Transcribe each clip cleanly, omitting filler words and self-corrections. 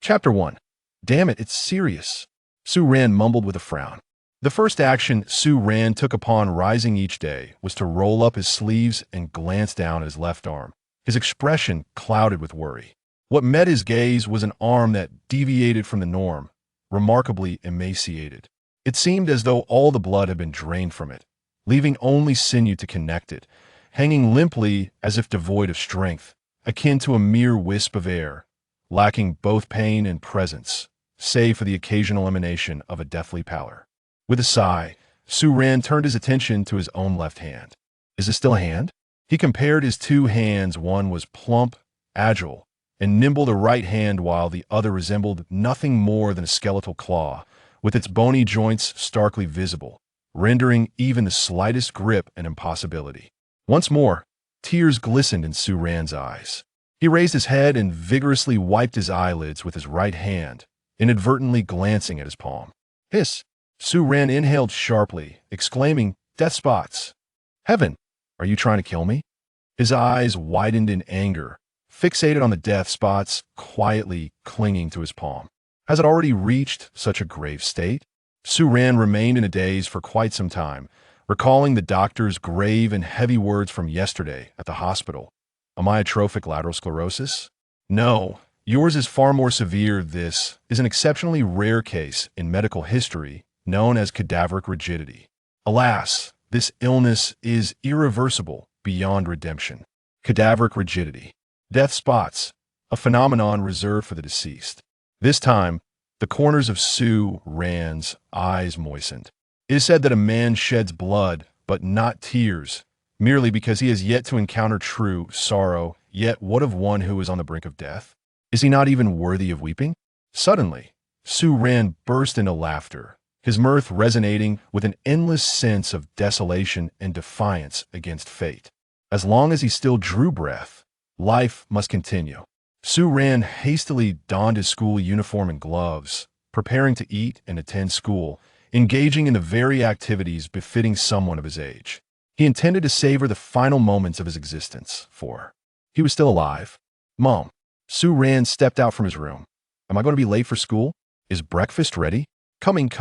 Chapter 1. Damn it, it's serious. Su Ran mumbled with a frown. The first action Su Ran took upon rising each day was to roll up his sleeves and glance down at his left arm, his expression clouded with worry. What met his gaze was an arm that deviated from the norm, remarkably emaciated. It seemed as though all the blood had been drained from it, leaving only sinew to connect it, hanging limply as if devoid of strength, akin to a mere wisp of air, lacking both pain and presence, save for the occasional emanation of a deathly pallor. With a sigh, Su Ran turned his attention to his own left hand. Is it still a hand? He compared his two hands. One was plump, agile, and nimble the right hand, while the other resembled nothing more than a skeletal claw, with its bony joints starkly visible, rendering even the slightest grip an impossibility. Once more, tears glistened in Su Ran's eyes. He raised his head and vigorously wiped his eyelids with his right hand, inadvertently glancing at his palm. Hiss! Su Ran inhaled sharply, exclaiming, "Death spots! Heaven, are you trying to kill me?" His eyes widened in anger, fixated on the death spots quietly clinging to his palm. Has it already reached such a grave state? Su Ran remained in a daze for quite some time, recalling the doctor's grave and heavy words from yesterday at the hospital. Amyotrophic lateral sclerosis? No, yours is far more severe. This is an exceptionally rare case in medical history known as cadaveric rigidity. Alas, this illness is irreversible beyond redemption. Cadaveric rigidity. Death spots, a phenomenon reserved for the deceased. This time, the corners of Su Ran's eyes moistened. It is said that a man sheds blood, but not tears, merely because he has yet to encounter true sorrow. Yet what of one who is on the brink of death? Is he not even worthy of weeping? Suddenly, Su Ran burst into laughter, his mirth resonating with an endless sense of desolation and defiance against fate. As long as he still drew breath, life must continue. Su Ran hastily donned his school uniform and gloves, preparing to eat and attend school, engaging in the very activities befitting someone of his age. He intended to savor the final moments of his existence, for he was still alive. Mom. Su Ran stepped out from his room. Am I going to be late for school? Is breakfast ready? Coming.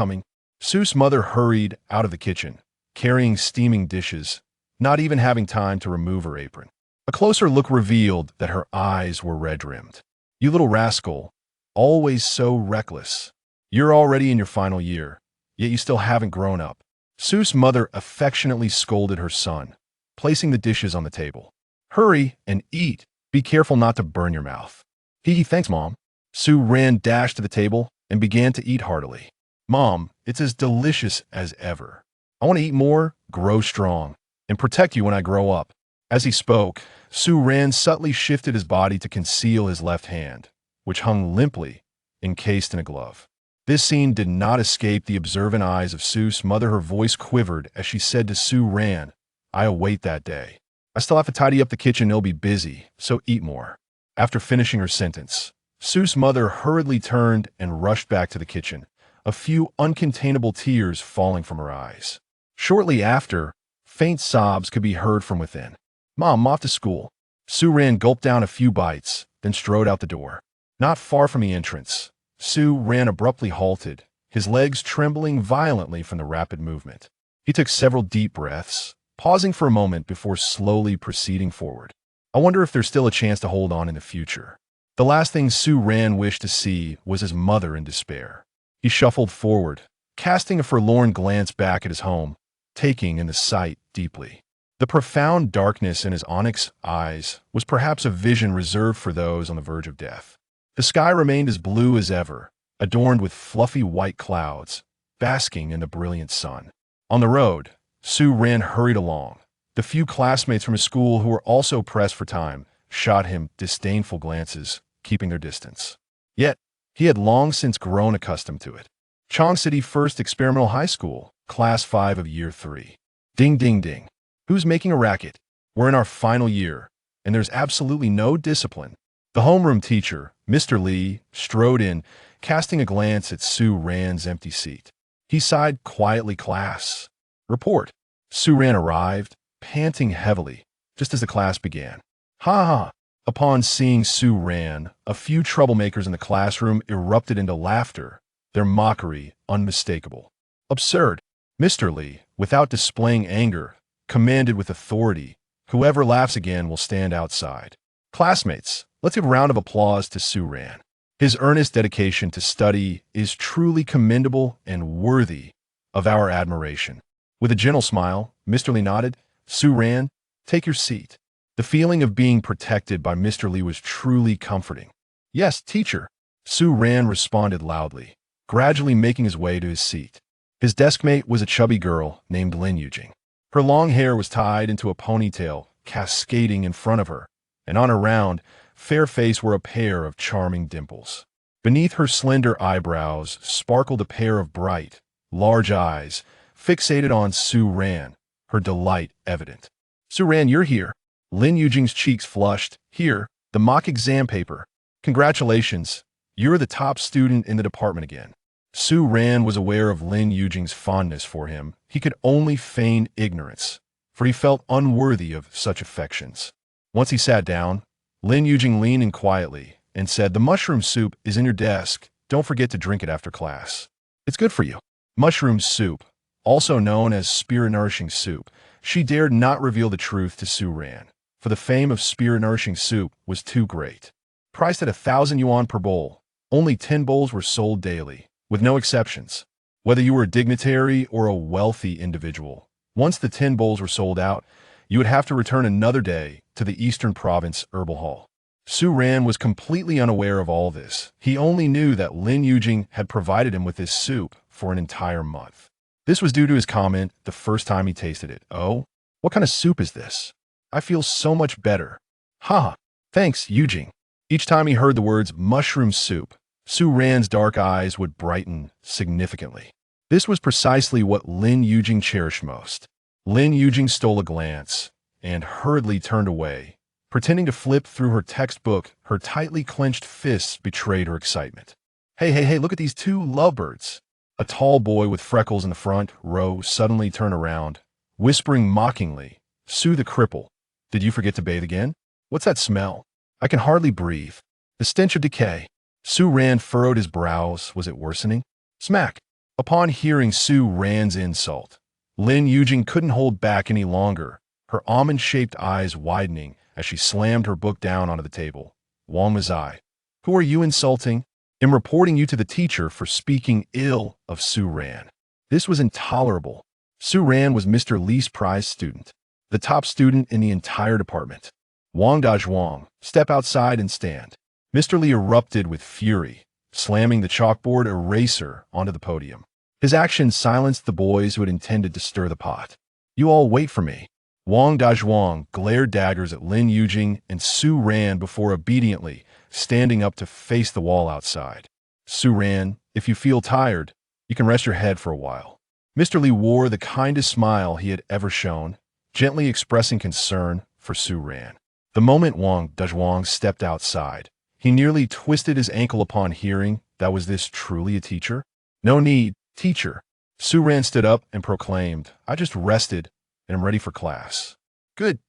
Su's mother hurried out of the kitchen, carrying steaming dishes, not even having time to remove her apron. A closer look revealed that her eyes were red-rimmed. You little rascal, always so reckless. You're already in your final year, yet you still haven't grown up. Su's mother affectionately scolded her son, placing the dishes on the table. Hurry and eat. Be careful not to burn your mouth. Thanks, Mom. Su Ran dashed to the table and began to eat heartily. Mom, it's as delicious as ever. I want to eat more, grow strong, and protect you when I grow up. As he spoke, Su Ran subtly shifted his body to conceal his left hand, which hung limply, encased in a glove. This scene did not escape the observant eyes of Su's mother. Her voice quivered as she said to Su Ran, I await that day. I still have to tidy up the kitchen. It'll be busy, so eat more. After finishing her sentence, Su's mother hurriedly turned and rushed back to the kitchen, a few uncontainable tears falling from her eyes. Shortly after, faint sobs could be heard from within. Mom, I'm off to school. Su Ran gulped down a few bites, then strode out the door. Not far from the entrance, Su Ran abruptly halted, his legs trembling violently from the rapid movement. He took several deep breaths, pausing for a moment before slowly proceeding forward. I wonder if there's still a chance to hold on in the future. The last thing Su Ran wished to see was his mother in despair. He shuffled forward, casting a forlorn glance back at his home, taking in the sight deeply. The profound darkness in his onyx eyes was perhaps a vision reserved for those on the verge of death. The sky remained as blue as ever, adorned with fluffy white clouds, basking in the brilliant sun. On the road, Su Ran hurried along. The few classmates from his school who were also pressed for time shot him disdainful glances, keeping their distance. Yet, he had long since grown accustomed to it. Chong City First Experimental High School, Class 5 of Year 3. Ding, ding, ding. Who's making a racket? We're in our final year, and there's absolutely no discipline. The homeroom teacher, Mr. Lee, strode in, casting a glance at Su Ran's empty seat. He sighed quietly. Class. Report. Su Ran arrived, panting heavily, just as the class began. Ha ha, Upon seeing Su Ran, a few troublemakers in the classroom erupted into laughter, their mockery unmistakable. Absurd. Mr. Lee, without displaying anger, commanded with authority, "Whoever laughs again will stand outside." Classmates, let's give a round of applause to Su Ran. His earnest dedication to study is truly commendable and worthy of our admiration. With a gentle smile, Mr. Lee nodded, "Su Ran, take your seat." The feeling of being protected by Mr. Lee was truly comforting. "Yes, teacher," Su Ran responded loudly, gradually making his way to his seat. His deskmate was a chubby girl named Lin Yujing. Her long hair was tied into a ponytail, cascading in front of her, and on her round, fair face were a pair of charming dimples. Beneath her slender eyebrows sparkled a pair of bright, large eyes, fixated on Su Ran, her delight evident. "Su Ran, you're here." Lin Yujing's cheeks flushed. "Here, the mock exam paper. Congratulations, you're the top student in the department again." Su Ran was aware of Lin Yujing's fondness for him. He could only feign ignorance, for he felt unworthy of such affections. Once he sat down, Lin Yujing leaned in quietly and said, "The mushroom soup is in your desk. Don't forget to drink it after class. It's good for you." Mushroom soup, also known as spirit-nourishing soup. She dared not reveal the truth to Su Ran, for the fame of spirit-nourishing soup was too great. Priced at 1,000 yuan per bowl, only 10 bowls were sold daily, with no exceptions. Whether you were a dignitary or a wealthy individual, once the 10 bowls were sold out, you would have to return another day to the Eastern Province Herbal Hall. Su Ran was completely unaware of all this. He only knew that Lin Yujing had provided him with this soup for an entire month. This was due to his comment the first time he tasted it. "Oh, what kind of soup is this? I feel so much better." "Ha! Thanks, Yujing." Each time he heard the words mushroom soup, Su Ran's dark eyes would brighten significantly. This was precisely what Lin Yujing cherished most. Lin Yujing stole a glance and hurriedly turned away. Pretending to flip through her textbook, her tightly clenched fists betrayed her excitement. Hey, look at these two lovebirds." A tall boy with freckles in the front row suddenly turned around, whispering mockingly, "Su the cripple, did you forget to bathe again? What's that smell? I can hardly breathe. The stench of decay." Su Ran furrowed his brows. Was it worsening? Smack! Upon hearing Su Ran's insult, Lin Yujing couldn't hold back any longer, her almond-shaped eyes widening as she slammed her book down onto the table. "Wang Mazai, who are you insulting? I'm reporting you to the teacher for speaking ill of Su Ran." This was intolerable. Su Ran was Mr. Lee's prized student, the top student in the entire department. "Wang Dazhuang, step outside and stand." Mr. Lee erupted with fury, slamming the chalkboard eraser onto the podium. His action silenced the boys who had intended to stir the pot. "You all wait for me." Wang Dazhuang glared daggers at Lin Yujing and Su Ran before obediently standing up to face the wall outside. "Su Ran, if you feel tired, you can rest your head for a while." Mr. Lee wore the kindest smile he had ever shown, gently expressing concern for Su Ran. The moment Wang Dazhuang stepped outside, he nearly twisted his ankle upon hearing that was this truly a teacher? "No need, teacher." Su Ran stood up and proclaimed, "I just rested and am ready for class." Good.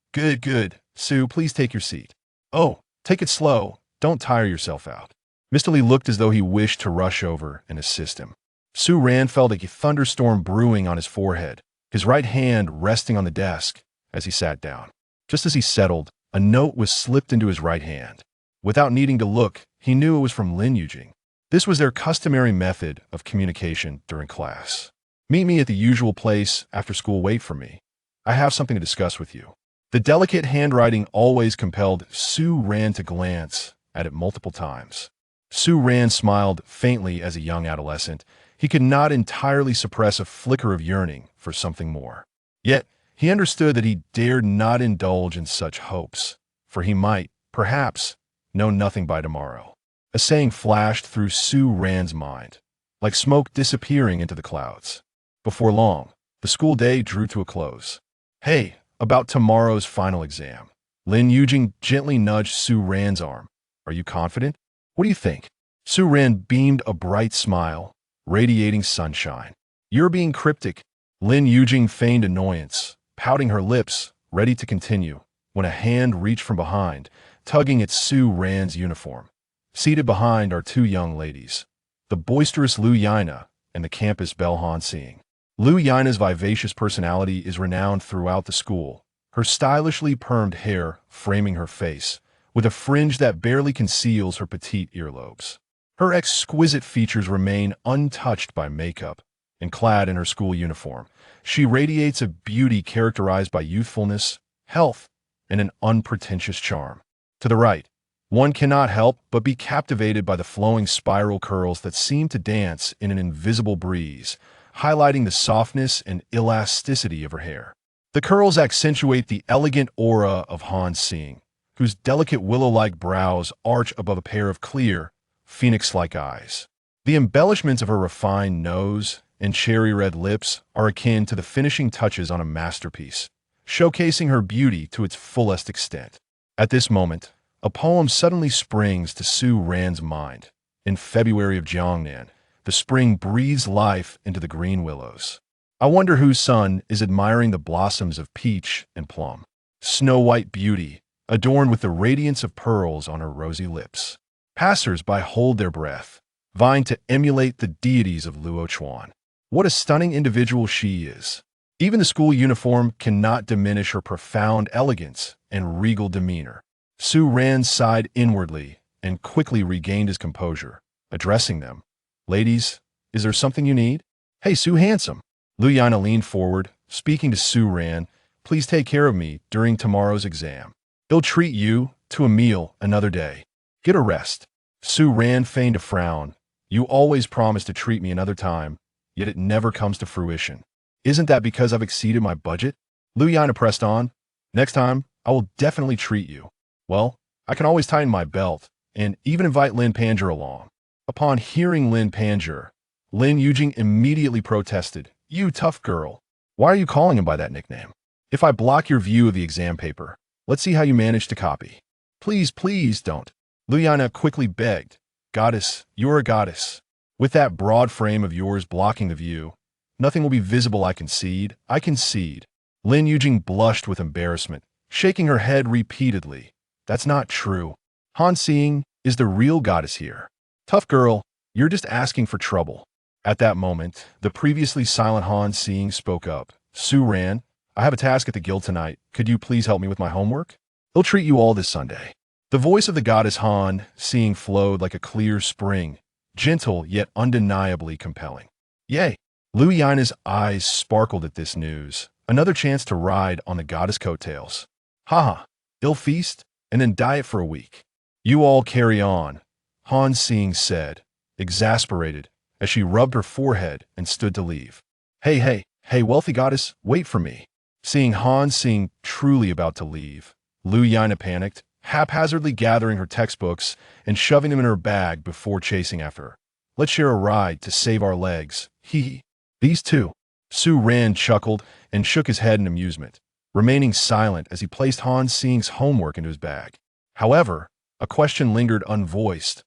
Su, please take your seat." "Oh, take it slow. Don't tire yourself out." Mr. Lee looked as though he wished to rush over and assist him. Su Ran felt a thunderstorm brewing on his forehead, his right hand resting on the desk as he sat down. Just as he settled, a note was slipped into his right hand. Without needing to look, he knew it was from Lin Yujing. This was their customary method of communication during class. "Meet me at the usual place after school. Wait for me. I have something to discuss with you." The delicate handwriting always compelled Su Ran to glance at it multiple times. Su Ran smiled faintly as a young adolescent. He could not entirely suppress a flicker of yearning for something more. Yet, he understood that he dared not indulge in such hopes, for he might, perhaps, know nothing by tomorrow. A saying flashed through Su Ran's mind, like smoke disappearing into the clouds. Before long, the school day drew to a close. "Hey, about tomorrow's final exam." Lin Yujing gently nudged Su Ran's arm. "Are you confident? What do you think?" Su Ran beamed a bright smile, radiating sunshine. "You're being cryptic." Lin Yujing feigned annoyance, pouting her lips, ready to continue, when a hand reached from behind, tugging at Su Ran's uniform. Seated behind are two young ladies, the boisterous Lu Yina and the campus belle Han Xing. Lu Yina's vivacious personality is renowned throughout the school, her stylishly permed hair framing her face, with a fringe that barely conceals her petite earlobes. Her exquisite features remain untouched by makeup, and clad in her school uniform, she radiates a beauty characterized by youthfulness, health, and an unpretentious charm. To the right, one cannot help but be captivated by the flowing spiral curls that seem to dance in an invisible breeze, highlighting the softness and elasticity of her hair. The curls accentuate the elegant aura of Han Xing, whose delicate willow-like brows arch above a pair of clear, phoenix-like eyes. The embellishments of her refined nose and cherry-red lips are akin to the finishing touches on a masterpiece, showcasing her beauty to its fullest extent. At this moment, a poem suddenly springs to Su Ran's mind. In February of Jiangnan, the spring breathes life into the green willows. I wonder whose son is admiring the blossoms of peach and plum. Snow-white beauty, adorned with the radiance of pearls on her rosy lips. Passers-by hold their breath, vying to emulate the deities of Luo Chuan. What a stunning individual she is. Even the school uniform cannot diminish her profound elegance and regal demeanor. Su Ran sighed inwardly and quickly regained his composure, addressing them. Ladies, is there something you need? Hey, Su Handsome. Lu Yana leaned forward, speaking to Su Ran. Please take care of me during tomorrow's exam. He'll treat you to a meal another day. Get a rest. Su Ran feigned a frown. You always promise to treat me another time, yet it never comes to fruition. Isn't that because I've exceeded my budget? Lu Yana pressed on. Next time, I will definitely treat you. Well, I can always tighten my belt and even invite Lin Panjur along. Upon hearing Lin Panjur, Lin Yujing immediately protested. You tough girl. Why are you calling him by that nickname? If I block your view of the exam paper, let's see how you manage to copy. Please, please don't. Lu Yana quickly begged. Goddess, you're a goddess. With that broad frame of yours blocking the view, nothing will be visible, I concede. I concede. Lin Yujing blushed with embarrassment, shaking her head repeatedly. That's not true. Han Xing is the real goddess here. Tough girl, you're just asking for trouble. At that moment, the previously silent Han Xing spoke up. Su Ran, I have a task at the guild tonight. Could you please help me with my homework? He'll treat you all this Sunday. The voice of the goddess Han Xing flowed like a clear spring, gentle yet undeniably compelling. Yay! Lu Yina's eyes sparkled at this news. Another chance to ride on the goddess' coattails. Haha, he'll feast and then diet for a week. You all carry on, Han Xing said, exasperated, as she rubbed her forehead and stood to leave. Hey, wealthy goddess, wait for me. Seeing Han Xing truly about to leave, Lu Yana panicked, haphazardly gathering her textbooks and shoving them in her bag before chasing after her. Let's share a ride to save our legs. Hee. These two. Su Ran chuckled and shook his head in amusement, remaining silent as he placed Han Xing's homework into his bag. However, a question lingered unvoiced.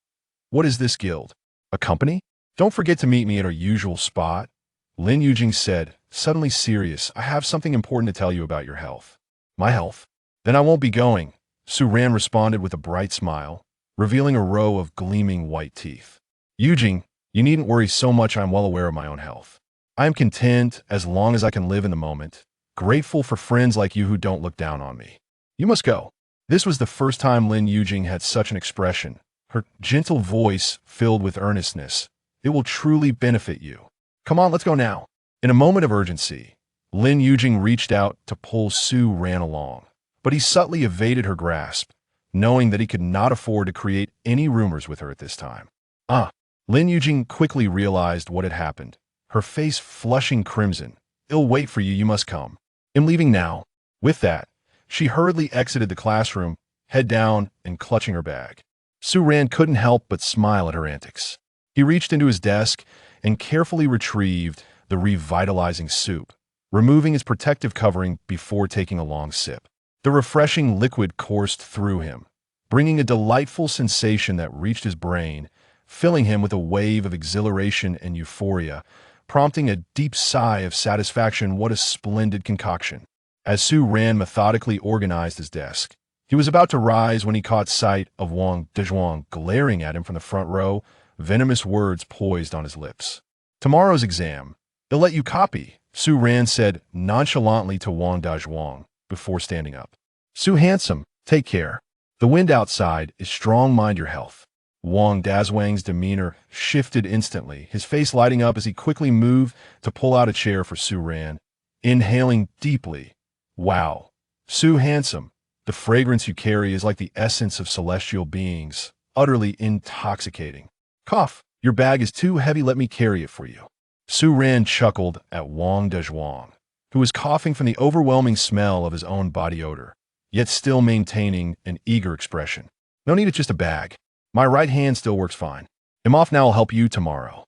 What is this guild? A company? Don't forget to meet me at our usual spot. Lin Yujing said, suddenly serious. I have something important to tell you about your health. My health? Then I won't be going. Su Ran responded with a bright smile, revealing a row of gleaming white teeth. Yujing, you needn't worry so much. I'm well aware of my own health. I am content as long as I can live in the moment, grateful for friends like you who don't look down on me. You must go. This was the first time Lin Yujing had such an expression, her gentle voice filled with earnestness. It will truly benefit you. Come on, let's go now. In a moment of urgency, Lin Yujing reached out to pull Su Ran along, but he subtly evaded her grasp, knowing that he could not afford to create any rumors with her at this time. Lin Yujing quickly realized what had happened, her face flushing crimson. I'll wait for you, you must come. I'm leaving now. With that, she hurriedly exited the classroom, head down and clutching her bag. Su Ran couldn't help but smile at her antics. He reached into his desk and carefully retrieved the revitalizing soup, removing its protective covering before taking a long sip. The refreshing liquid coursed through him, bringing a delightful sensation that reached his brain, filling him with a wave of exhilaration and euphoria, prompting a deep sigh of satisfaction. What a splendid concoction. As Su Ran methodically organized his desk, He was about to rise when he caught sight of Wang Dezhuang glaring at him from the front row, venomous words poised on his lips. Tomorrow's exam. They'll let you copy, Su Ran said nonchalantly to Wang Dezhuang before standing up. Su handsome, take care. The wind outside is strong, mind your health. Wang Dazhuang's demeanor shifted instantly, his face lighting up as he quickly moved to pull out a chair for Su Ran, inhaling deeply. Wow. Su handsome, the fragrance you carry is like the essence of celestial beings, utterly intoxicating. Cough, your bag is too heavy, let me carry it for you. Su Ran chuckled at Wang Dezhuang, who was coughing from the overwhelming smell of his own body odor, yet still maintaining an eager expression. No need, it's just a bag. My right hand still works fine. I'm off now, I'll help you tomorrow.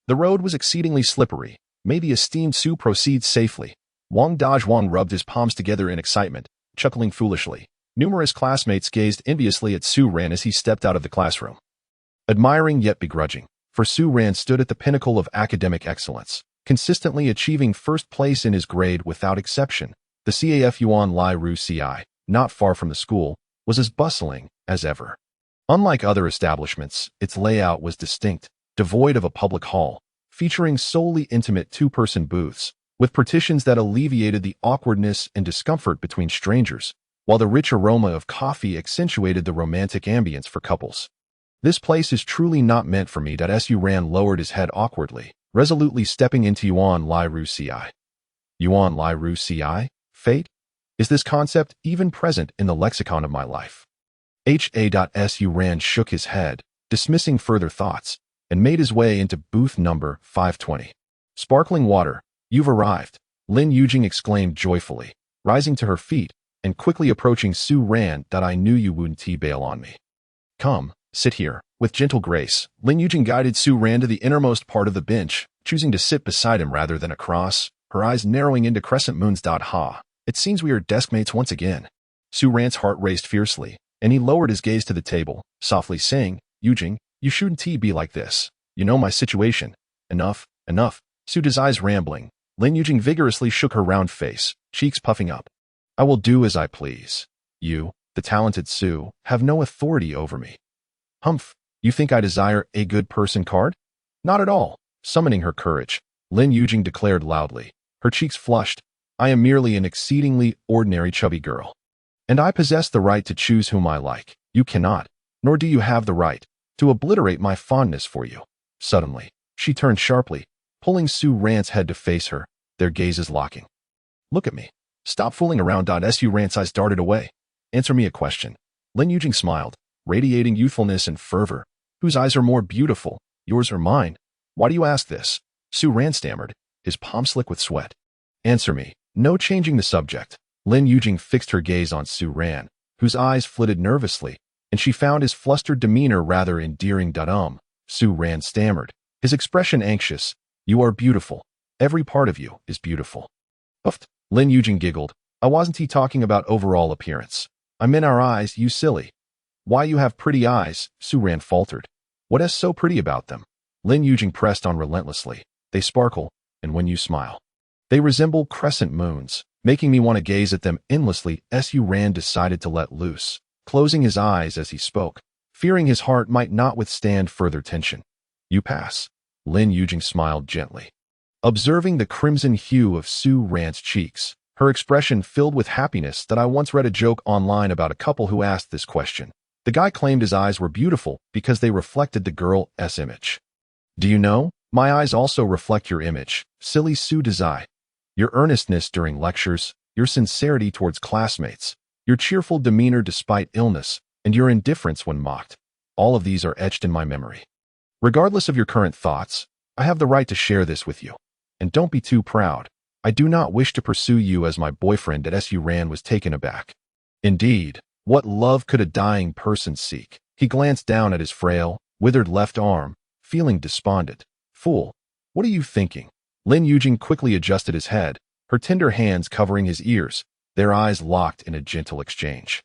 The road was exceedingly slippery. May the esteemed Su proceed safely. Wang Dezhuang rubbed his palms together in excitement, chuckling foolishly. Numerous classmates gazed enviously at Su Ran as he stepped out of the classroom. Admiring yet begrudging, for Su Ran stood at the pinnacle of academic excellence, consistently achieving first place in his grade without exception. The CAF Yuan Lai Ru Ci, not far from the school, was as bustling as ever. Unlike other establishments, its layout was distinct, devoid of a public hall, featuring solely intimate two-person booths, with partitions that alleviated the awkwardness and discomfort between strangers, while the rich aroma of coffee accentuated the romantic ambience for couples. This place is truly not meant for me. Su Ran lowered his head awkwardly, resolutely stepping into Yuan Lai Ru Ci. Yuan Lai Ru Ci? Fate? Is this concept even present in the lexicon of my life? Su Ran shook his head, dismissing further thoughts, and made his way into booth number 520. Sparkling water, you've arrived, Lin Yujing exclaimed joyfully, rising to her feet and quickly approaching Su Ran. I knew you wouldn't bail on me. Come, sit here. With gentle grace, Lin Yujing guided Su Ran to the innermost part of the bench, choosing to sit beside him rather than across, her eyes narrowing into crescent moons. Ha, it seems we are deskmates once again. Su Ran's heart raced fiercely, and he lowered his gaze to the table, softly saying, Yujing, you shouldn't be like this. You know my situation. Enough, enough. Su's eyes rambling, Lin Yujing vigorously shook her round face, cheeks puffing up. I will do as I please. You, the talented Su, have no authority over me. Humph, you think I desire a good person card? Not at all. Summoning her courage, Lin Yujing declared loudly, her cheeks flushed. I am merely an exceedingly ordinary chubby girl. And I possess the right to choose whom I like. You cannot, nor do you have the right, to obliterate my fondness for you. Suddenly, she turned sharply, pulling Su Ran's head to face her, their gazes locking. Look at me. Stop fooling around. Su Ran's eyes darted away. Answer me a question. Lin Yujing smiled, radiating youthfulness and fervor. Whose eyes are more beautiful, yours or mine? Why do you ask this? Su Ran stammered, his palm slick with sweat. Answer me. No changing the subject. Lin Yujing fixed her gaze on Su Ran, whose eyes flitted nervously, and she found his flustered demeanor rather endearing. Su Ran stammered, his expression anxious. You are beautiful. Every part of you is beautiful. Uffed. Lin Yujing giggled. I wasn't talking about overall appearance. I meant our eyes, you silly. Why, you have pretty eyes, Su Ran faltered. What is so pretty about them? Lin Yujing pressed on relentlessly. They sparkle, and when you smile, they resemble crescent moons, making me want to gaze at them endlessly. Su Ran decided to let loose, closing his eyes as he spoke, fearing his heart might not withstand further tension. You pass. Lin Yujing smiled gently, observing the crimson hue of Su Ran's cheeks, her expression filled with happiness. I once read a joke online about a couple who asked this question. The guy claimed his eyes were beautiful because they reflected the girl's image. Do you know, my eyes also reflect your image, silly Su Dezai. Your earnestness during lectures, your sincerity towards classmates, your cheerful demeanor despite illness, and your indifference when mocked. All of these are etched in my memory. Regardless of your current thoughts, I have the right to share this with you. And don't be too proud. I do not wish to pursue you as my boyfriend. Su Ran was taken aback. Indeed, what love could a dying person seek? He glanced down at his frail, withered left arm, feeling despondent. Fool, what are you thinking? Lin Yujing quickly adjusted his head, her tender hands covering his ears, their eyes locked in a gentle exchange.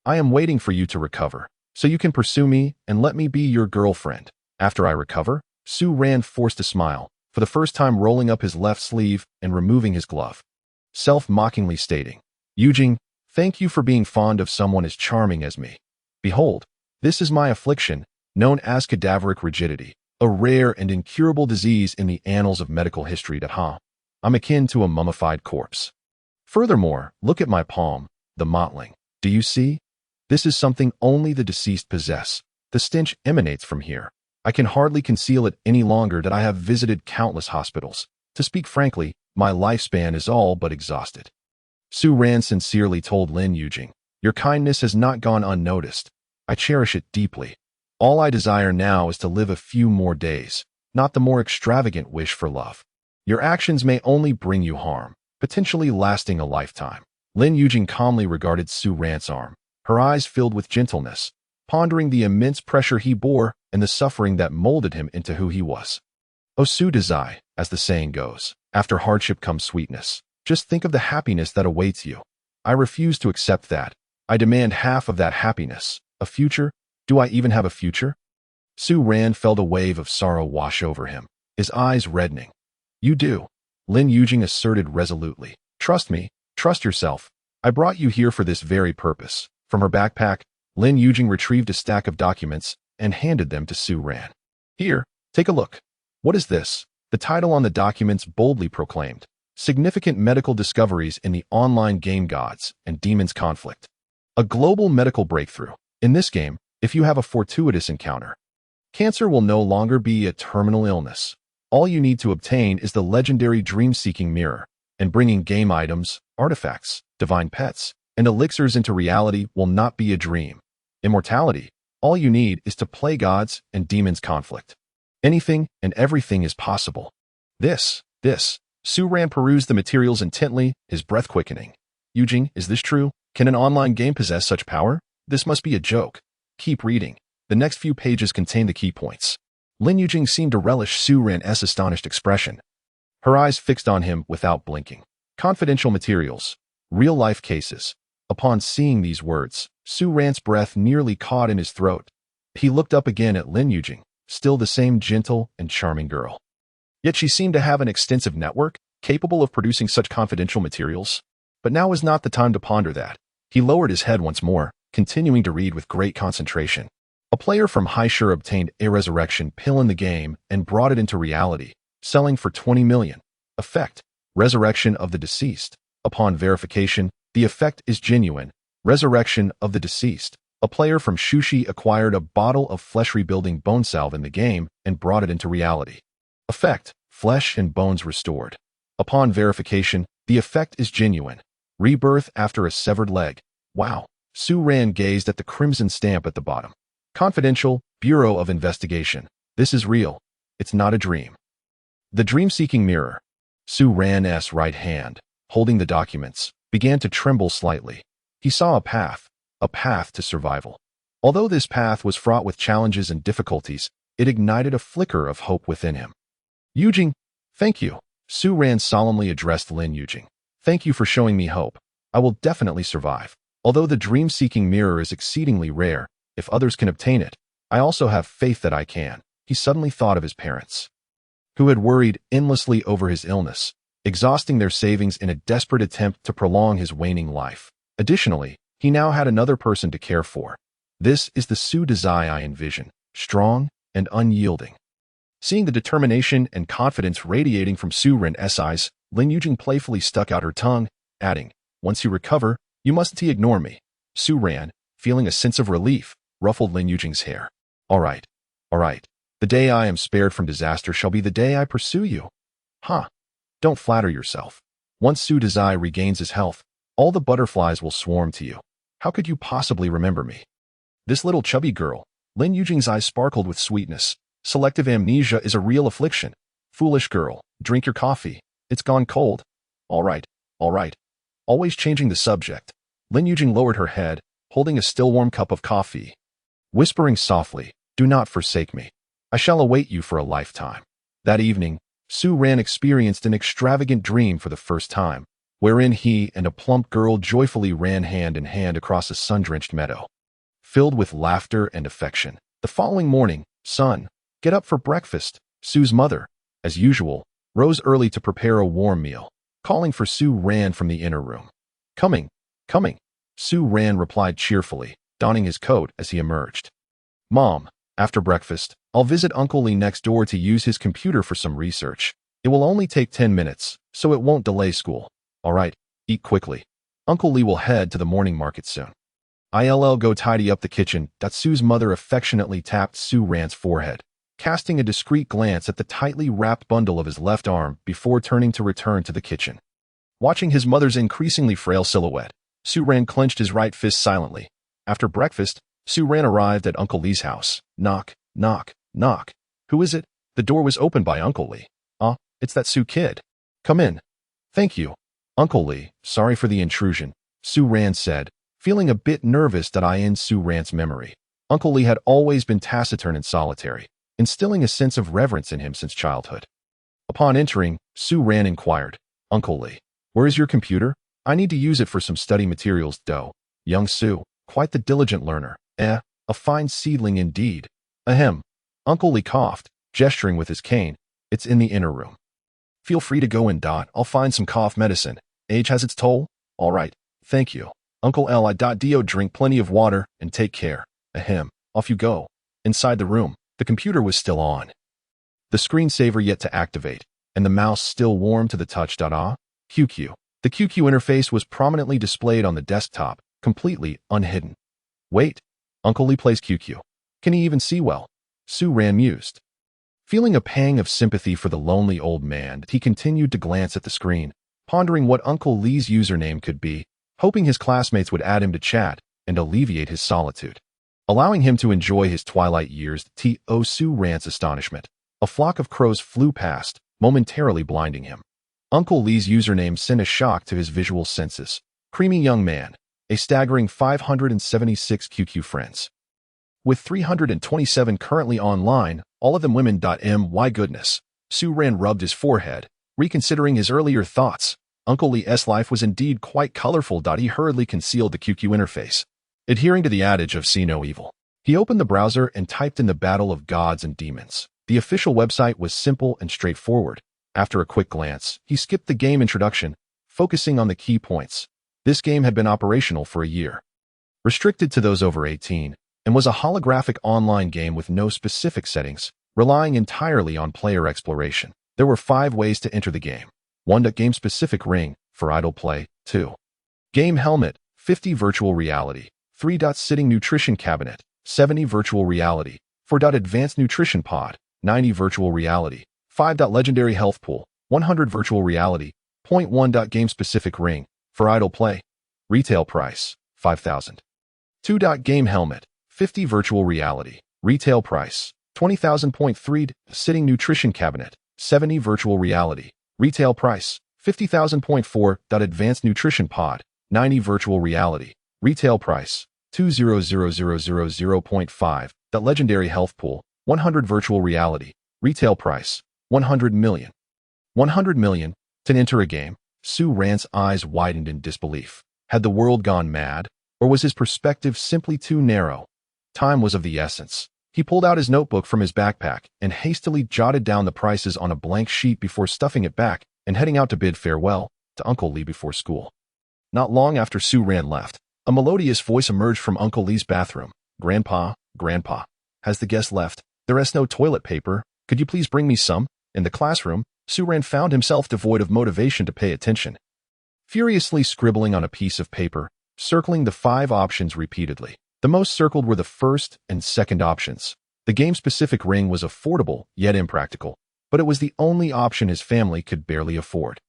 I am waiting for you to recover, so you can pursue me and let me be your girlfriend. After I recover? Su Ran forced a smile, for the first time rolling up his left sleeve and removing his glove, self-mockingly stating, Yujing, Thank you for being fond of someone as charming as me. Behold, this is my affliction, known as cadaveric rigidity, a rare and incurable disease in the annals of medical history. I'm akin to a mummified corpse. Furthermore, look at my palm, the mottling. Do you see? This is something only the deceased possess. The stench emanates from here. I can hardly conceal it any longer that I have visited countless hospitals. To speak frankly, my lifespan is all but exhausted. Su Ran sincerely told Lin Yujing, your kindness has not gone unnoticed. I cherish it deeply. All I desire now is to live a few more days, not the more extravagant wish for love. Your actions may only bring you harm, potentially lasting a lifetime. Lin Yujing calmly regarded Su Ran's arm, her eyes filled with gentleness, pondering the immense pressure he bore and the suffering that molded him into who he was. O Su Dazai, as the saying goes, after hardship comes sweetness. Just think of the happiness that awaits you. I refuse to accept that. I demand half of that happiness. A future? Do I even have a future? Su Ran felt a wave of sorrow wash over him, his eyes reddening. You do, Lin Yujing asserted resolutely. Trust me, trust yourself. I brought you here for this very purpose. From her backpack, Lin Yujing retrieved a stack of documents and handed them to Su Ran. Here, take a look. What is this? The title on the documents boldly proclaimed. Significant medical discoveries in the online game Gods and Demons conflict. A global medical breakthrough. In this game, if you have a fortuitous encounter, cancer will no longer be a terminal illness. All you need to obtain is the legendary dream-seeking mirror, and bringing game items, artifacts, divine pets, and elixirs into reality will not be a dream. Immortality. All you need is to play Gods and Demons conflict. Anything and everything is possible. This. Su Ran perused the materials intently, his breath quickening. Yujing, is this true? Can an online game possess such power? This must be a joke. Keep reading. The next few pages contain the key points. Lin Yujing seemed to relish Su Ran's astonished expression. Her eyes fixed on him without blinking. Confidential materials. Real-life cases. Upon seeing these words, Su Ran's breath nearly caught in his throat. He looked up again at Lin Yujing, still the same gentle and charming girl. Yet she seemed to have an extensive network, capable of producing such confidential materials. But now was not the time to ponder that. He lowered his head once more, continuing to read with great concentration. A player from Haishur obtained a resurrection pill in the game and brought it into reality, selling for 20 million. Effect: resurrection of the deceased. Upon verification, the effect is genuine. Resurrection of the deceased. A player from Shushi acquired a bottle of flesh-rebuilding bone salve in the game and brought it into reality. Effect: flesh and bones restored. Upon verification, the effect is genuine. Rebirth after a severed leg. Wow. Su Ran gazed at the crimson stamp at the bottom. Confidential, Bureau of Investigation. This is real. It's not a dream. The dream-seeking mirror. Su Ran's right hand, holding the documents, began to tremble slightly. He saw a path to survival. Although this path was fraught with challenges and difficulties, it ignited a flicker of hope within him. Yujing, thank you. Su Ran solemnly addressed Lin Yujing. Thank you for showing me hope. I will definitely survive. Although the dream-seeking mirror is exceedingly rare, if others can obtain it, I also have faith that I can. He suddenly thought of his parents, who had worried endlessly over his illness, exhausting their savings in a desperate attempt to prolong his waning life. Additionally, he now had another person to care for. This is the Su Dazai I envision, strong and unyielding. Seeing the determination and confidence radiating from Su Ran's eyes, Lin Yujing playfully stuck out her tongue, adding, once you recover, you mustn't ignore me. Su Ran, feeling a sense of relief, ruffled Lin Yujing's hair. All right. The day I am spared from disaster shall be the day I pursue you. Don't flatter yourself. Once Su Dazai regains his health, all the butterflies will swarm to you. How could you possibly remember me? This little chubby girl. Lin Yujing's eyes sparkled with sweetness. Selective amnesia is a real affliction. Foolish girl, drink your coffee. It's gone cold. All right. Always changing the subject. Lin Yujing lowered her head, holding a still warm cup of coffee. Whispering softly, do not forsake me. I shall await you for a lifetime. That evening, Su Ran experienced an extravagant dream for the first time, wherein he and a plump girl joyfully ran hand in hand across a sun-drenched meadow, filled with laughter and affection. The following morning, son, get up for breakfast. Su's mother, as usual, rose early to prepare a warm meal, calling for Su Ran from the inner room. Coming. Su Ran replied cheerfully, donning his coat as he emerged. Mom, after breakfast, I'll visit Uncle Lee next door to use his computer for some research. It will only take 10 minutes, so it won't delay school. All right, eat quickly. Uncle Lee will head to the morning market soon. I'll go tidy up the kitchen. Su's mother affectionately tapped Su Ran's forehead, casting a discreet glance at the tightly wrapped bundle of his left arm before turning to return to the kitchen. Watching his mother's increasingly frail silhouette, Su Ran clenched his right fist silently. After breakfast, Su Ran arrived at Uncle Lee's house. Knock, knock, knock. Who is it? The door was opened by Uncle Lee. It's that Su kid. Come in. Thank you. Uncle Lee, sorry for the intrusion, Su Ran said, feeling a bit nervous that in Su Ran's memory. Uncle Lee had always been taciturn and solitary, instilling a sense of reverence in him since childhood. Upon entering, Su Ran inquired, Uncle Lee, where is your computer? I need to use it for some study materials, though. Young Su, quite the diligent learner. A fine seedling indeed. Ahem. Uncle Lee coughed, gesturing with his cane. It's in the inner room. Feel free to go in. I'll find some cough medicine. Age has its toll? All right. Thank you. Uncle Li. Drink plenty of water and take care. Ahem. Off you go. Inside the room, the computer was still on. The screensaver yet to activate, and the mouse still warm to the touch. QQ. The QQ interface was prominently displayed on the desktop, completely unhidden. Wait. Uncle Lee plays QQ. Can he even see well? Su Ran mused. Feeling a pang of sympathy for the lonely old man, he continued to glance at the screen, pondering what Uncle Lee's username could be, hoping his classmates would add him to chat and alleviate his solitude. Allowing him to enjoy his twilight years, to Su Ran's astonishment, a flock of crows flew past, momentarily blinding him. Uncle Lee's username sent a shock to his visual senses. Creamy young man, a staggering 576 QQ friends. With 327 currently online, all of them women. My goodness. Su Ran rubbed his forehead, reconsidering his earlier thoughts. Uncle Lee's life was indeed quite colorful. He hurriedly concealed the QQ interface, adhering to the adage of see no evil. He opened the browser and typed in the Battle of Gods and Demons. The official website was simple and straightforward. After a quick glance, he skipped the game introduction, focusing on the key points. This game had been operational for a year, restricted to those over 18, and was a holographic online game with no specific settings, relying entirely on player exploration. There were 5 ways to enter the game. 1. Game-specific ring, for idle play. 2. Game helmet, 50 virtual reality. 3. Sitting nutrition cabinet, 70 virtual reality. 4. Advanced nutrition pod, 90 virtual reality. 5. Legendary health pool, 100 virtual reality. Point 1. Game-specific ring, for idle play. Retail price, 5,000. 2. Game helmet, 50 virtual reality. Retail price, 20,000.3. Sitting nutrition cabinet, 70 virtual reality. Retail price, 50,000.4. Advanced nutrition pod, 90 virtual reality. Retail price, 200,000.5. Legendary health pool, 100 virtual reality. Retail price, 100 million. 100 million. To enter a game, Su Ran's eyes widened in disbelief. Had the world gone mad, or was his perspective simply too narrow? Time was of the essence. He pulled out his notebook from his backpack and hastily jotted down the prices on a blank sheet before stuffing it back and heading out to bid farewell to Uncle Lee before school. Not long after Su Ran left, a melodious voice emerged from Uncle Lee's bathroom. Grandpa, Grandpa, has the guest left? There is no toilet paper. Could you please bring me some? In the classroom, Su Ran found himself devoid of motivation to pay attention. Furiously scribbling on a piece of paper, circling the 5 options repeatedly. The most circled were the first and second options. The game-specific ring was affordable, yet impractical, but it was the only option his family could barely afford.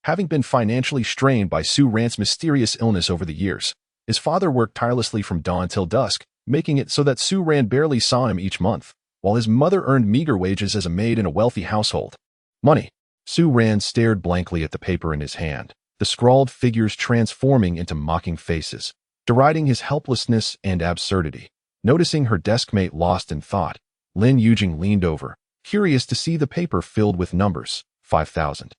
Having been financially strained by Su Ran's mysterious illness over the years, his father worked tirelessly from dawn till dusk, making it so that Su Ran barely saw him each month, while his mother earned meager wages as a maid in a wealthy household. Money. Su Ran stared blankly at the paper in his hand, the scrawled figures transforming into mocking faces, deriding his helplessness and absurdity. Noticing her deskmate lost in thought, Lin Yujing leaned over, curious to see the paper filled with numbers. 5,000.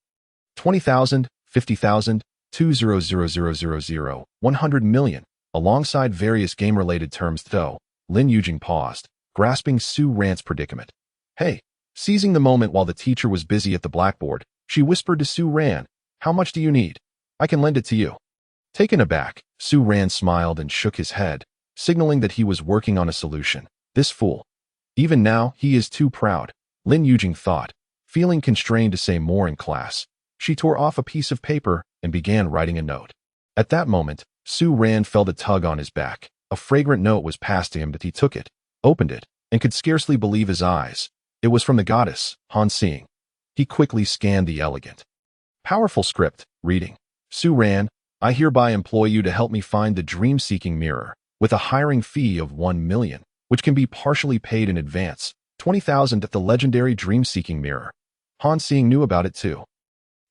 20,000, 50,000, 200,000, 100 million. Alongside various game-related terms though, Lin Yujing paused, grasping Su Ran's predicament. Hey! Seizing the moment while the teacher was busy at the blackboard, she whispered to Su Ran, how much do you need? I can lend it to you. Taken aback, Su Ran smiled and shook his head, signaling that he was working on a solution. This fool. Even now, he is too proud, Lin Yujing thought, feeling constrained to say more in class. She tore off a piece of paper and began writing a note. At that moment, Su Ran felt a tug on his back. A fragrant note was passed to him, but he took it, opened it, and could scarcely believe his eyes. It was from the goddess, Han Xing. He quickly scanned the elegant, powerful script, reading, Su Ran, I hereby employ you to help me find the dream-seeking mirror, with a hiring fee of 1 million, which can be partially paid in advance, 20,000 at the legendary dream-seeking mirror. Han Xing knew about it too.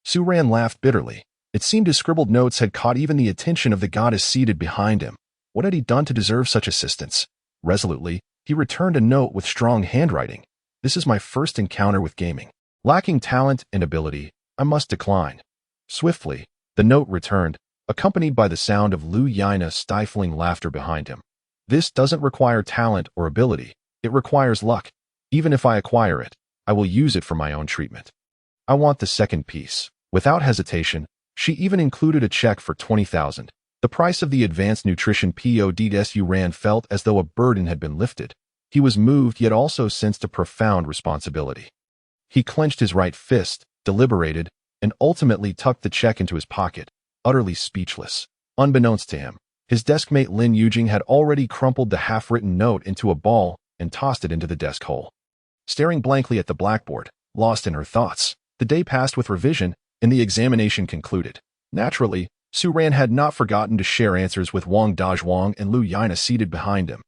Su Ran laughed bitterly. It seemed his scribbled notes had caught even the attention of the goddess seated behind him. What had he done to deserve such assistance? Resolutely, he returned a note with strong handwriting. This is my first encounter with gaming. Lacking talent and ability, I must decline. Swiftly, the note returned, accompanied by the sound of Lu Yina's stifling laughter behind him. This doesn't require talent or ability. It requires luck. Even if I acquire it, I will use it for my own treatment. I want the second piece. Without hesitation, she even included a check for 20,000. The price of the advanced nutrition pod. Su Ran felt as though a burden had been lifted. He was moved yet also sensed a profound responsibility. He clenched his right fist, deliberated, and ultimately tucked the check into his pocket, utterly speechless. Unbeknownst to him, his deskmate Lin Yujing had already crumpled the half-written note into a ball and tossed it into the desk hole. Staring blankly at the blackboard, lost in her thoughts, the day passed with revision, and the examination concluded. Naturally, Su Ran had not forgotten to share answers with Wang Dazhuang and Lu Yina seated behind him.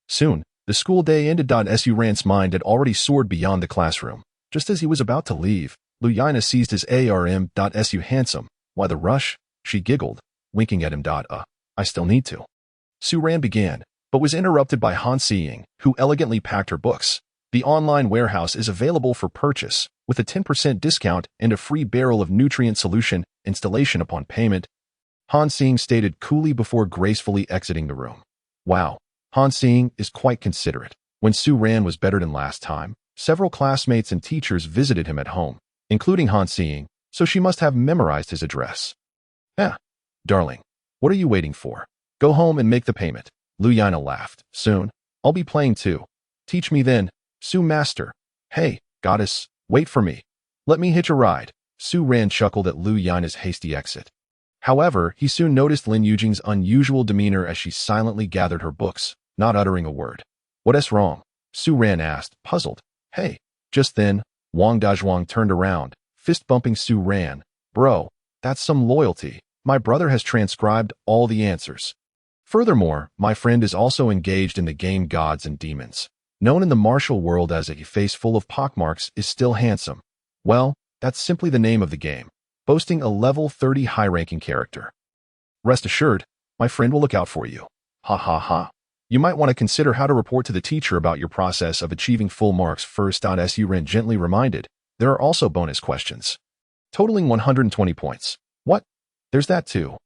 Soon, the school day ended. Su Ran's mind had already soared beyond the classroom. Just as he was about to leave, Lu Yina seized his arm. Su handsome. Why the rush? She giggled, winking at him. I still need to. Su Ran began, but was interrupted by Han Xing, who elegantly packed her books. The online warehouse is available for purchase, with a 10% discount and a free barrel of nutrient solution installation upon payment, Han Xing stated coolly before gracefully exiting the room. Wow, Han Xing is quite considerate. When Su Ran was better than last time, several classmates and teachers visited him at home, including Han Xing, so she must have memorized his address. Darling, what are you waiting for? Go home and make the payment. Lu Yina laughed. Soon, I'll be playing too. Teach me then. Su Master. Hey, goddess, wait for me. Let me hitch a ride. Su Ran chuckled at Lu Yina's hasty exit. However, he soon noticed Lin Yujing's unusual demeanor as she silently gathered her books, not uttering a word. What's wrong? Su Ran asked, puzzled. Hey. Just then, Wang Dazhuang turned around, fist-bumping Su Ran. Bro, that's some loyalty. My brother has transcribed all the answers. Furthermore, my friend is also engaged in the game Gods and Demons. Known in the martial world as a face full of pockmarks is still handsome. Well, that's simply the name of the game, boasting a level 30 high-ranking character. Rest assured, my friend will look out for you. Ha ha ha. You might want to consider how to report to the teacher about your process of achieving full marks first. Su Ran gently reminded, there are also bonus questions, totaling 120 points. What? There's that too.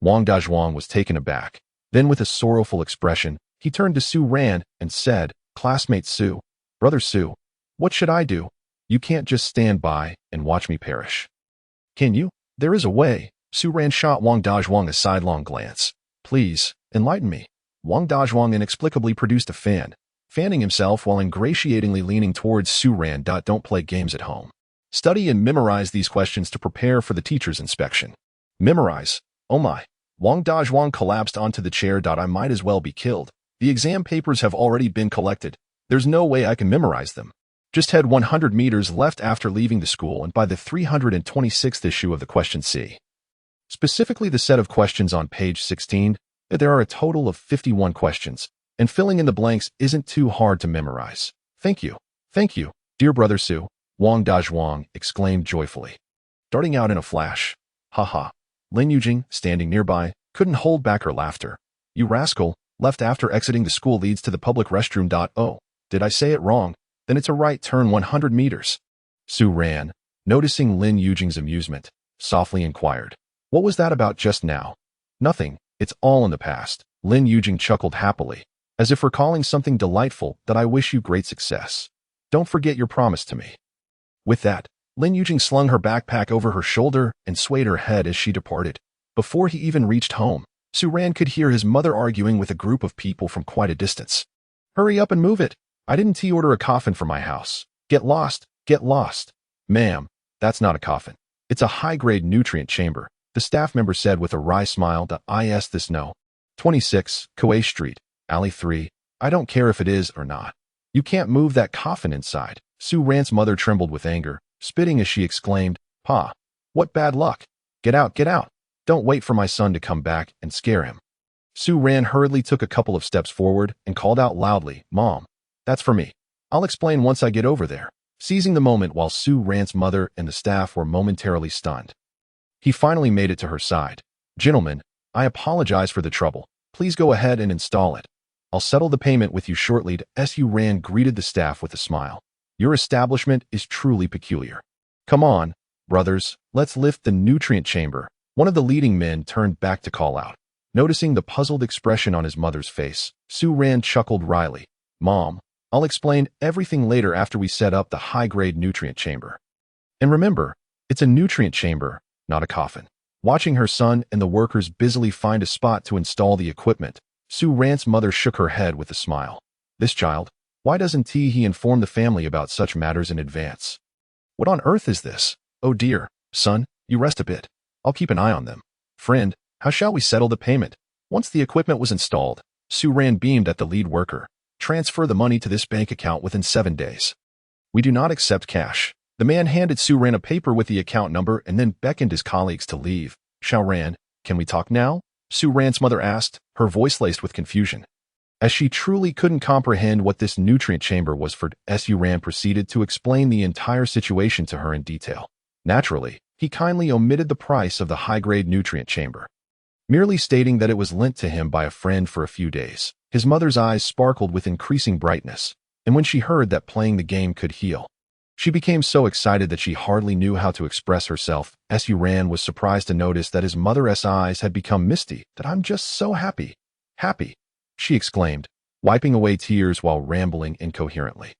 Wang Dazhuang was taken aback. Then with a sorrowful expression, he turned to Su Ran and said, Classmate Su, Brother Su, what should I do? You can't just stand by and watch me perish. Can you? There is a way. Su Ran shot Wang Dazhuang a sidelong glance. Please, enlighten me. Wang Dazhuang inexplicably produced a fan, fanning himself while ingratiatingly leaning towards Su Ran. Don't play games at home. Study and memorize these questions to prepare for the teacher's inspection. Memorize? Oh my. Wang Dazhuang collapsed onto the chair. I might as well be killed. The exam papers have already been collected. There's no way I can memorize them. Just had 100 meters left after leaving the school and by the 326th issue of the Question C. Specifically the set of questions on page 16, there are a total of 51 questions, and filling in the blanks isn't too hard to memorize. Thank you, dear brother Su, Wang Dazhuang exclaimed joyfully, darting out in a flash. Haha. Lin Yujing, standing nearby, couldn't hold back her laughter. You rascal, left after exiting the school leads to the public restroom. Oh, did I say it wrong? Then it's a right turn 100 meters. Su Ran, noticing Lin Yujing's amusement, softly inquired. What was that about just now? Nothing, it's all in the past. Lin Yujing chuckled happily, as if recalling something delightful. That I wish you great success. Don't forget your promise to me. With that, Lin Yujing slung her backpack over her shoulder and swayed her head as she departed. Before he even reached home, Su Ran could hear his mother arguing with a group of people from quite a distance. Hurry up and move it. I didn't order a coffin for my house. Get lost, get lost. Ma'am, that's not a coffin. It's a high-grade nutrient chamber, the staff member said with a wry smile. Is this no? 26, Kauai Street, Alley 3. I don't care if it is or not. You can't move that coffin inside. Su Ran's mother trembled with anger, spitting as she exclaimed, Pa, what bad luck. Get out, get out. Don't wait for my son to come back and scare him. Su Ran hurriedly took a couple of steps forward and called out loudly, Mom, that's for me. I'll explain once I get over there. Seizing the moment while Su Ran's mother and the staff were momentarily stunned, he finally made it to her side. Gentlemen, I apologize for the trouble. Please go ahead and install it. I'll settle the payment with you shortly. Su Ran greeted the staff with a smile. Your establishment is truly peculiar. Come on, brothers, let's lift the nutrient chamber. One of the leading men turned back to call out. Noticing the puzzled expression on his mother's face, Su Ran chuckled wryly. Mom, I'll explain everything later after we set up the high-grade nutrient chamber. And remember, it's a nutrient chamber, not a coffin. Watching her son and the workers busily find a spot to install the equipment, Su Ran's mother shook her head with a smile. This child, why doesn't he inform the family about such matters in advance? What on earth is this? Oh dear, son, you rest a bit. I'll keep an eye on them. Friend, how shall we settle the payment? Once the equipment was installed, Su Ran beamed at the lead worker. Transfer the money to this bank account within 7 days. We do not accept cash. The man handed Su Ran a paper with the account number and then beckoned his colleagues to leave. Xiao Ran, can we talk now? Su Ran's mother asked, her voice laced with confusion. As she truly couldn't comprehend what this nutrient chamber was for, Su Ran proceeded to explain the entire situation to her in detail. Naturally, he kindly omitted the price of the high-grade nutrient chamber, merely stating that it was lent to him by a friend for a few days. His mother's eyes sparkled with increasing brightness, and when she heard that playing the game could heal, she became so excited that she hardly knew how to express herself. Su Ran was surprised to notice that his mother's eyes had become misty. That I'm just so happy. Happy, she exclaimed, wiping away tears while rambling incoherently.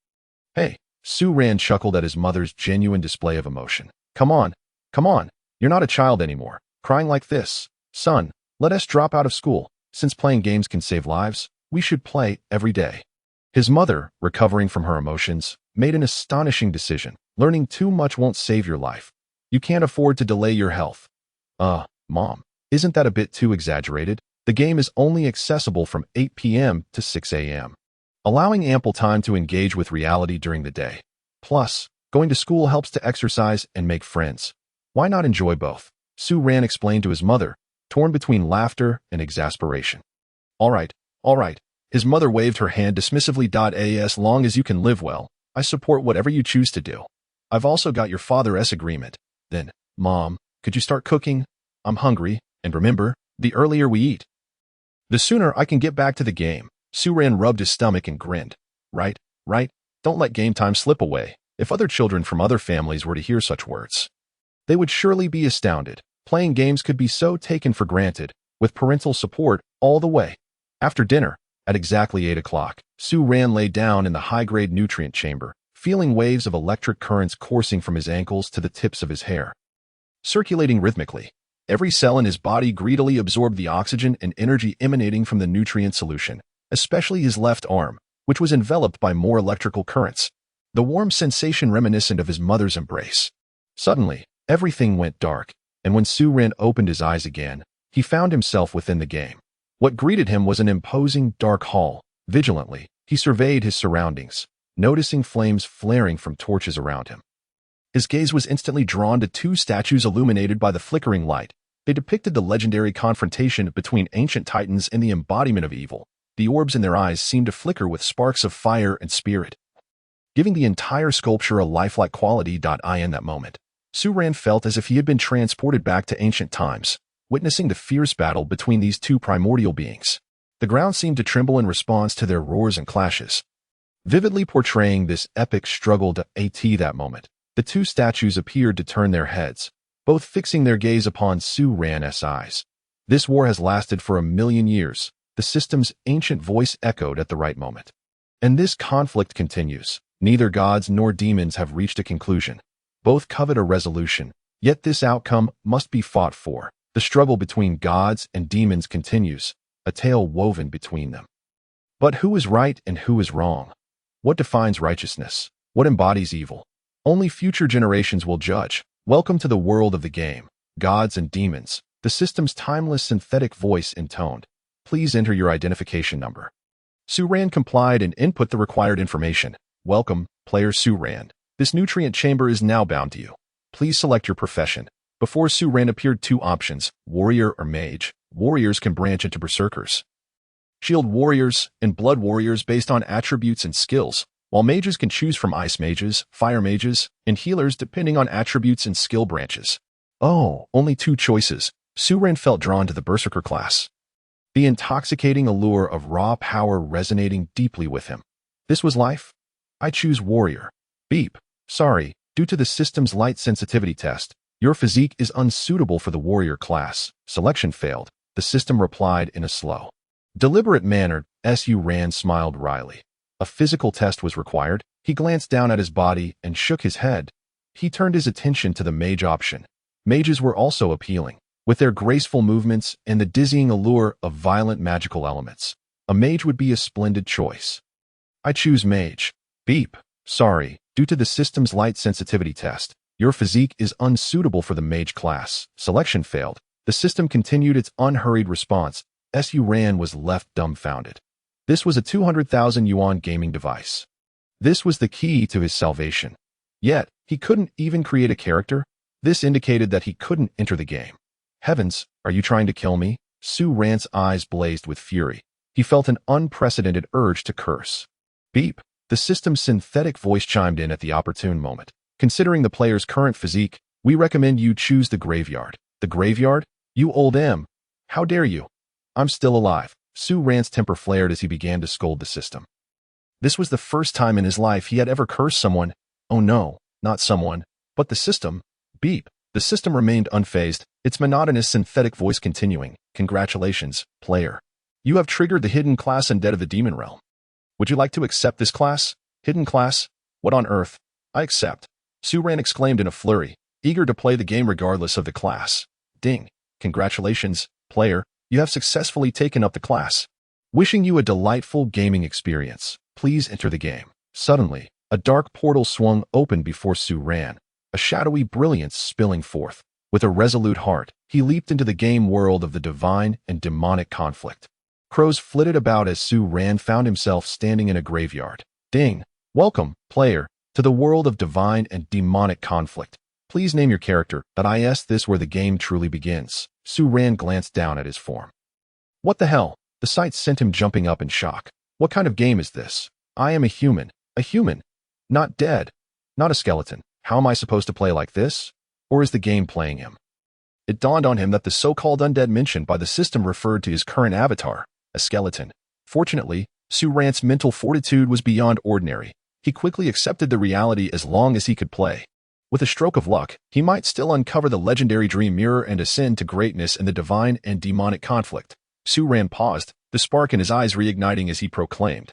Hey, Su Ran chuckled at his mother's genuine display of emotion. Come on, you're not a child anymore, crying like this. Son, let us drop out of school. Since playing games can save lives, we should play every day. His mother, recovering from her emotions, made an astonishing decision. Learning too much won't save your life. You can't afford to delay your health. Mom, isn't that a bit too exaggerated? The game is only accessible from 8 p.m. to 6 a.m., allowing ample time to engage with reality during the day. Plus, going to school helps to exercise and make friends. Why not enjoy both? Su Ran explained to his mother, torn between laughter and exasperation. All right. His mother waved her hand dismissively. As long as you can live well, I support whatever you choose to do. I've also got your father's agreement. Then, Mom, could you start cooking? I'm hungry, and remember, the earlier we eat, the sooner I can get back to the game. Su Ran rubbed his stomach and grinned. Right. Don't let game time slip away. If other children from other families were to hear such words, they would surely be astounded. Playing games could be so taken for granted, with parental support all the way. After dinner, at exactly 8 o'clock, Su Ran lay down in the high-grade nutrient chamber, feeling waves of electric currents coursing from his ankles to the tips of his hair, circulating rhythmically. Every cell in his body greedily absorbed the oxygen and energy emanating from the nutrient solution, especially his left arm, which was enveloped by more electrical currents, the warm sensation reminiscent of his mother's embrace. Suddenly, everything went dark, and when Su Ran opened his eyes again, he found himself within the game. What greeted him was an imposing dark hall. Vigilantly, he surveyed his surroundings, noticing flames flaring from torches around him. His gaze was instantly drawn to two statues illuminated by the flickering light. They depicted the legendary confrontation between ancient titans and the embodiment of evil. The orbs in their eyes seemed to flicker with sparks of fire and spirit, giving the entire sculpture a lifelike quality. In that moment, Su Ran felt as if he had been transported back to ancient times, witnessing the fierce battle between these two primordial beings. The ground seemed to tremble in response to their roars and clashes, vividly portraying this epic struggle. That moment, the two statues appeared to turn their heads, both fixing their gaze upon Su Ran's eyes. This war has lasted for 1,000,000 years, the system's ancient voice echoed at the right moment. And this conflict continues. Neither gods nor demons have reached a conclusion. Both covet a resolution, yet this outcome must be fought for. The struggle between gods and demons continues, a tale woven between them. But who is right and who is wrong? What defines righteousness? What embodies evil? Only future generations will judge. Welcome to the world of the game. Gods and demons. The system's timeless synthetic voice intoned. Please enter your identification number. Su Ran complied and input the required information. Welcome, player Su Ran. This nutrient chamber is now bound to you. Please select your profession. Before Su Ran appeared two options, warrior or mage. Warriors can branch into berserkers, shield warriors, and blood warriors based on attributes and skills, while mages can choose from ice mages, fire mages, and healers depending on attributes and skill branches. Oh, only two choices. Su Ran felt drawn to the berserker class, the intoxicating allure of raw power resonating deeply with him. This was life? I choose warrior. Beep. Sorry, due to the system's light sensitivity test, your physique is unsuitable for the warrior class. Selection failed. The system replied in a slow, deliberate manner. Su Ran smiled wryly. A physical test was required. He glanced down at his body and shook his head. He turned his attention to the mage option. Mages were also appealing, with their graceful movements and the dizzying allure of violent magical elements. A mage would be a splendid choice. I choose mage. Beep. Sorry, due to the system's light sensitivity test, your physique is unsuitable for the mage class. Selection failed. The system continued its unhurried response. Su Ran was left dumbfounded. This was a 200,000 yuan gaming device. This was the key to his salvation. Yet, he couldn't even create a character. This indicated that he couldn't enter the game. Heavens, are you trying to kill me? Su Ran's eyes blazed with fury. He felt an unprecedented urge to curse. Beep. The system's synthetic voice chimed in at the opportune moment. Considering the player's current physique, we recommend you choose the graveyard. The graveyard? You old M. How dare you? I'm still alive. Su Ran's temper flared as he began to scold the system. This was the first time in his life he had ever cursed someone. Oh no, not someone, but the system. Beep. The system remained unfazed, its monotonous synthetic voice continuing. Congratulations, player. You have triggered the hidden class undead of the demon realm. Would you like to accept this class? Hidden class? What on earth? I accept. Su Ran exclaimed in a flurry, eager to play the game regardless of the class. Ding. Congratulations, player. You have successfully taken up the class. Wishing you a delightful gaming experience. Please enter the game. Suddenly, a dark portal swung open before Su Ran, a shadowy brilliance spilling forth. With a resolute heart, he leaped into the game world of the divine and demonic conflict. Crows flitted about as Su Ran found himself standing in a graveyard. Ding! Welcome, player, to the world of divine and demonic conflict. Please name your character. This where the game truly begins. Su Ran glanced down at his form. What the hell? The sight sent him jumping up in shock. What kind of game is this? I am a human. A human. Not dead. Not a skeleton. How am I supposed to play like this? Or is the game playing him? It dawned on him that the so-called undead mentioned by the system referred to his current avatar, a skeleton. Fortunately, Su Ran's mental fortitude was beyond ordinary. He quickly accepted the reality as long as he could play. With a stroke of luck, he might still uncover the legendary dream mirror and ascend to greatness in the divine and demonic conflict. Su Ran paused, the spark in his eyes reigniting as he proclaimed.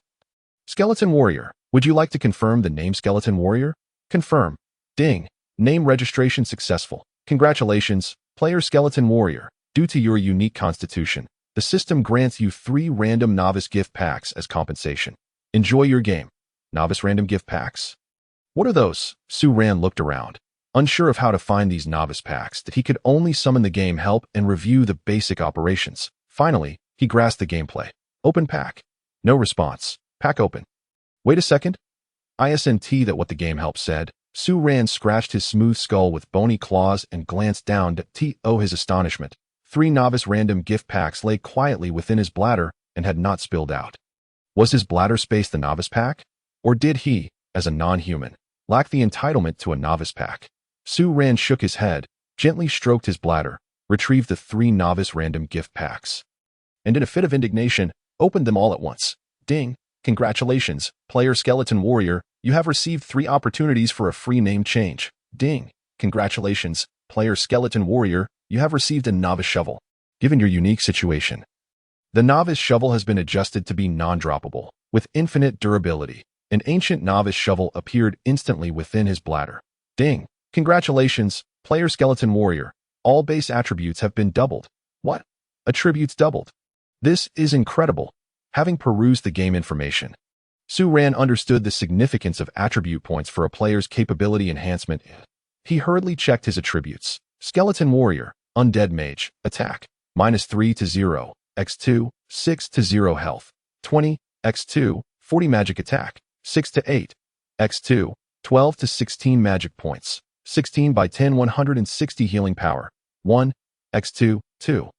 Skeleton Warrior, would you like to confirm the name Skeleton Warrior? Confirm. Ding. Name registration successful. Congratulations, player Skeleton Warrior. Due to your unique constitution, the system grants you 3 random novice gift packs as compensation. Enjoy your game. Novice random gift packs? What are those? Su Ran looked around, unsure of how to find these novice packs that he could only summon the game help and review the basic operations. Finally, he grasped the gameplay. Open pack. No response. Pack open. Wait a second. Isn't that what the game help said? Su Ran scratched his smooth skull with bony claws and glanced down to his astonishment. 3 novice random gift packs lay quietly within his bladder and had not spilled out. Was his bladder space the novice pack? Or did he, as a non-human, lack the entitlement to a novice pack? Su Ran shook his head, gently stroked his bladder, retrieved the 3 novice random gift packs, and in a fit of indignation, opened them all at once. Ding! Congratulations, player Skeleton Warrior, you have received 3 opportunities for a free name change. Ding! Congratulations, player Skeleton Warrior, you have received a novice shovel. Given your unique situation, the novice shovel has been adjusted to be non-droppable, with infinite durability. An ancient novice shovel appeared instantly within his bladder. Ding! Congratulations, player Skeleton Warrior. All base attributes have been doubled. What? Attributes doubled. This is incredible. Having perused the game information, Su Ran understood the significance of attribute points for a player's capability enhancement. He hurriedly checked his attributes. Skeleton Warrior, Undead Mage, Attack, -3 to 0, x2, 6 to 0 Health, 20, x2, 40 Magic Attack, 6 to 8, x2, 12 to 16 Magic Points, 16 by 10 160 Healing Power, 1, x2, 2.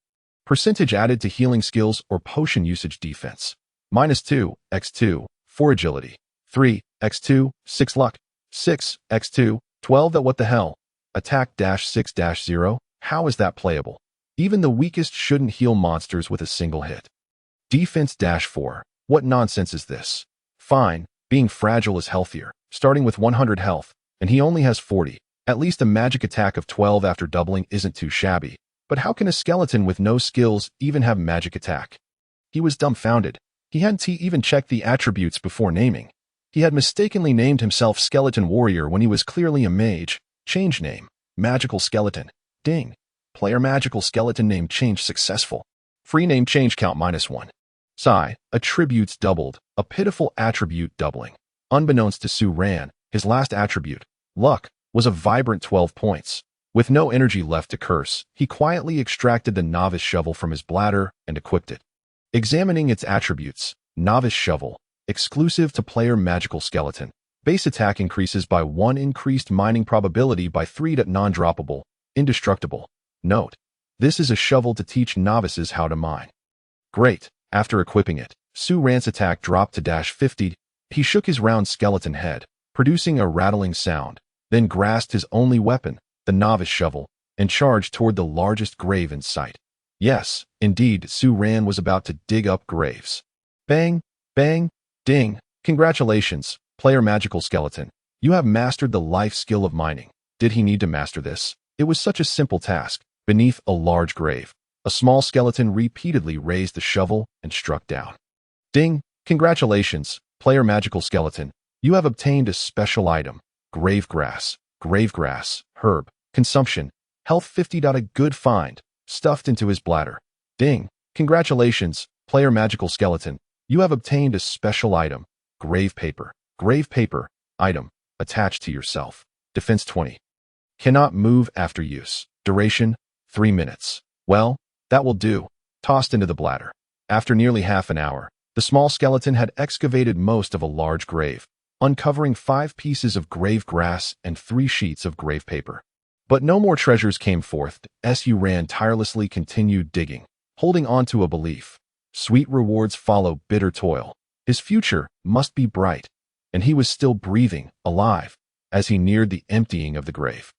Percentage added to healing skills or potion usage defense, -2, x2, 4 Agility, 3, x2, 6 Luck, 6, x2, 12 that what the hell? Attack-6-0, how is that playable? Even the weakest shouldn't heal monsters with a single hit. Defense-4, what nonsense is this? Fine, being fragile is healthier, starting with 100 health, and he only has 40. At least a magic attack of 12 after doubling isn't too shabby. But how can a skeleton with no skills even have magic attack? He was dumbfounded. He hadn't even checked the attributes before naming. He had mistakenly named himself Skeleton Warrior when he was clearly a mage. Change name. Magical Skeleton. Ding. Player Magical Skeleton name change successful. Free name change count -1. Sigh. Attributes doubled. A pitiful attribute doubling. Unbeknownst to Su Ran, his last attribute, Luck, was a vibrant 12 points. With no energy left to curse, he quietly extracted the Novice Shovel from his bladder and equipped it. Examining its attributes, Novice Shovel, exclusive to player Magical Skeleton. Base attack increases by 1, increased mining probability by 3 to non-droppable, indestructible. Note: this is a shovel to teach novices how to mine. Great. After equipping it, Su Ran's attack dropped to -50. He shook his round skeleton head, producing a rattling sound, then grasped his only weapon, the Novice Shovel, and charged toward the largest grave in sight. Yes, indeed, Su Ran was about to dig up graves. Bang, bang, ding. Congratulations, player Magical Skeleton. You have mastered the life skill of mining. Did he need to master this? It was such a simple task. Beneath a large grave, a small skeleton repeatedly raised the shovel and struck down. Ding. Congratulations, player Magical Skeleton. You have obtained a special item. Grave grass, herb. Consumption, health 50. A good find, stuffed into his bladder. Ding. Congratulations, player Magical Skeleton. You have obtained a special item. Grave paper, item, attached to yourself. Defense 20. Cannot move after use. Duration, 3 minutes. Well, that will do. Tossed into the bladder. After nearly half an hour, the small skeleton had excavated most of a large grave, uncovering 5 pieces of grave grass and 3 sheets of grave paper. But no more treasures came forth. Su Ran tirelessly continued digging, holding on to a belief. Sweet rewards follow bitter toil. His future must be bright, and he was still breathing, alive, as he neared the emptying of the grave.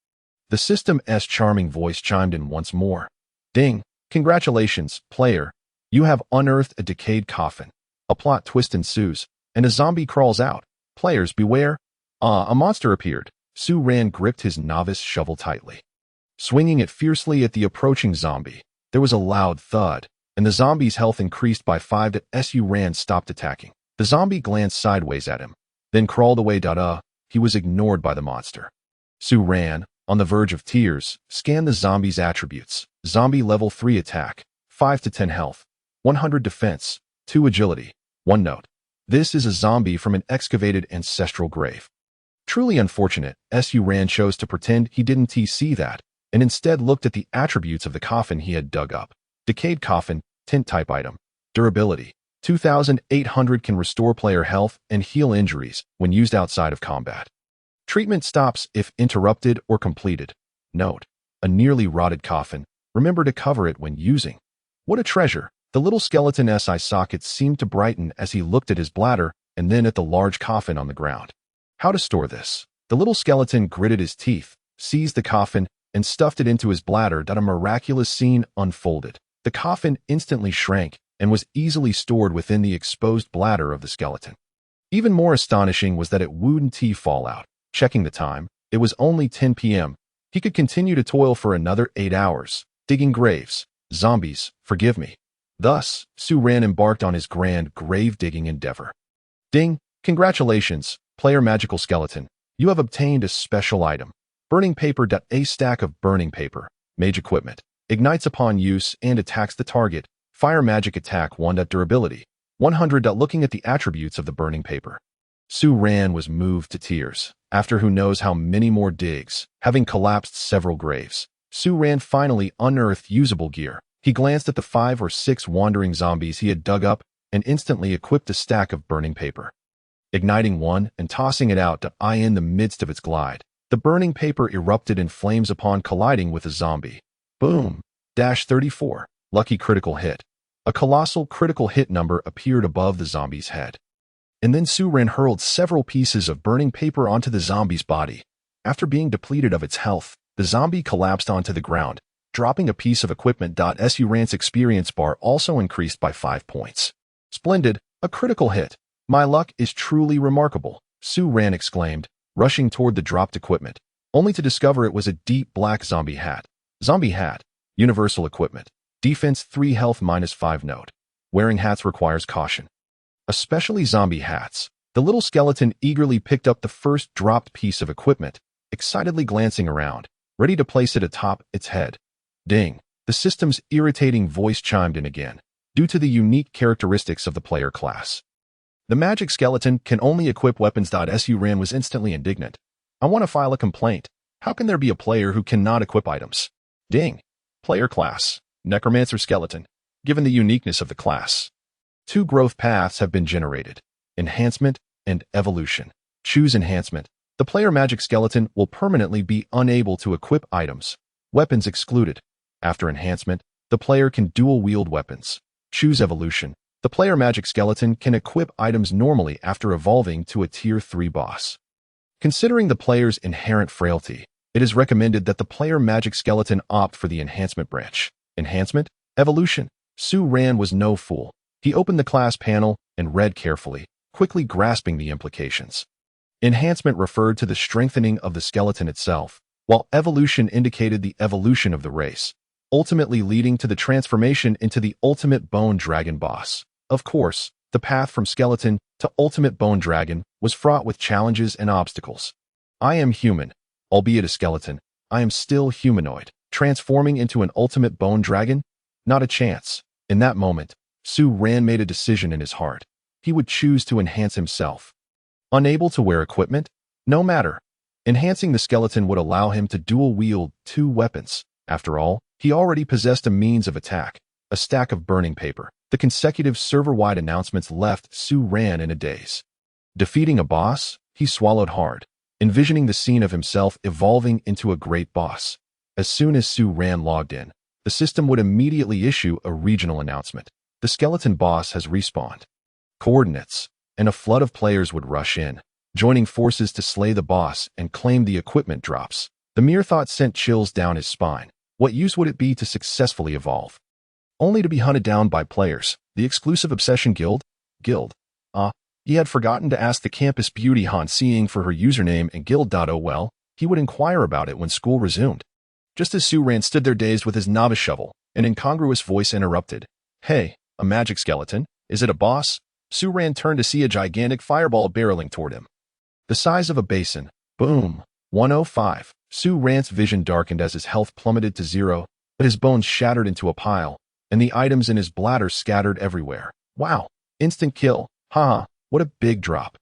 The system's charming voice chimed in once more. Ding. Congratulations, player. You have unearthed a decayed coffin. A plot twist ensues, and a zombie crawls out. Players beware. A monster appeared. Su Ran gripped his Novice Shovel tightly, swinging it fiercely at the approaching zombie. There was a loud thud, and the zombie's health increased by 5 as Su Ran stopped attacking. The zombie glanced sideways at him, then crawled away. He was ignored by the monster. Su Ran, on the verge of tears, scanned the zombie's attributes. Zombie level 3 attack, 5 to 10 health, 100 defense, 2 agility. 1 note: this is a zombie from an excavated ancestral grave. Truly unfortunate, Su Ran chose to pretend he didn't see that, and instead looked at the attributes of the coffin he had dug up. Decayed coffin, tint type item. Durability, 2,800, can restore player health and heal injuries when used outside of combat. Treatment stops if interrupted or completed. Note: a nearly rotted coffin. Remember to cover it when using. What a treasure! The little skeleton's eye sockets seemed to brighten as he looked at his bladder and then at the large coffin on the ground. How to store this? The little skeleton gritted his teeth, seized the coffin, and stuffed it into his bladder. A miraculous scene unfolded. The coffin instantly shrank and was easily stored within the exposed bladder of the skeleton. Even more astonishing was that it wouldn't fall out. Checking the time, it was only 10 p.m. He could continue to toil for another 8 hours, digging graves. Zombies, forgive me. Thus, Su Ran embarked on his grand grave-digging endeavor. Ding! Congratulations, player Magical Skeleton. You have obtained a special item. Burning paper. A stack of burning paper, Mage equipment. Ignites upon use and attacks the target. Fire magic attack 1. Durability 100. Looking at the attributes of the burning paper, Su Ran was moved to tears. After who knows how many more digs, having collapsed several graves, Su Ran finally unearthed usable gear. He glanced at the 5 or 6 wandering zombies he had dug up and instantly equipped a stack of burning paper. Igniting one and tossing it out to eye in the midst of its glide, the burning paper erupted in flames upon colliding with a zombie. Boom! 34. Lucky critical hit. A colossal critical hit number appeared above the zombie's head. And then Su Ran hurled several pieces of burning paper onto the zombie's body. After being depleted of its health, the zombie collapsed onto the ground, dropping a piece of equipment. Su Ran's experience bar also increased by 5 points. Splendid! A critical hit! My luck is truly remarkable, Su Ran exclaimed, rushing toward the dropped equipment, only to discover it was a deep black zombie hat. Zombie hat. Universal equipment. Defense 3, health -5. Note: wearing hats requires caution, especially zombie hats. The little skeleton eagerly picked up the first dropped piece of equipment, excitedly glancing around, ready to place it atop its head. Ding! The system's irritating voice chimed in again, due to the unique characteristics of the player class. The magic skeleton can only equip weapons. Su Ran was instantly indignant. I want to file a complaint. How can there be a player who cannot equip items? Ding! Player class. Necromancer skeleton. Given the uniqueness of the class, 2 growth paths have been generated: enhancement and evolution. Choose enhancement. The player magic skeleton will permanently be unable to equip items. Weapons excluded. After enhancement, the player can dual wield weapons. Choose evolution. The player magic skeleton can equip items normally after evolving to a tier 3 boss. Considering the player's inherent frailty, it is recommended that the player magic skeleton opt for the enhancement branch. Enhancement, evolution. Su Ran was no fool. He opened the class panel and read carefully, quickly grasping the implications. Enhancement referred to the strengthening of the skeleton itself, while evolution indicated the evolution of the race, ultimately leading to the transformation into the ultimate bone dragon boss. Of course, the path from skeleton to ultimate bone dragon was fraught with challenges and obstacles. I am human, albeit a skeleton. I am still humanoid. Transforming into an ultimate bone dragon? Not a chance. In that moment, Su Ran made a decision in his heart. He would choose to enhance himself. Unable to wear equipment? No matter. Enhancing the skeleton would allow him to dual wield 2 weapons. After all, he already possessed a means of attack, a stack of burning paper. The consecutive server-wide announcements left Su Ran in a daze. Defeating a boss? He swallowed hard, envisioning the scene of himself evolving into a great boss. As soon as Su Ran logged in, the system would immediately issue a regional announcement. The skeleton boss has respawned. Coordinates, and a flood of players would rush in, joining forces to slay the boss and claim the equipment drops. The mere thought sent chills down his spine. What use would it be to successfully evolve, only to be hunted down by players? The exclusive Obsession Guild? He had forgotten to ask the campus beauty Han Seeing for her username and guild. Oh well, he would inquire about it when school resumed. Just as Su Ran stood there dazed with his novice shovel, an incongruous voice interrupted. Hey, a magic skeleton? Is it a boss? Su Ran turned to see a gigantic fireball barreling toward him, the size of a basin. Boom. 105. Su Ran's vision darkened as his health plummeted to 0, but his bones shattered into a pile, and the items in his bladder scattered everywhere. Wow. Instant kill. Haha, what a big drop.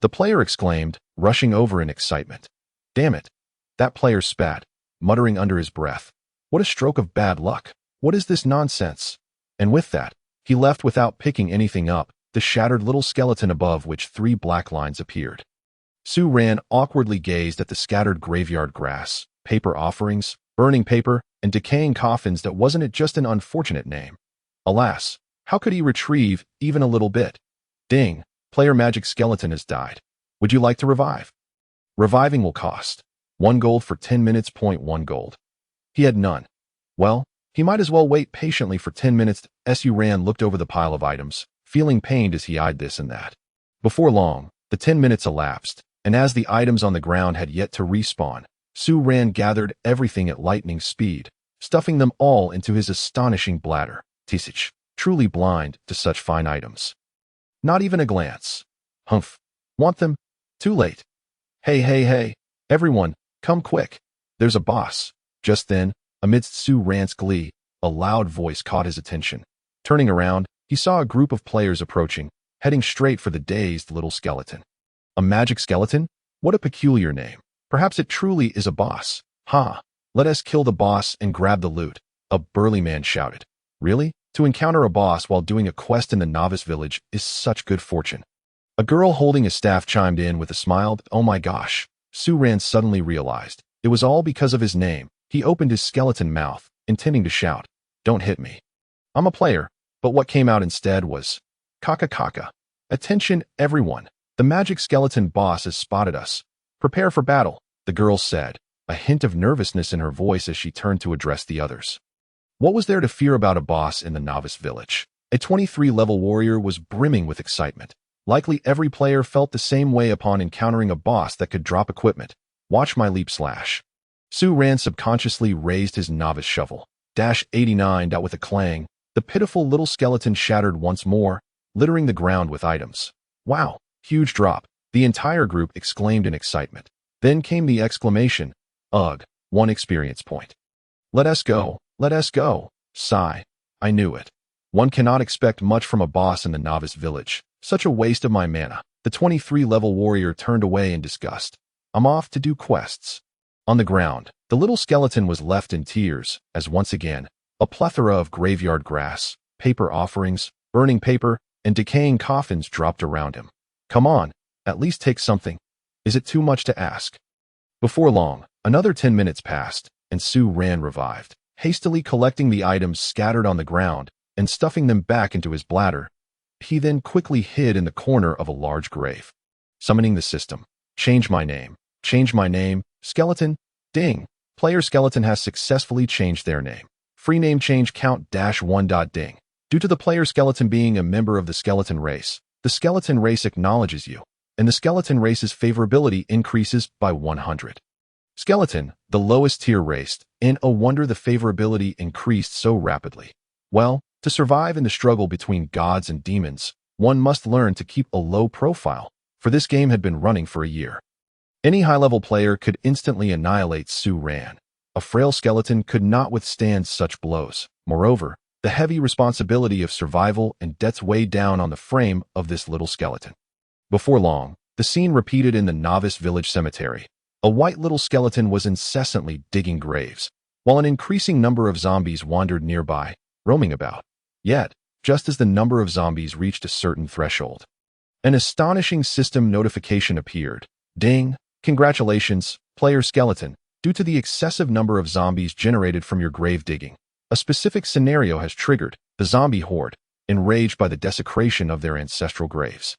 The player exclaimed, rushing over in excitement. Damn it. That player spat, muttering under his breath. What a stroke of bad luck. What is this nonsense? And with that, he left without picking anything up, the shattered little skeleton above which 3 black lines appeared. Su Ran awkwardly gazed at the scattered graveyard grass, paper offerings, burning paper, and decaying coffins. That wasn't it just an unfortunate name? Alas, how could he retrieve even a little bit? Ding, player magic skeleton has died. Would you like to revive? Reviving will cost 1 gold for 10 minutes. 1 gold. He had none. Well, he might as well wait patiently for 10 minutes. Su Ran looked over the pile of items, feeling pained as he eyed this and that. Before long, the 10 minutes elapsed, and as the items on the ground had yet to respawn, Su Ran gathered everything at lightning speed, stuffing them all into his astonishing bladder. Tisich, truly blind to such fine items. Not even a glance. Humph. Want them? Too late. Hey, everyone, come quick. There's a boss. Just then, Amidst Su Ran's glee, a loud voice caught his attention. Turning around, he saw a group of players approaching, heading straight for the dazed little skeleton. A magic skeleton? What a peculiar name. Perhaps it truly is a boss. Ha! Let us kill the boss and grab the loot, a burly man shouted. Really? To encounter a boss while doing a quest in the novice village is such good fortune. A girl holding a staff chimed in with a smile. Oh my gosh. Su Ran suddenly realized. It was all because of his name. He opened his skeleton mouth, intending to shout, "Don't hit me. I'm a player," but what came out instead was, "Kaka kaka. Attention, everyone. The magic skeleton boss has spotted us. Prepare for battle," the girl said, a hint of nervousness in her voice as she turned to address the others. What was there to fear about a boss in the novice village? A 23-level warrior was brimming with excitement. Likely every player felt the same way upon encountering a boss that could drop equipment. Watch my leap slash. Su Ran subconsciously raised his novice shovel. -89. With a clang, the pitiful little skeleton shattered once more, littering the ground with items. Wow, huge drop. The entire group exclaimed in excitement. Then came the exclamation, ugh, 1 experience point. Let us go, let us go. Sigh. I knew it. One cannot expect much from a boss in the novice village. Such a waste of my mana. The 23-level warrior turned away in disgust. I'm off to do quests. On the ground, the little skeleton was left in tears, as once again, a plethora of graveyard grass, paper offerings, burning paper, and decaying coffins dropped around him. Come on, at least take something. Is it too much to ask? Before long, another 10 minutes passed, and Su Ran revived, hastily collecting the items scattered on the ground and stuffing them back into his bladder. He then quickly hid in the corner of a large grave. Summoning the system. Change my name. Change my name. Skeleton. Ding. Player skeleton has successfully changed their name. Free name change count -1. Ding. Due to the player skeleton being a member of the skeleton race, the skeleton race acknowledges you, and the skeleton race's favorability increases by 100. Skeleton, the lowest tier race, and no wonder the favorability increased so rapidly. Well, to survive in the struggle between gods and demons, one must learn to keep a low profile, for this game had been running for a year. Any high-level player could instantly annihilate Su Ran. A frail skeleton could not withstand such blows. Moreover, the heavy responsibility of survival and death weighed down on the frame of this little skeleton. Before long, the scene repeated in the novice village cemetery. A white little skeleton was incessantly digging graves, while an increasing number of zombies wandered nearby, roaming about. Yet, just as the number of zombies reached a certain threshold, an astonishing system notification appeared. Ding! Congratulations, player skeleton. Due to the excessive number of zombies generated from your grave digging, a specific scenario has triggered. The zombie horde, enraged by the desecration of their ancestral graves,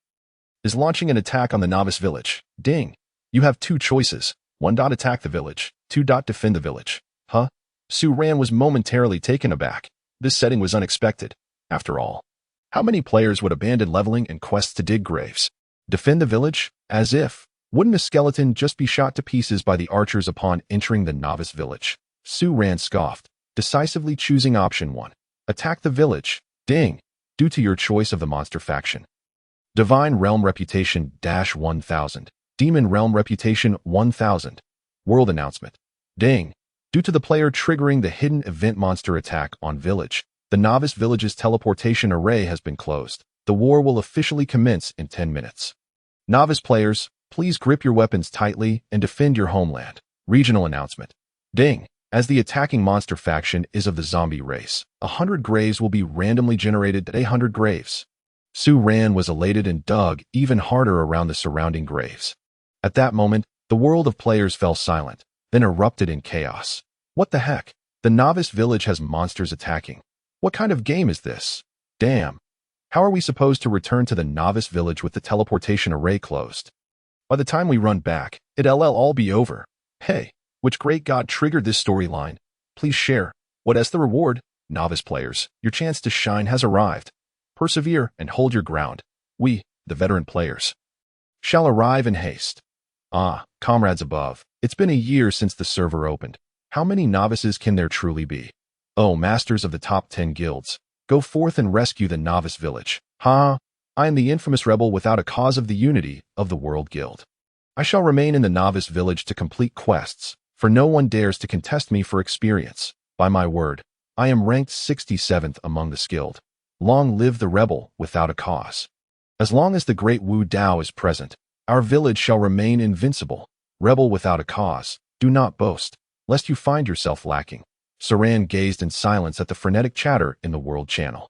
is launching an attack on the novice village. Ding! You have 2 choices. 1. Attack the village. 2. Defend the village. Huh? Su Ran was momentarily taken aback. This setting was unexpected. After all, how many players would abandon leveling and quests to dig graves? Defend the village? As if. Wouldn't a skeleton just be shot to pieces by the archers upon entering the novice village? Su Ran scoffed, decisively choosing option 1. Attack the village. Ding! Due to your choice of the monster faction. Divine Realm Reputation -1000. Demon Realm Reputation 1000. World Announcement. Ding! Due to the player triggering the hidden event monster attack on village, the novice village's teleportation array has been closed. The war will officially commence in 10 minutes. Novice players, please grip your weapons tightly and defend your homeland. Regional Announcement. Ding! As the attacking monster faction is of the zombie race, 100 graves will be randomly generated at 100 graves. Su Ran was elated and dug even harder around the surrounding graves. At that moment, the world of players fell silent, then erupted in chaos. What the heck? The novice village has monsters attacking. What kind of game is this? Damn. How are we supposed to return to the novice village with the teleportation array closed? By the time we run back, it'll all be over. Hey, which great god triggered this storyline? Please share. What is the reward? Novice players, your chance to shine has arrived. Persevere and hold your ground. We, the veteran players, shall arrive in haste. Ah, comrades above, it's been a year since the server opened. How many novices can there truly be? Oh, masters of the top 10 guilds, go forth and rescue the novice village. Ha! I am the infamous rebel without a cause of the unity of the world guild. I shall remain in the novice village to complete quests, for no one dares to contest me for experience. By my word, I am ranked 67th among the skilled. Long live the rebel without a cause. As long as the great Wu Dao is present, our village shall remain invincible. Rebel without a cause, do not boast, lest you find yourself lacking. Saran gazed in silence at the frenetic chatter in the world channel.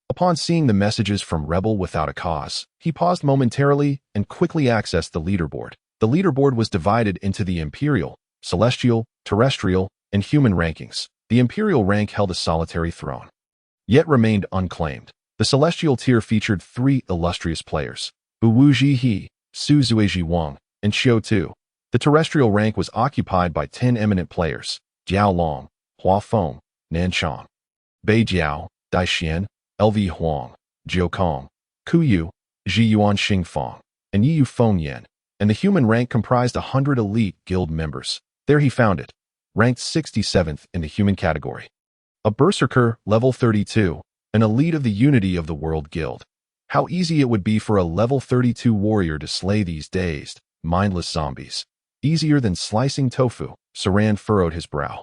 Upon seeing the messages from Rebel without a cause, he paused momentarily and quickly accessed the leaderboard. The leaderboard was divided into the Imperial, Celestial, Terrestrial, and Human rankings. The Imperial rank held a solitary throne, yet remained unclaimed. The Celestial tier featured 3 illustrious players, Wu Zhihe, Su Zueji Wang, and Xiao Tu. The Terrestrial rank was occupied by 10 eminent players, Jiao Long, Hua Feng, Nan Chang, Bei Jiao, Dai Xian, LV Huang, Jiu Kong, Ku Yu, Ji Yuan Xingfang, and Yi Feng Yan, and the Human rank comprised 100 elite guild members. There he found it, ranked 67th in the Human category. A Berserker, level 32, an elite of the Unity of the World Guild. How easy it would be for a level 32 warrior to slay these dazed, mindless zombies. Easier than slicing tofu. Saran furrowed his brow.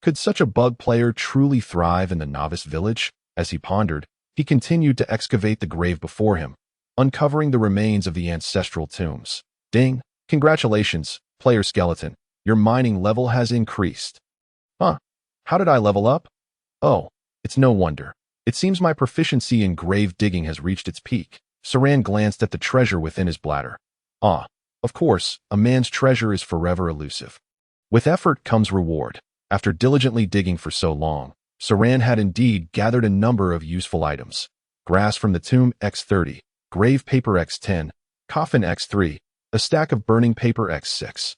Could such a bug player truly thrive in the novice village? As he pondered, he continued to excavate the grave before him, uncovering the remains of the ancestral tombs. Ding! Congratulations, player skeleton. Your mining level has increased. Huh? How did I level up? Oh, it's no wonder. It seems my proficiency in grave digging has reached its peak. Saran glanced at the treasure within his bladder. Ah, of course, a man's treasure is forever elusive. With effort comes reward. After diligently digging for so long, Saran had indeed gathered a number of useful items. Grass from the tomb X30, grave paper X10, coffin X3, a stack of burning paper X6.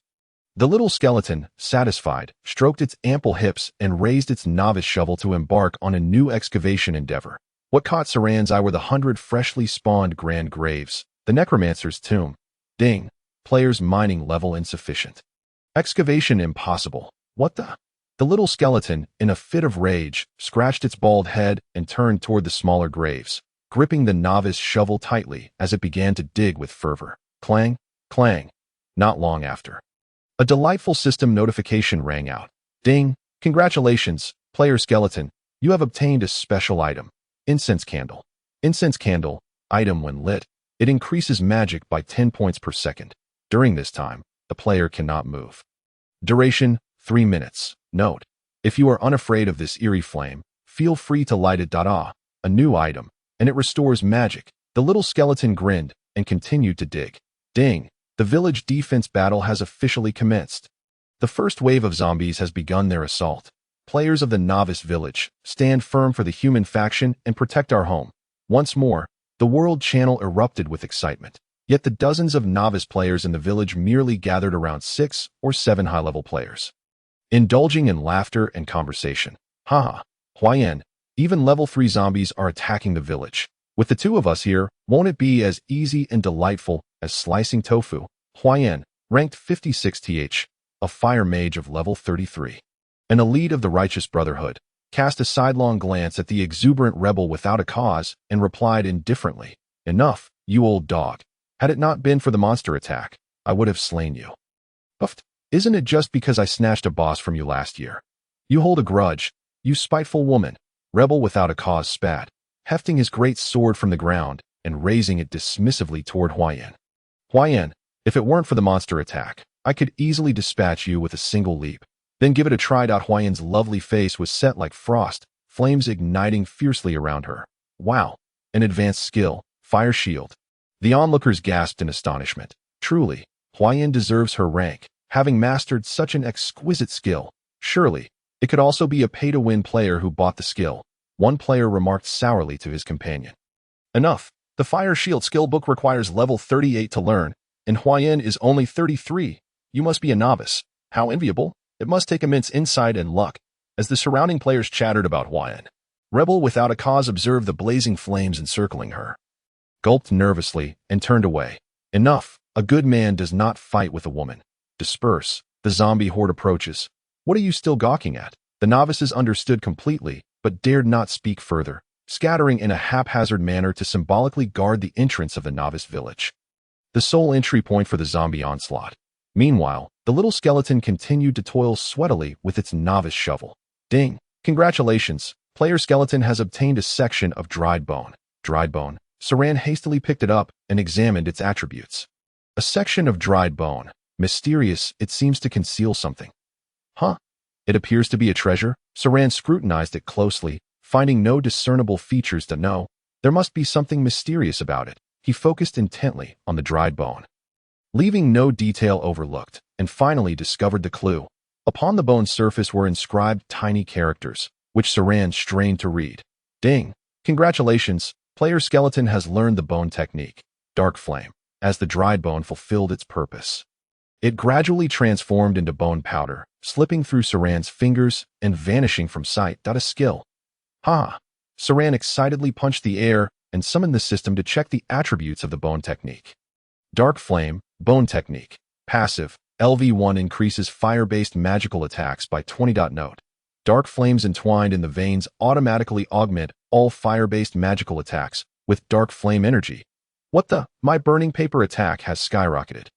The little skeleton, satisfied, stroked its ample hips and raised its novice shovel to embark on a new excavation endeavor. What caught Saran's eye were the 100 freshly spawned grand graves, the necromancer's tomb. Ding! Player's mining level insufficient. Excavation impossible. What the? The little skeleton, in a fit of rage, scratched its bald head and turned toward the smaller graves, gripping the novice shovel tightly as it began to dig with fervor. Clang, clang. Not long after, a delightful system notification rang out. Ding! Congratulations, player skeleton. You have obtained a special item. Incense candle. Incense candle. Item when lit. It increases magic by 10 points per second. During this time, the player cannot move. Duration, 3 minutes. Note: if you are unafraid of this eerie flame, feel free to light it. A new item, and it restores magic. The little skeleton grinned and continued to dig. Ding! The village defense battle has officially commenced. The first wave of zombies has begun their assault. Players of the novice village, stand firm for the Human faction and protect our home. Once more, the world channel erupted with excitement. Yet the dozens of novice players in the village merely gathered around 6 or 7 high-level players, indulging in laughter and conversation. Haha, Huayan, even level 3 zombies are attacking the village. With the 2 of us here, won't it be as easy and delightful as slicing tofu? Huayan, ranked 56th, a fire mage of level 33. An elite of the Righteous Brotherhood, cast a sidelong glance at the exuberant rebel without a cause and replied indifferently, Enough, you old dog. Had it not been for the monster attack, I would have slain you. Huffed. Isn't it just because I snatched a boss from you last year? You hold a grudge, you spiteful woman. Rebel without a cause spat, hefting his great sword from the ground and raising it dismissively toward Huayan. Huayan, if it weren't for the monster attack, I could easily dispatch you with a single leap. Then give it a try. Huayan's lovely face was set like frost, flames igniting fiercely around her. Wow, an advanced skill, fire shield. The onlookers gasped in astonishment. Truly, Huayan deserves her rank, having mastered such an exquisite skill. Surely, it could also be a pay-to-win player who bought the skill. One player remarked sourly to his companion. Enough. The fire shield skill book requires level 38 to learn, and Huayan is only 33. You must be a novice. How enviable. It must take immense insight and luck. As the surrounding players chattered about Huayan, Rebel without a cause observed the blazing flames encircling her, gulped nervously, and turned away. Enough. A good man does not fight with a woman. Disperse. The zombie horde approaches. What are you still gawking at? The novices understood completely, but dared not speak further, scattering in a haphazard manner to symbolically guard the entrance of the novice village, the sole entry point for the zombie onslaught. Meanwhile, the little skeleton continued to toil sweatily with its novice shovel. Ding! Congratulations, player skeleton has obtained a section of dried bone. Dried bone. Saran hastily picked it up and examined its attributes. A section of dried bone. Mysterious, it seems to conceal something. Huh? It appears to be a treasure. Saran scrutinized it closely, finding no discernible features to know. There must be something mysterious about it. He focused intently on the dried bone, leaving no detail overlooked, and finally discovered the clue. Upon the bone's surface were inscribed tiny characters, which Saran strained to read. Ding! Congratulations, player skeleton has learned the bone technique, dark flame. As the dried bone fulfilled its purpose, it gradually transformed into bone powder, slipping through Saran's fingers and vanishing from sight. A skill. Ha! Saran excitedly punched the air and summoned the system to check the attributes of the bone technique. Dark flame, bone technique, passive. LV1 increases fire-based magical attacks by 20. Note: dark flames entwined in the veins automatically augment all fire-based magical attacks with dark flame energy. What the? My burning paper attack has skyrocketed.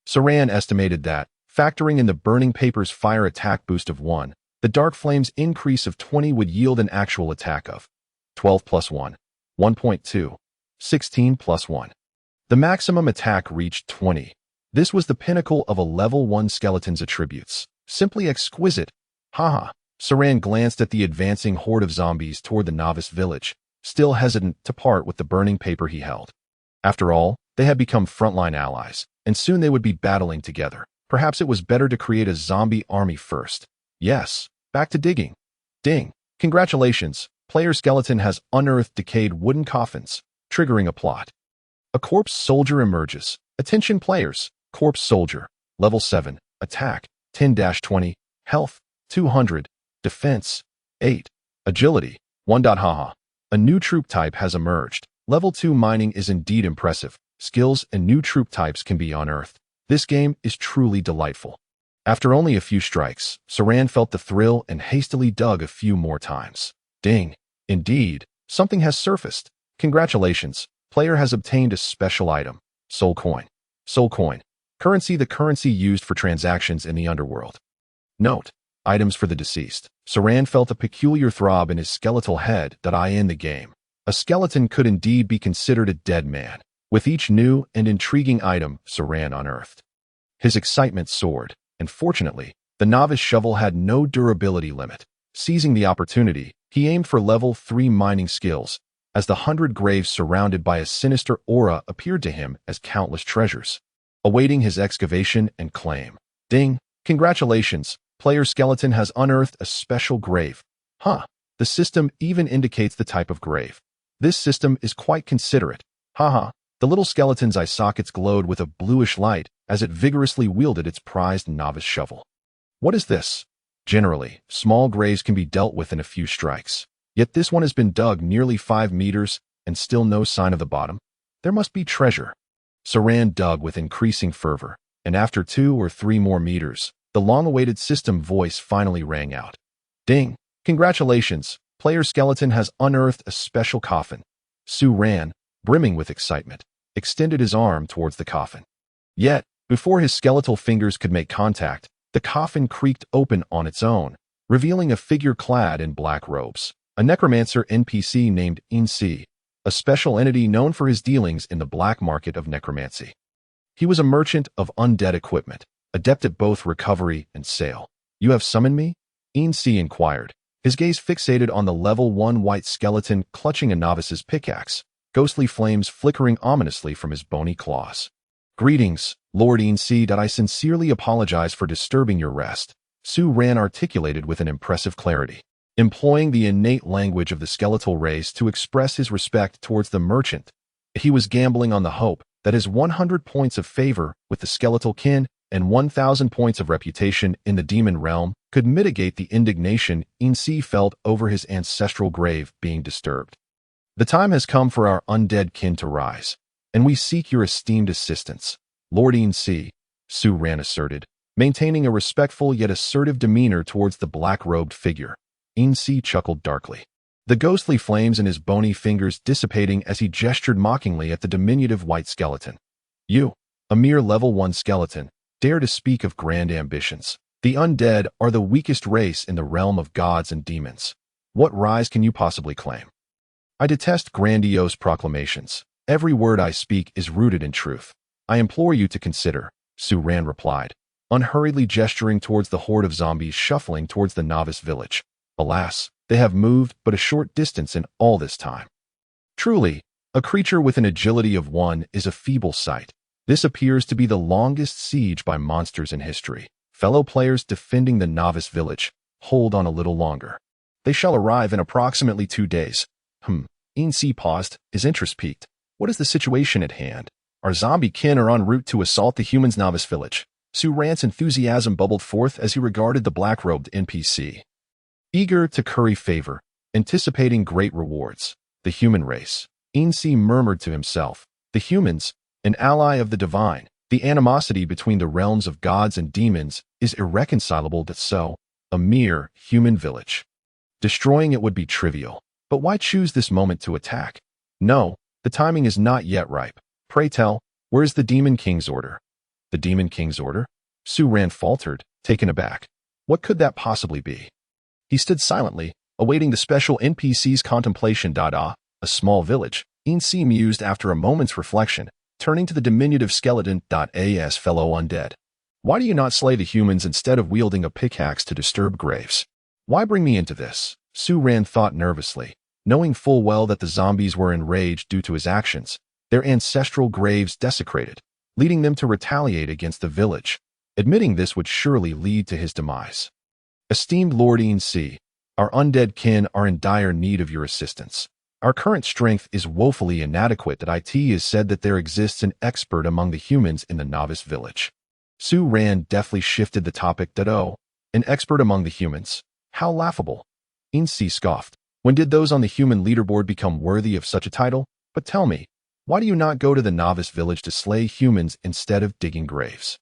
Saran estimated that, factoring in the burning paper's fire attack boost of 1, the dark flame's increase of 20 would yield an actual attack of 12 plus 1, 1.2, 16 plus 1. The maximum attack reached 20. This was the pinnacle of a level 1 skeleton's attributes. Simply exquisite. Haha. Saran glanced at the advancing horde of zombies toward the novice village, still hesitant to part with the burning paper he held. After all, they had become frontline allies, and soon they would be battling together. Perhaps it was better to create a zombie army first. Yes, back to digging. Ding. Congratulations, player skeleton has unearthed decayed wooden coffins, triggering a plot. A corpse soldier emerges. Attention players. Corpse soldier. Level 7. Attack. 10-20. Health. 200. Defense. 8. Agility. 1. Haha. A new troop type has emerged. Level 2 mining is indeed impressive. Skills and new troop types can be unearthed. This game is truly delightful. After only a few strikes, Saran felt the thrill and hastily dug a few more times. Ding. Indeed, something has surfaced. Congratulations. Player has obtained a special item. Soul coin. Soul coin. Currency, the currency used for transactions in the underworld. Note: items for the deceased. Saran felt a peculiar throb in his skeletal head. In the game, a skeleton could indeed be considered a dead man. With each new and intriguing item Saran unearthed, his excitement soared, and fortunately, the novice shovel had no durability limit. Seizing the opportunity, he aimed for level 3 mining skills, as the 100 graves surrounded by a sinister aura appeared to him as countless treasures, awaiting his excavation and claim. Ding! Congratulations, player skeleton has unearthed a special grave. Huh, the system even indicates the type of grave. This system is quite considerate. Haha, the little skeleton's eye sockets glowed with a bluish light as it vigorously wielded its prized novice shovel. What is this? Generally, small graves can be dealt with in a few strikes. Yet this one has been dug nearly 5 meters and still no sign of the bottom. There must be treasure. Saran dug with increasing fervor, and after 2 or 3 more meters, the long-awaited system voice finally rang out. Ding! Congratulations, player skeleton has unearthed a special coffin. Saran, brimming with excitement, extended his arm towards the coffin. Yet, before his skeletal fingers could make contact, the coffin creaked open on its own, revealing a figure clad in black robes. A necromancer NPC named Ince, a special entity known for his dealings in the black market of necromancy. He was a merchant of undead equipment, adept at both recovery and sale. You have summoned me? Ince inquired, his gaze fixated on the level 1 white skeleton clutching a novice's pickaxe, ghostly flames flickering ominously from his bony claws. Greetings, Lord Ince. I sincerely apologize for disturbing your rest. Saran articulated with an impressive clarity, employing the innate language of the skeletal race to express his respect towards the merchant. He was gambling on the hope that his 100 points of favor with the skeletal kin and 1,000 points of reputation in the demon realm could mitigate the indignation Ince felt over his ancestral grave being disturbed. The time has come for our undead kin to rise, and we seek your esteemed assistance, Lord Ince, Saran asserted, maintaining a respectful yet assertive demeanor towards the black-robed figure. Ince chuckled darkly, the ghostly flames in his bony fingers dissipating as he gestured mockingly at the diminutive white skeleton. You, a mere level 1 skeleton, dare to speak of grand ambitions. The undead are the weakest race in the realm of gods and demons. What rise can you possibly claim? I detest grandiose proclamations. Every word I speak is rooted in truth. I implore you to consider, Su Ran replied, unhurriedly gesturing towards the horde of zombies shuffling towards the novice village. Alas, they have moved but a short distance in all this time. Truly, a creature with an agility of one is a feeble sight. This appears to be the longest siege by monsters in history. Fellow players defending the novice village, hold on a little longer. They shall arrive in approximately 2 days. Ince paused, his interest piqued. What is the situation at hand? Our zombie kin are en route to assault the humans' novice village. Su Ran's enthusiasm bubbled forth as he regarded the black-robed NPC. Eager to curry favor, anticipating great rewards. The human race. Ince murmured to himself. The humans, an ally of the divine. The animosity between the realms of gods and demons is irreconcilable, but so, a mere human village. Destroying it would be trivial. But why choose this moment to attack? No, the timing is not yet ripe. Pray tell, where is the Demon King's order? The Demon King's order? Su Ran faltered, taken aback. What could that possibly be? He stood silently, awaiting the special NPC's contemplation. A small village, Ince mused after a moment's reflection, turning to the diminutive skeleton. As fellow undead. Why do you not slay the humans instead of wielding a pickaxe to disturb graves? Why bring me into this? Su Ran thought nervously, knowing full well that the zombies were enraged due to his actions, their ancestral graves desecrated, leading them to retaliate against the village. Admitting this would surely lead to his demise. Esteemed Lord Ince, our undead kin are in dire need of your assistance. Our current strength is woefully inadequate. It is said that there exists an expert among the humans in the novice village. Su Ran deftly shifted the topic. An expert among the humans? How laughable. Ince scoffed. When did those on the human leaderboard become worthy of such a title? But tell me, why do you not go to the novice village to slay humans instead of digging graves?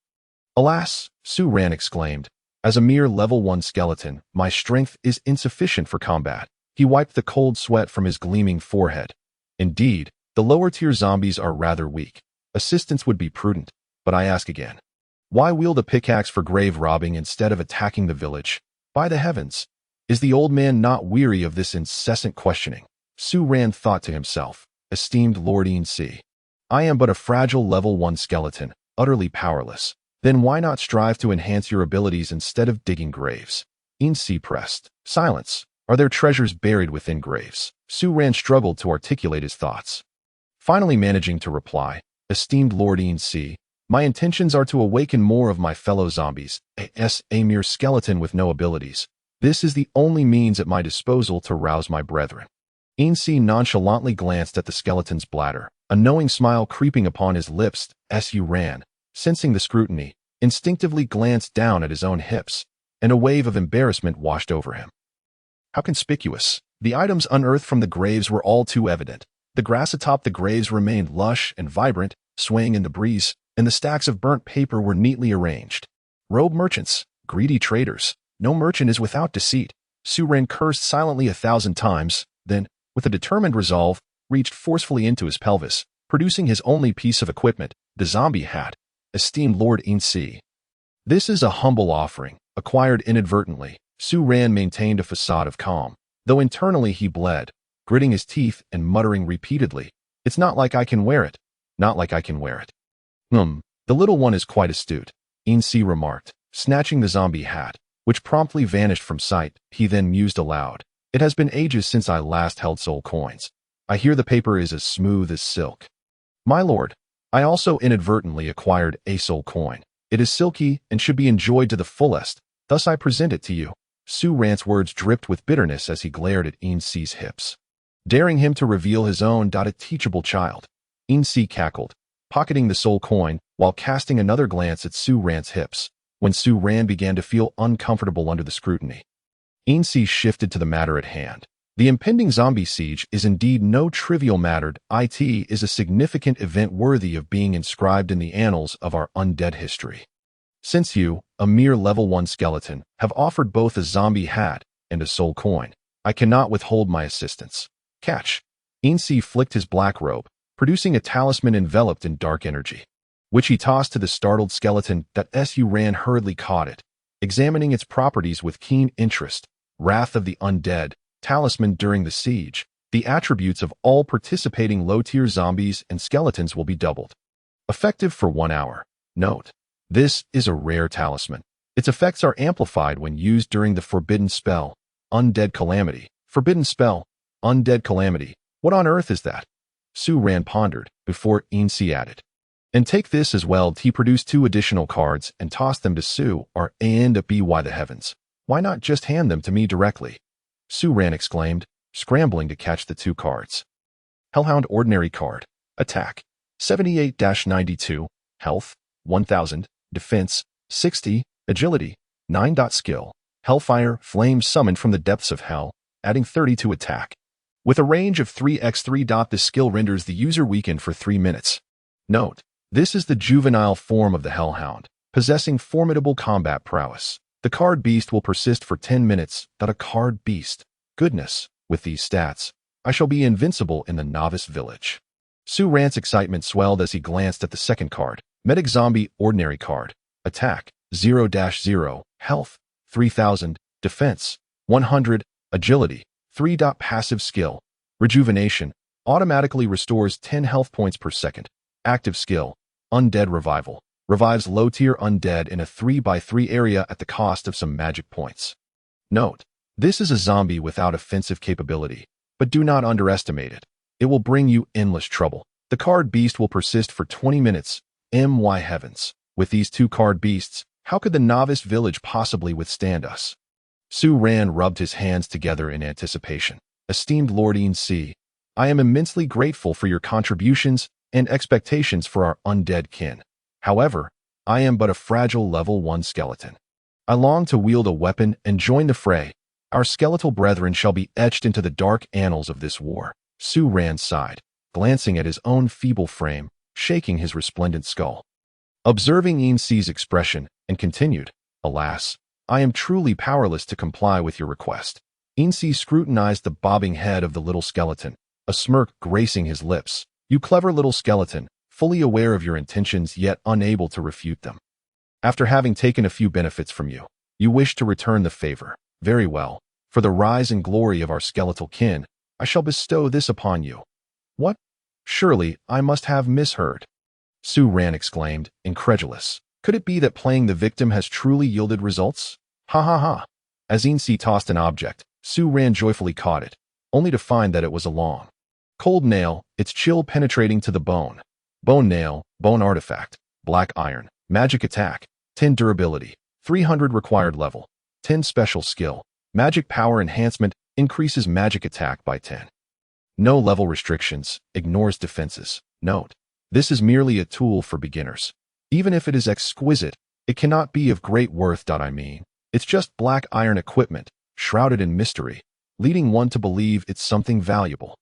Alas, Su Ran exclaimed, as a mere level 1 skeleton, my strength is insufficient for combat. He wiped the cold sweat from his gleaming forehead. Indeed, the lower-tier zombies are rather weak. Assistance would be prudent, but I ask again. Why wield a pickaxe for grave robbing instead of attacking the village? By the heavens! Is the old man not weary of this incessant questioning? Su Ran thought to himself, esteemed Lord Ince, I am but a fragile level 1 skeleton, utterly powerless. Then why not strive to enhance your abilities instead of digging graves? Ince pressed. Silence. Are there treasures buried within graves? Su Ran struggled to articulate his thoughts. Finally managing to reply, esteemed Lord Ince, my intentions are to awaken more of my fellow zombies, a mere skeleton with no abilities. This is the only means at my disposal to rouse my brethren. Ince nonchalantly glanced at the skeleton's bladder, a knowing smile creeping upon his lips. Su Ran, sensing the scrutiny, instinctively glanced down at his own hips, and a wave of embarrassment washed over him. How conspicuous! The items unearthed from the graves were all too evident. The grass atop the graves remained lush and vibrant, swaying in the breeze, and the stacks of burnt paper were neatly arranged. Robe merchants, greedy traders, no merchant is without deceit. Su Ran cursed silently 1,000 times, then, with a determined resolve, reached forcefully into his pelvis, producing his only piece of equipment, the zombie hat. Esteemed Lord Ince, this is a humble offering, acquired inadvertently. Su Ran maintained a facade of calm, though internally he bled, gritting his teeth and muttering repeatedly, it's not like I can wear it. Not like I can wear it. The little one is quite astute, Ince remarked, snatching the zombie hat, which promptly vanished from sight. He then mused aloud. It has been ages since I last held soul coins. I hear the paper is as smooth as silk. My lord, I also inadvertently acquired a soul coin. It is silky and should be enjoyed to the fullest, thus I present it to you. Su Ran's words dripped with bitterness as he glared at Ince's hips, daring him to reveal his own. A teachable child. Ince cackled, pocketing the soul coin while casting another glance at Su Ran's hips, when Su Ran began to feel uncomfortable under the scrutiny. Ince shifted to the matter at hand. The impending zombie siege is indeed no trivial matter. It is a significant event worthy of being inscribed in the annals of our undead history. Since you, a mere level 1 skeleton, have offered both a zombie hat and a soul coin, I cannot withhold my assistance. Catch. Ince flicked his black robe, producing a talisman enveloped in dark energy, which he tossed to the startled skeleton. Su Ran hurriedly caught it, examining its properties with keen interest. Wrath of the Undead, talisman during the siege. The attributes of all participating low-tier zombies and skeletons will be doubled. Effective for 1 hour. Note: this is a rare talisman. Its effects are amplified when used during the forbidden spell, Undead Calamity. Forbidden spell, Undead Calamity. What on earth is that? Su Ran pondered, before Incy added. And take this as well. He produced 2 additional cards and tossed them to Su, or and by the heavens. Why not just hand them to me directly? Su Ran exclaimed, scrambling to catch the 2 cards. Hellhound Ordinary Card. Attack, 78-92. Health, 1000. Defense, 60. Agility, 9. Skill. Hellfire Flame summoned from the depths of hell, adding 30 to attack. With a range of 3x3. This skill renders the user weakened for 3 minutes. Note: this is the juvenile form of the Hellhound, possessing formidable combat prowess. The card beast will persist for 10 minutes. A card beast. Goodness, with these stats, I shall be invincible in the novice village. Su Ran's excitement swelled as he glanced at the second card. Medic Zombie Ordinary Card. Attack, 0-0. Health, 3000. Defense, 100. Agility, 3. Passive skill. Rejuvenation, automatically restores 10 health points per second. Active skill, Undead Revival. Revives low-tier undead in a 3x3 area at the cost of some magic points. Note: this is a zombie without offensive capability, but do not underestimate it. It will bring you endless trouble. The card beast will persist for 20 minutes. My heavens. With these 2 card beasts, how could the novice village possibly withstand us? Su Ran rubbed his hands together in anticipation. Esteemed Lord Incy, I am immensely grateful for your contributions and expectations for our undead kin. However, I am but a fragile level 1 skeleton. I long to wield a weapon and join the fray. Our skeletal brethren shall be etched into the dark annals of this war. Su Ran sighed, glancing at his own feeble frame, shaking his resplendent skull. Observing Incy's expression, and continued, Alas, I am truly powerless to comply with your request. Incy scrutinized the bobbing head of the little skeleton, a smirk gracing his lips. You clever little skeleton, fully aware of your intentions yet unable to refute them. After having taken a few benefits from you, you wish to return the favor. Very well. For the rise and glory of our skeletal kin, I shall bestow this upon you. What? Surely I must have misheard. Su Ran exclaimed, incredulous. Could it be that playing the victim has truly yielded results? Ha ha ha. As Incy tossed an object, Su Ran joyfully caught it, only to find that it was a long, cold nail, its chill penetrating to the bone. Bone nail, bone artifact, black iron, magic attack, 10 durability, 300 required level, 10 special skill, magic power enhancement, increases magic attack by 10. No level restrictions, ignores defenses. Note: this is merely a tool for beginners. Even if it is exquisite, it cannot be of great worth. I mean, it's just black iron equipment, shrouded in mystery, leading one to believe it's something valuable.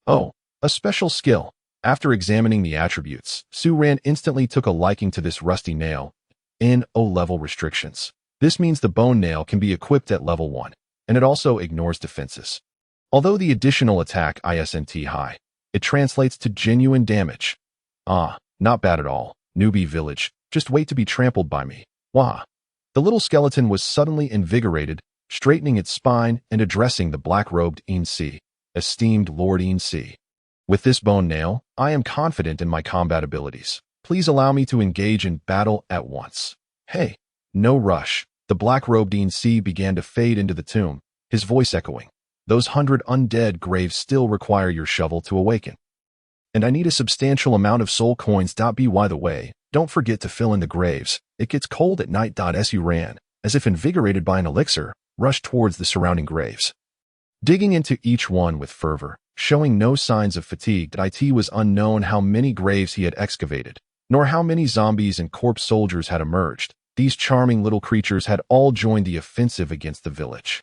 Oh, a special skill. After examining the attributes, Su Ran instantly took a liking to this rusty nail. No level restrictions. This means the bone nail can be equipped at level 1, and it also ignores defenses. Although the additional attack isn't high, it translates to genuine damage. Ah, not bad at all. Newbie village, just wait to be trampled by me. Wah! The little skeleton was suddenly invigorated, straightening its spine and addressing the black-robed Incy. Esteemed Lord Incy, with this bone nail, I am confident in my combat abilities. Please allow me to engage in battle at once. Hey, no rush. The black-robed Incy began to fade into the tomb, his voice echoing. Those 100 undead graves still require your shovel to awaken. And I need a substantial amount of soul coins. By the way, don't forget to fill in the graves. It gets cold at night. Su Ran, as if invigorated by an elixir, rushed towards the surrounding graves, digging into each one with fervor, showing no signs of fatigue. It was unknown how many graves he had excavated, nor how many zombies and corpse soldiers had emerged. These charming little creatures had all joined the offensive against the village.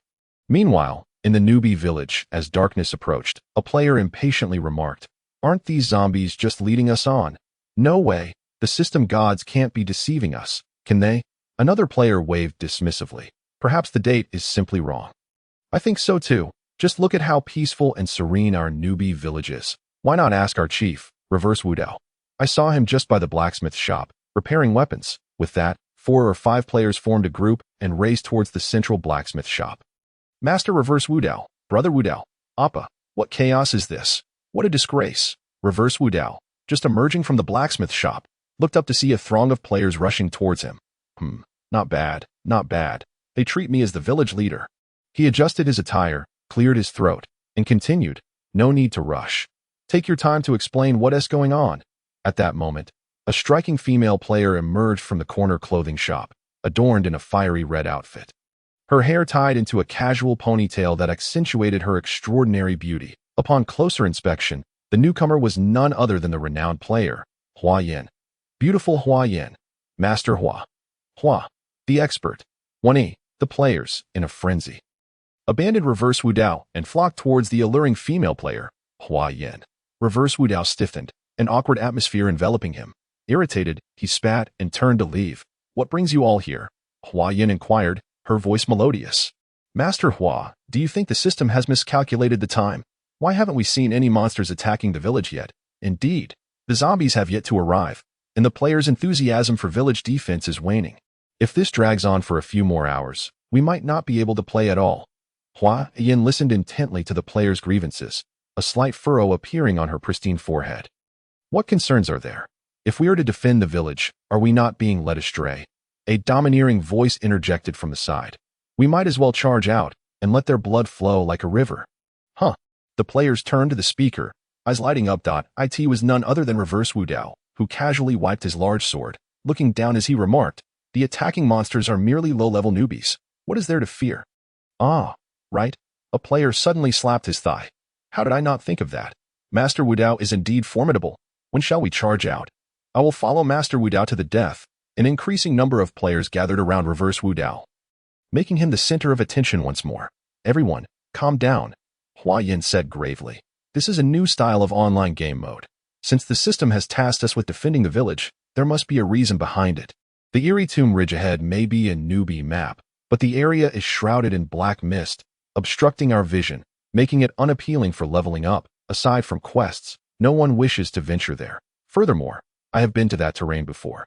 Meanwhile, in the newbie village, as darkness approached, a player impatiently remarked, Aren't these zombies just leading us on? No way. The system gods can't be deceiving us, can they? Another player waved dismissively. Perhaps the date is simply wrong. I think so too. Just look at how peaceful and serene our newbie village is. Why not ask our chief, Reverse Wudao? I saw him just by the blacksmith shop, repairing weapons. With that, 4 or 5 players formed a group and raced towards the central blacksmith shop. Master Reverse Wudao, Brother Wudao, Appa, what chaos is this? What a disgrace. Reverse Wudao, just emerging from the blacksmith shop, looked up to see a throng of players rushing towards him. Not bad, not bad. They treat me as the village leader. He adjusted his attire, cleared his throat, and continued, no need to rush. Take your time to explain what is going on. At that moment, a striking female player emerged from the corner clothing shop, adorned in a fiery red outfit. Her hair tied into a casual ponytail that accentuated her extraordinary beauty. Upon closer inspection, the newcomer was none other than the renowned player, Hua Yin. Beautiful Hua Yin. Master Hua. Hua, the expert. 1E, the players, in a frenzy, abandoned Reverse Wudao and flocked towards the alluring female player, Hua Yin. Reverse Wudao stiffened, an awkward atmosphere enveloping him. Irritated, he spat and turned to leave. What brings you all here? Hua Yin inquired, her voice melodious. Master Hua, do you think the system has miscalculated the time? Why haven't we seen any monsters attacking the village yet? Indeed, the zombies have yet to arrive, and the players' enthusiasm for village defense is waning. If this drags on for a few more hours, we might not be able to play at all. Hua Yin listened intently to the players' grievances, a slight furrow appearing on her pristine forehead. What concerns are there? If we are to defend the village, are we not being led astray? A domineering voice interjected from the side. We might as well charge out and let their blood flow like a river. The players turned to the speaker, eyes lighting up. It was none other than Reverse Wudao, who casually wiped his large sword, looking down as he remarked, the attacking monsters are merely low-level newbies. What is there to fear? Ah, right. A player suddenly slapped his thigh. How did I not think of that? Master Wudao is indeed formidable. When shall we charge out? I will follow Master Wudao to the death. An increasing number of players gathered around Reverse Wudao, making him the center of attention once more. Everyone, calm down, Hua Yin said gravely. This is a new style of online game mode. Since the system has tasked us with defending the village, there must be a reason behind it. The Eerie Tomb Ridge ahead may be a newbie map, but the area is shrouded in black mist, obstructing our vision, making it unappealing for leveling up. Aside from quests, no one wishes to venture there. Furthermore, I have been to that terrain before.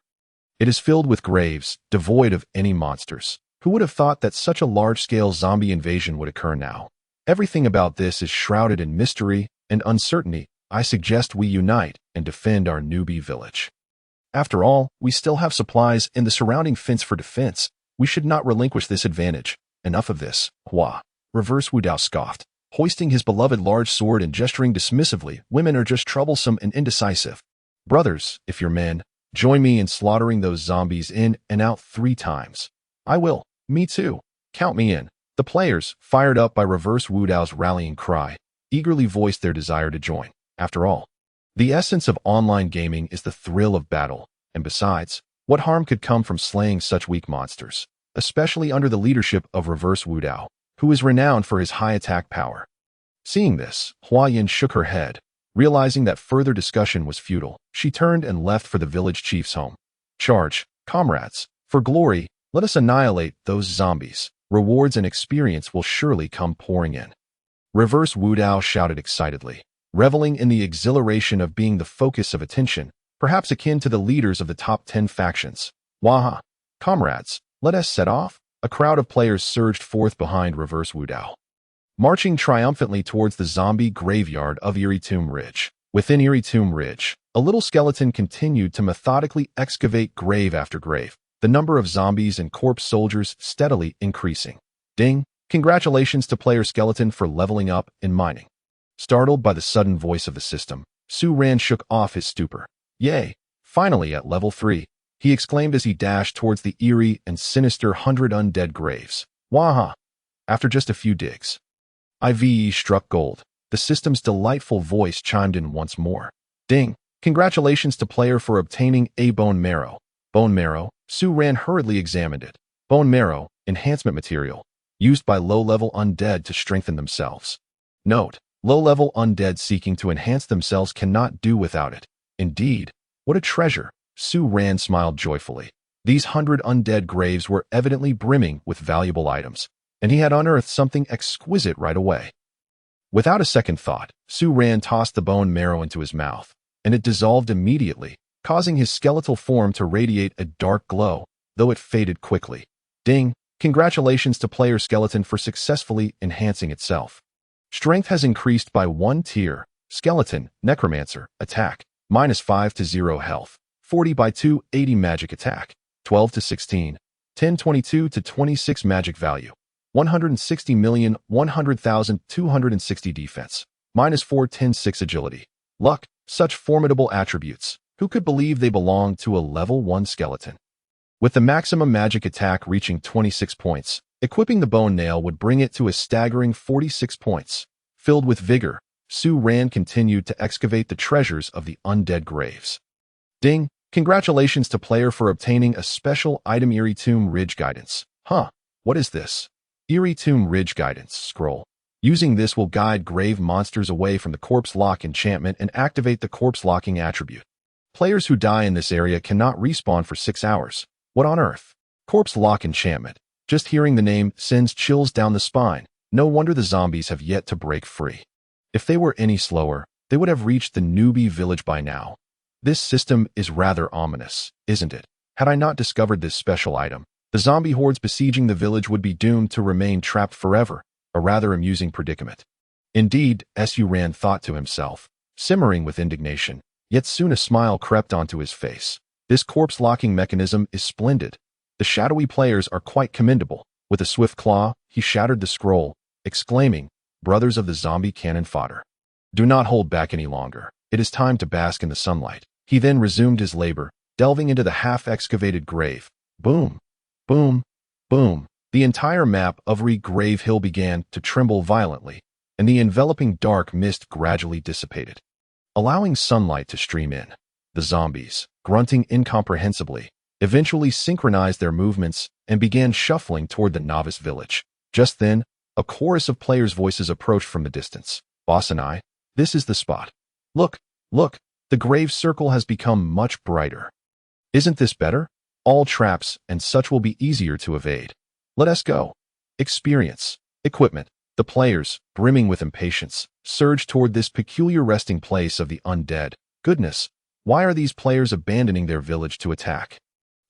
It is filled with graves, devoid of any monsters. Who would have thought that such a large-scale zombie invasion would occur now? Everything about this is shrouded in mystery and uncertainty. I suggest we unite and defend our newbie village. After all, we still have supplies and the surrounding fence for defense. We should not relinquish this advantage. Enough of this, Hua. Reverse Wudao scoffed, hoisting his beloved large sword and gesturing dismissively. Women are just troublesome and indecisive. Brothers, if you're men, join me in slaughtering those zombies in and out 3 times. I will. Me too. Count me in. The players, fired up by Reverse Wudao's rallying cry, eagerly voiced their desire to join. After all, the essence of online gaming is the thrill of battle, and besides, what harm could come from slaying such weak monsters, especially under the leadership of Reverse Wudao, who is renowned for his high attack power. Seeing this, Hua Yin shook her head. Realizing that further discussion was futile, she turned and left for the village chief's home. Charge, comrades. For glory, let us annihilate those zombies. Rewards and experience will surely come pouring in. Reverse Wudao shouted excitedly, reveling in the exhilaration of being the focus of attention, perhaps akin to the leaders of the top 10 factions. Waha! Comrades, let us set off. A crowd of players surged forth behind Reverse Wudao, marching triumphantly towards the zombie graveyard of Eerie Tomb Ridge. Within Eerie Tomb Ridge, a little skeleton continued to methodically excavate grave after grave, the number of zombies and corpse soldiers steadily increasing. Ding! Congratulations to player skeleton for leveling up in mining. Startled by the sudden voice of the system, Su Ran shook off his stupor. Yay! Finally at level 3, he exclaimed as he dashed towards the eerie and sinister 100 undead graves. Waha! After just a few digs, IVE struck gold. The system's delightful voice chimed in once more. Ding! Congratulations to player for obtaining a bone marrow. Bone marrow, Su Ran hurriedly examined it. Bone marrow, enhancement material, used by low-level undead to strengthen themselves. Note, low-level undead seeking to enhance themselves cannot do without it. Indeed, what a treasure! Su Ran smiled joyfully. These 100 undead graves were evidently brimming with valuable items, and he had unearthed something exquisite right away. Without a second thought, Su Ran tossed the bone marrow into his mouth, and it dissolved immediately, causing his skeletal form to radiate a dark glow. though it faded quickly. Ding! Congratulations to player skeleton for successfully enhancing itself. Strength has increased by 1 tier. Skeleton, Necromancer, attack, -5 to 0 health, 40 by 2, 80 magic attack, 12 to 16, 10, 22 to 26 magic value, 160,100,260 defense, -4, 10, 6 agility. Luck, such formidable attributes. Who could believe they belong to a level 1 skeleton? With the maximum magic attack reaching 26 points, equipping the bone nail would bring it to a staggering 46 points. Filled with vigor, Su Ran continued to excavate the treasures of the undead graves. Ding! Congratulations to player for obtaining a special item Eerie Tomb Ridge Guidance. Huh, what is this? Eerie Tomb Ridge Guidance scroll. Using this will guide grave monsters away from the Corpse Lock enchantment and activate the Corpse Locking attribute. Players who die in this area cannot respawn for 6 hours. What on earth? Corpse Lock enchantment. Just hearing the name sends chills down the spine. No wonder the zombies have yet to break free. If they were any slower, they would have reached the newbie village by now. This system is rather ominous, isn't it? Had I not discovered this special item, the zombie hordes besieging the village would be doomed to remain trapped forever, a rather amusing predicament. Indeed, Su Ran thought to himself, simmering with indignation, yet soon a smile crept onto his face. This corpse-locking mechanism is splendid. The shadowy players are quite commendable. With a swift claw, he shattered the scroll, exclaiming, "Brothers of the zombie cannon fodder, do not hold back any longer. It is time to bask in the sunlight." He then resumed his labor, delving into the half-excavated grave. Boom! Boom! Boom! The entire map of Grave Hill began to tremble violently, and the enveloping dark mist gradually dissipated, allowing sunlight to stream in. The zombies, grunting incomprehensibly, eventually synchronized their movements and began shuffling toward the novice village. Just then, a chorus of players' voices approached from the distance. "Boss and I, this is the spot. Look, look, the grave circle has become much brighter. Isn't this better? All traps and such will be easier to evade. Let us go." Experience, equipment. The players, brimming with impatience, surged toward this peculiar resting place of the undead. Goodness, why are these players abandoning their village to attack?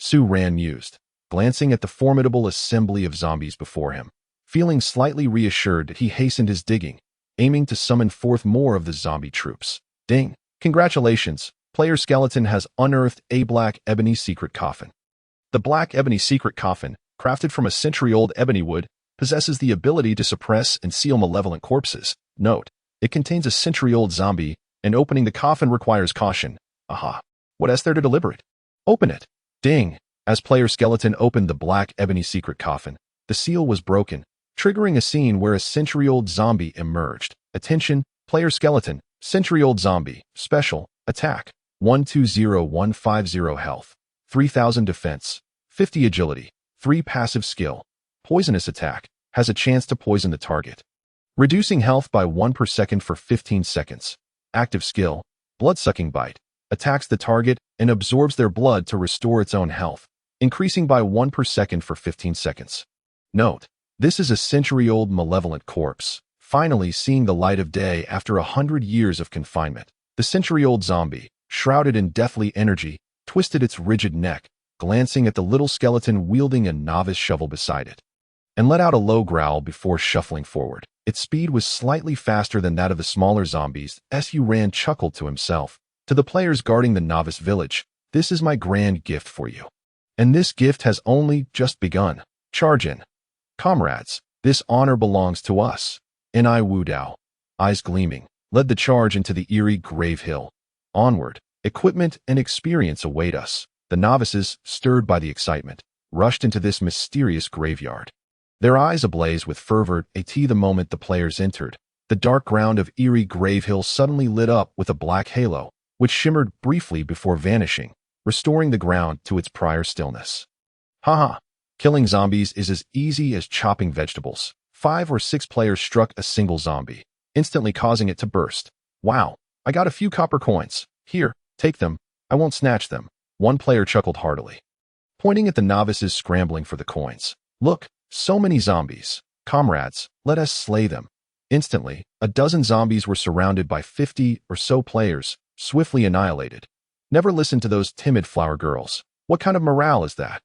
Su Ran mused, glancing at the formidable assembly of zombies before him. Feeling slightly reassured, he hastened his digging, aiming to summon forth more of the zombie troops. Ding! Congratulations! Player skeleton has unearthed a black ebony secret coffin. The black ebony secret coffin, crafted from a century-old ebony wood, possesses the ability to suppress and seal malevolent corpses. Note, it contains a century-old zombie, and opening the coffin requires caution. Aha! What is there to deliberate? Open it! Ding! As player skeleton opened the black ebony secret coffin, the seal was broken, triggering a scene where a century-old zombie emerged. Attention, player skeleton, century-old zombie, special, attack, 120150 health, 3000 defense, 50 agility, 3 passive skill, poisonous attack, has a chance to poison the target. Reducing health by 1 per second for 15 seconds. Active skill, blood-sucking bite, attacks the target and absorbs their blood to restore its own health, increasing by 1 per second for 15 seconds. Note, this is a century-old malevolent corpse, finally seeing the light of day after 100 years of confinement. The century-old zombie, shrouded in deathly energy, twisted its rigid neck, glancing at the little skeleton wielding a novice shovel beside it, and let out a low growl before shuffling forward. Its speed was slightly faster than that of the smaller zombies. Su Ran chuckled to himself. To the players guarding the novice village, this is my grand gift for you. And this gift has only just begun. Charge in. Comrades, this honor belongs to us. Ni Wu Dao, eyes gleaming, led the charge into the eerie Grave Hill. Onward, equipment and experience await us. The novices, stirred by the excitement, rushed into this mysterious graveyard. Their eyes ablaze with fervor the moment the players entered. The dark ground of eerie Grave Hill suddenly lit up with a black halo, which shimmered briefly before vanishing, restoring the ground to its prior stillness. Haha! Killing zombies is as easy as chopping vegetables. 5 or 6 players struck a single zombie, instantly causing it to burst. Wow, I got a few copper coins. Here, take them. I won't snatch them. One player chuckled heartily, pointing at the novices scrambling for the coins. Look, so many zombies. Comrades, let us slay them. Instantly, a dozen zombies were surrounded by 50 or so players, swiftly annihilated. Never listen to those timid flower girls. What kind of morale is that?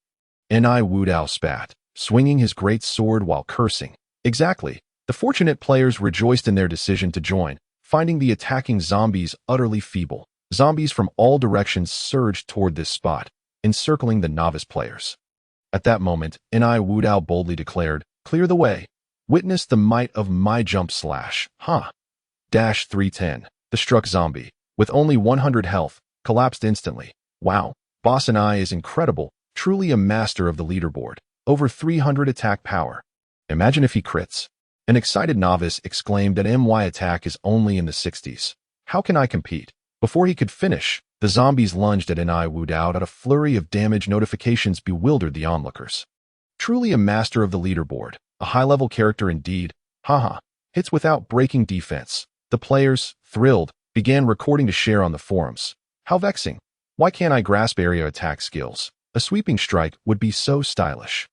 Ni Wudao spat, swinging his great sword while cursing. Exactly. The fortunate players rejoiced in their decision to join, finding the attacking zombies utterly feeble. Zombies from all directions surged toward this spot, encircling the novice players. At that moment, Ni Wudao boldly declared, "Clear the way. Witness the might of my jump slash." Huh. Dash 310. The struck zombie, with only 100 health, collapsed instantly. Wow. Boss and I is incredible, truly a master of the leaderboard. Over 300 attack power. Imagine if he crits. An excited novice exclaimed that MY attack is only in the 60s. How can I compete? Before he could finish, the zombies lunged at Ni Wudao at a flurry of damage notifications bewildered the onlookers. Truly a master of the leaderboard. A high-level character indeed. Haha. Hits without breaking defense. The players, thrilled, began recording to share on the forums. How vexing. Why can't I grasp area attack skills? A sweeping strike would be so stylish.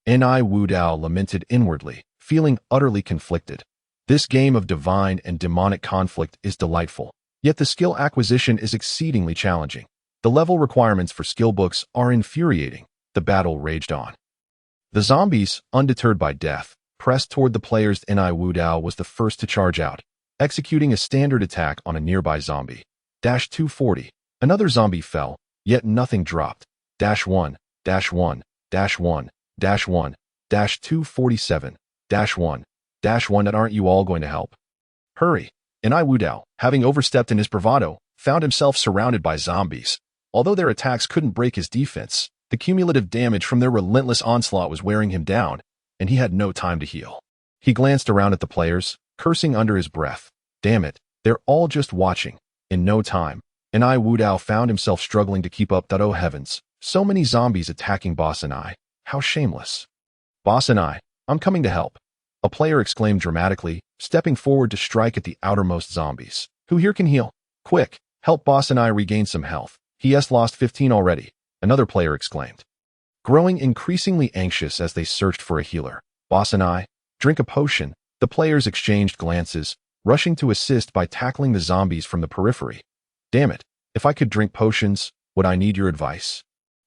Ni Wudao lamented inwardly, feeling utterly conflicted. This game of divine and demonic conflict is delightful, yet the skill acquisition is exceedingly challenging. The level requirements for skill books are infuriating. The battle raged on. The zombies, undeterred by death, pressed toward the players. Ni Wudao was the first to charge out, executing a standard attack on a nearby zombie. Dash 240. Another zombie fell, yet nothing dropped. Dash 1, dash 1, dash 1, dash 1, dash 247, dash 1, dash 1. That aren't you all going to help? Hurry. Ni Wudao, having overstepped in his bravado, found himself surrounded by zombies. Although their attacks couldn't break his defense, the cumulative damage from their relentless onslaught was wearing him down, and he had no time to heal. He glanced around at the players, cursing under his breath. Damn it, they're all just watching. In no time, Ni Wudao found himself struggling to keep up. Oh heavens, so many zombies attacking Boss and I. How shameless. Boss and I, I'm coming to help. A player exclaimed dramatically, stepping forward to strike at the outermost zombies. Who here can heal? Quick, help Boss and I regain some health. He has lost 15 already, another player exclaimed. Growing increasingly anxious as they searched for a healer. Boss and I, drink a potion. The players exchanged glances, rushing to assist by tackling the zombies from the periphery. Damn it, if I could drink potions, would I need your advice?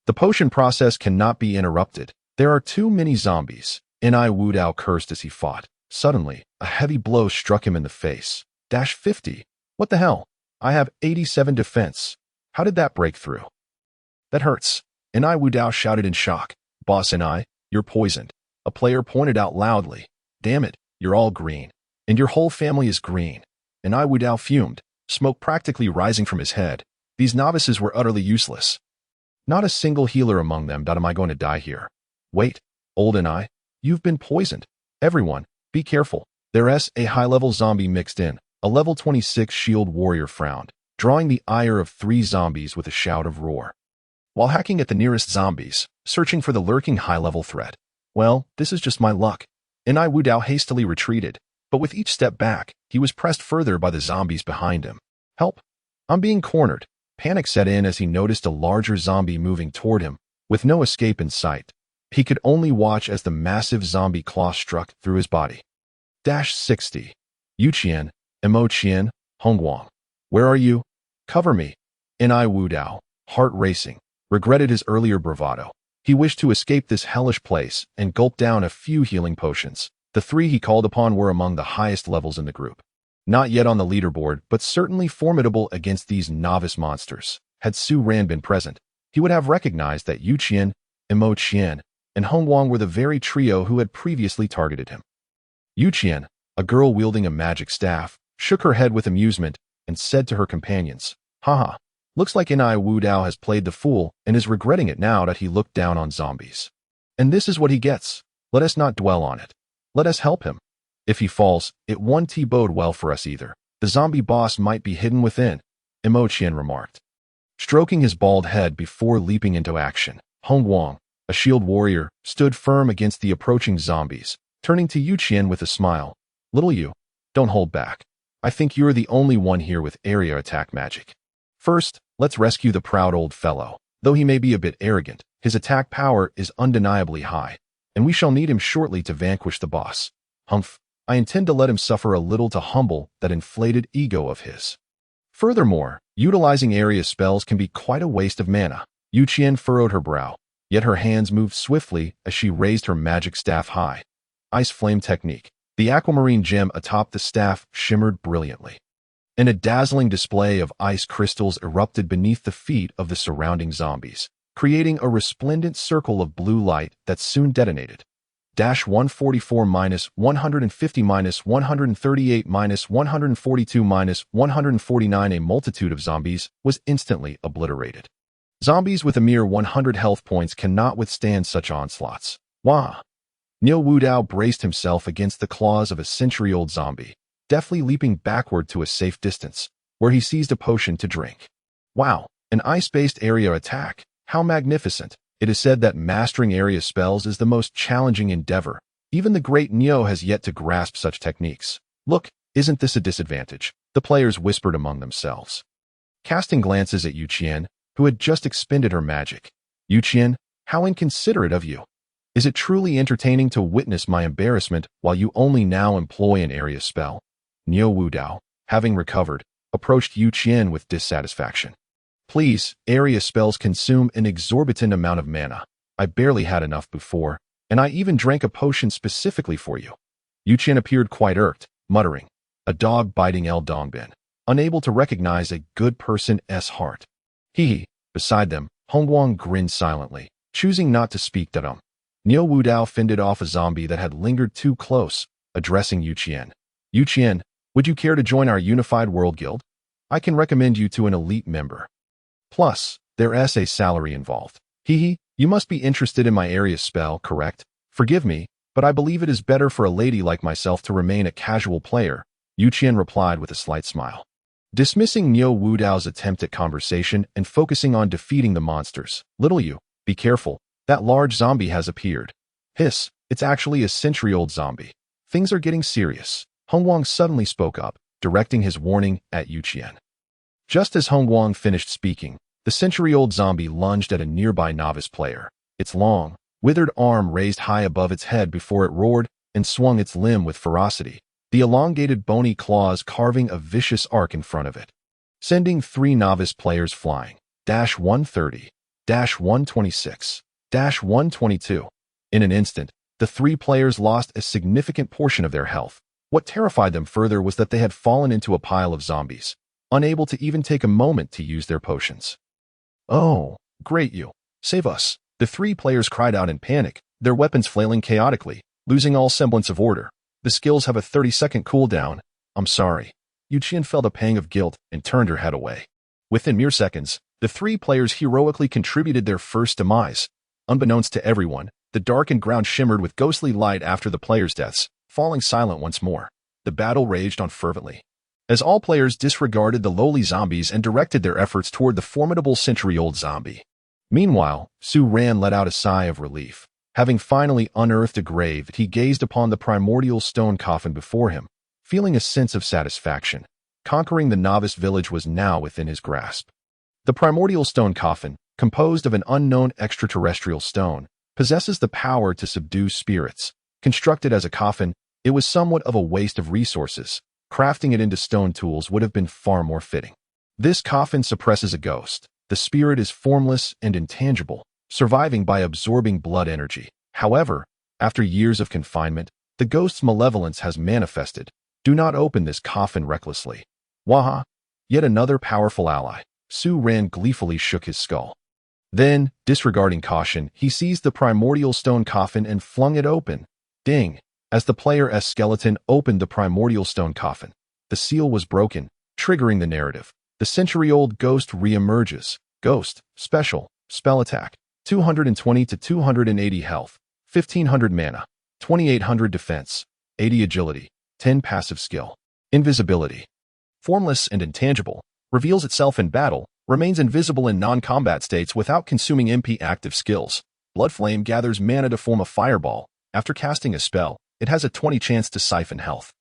The potion process cannot be interrupted. There are too many zombies. Ni Wudao cursed as he fought. Suddenly, a heavy blow struck him in the face. Dash 50. What the hell? I have 87 defense. How did that break through? That hurts. Ni Wudao shouted in shock. Boss and I, you're poisoned. A player pointed out loudly. Damn it, you're all green. And your whole family is green. Ni Wudao fumed, smoke practically rising from his head. These novices were utterly useless. Not a single healer among them. Am I going to die here? Wait, old and I, you've been poisoned. Everyone, be careful. There's a high-level zombie mixed in. A level 26 shield warrior frowned, drawing the ire of 3 zombies with a shout of roar. While hacking at the nearest zombies, searching for the lurking high-level threat. Well, this is just my luck. Ni Wudao hastily retreated, but with each step back, he was pressed further by the zombies behind him. Help! I'm being cornered. Panic set in as he noticed a larger zombie moving toward him, with no escape in sight. He could only watch as the massive zombie claw struck through his body. Dash 60. Yuqian, Emo Qian, Hongguang. Where are you? Cover me. Ni Wudao, heart racing, regretted his earlier bravado. He wished to escape this hellish place and gulp down a few healing potions. The 3 he called upon were among the highest levels in the group. Not yet on the leaderboard, but certainly formidable against these novice monsters. Had Su Ran been present, he would have recognized that Yuqian, Emo Qian, and Hongguang were the very trio who had previously targeted him. Yuqian, a girl wielding a magic staff, shook her head with amusement and said to her companions, Haha, looks like Ni Wudao has played the fool and is regretting it now that he looked down on zombies. And this is what he gets. Let us not dwell on it. Let us help him. If he falls, it won't bode well for us either. The zombie boss might be hidden within, Emo Qian remarked. Stroking his bald head before leaping into action, Hongguang, a shield warrior, stood firm against the approaching zombies, turning to Yuqian with a smile. Little you, don't hold back. I think you're the only one here with area attack magic. First, let's rescue the proud old fellow. Though he may be a bit arrogant, his attack power is undeniably high, and we shall need him shortly to vanquish the boss. Humph. I intend to let him suffer a little to humble that inflated ego of his. Furthermore, utilizing area spells can be quite a waste of mana. Yuqian furrowed her brow. Yet her hands moved swiftly as she raised her magic staff high. Ice Flame Technique. The aquamarine gem atop the staff shimmered brilliantly, and a dazzling display of ice crystals erupted beneath the feet of the surrounding zombies, creating a resplendent circle of blue light that soon detonated. 144 minus 150 minus 138 minus 142 minus 149. A multitude of zombies was instantly obliterated. Zombies with a mere 100 health points cannot withstand such onslaughts. Wah! Niu Wudao braced himself against the claws of a century-old zombie, deftly leaping backward to a safe distance, where he seized a potion to drink. Wow, an ice-based area attack. How magnificent! It is said that mastering area spells is the most challenging endeavor. Even the great Neo has yet to grasp such techniques. Look, isn't this a disadvantage? The players whispered among themselves, casting glances at Yu Qian, who had just expended her magic. Yu Qian, how inconsiderate of you! Is it truly entertaining to witness my embarrassment while you only now employ an area spell? Niu Wudao, having recovered, approached Yu Qian with dissatisfaction. Please, area spells consume an exorbitant amount of mana. I barely had enough before, and I even drank a potion specifically for you. Yu Qian appeared quite irked, muttering, a dog biting El Dongbin, unable to recognize a good person's heart. Hee. Beside them, Hongguang grinned silently, choosing not to speak to them. Niu Wudao fended off a zombie that had lingered too close, addressing Yu Qian. Yu Qian, would you care to join our Unified World Guild? I can recommend you to an elite member. Plus, there's a salary involved. Hee, you must be interested in my area spell, correct? Forgive me, but I believe it is better for a lady like myself to remain a casual player, Yu Qian replied with a slight smile. Dismissing Niu Wudao's attempt at conversation and focusing on defeating the monsters. Little you, be careful, that large zombie has appeared. Hiss, it's actually a century-old zombie. Things are getting serious. Hongguang suddenly spoke up, directing his warning at Yu Qian. Just as Hongguang finished speaking, the century-old zombie lunged at a nearby novice player, its long, withered arm raised high above its head before it roared and swung its limb with ferocity, the elongated bony claws carving a vicious arc in front of it, sending 3 novice players flying. 130, 126, 122. In an instant, the 3 players lost a significant portion of their health. What terrified them further was that they had fallen into a pile of zombies, unable to even take a moment to use their potions. Oh, great you! Save us! The 3 players cried out in panic, their weapons flailing chaotically, losing all semblance of order. The skills have a 30-second cooldown. I'm sorry. Yu Qian felt a pang of guilt and turned her head away. Within mere seconds, the 3 players heroically contributed their first demise. Unbeknownst to everyone, the darkened ground shimmered with ghostly light after the players' deaths, falling silent once more. The battle raged on fervently, as all players disregarded the lowly zombies and directed their efforts toward the formidable century-old zombie. Meanwhile, Su Ran let out a sigh of relief. Having finally unearthed a grave, he gazed upon the primordial stone coffin before him, feeling a sense of satisfaction. Conquering the novice village was now within his grasp. The primordial stone coffin, composed of an unknown extraterrestrial stone, possesses the power to subdue spirits. Constructed as a coffin, it was somewhat of a waste of resources. Crafting it into stone tools would have been far more fitting. This coffin suppresses a ghost. The spirit is formless and intangible, surviving by absorbing blood energy. However, after years of confinement, the ghost's malevolence has manifested. Do not open this coffin recklessly. Waha! Yet another powerful ally. Su Ran gleefully shook his skull. Then, disregarding caution, he seized the primordial stone coffin and flung it open. Ding! As the player's skeleton opened the primordial stone coffin, the seal was broken, triggering the narrative. The century-old ghost re-emerges. Ghost, special, spell attack, 220 to 280 health, 1500 mana, 2800 defense, 80 agility, 10 passive skill. Invisibility. Formless and intangible, reveals itself in battle, remains invisible in non-combat states without consuming MP active skills. Blood Flame gathers mana to form a fireball. After casting a spell, it has a 20 chance to siphon health,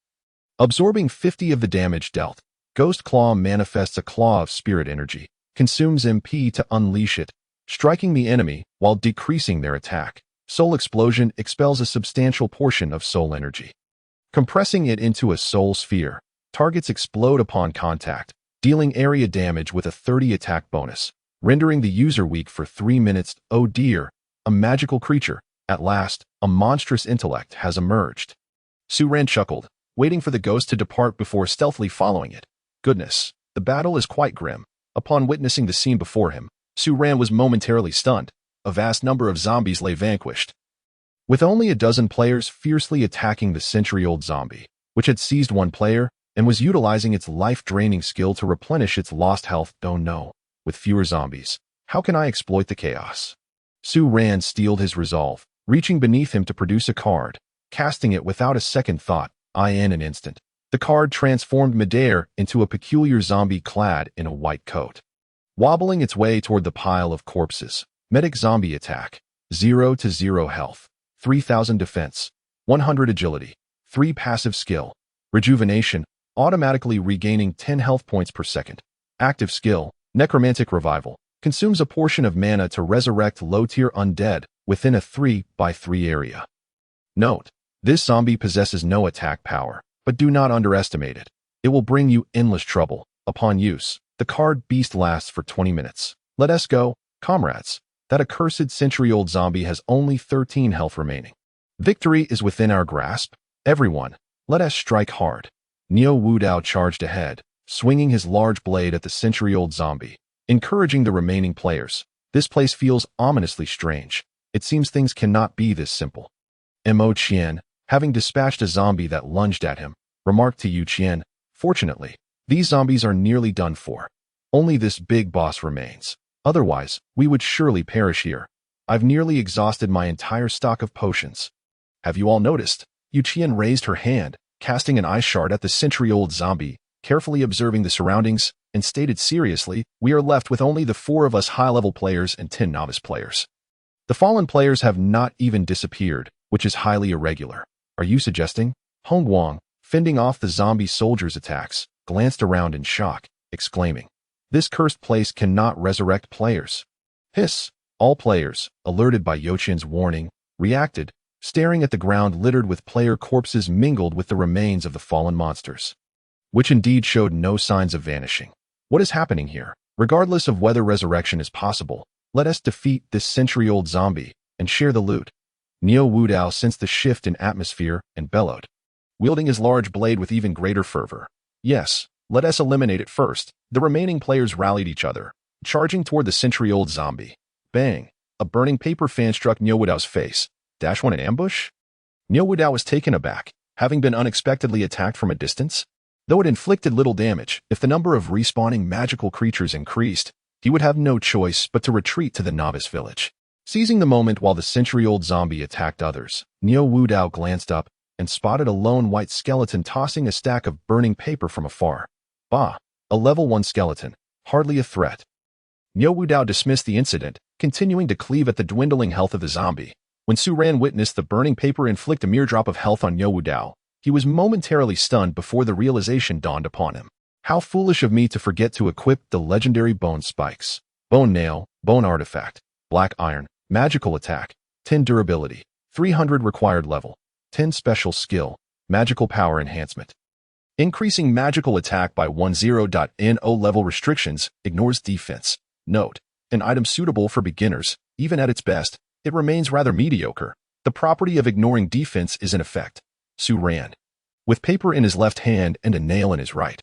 absorbing 50 of the damage dealt. Ghost Claw manifests a claw of spirit energy, consumes MP to unleash it, striking the enemy while decreasing their attack. Soul Explosion expels a substantial portion of soul energy, compressing it into a soul sphere. Targets explode upon contact, dealing area damage with a 30 attack bonus, rendering the user weak for 3 minutes. Oh dear, A magical creature. At last, a monstrous intellect has emerged. Su Ran chuckled, waiting for the ghost to depart before stealthily following it. Goodness, the battle is quite grim. Upon witnessing the scene before him, Su Ran was momentarily stunned. A vast number of zombies lay vanquished, with only a dozen players fiercely attacking the century-old zombie, which had seized one player and was utilizing its life-draining skill to replenish its lost health. Oh no, with fewer zombies, how can I exploit the chaos? Su Ran steeled his resolve, reaching beneath him to produce a card, casting it without a second thought. In an instant, the card transformed midair into a peculiar zombie clad in a white coat, wobbling its way toward the pile of corpses. Medic zombie attack, 0 to 0 health, 3000 defense, 100 agility, 3 passive skill, rejuvenation, automatically regaining 10 health points per second. Active skill, necromantic revival, consumes a portion of mana to resurrect low-tier undead within a 3x3 area. Note, this zombie possesses no attack power, but do not underestimate it. It will bring you endless trouble. Upon use, the card Beast lasts for 20 minutes. Let us go, comrades. That accursed century-old zombie has only 13 health remaining. Victory is within our grasp. Everyone, let us strike hard. Neo Wu Dao charged ahead, swinging his large blade at the century-old zombie, encouraging the remaining players. This place feels ominously strange. It seems things cannot be this simple. Mo Qian, having dispatched a zombie that lunged at him, remarked to Yu Qian, "Fortunately, these zombies are nearly done for. Only this big boss remains. Otherwise, we would surely perish here. I've nearly exhausted my entire stock of potions." Have you all noticed? Yu Qian raised her hand, casting an ice shard at the century-old zombie, carefully observing the surroundings, and stated seriously, "We are left with only the 4 of us high-level players and 10 novice players. The fallen players have not even disappeared, which is highly irregular. Are you suggesting?" Hong Guang, fending off the zombie soldiers' attacks, glanced around in shock, exclaiming, "This cursed place cannot resurrect players." Hiss! All players, alerted by Yoqian's warning, reacted, staring at the ground littered with player corpses mingled with the remains of the fallen monsters, which indeed showed no signs of vanishing. What is happening here? Regardless of whether resurrection is possible, let us defeat this century-old zombie and share the loot. Neo Wu Dao sensed the shift in atmosphere and bellowed, wielding his large blade with even greater fervor. "Yes, let us eliminate it first." The remaining players rallied each other, charging toward the century-old zombie. Bang! A burning paper fan struck Neo Wu Dao's face. -1 an ambush? Neo Wu Dao was taken aback, having been unexpectedly attacked from a distance. Though it inflicted little damage, if the number of respawning magical creatures increased, he would have no choice but to retreat to the novice village. Seizing the moment while the century-old zombie attacked others, Neo Wu Dao glanced up and spotted a lone white skeleton tossing a stack of burning paper from afar. Bah! A level 1 skeleton, hardly a threat. Neo Wu Dao dismissed the incident, continuing to cleave at the dwindling health of the zombie. When Su Ran witnessed the burning paper inflict a mere drop of health on Neo Wu Dao, he was momentarily stunned before the realization dawned upon him. How foolish of me to forget to equip the legendary bone spikes. Bone nail, bone artifact, black iron, magical attack, 10 durability, 300 required level, 10 special skill, magical power enhancement. Increasing magical attack by 10.no level restrictions ignores defense. Note, an item suitable for beginners, even at its best, it remains rather mediocre. The property of ignoring defense is in effect. Su Ran, with paper in his left hand and a nail in his right,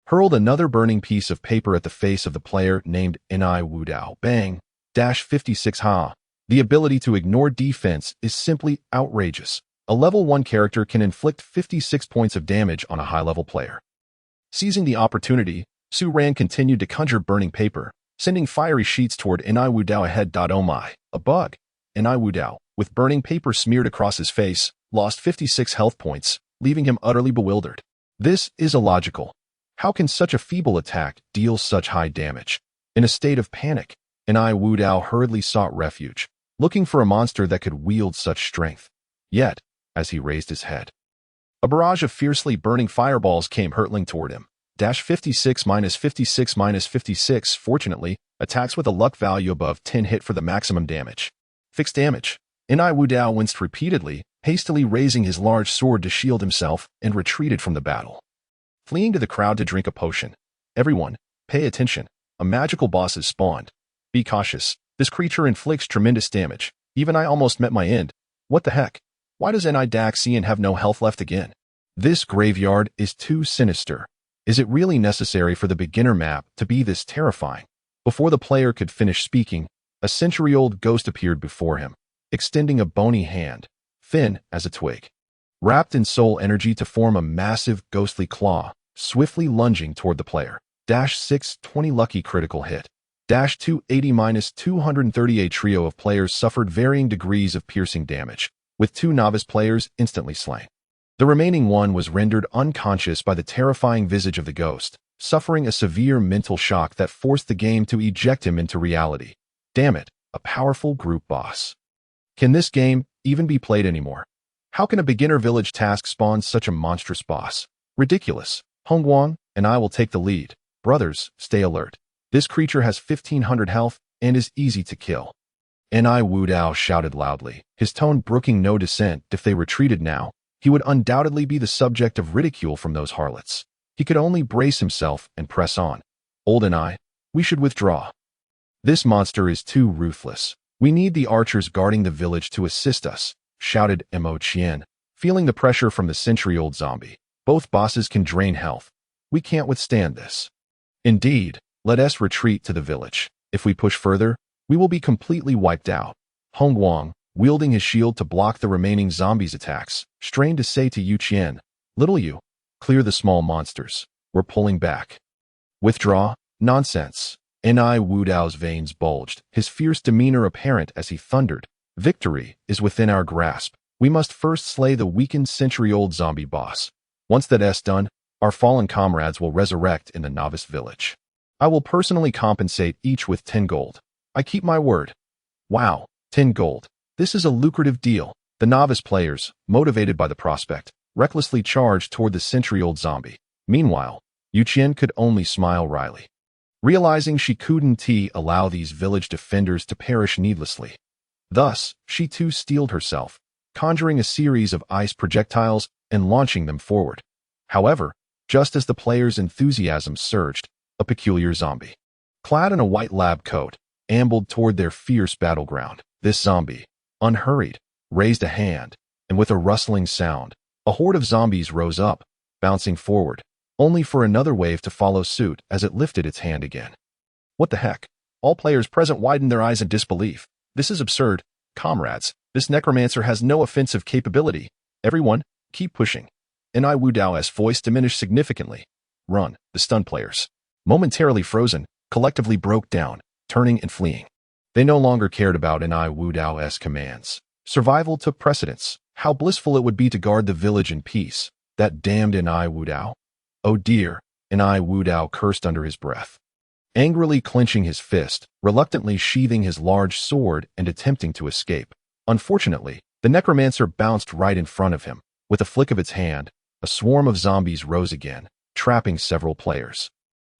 hurled another burning piece of paper at the face of the player named Ni Wu Dao. Bang! -56 Ha! The ability to ignore defense is simply outrageous. A level 1 character can inflict 56 points of damage on a high-level player. Seizing the opportunity, Su Ran continued to conjure burning paper, sending fiery sheets toward Ni Wu Dao ahead. Oh my, a bug! Ni Wu Dao, with burning paper smeared across his face, lost 56 health points, leaving him utterly bewildered. This is illogical. How can such a feeble attack deal such high damage? In a state of panic, Ni Wu Dao hurriedly sought refuge, looking for a monster that could wield such strength. Yet, as he raised his head, a barrage of fiercely burning fireballs came hurtling toward him. -56 -56 -56. Fortunately, attacks with a luck value above 10 hit for the maximum damage. Fixed damage. Ni Wu Dao winced repeatedly, hastily raising his large sword to shield himself, and retreated from the battle, fleeing to the crowd to drink a potion. Everyone, pay attention. A magical boss has spawned. Be cautious. This creature inflicts tremendous damage. Even I almost met my end. What the heck? Why does Ni Daxian have no health left again? This graveyard is too sinister. Is it really necessary for the beginner map to be this terrifying? Before the player could finish speaking, a century-old ghost appeared before him, extending a bony hand, thin as a twig, wrapped in soul energy to form a massive ghostly claw, swiftly lunging toward the player. -620 lucky critical hit. -280 -238 trio of players suffered varying degrees of piercing damage, with 2 novice players instantly slain. The remaining one was rendered unconscious by the terrifying visage of the ghost, suffering a severe mental shock that forced the game to eject him into reality. Damn it, a powerful group boss. Can this game even be played anymore? How can a beginner village task spawn such a monstrous boss? Ridiculous. Hongguang and I will take the lead. Brothers, stay alert. This creature has 1500 health and is easy to kill. Ni Wudao shouted loudly, his tone brooking no dissent. If they retreated now, he would undoubtedly be the subject of ridicule from those harlots. He could only brace himself and press on. Old and I, we should withdraw. This monster is too ruthless. We need the archers guarding the village to assist us, shouted Mo Qian, feeling the pressure from the century-old zombie. Both bosses can drain health. We can't withstand this. Indeed, let us retreat to the village. If we push further, we will be completely wiped out. Hongguang, wielding his shield to block the remaining zombies' attacks, strained to say to Yu Qian, "Little you, clear the small monsters. We're pulling back." Withdraw? Nonsense. Ni Wudao's veins bulged, his fierce demeanor apparent as he thundered, "Victory is within our grasp. We must first slay the weakened century-old zombie boss. Once that's done, our fallen comrades will resurrect in the novice village. I will personally compensate each with 10 gold. I keep my word." Wow, 10 gold. This is a lucrative deal. The novice players, motivated by the prospect, recklessly charged toward the century-old zombie. Meanwhile, Yu Qian could only smile wryly, realizing she couldn't allow these village defenders to perish needlessly. Thus, she too steeled herself, conjuring a series of ice projectiles and launching them forward. However, just as the players' enthusiasm surged, a peculiar zombie, clad in a white lab coat, ambled toward their fierce battleground. This zombie, unhurried, raised a hand, and with a rustling sound, a horde of zombies rose up, bouncing forward, only for another wave to follow suit as it lifted its hand again. What the heck? All players present widened their eyes in disbelief. This is absurd. Comrades, this necromancer has no offensive capability. Everyone, keep pushing. Ni Wudao's voice diminished significantly. Run, the stunned players, momentarily frozen, collectively broke down, turning and fleeing. They no longer cared about Ni Wudao's commands. Survival took precedence. How blissful it would be to guard the village in peace. That damned Ni Wudao. Oh dear, Ni Wudao cursed under his breath, angrily clenching his fist, reluctantly sheathing his large sword and attempting to escape. Unfortunately, the necromancer bounced right in front of him. With a flick of its hand, a swarm of zombies rose again, trapping several players,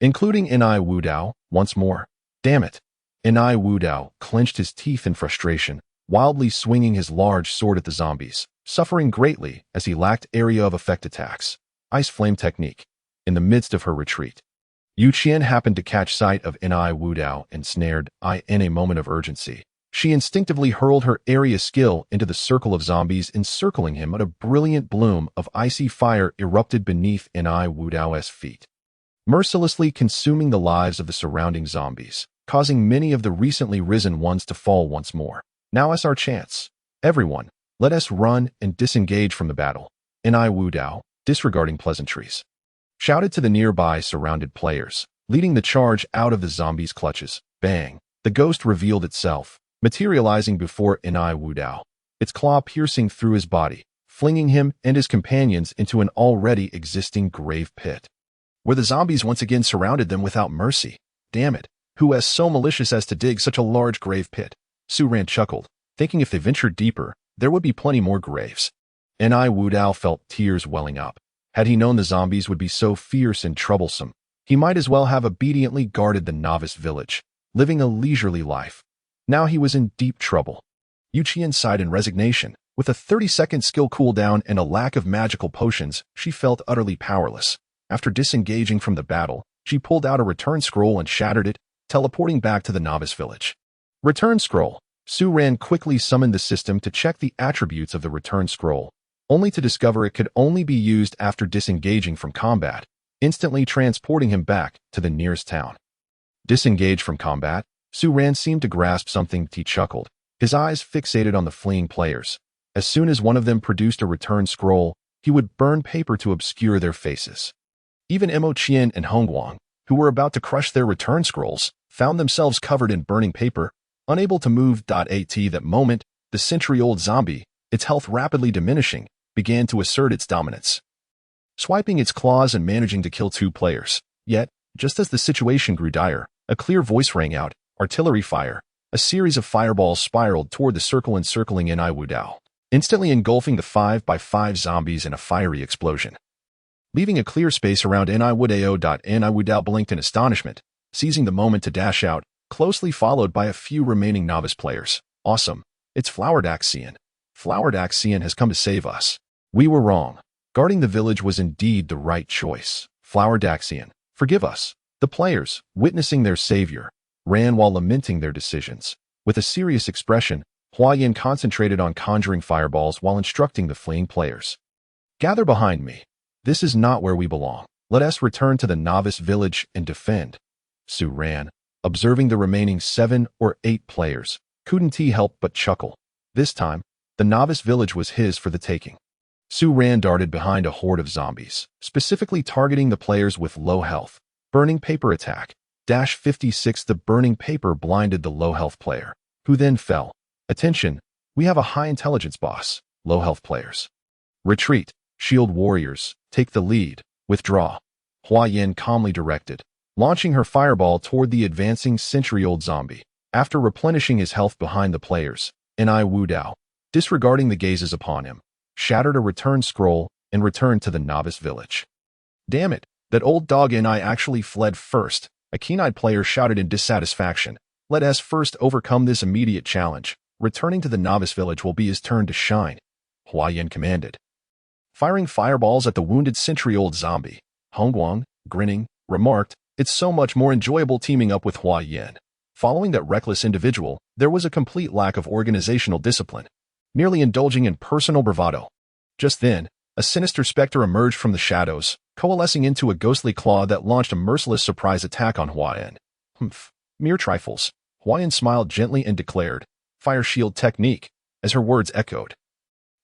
including Ni Wudao, once more. Damn it! Ni Wudao clenched his teeth in frustration, wildly swinging his large sword at the zombies, suffering greatly as he lacked area of effect attacks. Ice Flame technique. In the midst of her retreat, Yu Qian happened to catch sight of Ni Wudao and snared in a moment of urgency. She instinctively hurled her area skill into the circle of zombies encircling him, and a brilliant bloom of icy fire erupted beneath Ni Wudao's feet, mercilessly consuming the lives of the surrounding zombies, causing many of the recently risen ones to fall once more. Now is our chance. Everyone, let us run and disengage from the battle. Ni Wudao, disregarding pleasantries, shouted to the nearby surrounded players, leading the charge out of the zombies' clutches. Bang! The ghost revealed itself, materializing before Ni Wudao, its claw piercing through his body, flinging him and his companions into an already existing grave pit, where the zombies once again surrounded them without mercy. Damn it, who is so malicious as to dig such a large grave pit? Su Ran chuckled, thinking if they ventured deeper, there would be plenty more graves. Ni Wudao felt tears welling up. Had he known the zombies would be so fierce and troublesome, he might as well have obediently guarded the novice village, living a leisurely life. Now he was in deep trouble. Yu Qian sighed in resignation. With a 30-second skill cooldown and a lack of magical potions, she felt utterly powerless. After disengaging from the battle, she pulled out a return scroll and shattered it, teleporting back to the novice village. Return scroll. Su Ran quickly summoned the system to check the attributes of the return scroll, only to discover it could only be used after disengaging from combat, instantly transporting him back to the nearest town. Disengaged from combat, Su Ran seemed to grasp something. He chuckled, his eyes fixated on the fleeing players. As soon as one of them produced a return scroll, he would burn paper to obscure their faces. Even Mo Qian and Hongguang, who were about to crush their return scrolls, found themselves covered in burning paper, unable to move. At that moment, the century-old zombie, its health rapidly diminishing, began to assert its dominance, swiping its claws and managing to kill 2 players. Yet, just as the situation grew dire, a clear voice rang out, artillery fire. A series of fireballs spiraled toward the circle encircling Ni Wudao, instantly engulfing the 5x5 zombies in a fiery explosion, leaving a clear space around Ni Wudao. Ni Wudao blinked in astonishment, seizing the moment to dash out, closely followed by a few remaining novice players. Awesome. It's Flowered Axion. Flowered Axion has come to save us. We were wrong. Guarding the village was indeed the right choice. Flowered Axion, forgive us. The players, witnessing their savior, ran while lamenting their decisions. With a serious expression, Hua Yin concentrated on conjuring fireballs while instructing the fleeing players. Gather behind me. This is not where we belong. Let us return to the novice village and defend. Su Ran, observing the remaining 7 or 8 players, couldn't he help but chuckle. This time, the novice village was his for the taking. Su Ran darted behind a horde of zombies, specifically targeting the players with low health. Burning paper attack. -56. The burning paper blinded the low health player, who then fell. Attention, we have a high intelligence boss. Low health players. Retreat. Shield warriors, take the lead. Withdraw. Hua Yin calmly directed, launching her fireball toward the advancing century-old zombie. After replenishing his health behind the players, Ni Wudao, disregarding the gazes upon him, shattered a return scroll and returned to the novice village. Damn it, that old dog Ni actually fled first. A keen-eyed player shouted in dissatisfaction. Let us first overcome this immediate challenge. Returning to the novice village will be his turn to shine. Hua Yin commanded, firing fireballs at the wounded century-old zombie. Hongguang, grinning, remarked, it's so much more enjoyable teaming up with Hua Yin. Following that reckless individual, there was a complete lack of organizational discipline, nearly indulging in personal bravado. Just then, a sinister specter emerged from the shadows, coalescing into a ghostly claw that launched a merciless surprise attack on Hua Yin. Mere trifles. Hua Yin smiled gently and declared, fire shield technique, as her words echoed.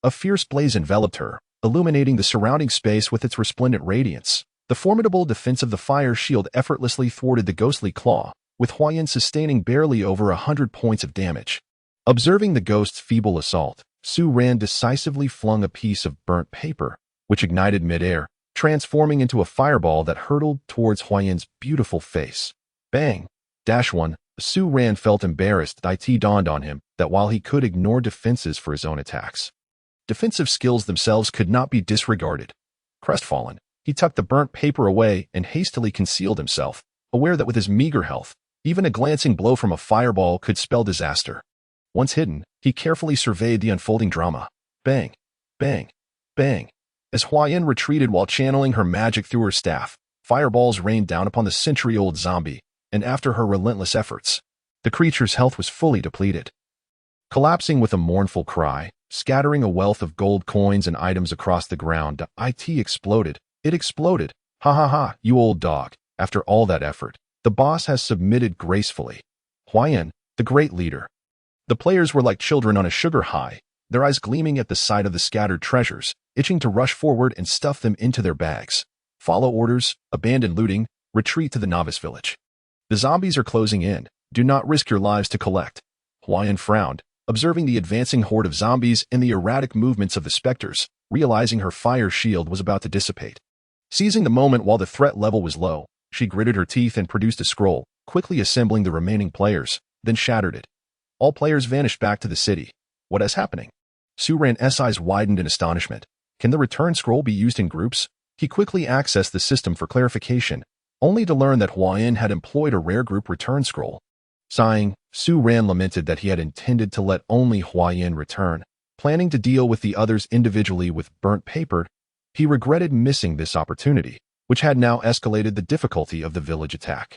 A fierce blaze enveloped her, illuminating the surrounding space with its resplendent radiance. The formidable defense of the fire shield effortlessly thwarted the ghostly claw, with Hua Yin sustaining barely over 100 points of damage. Observing the ghost's feeble assault, Su Ran decisively flung a piece of burnt paper, which ignited midair, transforming into a fireball that hurtled towards Hua Yin's beautiful face. Bang! -1. Su Ran felt embarrassed. It dawned on him that while he could ignore defenses for his own attacks, defensive skills themselves could not be disregarded. Crestfallen, he tucked the burnt paper away and hastily concealed himself, aware that with his meager health, even a glancing blow from a fireball could spell disaster. Once hidden, he carefully surveyed the unfolding drama. Bang! Bang! Bang! As Hua Yin retreated while channeling her magic through her staff, fireballs rained down upon the century-old zombie, and after her relentless efforts, the creature's health was fully depleted. Collapsing with a mournful cry, scattering a wealth of gold coins and items across the ground, it exploded. It exploded. Ha ha ha, you old dog. After all that effort, the boss has submitted gracefully. Hua Yin, the great leader. The players were like children on a sugar high, their eyes gleaming at the sight of the scattered treasures, itching to rush forward and stuff them into their bags. Follow orders, abandon looting, retreat to the novice village. The zombies are closing in. Do not risk your lives to collect. Hua Yin frowned, observing the advancing horde of zombies and the erratic movements of the specters, realizing her fire shield was about to dissipate. Seizing the moment while the threat level was low, she gritted her teeth and produced a scroll, quickly assembling the remaining players, then shattered it. All players vanished back to the city. What is happening? Su Ran's eyes widened in astonishment. Can the return scroll be used in groups? He quickly accessed the system for clarification, only to learn that Hua Yin had employed a rare group return scroll. Sighing, Su Ran lamented that he had intended to let only Hua Yin return, planning to deal with the others individually with burnt paper. He regretted missing this opportunity, which had now escalated the difficulty of the village attack.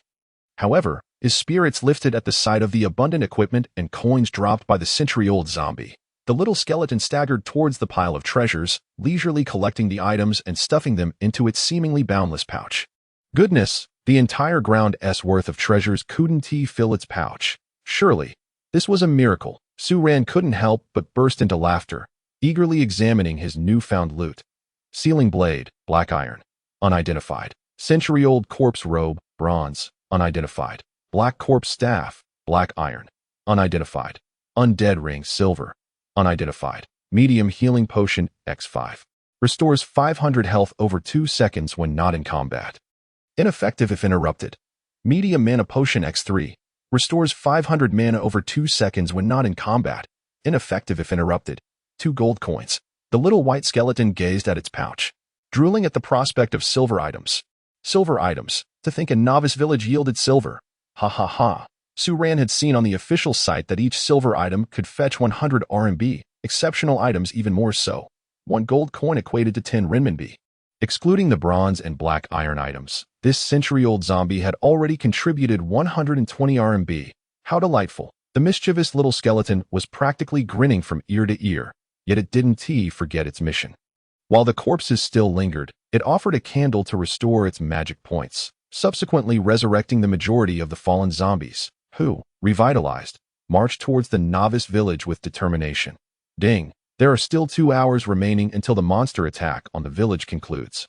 However, His spirits lifted at the sight of the abundant equipment and coins dropped by the century-old zombie. The little skeleton staggered towards the pile of treasures, leisurely collecting the items and stuffing them into its seemingly boundless pouch. Goodness, the entire ground's worth of treasures couldn't fill its pouch. Surely, this was a miracle. Su-ran couldn't help but burst into laughter, eagerly examining his newfound loot. Sealing blade, black iron, unidentified. Century-old corpse robe, bronze, unidentified. Black corpse staff, black iron, unidentified. Undead ring, silver, unidentified. Medium healing potion, X5. Restores 500 health over 2 seconds when not in combat. Ineffective if interrupted. Medium mana potion, X3. Restores 500 mana over 2 seconds when not in combat. Ineffective if interrupted. 2 gold coins. The little white skeleton gazed at its pouch, drooling at the prospect of silver items. Silver items. To think a novice village yielded silver. Ha ha ha. Su-ran had seen on the official site that each silver item could fetch 100 RMB, exceptional items even more so. 1 gold coin equated to 10 renminbi. Excluding the bronze and black iron items, this century-old zombie had already contributed 120 RMB. How delightful. The mischievous little skeleton was practically grinning from ear to ear, yet it didn't forget its mission. While the corpses still lingered, it offered a candle to restore its magic points, subsequently resurrecting the majority of the fallen zombies, who, revitalized, marched towards the novice village with determination. Ding! There are still 2 hours remaining until the monster attack on the village concludes.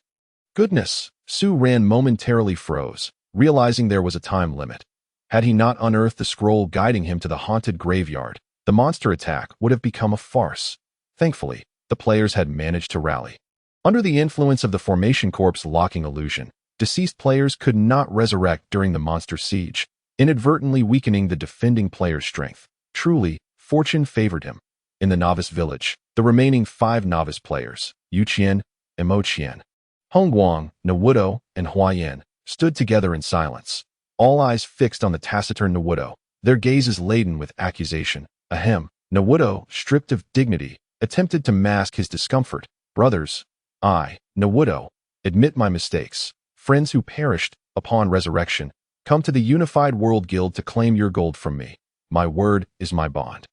Goodness! Su-ran momentarily froze, realizing there was a time limit. Had he not unearthed the scroll guiding him to the haunted graveyard, the monster attack would have become a farce. Thankfully, the players had managed to rally. Under the influence of the formation corpse locking illusion, deceased players could not resurrect during the monster siege, inadvertently weakening the defending player's strength. Truly, fortune favored him. In the novice village, the remaining 5 novice players, Yuqian, Imoqian, Hongguang, Nawudo, and Huayan, stood together in silence, all eyes fixed on the taciturn Nawudo, their gazes laden with accusation. Ahem. Nawudo, stripped of dignity, attempted to mask his discomfort. Brothers, I, Nawudo, admit my mistakes. Friends who perished upon resurrection, come to the Unified World Guild to claim your gold from me. My word is my bond.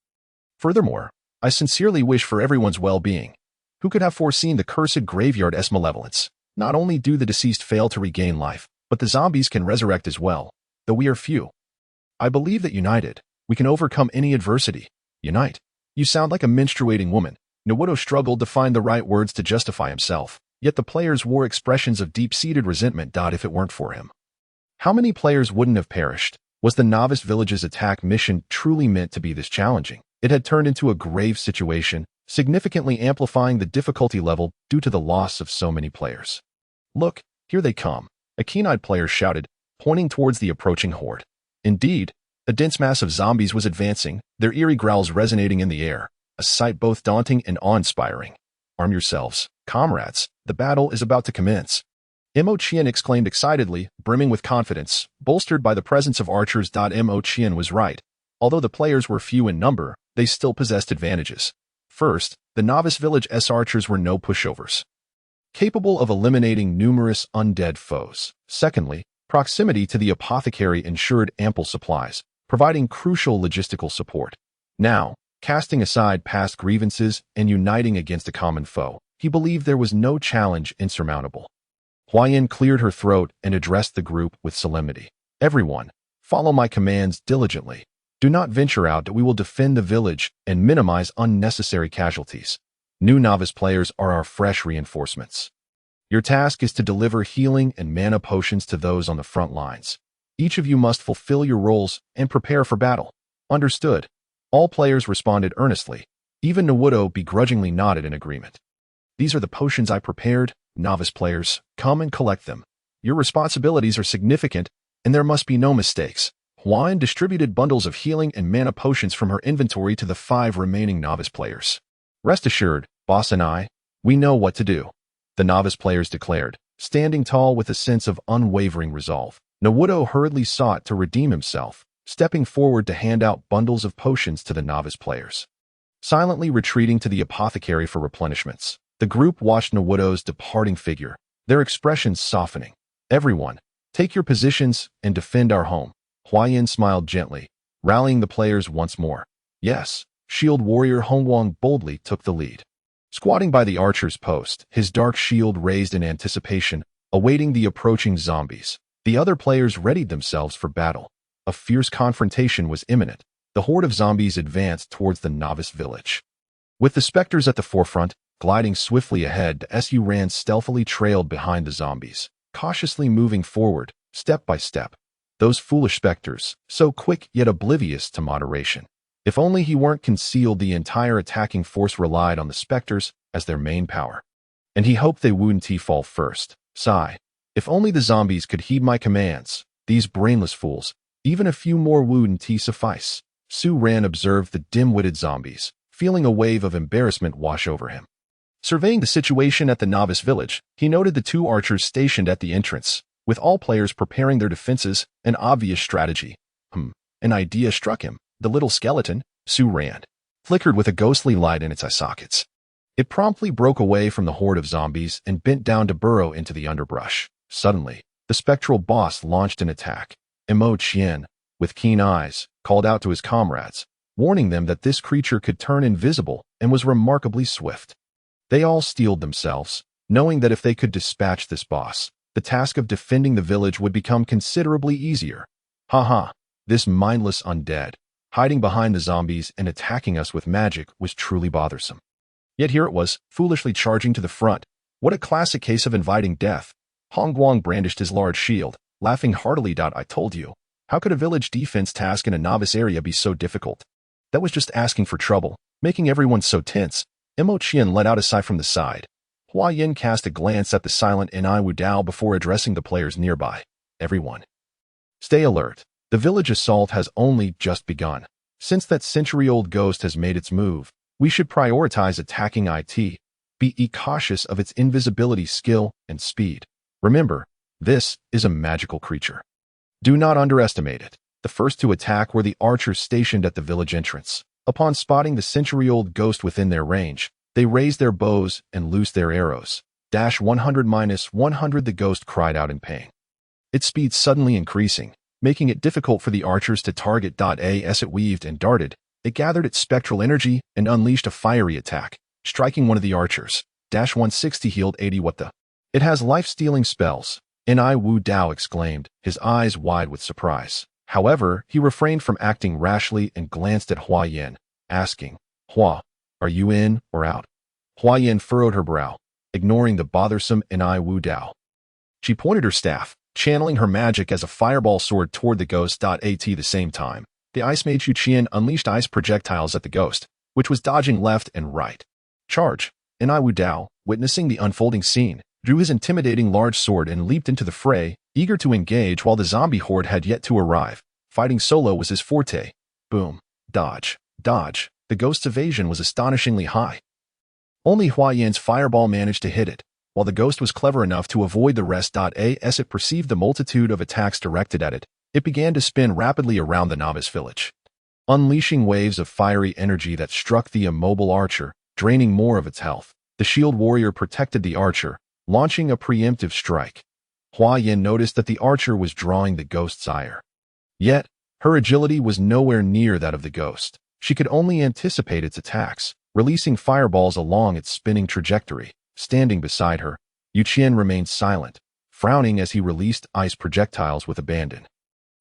Furthermore, I sincerely wish for everyone's well-being. Who could have foreseen the cursed graveyard's malevolence? Not only do the deceased fail to regain life, but the zombies can resurrect as well, though we are few. I believe that united, we can overcome any adversity. Unite. You sound like a menstruating woman. Nawudo struggled to find the right words to justify himself, yet the players wore expressions of deep-seated resentment. If it weren't for him, how many players wouldn't have perished? Was the novice village's attack mission truly meant to be this challenging? It had turned into a grave situation, significantly amplifying the difficulty level due to the loss of so many players. Look, here they come, a keen-eyed player shouted, pointing towards the approaching horde. Indeed, a dense mass of zombies was advancing, their eerie growls resonating in the air, a sight both daunting and awe-inspiring. Arm yourselves, comrades, the battle is about to commence. Imoqian exclaimed excitedly, brimming with confidence, bolstered by the presence of archers. Imoqian was right. Although the players were few in number, they still possessed advantages. First, the novice village's archers were no pushovers, capable of eliminating numerous undead foes. Secondly, proximity to the apothecary ensured ample supplies, providing crucial logistical support. Now, casting aside past grievances and uniting against a common foe, he believed there was no challenge insurmountable. Huayan cleared her throat and addressed the group with solemnity. Everyone, follow my commands diligently. Do not venture out. We will defend the village and minimize unnecessary casualties. New novice players are our fresh reinforcements. Your task is to deliver healing and mana potions to those on the front lines. Each of you must fulfill your roles and prepare for battle. Understood. All players responded earnestly. Even Nawudo begrudgingly nodded in agreement. These are the potions I prepared. Novice players, come and collect them. Your responsibilities are significant, and there must be no mistakes. Huan distributed bundles of healing and mana potions from her inventory to the 5 remaining novice players. Rest assured, boss and I, we know what to do, the novice players declared, standing tall with a sense of unwavering resolve. Nawudo hurriedly sought to redeem himself, stepping forward to hand out bundles of potions to the novice players. Silently retreating to the apothecary for replenishments, the group watched Nawudo's departing figure, their expressions softening. Everyone, take your positions and defend our home. Huayan smiled gently, rallying the players once more. Yes, shield warrior Hongguang boldly took the lead. Squatting by the archer's post, his dark shield raised in anticipation, awaiting the approaching zombies. The other players readied themselves for battle. A fierce confrontation was imminent. The horde of zombies advanced towards the novice village. With the specters at the forefront, gliding swiftly ahead, Su Ran stealthily trailed behind the zombies, cautiously moving forward, step by step. Those foolish specters, so quick yet oblivious to moderation. If only he weren't concealed, the entire attacking force relied on the specters as their main power. And he hoped they wouldn't fall first. Sigh. If only the zombies could heed my commands. These brainless fools. Even a few more wouldn't suffice. Su Ran observed the dim-witted zombies, feeling a wave of embarrassment wash over him. Surveying the situation at the novice village, he noted the two archers stationed at the entrance, with all players preparing their defenses, an obvious strategy. An idea struck him. The little skeleton, Su Ran, flickered with a ghostly light in its eye sockets. It promptly broke away from the horde of zombies and bent down to burrow into the underbrush. Suddenly, the spectral boss launched an attack. Mo Qian, with keen eyes, called out to his comrades, warning them that this creature could turn invisible and was remarkably swift. They all steeled themselves, knowing that if they could dispatch this boss, the task of defending the village would become considerably easier. This mindless undead, hiding behind the zombies and attacking us with magic, was truly bothersome. Yet here it was, foolishly charging to the front. What a classic case of inviting death. Hongguang brandished his large shield, laughing heartily. I told you. How could a village defense task in a novice area be so difficult? That was just asking for trouble, making everyone so tense. Mo Qian let out a sigh from the side. Hua Yin cast a glance at the silent Nai Wu Dao before addressing the players nearby. Everyone, stay alert. The village assault has only just begun. Since that century-old ghost has made its move, we should prioritize attacking it. Be cautious of its invisibility, skill, and speed. Remember, this is a magical creature. Do not underestimate it. The first to attack were the archers stationed at the village entrance. Upon spotting the century-old ghost within their range, they raised their bows and loosed their arrows. -100 the ghost cried out in pain. Its speed suddenly increasing, making it difficult for the archers to target. As it weaved and darted, it gathered its spectral energy and unleashed a fiery attack, striking one of the archers. -160 healed 80 what the? It has life-stealing spells, Nai Wu Dao exclaimed, his eyes wide with surprise. However, he refrained from acting rashly and glanced at Hua Yin, asking, Hua, are you in or out? Hua Yin furrowed her brow, ignoring the bothersome Nai Wu Dao. She pointed her staff, channeling her magic as a fireball soared toward the ghost. At the same time, the ice mage Yu Qian unleashed ice projectiles at the ghost, which was dodging left and right. Charge! Nai Wu Dao, witnessing the unfolding scene, drew his intimidating large sword and leaped into the fray, eager to engage while the zombie horde had yet to arrive. Fighting solo was his forte. Boom. Dodge. Dodge. The ghost's evasion was astonishingly high. Only Hua Yin's fireball managed to hit it, while the ghost was clever enough to avoid the rest. As it perceived the multitude of attacks directed at it, it began to spin rapidly around the novice village, unleashing waves of fiery energy that struck the immobile archer, draining more of its health. The shield warrior protected the archer, launching a preemptive strike. Hua Yin noticed that the archer was drawing the ghost's ire. Yet, her agility was nowhere near that of the ghost. She could only anticipate its attacks, releasing fireballs along its spinning trajectory. Standing beside her, Yu Qian remained silent, frowning as he released ice projectiles with abandon.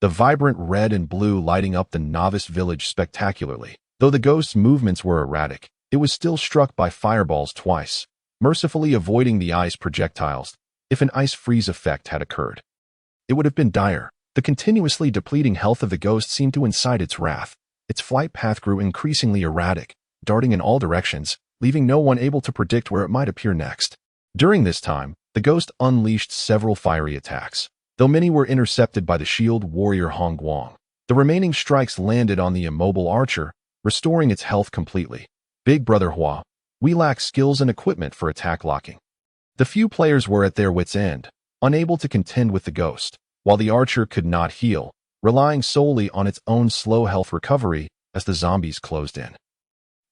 The vibrant red and blue lighting up the novice village spectacularly. Though the ghost's movements were erratic, it was still struck by fireballs twice, mercifully avoiding the ice projectiles. If an ice freeze effect had occurred, it would have been dire. The continuously depleting health of the ghost seemed to incite its wrath. Its flight path grew increasingly erratic, darting in all directions, leaving no one able to predict where it might appear next. During this time, the ghost unleashed several fiery attacks. Though many were intercepted by the shield warrior Hongguang, the remaining strikes landed on the immobile archer, restoring its health completely. Big Brother Hua, we lack skills and equipment for attack locking. The few players were at their wits' end, unable to contend with the ghost, while the archer could not heal, relying solely on its own slow health recovery as the zombies closed in.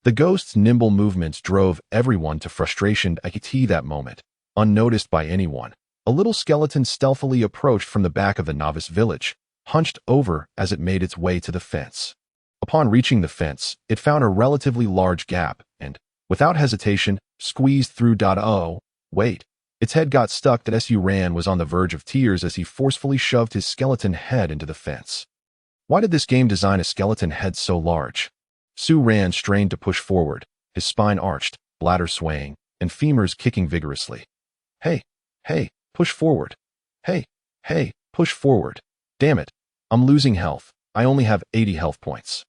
The ghost's nimble movements drove everyone to frustration. At that moment, unnoticed by anyone, a little skeleton stealthily approached from the back of the novice village, hunched over as it made its way to the fence. Upon reaching the fence, it found a relatively large gap and, without hesitation, squeezed through. Oh, wait. Its head got stuck. Su Ran was on the verge of tears as he forcefully shoved his skeleton head into the fence. Why did this game design a skeleton head so large? Su Ran strained to push forward, his spine arched, bladder swaying, and femurs kicking vigorously. Hey, push forward. Hey, push forward. Damn it. I'm losing health. I only have 80 health points.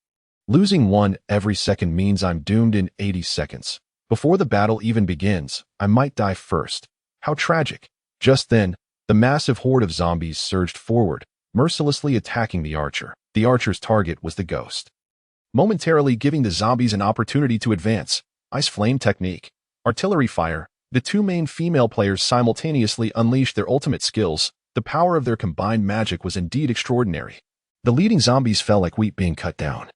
Losing one every second means I'm doomed in 80 seconds. Before the battle even begins, I might die first. How tragic. Just then, the massive horde of zombies surged forward, mercilessly attacking the archer. The archer's target was the ghost. Momentarily giving the zombies an opportunity to advance. Ice flame technique. Artillery fire. The two main female players simultaneously unleashed their ultimate skills. The power of their combined magic was indeed extraordinary. The leading zombies fell like wheat being cut down.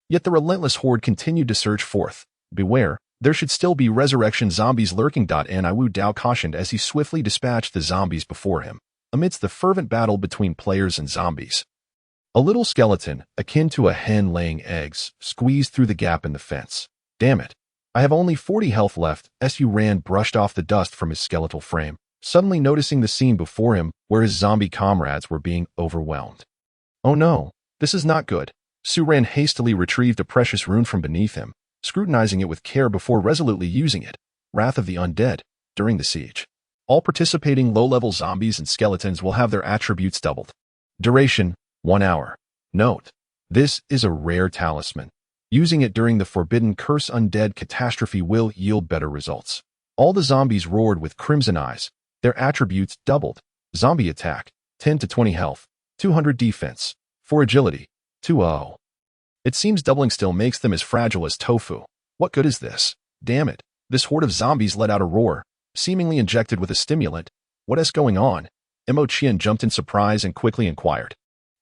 Yet the relentless horde continued to surge forth. Beware, there should still be resurrection zombies lurking. Wu Dao cautioned as he swiftly dispatched the zombies before him, amidst the fervent battle between players and zombies. A little skeleton, akin to a hen laying eggs, squeezed through the gap in the fence. Damn it. I have only 40 health left. Su Ran brushed off the dust from his skeletal frame, suddenly noticing the scene before him where his zombie comrades were being overwhelmed. Oh no, this is not good. Su Ran hastily retrieved a precious rune from beneath him, scrutinizing it with care before resolutely using it. Wrath of the Undead. During the siege, all participating low-level zombies and skeletons will have their attributes doubled. Duration, 1 hour. Note, this is a rare talisman. Using it during the Forbidden Curse Undead catastrophe will yield better results. All the zombies roared with crimson eyes. Their attributes doubled. Zombie attack, 10 to 20 health, 200 defense, 4 agility, 2-0. It seems doubling still makes them as fragile as tofu. What good is this? Damn it. This horde of zombies let out a roar, seemingly injected with a stimulant. What is going on? Mo Qian jumped in surprise and quickly inquired.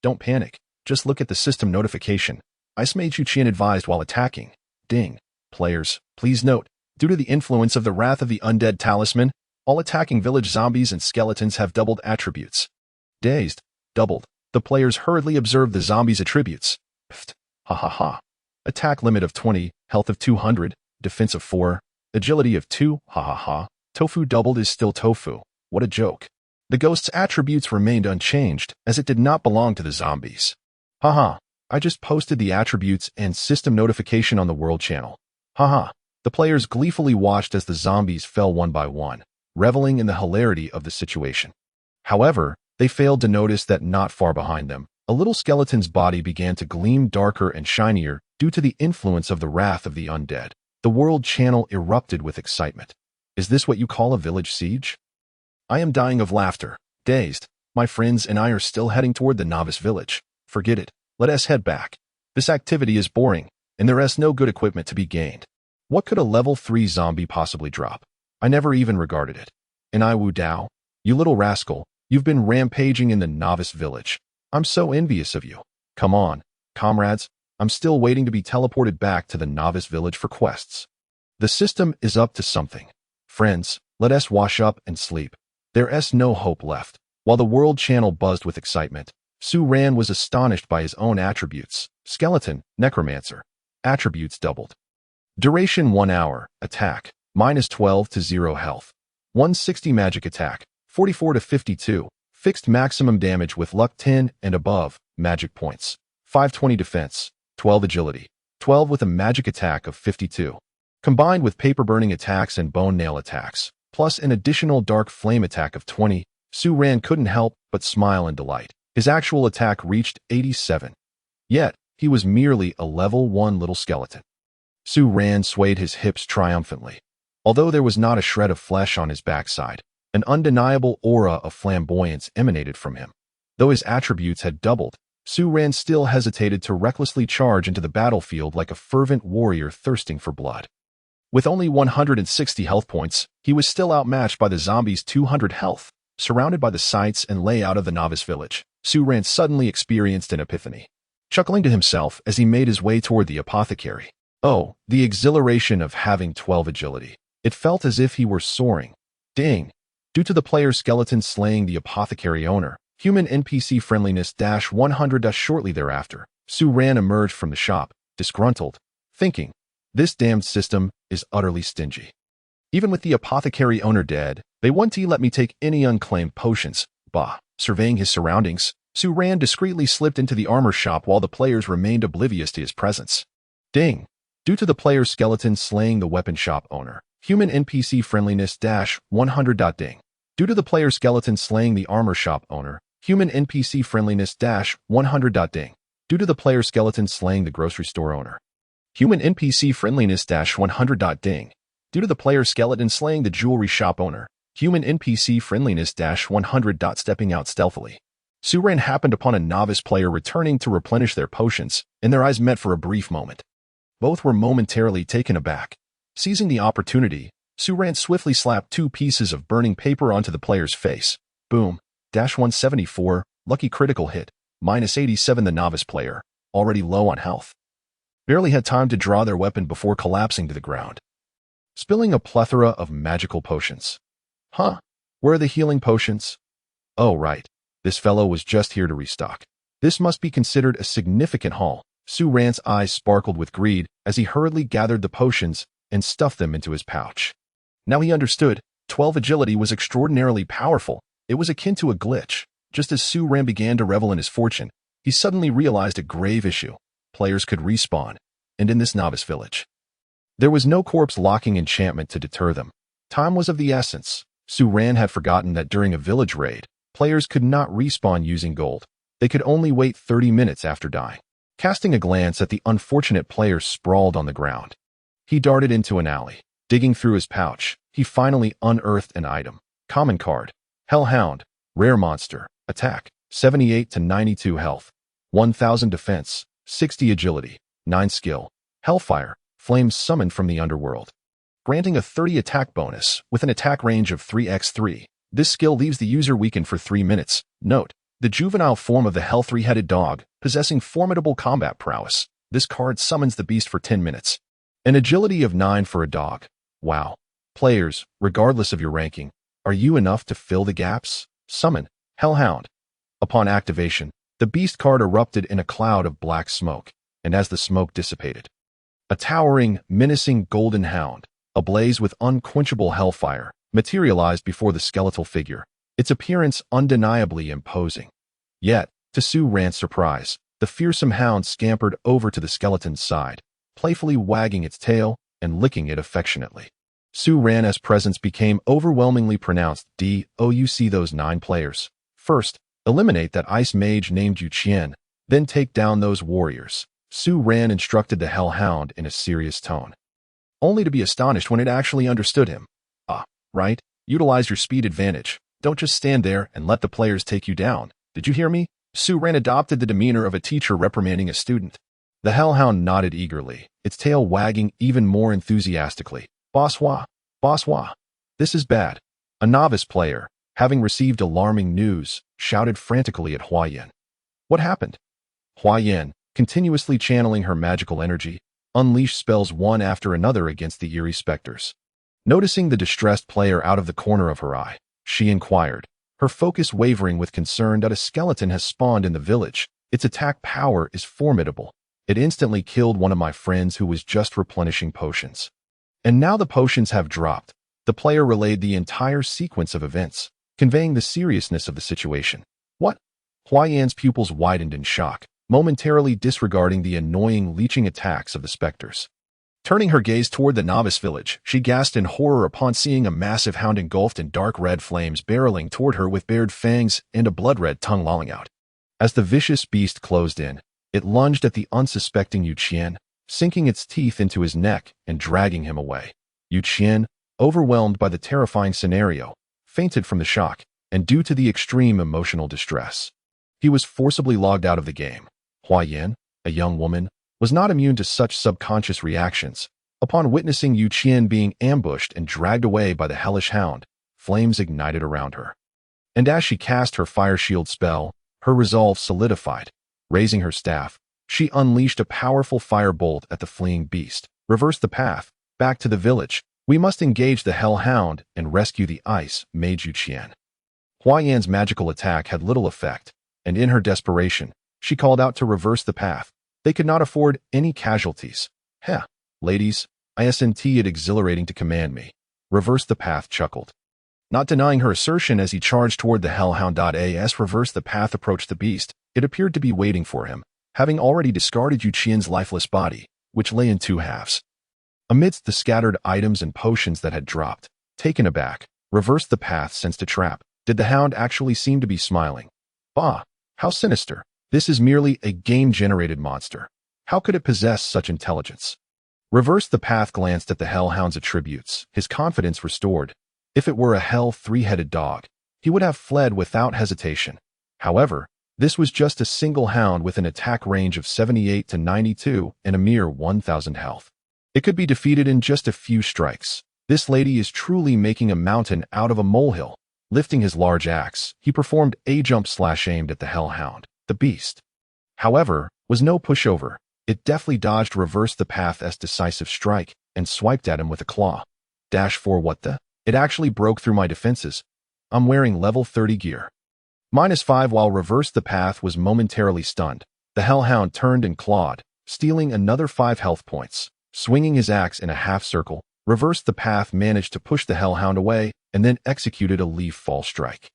Don't panic. Just look at the system notification. Ice Mage Yu Qian advised while attacking. Ding. Players, please note, due to the influence of the Wrath of the Undead talisman, all attacking village zombies and skeletons have doubled attributes. Dazed. Doubled. The players hurriedly observed the zombies' attributes. Pfft. Ha ha ha. Attack limit of 20, health of 200, defense of 4, agility of 2, ha ha ha. Tofu doubled is still tofu. What a joke. The ghost's attributes remained unchanged, as it did not belong to the zombies. Haha. I just posted the attributes and system notification on the World Channel. Haha. The players gleefully watched as the zombies fell one by one, reveling in the hilarity of the situation. However, they failed to notice that not far behind them, a little skeleton's body began to gleam darker and shinier due to the influence of the Wrath of the Undead. The World Channel erupted with excitement. Is this what you call a village siege? I am dying of laughter. Dazed. My friends and I are still heading toward the novice village. Forget it. Let us head back. This activity is boring, and there is no good equipment to be gained. What could a level 3 zombie possibly drop? I never even regarded it. And Wu Dao, you little rascal, you've been rampaging in the novice village. I'm so envious of you. Come on, comrades, I'm still waiting to be teleported back to the novice village for quests. The system is up to something. Friends, let us wash up and sleep. There is no hope left. While the World Channel buzzed with excitement, Su Ran was astonished by his own attributes. Skeleton, Necromancer. Attributes doubled. Duration 1 hour. Attack, -12 to 0 health. 160 magic attack, 44 to 52. Fixed maximum damage with luck 10 and above. Magic points. 520 defense, 12 agility. 12 with a magic attack of 52. Combined with paper burning attacks and bone nail attacks, plus an additional dark flame attack of 20, Su Ran couldn't help but smile in delight. His actual attack reached 87. Yet, he was merely a level 1 little skeleton. Su Ran swayed his hips triumphantly. Although there was not a shred of flesh on his backside, an undeniable aura of flamboyance emanated from him. Though his attributes had doubled, Su Ran still hesitated to recklessly charge into the battlefield like a fervent warrior thirsting for blood. With only 160 health points, he was still outmatched by the zombies' 200 health. Surrounded by the sights and layout of the novice village, Su Ran suddenly experienced an epiphany. Chuckling to himself as he made his way toward the apothecary. Oh, the exhilaration of having 12 agility. It felt as if he were soaring. Ding! Due to the player skeleton slaying the apothecary owner, Human NPC friendliness -100. Shortly thereafter, Su Ran emerged from the shop, disgruntled, thinking, this damned system is utterly stingy. Even with the apothecary owner dead, they won't let me take any unclaimed potions. Bah. Surveying his surroundings, Su Ran discreetly slipped into the armor shop while the players remained oblivious to his presence. Ding. Due to the player's skeleton slaying the weapon shop owner, human NPC friendliness -100. Ding. Due to the player's skeleton slaying the armor shop owner, human NPC friendliness -100. Ding. Due to the player's skeleton slaying the grocery store owner, human NPC friendliness -100. Ding. Due to the player's skeleton slaying the jewelry shop owner, human NPC friendliness -100. Stepping out stealthily, Su Ran happened upon a novice player returning to replenish their potions, and their eyes met for a brief moment. Both were momentarily taken aback. Seizing the opportunity, Su Ran swiftly slapped 2 pieces of burning paper onto the player's face. Boom. -174, lucky critical hit, -87. The novice player, already low on health, barely had time to draw their weapon before collapsing to the ground, spilling a plethora of magical potions. Huh? Where are the healing potions? Oh, right. This fellow was just here to restock. This must be considered a significant haul. Su Ran's eyes sparkled with greed as he hurriedly gathered the potions and stuffed them into his pouch. Now he understood. 12 agility was extraordinarily powerful. It was akin to a glitch. Just as Su Ran began to revel in his fortune, he suddenly realized a grave issue. Players could respawn, and in this novice village, there was no corpse-locking enchantment to deter them. Time was of the essence. Su Ran had forgotten that during a village raid, players could not respawn using gold. They could only wait 30 minutes after dying. Casting a glance at the unfortunate players sprawled on the ground, he darted into an alley. Digging through his pouch, he finally unearthed an item. Common card. Hellhound. Rare monster. Attack. 78 to 92 health. 1000 defense. 60 agility. 9 skill. Hellfire. Flames summoned from the underworld, granting a 30 attack bonus with an attack range of 3x3. This skill leaves the user weakened for 3 minutes. Note: the juvenile form of the Hell 3-headed dog, possessing formidable combat prowess. This card summons the beast for 10 minutes. An agility of 9 for a dog. Wow. Players, regardless of your ranking, are you enough to fill the gaps? Summon Hellhound. Upon activation, the beast card erupted in a cloud of black smoke, and as the smoke dissipated, a towering, menacing golden hound, ablaze with unquenchable hellfire, materialized before the skeletal figure, its appearance undeniably imposing. Yet, to Su Ran's surprise, the fearsome hound scampered over to the skeleton's side, playfully wagging its tail and licking it affectionately. Su Ran's presence became overwhelmingly pronounced. You see those 9 players. First, eliminate that ice mage named Yu Qian, then take down those warriors. Su Ran instructed the hellhound in a serious tone, only to be astonished when it actually understood him. Ah, right, utilize your speed advantage. Don't just stand there and let the players take you down. Did you hear me? Su Ran adopted the demeanor of a teacher reprimanding a student. The hellhound nodded eagerly, its tail wagging even more enthusiastically. Boss-wa, boss-wa. This is bad. A novice player, having received alarming news, shouted frantically at Hua Yan. What happened? Hua Yan, continuously channeling her magical energy, unleashed spells one after another against the eerie specters. Noticing the distressed player out of the corner of her eye, she inquired, her focus wavering with concern that a skeleton has spawned in the village. Its attack power is formidable. It instantly killed one of my friends who was just replenishing potions. And now the potions have dropped. The player relayed the entire sequence of events, conveying the seriousness of the situation. What? Hua Yan's pupils widened in shock, momentarily disregarding the annoying leeching attacks of the specters. Turning her gaze toward the novice village, she gasped in horror upon seeing a massive hound engulfed in dark red flames barreling toward her with bared fangs and a blood-red tongue lolling out. As the vicious beast closed in, it lunged at the unsuspecting Yu Qian, sinking its teeth into his neck and dragging him away. Yu Qian, overwhelmed by the terrifying scenario, fainted from the shock, and due to the extreme emotional distress, he was forcibly logged out of the game. Hua Yan, a young woman, was not immune to such subconscious reactions. Upon witnessing Yu Qian being ambushed and dragged away by the hellish hound, flames ignited around her. And as she cast her fire shield spell, her resolve solidified. Raising her staff, she unleashed a powerful fire bolt at the fleeing beast. Reverse the path, back to the village. We must engage the hellhound and rescue the ice mage Yu Qian. Hua Yan's magical attack had little effect, and in her desperation, she called out to reverse the path. They could not afford any casualties. Heh, ladies, isn't it exhilarating to command me? Reverse the path chuckled. Not denying her assertion as he charged toward the hellhound. As reverse the path approached the beast, it appeared to be waiting for him, having already discarded Yu Qian's lifeless body, which lay in two halves. Amidst the scattered items and potions that had dropped, taken aback, reverse the path sensed a trap. Did the hound actually seem to be smiling? Bah, how sinister. This is merely a game-generated monster. How could it possess such intelligence? Reverse the path glanced at the hellhound's attributes, his confidence restored. If it were a hell three-headed dog, he would have fled without hesitation. However, this was just a single hound with an attack range of 78 to 92 and a mere 1,000 health. It could be defeated in just a few strikes. This lady is truly making a mountain out of a molehill. Lifting his large axe, he performed a jump/aimed at the hellhound. The beast, however, was no pushover. It deftly dodged reverse the path's decisive strike and swiped at him with a claw. -4 what the? It actually broke through my defenses. I'm wearing level 30 gear. -5 while reverse the path was momentarily stunned. The hellhound turned and clawed, stealing another 5 health points. Swinging his axe in a half circle, reverse the path managed to push the hellhound away and then executed a leaf fall strike.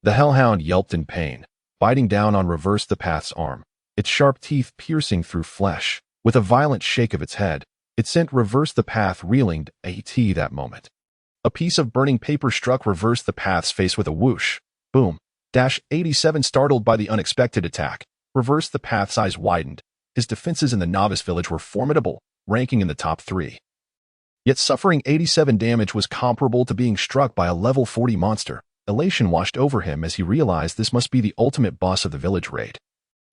The hellhound yelped in pain, biting down on reverse the path's arm, its sharp teeth piercing through flesh. With a violent shake of its head, it sent reverse the path reeling that moment. A piece of burning paper struck reverse the path's face with a whoosh. Boom. -87 startled by the unexpected attack, reverse the path's eyes widened. His defenses in the novice village were formidable, ranking in the top 3. Yet suffering 87 damage was comparable to being struck by a level 40 monster. Elation washed over him as he realized this must be the ultimate boss of the village raid.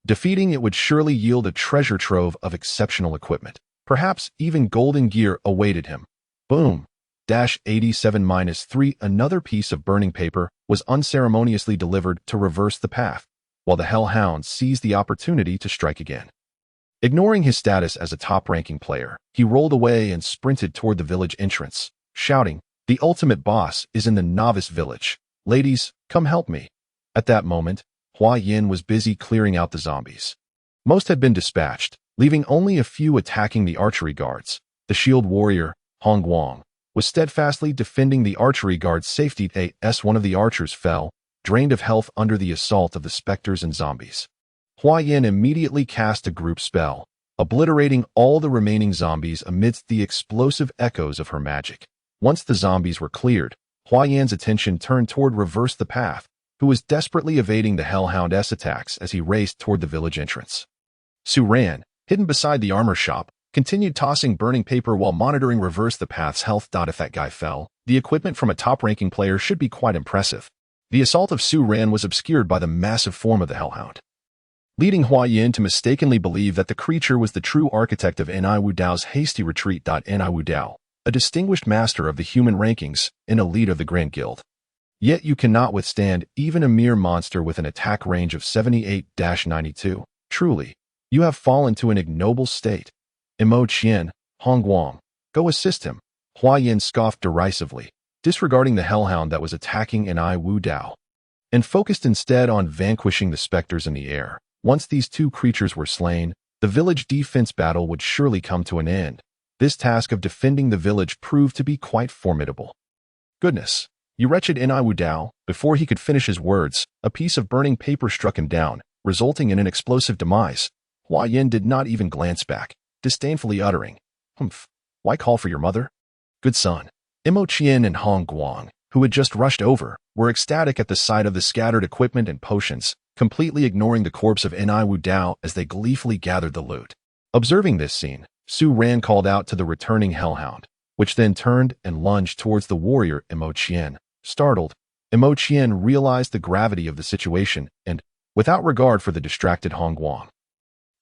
Defeating it would surely yield a treasure trove of exceptional equipment. Perhaps even golden gear awaited him. Boom. -87-3 Another piece of burning paper was unceremoniously delivered to reverse the path, while the hellhound seized the opportunity to strike again. Ignoring his status as a top-ranking player, he rolled away and sprinted toward the village entrance, shouting, "The ultimate boss is in the novice village. Ladies, come help me." At that moment, Hua Yin was busy clearing out the zombies. Most had been dispatched, leaving only a few attacking the archery guards. The shield warrior, Hong Guang, was steadfastly defending the archery guard's safety as one of the archers fell, drained of health under the assault of the specters and zombies. Hua Yin immediately cast a group spell, obliterating all the remaining zombies amidst the explosive echoes of her magic. Once the zombies were cleared, Hua Yan's attention turned toward Reverse the Path, who was desperately evading the Hellhound's attacks as he raced toward the village entrance. Su Ran, hidden beside the armor shop, continued tossing burning paper while monitoring Reverse the Path's health. If that guy fell, the equipment from a top-ranking player should be quite impressive. The assault of Su Ran was obscured by the massive form of the Hellhound, leading Hua Yin to mistakenly believe that the creature was the true architect of Ni Wu Dao's hasty retreat. Ni Wu Dao, a distinguished master of the human rankings and a lead of the Grand Guild. Yet you cannot withstand even a mere monster with an attack range of 78-92. Truly, you have fallen to an ignoble state. Imo Qian, Hong Guang, go assist him. Hua Yin scoffed derisively, disregarding the hellhound that was attacking Ni Wu Dao, and focused instead on vanquishing the specters in the air. Once these two creatures were slain, the village defense battle would surely come to an end. This task of defending the village proved to be quite formidable. Goodness, you wretched Ni Wu Dao! Before he could finish his words, a piece of burning paper struck him down, resulting in an explosive demise. Hua Yin did not even glance back, disdainfully uttering, "Humph, why call for your mother?" Good son. Imo Qian and Hong Guang, who had just rushed over, were ecstatic at the sight of the scattered equipment and potions, completely ignoring the corpse of Ni Wu Dao as they gleefully gathered the loot. Observing this scene, Su Ran called out to the returning hellhound, which then turned and lunged towards the warrior Imo Qian. Startled, Imo Qian realized the gravity of the situation and, without regard for the distracted Hong Guang,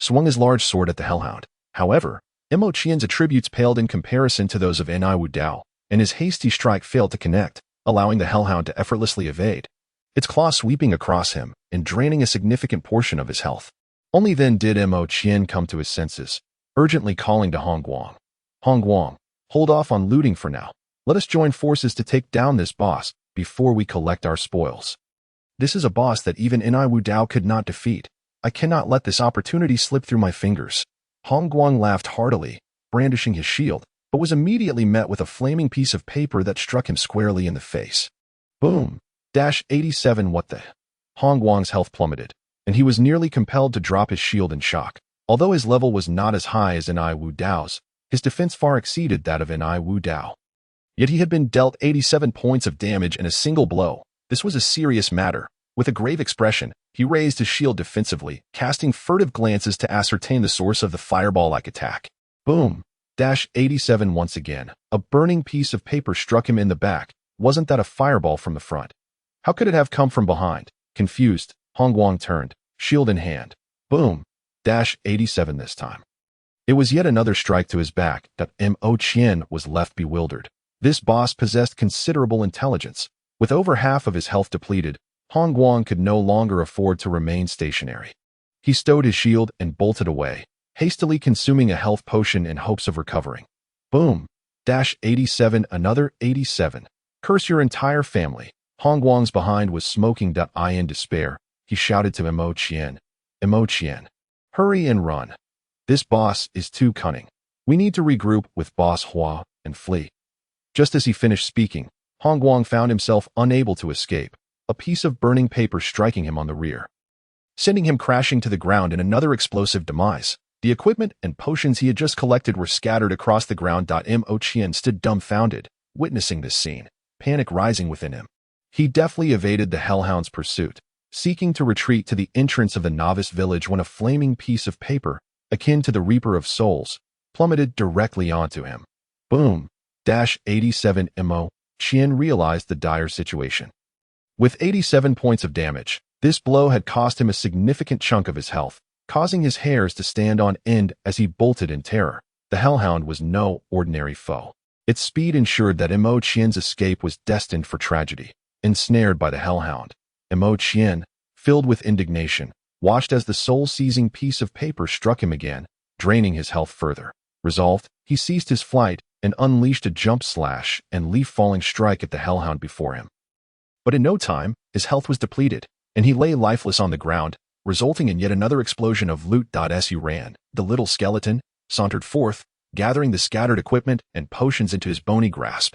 swung his large sword at the hellhound. However, Imo Qian's attributes paled in comparison to those of Ni Wu Dao, and his hasty strike failed to connect, allowing the hellhound to effortlessly evade, its claw sweeping across him and draining a significant portion of his health. Only then did Imo Qian come to his senses, urgently calling to Hong Guang. "Hong Guang, hold off on looting for now. Let us join forces to take down this boss before we collect our spoils." This is a boss that even Inai Wu Dao could not defeat. I cannot let this opportunity slip through my fingers. Hong Guang laughed heartily, brandishing his shield, but was immediately met with a flaming piece of paper that struck him squarely in the face. Boom! 87 What the? Hong Guang's health plummeted, and he was nearly compelled to drop his shield in shock. Although his level was not as high as Inai Wu Dao's, his defense far exceeded that of Inai Wu Dao. Yet he had been dealt 87 points of damage in a single blow. This was a serious matter. With a grave expression, he raised his shield defensively, casting furtive glances to ascertain the source of the fireball-like attack. Boom! 87 Once again, a burning piece of paper struck him in the back. Wasn't that a fireball from the front? How could it have come from behind? Confused, Hong Guang turned, shield in hand. Boom! 87 this time. It was yet another strike to his back that Mo Qian was left bewildered. This boss possessed considerable intelligence. With over half of his health depleted, Hong Guang could no longer afford to remain stationary. He stowed his shield and bolted away, hastily consuming a health potion in hopes of recovering. Boom! 87 Another 87. Curse your entire family. Hong Guang's behind was smoking. In despair, he shouted to Mo Qian. Mo Qian, hurry and run. This boss is too cunning. We need to regroup with Boss Hua and flee. Just as he finished speaking, Hong Guang found himself unable to escape, a piece of burning paper striking him on the rear, sending him crashing to the ground in another explosive demise. The equipment and potions he had just collected were scattered across the ground. Mo Qian stood dumbfounded, witnessing this scene, panic rising within him. He deftly evaded the Hellhound's pursuit, seeking to retreat to the entrance of the novice village when a flaming piece of paper, akin to the Reaper of Souls, plummeted directly onto him. Boom! 87 Mo Qian realized the dire situation. With 87 points of damage, this blow had cost him a significant chunk of his health, causing his hairs to stand on end as he bolted in terror. The Hellhound was no ordinary foe. Its speed ensured that Mo Qian's escape was destined for tragedy. Ensnared by the Hellhound, Mo Qian, filled with indignation, watched as the soul-seizing piece of paper struck him again, draining his health further. Resolved, he ceased his flight and unleashed a jump slash and leaf-falling strike at the Hellhound before him. But in no time, his health was depleted, and he lay lifeless on the ground, resulting in yet another explosion of loot. Su Ran, the little skeleton, sauntered forth, gathering the scattered equipment and potions into his bony grasp.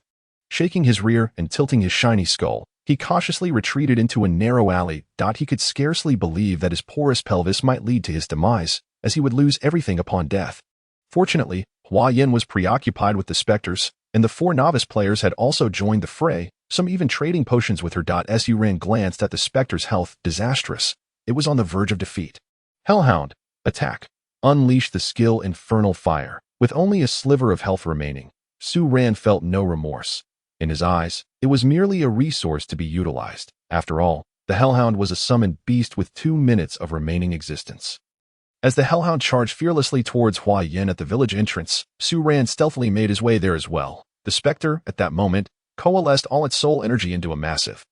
Shaking his rear and tilting his shiny skull, he cautiously retreated into a narrow alley. He could scarcely believe that his porous pelvis might lead to his demise, as he would lose everything upon death. Fortunately, Hua Yin was preoccupied with the specters, and the 4 novice players had also joined the fray, some even trading potions with her. Su Ran glanced at the specter's health. Disastrous. It was on the verge of defeat. Hellhound, attack. Unleash the skill Infernal Fire. With only a sliver of health remaining, Su Ran felt no remorse. In his eyes, it was merely a resource to be utilized. After all, the Hellhound was a summoned beast with 2 minutes of remaining existence. As the Hellhound charged fearlessly towards Hua Yin at the village entrance, Su Ran stealthily made his way there as well. The specter, at that moment, coalesced all its soul energy into a massive,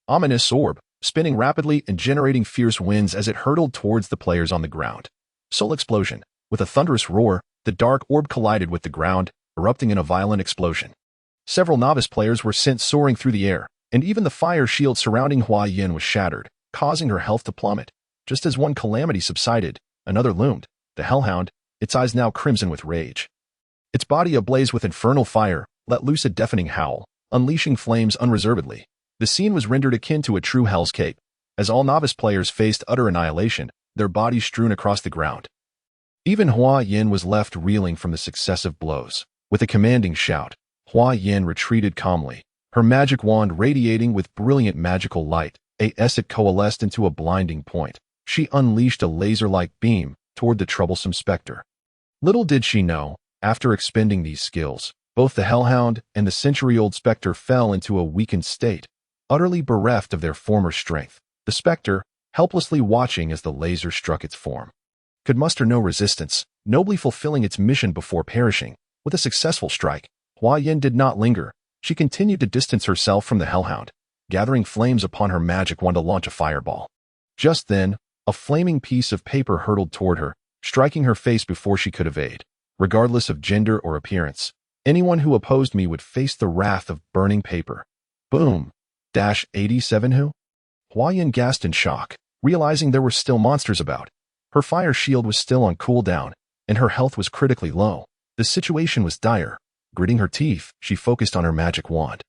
ominous orb, spinning rapidly and generating fierce winds as it hurtled towards the players on the ground. Soul explosion. With a thunderous roar, the dark orb collided with the ground, erupting in a violent explosion. Several novice players were sent soaring through the air, and even the fire shield surrounding Hua Yin was shattered, causing her health to plummet. Just as one calamity subsided, another loomed. The Hellhound, its eyes now crimson with rage, its body ablaze with infernal fire, let loose a deafening howl, unleashing flames unreservedly. The scene was rendered akin to a true Hell's Cape, as all novice players faced utter annihilation, their bodies strewn across the ground. Even Hua Yin was left reeling from the successive blows. With a commanding shout, Hua Yin retreated calmly, her magic wand radiating with brilliant magical light. As it coalesced into a blinding point, she unleashed a laser-like beam toward the troublesome specter. Little did she know, after expending these skills, both the Hellhound and the century-old specter fell into a weakened state, utterly bereft of their former strength. The specter, helplessly watching as the laser struck its form, could muster no resistance, nobly fulfilling its mission before perishing. With a successful strike, Hua Yin did not linger. She continued to distance herself from the Hellhound, gathering flames upon her magic wand to launch a fireball. Just then, a flaming piece of paper hurtled toward her, striking her face before she could evade. Regardless of gender or appearance, anyone who opposed me would face the wrath of burning paper. Boom! 87 Who? Hua Yin gasped in shock, realizing there were still monsters about. Her fire shield was still on cooldown, and her health was critically low. The situation was dire. Gritting her teeth, she focused on her magic wand.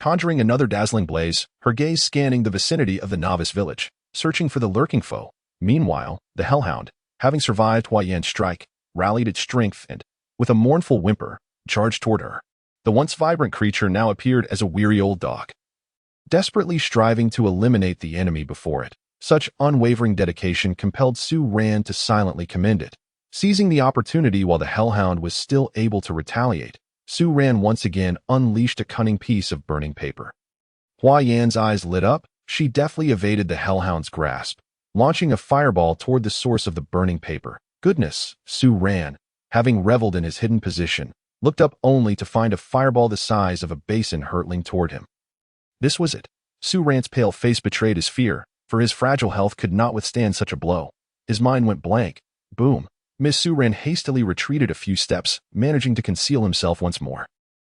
Conjuring another dazzling blaze, her gaze scanning the vicinity of the novice village, searching for the lurking foe. Meanwhile, the Hellhound, having survived Hua Yin's strike, rallied its strength and, with a mournful whimper, charged toward her. The once vibrant creature now appeared as a weary old dog, desperately striving to eliminate the enemy before it. Such unwavering dedication compelled Su Ran to silently commend it. Seizing the opportunity while the Hellhound was still able to retaliate, Su Ran once again unleashed a cunning piece of burning paper. Hua Yan's eyes lit up. She deftly evaded the Hellhound's grasp, launching a fireball toward the source of the burning paper. Goodness, Su Ran, having reveled in his hidden position, looked up only to find a fireball the size of a basin hurtling toward him. This was it. Su Ran's pale face betrayed his fear, for his fragile health could not withstand such a blow. His mind went blank. Boom. Miss Su Ran hastily retreated a few steps, managing to conceal himself once more.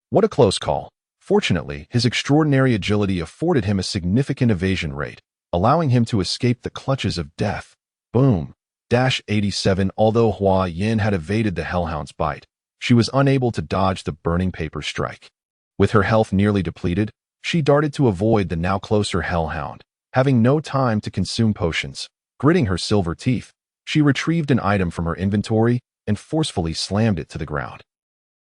What a close call. Fortunately, his extraordinary agility afforded him a significant evasion rate, allowing him to escape the clutches of death. Boom. 87. Although Hua Yin had evaded the Hellhound's bite, she was unable to dodge the burning paper strike. With her health nearly depleted, she darted to avoid the now closer Hellhound. Having no time to consume potions, gritting her silver teeth, she retrieved an item from her inventory and forcefully slammed it to the ground.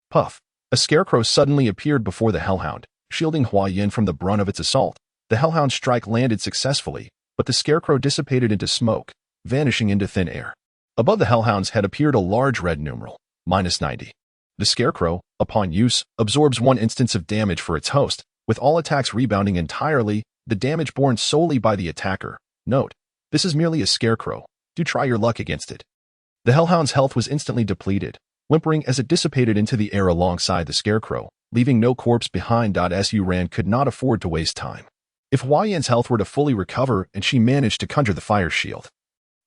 Puff! A scarecrow suddenly appeared before the Hellhound, shielding Hua Yin from the brunt of its assault. The Hellhound's strike landed successfully, but the scarecrow dissipated into smoke, vanishing into thin air. Above the Hellhound's head appeared a large red numeral, -90. The scarecrow, upon use, absorbs 1 instance of damage for its host, with all attacks rebounding entirely, the damage borne solely by the attacker. Note: this is merely a scarecrow. Do try your luck against it. The Hellhound's health was instantly depleted, whimpering as it dissipated into the air alongside the scarecrow, leaving no corpse behind. Su Ran could not afford to waste time. If Hua Yan's health were to fully recover and she managed to conjure the fire shield,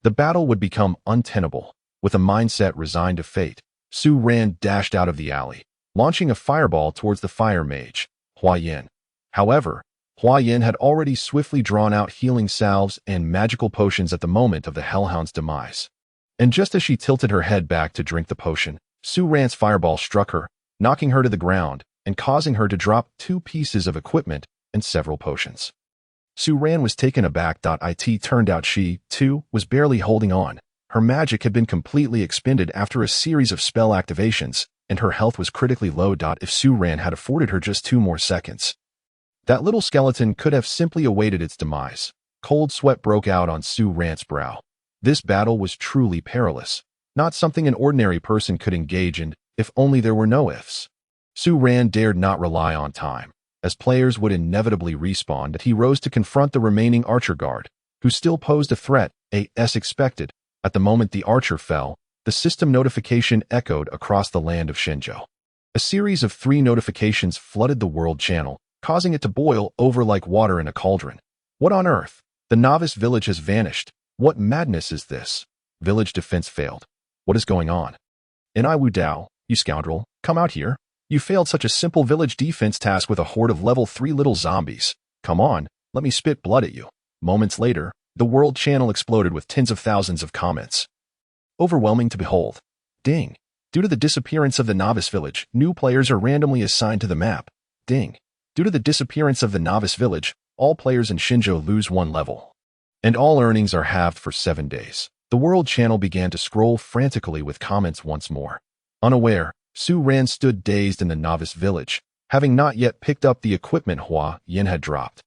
the battle would become untenable. With a mindset resigned to fate, Su Ran dashed out of the alley, launching a fireball towards the fire mage, Hua Yin. However, Hua Yin had already swiftly drawn out healing salves and magical potions at the moment of the Hellhound's demise. And just as she tilted her head back to drink the potion, Su Ran's fireball struck her, knocking her to the ground and causing her to drop 2 pieces of equipment and several potions. Su Ran was taken aback. It turned out she, too, was barely holding on. Her magic had been completely expended after a series of spell activations, and her health was critically low. If Su Ran had afforded her just 2 more seconds, that little skeleton could have simply awaited its demise. Cold sweat broke out on Su Ran's brow. This battle was truly perilous, not something an ordinary person could engage in, if only there were no ifs. Su Ran dared not rely on time, as players would inevitably respawn. He rose to confront the remaining archer guard, who still posed a threat, as expected. At the moment the archer fell, the system notification echoed across the land of Shenzhou. A series of 3 notifications flooded the world channel, causing it to boil over like water in a cauldron. What on earth? The novice village has vanished. What madness is this? Village defense failed. What is going on? And Wu Dao, you scoundrel, come out here. You failed such a simple village defense task with a horde of level 3 little zombies. Come on, let me spit blood at you. Moments later, the world channel exploded with tens of thousands of comments. Overwhelming to behold. Ding. Due to the disappearance of the novice village, new players are randomly assigned to the map. Ding. Due to the disappearance of the novice village, all players in Shenzhou lose 1 level. And all earnings are halved for 7 days. The world channel began to scroll frantically with comments once more. Unaware, Su Ran stood dazed in the novice village, having not yet picked up the equipment Hua Yin had dropped.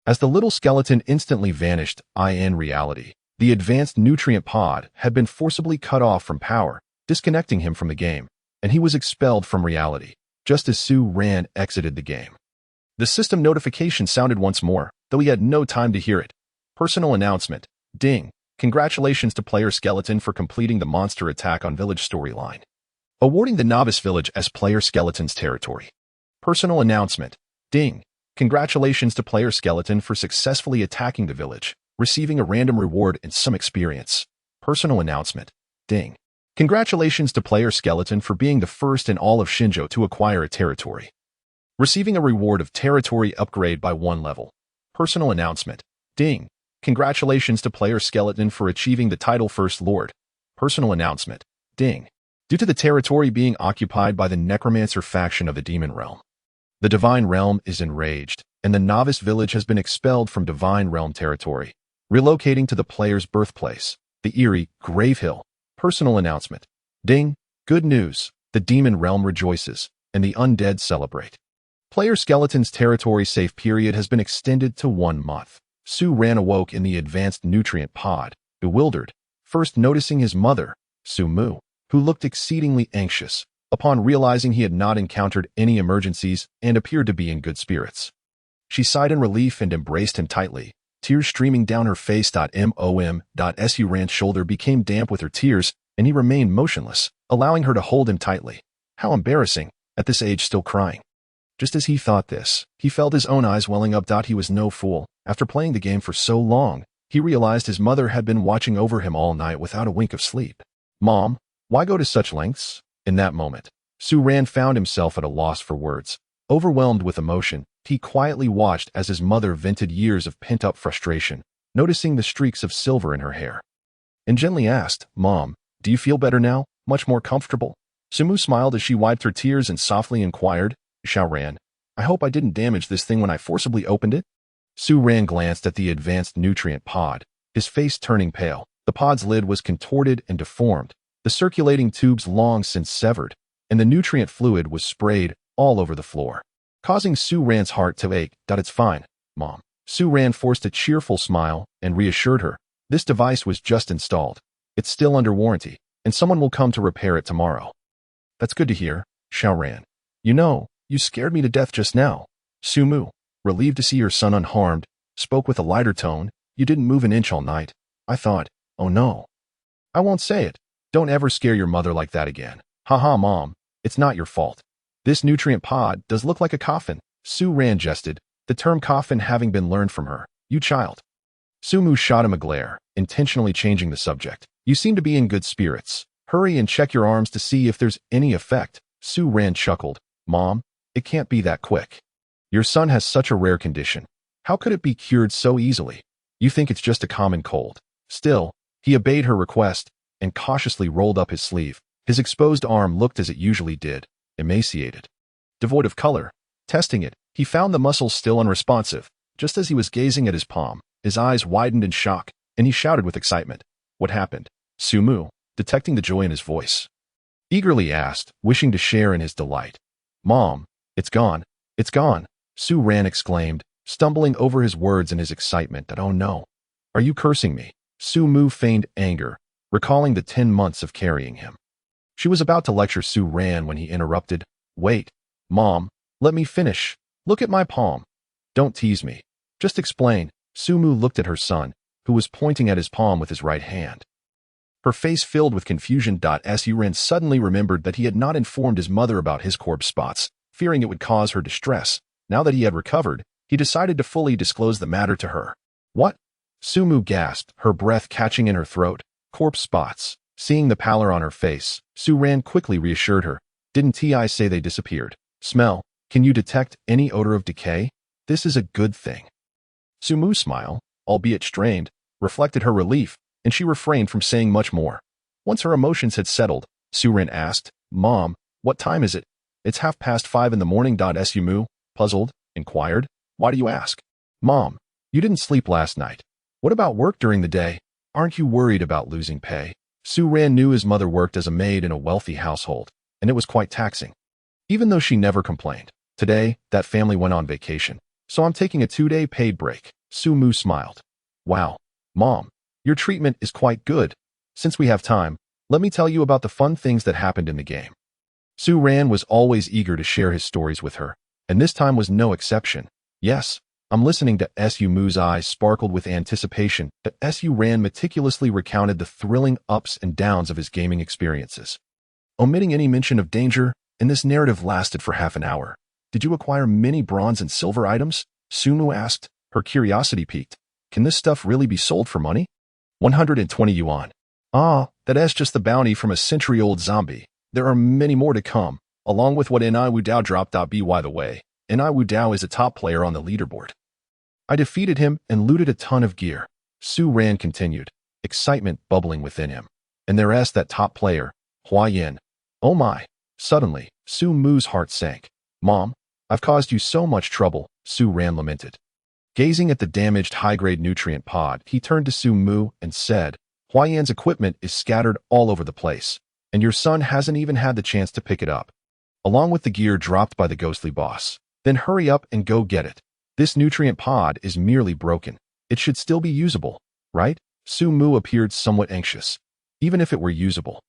As the little skeleton instantly vanished, in reality, the advanced nutrient pod had been forcibly cut off from power, disconnecting him from the game, and he was expelled from reality, just as Su Ran exited the game. The system notification sounded once more, though he had no time to hear it. Personal announcement. Ding. Congratulations to player Skeleton for completing the monster attack on village storyline. Awarding the novice village as player Skeleton's territory. Personal announcement. Ding. Congratulations to player Skeleton for successfully attacking the village, receiving a random reward and some experience. Personal announcement. Ding. Congratulations to player Skeleton for being the first in all of Shenzhou to acquire a territory, receiving a reward of territory upgrade by 1 level. Personal announcement. Ding. Congratulations to player Skeleton for achieving the title First Lord. Personal announcement. Ding. Due to the territory being occupied by the Necromancer faction of the Demon Realm, the Divine Realm is enraged, and the Novice Village has been expelled from Divine Realm territory, relocating to the player's birthplace, the eerie Grave Hill. Personal announcement. Ding. Good news. The Demon Realm rejoices, and the undead celebrate. Player Skeleton's territory safe period has been extended to 1 month. Su-Ran awoke in the advanced nutrient pod, bewildered, first noticing his mother, Su-Mu, who looked exceedingly anxious, upon realizing he had not encountered any emergencies and appeared to be in good spirits. She sighed in relief and embraced him tightly, tears streaming down her face. Su-Ran's shoulder became damp with her tears, and he remained motionless, allowing her to hold him tightly. How embarrassing, at this age still crying. Just as he thought this, he felt his own eyes welling up. He was no fool. After playing the game for so long, he realized his mother had been watching over him all night without a wink of sleep. Mom, why go to such lengths? In that moment, Su-Ran found himself at a loss for words. Overwhelmed with emotion, he quietly watched as his mother vented years of pent-up frustration, noticing the streaks of silver in her hair, and gently asked, Mom, do you feel better now? Much more comfortable? Su-Mu smiled as she wiped her tears and softly inquired, Su-Ran, I hope I didn't damage this thing when I forcibly opened it? Su-Ran glanced at the advanced nutrient pod, his face turning pale. The pod's lid was contorted and deformed, the circulating tubes long since severed, and the nutrient fluid was sprayed all over the floor, causing Su-Ran's heart to ache. It's fine, Mom. Su-Ran forced a cheerful smile and reassured her. This device was just installed. It's still under warranty, and someone will come to repair it tomorrow. That's good to hear, Su-Ran. You know, you scared me to death just now. Su-Mu, relieved to see your son unharmed, spoke with a lighter tone. You didn't move an inch all night. I thought, oh no. I won't say it. Don't ever scare your mother like that again. Haha, Mom, it's not your fault. This nutrient pod does look like a coffin. Su-Ran jested, the term coffin having been learned from her. You child. Su-Mu shot him a glare, intentionally changing the subject. You seem to be in good spirits. Hurry and check your arms to see if there's any effect. Su-Ran chuckled. Mom, it can't be that quick. Your son has such a rare condition. How could it be cured so easily? You think it's just a common cold. Still, he obeyed her request and cautiously rolled up his sleeve. His exposed arm looked as it usually did, emaciated, devoid of color. Testing it, he found the muscles still unresponsive. Just as he was gazing at his palm, his eyes widened in shock, and he shouted with excitement. What happened? Su-Mu, detecting the joy in his voice, eagerly asked, wishing to share in his delight. Mom, it's gone. It's gone. Su-Ran exclaimed, stumbling over his words in his excitement. Oh no. Are you cursing me? Su-Mu feigned anger, recalling the 10 months of carrying him. She was about to lecture Su-Ran when he interrupted. Wait, Mom, let me finish. Look at my palm. Don't tease me. Just explain. Su-Mu looked at her son, who was pointing at his palm with his right hand. Her face filled with confusion. Su-Ran suddenly remembered that he had not informed his mother about his corpse spots, fearing it would cause her distress. Now that he had recovered, he decided to fully disclose the matter to her. What? Su-Mu gasped, her breath catching in her throat. Corpse spots. Seeing the pallor on her face, Su-Ran quickly reassured her. Didn't I say they disappeared? Smell. Can you detect any odor of decay? This is a good thing. Su-Mu's smile, albeit strained, reflected her relief, and she refrained from saying much more. Once her emotions had settled, Su-Ran asked, Mom, what time is it? It's 5:30 in the morning. Su-Mu, puzzled, inquired, Why do you ask? Mom, you didn't sleep last night. What about work during the day? Aren't you worried about losing pay? Su-Ran knew his mother worked as a maid in a wealthy household, and it was quite taxing. Even though she never complained. Today, that family went on vacation, so I'm taking a 2-day paid break. Su-Mu smiled. Wow, Mom, your treatment is quite good. Since we have time, let me tell you about the fun things that happened in the game. Su-Ran was always eager to share his stories with her, and this time was no exception. Yes, I'm listening. Su-Mu's eyes sparkled with anticipation. Su-Ran meticulously recounted the thrilling ups and downs of his gaming experiences, omitting any mention of danger, and this narrative lasted for half an hour. Did you acquire many bronze and silver items? Su-Mu asked, her curiosity piqued. Can this stuff really be sold for money? 120 yuan. Ah, that's just the bounty from a century-old zombie. There are many more to come, along with what Ni Wu Dao dropped. By the way, Ni Wu Dao is a top player on the leaderboard. I defeated him and looted a ton of gear. Su Ran continued, excitement bubbling within him. And there's that top player, Hua Yin. Oh my. Suddenly, Su Mu's heart sank. Mom, I've caused you so much trouble, Su Ran lamented. Gazing at the damaged high-grade nutrient pod, he turned to Su Mu and said, Hua Yan's equipment is scattered all over the place, and your son hasn't even had the chance to pick it up, along with the gear dropped by the ghostly boss. Then hurry up and go get it. This nutrient pod is merely broken. It should still be usable, right? Su Mu appeared somewhat anxious. Even if it were usable,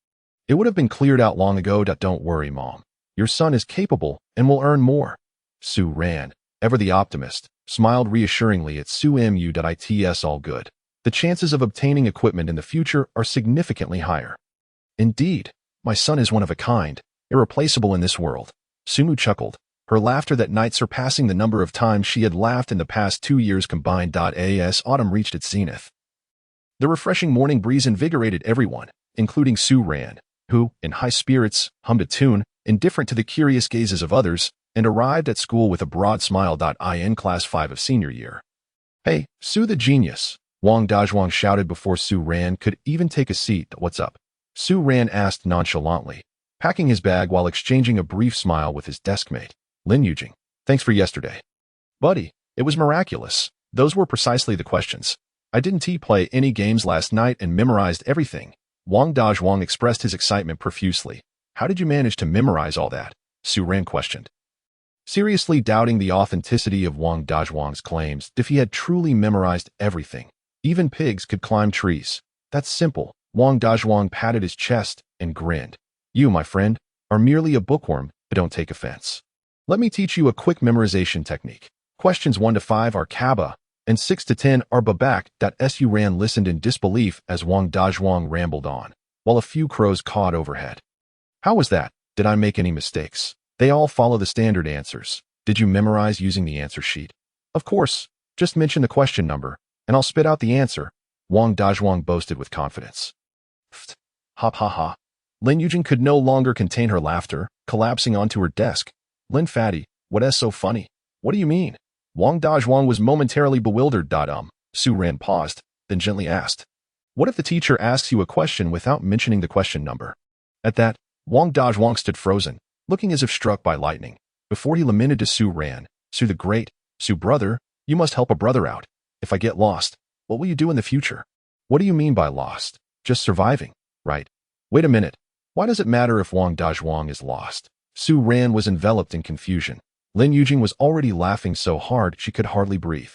it would have been cleared out long ago. Don't worry, Mom. Your son is capable and will earn more. Su Ran, ever the optimist, smiled reassuringly at Su Mu. It's all good. The chances of obtaining equipment in the future are significantly higher. Indeed, my son is one of a kind, irreplaceable in this world. Su Mu chuckled, her laughter that night surpassing the number of times she had laughed in the past 2 years combined. As autumn reached its zenith, the refreshing morning breeze invigorated everyone, including Su Ran, who, in high spirits, hummed a tune, indifferent to the curious gazes of others, and arrived at school with a broad smile. In Class 5 of senior year. Hey, Su the genius, Wang Dazhuang shouted before Su Ran could even take a seat. What's up? Su Ran asked nonchalantly, packing his bag while exchanging a brief smile with his deskmate, Lin Yujing. Thanks for yesterday. Buddy, it was miraculous. Those were precisely the questions. I didn't play any games last night and memorized everything. Wang Dazhuang expressed his excitement profusely. How did you manage to memorize all that? Su Ran questioned, seriously doubting the authenticity of Wang Dazhuang's claims. If he had truly memorized everything, even pigs could climb trees. That's simple. Wang Dazhuang patted his chest and grinned. You, my friend, are merely a bookworm, but don't take offense. Let me teach you a quick memorization technique. Questions 1 to 5 are Kaba, and 6 to 10 are Babak. Su Ran listened in disbelief as Wang Dazhuang rambled on, while a few crows cawed overhead. How was that? Did I make any mistakes? They all follow the standard answers. Did you memorize using the answer sheet? Of course. Just mention the question number, and I'll spit out the answer, Wang Dazhuang boasted with confidence. Pfft. Ha ha ha. Lin Yujing could no longer contain her laughter, collapsing onto her desk. Lin Fatty, what's so funny? What do you mean? Wang Dazhuang was momentarily bewildered. Su Ran paused, then gently asked, what if the teacher asks you a question without mentioning the question number? At that, Wang Dazhuang stood frozen, looking as if struck by lightning. Before he lamented to Su Ran, Su the Great, Su brother, you must help a brother out. If I get lost, what will you do in the future? What do you mean by lost? Just surviving, right? Wait a minute. Why does it matter if Wang Dazhuang is lost? Su Ran was enveloped in confusion. Lin Yujing was already laughing so hard she could hardly breathe.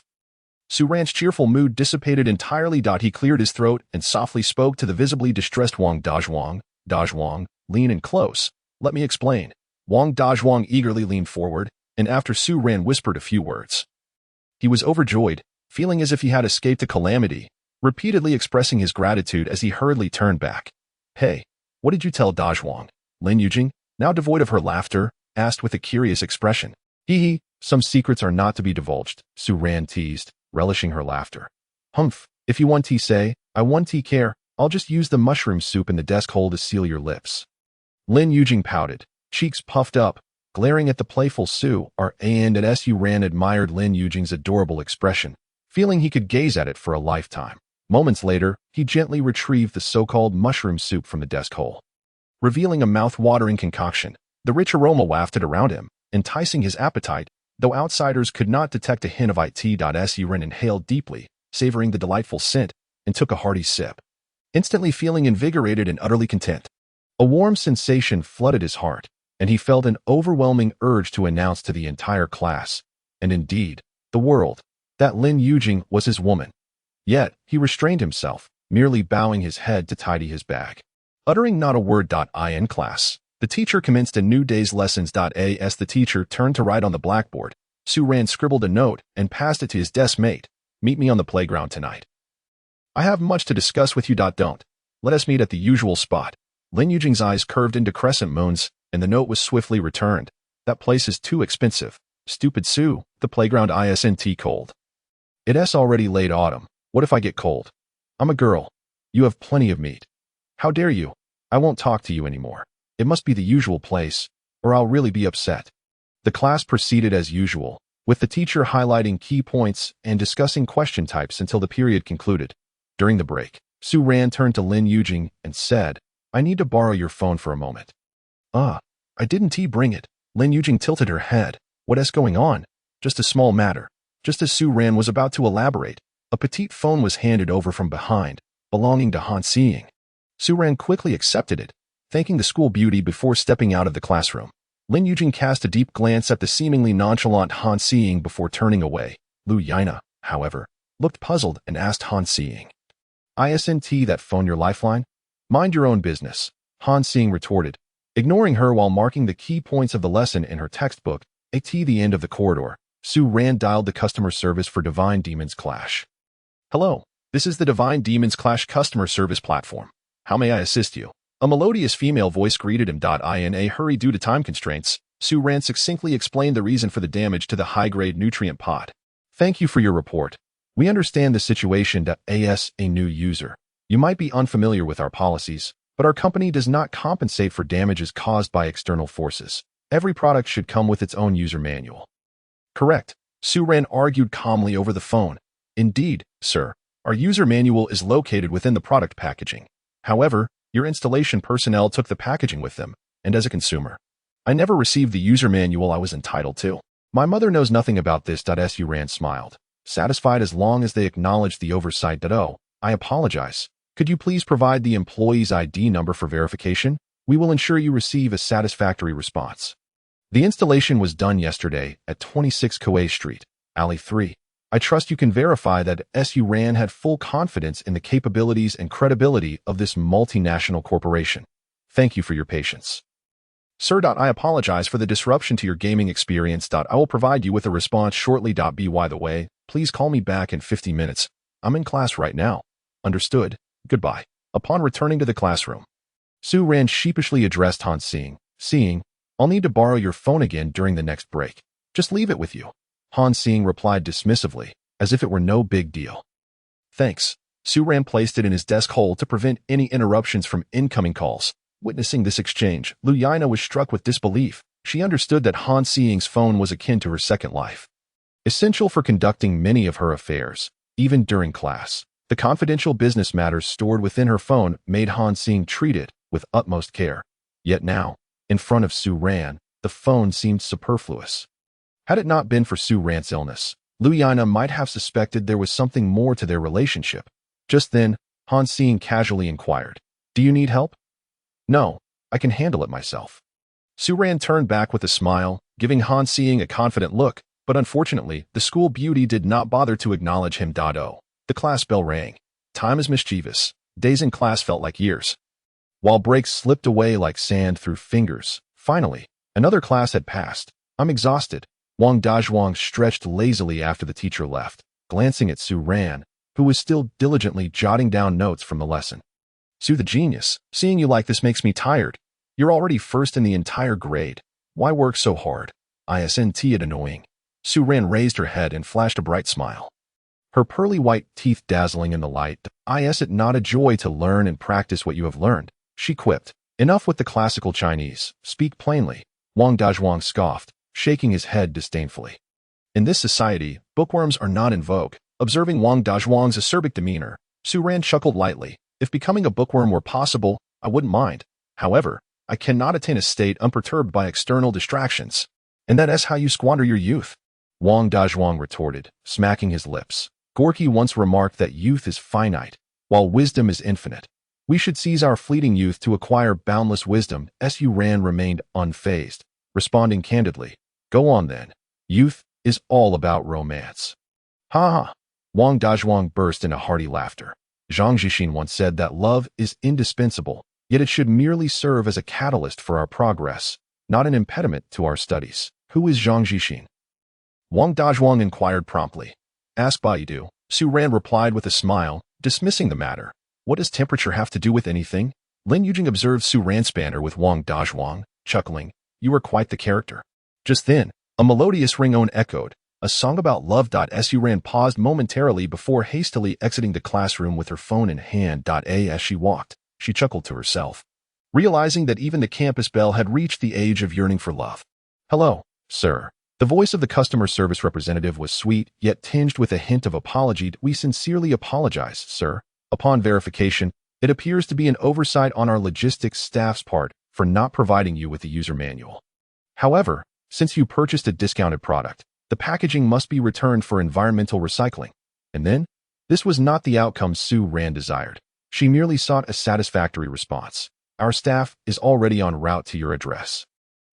Su Ran's cheerful mood dissipated entirely. He cleared his throat and softly spoke to the visibly distressed Wang Dazhuang. Dazhuang, lean in close. Let me explain. Wang Dazhuang eagerly leaned forward, and after Su Ran whispered a few words, he was overjoyed, feeling as if he had escaped a calamity, repeatedly expressing his gratitude as he hurriedly turned back. Hey, what did you tell Dazhuang? Lin Yujing, now devoid of her laughter, asked with a curious expression. Hee, some secrets are not to be divulged, Su Ran teased, relishing her laughter. Humph, if you want to say, I want to care, I'll just use the mushroom soup in the desk hole to seal your lips. Lin Yujing pouted, cheeks puffed up, glaring at the playful Su Ran. Su Ran admired Lin Yujing's adorable expression, feeling he could gaze at it for a lifetime. Moments later, he gently retrieved the so-called mushroom soup from the desk hole, revealing a mouth-watering concoction. The rich aroma wafted around him, enticing his appetite, though outsiders could not detect a hint of it. Su Ran inhaled deeply, savoring the delightful scent, and took a hearty sip, instantly feeling invigorated and utterly content. A warm sensation flooded his heart, and he felt an overwhelming urge to announce to the entire class, and indeed, the world, that Lin Yujing was his woman. Yet, he restrained himself, merely bowing his head to tidy his bag. Uttering not a word. In class, the teacher commenced a new day's lessons. As the teacher turned to write on the blackboard, Su Ran scribbled a note and passed it to his desk mate. Meet me on the playground tonight. I have much to discuss with you. Don't. Let us meet at the usual spot. Lin Yujing's eyes curved into crescent moons, and the note was swiftly returned. That place is too expensive. Stupid Su, the playground isn't cold. It's already late autumn. What if I get cold? I'm a girl. You have plenty of meat. How dare you? I won't talk to you anymore. It must be the usual place, or I'll really be upset. The class proceeded as usual, with the teacher highlighting key points and discussing question types until the period concluded. During the break, Su Ran turned to Lin Yujing and said, "I need to borrow your phone for a moment." "Ah, I didn't bring it." Lin Yujing tilted her head. "What's going on?" "Just a small matter." Just as Su Ran was about to elaborate, a petite phone was handed over from behind, belonging to Han Xiying. Su Ran quickly accepted it, thanking the school beauty before stepping out of the classroom. Lin Yujing cast a deep glance at the seemingly nonchalant Han Xiying before turning away. Lu Yina, however, looked puzzled and asked Han Xiying, "Isn't that phone your lifeline?" "Mind your own business," Han Xiying retorted, ignoring her while marking the key points of the lesson in her textbook. At the end of the corridor, Su Ran dialed the customer service for Divine Demons Clash. "Hello, this is the Divine Demons Clash customer service platform. How may I assist you?" A melodious female voice greeted him. In a hurry due to time constraints, Su Ran succinctly explained the reason for the damage to the high-grade nutrient pod. "Thank you for your report. We understand the situation. As a new user, you might be unfamiliar with our policies, but our company does not compensate for damages caused by external forces. Every product should come with its own user manual." "Correct," Su Ran argued calmly over the phone. "Indeed, sir, our user manual is located within the product packaging. However, your installation personnel took the packaging with them, and as a consumer, I never received the user manual I was entitled to. My mother knows nothing about this." Su Ran smiled, satisfied as long as they acknowledged the oversight. "Oh, I apologize. Could you please provide the employee's ID number for verification? We will ensure you receive a satisfactory response." "The installation was done yesterday at 26 Koei Street, Alley 3. I trust you can verify that Su Ran had full confidence in the capabilities and credibility of this multinational corporation. Thank you for your patience." "Sir, I apologize for the disruption to your gaming experience. I will provide you with a response shortly. By the way, please call me back in 50 minutes. I'm in class right now." "Understood. Goodbye." Upon returning to the classroom, Su Ran sheepishly addressed Han Xiying. "Xiying, I'll need to borrow your phone again during the next break. Just leave it with you." Han Xiying replied dismissively, as if it were no big deal. "Thanks." Su Ran placed it in his desk hole to prevent any interruptions from incoming calls. Witnessing this exchange, Lu Yina was struck with disbelief. She understood that Han Xiying's phone was akin to her second life, essential for conducting many of her affairs, even during class. The confidential business matters stored within her phone made Han Xiying treat it with utmost care. Yet now, in front of Su Ran, the phone seemed superfluous. Had it not been for Su Ran's illness, Lu Yina might have suspected there was something more to their relationship. Just then, Han Xiying casually inquired, "Do you need help?" "No, I can handle it myself." Su Ran turned back with a smile, giving Han Xiying a confident look, but unfortunately, the school beauty did not bother to acknowledge him. The class bell rang. Time is mischievous. Days in class felt like years, while breaks slipped away like sand through fingers. Finally, another class had passed. "I'm exhausted." Wang Dazhuang stretched lazily after the teacher left, glancing at Su Ran, who was still diligently jotting down notes from the lesson. "Su the genius, seeing you like this makes me tired. You're already first in the entire grade. Why work so hard?" "Isn't it annoying?" Su Ran raised her head and flashed a bright smile, her pearly white teeth dazzling in the light. "Is it not a joy to learn and practice what you have learned?" she quipped. "Enough with the classical Chinese. Speak plainly." Wang Dazhuang scoffed, shaking his head disdainfully. In this society, bookworms are not in vogue. Observing Wang Dazhuang's acerbic demeanor, Su Ran chuckled lightly. "If becoming a bookworm were possible, I wouldn't mind. However, I cannot attain a state unperturbed by external distractions. And that is how you squander your youth." Wang Dazhuang retorted, smacking his lips. "Gorky once remarked that youth is finite, while wisdom is infinite. We should seize our fleeting youth to acquire boundless wisdom." Su Ran remained unfazed, responding candidly, "Go on then. Youth is all about romance." "Ha ha!" Wang Dazhuang burst into hearty laughter. Zhang Zhixin once said that love is indispensable, yet it should merely serve as a catalyst for our progress, not an impediment to our studies. "Who is Zhang Zhixin?" Wang Dazhuang inquired promptly. "Ask Baidu," Su Ran replied with a smile, dismissing the matter. "What does temperature have to do with anything?" Lin Yujing observed Su Ran's banter with Wang Dazhuang, chuckling. "You are quite the character." Just then, a melodious ringtone echoed, a song about love. Su Ran paused momentarily before hastily exiting the classroom with her phone in hand. As she walked, she chuckled to herself, realizing that even the campus belle had reached the age of yearning for love. "Hello, sir." The voice of the customer service representative was sweet, yet tinged with a hint of apology. We sincerely apologize, sir. Upon verification, it appears to be an oversight on our logistics staff's part for not providing you with the user manual. However, since you purchased a discounted product, the packaging must be returned for environmental recycling. And then, this was not the outcome Sue Rand desired. She merely sought a satisfactory response. Our staff is already en route to your address.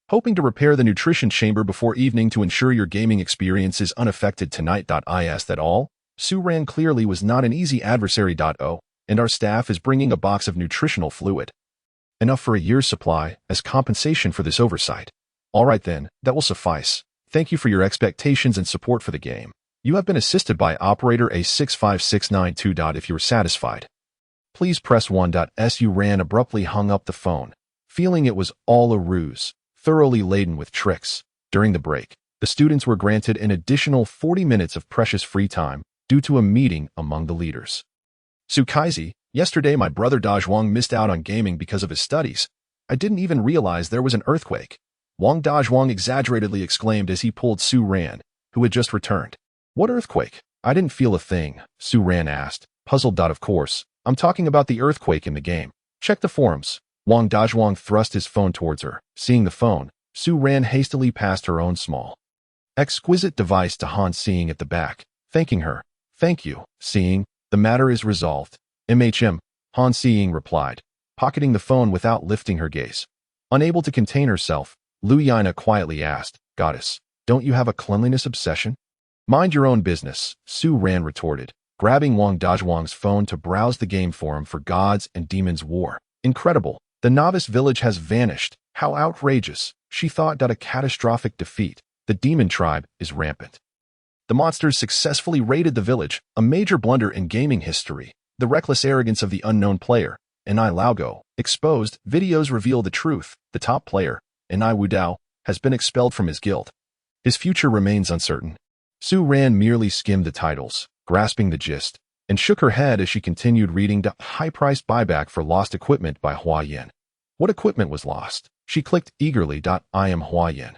Hoping to repair the nutrition chamber before evening to ensure your gaming experience is unaffected tonight. Is that all? Sue Rand clearly was not an easy adversary. And our staff is bringing a box of nutritional fluid. Enough for a year's supply as compensation for this oversight. All right then, that will suffice. Thank you for your expectations and support for the game. You have been assisted by operator A65692. If you are satisfied, please press 1. Sue Rand abruptly hung up the phone, feeling it was all a ruse, thoroughly laden with tricks. During the break, the students were granted an additional 40 minutes of precious free time due to a meeting among the leaders. Su Kaizi, yesterday my brother Dazhuang missed out on gaming because of his studies. I didn't even realize there was an earthquake. Wang Dazhuang exaggeratedly exclaimed as he pulled Sue Rand, who had just returned. What earthquake? I didn't feel a thing, Sue Rand asked, puzzled. Of course, I'm talking about the earthquake in the game. Check the forums. Wang Dazhuang thrust his phone towards her. Seeing the phone, Sue Rand hastily passed her own small, exquisite device to Han Seeing at the back, thanking her. Thank you, Seeing. The matter is resolved. Han Seeing replied, pocketing the phone without lifting her gaze. Unable to contain herself, Lu Yana quietly asked, Goddess, don't you have a cleanliness obsession? Mind your own business, Sue Rand retorted, grabbing Wang Dazhuang's phone to browse the game forum for Gods and Demons War. Incredible. The novice village has vanished. How outrageous. She thought. A catastrophic defeat. The demon tribe is rampant. The monsters successfully raided the village, a major blunder in gaming history. The reckless arrogance of the unknown player, Enai Laogo, exposed. Videos reveal the truth. The top player, Enai Wudao, has been expelled from his guild. His future remains uncertain. Sue Rand merely skimmed the titles, grasping the gist, and shook her head as she continued reading. High-priced buyback for lost equipment by Hua Yin. What equipment was lost? She clicked eagerly. I am Hua Yin.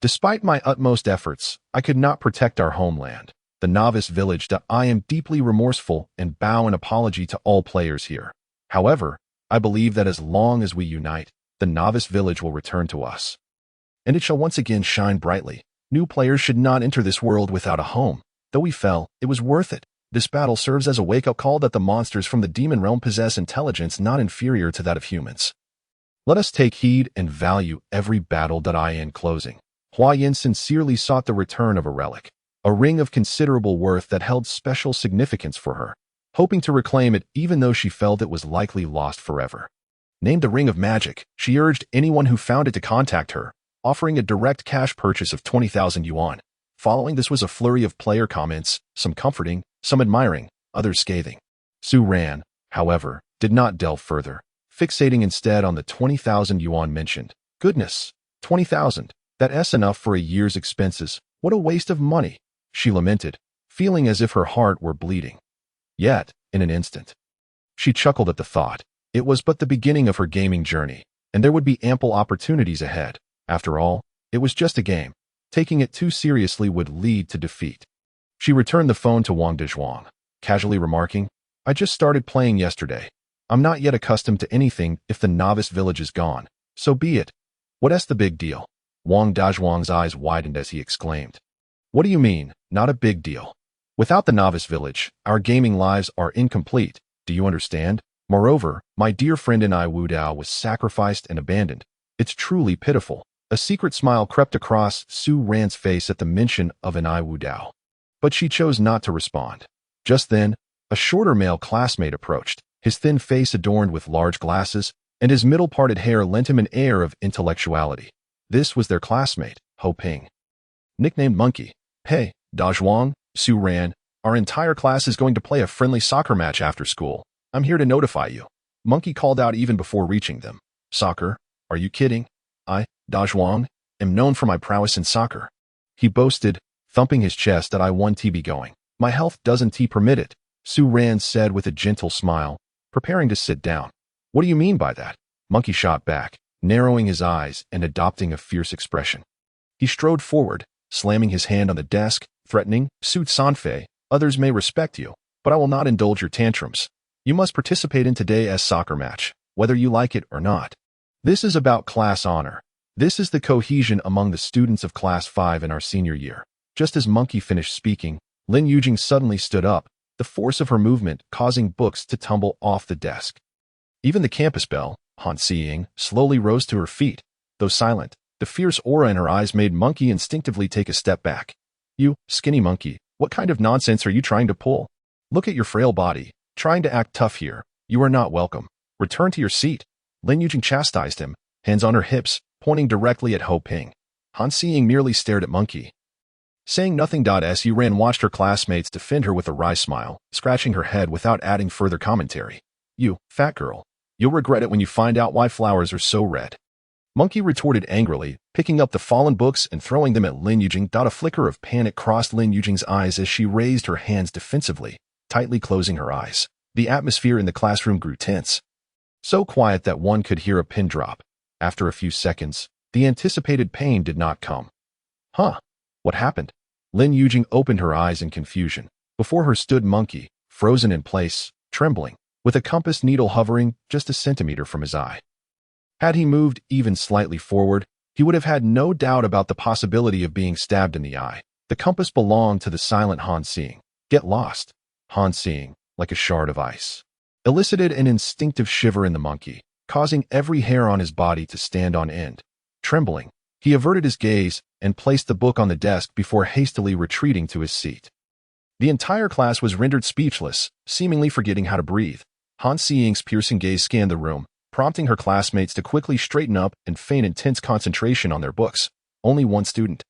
Despite my utmost efforts, I could not protect our homeland, the novice village. I am deeply remorseful and bow an apology to all players here. However, I believe that as long as we unite, the novice village will return to us. And it shall once again shine brightly. New players should not enter this world without a home. Though we fell, it was worth it. This battle serves as a wake-up call that the monsters from the demon realm possess intelligence not inferior to that of humans. Let us take heed and value every battle. In closing, Hua Yin sincerely sought the return of a relic, a ring of considerable worth that held special significance for her, hoping to reclaim it even though she felt it was likely lost forever. Named the Ring of Magic, she urged anyone who found it to contact her, offering a direct cash purchase of 20,000 yuan. Following this was a flurry of player comments, some comforting, some admiring, others scathing. Sue Rand, however, did not delve further, fixating instead on the 20,000 yuan mentioned. Goodness, 20,000. That's enough for a year's expenses. What a waste of money, she lamented, feeling as if her heart were bleeding. Yet, in an instant, she chuckled at the thought. It was but the beginning of her gaming journey, and there would be ample opportunities ahead. After all, it was just a game. Taking it too seriously would lead to defeat. She returned the phone to Wang Dazhuang, casually remarking, I just started playing yesterday. I'm not yet accustomed to anything. If the novice village is gone, so be it. What's the big deal? Wang Dazhuang's eyes widened as he exclaimed. What do you mean, not a big deal? Without the novice village, our gaming lives are incomplete. Do you understand? Moreover, my dear friend Enai Wudao was sacrificed and abandoned. It's truly pitiful. A secret smile crept across Sue Rand's face at the mention of Enai Wudao. But she chose not to respond. Just then, a shorter male classmate approached, his thin face adorned with large glasses, and his middle-parted hair lent him an air of intellectuality. This was their classmate, Ho Ping. Nicknamed Monkey. Hey, Dazhuang, Sue Rand, our entire class is going to play a friendly soccer match after school. I'm here to notify you. Monkey called out even before reaching them. Soccer? Are you kidding? I, Dazhuang, am known for my prowess in soccer. He boasted, thumping his chest. I want to be going. My health doesn't permit it, Sue Rand said with a gentle smile, preparing to sit down. What do you mean by that? Monkey shot back, narrowing his eyes and adopting a fierce expression. He strode forward, slamming his hand on the desk, threatening, "Su Sanfei, others may respect you, but I will not indulge your tantrums. You must participate in today's soccer match, whether you like it or not. This is about class honor. This is the cohesion among the students of Class 5 in our senior year." Just as Monkey finished speaking, Lin Yujing suddenly stood up, the force of her movement causing books to tumble off the desk. Even the campus belle, Han Siying, slowly rose to her feet. Though silent, the fierce aura in her eyes made Monkey instinctively take a step back. "You, skinny monkey, what kind of nonsense are you trying to pull? Look at your frail body, trying to act tough here. You are not welcome. Return to your seat." Lin Yujing chastised him, hands on her hips, pointing directly at Ho Ping. Han Siying merely stared at Monkey. Saying nothing. Su Ran watched her classmates defend her with a wry smile, scratching her head without adding further commentary. "You, fat girl. You'll regret it when you find out why flowers are so red." Monkey retorted angrily, picking up the fallen books and throwing them at Lin Yujing. A flicker of panic crossed Lin Yujing's eyes as she raised her hands defensively, tightly closing her eyes. The atmosphere in the classroom grew tense. So quiet that one could hear a pin drop. After a few seconds, the anticipated pain did not come. "Huh? What happened?" Lin Yujing opened her eyes in confusion. Before her stood Monkey, frozen in place, trembling, with a compass needle hovering just a centimeter from his eye. Had he moved even slightly forward, he would have had no doubt about the possibility of being stabbed in the eye. The compass belonged to the silent Han Siying. "Get lost." Han Siying, like a shard of ice, elicited an instinctive shiver in the monkey, causing every hair on his body to stand on end. Trembling, he averted his gaze and placed the book on the desk before hastily retreating to his seat. The entire class was rendered speechless, seemingly forgetting how to breathe. Han Siying's piercing gaze scanned the room, prompting her classmates to quickly straighten up and feign intense concentration on their books. Only one student,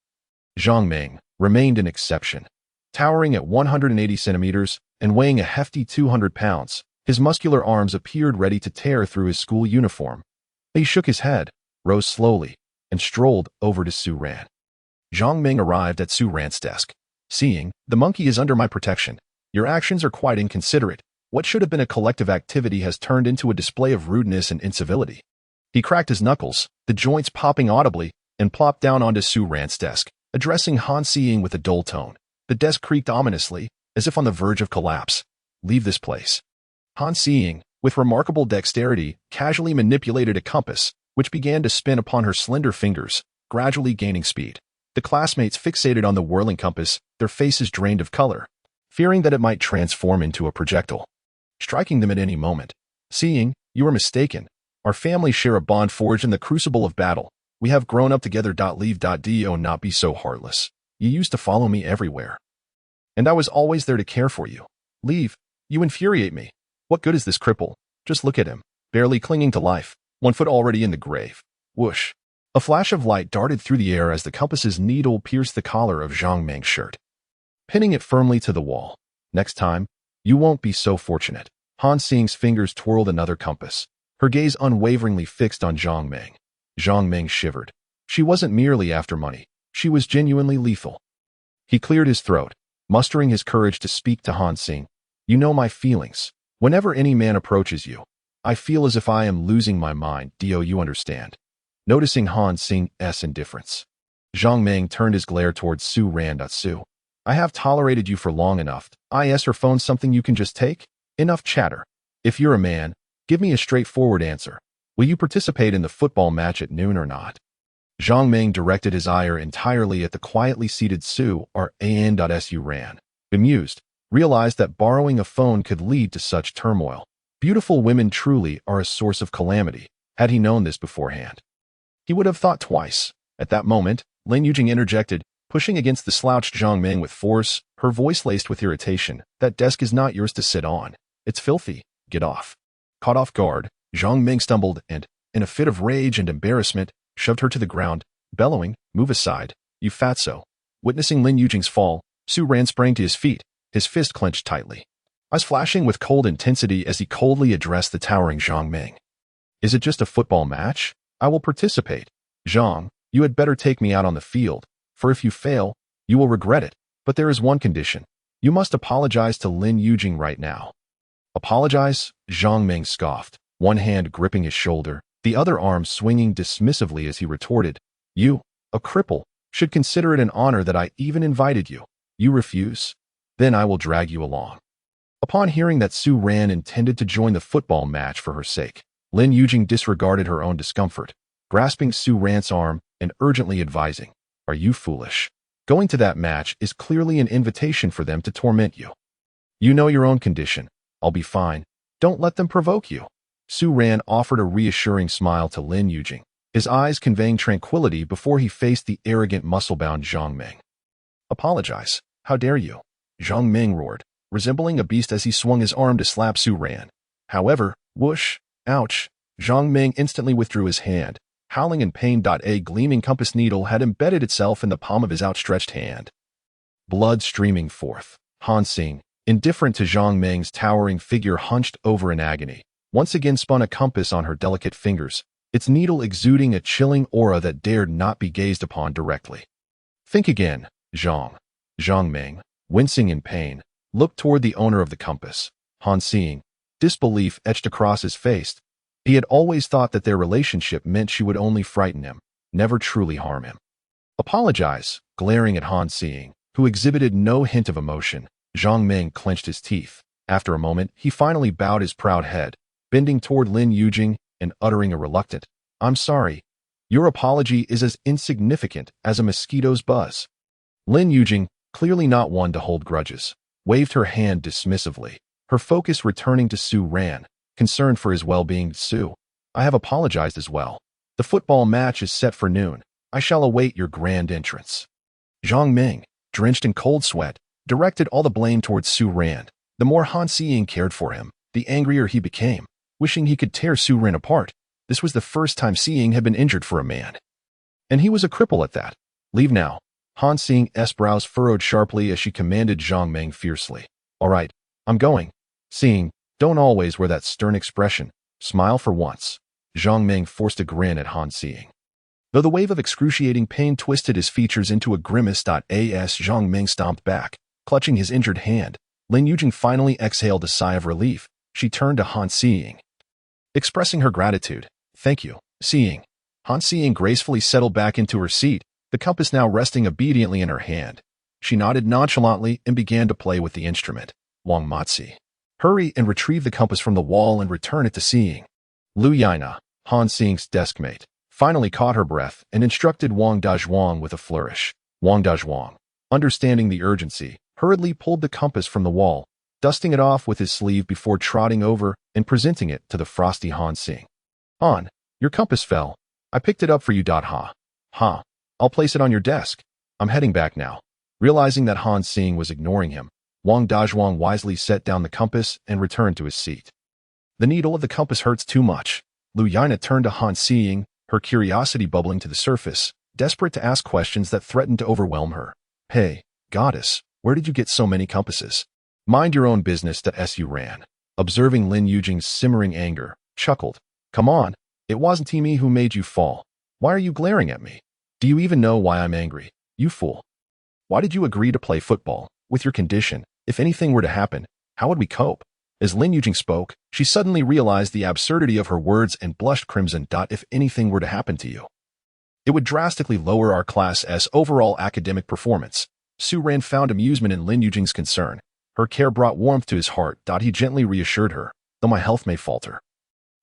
Zhang Ming, remained an exception. Towering at 180 centimeters and weighing a hefty 200 pounds, his muscular arms appeared ready to tear through his school uniform. He shook his head, rose slowly, and strolled over to Su Ran. Zhang Ming arrived at Su Ran's desk. "Seeing, the monkey is under my protection. Your actions are quite inconsiderate. What should have been a collective activity has turned into a display of rudeness and incivility." He cracked his knuckles, the joints popping audibly, and plopped down onto Su Ran's desk, addressing Han Siying with a dull tone. The desk creaked ominously, as if on the verge of collapse. "Leave this place." Han Siying, with remarkable dexterity, casually manipulated a compass, which began to spin upon her slender fingers, gradually gaining speed. The classmates fixated on the whirling compass, their faces drained of color, fearing that it might transform into a projectile, striking them at any moment. "Seeing, you are mistaken. Our families share a bond forged in the crucible of battle. We have grown up together. Leave. Do not be so heartless. You used to follow me everywhere, and I was always there to care for you. Leave. You infuriate me. What good is this cripple? Just look at him, barely clinging to life, 1 foot already in the grave." Whoosh. A flash of light darted through the air as the compass's needle pierced the collar of Zhang Ming's shirt, pinning it firmly to the wall. "Next time, you won't be so fortunate." Han Siying's fingers twirled another compass, her gaze unwaveringly fixed on Zhang Ming. Zhang Ming shivered. She wasn't merely after money. She was genuinely lethal. He cleared his throat, mustering his courage to speak to Han Siying. "You know my feelings. Whenever any man approaches you, I feel as if I am losing my mind. Do you understand?" Noticing Han Siying's indifference, Zhang Ming turned his glare towards Su Ran. "Su, I have tolerated you for long enough. Is her phone something you can just take? Enough chatter. If you're a man, give me a straightforward answer. Will you participate in the football match at noon or not?" Zhang Ming directed his ire entirely at the quietly seated Su Ran, bemused, realized that borrowing a phone could lead to such turmoil. Beautiful women truly are a source of calamity. Had he known this beforehand, he would have thought twice. At that moment, Lin Yujing interjected, pushing against the slouched Zhang Ming with force, her voice laced with irritation. "That desk is not yours to sit on. It's filthy. Get off." Caught off guard, Zhang Ming stumbled and, in a fit of rage and embarrassment, shoved her to the ground, bellowing, "Move aside, you fatso." Witnessing Lin Yujing's fall, Su Ran sprang to his feet, his fist clenched tightly, eyes flashing with cold intensity as he coldly addressed the towering Zhang Ming. "Is it just a football match? I will participate. Zhang, you had better take me out on the field, for if you fail, you will regret it. But there is one condition. You must apologize to Lin Yujing right now." "Apologize?" Zhang Ming scoffed, one hand gripping his shoulder, the other arm swinging dismissively as he retorted, "You, a cripple, Should consider it an honor that I even invited you. You refuse? Then I will drag you along." Upon hearing that Su Ran intended to join the football match for her sake, Lin Yujing disregarded her own discomfort, grasping Su Ran's arm and urgently advising, "Are you foolish? Going to that match is clearly an invitation for them to torment you. You know your own condition. I'll be fine. Don't let them provoke you." Su Ran offered a reassuring smile to Lin Yujing, his eyes conveying tranquility before he faced the arrogant muscle-bound Zhang Ming. "Apologize. How dare you?" Zhang Ming roared, resembling a beast as he swung his arm to slap Su Ran. However, whoosh, ouch, Zhang Ming instantly withdrew his hand, howling in pain. A gleaming compass needle had embedded itself in the palm of his outstretched hand. Blood streaming forth, Han Xing, indifferent to Zhang Ming's towering figure hunched over in agony, once again spun a compass on her delicate fingers, its needle exuding a chilling aura that dared not be gazed upon directly. "Think again, Zhang." Zhang Ming, wincing in pain, looked toward the owner of the compass. Han Xing, disbelief etched across his face. He had always thought that their relationship meant she would only frighten him, never truly harm him. "Apologize," glaring at Han Xing, who exhibited no hint of emotion. Zhang Ming clenched his teeth. After a moment, he finally bowed his proud head, bending toward Lin Yujing and uttering a reluctant, "I'm sorry. Your apology is as insignificant as a mosquito's buzz." Lin Yujing, clearly not one to hold grudges, waved her hand dismissively, her focus returning to Su Ran, concerned for his well-being. "Su, I have apologized as well. The football match is set for noon. I shall await your grand entrance." Zhang Ming, drenched in cold sweat, directed all the blame towards Su Ran. The more Han Xing cared for him, the angrier he became, wishing he could tear Su Ran apart. This was the first time Xing had been injured for a man. And he was a cripple at that. "Leave now." Han Xing's brows furrowed sharply as she commanded Zhang Ming fiercely. "All right, I'm going." Xing, don't always wear that stern expression. Smile for once. Zhang Ming forced a grin at Han Xing. Though the wave of excruciating pain twisted his features into a grimace. As Zhang Ming stomped back, clutching his injured hand, Lin Yujing finally exhaled a sigh of relief. She turned to Han Xing, expressing her gratitude. "Thank you, Xing." Han Xing gracefully settled back into her seat, the compass now resting obediently in her hand. She nodded nonchalantly and began to play with the instrument. "Wang Matzi, hurry and retrieve the compass from the wall and return it to Xing." Lu Yaina, Han Xing's deskmate, finally caught her breath and instructed Wang Dazhuang with a flourish. Wang Dazhuang, understanding the urgency, hurriedly pulled the compass from the wall, dusting it off with his sleeve before trotting over and presenting it to the frosty Han Xing. "Han, your compass fell. I picked it up for you. Ha. Ha. I'll place it on your desk. I'm heading back now." Realizing that Han Xing was ignoring him, Wang Dazhuang wisely set down the compass and returned to his seat. "The needle of the compass hurts too much." Lu Yaina turned to Han Xing, her curiosity bubbling to the surface, desperate to ask questions that threatened to overwhelm her. "Hey, goddess, where did you get so many compasses?" "Mind your own business." Su Ran, observing Lin Yujing's simmering anger, chuckled. "Come on, it wasn't me who made you fall. Why are you glaring at me? Do you even know why I'm angry, you fool? Why did you agree to play football? With your condition, if anything were to happen, how would we cope?" As Lin Yujing spoke, she suddenly realized the absurdity of her words and blushed crimson. "If anything were to happen to you, it would drastically lower our class's overall academic performance." Su Ran found amusement in Lin Yujing's concern. Her care brought warmth to his heart. He gently reassured her, "Though my health may falter,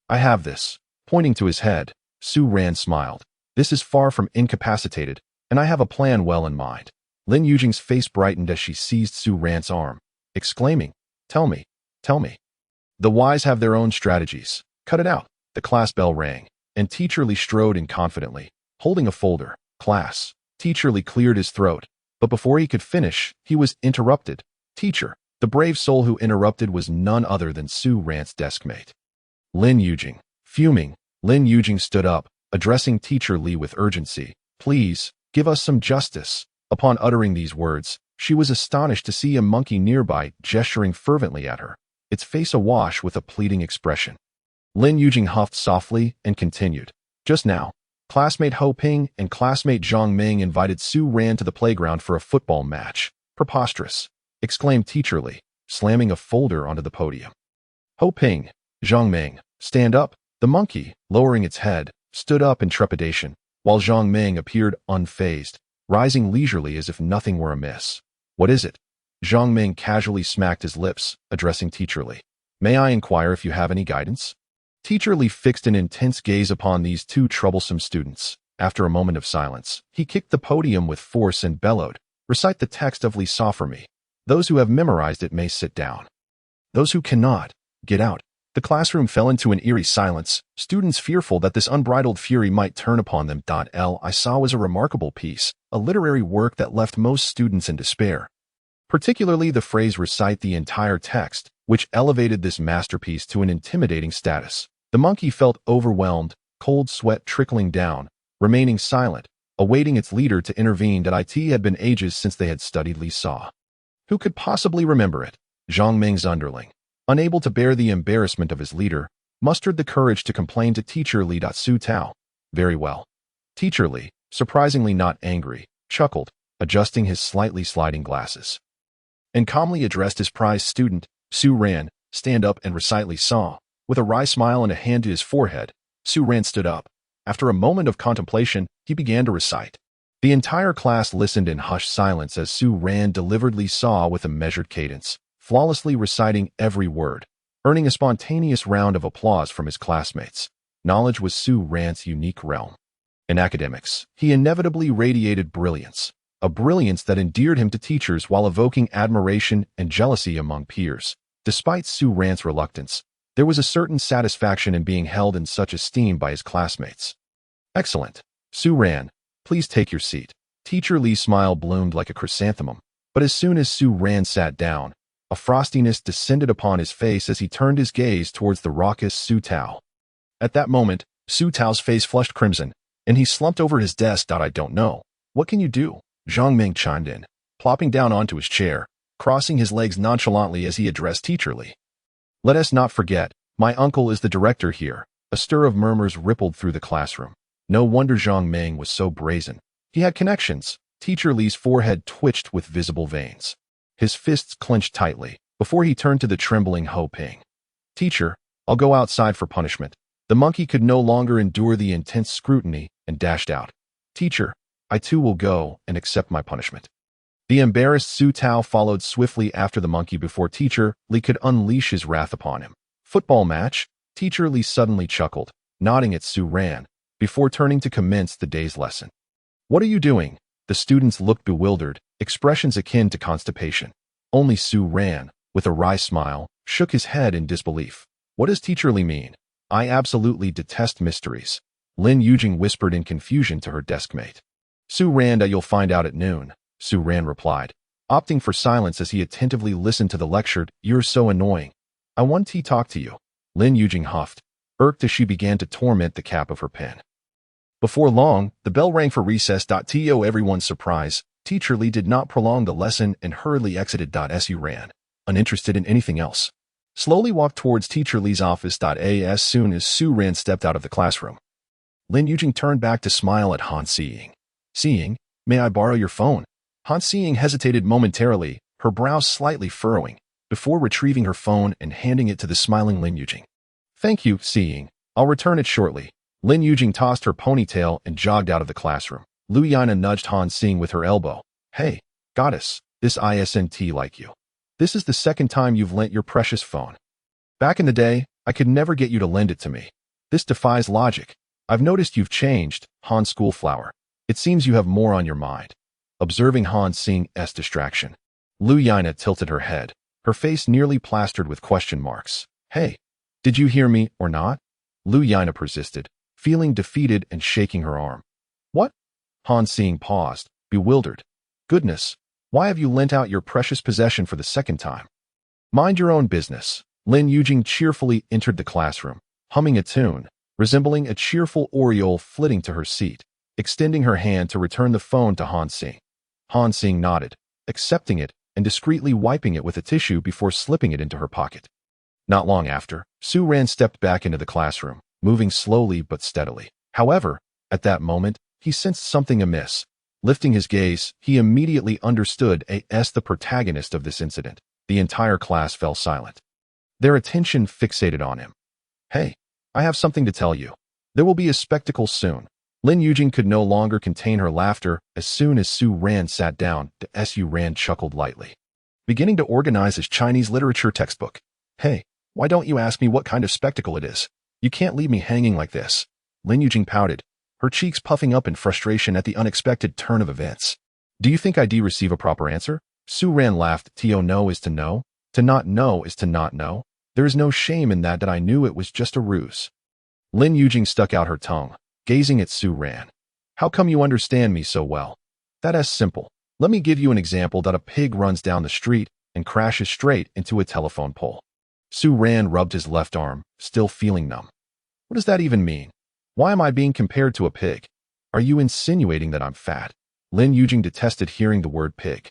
I have this." Pointing to his head, Su Ran smiled. "This is far from incapacitated, and I have a plan well in mind." Lin Yujing's face brightened as she seized Su Ran's arm, exclaiming, Tell me. The wise have their own strategies. Cut it out." The class bell rang, and Teacher Li strode in confidently, holding a folder. "Class." Teacher Li cleared his throat, but before he could finish, he was interrupted. "Teacher." The brave soul who interrupted was none other than Su Ran's deskmate, Lin Yujing. Fuming, Lin Yujing stood up, addressing Teacher Li with urgency. "Please, give us some justice." Upon uttering these words, she was astonished to see a monkey nearby gesturing fervently at her, its face awash with a pleading expression. Lin Yujing huffed softly and continued. "Just now, classmate Ho Ping and classmate Zhang Ming invited Su Ran to the playground for a football match." "Preposterous," exclaimed Teacher Li, slamming a folder onto the podium. "Ho Ping, Zhang Ming, stand up." The monkey, lowering its head, stood up in trepidation, while Zhang Ming appeared unfazed. rising leisurely as if nothing were amiss. "What is it?" Zhang Ming casually smacked his lips, addressing Teacher Li. "May I inquire if you have any guidance?" Teacher Li fixed an intense gaze upon these two troublesome students. After a moment of silence, he kicked the podium with force and bellowed, "Recite the text of Li Sa for me. Those who have memorized it may sit down. Those who cannot, get out." The classroom fell into an eerie silence, students fearful that this unbridled fury might turn upon them. Li Sa was a remarkable piece, a literary work that left most students in despair. Particularly the phrase "recite the entire text," which elevated this masterpiece to an intimidating status. The monkey felt overwhelmed, cold sweat trickling down, remaining silent, awaiting its leader to intervene. It had been ages since they had studied Li Sa. Who could possibly remember it? Zhang Ming's underling, unable to bear the embarrassment of his leader, mustered the courage to complain to Teacher Li. Su Tao. "Very well." Teacher Li, surprisingly not angry, chuckled, adjusting his slightly sliding glasses, and calmly addressed his prized student, Su Ran, "Stand up and recite Li Sa." With a wry smile and a hand to his forehead, Su Ran stood up. After a moment of contemplation, he began to recite. The entire class listened in hushed silence as Su Ran delivered Li Sa with a measured cadence, flawlessly reciting every word, earning a spontaneous round of applause from his classmates. Knowledge was Su Ran's unique realm. In academics, he inevitably radiated brilliance, a brilliance that endeared him to teachers while evoking admiration and jealousy among peers. Despite Su Ran's reluctance, there was a certain satisfaction in being held in such esteem by his classmates. "Excellent. Su Ran, please take your seat." Teacher Li's smile bloomed like a chrysanthemum, but as soon as Su Ran sat down, a frostiness descended upon his face as he turned his gaze towards the raucous Su Tao. At that moment, Su Tao's face flushed crimson, and he slumped over his desk. "I don't know. What can you do?" Zhang Ming chimed in, plopping down onto his chair, crossing his legs nonchalantly as he addressed Teacher Li. "Let us not forget, my uncle is the director here." A stir of murmurs rippled through the classroom. No wonder Zhang Ming was so brazen. He had connections. Teacher Li's forehead twitched with visible veins. His fists clenched tightly, before he turned to the trembling Ho Ping. "Teacher, I'll go outside for punishment." The monkey could no longer endure the intense scrutiny and dashed out. "Teacher, I too will go and accept my punishment." The embarrassed Su Tao followed swiftly after the monkey before Teacher Li could unleash his wrath upon him. "Football match?" Teacher Li suddenly chuckled, nodding at Su Ran, before turning to commence the day's lesson. "What are you doing?" The students looked bewildered, expressions akin to constipation. Only Su Ran, with a wry smile, shook his head in disbelief. "What does Teacher Li mean? I absolutely detest mysteries." Lin Yujing whispered in confusion to her deskmate. "Su Ran, you'll find out at noon," Su Ran replied, opting for silence as he attentively listened to the lecture. "You're so annoying. I want to talk to you." Lin Yujing huffed, irked as she began to torment the cap of her pen. Before long, the bell rang for recess. To everyone's surprise, Teacher Li did not prolong the lesson and hurriedly exited. Su Ran, uninterested in anything else, slowly walked towards Teacher Li's office. As soon as Su Ran stepped out of the classroom, Lin Yujing turned back to smile at Han Siying. "Siying, may I borrow your phone?" Han Siying hesitated momentarily, her brows slightly furrowing, before retrieving her phone and handing it to the smiling Lin Yujing. "Thank you, Siying. I'll return it shortly." Lin Yujing tossed her ponytail and jogged out of the classroom. Lu Yana nudged Han Siying with her elbow. "Hey, goddess, this isn't like you. This is the second time you've lent your precious phone. Back in the day, I could never get you to lend it to me. This defies logic. I've noticed you've changed, Han Schoolflower. It seems you have more on your mind." Observing Han Siying's distraction, Lu Yana tilted her head, her face nearly plastered with question marks. "Hey, did you hear me or not?" Lu Yana persisted, feeling defeated and shaking her arm. "What?" Han Siying paused, bewildered. "Goodness, why have you lent out your precious possession for the second time?" "Mind your own business." Lin Yujing cheerfully entered the classroom, humming a tune, resembling a cheerful oriole flitting to her seat, extending her hand to return the phone to Han Siying. Han Siying nodded, accepting it and discreetly wiping it with a tissue before slipping it into her pocket. Not long after, Su Ran stepped back into the classroom, moving slowly but steadily. However, at that moment, he sensed something amiss. Lifting his gaze, he immediately understood the protagonist of this incident. The entire class fell silent, their attention fixated on him. "Hey, I have something to tell you. There will be a spectacle soon." Lin Yujing could no longer contain her laughter as soon as Su Ran sat down. Su Ran chuckled lightly, beginning to organize his Chinese literature textbook. Hey, why don't you ask me what kind of spectacle it is? You can't leave me hanging like this. Lin Yujing pouted, her cheeks puffing up in frustration at the unexpected turn of events. Do you think I'd receive a proper answer? Su Ran laughed. To know is to know. To not know is to not know. There is no shame in that I knew it was just a ruse. Lin Yujing stuck out her tongue, gazing at Su Ran. How come you understand me so well? That's simple. Let me give you an example. A pig runs down the street and crashes straight into a telephone pole. Su Ran rubbed his left arm, still feeling numb. What does that even mean? Why am I being compared to a pig? Are you insinuating that I'm fat? Lin Yujing detested hearing the word pig.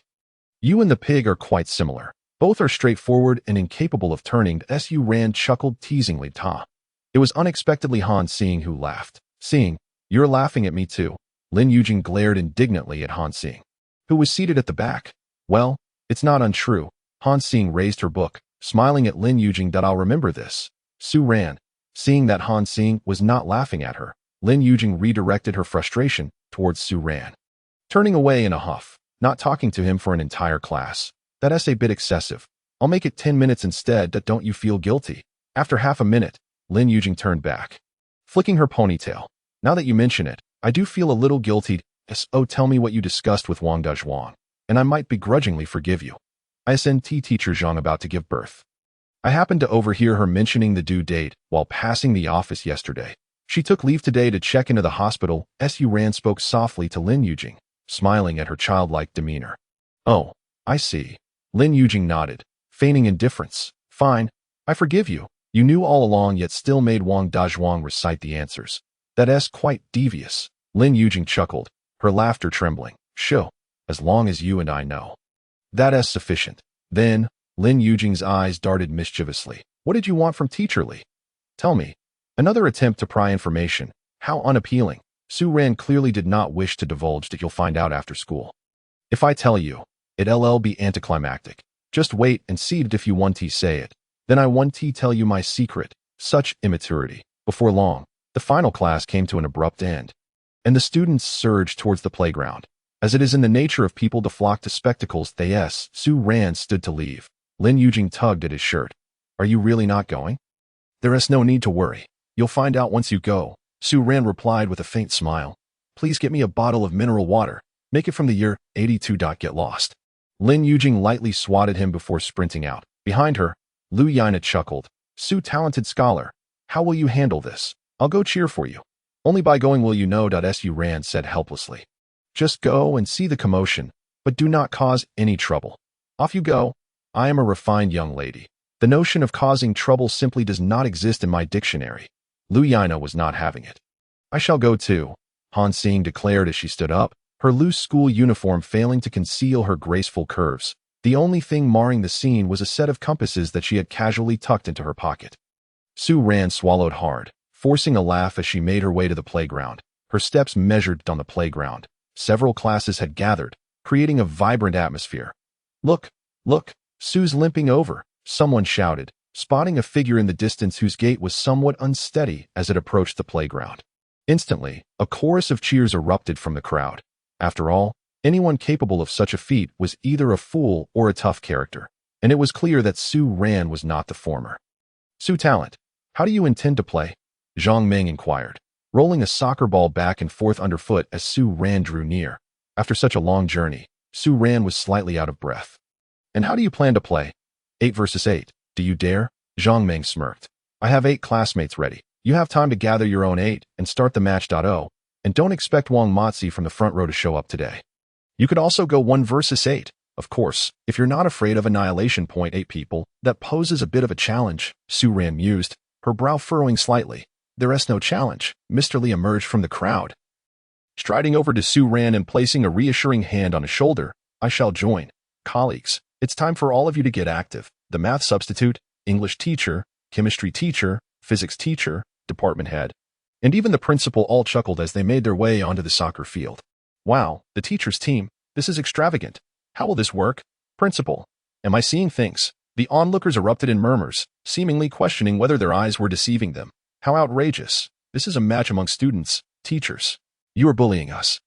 You and the pig are quite similar. Both are straightforward and incapable of turning. Su Ran chuckled teasingly. Ta. It was unexpectedly Han Xing who laughed. Xing, you're laughing at me too. Lin Yujing glared indignantly at Han Xing, who was seated at the back. Well, it's not untrue. Han Xing raised her book, smiling at Lin Yujing. I'll remember this. Su Ran, seeing that Han Xing was not laughing at her, Lin Yujing redirected her frustration towards Su Ran, turning away in a huff, not talking to him for an entire class. That's a bit excessive. I'll make it 10 minutes instead. Don't you feel guilty? After half a minute, Lin Yujing turned back, flicking her ponytail. Now that you mention it, I do feel a little guilty. So tell me what you discussed with Wang Dezhuang, and I might begrudgingly forgive you. ISNT teacher Zhang about to give birth. I happened to overhear her mentioning the due date while passing the office yesterday. She took leave today to check into the hospital. Su Ran spoke softly to Lin Yujing, smiling at her childlike demeanor. Oh, I see. Lin Yujing nodded, feigning indifference. Fine, I forgive you. You knew all along yet still made Wang Dezhuang recite the answers. That's quite devious. Lin Yujing chuckled, her laughter trembling. Sure, as long as you and I know. That's sufficient. Then, Lin Yujing's eyes darted mischievously. What did you want from Teacher Li? Tell me. Another attempt to pry information. How unappealing. Su Ran clearly did not wish to divulge that you'll find out after school. If I tell you, it'll be anticlimactic. Just wait and see if you want to say it. Then I want to tell you my secret. Such immaturity. Before long, the final class came to an abrupt end, and the students surged towards the playground. As it is in the nature of people to flock to spectacles, Su Ran stood to leave. Lin Yujing tugged at his shirt. Are you really not going? There is no need to worry. You'll find out once you go. Su Ran replied with a faint smile. Please get me a bottle of mineral water. Make it from the year 82. Get lost. Lin Yujing lightly swatted him before sprinting out. Behind her, Lu Yana chuckled. Su, talented scholar. How will you handle this? I'll go cheer for you. Only by going will you know. Su Ran said helplessly. Just go and see the commotion, but do not cause any trouble. Off you go. I am a refined young lady. The notion of causing trouble simply does not exist in my dictionary. Lu Yana was not having it. I shall go too, Han Xing declared as she stood up, her loose school uniform failing to conceal her graceful curves. The only thing marring the scene was a set of compasses that she had casually tucked into her pocket. Su Ran swallowed hard, forcing a laugh as she made her way to the playground. Her steps measured on the playground. Several classes had gathered, creating a vibrant atmosphere. Look, look, Su's limping over, someone shouted, spotting a figure in the distance whose gait was somewhat unsteady as it approached the playground. Instantly, a chorus of cheers erupted from the crowd. After all, anyone capable of such a feat was either a fool or a tough character, and it was clear that Su Ran was not the former. Su Talent, how do you intend to play? Zhang Meng inquired, rolling a soccer ball back and forth underfoot as Su Ran drew near. After such a long journey, Su Ran was slightly out of breath. And how do you plan to play? 8 versus 8. Do you dare? Zhang Meng smirked. I have 8 classmates ready. You have time to gather your own 8 and start the match. And don't expect Wang Mozi from the front row to show up today. You could also go 1 versus 8. Of course, if you're not afraid of annihilation. 8 people, that poses a bit of a challenge, Su Ran mused, her brow furrowing slightly. There is no challenge. Mr. Li emerged from the crowd, striding over to Su Ran and placing a reassuring hand on his shoulder. I shall join. Colleagues, it's time for all of you to get active. The math substitute, English teacher, chemistry teacher, physics teacher, department head, and even the principal all chuckled as they made their way onto the soccer field. Wow, the teacher's team. This is extravagant. How will this work? Principal, am I seeing things? The onlookers erupted in murmurs, seemingly questioning whether their eyes were deceiving them. How outrageous. This is a match among students, teachers. You are bullying us.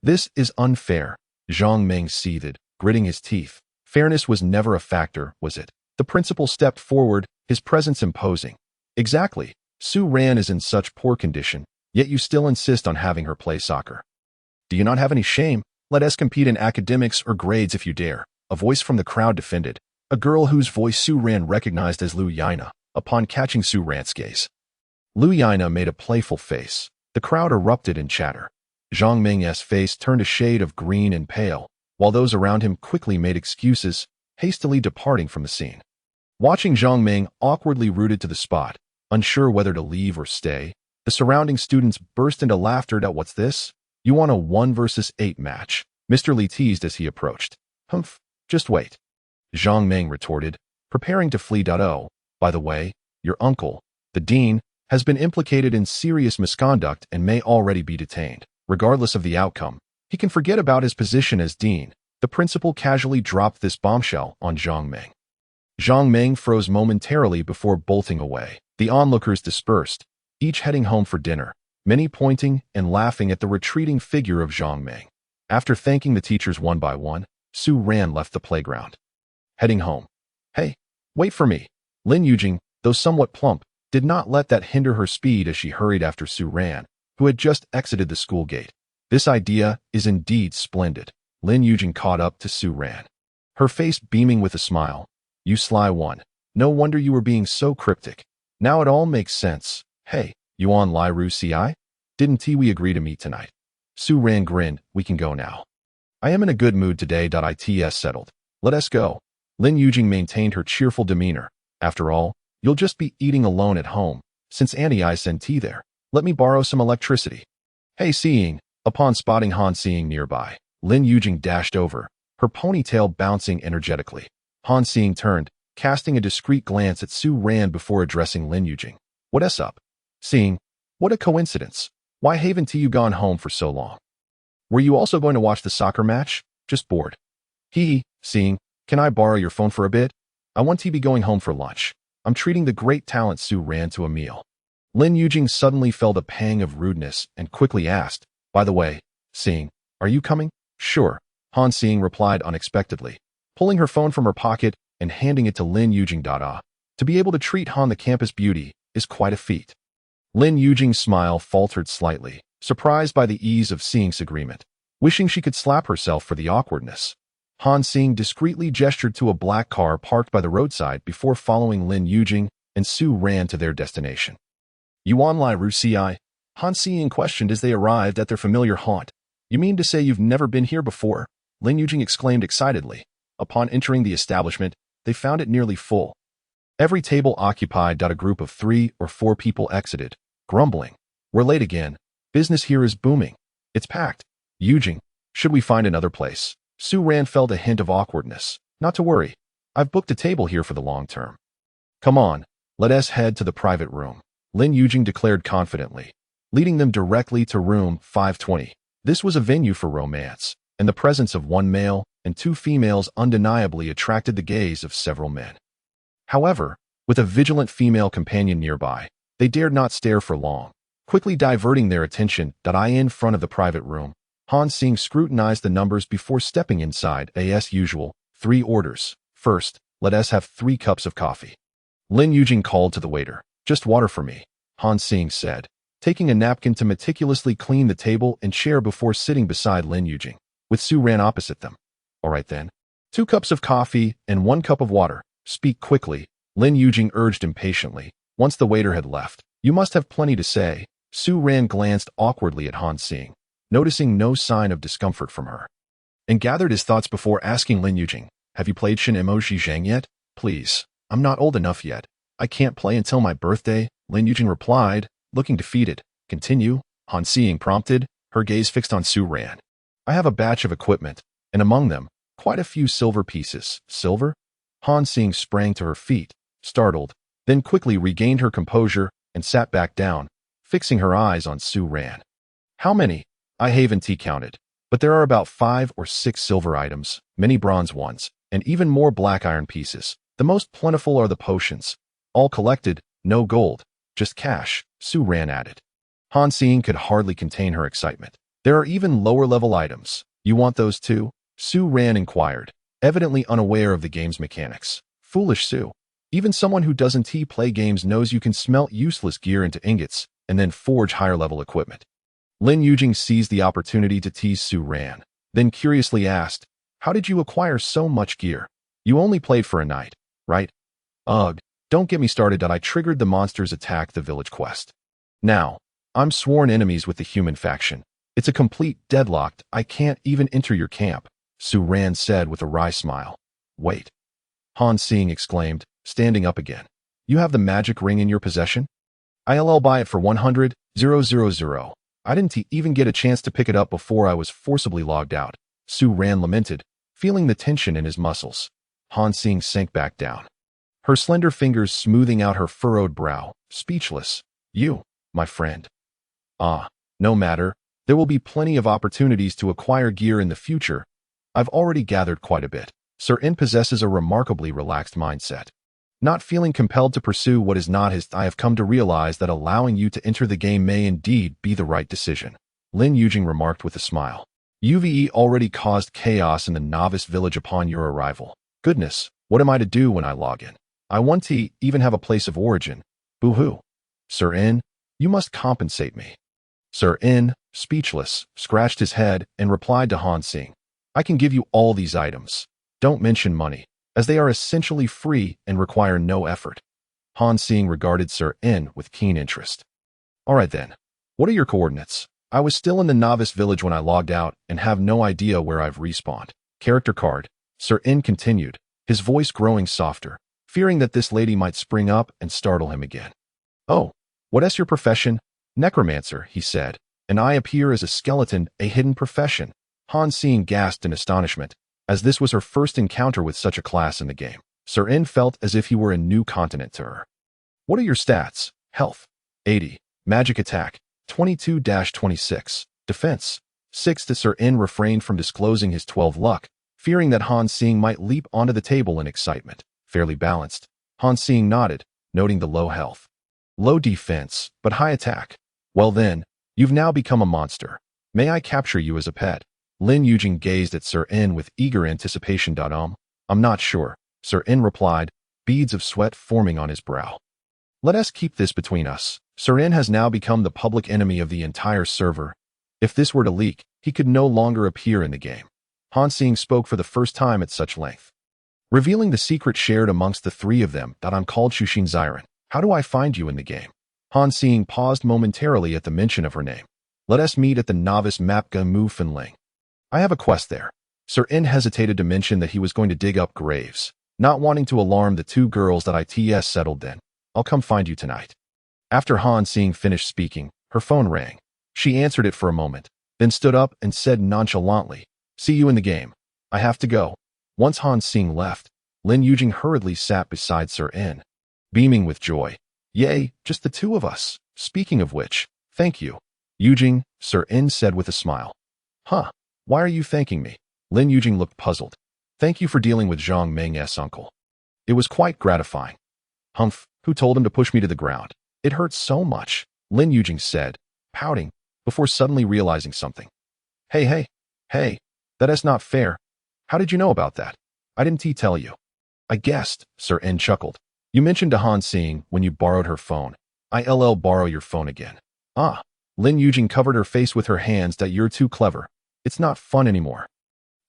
This is unfair, Zhang Ming seethed, gritting his teeth. Fairness was never a factor, was it? The principal stepped forward, his presence imposing. Exactly. Su Ran is in such poor condition, yet you still insist on having her play soccer. Do you not have any shame? Let us compete in academics or grades if you dare. A voice from the crowd defended. A girl whose voice Su Ran recognized as Lu Yaina, upon catching Su Ran's gaze. Lu Yaina made a playful face. The crowd erupted in chatter. Zhang Ming's face turned a shade of green and pale, while those around him quickly made excuses, hastily departing from the scene. Watching Zhang Ming awkwardly rooted to the spot, unsure whether to leave or stay, the surrounding students burst into laughter at "What's this? You want a 1 versus 8 match?" Mr. Li teased as he approached. "Humph, just wait," Zhang Ming retorted, preparing to flee. "Oh, by the way, your uncle, the dean, has been implicated in serious misconduct and may already be detained. Regardless of the outcome, he can forget about his position as dean." The principal casually dropped this bombshell on Zhang Ming. Zhang Ming froze momentarily before bolting away. The onlookers dispersed, each heading home for dinner, many pointing and laughing at the retreating figure of Zhang Ming. After thanking the teachers one by one, Su Ran left the playground. Heading home. "Hey, wait for me." Lin Yujing, though somewhat plump, did not let that hinder her speed as she hurried after Su Ran, who had just exited the school gate. "This idea is indeed splendid." Lin Yujing caught up to Su Ran, her face beaming with a smile. "You sly one. No wonder you were being so cryptic. Now it all makes sense. Hey, you on Lai Ru Ci? Didn't we agree to meet tonight?" Su Ran grinned. "We can go now. I am in a good mood today. It's settled. Let us go." Lin Yujing maintained her cheerful demeanor. "After all, you'll just be eating alone at home. Since Auntie I sent tea there, let me borrow some electricity." "Hey, Seeing." Upon spotting Han Seeing nearby, Lin Yujing dashed over, her ponytail bouncing energetically. Han Seeing turned, casting a discreet glance at Su Ran before addressing Lin Yujing. "What's up? Seeing, what a coincidence. Why haven't you gone home for so long? Were you also going to watch the soccer match? Just bored?" "Hee, Seeing, can I borrow your phone for a bit? I want to be going home for lunch. I'm treating the great talent Su Ran to a meal." Lin Yujing suddenly felt a pang of rudeness and quickly asked, "By the way, Seeing, are you coming?" "Sure," Han Seeing replied unexpectedly, pulling her phone from her pocket and handing it to Lin Yujing. To be able to treat Han the campus beauty is quite a feat. Lin Yujing's smile faltered slightly, surprised by the ease of Seeing's agreement, wishing she could slap herself for the awkwardness. Han Seeing discreetly gestured to a black car parked by the roadside before following Lin Yujing and Su Ran to their destination. "You on Lai Ru Ci?" Han Seeing questioned as they arrived at their familiar haunt. "You mean to say you've never been here before?" Lin Yujing exclaimed excitedly. Upon entering the establishment, they found it nearly full. Every table occupied. A group of 3 or 4 people exited, grumbling. "We're late again. Business here is booming. It's packed." "Yujing, should we find another place?" Su Ran felt a hint of awkwardness. "Not to worry. I've booked a table here for the long term." "Come on, let us head to the private room," Lin Yujing declared confidently, leading them directly to room 520. This was a venue for romance, and the presence of 1 male and 2 females undeniably attracted the gaze of several men. However, with a vigilant female companion nearby, they dared not stare for long, quickly diverting their attention. In front of the private room, Han Seeing scrutinized the numbers before stepping inside. As usual, 3 orders. "First, let us have 3 cups of coffee." Lin Yujing called to the waiter. "Just water for me," Han Seeing said, taking a napkin to meticulously clean the table and chair before sitting beside Lin Yujing, with Su Ran opposite them. "All right then. 2 cups of coffee and 1 cup of water. Speak quickly," Lin Yujing urged impatiently, once the waiter had left. "You must have plenty to say." Su Ran glanced awkwardly at Han Seeing, noticing no sign of discomfort from her, and gathered his thoughts before asking Lin Yujing, "Have you played Shin Mo Shi Zhang yet?" "Please, I'm not old enough yet. I can't play until my birthday," Lin Yujing replied, looking defeated. "Continue," Han Seeing prompted, her gaze fixed on Su Ran. "I have a batch of equipment, and among them, quite a few silver pieces." "Silver?" Han Seeing sprang to her feet, startled, then quickly regained her composure and sat back down, fixing her eyes on Su Ran. "How many?" "I haven't counted, but there are about 5 or 6 silver items, many bronze ones, and even more black iron pieces. The most plentiful are the potions. All collected, no gold, just cash," Su Ran added. Han Seeing could hardly contain her excitement. There are even lower-level items. You want those too? Su Ran inquired, evidently unaware of the game's mechanics. Foolish Su. Even someone who doesn't play games knows you can smelt useless gear into ingots and then forge higher-level equipment. Lin Yujing seized the opportunity to tease Su Ran, then curiously asked, "How did you acquire so much gear? You only played for a night, right?" "Ugh, don't get me started that I triggered the monsters attack the village quest. Now, I'm sworn enemies with the human faction. It's a complete deadlock. I can't even enter your camp," Su Ran said with a wry smile. "Wait," Han Xing exclaimed, standing up again. "You have the magic ring in your possession? I'll buy it for 100,000. I didn't even get a chance to pick it up before I was forcibly logged out," Su Ran lamented, feeling the tension in his muscles. Han Xing sank back down, her slender fingers smoothing out her furrowed brow, speechless. "You, my friend. No matter. There will be plenty of opportunities to acquire gear in the future. I've already gathered quite a bit." Sir In possesses a remarkably relaxed mindset. Not feeling compelled to pursue what is not his, I have come to realize that allowing you to enter the game may indeed be the right decision, Lin Yujing remarked with a smile. "UVE already caused chaos in the novice village upon your arrival. Goodness, what am I to do when I log in? I want to even have a place of origin. Boo-hoo. Sir In, you must compensate me." Sir In, speechless, scratched his head and replied to Han Xing, "I can give you all these items. Don't mention money, as they are essentially free and require no effort." Han Xing regarded Sir In with keen interest. "All right then. What are your coordinates? I was still in the novice village when I logged out and have no idea where I've respawned." Character card. Sir In continued, his voice growing softer, fearing that this lady might spring up and startle him again. "Oh, what's your profession?" "Necromancer," he said, "and I appear as a skeleton, a hidden profession." Han Xing gasped in astonishment, as this was her first encounter with such a class in the game. Sir In felt as if he were a new continent to her. "What are your stats?" "Health, 80. Magic attack, 22-26. Defense, 6." Sir In refrained from disclosing his 12 luck, fearing that Han Xing might leap onto the table in excitement. "Fairly balanced." Han Xing nodded, noting the low health. "Low defense, but high attack. Well then, you've now become a monster. May I capture you as a pet?" Lin Yujing gazed at Sir In with eager anticipation. "I'm not sure," Sir In replied, beads of sweat forming on his brow. "Let us keep this between us. Sir In has now become the public enemy of the entire server. If this were to leak, he could no longer appear in the game." Han Xing spoke for the first time at such length, revealing the secret shared amongst the three of them. "I'm called Shushin Xiren. How do I find you in the game?" Han Xing paused momentarily at the mention of her name. "Let us meet at the novice Mapga Mu Finling. I have a quest there." Sir In hesitated to mention that he was going to dig up graves, not wanting to alarm the two girls. "That ITS settled then. I'll come find you tonight." After Han Xing finished speaking, her phone rang. She answered it for a moment, then stood up and said nonchalantly, "See you in the game. I have to go." Once Han Xing left, Lin Yujing hurriedly sat beside Sir In, beaming with joy. "Yay, just the two of us. Speaking of which, thank you, Yujing," Sir In said with a smile. "Huh? Why are you thanking me?" Lin Yujing looked puzzled. "Thank you for dealing with Zhang Meng's uncle. It was quite gratifying." "Humph, who told him to push me to the ground? It hurts so much," Lin Yujing said, pouting, before suddenly realizing something. Hey, that's not fair. How did you know about that? I didn't tell you." "I guessed," Sir In chuckled. "You mentioned to Han Xing when you borrowed her phone. I'll borrow your phone again." "Ah." Lin Yujing covered her face with her hands. "That you're too clever. It's not fun anymore."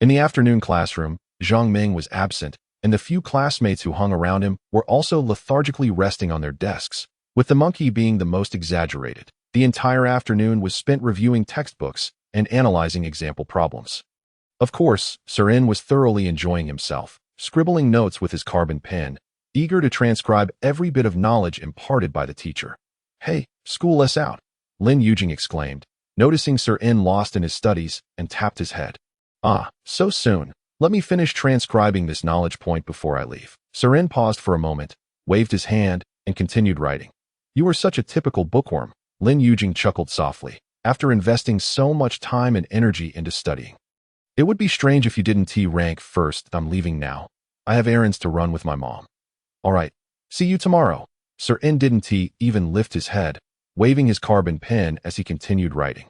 In the afternoon classroom, Zhang Meng was absent, and the few classmates who hung around him were also lethargically resting on their desks, with the monkey being the most exaggerated. The entire afternoon was spent reviewing textbooks and analyzing example problems. Of course, Sir In was thoroughly enjoying himself, scribbling notes with his carbon pen, eager to transcribe every bit of knowledge imparted by the teacher. "Hey, school us out," Lin Yujing exclaimed, noticing Sir In lost in his studies, and tapped his head. "Ah, so soon. Let me finish transcribing this knowledge point before I leave." Sir In paused for a moment, waved his hand, and continued writing. "You are such a typical bookworm," Lin Yujing chuckled softly, "after investing so much time and energy into studying. It would be strange if you didn't rank first." "I'm leaving now. I have errands to run with my mom." "All right. See you tomorrow." Sir In didn't even lift his head, waving his carbon pen as he continued writing.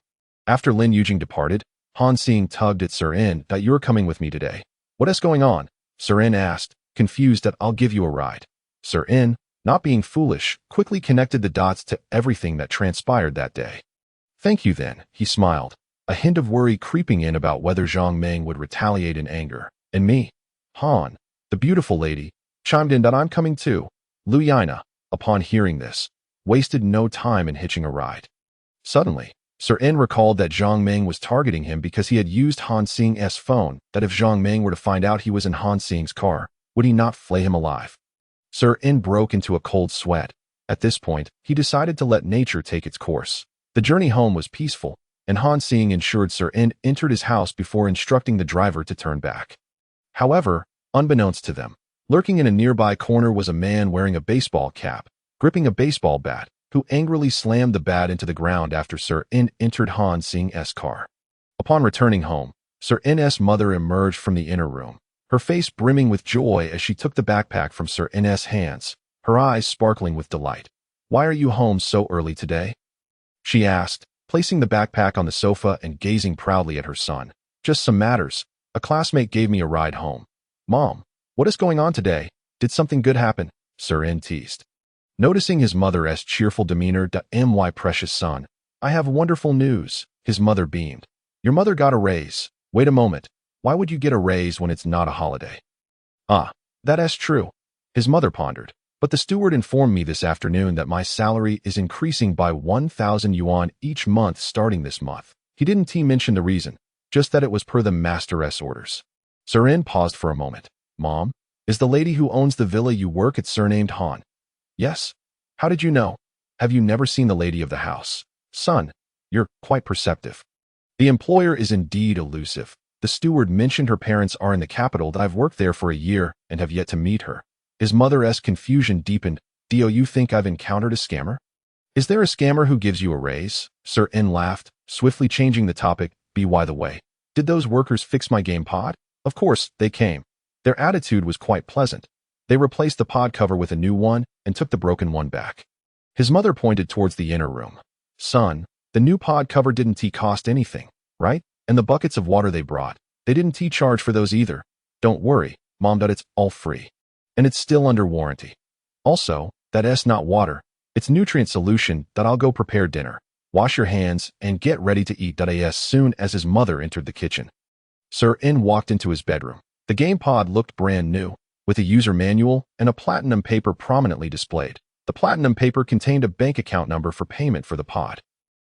After Lin Yujing departed, Han Xing tugged at Sir In that you're coming with me today. What is going on? Sir In asked, confused that I'll give you a ride. Sir In, not being foolish, quickly connected the dots to everything that transpired that day. Thank you then, he smiled, a hint of worry creeping in about whether Zhang Meng would retaliate in anger. And me? Han, the beautiful lady, chimed in that I'm coming too. Lu Yana, upon hearing this, wasted no time in hitching a ride. Suddenly, Sir In recalled that Zhang Meng was targeting him because he had used Han Xing's phone, that if Zhang Meng were to find out he was in Han Xing's car, would he not flay him alive? Sir In broke into a cold sweat. At this point, he decided to let nature take its course. The journey home was peaceful, and Han Xing ensured Sir In entered his house before instructing the driver to turn back. However, unbeknownst to them, lurking in a nearby corner was a man wearing a baseball cap, gripping a baseball bat, who angrily slammed the bat into the ground after Sir In entered Han Xing's car. Upon returning home, Sir In's mother emerged from the inner room, her face brimming with joy as she took the backpack from Sir In's hands, her eyes sparkling with delight. Why are you home so early today? She asked, placing the backpack on the sofa and gazing proudly at her son. Just some matters. A classmate gave me a ride home. Mom, what is going on today? Did something good happen? Sir In teased. Noticing his mother's cheerful demeanor, my precious son, I have wonderful news. His mother beamed. Your mother got a raise. Wait a moment. Why would you get a raise when it's not a holiday? Ah, that's true. His mother pondered. But the steward informed me this afternoon that my salary is increasing by 1,000 yuan each month starting this month. He didn't mention the reason, just that it was per the master's orders. Sir In paused for a moment. Mom, is the lady who owns the villa you work at surnamed Han? Yes. How did you know? Have you never seen the lady of the house? Son, you're quite perceptive. The employer is indeed elusive. The steward mentioned her parents are in the capital that I've worked there for a year and have yet to meet her. His mother's confusion deepened. Do you think I've encountered a scammer? Is there a scammer who gives you a raise? Sir In laughed, swiftly changing the topic. By the way, did those workers fix my game pod? Of course, they came. Their attitude was quite pleasant. They replaced the pod cover with a new one and took the broken one back. His mother pointed towards the inner room. Son, the new pod cover didn't cost anything, right? And the buckets of water they brought, they didn't charge for those either. Don't worry, Mom, that it's all free. And it's still under warranty. Also, that's not water. It's nutrient solution that I'll go prepare dinner. Wash your hands and get ready to eat. As soon as his mother entered the kitchen, Sir In walked into his bedroom. The game pod looked brand new, with a user manual and a platinum paper prominently displayed. The platinum paper contained a bank account number for payment for the pod.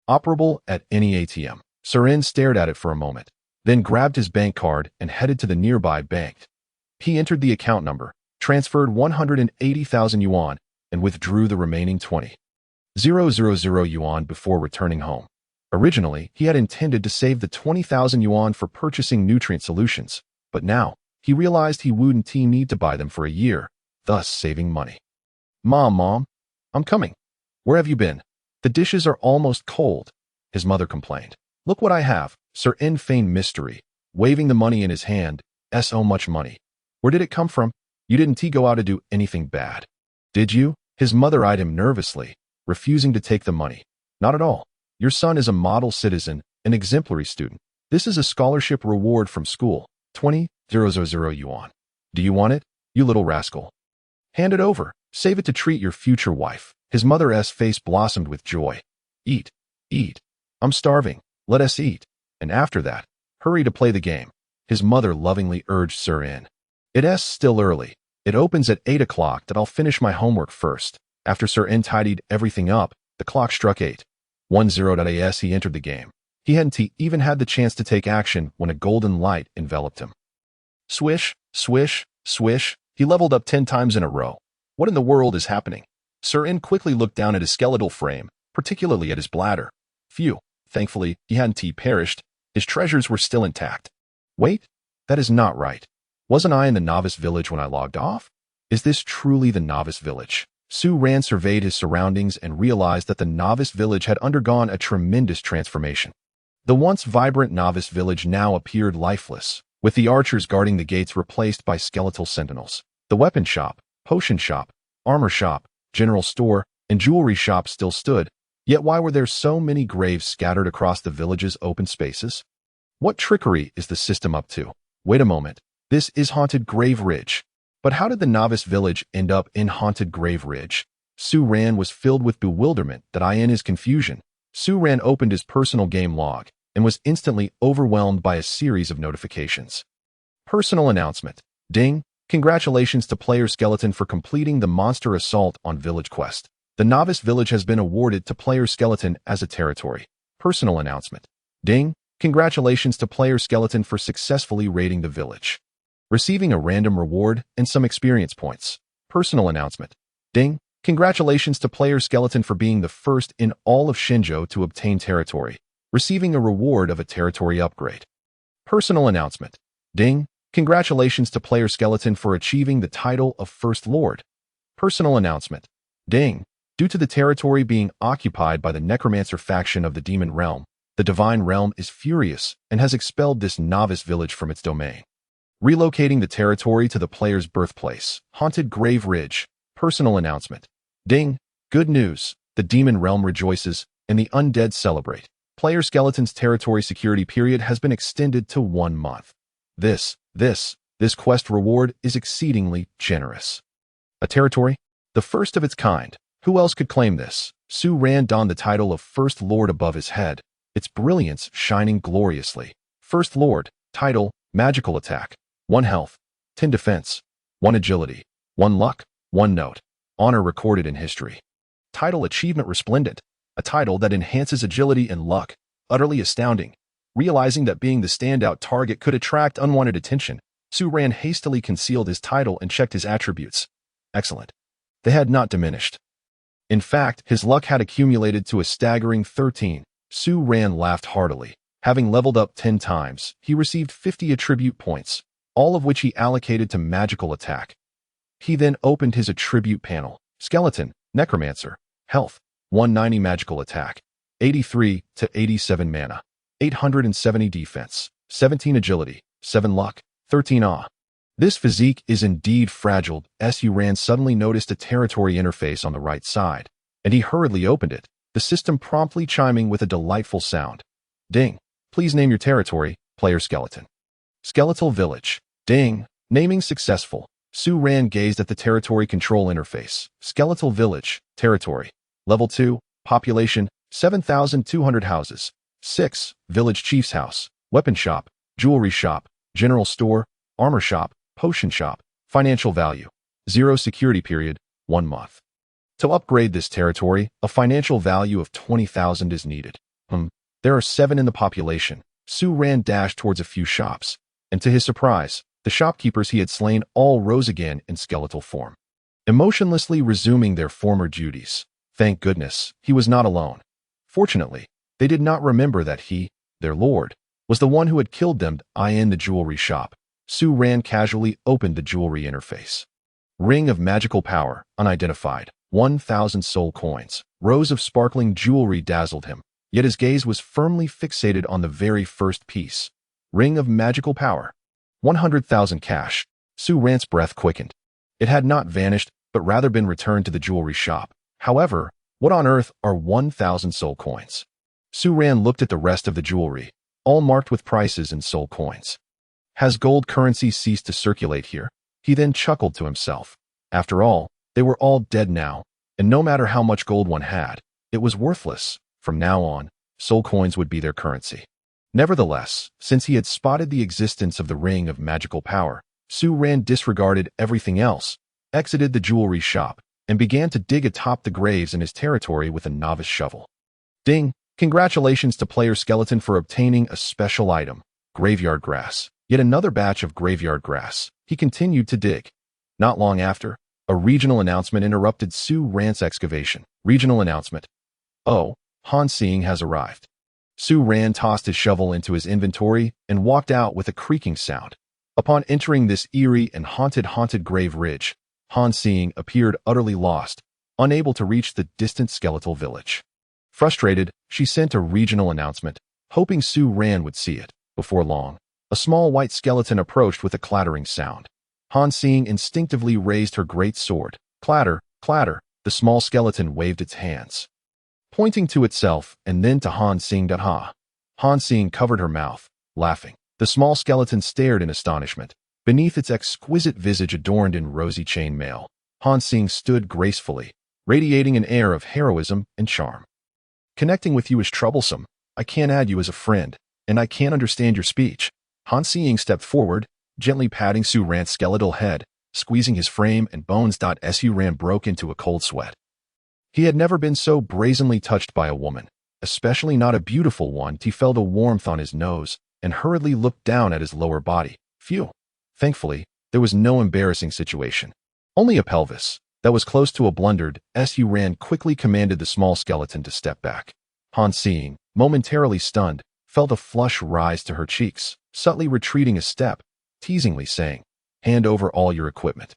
Operable at any ATM. Sir In stared at it for a moment, then grabbed his bank card and headed to the nearby bank. He entered the account number, transferred 180,000 yuan, and withdrew the remaining 20,000 yuan before returning home. Originally, he had intended to save the 20,000 yuan for purchasing nutrient solutions, but now, he realized he wouldn't need to buy them for a year, thus saving money. Mom, I'm coming. Where have you been? The dishes are almost cold, his mother complained. Look what I have. Sir In feigned mystery, waving the money in his hand. So much money. Where did it come from? You didn't go out to do anything bad, did you? His mother eyed him nervously, refusing to take the money. Not at all. Your son is a model citizen, an exemplary student. This is a scholarship reward from school. 20,000 yuan. Do you want it, you little rascal? Hand it over. Save it to treat your future wife. His mother's face blossomed with joy. Eat. I'm starving. Let us eat. And after that, hurry to play the game. His mother lovingly urged Sir In. It's still early. It opens at 8 o'clock that I'll finish my homework first. After Sir In tidied everything up, the clock struck 8:10 as he entered the game. He hadn't even had the chance to take action when a golden light enveloped him. Swish, swish, swish. He leveled up 10 times in a row. What in the world is happening? Sir In quickly looked down at his skeletal frame, particularly at his bladder. Phew, thankfully, he hadn't perished. His treasures were still intact. Wait, that is not right. Wasn't I in the novice village when I logged off? Is this truly the novice village? Su Ran surveyed his surroundings and realized that the novice village had undergone a tremendous transformation. The once vibrant novice village now appeared lifeless, with the archers guarding the gates replaced by skeletal sentinels. The weapon shop, potion shop, armor shop, general store, and jewelry shop still stood, Yet why were there so many graves scattered across the village's open spaces? What trickery is the system up to? Wait a moment. This is Haunted Grave Ridge. But how did the novice village end up in Haunted Grave Ridge? Su Ran was filled with bewilderment that in his confusion. Su Ran opened his personal game log and was instantly overwhelmed by a series of notifications. Personal announcement. Ding! Congratulations to Player Skeleton for completing the monster assault on Village Quest. The novice village has been awarded to Player Skeleton as a territory. Personal announcement. Ding! Congratulations to Player Skeleton for successfully raiding the village, receiving a random reward and some experience points. Personal announcement. Ding! Congratulations to Player Skeleton for being the first in all of Shinjo to obtain territory, receiving a reward of a territory upgrade. Personal announcement. Ding! Congratulations to Player Skeleton for achieving the title of First Lord. Personal announcement. Ding! Due to the territory being occupied by the Necromancer faction of the Demon Realm, the Divine Realm is furious and has expelled this novice village from its domain, relocating the territory to the player's birthplace, Haunted Grave Ridge. Personal announcement. Ding! Good news! The Demon Realm rejoices, and the undead celebrate. Player Skeleton's territory security period has been extended to 1 month. This quest reward is exceedingly generous. A territory? The first of its kind. Who else could claim this? Su Ran donned the title of First Lord above his head, its brilliance shining gloriously. First Lord. Title, Magical Attack. 1 health, 10 defense, 1 agility, 1 luck, 1 note. Honor recorded in history. Title Achievement Resplendent. A title that enhances agility and luck. Utterly astounding. Realizing that being the standout target could attract unwanted attention, Su Ran hastily concealed his title and checked his attributes. Excellent. They had not diminished. In fact, his luck had accumulated to a staggering 13. Su Ran laughed heartily. Having leveled up 10 times, he received 50 attribute points, all of which he allocated to magical attack. He then opened his attribute panel. Skeleton, Necromancer, Health, 190 magical attack, 83 to 87 mana, 870 defense, 17 agility, 7 luck, 13 awe. This physique is indeed fragile. Su Ran suddenly noticed a territory interface on the right side, and he hurriedly opened it, the system promptly chiming with a delightful sound. Ding! Please name your territory, Player Skeleton. Skeletal Village. Ding! Naming successful. Su Ran gazed at the territory control interface. Skeletal Village. Territory. Level 2. Population, 7,200 houses. 6. Village Chief's House. Weapon Shop. Jewelry Shop. General Store. Armor Shop. Potion Shop. Financial value. 0 security period, 1 month. To upgrade this territory, a financial value of 20,000 is needed. There are 7 in the population. Su Ran dashed towards a few shops, and to his surprise, the shopkeepers he had slain all rose again in skeletal form, emotionlessly resuming their former duties. Thank goodness, he was not alone. Fortunately, they did not remember that he, their lord, was the one who had killed them in the jewelry shop. Su Ran casually opened the jewelry interface. Ring of magical power, unidentified, 1,000 soul coins. Rows of sparkling jewelry dazzled him, yet his gaze was firmly fixated on the very first piece. Ring of magical power. 100,000 cash. Su Ran's breath quickened. It had not vanished, but rather been returned to the jewelry shop. However, what on earth are 1,000 soul coins? Su Ran looked at the rest of the jewelry, all marked with prices in soul coins. Has gold currency ceased to circulate here? He then chuckled to himself. After all, they were all dead now, and no matter how much gold one had, it was worthless. From now on, soul coins would be their currency. Nevertheless, since he had spotted the existence of the ring of magical power, Su Ran disregarded everything else, exited the jewelry shop, and began to dig atop the graves in his territory with a novice shovel. Ding! Congratulations to Player Skeleton for obtaining a special item, graveyard grass. Yet another batch of graveyard grass. He continued to dig. Not long after, a regional announcement interrupted Su Ran's excavation. Regional announcement. Oh, Han Xing has arrived. Su Ran tossed his shovel into his inventory and walked out with a creaking sound. Upon entering this eerie and haunted grave ridge, Han Xing appeared utterly lost, unable to reach the distant skeletal village. Frustrated, she sent a regional announcement, hoping Su Ran would see it. Before long, a small white skeleton approached with a clattering sound. Han Xing instinctively raised her great sword. Clatter, clatter, the small skeleton waved its hands. pointing to itself and then to Han Xing. Ha! Han Xing covered her mouth, laughing. The small skeleton stared in astonishment. Beneath its exquisite visage adorned in rosy chainmail, Han Xing stood gracefully, radiating an air of heroism and charm. Connecting with you is troublesome. I can't add you as a friend, and I can't understand your speech. Han Xing stepped forward, gently patting Su Ran's skeletal head, squeezing his frame and bones. Su Ran broke into a cold sweat. He had never been so brazenly touched by a woman, especially not a beautiful one. He felt a warmth on his nose and hurriedly looked down at his lower body. Phew! Thankfully, there was no embarrassing situation. Only a pelvis that was close to a blundered. Su Ran quickly commanded the small skeleton to step back. Han Xing, momentarily stunned, felt a flush rise to her cheeks, subtly retreating a step, teasingly saying, "Hand over all your equipment,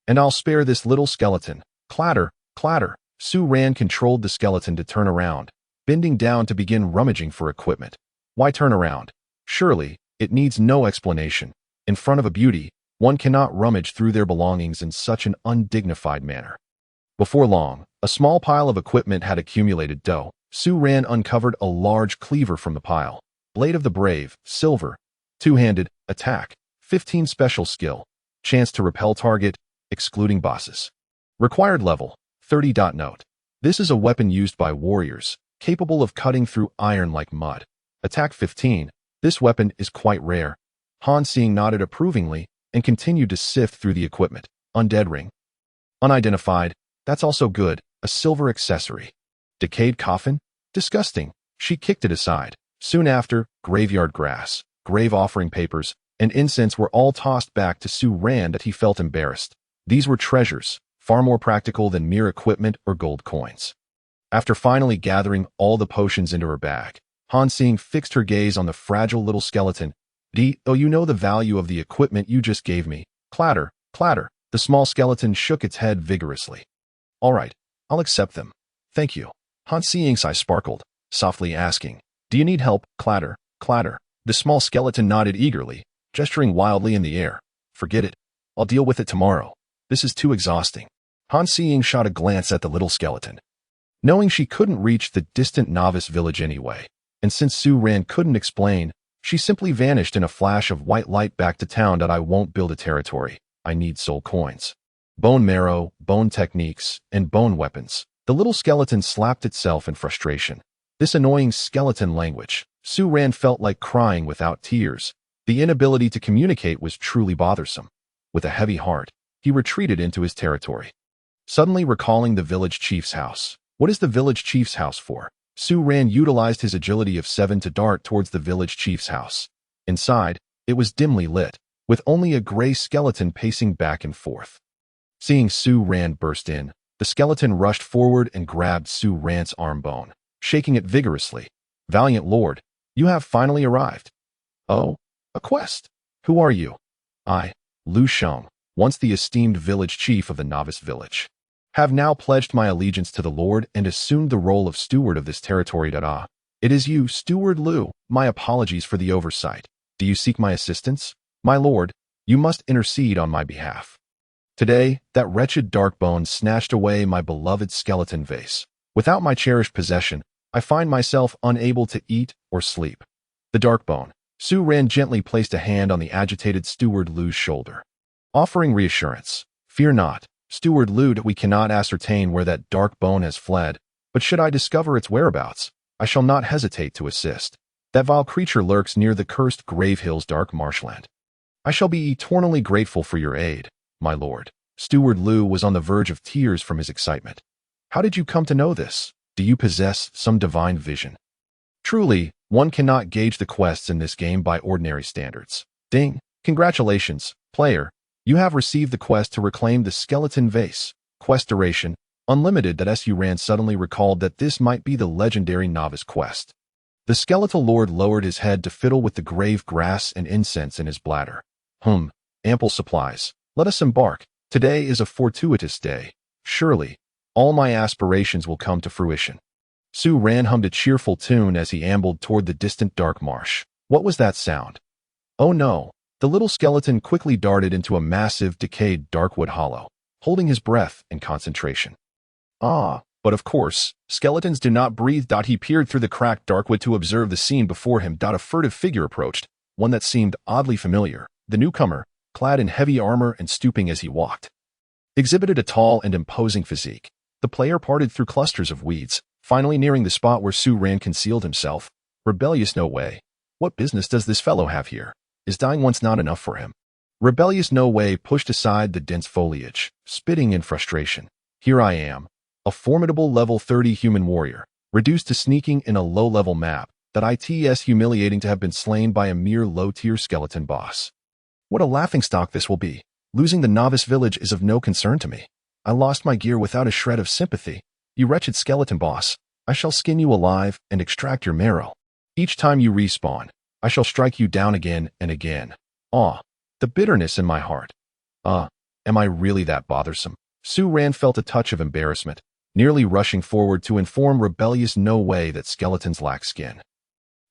and I'll spare this little skeleton." Clatter, clatter. Su Ran controlled the skeleton to turn around, bending down to begin rummaging for equipment. Why turn around? Surely, it needs no explanation. In front of a beauty, one cannot rummage through their belongings in such an undignified manner. Before long, a small pile of equipment had accumulated. Su Ran uncovered a large cleaver from the pile. Blade of the Brave, silver, two-handed, attack, 15 special skill, chance to repel target, excluding bosses. Required level, 30. Note: this is a weapon used by warriors, capable of cutting through iron like mud. Attack 15. This weapon is quite rare. Han Xing nodded approvingly and continued to sift through the equipment. Undead ring. Unidentified. That's also good. A silver accessory. Decayed coffin? Disgusting. She kicked it aside. Soon after, graveyard grass, grave offering papers, and incense were all tossed back to Su Ran. That he felt embarrassed. These were treasures, far more practical than mere equipment or gold coins. After finally gathering all the potions into her bag, Han Xing fixed her gaze on the fragile little skeleton. "Oh, you know the value of the equipment you just gave me." Clatter, clatter. The small skeleton shook its head vigorously. "All right, I'll accept them. Thank you." Han Xing's eye sparkled, softly asking, "Do you need help?" Clatter, clatter. The small skeleton nodded eagerly, gesturing wildly in the air. "Forget it. I'll deal with it tomorrow. This is too exhausting." Han Xing shot a glance at the little skeleton. Knowing she couldn't reach the distant novice village anyway, and since Su Ran couldn't explain, she simply vanished in a flash of white light back to town. "I won't build a territory. I need soul coins. Bone marrow, bone techniques, and bone weapons." The little skeleton slapped itself in frustration. This annoying skeleton language. Su Ran felt like crying without tears. The inability to communicate was truly bothersome. With a heavy heart, he retreated into his territory, suddenly recalling the village chief's house. What is the village chief's house for? Su Ran utilized his agility of 7 to dart towards the village chief's house. Inside, it was dimly lit, with only a gray skeleton pacing back and forth. Seeing Su Ran burst in, the skeleton rushed forward and grabbed Su Ran's arm bone, shaking it vigorously. "Valiant lord, you have finally arrived." "Oh, a quest. Who are you?" "I, Lu Sheng, once the esteemed village chief of the novice village, have now pledged my allegiance to the Lord and assumed the role of steward of this territory. It is you, Steward Lu. My apologies for the oversight. Do you seek my assistance? My lord, you must intercede on my behalf. Today, that wretched Darkbone snatched away my beloved skeleton vase. Without my cherished possession, I find myself unable to eat or sleep." The Darkbone. Su Ran gently placed a hand on the agitated Steward Lu's shoulder, offering reassurance. "Fear not, Steward Lu. We cannot ascertain where that dark bone has fled, but should I discover its whereabouts, I shall not hesitate to assist. That vile creature lurks near the cursed Grave Hills dark marshland. I shall be eternally grateful for your aid, my lord." Steward Lu was on the verge of tears from his excitement. "How did you come to know this? Do you possess some divine vision?" Truly, one cannot gauge the quests in this game by ordinary standards. Ding! Congratulations, player. You have received the quest to reclaim the skeleton vase. Quest duration, unlimited. Su Ran suddenly recalled that this might be the legendary novice quest. The skeletal lord lowered his head to fiddle with the grave grass and incense in his bladder. Ample supplies. Let us embark. Today is a fortuitous day. Surely, all my aspirations will come to fruition. Su Ran hummed a cheerful tune as he ambled toward the distant dark marsh. What was that sound? Oh no! The little skeleton quickly darted into a massive, decayed darkwood hollow, holding his breath in concentration. "Ah, But of course, skeletons do not breathe. He peered through the cracked darkwood to observe the scene before him. A furtive figure approached, one that seemed oddly familiar. The newcomer, clad in heavy armor and stooping as he walked, exhibited a tall and imposing physique. The player parted through clusters of weeds, finally nearing the spot where Su Ran concealed himself. Rebellious No Way. What business does this fellow have here? Is dying once not enough for him? Rebellious No Way pushed aside the dense foliage, spitting in frustration. Here I am, a formidable level 30 human warrior, reduced to sneaking in a low-level map, it's humiliating to have been slain by a mere low-tier skeleton boss. What a laughingstock this will be. Losing the novice village is of no concern to me. I lost my gear without a shred of sympathy. You wretched skeleton boss, I shall skin you alive and extract your marrow. Each time you respawn, I shall strike you down again and again. Ah, the bitterness in my heart. Am I really that bothersome? Su Ran felt a touch of embarrassment, nearly rushing forward to inform Rebellious No Way that skeletons lack skin.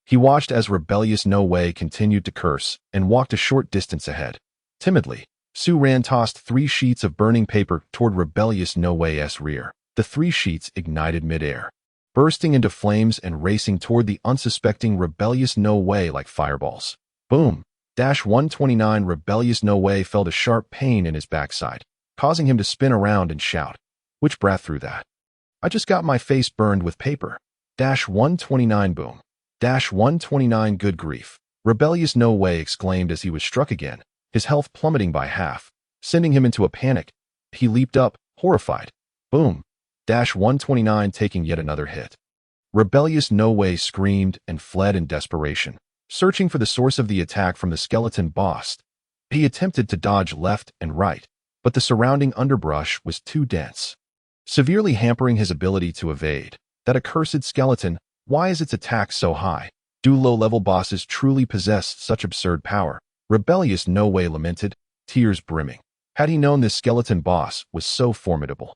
He watched as Rebellious No Way continued to curse and walked a short distance ahead. Timidly, Su Ran tossed 3 sheets of burning paper toward Rebellious No Way's rear. The 3 sheets ignited midair, bursting into flames and racing toward the unsuspecting Rebellious No Way like fireballs. Boom! 129 Rebellious No Way felt a sharp pain in his backside, causing him to spin around and shout. Which breath threw that? I just got my face burned with paper. 129 boom. 129 good grief. Rebellious No Way exclaimed as he was struck again, his health plummeting by half, sending him into a panic. He leaped up, horrified. Boom. 129 taking yet another hit. Rebellious No Way screamed and fled in desperation, searching for the source of the attack from the skeleton boss. He attempted to dodge left and right, but the surrounding underbrush was too dense, severely hampering his ability to evade. That accursed skeleton, why is its attack so high? Do low-level bosses truly possess such absurd power? Rebellious No Way lamented, tears brimming. Had he known this skeleton boss was so formidable,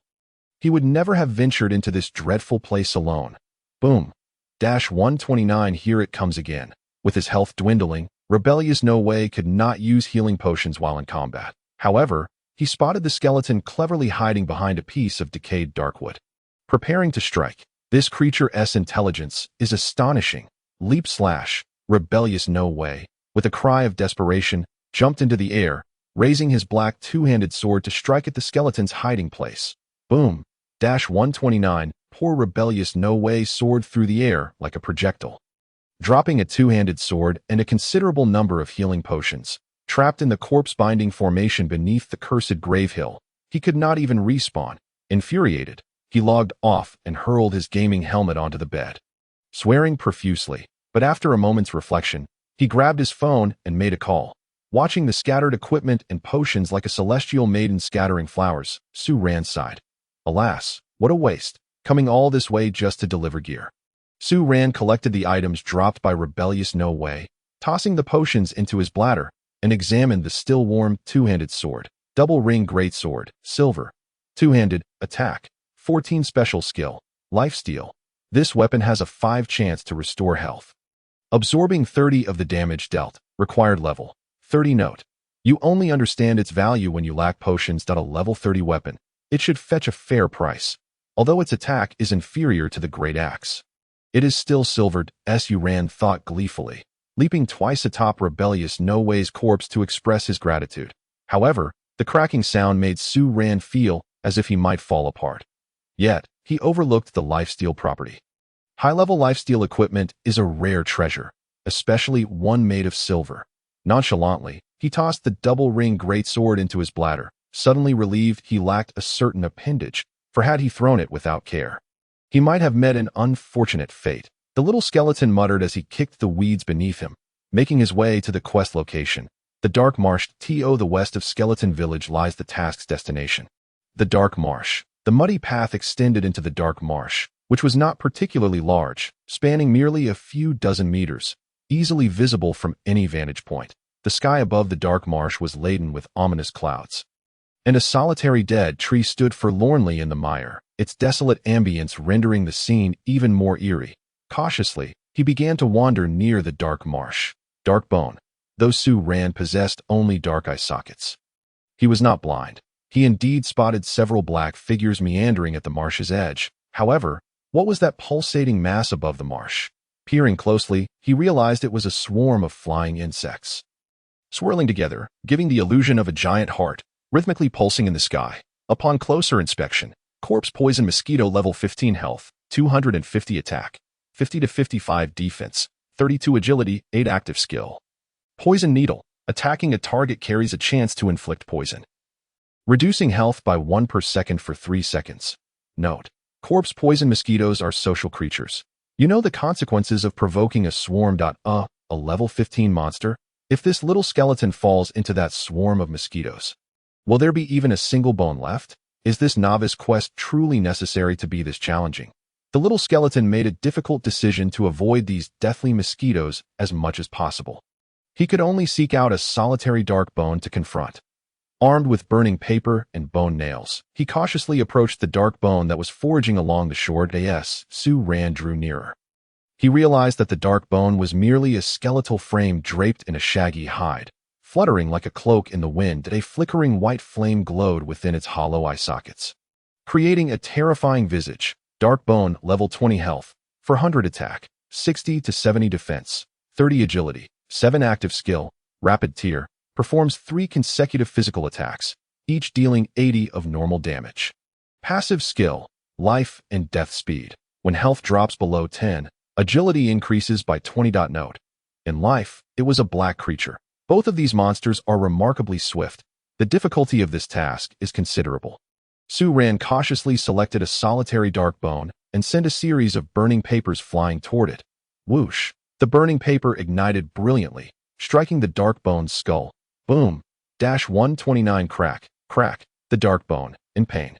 he would never have ventured into this dreadful place alone. Boom. 129 here it comes again. With his health dwindling, Rebellious No Way could not use healing potions while in combat. However, he spotted the skeleton cleverly hiding behind a piece of decayed darkwood, preparing to strike. This creature's intelligence is astonishing. Leap slash. Rebellious No Way, with a cry of desperation, jumped into the air, raising his black two-handed sword to strike at the skeleton's hiding place. Boom. 129, poor Rebellious No Way soared through the air like a projectile, dropping a two-handed sword and a considerable number of healing potions. Trapped in the corpse-binding formation beneath the cursed grave hill, he could not even respawn. Infuriated, he logged off and hurled his gaming helmet onto the bed, swearing profusely. But after a moment's reflection, he grabbed his phone and made a call. Watching the scattered equipment and potions like a celestial maiden scattering flowers, Su Ran sighed. Alas, what a waste, coming all this way just to deliver gear. Su Ran collected the items dropped by Rebellious No Way, tossing the potions into his bladder, and examined the still-warm two-handed sword. Double-ring greatsword, silver. Two-handed, attack. 14 special skill, lifesteal. This weapon has a 5 chance to restore health, absorbing 30 of the damage dealt. Required level 30. Note: you only understand its value when you lack potions. A level 30 weapon, it should fetch a fair price, although its attack is inferior to the great axe. It is still silvered, Su Ran thought gleefully, leaping twice atop Rebellious No Way's corpse to express his gratitude. However, the cracking sound made Su Ran feel as if he might fall apart. Yet, he overlooked the lifesteal property. High-level lifesteal equipment is a rare treasure, especially one made of silver. Nonchalantly, he tossed the double-ring greatsword into his bladder, suddenly relieved he lacked a certain appendage, for had he thrown it without care, he might have met an unfortunate fate. The little skeleton muttered as he kicked the weeds beneath him, making his way to the quest location. The Dark Marsh. To the west of Skeleton Village lies the task's destination. The Dark Marsh. The muddy path extended into the Dark Marsh, which was not particularly large, spanning merely a few dozen meters, easily visible from any vantage point. The sky above the Dark Marsh was laden with ominous clouds, and a solitary dead tree stood forlornly in the mire, its desolate ambience rendering the scene even more eerie. Cautiously, he began to wander near the Dark Marsh. Dark bone. Though Su Ran possessed only dark eye sockets, he was not blind. He indeed spotted several black figures meandering at the marsh's edge, However, what was that pulsating mass above the marsh? Peering closely, he realized it was a swarm of flying insects, swirling together, giving the illusion of a giant heart, rhythmically pulsing in the sky. Upon closer inspection, corpse poison mosquito level 15 health, 250 attack, 50 to 55 defense, 32 agility, 8 active skill. Poison needle. Attacking a target carries a chance to inflict poison, reducing health by 1 per second for 3 seconds. Note: corpse poison mosquitoes are social creatures. You know the consequences of provoking a swarm. A level 15 monster? If this little skeleton falls into that swarm of mosquitoes, will there be even a single bone left? Is this novice quest truly necessary to be this challenging? The little skeleton made a difficult decision to avoid these deathly mosquitoes as much as possible. He could only seek out a solitary dark bone to confront. Armed with burning paper and bone nails, he cautiously approached the dark bone that was foraging along the shore. Su Ran drew nearer. He realized that the dark bone was merely a skeletal frame draped in a shaggy hide. Fluttering like a cloak in the wind, a flickering white flame glowed within its hollow eye sockets, creating a terrifying visage. Dark bone, level 20 health, 400 attack, 60 to 70 defense, 30 agility, 7 active skill, rapid tier, performs 3 consecutive physical attacks, each dealing 80 of normal damage. Passive skill, life and death speed. When health drops below 10, agility increases by 20. Note: in life, it was a black creature. Both of these monsters are remarkably swift. The difficulty of this task is considerable. Su Ran cautiously selected a solitary dark bone and sent a series of burning papers flying toward it. Whoosh! The burning paper ignited brilliantly, striking the dark bone's skull. Boom! 129 crack, crack. The dark bone, in pain,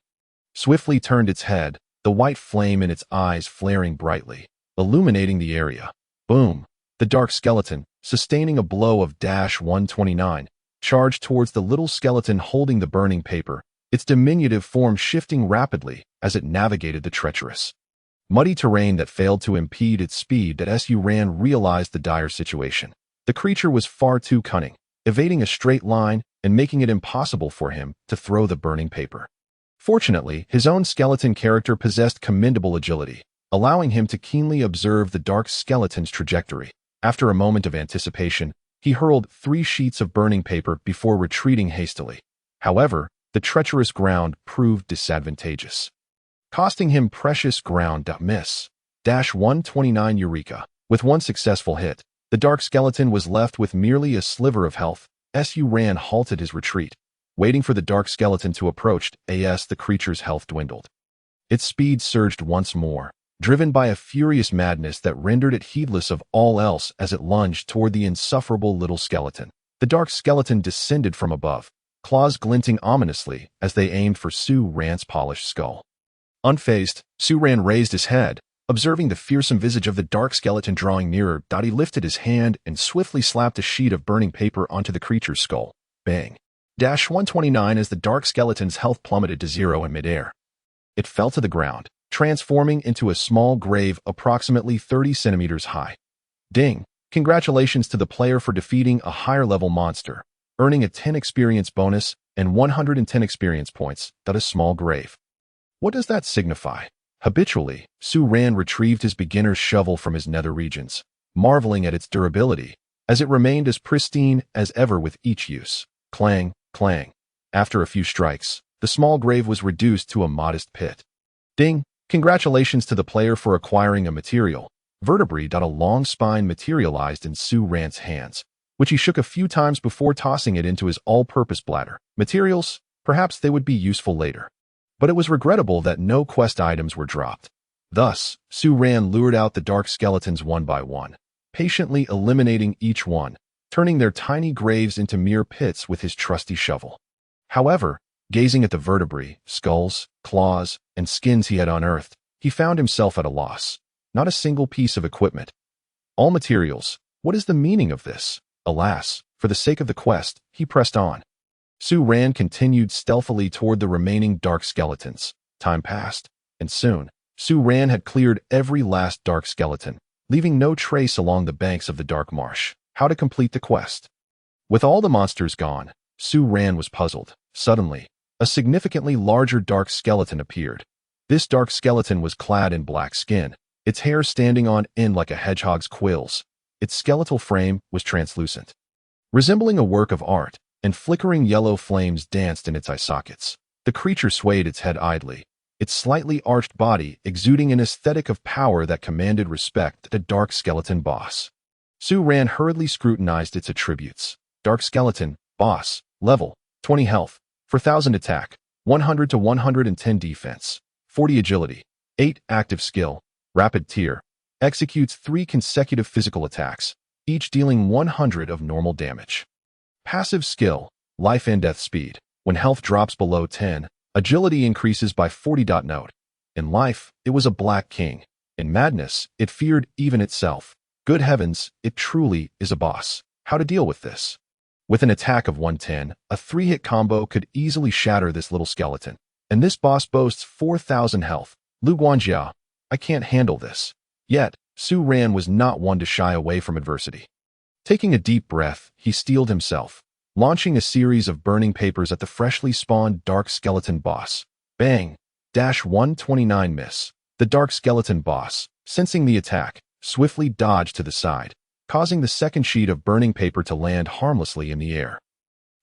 swiftly turned its head, the white flame in its eyes flaring brightly, illuminating the area. Boom! The dark skeleton, sustaining a blow of 129, charged towards the little skeleton holding the burning paper, its diminutive form shifting rapidly as it navigated the treacherous, muddy terrain that failed to impede its speed. Su Ran realized the dire situation. The creature was far too cunning, evading a straight line and making it impossible for him to throw the burning paper. Fortunately, his own skeleton character possessed commendable agility, allowing him to keenly observe the dark skeleton's trajectory. After a moment of anticipation, he hurled 3 sheets of burning paper before retreating hastily. However, the treacherous ground proved disadvantageous, costing him precious ground. Miss. 129 Eureka. With 1 successful hit, the dark skeleton was left with merely a sliver of health. Su Ran halted his retreat, waiting for the dark skeleton to approach. The creature's health dwindled. Its speed surged once more, driven by a furious madness that rendered it heedless of all else as it lunged toward the insufferable little skeleton. The dark skeleton descended from above, claws glinting ominously as they aimed for Su Ran's polished skull. Unfazed, Su Ran raised his head, observing the fearsome visage of the dark skeleton drawing nearer. He lifted his hand and swiftly slapped a sheet of burning paper onto the creature's skull. Bang! 129 as the dark skeleton's health plummeted to 0 in midair. It fell to the ground, transforming into a small grave approximately 30 centimeters high. Ding! Congratulations to the player for defeating a higher-level monster, earning a 10 experience bonus and 110 experience points. A small grave. What does that signify? Habitually, Su Ran retrieved his beginner's shovel from his nether regions, marveling at its durability, as it remained as pristine as ever with each use. Clang, clang. After a few strikes, the small grave was reduced to a modest pit. Ding! Congratulations to the player for acquiring a material. Vertebrae. A long spine materialized in Su Ran's hands, which he shook a few times before tossing it into his all-purpose bladder. Materials? Perhaps they would be useful later. But it was regrettable that no quest items were dropped. Thus, Su Ran lured out the dark skeletons one by one, patiently eliminating each one, turning their tiny graves into mere pits with his trusty shovel. However, gazing at the vertebrae, skulls, claws, and skins he had unearthed, he found himself at a loss. Not a single piece of equipment. All materials. What is the meaning of this? Alas, for the sake of the quest, he pressed on. Su Ran continued stealthily toward the remaining dark skeletons. Time passed, and soon, Su Ran had cleared every last dark skeleton, leaving no trace along the banks of the dark marsh. How to complete the quest? With all the monsters gone, Su Ran was puzzled. Suddenly, a significantly larger dark skeleton appeared. This dark skeleton was clad in black skin, its hair standing on end like a hedgehog's quills. Its skeletal frame was translucent, resembling a work of art, and flickering yellow flames danced in its eye sockets. The creature swayed its head idly, its slightly arched body exuding an aesthetic of power that commanded respect. The dark skeleton boss. Su Ran hurriedly scrutinized its attributes. Dark skeleton, boss, level, 20 health, 4,000 attack, 100 to 110 defense, 40 agility, 8 active skill, rapid tier, executes 3 consecutive physical attacks, each dealing 100 of normal damage. Passive skill, life and death speed. When health drops below 10, agility increases by 40. Note: in life, it was a black king. In madness, it feared even itself. Good heavens, it truly is a boss. How to deal with this? With an attack of 110, a 3-hit combo could easily shatter this little skeleton. And this boss boasts 4,000 health. Lu Guanjia, I can't handle this. Yet, Su Ran was not one to shy away from adversity. Taking a deep breath, he steeled himself, launching a series of burning papers at the freshly spawned dark skeleton boss. Bang! Dash 129 miss. The dark skeleton boss, sensing the attack, swiftly dodged to the side, causing the second sheet of burning paper to land harmlessly in the air.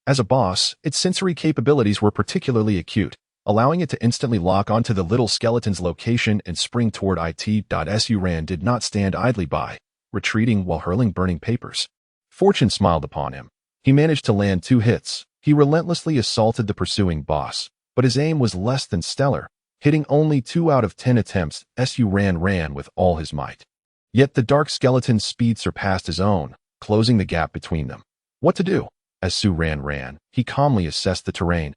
As a boss, its sensory capabilities were particularly acute, allowing it to instantly lock onto the little skeleton's location and spring toward it. Su Ran did not stand idly by, retreating while hurling burning papers. Fortune smiled upon him. He managed to land 2 hits. He relentlessly assaulted the pursuing boss, but his aim was less than stellar, hitting only 2 out of 10 attempts. Su Ran ran with all his might. Yet the dark skeleton's speed surpassed his own, closing the gap between them. What to do? As Su Ran ran, he calmly assessed the terrain.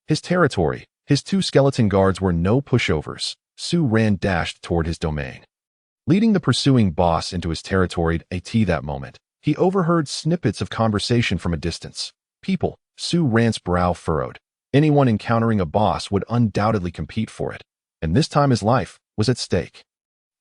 His territory. His 2 skeleton guards were no pushovers. Su Ran dashed toward his domain, leading the pursuing boss into his territory. At that moment, he overheard snippets of conversation from a distance. People. Su Ran's brow furrowed. Anyone encountering a boss would undoubtedly compete for it, and this time his life was at stake.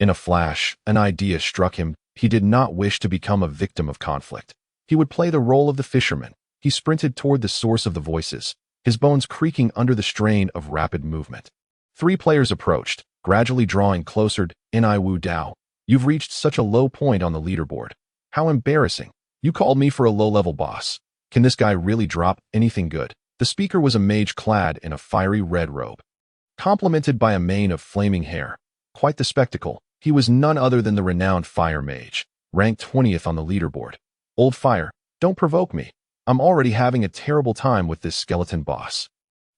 In a flash, an idea struck him. He did not wish to become a victim of conflict. He would play the role of the fisherman. He sprinted toward the source of the voices, his bones creaking under the strain of rapid movement. 3 players approached, gradually drawing closer. Ni Wu Dao, you've reached such a low point on the leaderboard. How embarrassing. You called me for a low-level boss. Can this guy really drop anything good? The speaker was a mage clad in a fiery red robe, complemented by a mane of flaming hair. Quite the spectacle. He was none other than the renowned fire mage, ranked 20th on the leaderboard. Old fire, don't provoke me. I'm already having a terrible time with this skeleton boss.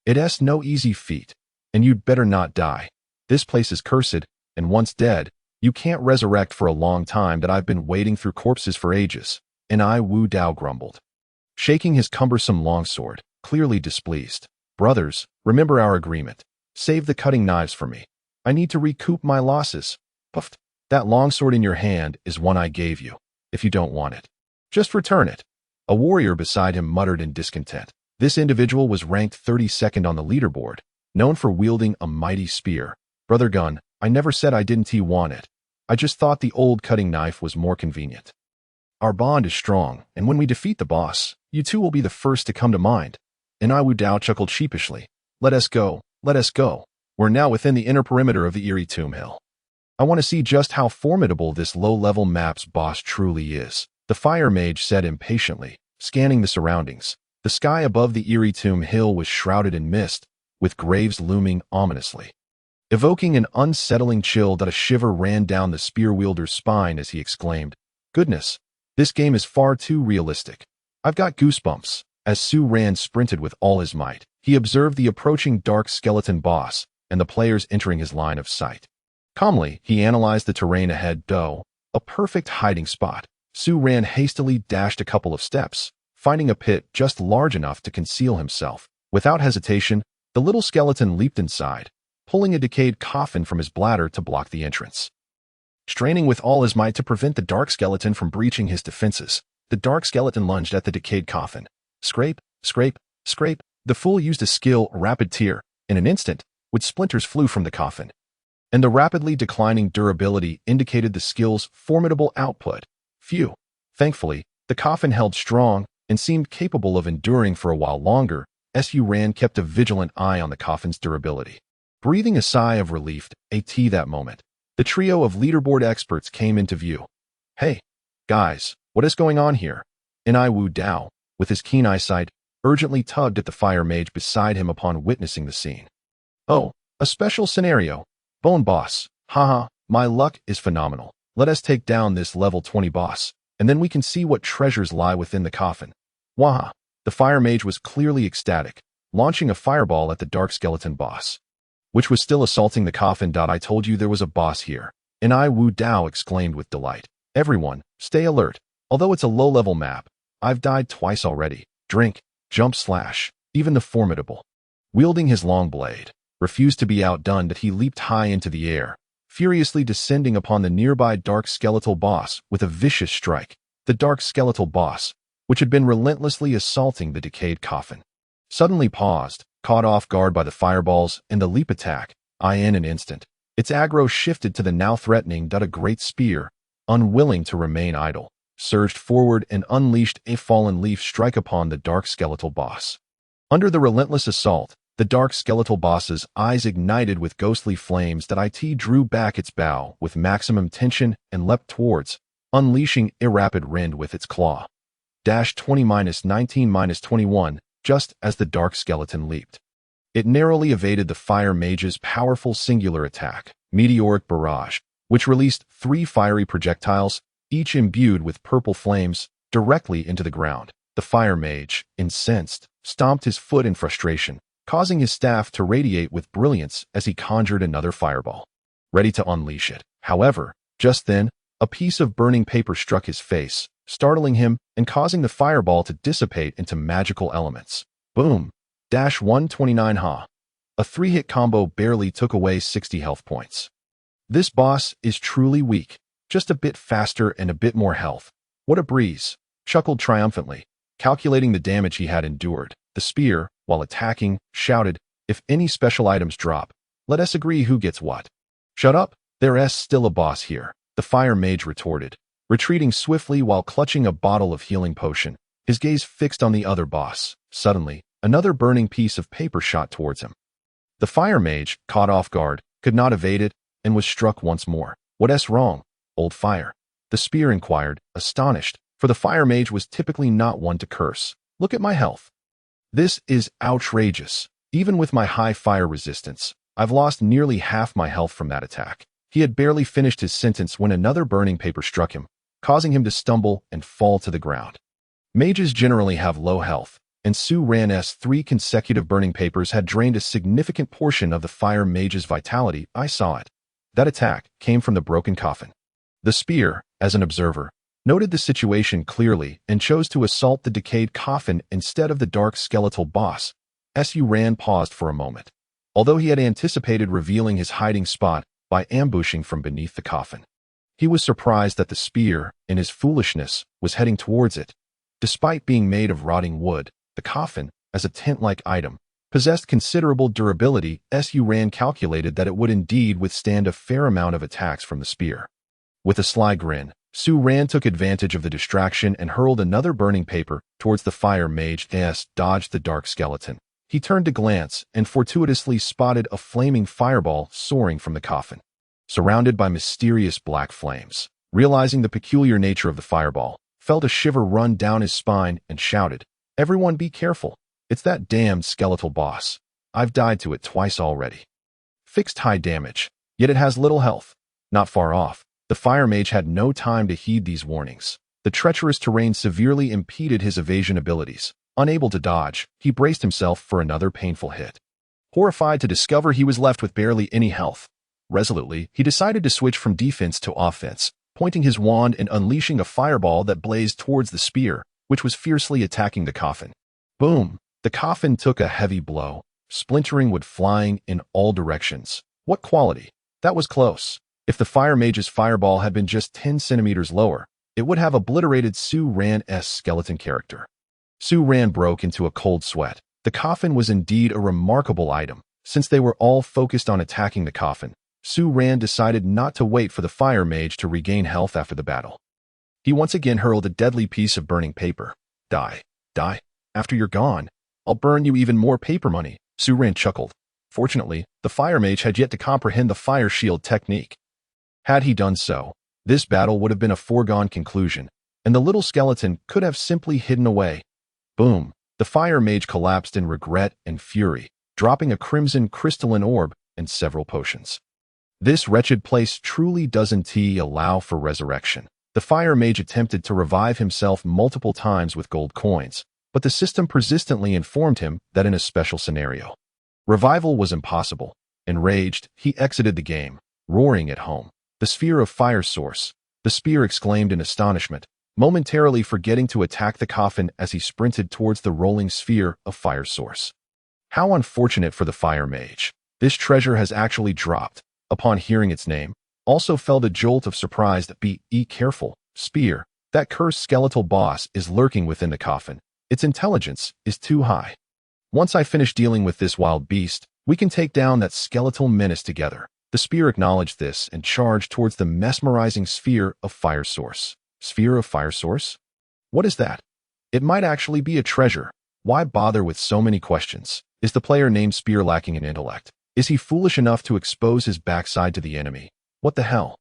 It's no easy feat, and you'd better not die. This place is cursed, and once dead, you can't resurrect for a long time. That I've been wading through corpses for ages. Ni Wu Dao grumbled, shaking his cumbersome longsword, clearly displeased. Brothers, remember our agreement. Save the cutting knives for me. I need to recoup my losses. Puffed. That longsword in your hand is one I gave you. If you don't want it, just return it. A warrior beside him muttered in discontent. This individual was ranked 32nd on the leaderboard, known for wielding a mighty spear. Brother Gun, I never said I didn't want it. I just thought the old cutting knife was more convenient. Our bond is strong, and when we defeat the boss, you 2 will be the first to come to mind. Ni Wu Dao chuckled sheepishly. Let us go, let us go. We're now within the inner perimeter of the eerie tomb hill. I want to see just how formidable this low-level map's boss truly is, the fire mage said impatiently, scanning the surroundings. The sky above the eerie tomb hill was shrouded in mist, with graves looming ominously, evoking an unsettling chill. That a shiver ran down the spear wielder's spine as he exclaimed, Goodness, this game is far too realistic. I've got goosebumps. As Su Ran sprinted with all his might, he observed the approaching dark skeleton boss and the players entering his line of sight. Calmly, he analyzed the terrain ahead. A perfect hiding spot. Su Ran hastily dashed a couple of steps, finding a pit just large enough to conceal himself. Without hesitation, the little skeleton leaped inside, pulling a decayed coffin from his bladder to block the entrance. Straining with all his might to prevent the dark skeleton from breaching his defenses, the dark skeleton lunged at the decayed coffin. Scrape, scrape, scrape. The fool used a skill, rapid tear. In an instant, wood splinters flew from the coffin, and the rapidly declining durability indicated the skill's formidable output. Phew. Thankfully, the coffin held strong and seemed capable of enduring for a while longer. Su Ran kept a vigilant eye on the coffin's durability. Breathing a sigh of relief, that moment, the trio of leaderboard experts came into view. Hey, guys, what is going on here? Wu Dao, with his keen eyesight, urgently tugged at the fire mage beside him upon witnessing the scene. Oh, a special scenario. Bone boss. Haha, my luck is phenomenal. Let us take down this level 20 boss, and then we can see what treasures lie within the coffin. Waha. The fire mage was clearly ecstatic, launching a fireball at the dark skeleton boss, which was still assaulting the coffin. I told you there was a boss here. Wu Dao exclaimed with delight. Everyone, stay alert. Although it's a low-level map, I've died twice already. Drink, jump slash, even the formidable, wielding his long blade, refused to be outdone that he leaped high into the air, furiously descending upon the nearby dark skeletal boss with a vicious strike. The dark skeletal boss, which had been relentlessly assaulting the decayed coffin, suddenly paused, caught off guard by the fireballs and the leap attack. In an instant, its aggro shifted to the now threatening. A great spear, unwilling to remain idle, surged forward and unleashed a fallen leaf strike upon the dark skeletal boss. Under the relentless assault, the dark skeletal boss's eyes ignited with ghostly flames. It drew back its bow with maximum tension and leapt towards, unleashing a rapid rend with its claw. 20-19-21, just as the dark skeleton leaped. It narrowly evaded the fire mage's powerful singular attack, Meteoric Barrage, which released 3 fiery projectiles, each imbued with purple flames, directly into the ground. The fire mage, incensed, stomped his foot in frustration, causing his staff to radiate with brilliance as he conjured another fireball, ready to unleash it. However, just then, a piece of burning paper struck his face, startling him and causing the fireball to dissipate into magical elements. Boom! 129 ha. A 3-hit combo barely took away 60 health points. This boss is truly weak, just a bit faster and a bit more health. What a breeze! Chuckled triumphantly, calculating the damage he had endured. The spear, while attacking, shouted, if any special items drop, let us agree who gets what. Shut up, there's still a boss here, the fire mage retorted, retreating swiftly while clutching a bottle of healing potion, his gaze fixed on the other boss. Suddenly, another burning piece of paper shot towards him. The fire mage, caught off guard, could not evade it, and was struck once more. What's wrong, old fire? The spear inquired, astonished, for the fire mage was typically not one to curse. Look at my health. This is outrageous. Even with my high fire resistance, I've lost nearly half my health from that attack. He had barely finished his sentence when another burning paper struck him, causing him to stumble and fall to the ground. Mages generally have low health, and Su Ran's 3 consecutive burning papers had drained a significant portion of the fire mage's vitality. I saw it. That attack came from the broken coffin. The spear, as an observer, noted the situation clearly and chose to assault the decayed coffin instead of the dark skeletal boss. Su Ran paused for a moment, although he had anticipated revealing his hiding spot by ambushing from beneath the coffin. He was surprised that the spear, in his foolishness, was heading towards it. Despite being made of rotting wood, the coffin, as a tent-like item, possessed considerable durability. Su Ran calculated that it would indeed withstand a fair amount of attacks from the spear. With a sly grin, Su Ran took advantage of the distraction and hurled another burning paper towards the fire mage. Dodged the dark skeleton. He turned to glance and fortuitously spotted a flaming fireball soaring from the coffin, surrounded by mysterious black flames. Realizing the peculiar nature of the fireball, felt a shiver run down his spine and shouted, everyone be careful. It's that damned skeletal boss. I've died to it twice already. Fixed high damage, yet it has little health. Not far off, the fire mage had no time to heed these warnings. The treacherous terrain severely impeded his evasion abilities. Unable to dodge, he braced himself for another painful hit. Horrified to discover he was left with barely any health, resolutely, he decided to switch from defense to offense, pointing his wand and unleashing a fireball that blazed towards the spear, which was fiercely attacking the coffin. Boom! The coffin took a heavy blow, splintering wood flying in all directions. What quality? That was close. If the fire mage's fireball had been just 10 centimeters lower, it would have obliterated Su Ran's skeleton character. Su Ran broke into a cold sweat. The coffin was indeed a remarkable item. Since they were all focused on attacking the coffin, Su Ran decided not to wait for the fire mage to regain health after the battle. He once again hurled a deadly piece of burning paper. Die. Die. After you're gone, I'll burn you even more paper money, Su Ran chuckled, Fortunately, the fire mage had yet to comprehend the fire shield technique. Had he done so, this battle would have been a foregone conclusion, and the little skeleton could have simply hidden away. Boom! The fire mage collapsed in regret and fury, dropping a crimson crystalline orb and several potions. This wretched place truly doesn't allow for resurrection. The fire mage attempted to revive himself multiple times with gold coins, but the system persistently informed him that in a special scenario, revival was impossible. Enraged, he exited the game, roaring at home. The sphere of fire source. The spear exclaimed in astonishment, momentarily forgetting to attack the coffin as he sprinted towards the rolling sphere of fire source. How unfortunate for the fire mage. This treasure has actually dropped. Upon hearing its name, also felt a jolt of surprise that be careful, spear. That cursed skeletal boss is lurking within the coffin. Its intelligence is too high. Once I finish dealing with this wild beast, we can take down that skeletal menace together. The spear acknowledged this and charged towards the mesmerizing sphere of fire source. Sphere of fire source? What is that? It might actually be a treasure. Why bother with so many questions? Is the player named Spear lacking in intellect? Is he foolish enough to expose his backside to the enemy? What the hell?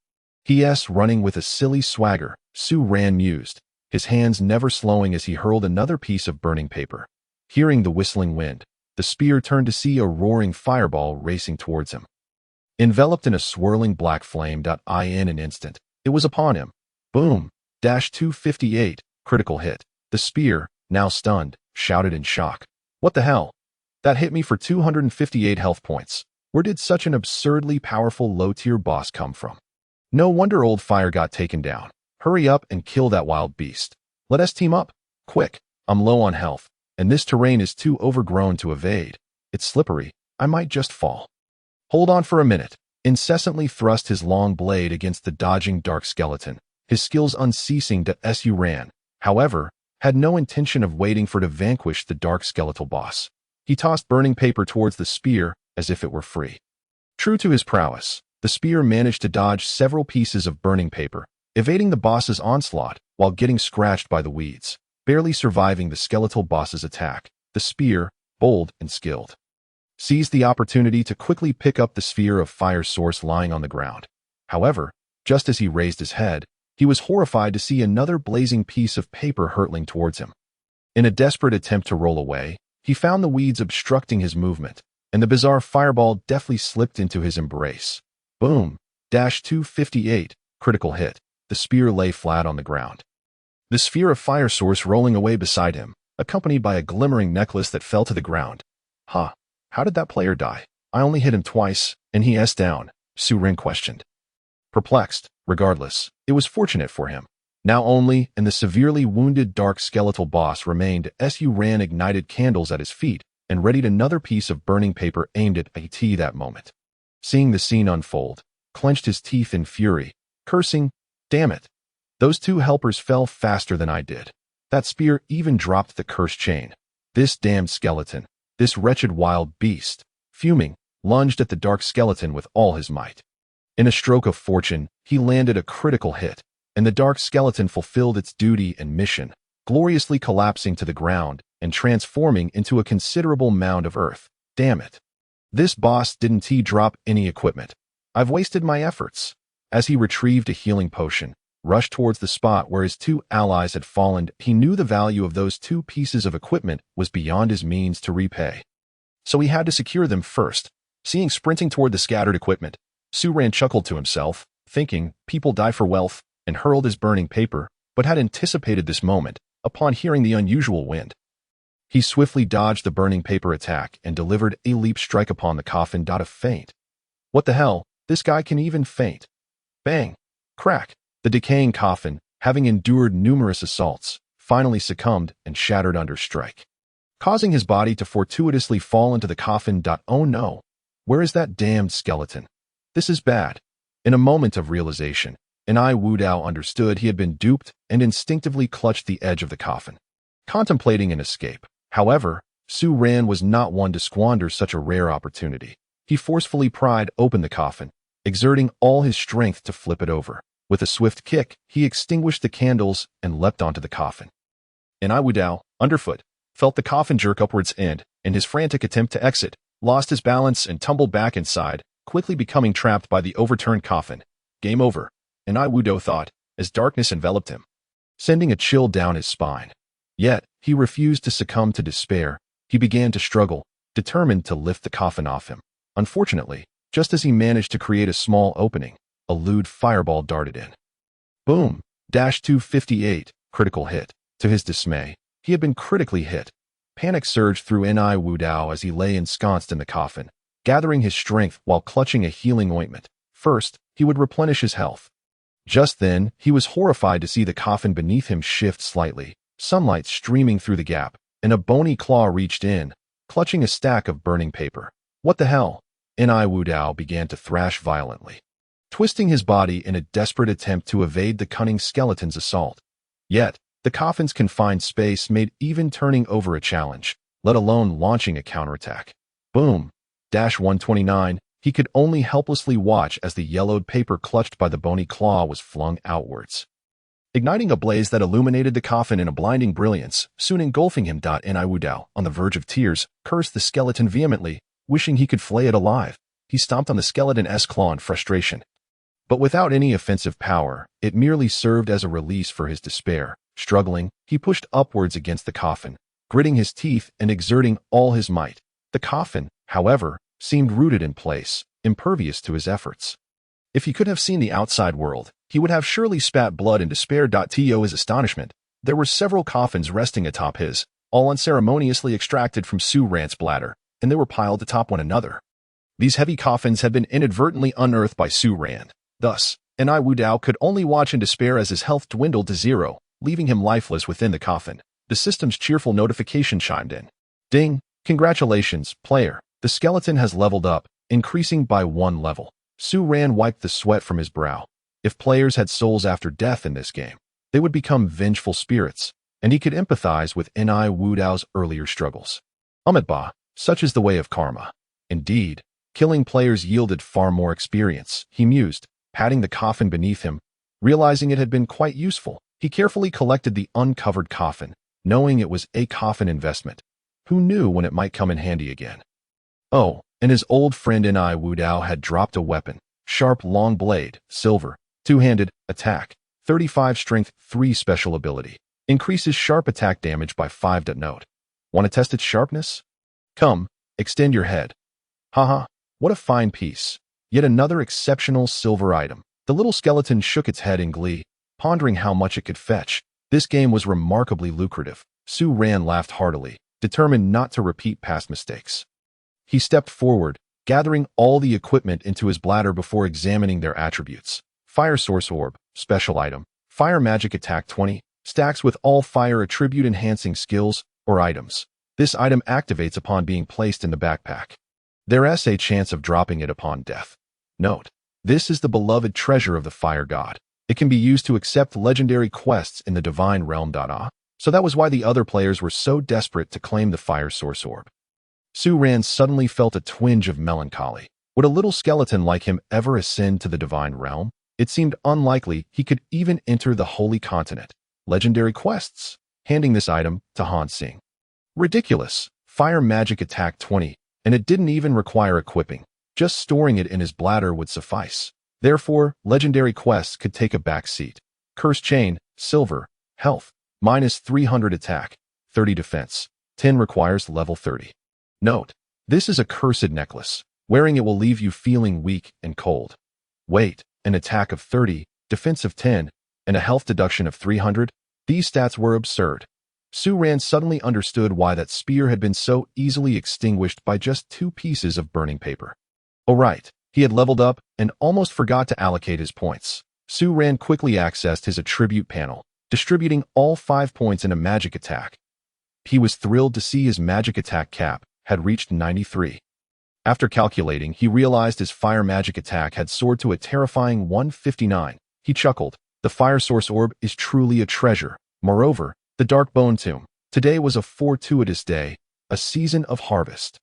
P.S. Running with a silly swagger, Su Ran mused, his hands never slowing as he hurled another piece of burning paper. Hearing the whistling wind, the spear turned to see a roaring fireball racing towards him. Enveloped in a swirling black flame. In an instant, it was upon him. Boom! 258, critical hit. The spear, now stunned, shouted in shock. What the hell? That hit me for 258 health points. Where did such an absurdly powerful low-tier boss come from? No wonder old Fire got taken down. Hurry up and kill that wild beast. Let us team up. Quick, I'm low on health, and this terrain is too overgrown to evade. It's slippery. I might just fall. Hold on for a minute. Incessantly thrust his long blade against the dodging dark skeleton, his skills unceasing. Su Ran, however, had no intention of waiting to vanquish the dark skeletal boss. He tossed burning paper towards the spear as if it were free. True to his prowess, the spear managed to dodge several pieces of burning paper, evading the boss's onslaught while getting scratched by the weeds, barely surviving the skeletal boss's attack. The spear, bold and skilled, seized the opportunity to quickly pick up the sphere of fire source lying on the ground. However, just as he raised his head, he was horrified to see another blazing piece of paper hurtling towards him. In a desperate attempt to roll away, he found the weeds obstructing his movement, and the bizarre fireball deftly slipped into his embrace. Boom! 258, critical hit. The spear lay flat on the ground. The sphere of fire source rolling away beside him, accompanied by a glimmering necklace that fell to the ground. Huh. How did that player die? I only hit him twice, and he S down, Su Ran questioned. Perplexed, regardless, it was fortunate for him. Now only and the severely wounded dark skeletal boss remained. Su Ran ignited candles at his feet and readied another piece of burning paper aimed at At that moment. Seeing the scene unfold, clenched his teeth in fury, cursing, damn it. Those two helpers fell faster than I did. That spear even dropped the cursed chain. This damned skeleton, this wretched wild beast, fuming, lunged at the dark skeleton with all his might. In a stroke of fortune, he landed a critical hit, and the dark skeleton fulfilled its duty and mission, gloriously collapsing to the ground and transforming into a considerable mound of earth. Damn it. This boss didn't drop any equipment. I've wasted my efforts. As he retrieved a healing potion, rushed towards the spot where his two allies had fallen, he knew the value of those two pieces of equipment was beyond his means to repay. So he had to secure them first. Seeing sprinting toward the scattered equipment, Su Ran chuckled to himself, thinking, people die for wealth, and hurled his burning paper, but had anticipated this moment upon hearing the unusual wind. He swiftly dodged the burning paper attack and delivered a leap strike upon the coffin. A feint. What the hell? This guy can even feint. Bang! Crack! The decaying coffin, having endured numerous assaults, finally succumbed and shattered under strike, causing his body to fortuitously fall into the coffin. Oh no! Where is that damned skeleton? This is bad. In a moment of realization, Wu Dao understood he had been duped and instinctively clutched the edge of the coffin, contemplating an escape. However, Su Ran was not one to squander such a rare opportunity. He forcefully pried open the coffin, exerting all his strength to flip it over. With a swift kick, he extinguished the candles and leapt onto the coffin. Wu Dao, underfoot, felt the coffin jerk upwards and, in his frantic attempt to exit, lost his balance and tumbled back inside, quickly becoming trapped by the overturned coffin. Game over, Wudo thought, as darkness enveloped him, sending a chill down his spine. Yet, he refused to succumb to despair. He began to struggle, determined to lift the coffin off him. Unfortunately, just as he managed to create a small opening, a lewd fireball darted in. Boom! -258, critical hit. To his dismay, he had been critically hit. Panic surged through Wudo as he lay ensconced in the coffin, gathering his strength while clutching a healing ointment. First, he would replenish his health. Just then, he was horrified to see the coffin beneath him shift slightly, sunlight streaming through the gap, and a bony claw reached in, clutching a stack of burning paper. What the hell? Wudo began to thrash violently, twisting his body in a desperate attempt to evade the cunning skeleton's assault. Yet, the coffin's confined space made even turning over a challenge, let alone launching a counterattack. Boom! -129, he could only helplessly watch as the yellowed paper clutched by the bony claw was flung outwards, igniting a blaze that illuminated the coffin in a blinding brilliance, soon engulfing him. Wudo, on the verge of tears, cursed the skeleton vehemently, wishing he could flay it alive. He stomped on the skeleton's claw in frustration. But without any offensive power, it merely served as a release for his despair. Struggling, he pushed upwards against the coffin, gritting his teeth and exerting all his might. The coffin, however, seemed rooted in place, impervious to his efforts. If he could have seen the outside world, he would have surely spat blood in despair. To his astonishment, there were several coffins resting atop his, all unceremoniously extracted from Su Ran's bladder, and they were piled atop one another. These heavy coffins had been inadvertently unearthed by Su Ran. Thus, Wudo could only watch in despair as his health dwindled to zero, leaving him lifeless within the coffin. The system's cheerful notification chimed in. Ding! Congratulations, player. The skeleton has leveled up, increasing by 1 level. Su Ran wiped the sweat from his brow. If players had souls after death in this game, they would become vengeful spirits, and he could empathize with Wudo's earlier struggles. Bah, such is the way of karma. Indeed, killing players yielded far more experience, he mused, patting the coffin beneath him. Realizing it had been quite useful, he carefully collected the uncovered coffin, knowing it was a coffin investment. Who knew when it might come in handy again? Oh, and his old friend Wudo had dropped a weapon, sharp long blade, silver, two-handed, attack, 35 strength, 3 special ability. Increases sharp attack damage by 5. Note. Want to test its sharpness? Come, extend your head. Haha, what a fine piece. Yet another exceptional silver item. The little skeleton shook its head in glee, pondering how much it could fetch. This game was remarkably lucrative. Su Ran laughed heartily, determined not to repeat past mistakes. He stepped forward, gathering all the equipment into his bladder before examining their attributes. Fire Source Orb, Special Item, Fire Magic Attack 20, stacks with all fire attribute enhancing skills or items. This item activates upon being placed in the backpack. There's a chance of dropping it upon death. Note: this is the beloved treasure of the fire god. It can be used to accept legendary quests in the divine realm. So that was why the other players were so desperate to claim the Fire Source Orb. Su Ran suddenly felt a twinge of melancholy. Would a little skeleton like him ever ascend to the divine realm? It seemed unlikely he could even enter the holy continent. Legendary quests. Handing this item to Han Sing. Ridiculous. Fire Magic Attack 20, and it didn't even require equipping. Just storing it in his bladder would suffice. Therefore, legendary quests could take a back seat. Curse Chain, Silver, Health, -300 attack, 30 defense, 10 requires level 30. Note: this is a cursed necklace. Wearing it will leave you feeling weak and cold. Weight, an attack of 30, defense of 10, and a health deduction of 300. These stats were absurd. Su Ran suddenly understood why that spear had been so easily extinguished by just 2 pieces of burning paper. Oh right, he had leveled up and almost forgot to allocate his points. Su Ran quickly accessed his attribute panel, distributing all 5 points in a magic attack. He was thrilled to see his magic attack cap had reached 93. After calculating, he realized his fire magic attack had soared to a terrifying 159. He chuckled. The Fire Source Orb is truly a treasure. Moreover, the Dark Bone Tomb. Today was a fortuitous day, a season of harvest.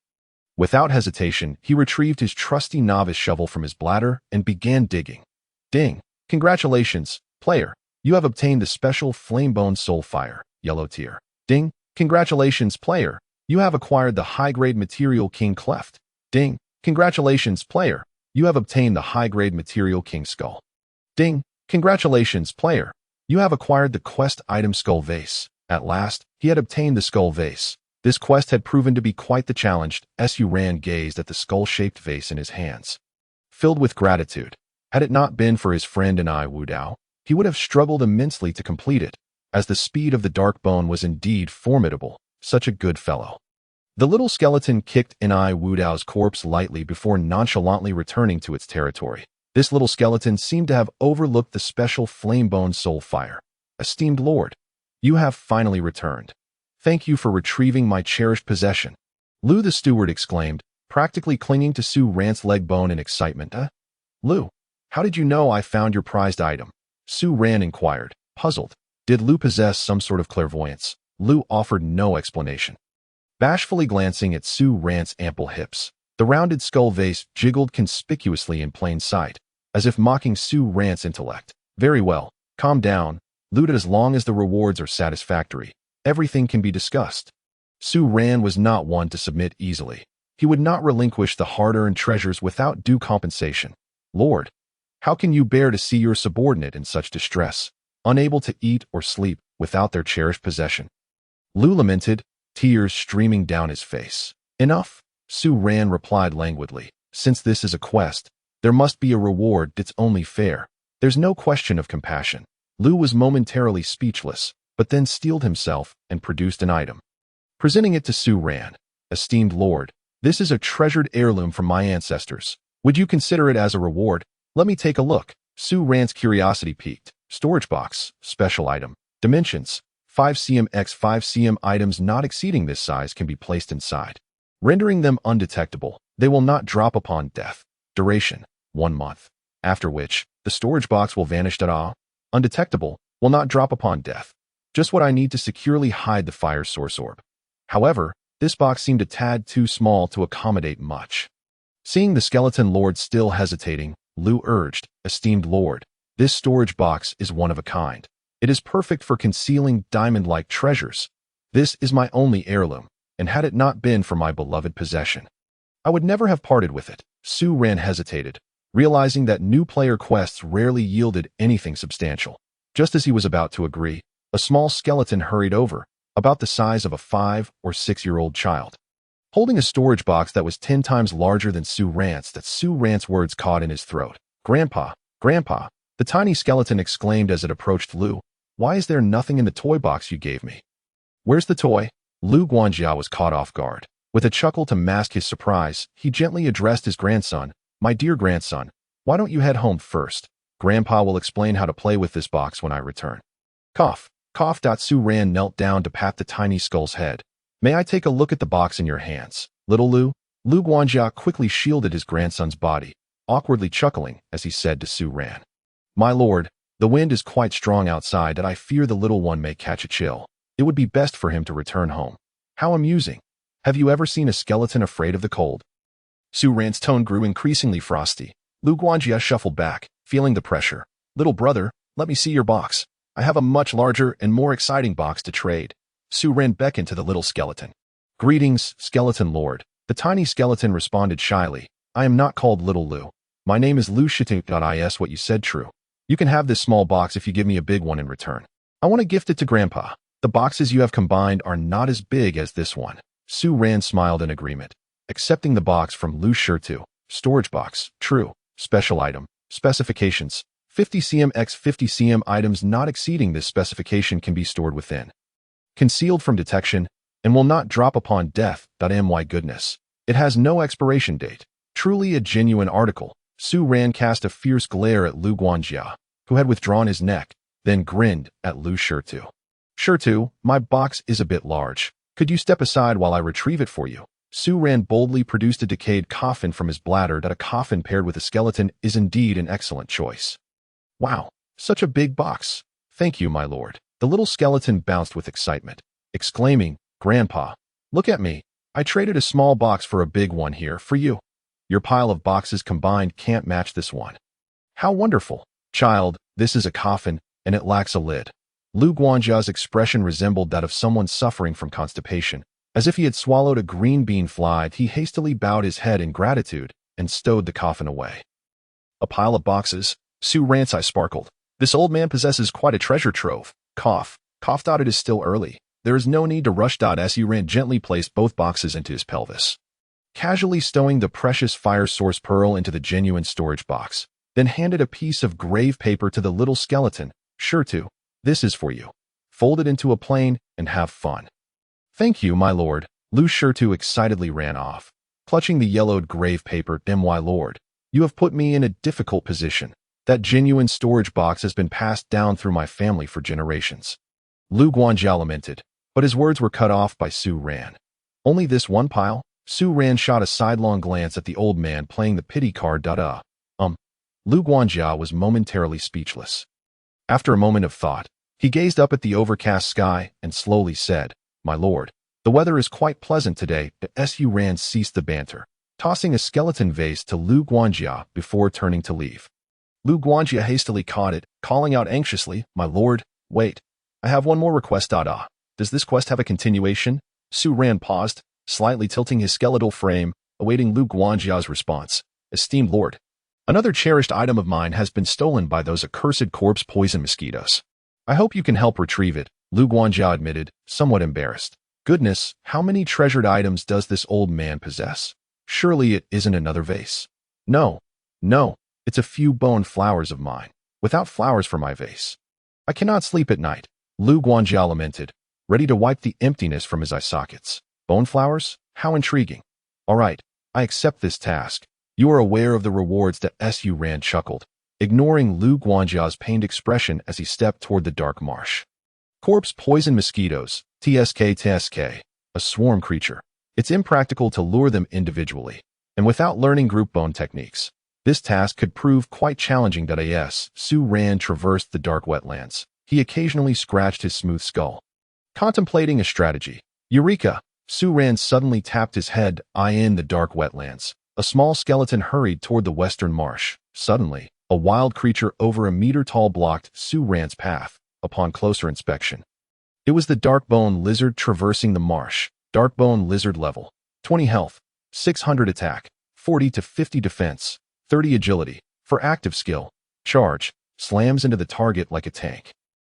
Without hesitation, he retrieved his trusty novice shovel from his bladder and began digging. Ding! Congratulations, player. You have obtained the special Flamebone Soulfire, yellow tier. Ding! Congratulations, player. You have acquired the high-grade material King Cleft. Ding! Congratulations, player! You have obtained the high-grade material King Skull. Ding! Congratulations, player! You have acquired the quest item Skull Vase. At last, he had obtained the Skull Vase. This quest had proven to be quite the challenge. Su Ran gazed at the skull-shaped vase in his hands, filled with gratitude. Had it not been for his friend and I Wu Dao, he would have struggled immensely to complete it, as the speed of the dark bone was indeed formidable. Such a good fellow. The little skeleton kicked I Wu Dao's corpse lightly before nonchalantly returning to its territory. This little skeleton seemed to have overlooked the special flame-bone soul fire. Esteemed Lord, you have finally returned. Thank you for retrieving my cherished possession. Lu the steward exclaimed, practically clinging to Su Ran's leg bone in excitement. Lu, how did you know I found your prized item? Su Ran inquired, puzzled. Did Lu possess some sort of clairvoyance? Lu offered no explanation. Bashfully glancing at Su Ran's ample hips, the rounded skull vase jiggled conspicuously in plain sight, as if mocking Su Ran's intellect. Very well, calm down. Loot it as long as the rewards are satisfactory. Everything can be discussed. Su Ran was not one to submit easily. He would not relinquish the hard-earned treasures without due compensation. Lord, how can you bear to see your subordinate in such distress, unable to eat or sleep without their cherished possession? Lu lamented, tears streaming down his face. Enough, Su Ran replied languidly. Since this is a quest, there must be a reward. It's only fair. There's no question of compassion. Lu was momentarily speechless, but then steeled himself and produced an item. Presenting it to Su Ran. Esteemed Lord, this is a treasured heirloom from my ancestors. Would you consider it as a reward? Let me take a look. Su Ran's curiosity piqued. Storage box, special item. Dimensions, 5 cm x 5 cm. Items not exceeding this size can be placed inside, rendering them undetectable. They will not drop upon death. Duration, 1 month. After which, the storage box will vanish. Undetectable, will not drop upon death. Just what I need to securely hide the fire source orb. However, this box seemed a tad too small to accommodate much. Seeing the skeleton lord still hesitating, Lu urged, Esteemed Lord, this storage box is one of a kind. It is perfect for concealing diamond-like treasures. This is my only heirloom, and had it not been for my beloved possession, I would never have parted with it. Su Ran hesitated, realizing that new player quests rarely yielded anything substantial. Just as he was about to agree, a small skeleton hurried over, about the size of a 5 or 6-year-old child, holding a storage box that was 10 times larger than Su Ran's. That Su Ran's words caught in his throat. Grandpa, Grandpa, the tiny skeleton exclaimed as it approached Lu. Why is there nothing in the toy box you gave me? Where's the toy? Lu Guanjia was caught off guard. With a chuckle to mask his surprise, he gently addressed his grandson. My dear grandson, why don't you head home first? Grandpa will explain how to play with this box when I return. Cough, cough. Su Ran knelt down to pat the tiny skull's head. May I take a look at the box in your hands, little Lu? Lu Guanjia quickly shielded his grandson's body, awkwardly chuckling as he said to Su Ran. My lord, the wind is quite strong outside and I fear the little one may catch a chill. It would be best for him to return home. How amusing. Have you ever seen a skeleton afraid of the cold? Su Ran's tone grew increasingly frosty. Lu Guanjia shuffled back, feeling the pressure. Little brother, let me see your box. I have a much larger and more exciting box to trade. Su Ran beckoned to the little skeleton. Greetings, skeleton lord. The tiny skeleton responded shyly. I am not called Little Lu. My name is Lu Shitu.is. What you said true. You can have this small box if you give me a big one in return. I want to gift it to Grandpa. The boxes you have combined are not as big as this one. Su Ran smiled in agreement, accepting the box from Lu Shitu. Storage box, true. Special item. Specifications. 50 cm x 50 cm. Items not exceeding this specification can be stored within. Concealed from detection, and will not drop upon death. My goodness. It has no expiration date. Truly a genuine article. Su Ran cast a fierce glare at Lu Guanjia, who had withdrawn his neck, then grinned at Lu Shitu. Shitu, my box is a bit large. Could you step aside while I retrieve it for you? Su Ran boldly produced a decayed coffin from his bladder. That a coffin paired with a skeleton is indeed an excellent choice. Wow, such a big box. Thank you, my lord. The little skeleton bounced with excitement, exclaiming, Grandpa, look at me. I traded a small box for a big one here for you. Your pile of boxes combined can't match this one. How wonderful. Child, this is a coffin, and it lacks a lid. Lu Guanjia's expression resembled that of someone suffering from constipation. As if he had swallowed a green bean fly, he hastily bowed his head in gratitude and stowed the coffin away. A pile of boxes. Su Ran's eye sparkled. This old man possesses quite a treasure trove. Cough. It is still early. There is no need to rush. Su Ran gently placed both boxes into his pelvis, casually stowing the precious fire source pearl into the genuine storage box, then handed a piece of grave paper to the little skeleton. Sure to. This is for you. Fold it into a plane and have fun. Thank you, my lord. Lu Shirtu excitedly ran off, clutching the yellowed grave paper. My lord, you have put me in a difficult position. That genuine storage box has been passed down through my family for generations. Lu Guanjia lamented, but his words were cut off by Su Ran. Only this one pile? Su Ran shot a sidelong glance at the old man playing the pity card. Lu Guanjia was momentarily speechless. After a moment of thought, he gazed up at the overcast sky and slowly said, My lord, the weather is quite pleasant today. Su Ran ceased the banter, tossing a skeleton vase to Lu Guanjia before turning to leave. Lu Guanjia hastily caught it, calling out anxiously, My lord, wait. I have one more request. Does this quest have a continuation? Su Ran paused, slightly tilting his skeletal frame, awaiting Lu Guanjia's response. Esteemed lord, another cherished item of mine has been stolen by those accursed corpse poison mosquitoes. I hope you can help retrieve it, Lu Guanjia admitted, somewhat embarrassed. Goodness, how many treasured items does this old man possess? Surely it isn't another vase. No, it's a few bone flowers of mine. Without flowers for my vase, I cannot sleep at night, Lu Guanjia lamented, ready to wipe the emptiness from his eye sockets. Bone flowers? How intriguing. All right, I accept this task. You are aware of the rewards. Su Ran chuckled, ignoring Lu Guanjia's pained expression as he stepped toward the dark marsh. Corpse poison mosquitoes, TSK, a swarm creature. It's impractical to lure them individually, and without learning group bone techniques, this task could prove quite challenging. As Su Ran traversed the dark wetlands, he occasionally scratched his smooth skull, contemplating a strategy. Eureka! Su Ran suddenly tapped his head. In the dark wetlands, a small skeleton hurried toward the western marsh. Suddenly, a wild creature over a meter tall blocked Su Ran's path. Upon closer inspection, it was the dark-bone lizard traversing the marsh. Dark-bone lizard level, 20 health, 600 attack, 40 to 50 defense, 30 agility. For active skill, charge, slams into the target like a tank,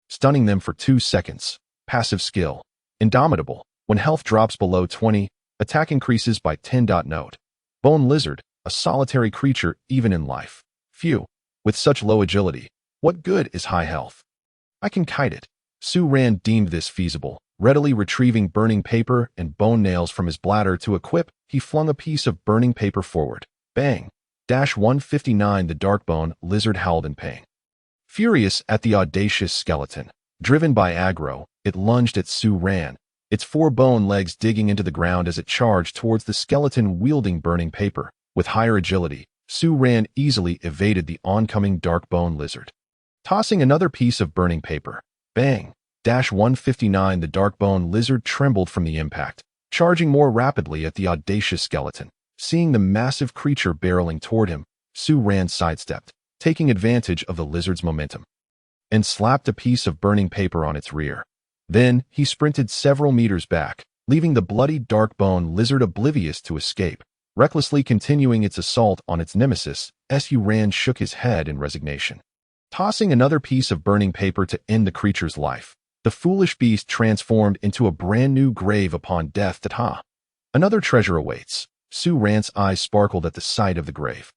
stunning them for 2 seconds. Passive skill, indomitable. When health drops below 20, attack increases by 10. Note, bone lizard, a solitary creature even in life. Phew, with such low agility, what good is high health? I can kite it. Su Ran deemed this feasible. Readily retrieving burning paper and bone nails from his bladder to equip, he flung a piece of burning paper forward. Bang! 159. The dark-bone lizard howled in pain. Furious at the audacious skeleton, driven by aggro, it lunged at Su Ran, its 4 bone legs digging into the ground as it charged towards the skeleton wielding burning paper. With higher agility, Su Ran easily evaded the oncoming dark-bone lizard, tossing another piece of burning paper. Bang! 159. The dark-bone lizard trembled from the impact, charging more rapidly at the audacious skeleton. Seeing the massive creature barreling toward him, Su Ran sidestepped, taking advantage of the lizard's momentum, and slapped a piece of burning paper on its rear. Then, he sprinted several meters back, leaving the bloody dark-bone lizard oblivious to escape. Recklessly continuing its assault on its nemesis, Su Ran shook his head in resignation, tossing another piece of burning paper to end the creature's life. The foolish beast transformed into a brand new grave upon death. Another treasure awaits. Su Ran's eyes sparkled at the sight of the grave.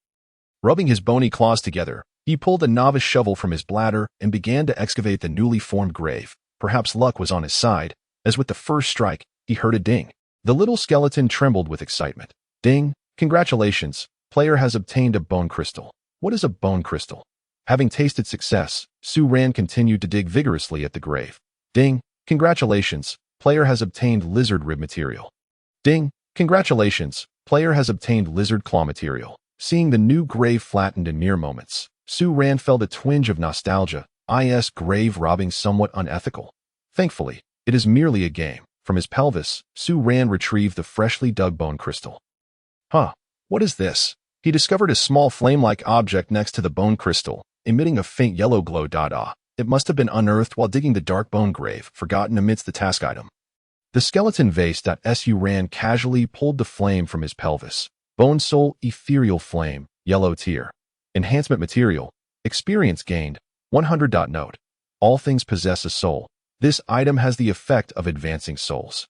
Rubbing his bony claws together, he pulled a novice shovel from his bladder and began to excavate the newly formed grave. Perhaps luck was on his side, as with the first strike, he heard a ding. The little skeleton trembled with excitement. Ding! Congratulations, player has obtained a bone crystal. What is a bone crystal? Having tasted success, Su Ran continued to dig vigorously at the grave. Ding! Congratulations, player has obtained lizard rib material. Ding! Congratulations, player has obtained lizard claw material. Seeing the new grave flattened in mere moments, Su Ran felt a twinge of nostalgia. Grave robbing somewhat unethical. Thankfully, it is merely a game. From his pelvis, Su Ran retrieved the freshly dug bone crystal. What is this? He discovered a small flame-like object next to the bone crystal, emitting a faint yellow glow. It must have been unearthed while digging the dark bone grave, forgotten amidst the task item. The skeleton vase.su ran casually pulled the flame from his pelvis. Bone soul ethereal flame, yellow tier. Enhancement material, experience gained, 100. Note. All things possess a soul. This item has the effect of advancing souls.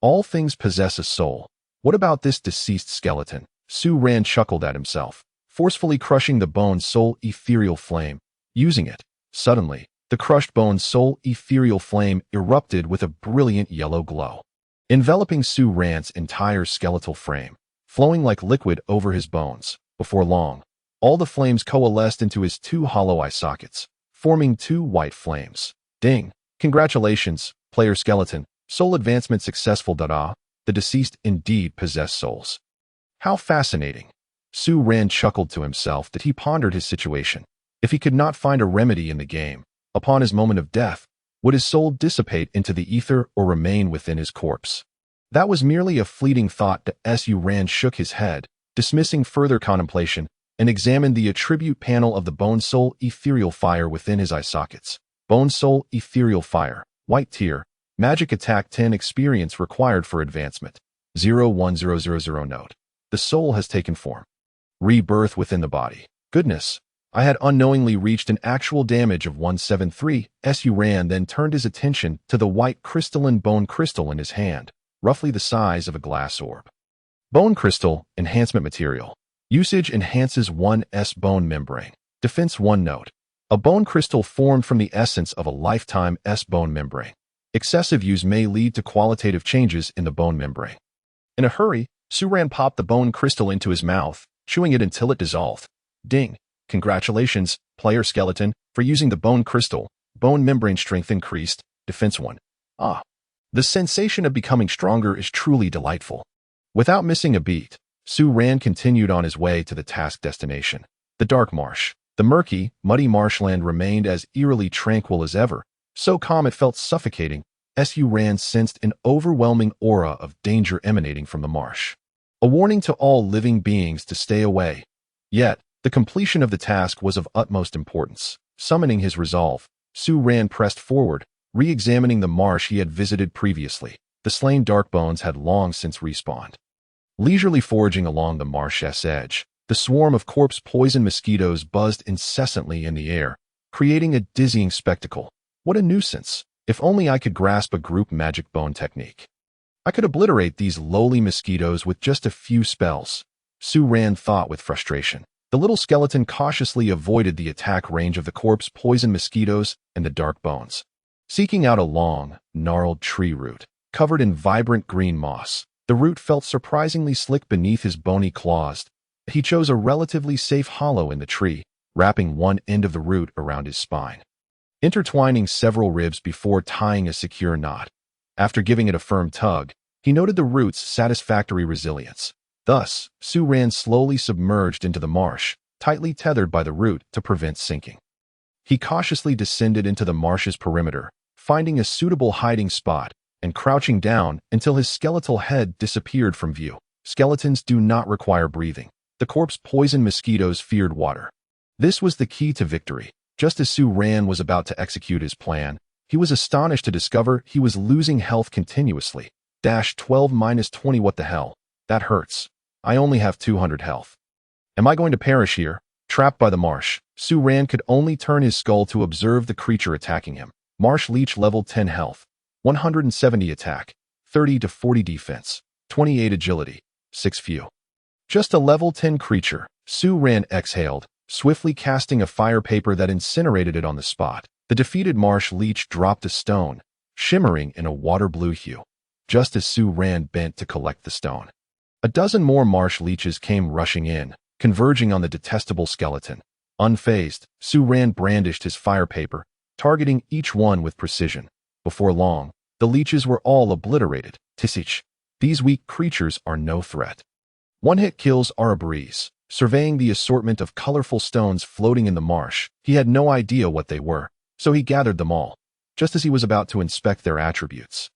All things possess a soul. What about this deceased skeleton? Su Ran chuckled at himself, forcefully crushing the bone soul ethereal flame. Using it. Suddenly, the crushed bone soul ethereal flame erupted with a brilliant yellow glow, enveloping Su Ran's entire skeletal frame, flowing like liquid over his bones. Before long, all the flames coalesced into his two hollow eye sockets, forming two white flames. Ding! Congratulations, player skeleton. Soul advancement successful. The deceased indeed possess souls. How fascinating. Su Ran chuckled to himself that he pondered his situation. If he could not find a remedy in the game, upon his moment of death, would his soul dissipate into the ether or remain within his corpse? That was merely a fleeting thought. Su Ran shook his head, dismissing further contemplation, and examined the attribute panel of the Bone Soul Ethereal Fire within his eye sockets. Bone Soul Ethereal Fire, white tier, magic attack 10 experience required for advancement. 01000. Note. The soul has taken form. Rebirth within the body. Goodness. I had unknowingly reached an actual damage of 173. Su Ran then turned his attention to the white crystalline bone crystal in his hand, roughly the size of a glass orb. Bone crystal, enhancement material. Usage enhances 1's bone membrane. Defense 1. Note. A bone crystal formed from the essence of a lifetime S bone membrane. Excessive use may lead to qualitative changes in the bone membrane. In a hurry, Su Ran popped the bone crystal into his mouth, chewing it until it dissolved. Ding! Congratulations, player skeleton, for using the bone crystal. Bone membrane strength increased. Defense 1. Ah. The sensation of becoming stronger is truly delightful. Without missing a beat, Su Ran continued on his way to the task destination, the dark marsh. The murky, muddy marshland remained as eerily tranquil as ever, so calm it felt suffocating. Su Ran sensed an overwhelming aura of danger emanating from the marsh, a warning to all living beings to stay away. Yet, the completion of the task was of utmost importance. Summoning his resolve, Su Ran pressed forward, re-examining the marsh he had visited previously. The slain Darkbones had long since respawned. Leisurely foraging along the marsh's edge, the swarm of corpse-poison mosquitoes buzzed incessantly in the air, creating a dizzying spectacle. What a nuisance! If only I could grasp a group magic bone technique. I could obliterate these lowly mosquitoes with just a few spells. Su Ran thought with frustration. The little skeleton cautiously avoided the attack range of the corpse-poison mosquitoes and the dark bones, seeking out a long, gnarled tree root, covered in vibrant green moss. The root felt surprisingly slick beneath his bony claws. He chose a relatively safe hollow in the tree, wrapping one end of the root around his spine, intertwining several ribs before tying a secure knot. After giving it a firm tug, he noted the root's satisfactory resilience. Thus, Su Ran slowly submerged into the marsh, tightly tethered by the root to prevent sinking. He cautiously descended into the marsh's perimeter, finding a suitable hiding spot, and crouching down until his skeletal head disappeared from view. Skeletons do not require breathing. The corpse-poison mosquitoes feared water. This was the key to victory. Just as Su Ran was about to execute his plan, he was astonished to discover he was losing health continuously. -12-20. What the hell? That hurts. I only have 200 health. Am I going to perish here? Trapped by the marsh, Su Ran could only turn his skull to observe the creature attacking him. Marsh Leech level 10 health, 170 attack, 30-40 defense, 28 agility, 6 few. Just a level 10 creature. Su Ran exhaled, swiftly casting a fire paper that incinerated it on the spot. The defeated Marsh Leech dropped a stone, shimmering in a water blue hue. Just as Su Ran bent to collect the stone, a dozen more Marsh Leeches came rushing in, converging on the detestable skeleton. Unfazed, Su Ran brandished his fire paper, targeting each one with precision. Before long, the leeches were all obliterated. Tisich. These weak creatures are no threat. One-hit kills are a breeze. Surveying the assortment of colorful stones floating in the marsh, he had no idea what they were, so he gathered them all, just as he was about to inspect their attributes.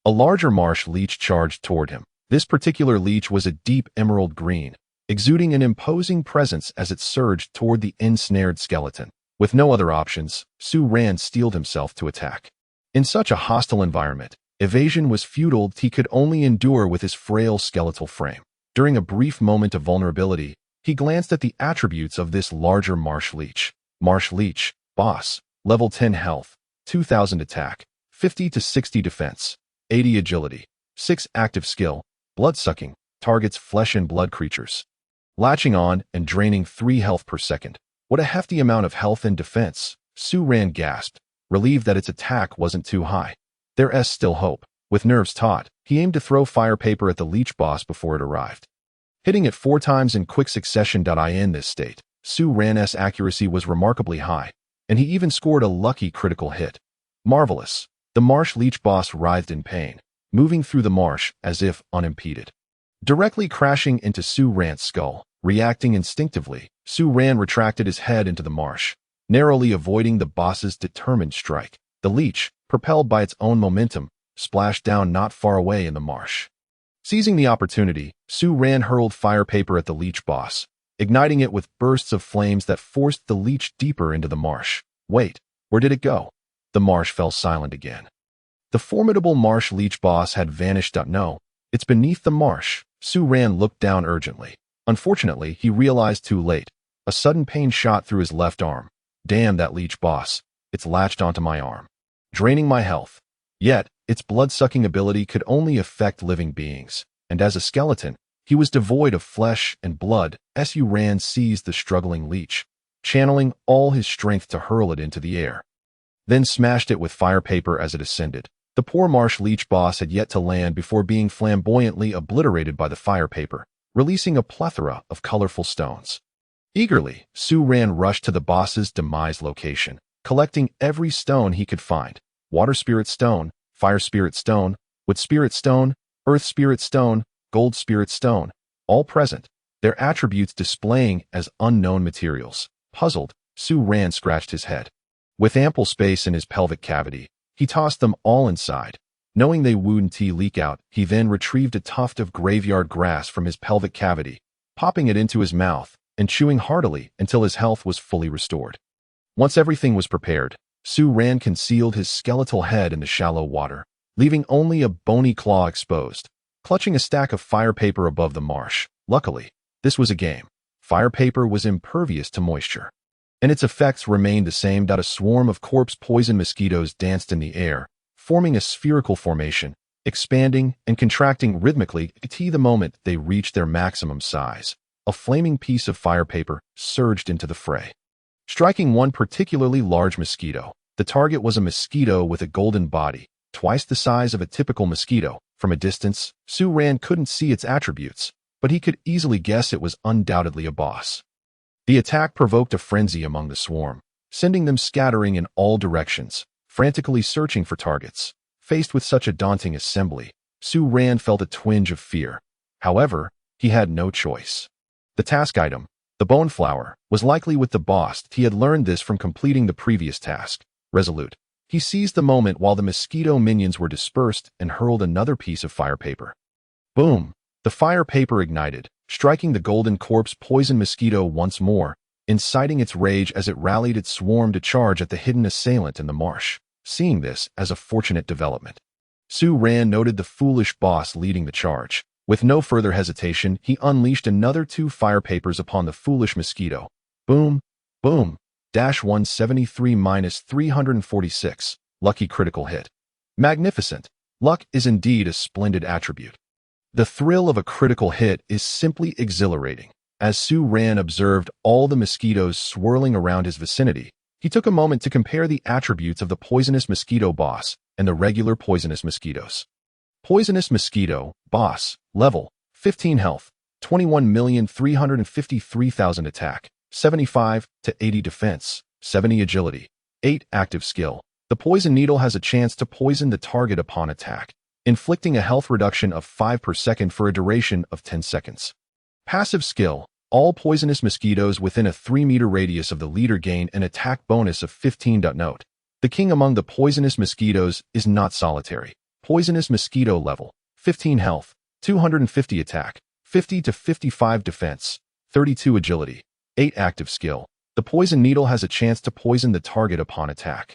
A larger Marsh Leech charged toward him. This particular leech was a deep emerald green, exuding an imposing presence as it surged toward the ensnared skeleton. With no other options, Su Ran steeled himself to attack. In such a hostile environment, Evasion was futile. He could only endure with his frail skeletal frame. During a brief moment of vulnerability, he glanced at the attributes of this larger marsh leech. Marsh leech, boss, level 10 health, 2000 attack, 50 to 60 defense, 80 agility, 6 active skill, blood-sucking, targets flesh and blood creatures. Latching on and draining 3 health per second. What a hefty amount of health and defense. Su Ran gasped, relieved that its attack wasn't too high. There's still hope. With nerves taut, he aimed to throw fire paper at the leech boss before it arrived. Hitting it 4 times in quick succession. In this state, Su Ran's accuracy was remarkably high, and he even scored a lucky critical hit. Marvelous. The marsh leech boss writhed in pain, moving through the marsh as if unimpeded. Directly crashing into Su Ran's skull, reacting instinctively, Su Ran retracted his head into the marsh, narrowly avoiding the boss's determined strike. The leech, propelled by its own momentum, splashed down not far away in the marsh. Seizing the opportunity, Su Ran hurled fire paper at the leech boss, igniting it with bursts of flames that forced the leech deeper into the marsh. Wait, where did it go? The marsh fell silent again. The formidable marsh leech boss had vanished. No, it's beneath the marsh. Su Ran looked down urgently. Unfortunately, he realized too late. A sudden pain shot through his left arm. Damn that leech boss. It's latched onto my arm, draining my health. Yet, its blood-sucking ability could only affect living beings, and as a skeleton, he was devoid of flesh and blood. Su Ran seized the struggling leech, channeling all his strength to hurl it into the air, then smashed it with fire paper as it ascended. The poor marsh leech boss had yet to land before being flamboyantly obliterated by the fire paper, releasing a plethora of colorful stones. Eagerly, Su Ran rushed to the boss's demise location, collecting every stone he could find. Water spirit stone, fire spirit stone, wood spirit stone, earth spirit stone, gold spirit stone, all present, their attributes displaying as unknown materials. Puzzled, Su Ran scratched his head. With ample space in his pelvic cavity, he tossed them all inside. Knowing they wouldn't leak out, he then retrieved a tuft of graveyard grass from his pelvic cavity, popping it into his mouth and chewing heartily until his health was fully restored. Once everything was prepared, Su Ran concealed his skeletal head in the shallow water, leaving only a bony claw exposed, clutching a stack of fire paper above the marsh. Luckily, this was a game. Fire paper was impervious to moisture, and its effects remained the same. A swarm of corpse poison mosquitoes danced in the air, forming a spherical formation, expanding and contracting rhythmically the moment they reached their maximum size. A flaming piece of fire paper surged into the fray, striking one particularly large mosquito. The target was a mosquito with a golden body, twice the size of a typical mosquito. From a distance, Su Ran couldn't see its attributes, but he could easily guess it was undoubtedly a boss. The attack provoked a frenzy among the swarm, sending them scattering in all directions, frantically searching for targets. Faced with such a daunting assembly, Su Ran felt a twinge of fear. However, he had no choice. The task item, the bone flower, was likely with the boss. He had learned this from completing the previous task. Resolute, he seized the moment while the mosquito minions were dispersed and hurled another piece of fire paper. Boom! The fire paper ignited, striking the golden corpse poison mosquito once more, inciting its rage as it rallied its swarm to charge at the hidden assailant in the marsh. Seeing this as a fortunate development, Su Ran noted the foolish boss leading the charge. With no further hesitation, he unleashed another 2 fire papers upon the foolish mosquito. Boom! Boom! 173-346. Lucky critical hit. Magnificent. Luck is indeed a splendid attribute. The thrill of a critical hit is simply exhilarating. As Su Ran observed all the mosquitoes swirling around his vicinity, he took a moment to compare the attributes of the poisonous mosquito boss and the regular poisonous mosquitoes. Poisonous mosquito, boss, level, 15 health, 21,353,000 attack, 75 to 80 defense, 70 agility, 8 active skill. The poison needle has a chance to poison the target upon attack, inflicting a health reduction of 5 per second for a duration of 10 seconds. Passive skill, all poisonous mosquitoes within a 3-meter radius of the leader gain an attack bonus of 15. Note, the king among the poisonous mosquitoes is not solitary. Poisonous mosquito level, 15 health, 250 attack, 50 to 55 defense, 32 agility, 8 active skill. The poison needle has a chance to poison the target upon attack.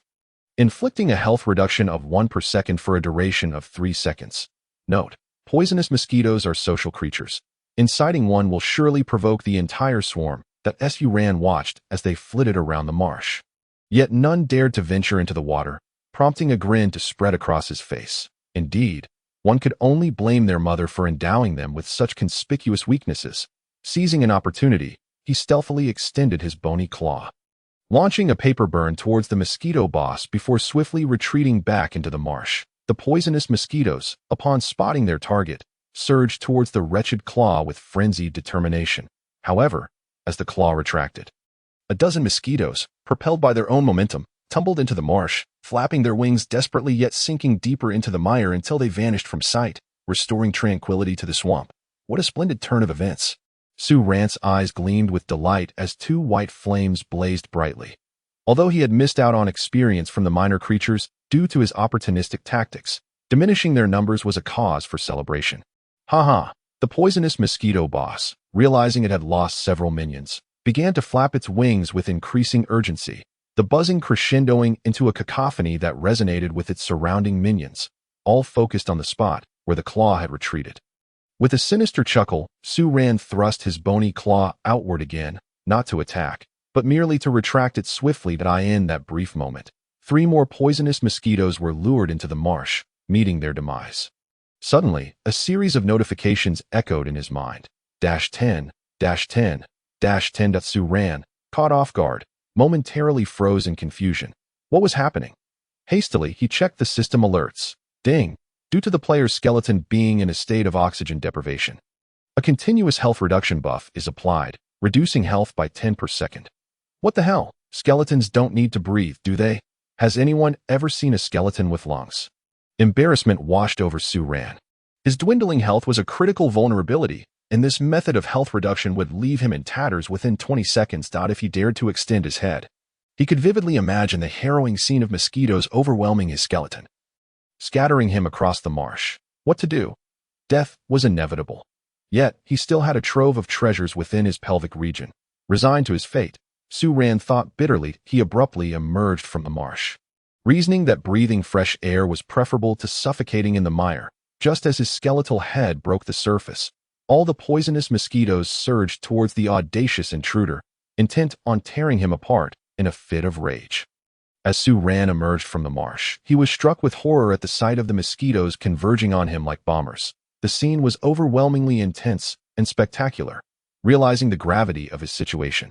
inflicting a health reduction of 1 per second for a duration of 3 seconds. Note: poisonous mosquitoes are social creatures. Inciting one will surely provoke the entire swarm that Su Ran watched as they flitted around the marsh. Yet none dared to venture into the water, prompting a grin to spread across his face. Indeed, one could only blame their mother for endowing them with such conspicuous weaknesses. Seizing an opportunity, he stealthily extended his bony claw, launching a paper burn towards the mosquito boss before swiftly retreating back into the marsh. The poisonous mosquitoes, upon spotting their target, surged towards the wretched claw with frenzied determination. However, as the claw retracted, a dozen mosquitoes, propelled by their own momentum, tumbled into the marsh, flapping their wings desperately yet sinking deeper into the mire until they vanished from sight, restoring tranquility to the swamp. What a splendid turn of events! Su Ran's eyes gleamed with delight as 2 white flames blazed brightly. Although he had missed out on experience from the minor creatures due to his opportunistic tactics, diminishing their numbers was a cause for celebration. Ha! The poisonous mosquito boss, realizing it had lost several minions, began to flap its wings with increasing urgency, the buzzing crescendoing into a cacophony that resonated with its surrounding minions, all focused on the spot where the claw had retreated. With a sinister chuckle, Su Ran thrust his bony claw outward again, not to attack, but merely to retract it swiftly to end that brief moment. 3 more poisonous mosquitoes were lured into the marsh, meeting their demise. Suddenly, a series of notifications echoed in his mind. -10, -10, -10. Su Ran, caught off guard, momentarily froze in confusion. What was happening? Hastily, he checked the system alerts. Ding! Due to the player's skeleton being in a state of oxygen deprivation, a continuous health reduction buff is applied, reducing health by 10 per second. What the hell? Skeletons don't need to breathe, do they? Has anyone ever seen a skeleton with lungs? Embarrassment washed over Su Ran. His dwindling health was a critical vulnerability, and this method of health reduction would leave him in tatters within 20 seconds. If he dared to extend his head, he could vividly imagine the harrowing scene of mosquitoes overwhelming his skeleton, scattering him across the marsh. What to do? Death was inevitable. Yet, he still had a trove of treasures within his pelvic region. Resigned to his fate, Su Ran thought bitterly. He abruptly emerged from the marsh, reasoning that breathing fresh air was preferable to suffocating in the mire. Just as his skeletal head broke the surface, all the poisonous mosquitoes surged towards the audacious intruder, intent on tearing him apart in a fit of rage. As Su Ran emerged from the marsh, he was struck with horror at the sight of the mosquitoes converging on him like bombers. The scene was overwhelmingly intense and spectacular. Realizing the gravity of his situation,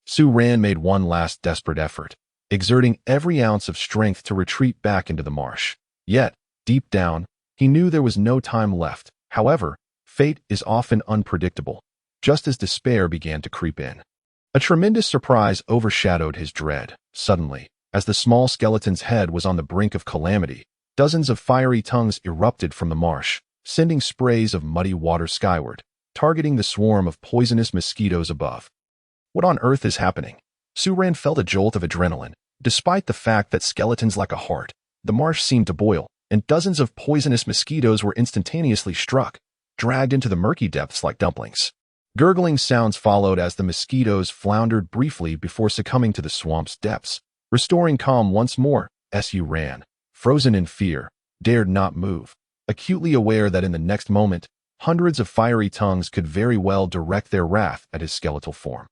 Su Ran made one last desperate effort, exerting every ounce of strength to retreat back into the marsh. Yet, deep down, he knew there was no time left. However, fate is often unpredictable. Just as despair began to creep in, a tremendous surprise overshadowed his dread. Suddenly, as the small skeleton's head was on the brink of calamity, dozens of fiery tongues erupted from the marsh, sending sprays of muddy water skyward, targeting the swarm of poisonous mosquitoes above. What on earth is happening? Su Ran felt a jolt of adrenaline. Despite the fact that skeletons lack a heart, the marsh seemed to boil, and dozens of poisonous mosquitoes were instantaneously struck, dragged into the murky depths like dumplings. Gurgling sounds followed as the mosquitoes floundered briefly before succumbing to the swamp's depths. Restoring calm once more, Su Ran, frozen in fear, dared not move, acutely aware that in the next moment, hundreds of fiery tongues could very well direct their wrath at his skeletal form.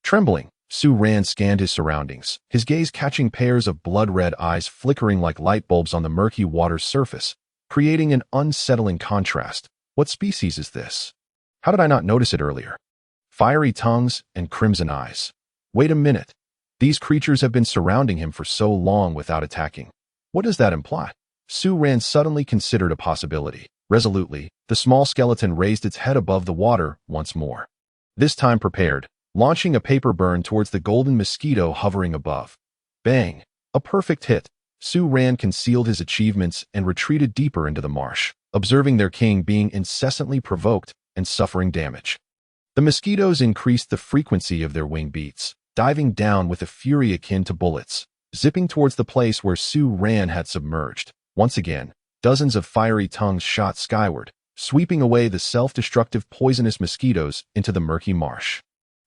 Trembling, Su Ran scanned his surroundings, his gaze catching pairs of blood-red eyes flickering like light bulbs on the murky water's surface, creating an unsettling contrast. What species is this? How did I not notice it earlier? Fiery tongues and crimson eyes. Wait a minute. These creatures have been surrounding him for so long without attacking. What does that imply? Su Ran suddenly considered a possibility. Resolutely, the small skeleton raised its head above the water once more. This time prepared, launching a paper burn towards the golden mosquito hovering above. Bang! A perfect hit. Su Ran concealed his achievements and retreated deeper into the marsh, observing their king being incessantly provoked and suffering damage. The mosquitoes increased the frequency of their wing beats, diving down with a fury akin to bullets, zipping towards the place where Su Ran had submerged. Once again, dozens of fiery tongues shot skyward, sweeping away the self-destructive poisonous mosquitoes into the murky marsh.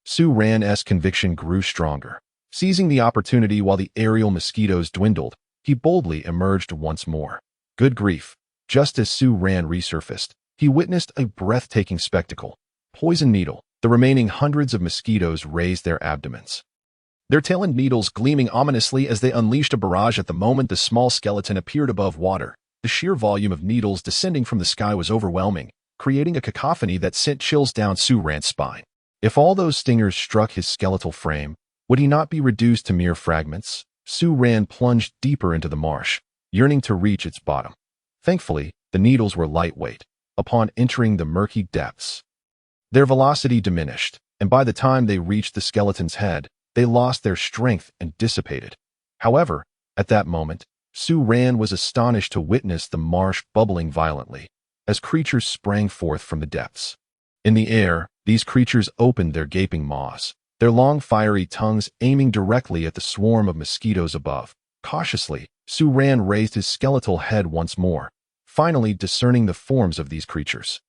Su Ran's conviction grew stronger. Seizing the opportunity while the aerial mosquitoes dwindled, he boldly emerged once more. Good grief. Just as Su Ran resurfaced, he witnessed a breathtaking spectacle. Poison needle. The remaining hundreds of mosquitoes raised their abdomens, their tail-end needles gleaming ominously as they unleashed a barrage. At the moment the small skeleton appeared above water, the sheer volume of needles descending from the sky was overwhelming, creating a cacophony that sent chills down Su Ran's spine. If all those stingers struck his skeletal frame, would he not be reduced to mere fragments? Su Ran plunged deeper into the marsh, yearning to reach its bottom. Thankfully, the needles were lightweight. Upon entering the murky depths, their velocity diminished, and by the time they reached the skeleton's head, they lost their strength and dissipated. However, at that moment, Su Ran was astonished to witness the marsh bubbling violently, as creatures sprang forth from the depths. In the air, these creatures opened their gaping maws, their long fiery tongues aiming directly at the swarm of mosquitoes above. Cautiously, Su Ran raised his skeletal head once more, finally discerning the forms of these creatures.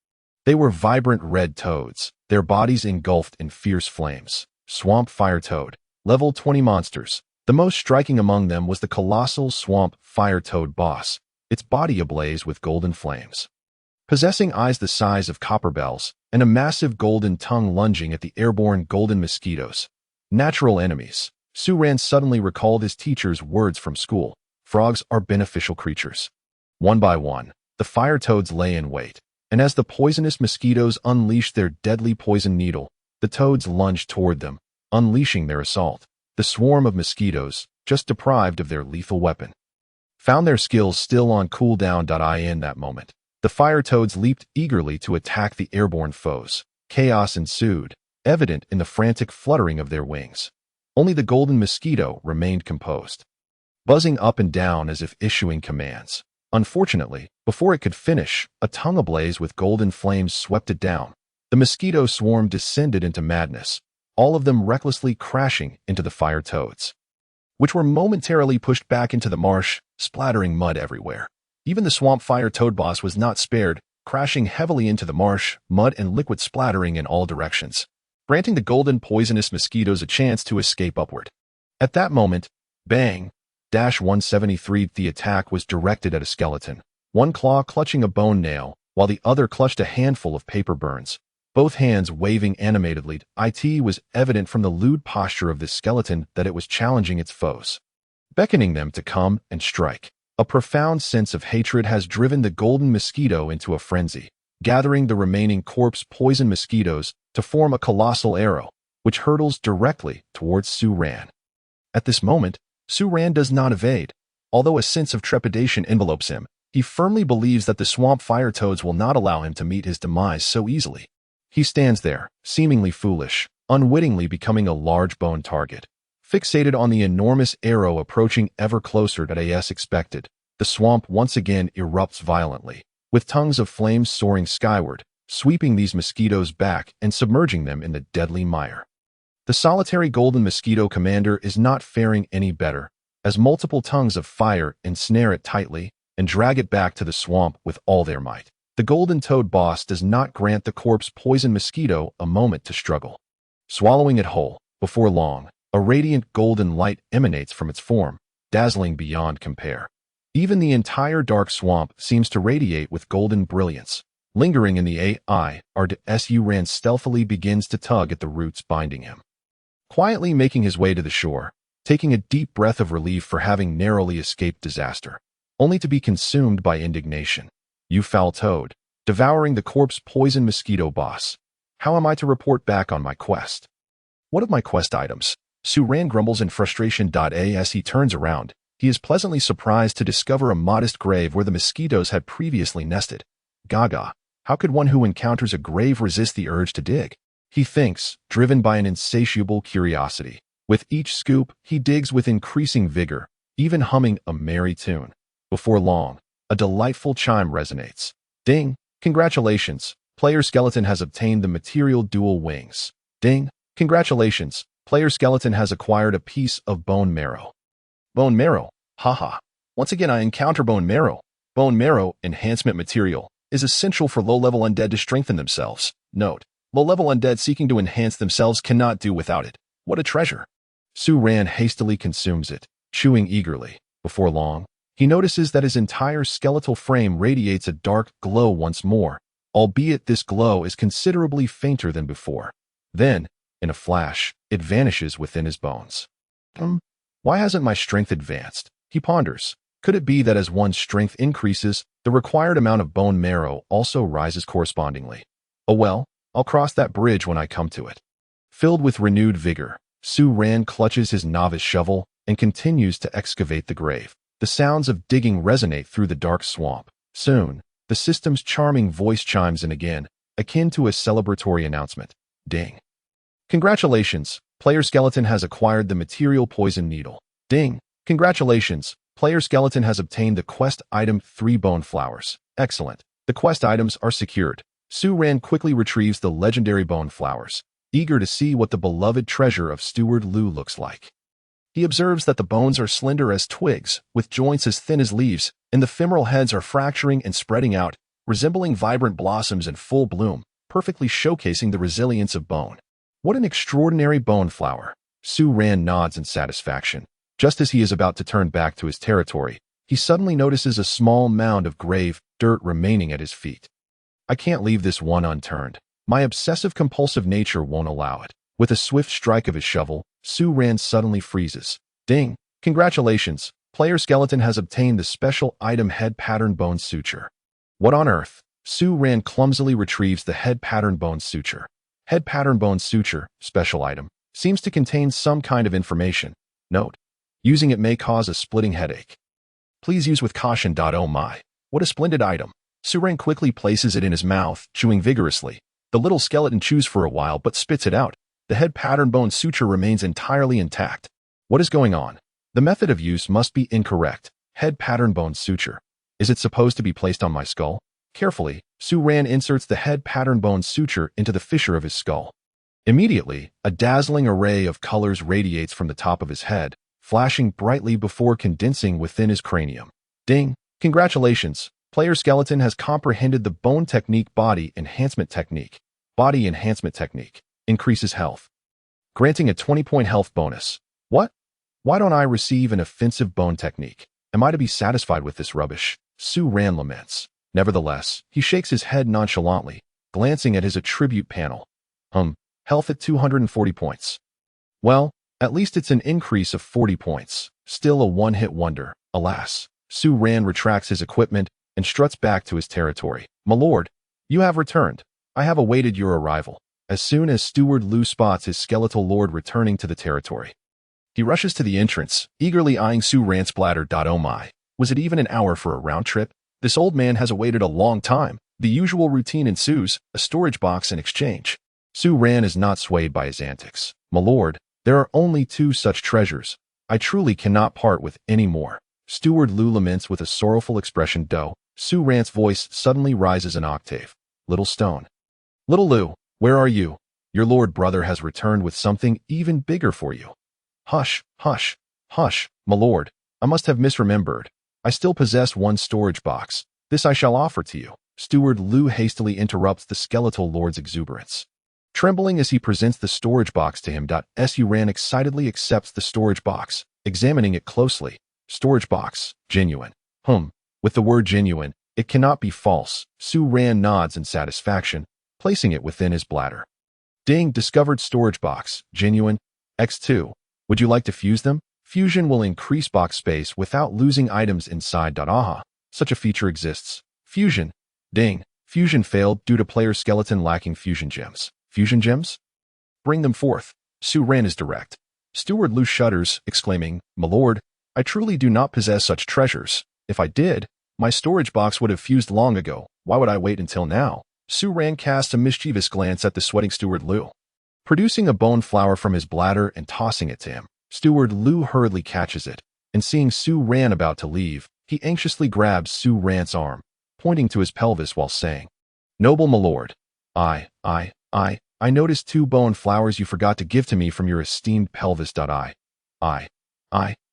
They were vibrant red toads, their bodies engulfed in fierce flames. Swamp fire toad, level 20 monsters. The most striking among them was the colossal swamp fire toad boss, its body ablaze with golden flames. Possessing eyes the size of copper bells, and a massive golden tongue lunging at the airborne golden mosquitoes. Natural enemies. Su Ran suddenly recalled his teacher's words from school. Frogs are beneficial creatures. One by one, the fire toads lay in wait, and as the poisonous mosquitoes unleashed their deadly poison needle, the toads lunged toward them, unleashing their assault. The swarm of mosquitoes, just deprived of their lethal weapon, found their skills still on cooldown. In that moment, the fire toads leaped eagerly to attack the airborne foes. Chaos ensued, evident in the frantic fluttering of their wings. Only the golden mosquito remained composed, buzzing up and down as if issuing commands. Unfortunately, before it could finish, a tongue ablaze with golden flames swept it down. The mosquito swarm descended into madness, all of them recklessly crashing into the fire toads, which were momentarily pushed back into the marsh, splattering mud everywhere. Even the swamp fire toad boss was not spared, crashing heavily into the marsh, mud and liquid splattering in all directions, granting the golden poisonous mosquitoes a chance to escape upward. At that moment, bang! 173. The attack was directed at a skeleton, one claw clutching a bone nail, while the other clutched a handful of paper burns, both hands waving animatedly. It was evident from the lewd posture of this skeleton that it was challenging its foes, beckoning them to come and strike. A profound sense of hatred has driven the golden mosquito into a frenzy, gathering the remaining corpse poison mosquitoes to form a colossal arrow, which hurtles directly towards Su Ran. At this moment, Su Ran does not evade. Although a sense of trepidation envelopes him, he firmly believes that the swamp fire toads will not allow him to meet his demise so easily. He stands there, seemingly foolish, unwittingly becoming a large bone target, fixated on the enormous arrow approaching ever closer as expected. The swamp once again erupts violently, with tongues of flames soaring skyward, sweeping these mosquitoes back and submerging them in the deadly mire. The solitary golden mosquito commander is not faring any better, as multiple tongues of fire ensnare it tightly and drag it back to the swamp with all their might. The golden toad boss does not grant the corpse poison mosquito a moment to struggle. Swallowing it whole, before long, a radiant golden light emanates from its form, dazzling beyond compare. Even the entire dark swamp seems to radiate with golden brilliance. Lingering in the AI, Su Ran stealthily begins to tug at the roots binding him, quietly making his way to the shore, taking a deep breath of relief for having narrowly escaped disaster, only to be consumed by indignation. You foul toad, devouring the corpse poison mosquito boss. How am I to report back on my quest? What of my quest items? Su Ran grumbles in frustration. As he turns around, he is pleasantly surprised to discover a modest grave where the mosquitoes had previously nested. Gaga, how could one who encounters a grave resist the urge to dig? He thinks, driven by an insatiable curiosity. With each scoop, he digs with increasing vigor, even humming a merry tune. Before long, a delightful chime resonates. Ding! Congratulations! Player skeleton has obtained the material dual wings. Ding! Congratulations! Player skeleton has acquired a piece of bone marrow. Bone marrow? Haha. Once again I encounter bone marrow. Bone marrow enhancement material is essential for low-level undead to strengthen themselves. Note: low-level undead seeking to enhance themselves cannot do without it. What a treasure! Su Ran hastily consumes it, chewing eagerly. Before long, he notices that his entire skeletal frame radiates a dark glow once more, albeit this glow is considerably fainter than before. Then, in a flash, it vanishes within his bones. Why hasn't my strength advanced? He ponders. Could it be that as one's strength increases, the required amount of bone marrow also rises correspondingly? Oh well, I'll cross that bridge when I come to it. Filled with renewed vigor, Su Ran clutches his novice shovel and continues to excavate the grave. The sounds of digging resonate through the dark swamp. Soon, the system's charming voice chimes in again, akin to a celebratory announcement. Ding. Congratulations, player skeleton has acquired the material poison needle. Ding. Congratulations, player skeleton has obtained the quest item 3 bone flowers. Excellent. The quest items are secured. Su Ran quickly retrieves the legendary bone flowers, eager to see what the beloved treasure of Steward Lu looks like. He observes that the bones are slender as twigs, with joints as thin as leaves, and the femoral heads are fracturing and spreading out, resembling vibrant blossoms in full bloom, perfectly showcasing the resilience of bone. What an extraordinary bone flower! Su Ran nods in satisfaction. Just as he is about to turn back to his territory, he suddenly notices a small mound of grave dirt remaining at his feet. I can't leave this one unturned. My obsessive-compulsive nature won't allow it. With a swift strike of his shovel, Su Ran suddenly freezes. Ding! Congratulations! Player skeleton has obtained the special item head pattern bone suture. What on earth? Su Ran clumsily retrieves the head pattern bone suture. Head pattern bone suture, special item, seems to contain some kind of information. Note: using it may cause a splitting headache. Please use with caution. Oh my! What a splendid item! Su Ran quickly places it in his mouth, chewing vigorously. The little skeleton chews for a while but spits it out. The head pattern bone suture remains entirely intact. What is going on? The method of use must be incorrect. Head pattern bone suture. Is it supposed to be placed on my skull? Carefully, Su Ran inserts the head pattern bone suture into the fissure of his skull. Immediately, a dazzling array of colors radiates from the top of his head, flashing brightly before condensing within his cranium. Ding! Congratulations! Player skeleton has comprehended the bone technique body enhancement technique. Body enhancement technique. Increases health, granting a 20-point health bonus. What? Why don't I receive an offensive bone technique? Am I to be satisfied with this rubbish? Su Ran laments. Nevertheless, he shakes his head nonchalantly, glancing at his attribute panel. Health at 240 points. Well, at least it's an increase of 40 points. Still a one-hit wonder, alas. Su Ran retracts his equipment and struts back to his territory. My lord, you have returned. I have awaited your arrival. As soon as Steward Lu spots his skeletal lord returning to the territory, he rushes to the entrance, eagerly eyeing Su Ran's bladder. Oh my, was it even an hour for a round trip? This old man has awaited a long time. The usual routine ensues, a storage box in exchange. Su Ran is not swayed by his antics. My lord, there are only 2 such treasures. I truly cannot part with any more. Steward Lu laments with a sorrowful expression. Su Ran's voice suddenly rises an octave. Little stone. Little Lu, where are you? Your lord brother has returned with something even bigger for you. Hush, hush, hush, my lord. I must have misremembered. I still possess 1 storage box. This I shall offer to you. Steward Lu hastily interrupts the skeletal lord's exuberance. Trembling as he presents the storage box to him. Su Ran excitedly accepts the storage box, examining it closely. Storage box, genuine. With the word genuine, it cannot be false. Su Ran nods in satisfaction, placing it within his bladder. Ding! Discovered storage box, genuine. X2. Would you like to fuse them? Fusion will increase box space without losing items inside. Aha! Such a feature exists. Fusion. Ding! Fusion failed due to player skeleton lacking fusion gems. Fusion gems? Bring them forth. Su Ran is direct. Steward Lu shudders, exclaiming, My lord, I truly do not possess such treasures. If I did, my storage box would have fused long ago. Why would I wait until now? Su Ran casts a mischievous glance at the sweating Steward Lu. Producing a bone flower from his bladder and tossing it to him, Steward Lu hurriedly catches it, and seeing Su Ran about to leave, he anxiously grabs Su Ran's arm, pointing to his pelvis while saying, Noble my lord, I noticed 2 bone flowers you forgot to give to me from your esteemed pelvis.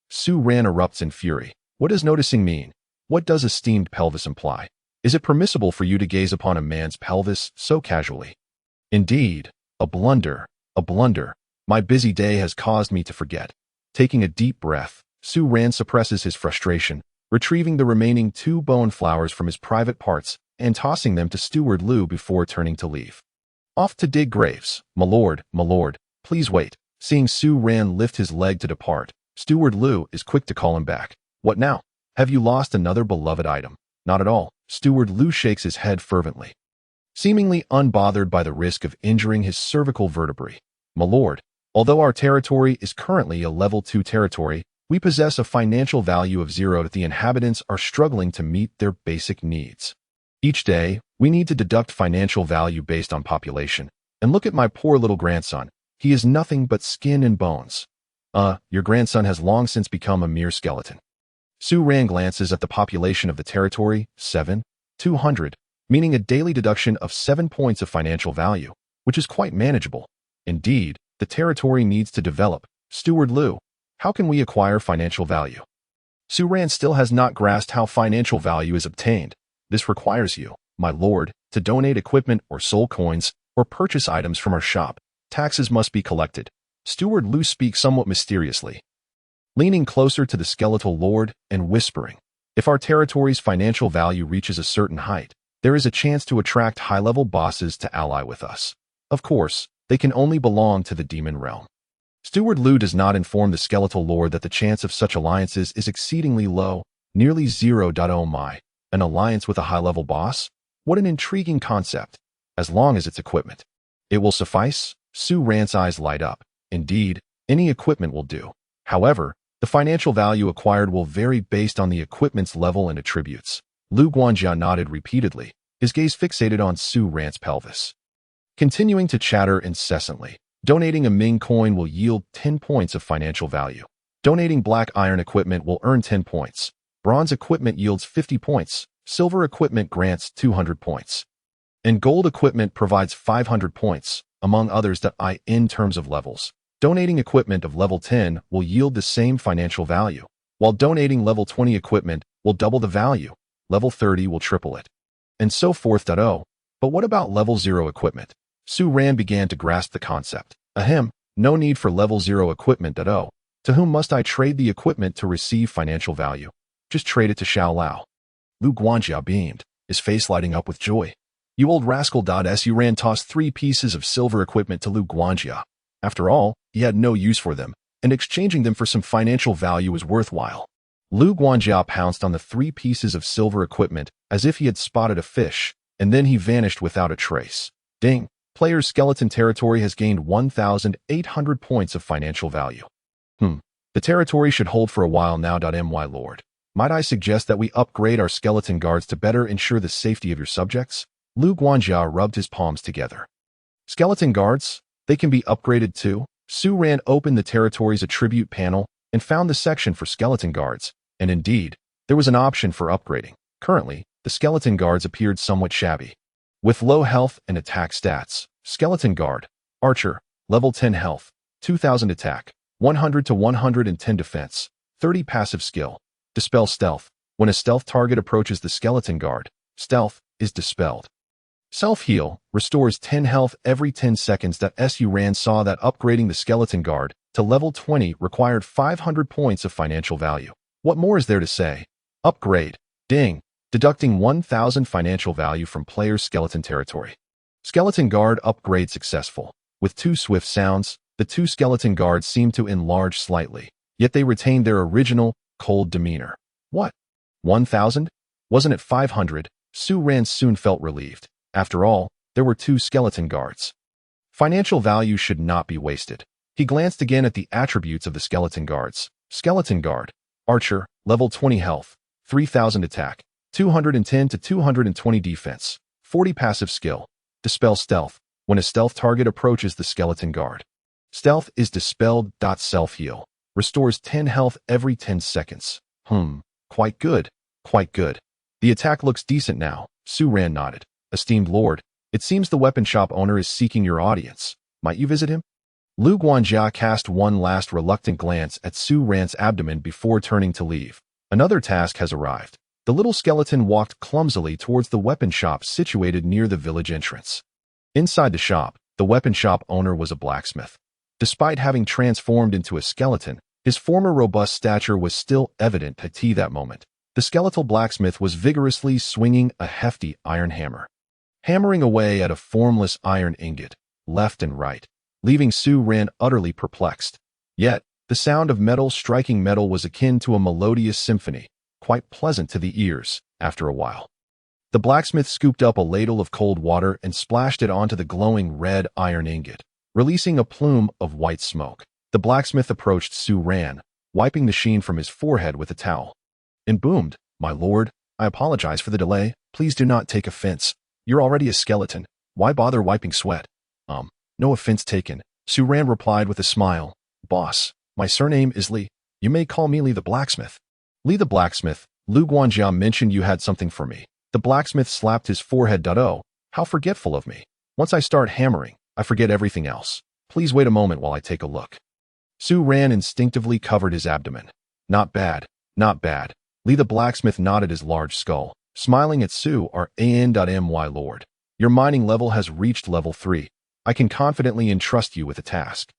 Su Ran erupts in fury. What does noticing mean? What does esteemed pelvis imply? Is it permissible for you to gaze upon a man's pelvis so casually? Indeed, a blunder, a blunder. My busy day has caused me to forget. Taking a deep breath, Su Ran suppresses his frustration, retrieving the remaining 2 bone flowers from his private parts and tossing them to Steward Lu before turning to leave. Off to dig graves. My lord, please wait. Seeing Su Ran lift his leg to depart, Steward Lu is quick to call him back. What now? Have you lost another beloved item? Not at all. Steward Lu shakes his head fervently, seemingly unbothered by the risk of injuring his cervical vertebrae. My lord, although our territory is currently a level 2 territory, we possess a financial value of 0 that the inhabitants are struggling to meet their basic needs. Each day, we need to deduct financial value based on population. And look at my poor little grandson. He is nothing but skin and bones. Your grandson has long since become a mere skeleton. Su Ran glances at the population of the territory, 7,200, meaning a daily deduction of 7 points of financial value, which is quite manageable. Indeed, the territory needs to develop. Steward Lu, how can we acquire financial value? Su Ran still has not grasped how financial value is obtained. This requires you, my lord, to donate equipment or soul coins or purchase items from our shop. Taxes must be collected. Steward Lu speaks somewhat mysteriously, leaning closer to the skeletal lord and whispering, if our territory's financial value reaches a certain height, there is a chance to attract high-level bosses to ally with us. Of course, they can only belong to the demon realm. Steward Lu does not inform the skeletal lord that the chance of such alliances is exceedingly low, nearly 0. Oh my, an alliance with a high-level boss? What an intriguing concept. As long as it's equipment, it will suffice? Su Ran's eyes light up. Indeed, any equipment will do. However, the financial value acquired will vary based on the equipment's level and attributes. Lu Guanjia nodded repeatedly, his gaze fixated on Su Ran's pelvis, continuing to chatter incessantly. Donating a Ming coin will yield 10 points of financial value. Donating black iron equipment will earn 10 points. Bronze equipment yields 50 points. Silver equipment grants 200 points. And gold equipment provides 500 points, among others that in terms of levels. Donating equipment of level 10 will yield the same financial value, while donating level 20 equipment will double the value. Level 30 will triple it. And so forth. But what about level 0 equipment? Su Ran began to grasp the concept. No need for level 0 equipment. To whom must I trade the equipment to receive financial value? Just trade it to Xiao Lao. Lu Guanjia beamed, his face lighting up with joy. You old rascal. Su Ran tossed 3 pieces of silver equipment to Lu Guanjia. After all, he had no use for them, and exchanging them for some financial value was worthwhile. Lu Guanjia pounced on the 3 pieces of silver equipment as if he had spotted a fish, and then he vanished without a trace. Ding! Player's skeleton territory has gained 1,800 points of financial value. The territory should hold for a while now. My lord, might I suggest that we upgrade our skeleton guards to better ensure the safety of your subjects? Lu Guanjia rubbed his palms together. Skeleton guards? They can be upgraded too? Su Ran opened the territory's attribute panel and found the section for skeleton guards, and indeed, there was an option for upgrading. Currently, the skeleton guards appeared somewhat shabby. With low health and attack stats, skeleton guard, archer, level 10 health, 2000 attack, 100 to 110 defense, 30 passive skill, dispel stealth. When a stealth target approaches the skeleton guard, stealth is dispelled. Self-heal restores 10 health every 10 seconds. Su Ran saw that upgrading the skeleton guard to level 20 required 500 points of financial value. What more is there to say? Upgrade. Ding. Deducting 1,000 financial value from player's skeleton territory. Skeleton guard upgrade successful. With 2 swift sounds, the 2 skeleton guards seemed to enlarge slightly, yet they retained their original, cold demeanor. What? 1,000? Wasn't it 500? Su Ran soon felt relieved. After all, there were 2 skeleton guards. Financial value should not be wasted. He glanced again at the attributes of the skeleton guards. Skeleton guard, archer, level 20 health, 3,000 attack, 210 to 220 defense, 40 passive skill, dispel stealth. When a stealth target approaches the skeleton guard, stealth is dispelled. Self-heal restores 10 health every 10 seconds. Quite good, quite good. The attack looks decent now. Su Ran nodded. Esteemed lord, it seems the weapon shop owner is seeking your audience. Might you visit him? Lu Guanjia cast one last reluctant glance at Su Ran's abdomen before turning to leave. Another task has arrived. The little skeleton walked clumsily towards the weapon shop situated near the village entrance. Inside the shop, the weapon shop owner was a blacksmith. Despite having transformed into a skeleton, His former robust stature was still evident to T that moment. The skeletal blacksmith was vigorously swinging a hefty iron hammer, hammering away at a formless iron ingot, left and right, leaving Su Ran utterly perplexed. Yet, the sound of metal striking metal was akin to a melodious symphony, quite pleasant to the ears after a while. The blacksmith scooped up a ladle of cold water and splashed it onto the glowing red iron ingot, releasing a plume of white smoke. The blacksmith approached Su Ran, wiping the sheen from his forehead with a towel, and boomed, "My lord, I apologize for the delay. Please do not take offense. You're already a skeleton. Why bother wiping sweat?" No offense taken," Su Ran replied with a smile. "Boss, my surname is Li. You may call me Li the blacksmith." "Li the blacksmith, Lu Guanjia mentioned you had something for me." The blacksmith slapped his forehead. "Oh, how forgetful of me. Once I start hammering, I forget everything else. Please wait a moment while I take a look." Su Ran instinctively covered his abdomen. "Not bad, not bad." Li the blacksmith nodded his large skull, smiling at Su Ran.my lord. "Your mining level has reached level 3. I can confidently entrust you with a task."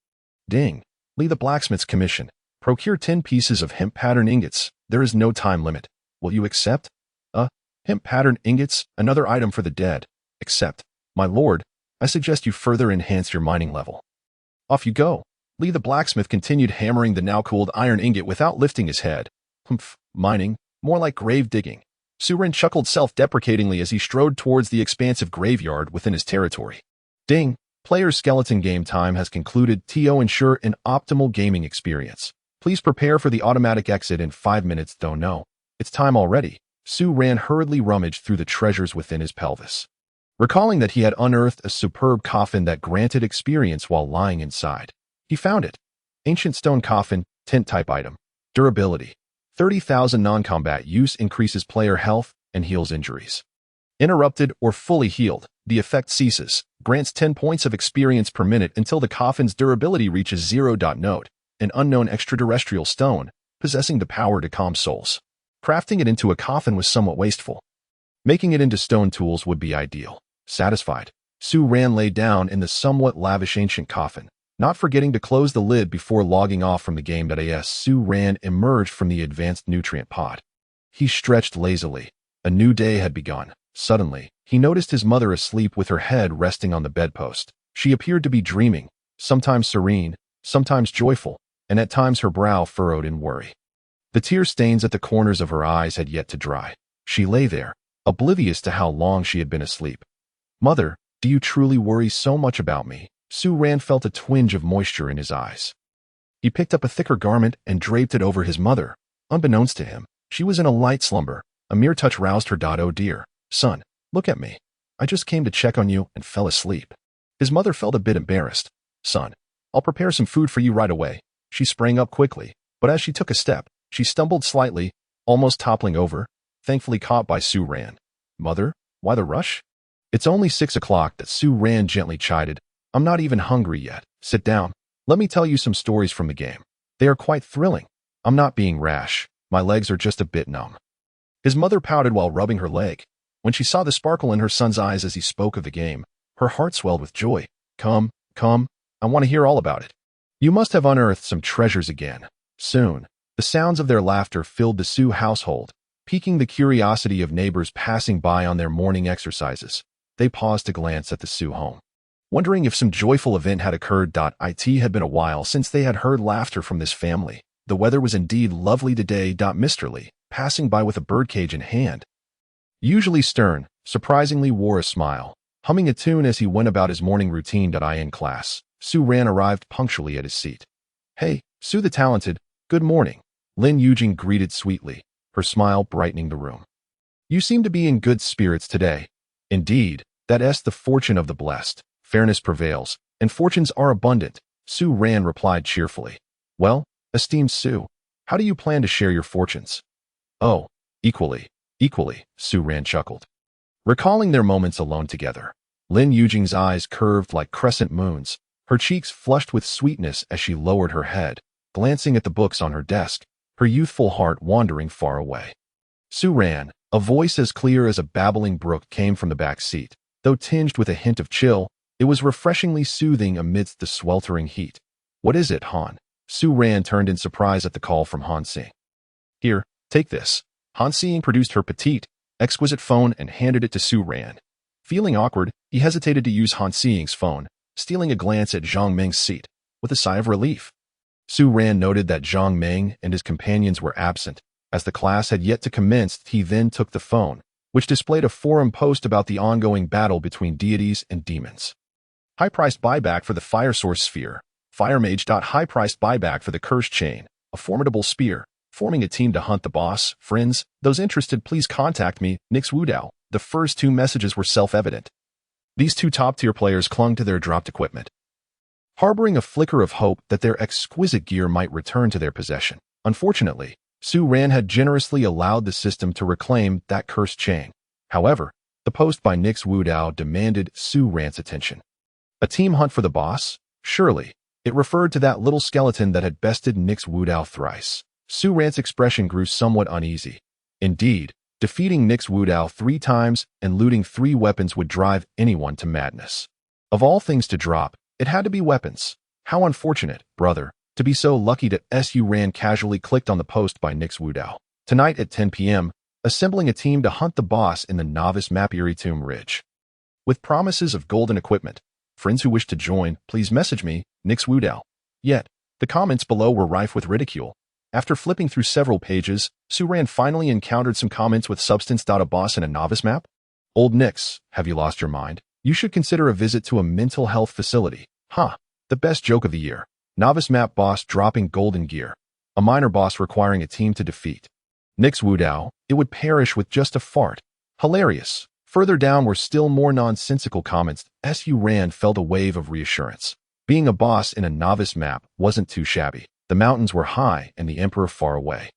"Ding. Li the blacksmith's commission. Procure 10 pieces of hemp pattern ingots. There is no time limit. Will you accept?" Hemp pattern ingots, another item for the dead. Accept. My lord, I suggest you further enhance your mining level." Off you go. Li the blacksmith continued hammering the now cooled iron ingot without lifting his head. "Humph, mining, more like grave digging." Su Ran chuckled self-deprecatingly as he strode towards the expansive graveyard within his territory. Ding. Player's skeleton game time has concluded. To ensure an optimal gaming experience, please prepare for the automatic exit in 5 minutes. Don't know. It's time already. Su Ran hurriedly rummaged through the treasures within his pelvis, recalling that he had unearthed a superb coffin that granted experience while lying inside. He found it. Ancient stone coffin, tent-type item. Durability. 30,000 non-combat use increases player health and heals injuries. Interrupted or fully healed, the effect ceases. Grants 10 points of experience per minute until the coffin's durability reaches 0. Note, an unknown extraterrestrial stone, possessing the power to calm souls. Crafting it into a coffin was somewhat wasteful. Making it into stone tools would be ideal. Satisfied, Su Ran lay down in the somewhat lavish ancient coffin, not forgetting to close the lid before logging off from the game. As Su Ran emerged from the advanced nutrient pod, he stretched lazily. A new day had begun. Suddenly, he noticed his mother asleep with her head resting on the bedpost. She appeared to be dreaming, sometimes serene, sometimes joyful, and at times her brow furrowed in worry. The tear stains at the corners of her eyes had yet to dry. She lay there, oblivious to how long she had been asleep. "Mother, do you truly worry so much about me?" Su Ran felt a twinge of moisture in his eyes. He picked up a thicker garment and draped it over his mother. Unbeknownst to him, she was in a light slumber. A mere touch roused her. "Oh dear, son, look at me. I just came to check on you and fell asleep." His mother felt a bit embarrassed. "Son, I'll prepare some food for you right away." She sprang up quickly, but as she took a step, she stumbled slightly, almost toppling over, thankfully caught by Su Ran. "Mother, why the rush?" "It's only 6 o'clock," that Su Ran gently chided. "I'm not even hungry yet. Sit down. Let me tell you some stories from the game. They are quite thrilling. I'm not being rash. My legs are just a bit numb." His mother pouted while rubbing her leg. When she saw the sparkle in her son's eyes as he spoke of the game, her heart swelled with joy. Come, I want to hear all about it. You must have unearthed some treasures again." Soon, the sounds of their laughter filled the Su household, piquing the curiosity of neighbors passing by on their morning exercises. They paused to glance at the Su home, wondering if some joyful event had occurred. It had been a while since they had heard laughter from this family. The weather was indeed lovely today. Mr. Li, passing by with a birdcage in hand, usually stern, surprisingly wore a smile, humming a tune as he went about his morning routine. In class, Su Ran arrived punctually at his seat. "Hey, Su the talented, good morning," Lin Yujing greeted sweetly, her smile brightening the room. "You seem to be in good spirits today." "Indeed, that's the fortune of the blessed. Fairness prevails, and fortunes are abundant," Su Ran replied cheerfully. "Well, esteemed Su, how do you plan to share your fortunes?" "Oh, equally, Su Ran chuckled, recalling their moments alone together. Lin Yujing's eyes curved like crescent moons, her cheeks flushed with sweetness as she lowered her head, glancing at the books on her desk, her youthful heart wandering far away. Su Ran, a voice as clear as a babbling brook, came from the back seat. Though tinged with a hint of chill, it was refreshingly soothing amidst the sweltering heat. "What is it, Han?" Su Ran turned in surprise at the call from Han Xing. Here, take this. Han Xing produced her petite, exquisite phone and handed it to Su Ran. Feeling awkward, he hesitated to use Han Xing's phone, stealing a glance at Zhang Meng's seat, with a sigh of relief. Su Ran noted that Zhang Meng and his companions were absent. As the class had yet to commence, he then took the phone, which displayed a forum post about the ongoing battle between deities and demons. High-priced buyback for the Fire Source Sphere. Fire Mage. High-priced buyback for the Cursed Chain, a formidable spear. Forming a team to hunt the boss. Friends, those interested, please contact me, Nix Wudao. The first two messages were self-evident. These two top-tier players clung to their dropped equipment, harboring a flicker of hope that their exquisite gear might return to their possession. Unfortunately, Su Ran had generously allowed the system to reclaim that cursed chain. However, the post by Nix Wudao demanded Su Ran's attention. A team hunt for the boss? Surely. It referred to that little skeleton that had bested Nix Wudao thrice. Su Ran's expression grew somewhat uneasy. Indeed, defeating Nix Wudao 3 times and looting 3 weapons would drive anyone to madness. Of all things to drop, it had to be weapons. How unfortunate, brother, to be so lucky that Su Ran casually clicked on the post by Nix Wudao. Tonight at 10 p.m., assembling a team to hunt the boss in the novice map Tomb Ridge. With promises of golden equipment. Friends who wish to join, please message me, Nix Wudao. Yet, the comments below were rife with ridicule. After flipping through several pages, Su Ran finally encountered some comments with substance. A boss in a novice map? Old Nix, have you lost your mind? You should consider a visit to a mental health facility. The best joke of the year. Novice map boss dropping golden gear. A minor boss requiring a team to defeat. Nix Wudao, it would perish with just a fart. Hilarious. Further down were still more nonsensical comments. Su Ran felt a wave of reassurance. Being a boss in a novice map wasn't too shabby. The mountains were high and the Emperor far away.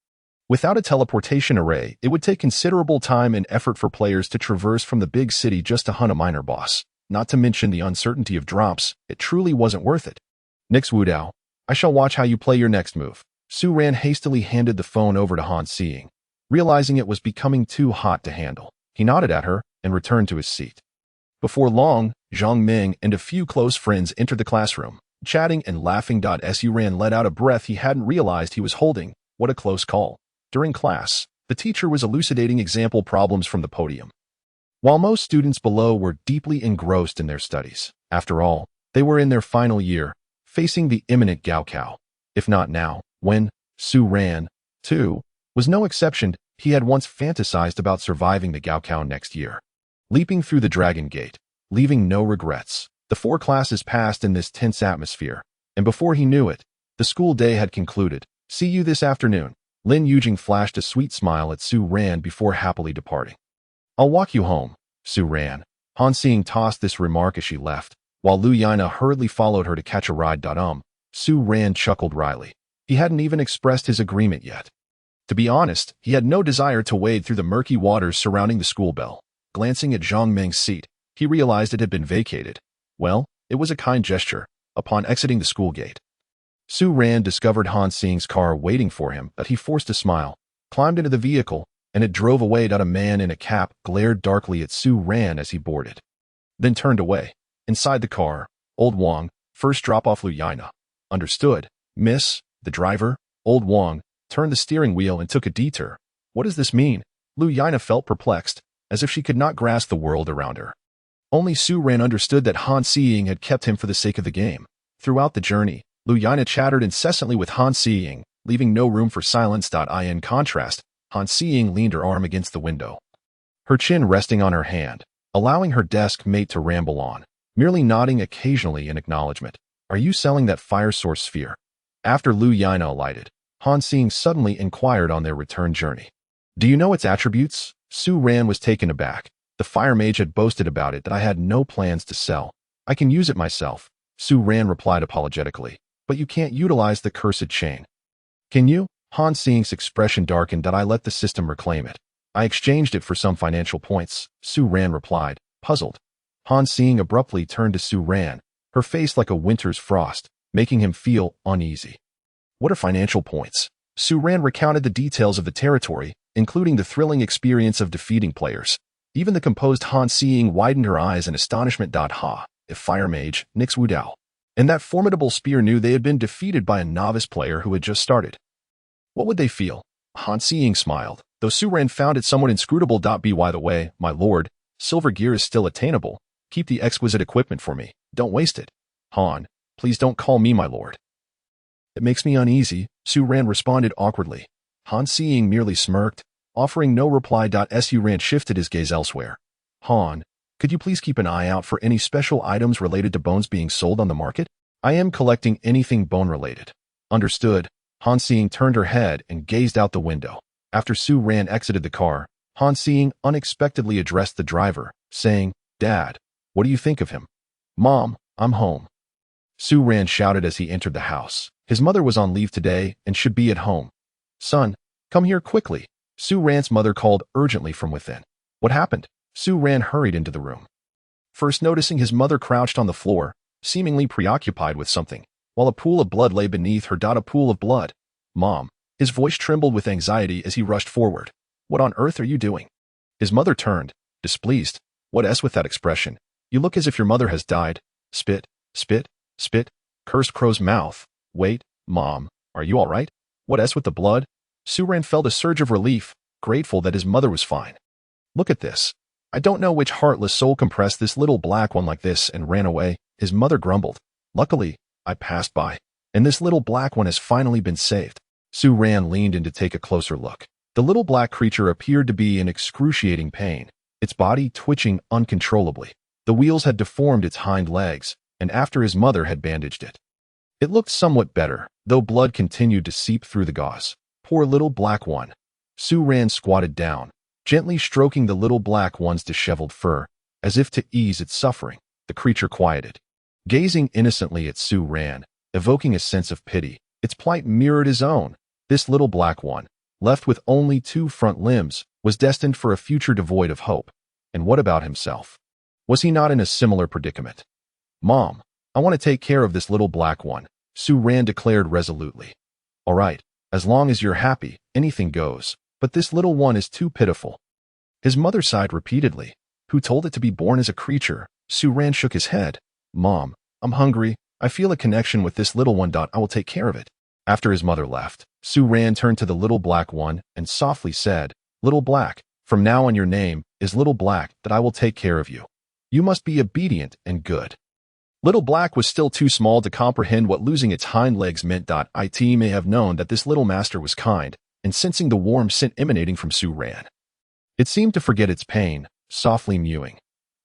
Without a teleportation array, it would take considerable time and effort for players to traverse from the big city just to hunt a minor boss. Not to mention the uncertainty of drops, it truly wasn't worth it. Nix Wudao, I shall watch how you play your next move. Su Ran hastily handed the phone over to Han Xing, realizing it was becoming too hot to handle. He nodded at her and returned to his seat. Before long, Zhang Meng and a few close friends entered the classroom, chatting and laughing. Su Ran let out a breath he hadn't realized he was holding. What a close call. During class, the teacher was elucidating example problems from the podium, while most students below were deeply engrossed in their studies. After all, they were in their final year, facing the imminent Gaokao. If not now, when? Su Ran, too, was no exception. He had once fantasized about surviving the Gaokao next year, leaping through the Dragon Gate, leaving no regrets. The 4 classes passed in this tense atmosphere, and before he knew it, the school day had concluded. See you this afternoon. Lin Yujing flashed a sweet smile at Su Ran before happily departing. I'll walk you home, Su Ran. Han Xing tossed this remark as she left, while Lu Yana hurriedly followed her to catch a ride. Su Ran chuckled wryly. He hadn't even expressed his agreement yet. To be honest, he had no desire to wade through the murky waters surrounding the school bell. Glancing at Zhang Meng's seat, he realized it had been vacated. Well, it was a kind gesture. Upon exiting the school gate, Su Ran discovered Han Xing's car waiting for him, but he forced a smile, climbed into the vehicle, and it drove away. A man in a cap glared darkly at Su Ran as he boarded, then turned away. Inside the car, Old Wang, first drop off Lu Yana. Understood, miss. The driver, Old Wang, turned the steering wheel and took a detour. What does this mean? Lu Yana felt perplexed, as if she could not grasp the world around her. Only Su Ran understood that Han Xing had kept him for the sake of the game. Throughout the journey, Lu Yana chattered incessantly with Han Xing, leaving no room for silence. In contrast, Han Xing leaned her arm against the window, her chin resting on her hand, allowing her desk mate to ramble on, merely nodding occasionally in acknowledgement. Are you selling that fire source sphere? After Lu Yana alighted, Han Xing suddenly inquired on their return journey. Do you know its attributes? Su Ran was taken aback. The fire mage had boasted about it that I had no plans to sell. I can use it myself, Su Ran replied apologetically. But you can't utilize the cursed chain. Can you? Han Xing's expression darkened. I let the system reclaim it. I exchanged it for some financial points, Su Ran replied, puzzled. Han Xing abruptly turned to Su Ran, her face like a winter's frost, making him feel uneasy. What are financial points? Su Ran recounted the details of the territory, including the thrilling experience of defeating players. Even the composed Han Xing widened her eyes in astonishment. If fire mage, Nix Wudao. and that formidable spear knew they had been defeated by a novice player who had just started. What would they feel? Han Seeing smiled, though Su Ran found it somewhat inscrutable. By the way, my lord, silver gear is still attainable. Keep the exquisite equipment for me. Don't waste it. Han, please don't call me my lord. It makes me uneasy, Su Ran responded awkwardly. Han Seeing merely smirked, offering no reply. Su Ran shifted his gaze elsewhere. Han, could you please keep an eye out for any special items related to bones being sold on the market? I am collecting anything bone-related. Understood. Han Seeing turned her head and gazed out the window. After Su Ran exited the car, Han Seeing unexpectedly addressed the driver, saying, Dad, what do you think of him? Mom, I'm home. Su Ran shouted as he entered the house. His mother was on leave today and should be at home. Son, come here quickly. Su Ran's mother called urgently from within. What happened? Su Ran hurried into the room. First noticing his mother crouched on the floor, seemingly preoccupied with something, while a pool of blood lay beneath her. A pool of blood. Mom. His voice trembled with anxiety as he rushed forward. What on earth are you doing? His mother turned, displeased. What with that expression? You look as if your mother has died. Spit, spit, spit, cursed crow's mouth. Wait, Mom, are you all right? What with the blood? Su Ran felt a surge of relief, grateful that his mother was fine. Look at this. I don't know which heartless soul compressed this little black one like this and ran away, his mother grumbled. Luckily, I passed by, and this little black one has finally been saved. Su Ran leaned in to take a closer look. The little black creature appeared to be in excruciating pain, its body twitching uncontrollably. The wheels had deformed its hind legs, and after his mother had bandaged it, it looked somewhat better, though blood continued to seep through the gauze. Poor little black one. Su Ran squatted down, gently stroking the little black one's disheveled fur, as if to ease its suffering. The creature quieted, gazing innocently at Su Ran, evoking a sense of pity. Its plight mirrored his own. This little black one, left with only 2 front limbs, was destined for a future devoid of hope. And what about himself? Was he not in a similar predicament? Mom, I want to take care of this little black one, Su Ran declared resolutely. All right, as long as you're happy, anything goes. But this little one is too pitiful. His mother sighed repeatedly. Who told it to be born as a creature? Su Ran shook his head. Mom, I'm hungry. I feel a connection with this little one. I will take care of it. After his mother left, Su Ran turned to the little black one and softly said, Little Black, from now on your name is Little Black, that I will take care of you. You must be obedient and good. Little Black was still too small to comprehend what losing its hind legs meant. It may have known that this little master was kind, and sensing the warm scent emanating from Su Ran, it seemed to forget its pain, softly mewing.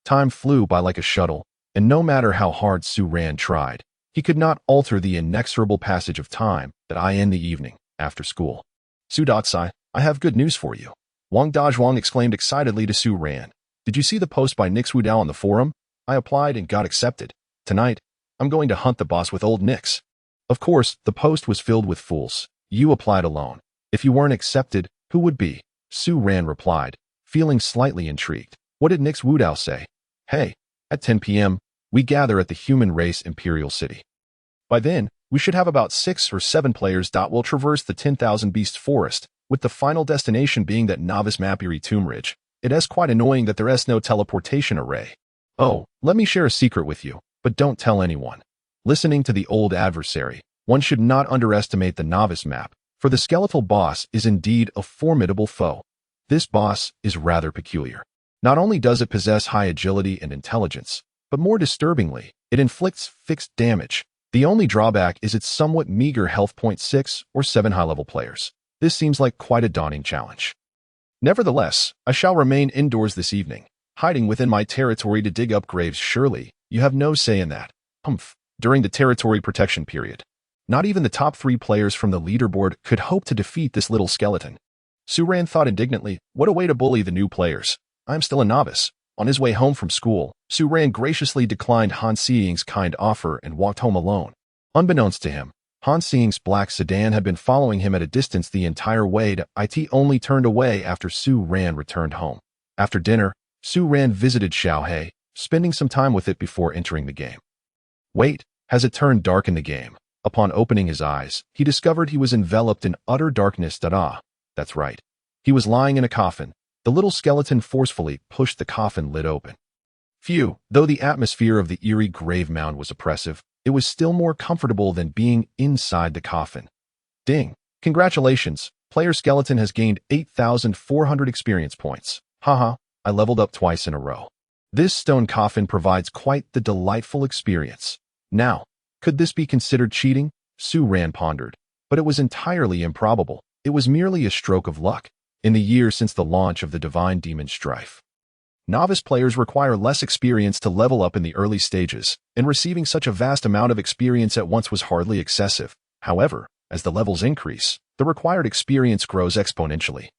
Time flew by like a shuttle, and no matter how hard Su Ran tried, he could not alter the inexorable passage of time. In the evening, after school. Su Datsai, I have good news for you. Wang Dazhuang exclaimed excitedly to Su Ran. Did you see the post by Nix Wudao on the forum? I applied and got accepted. Tonight, I'm going to hunt the boss with old Nix. Of course, the post was filled with fools. You applied alone. If you weren't accepted, who would be? Su Ran replied, feeling slightly intrigued. What did Nix Wudao say? Hey, at 10 p.m., we gather at the Human Race Imperial City. By then, we should have about 6 or 7 players. We'll traverse the 10,000 Beast Forest, with the final destination being that novice map Eerie Tomb Ridge. It is quite annoying that there is no teleportation array. Oh, let me share a secret with you, but don't tell anyone. Listening to the old adversary, one should not underestimate the novice map, for the skeletal boss is indeed a formidable foe. This boss is rather peculiar. Not only does it possess high agility and intelligence, but more disturbingly, it inflicts fixed damage. The only drawback is its somewhat meager health. 6 or 7 high-level players. This seems like quite a daunting challenge. Nevertheless, I shall remain indoors this evening, hiding within my territory to dig up graves. Surely, you have no say in that. Humph. During the territory protection period, not even the top 3 players from the leaderboard could hope to defeat this little skeleton. Su Ran thought indignantly, what a way to bully the new players. I'm still a novice. On his way home from school, Su Ran graciously declined Han Seeing's kind offer and walked home alone. Unbeknownst to him, Han Seeing's black sedan had been following him at a distance the entire way. It only turned away after Su Ran returned home. After dinner, Su Ran visited Xiaohei, spending some time with it before entering the game. Wait, has it turned dark in the game? Upon opening his eyes, he discovered he was enveloped in utter darkness. That's right. He was lying in a coffin. The little skeleton forcefully pushed the coffin lid open. Phew, though the atmosphere of the eerie grave mound was oppressive, it was still more comfortable than being inside the coffin. Ding. Congratulations, player skeleton has gained 8,400 experience points. Haha, I leveled up twice in a row. This stone coffin provides quite the delightful experience. Now, could this be considered cheating? Su Ran pondered, but it was entirely improbable. It was merely a stroke of luck. In the years since the launch of the Divine Demon Strife, novice players require less experience to level up in the early stages, and receiving such a vast amount of experience at once was hardly excessive. However, as the levels increase, the required experience grows exponentially,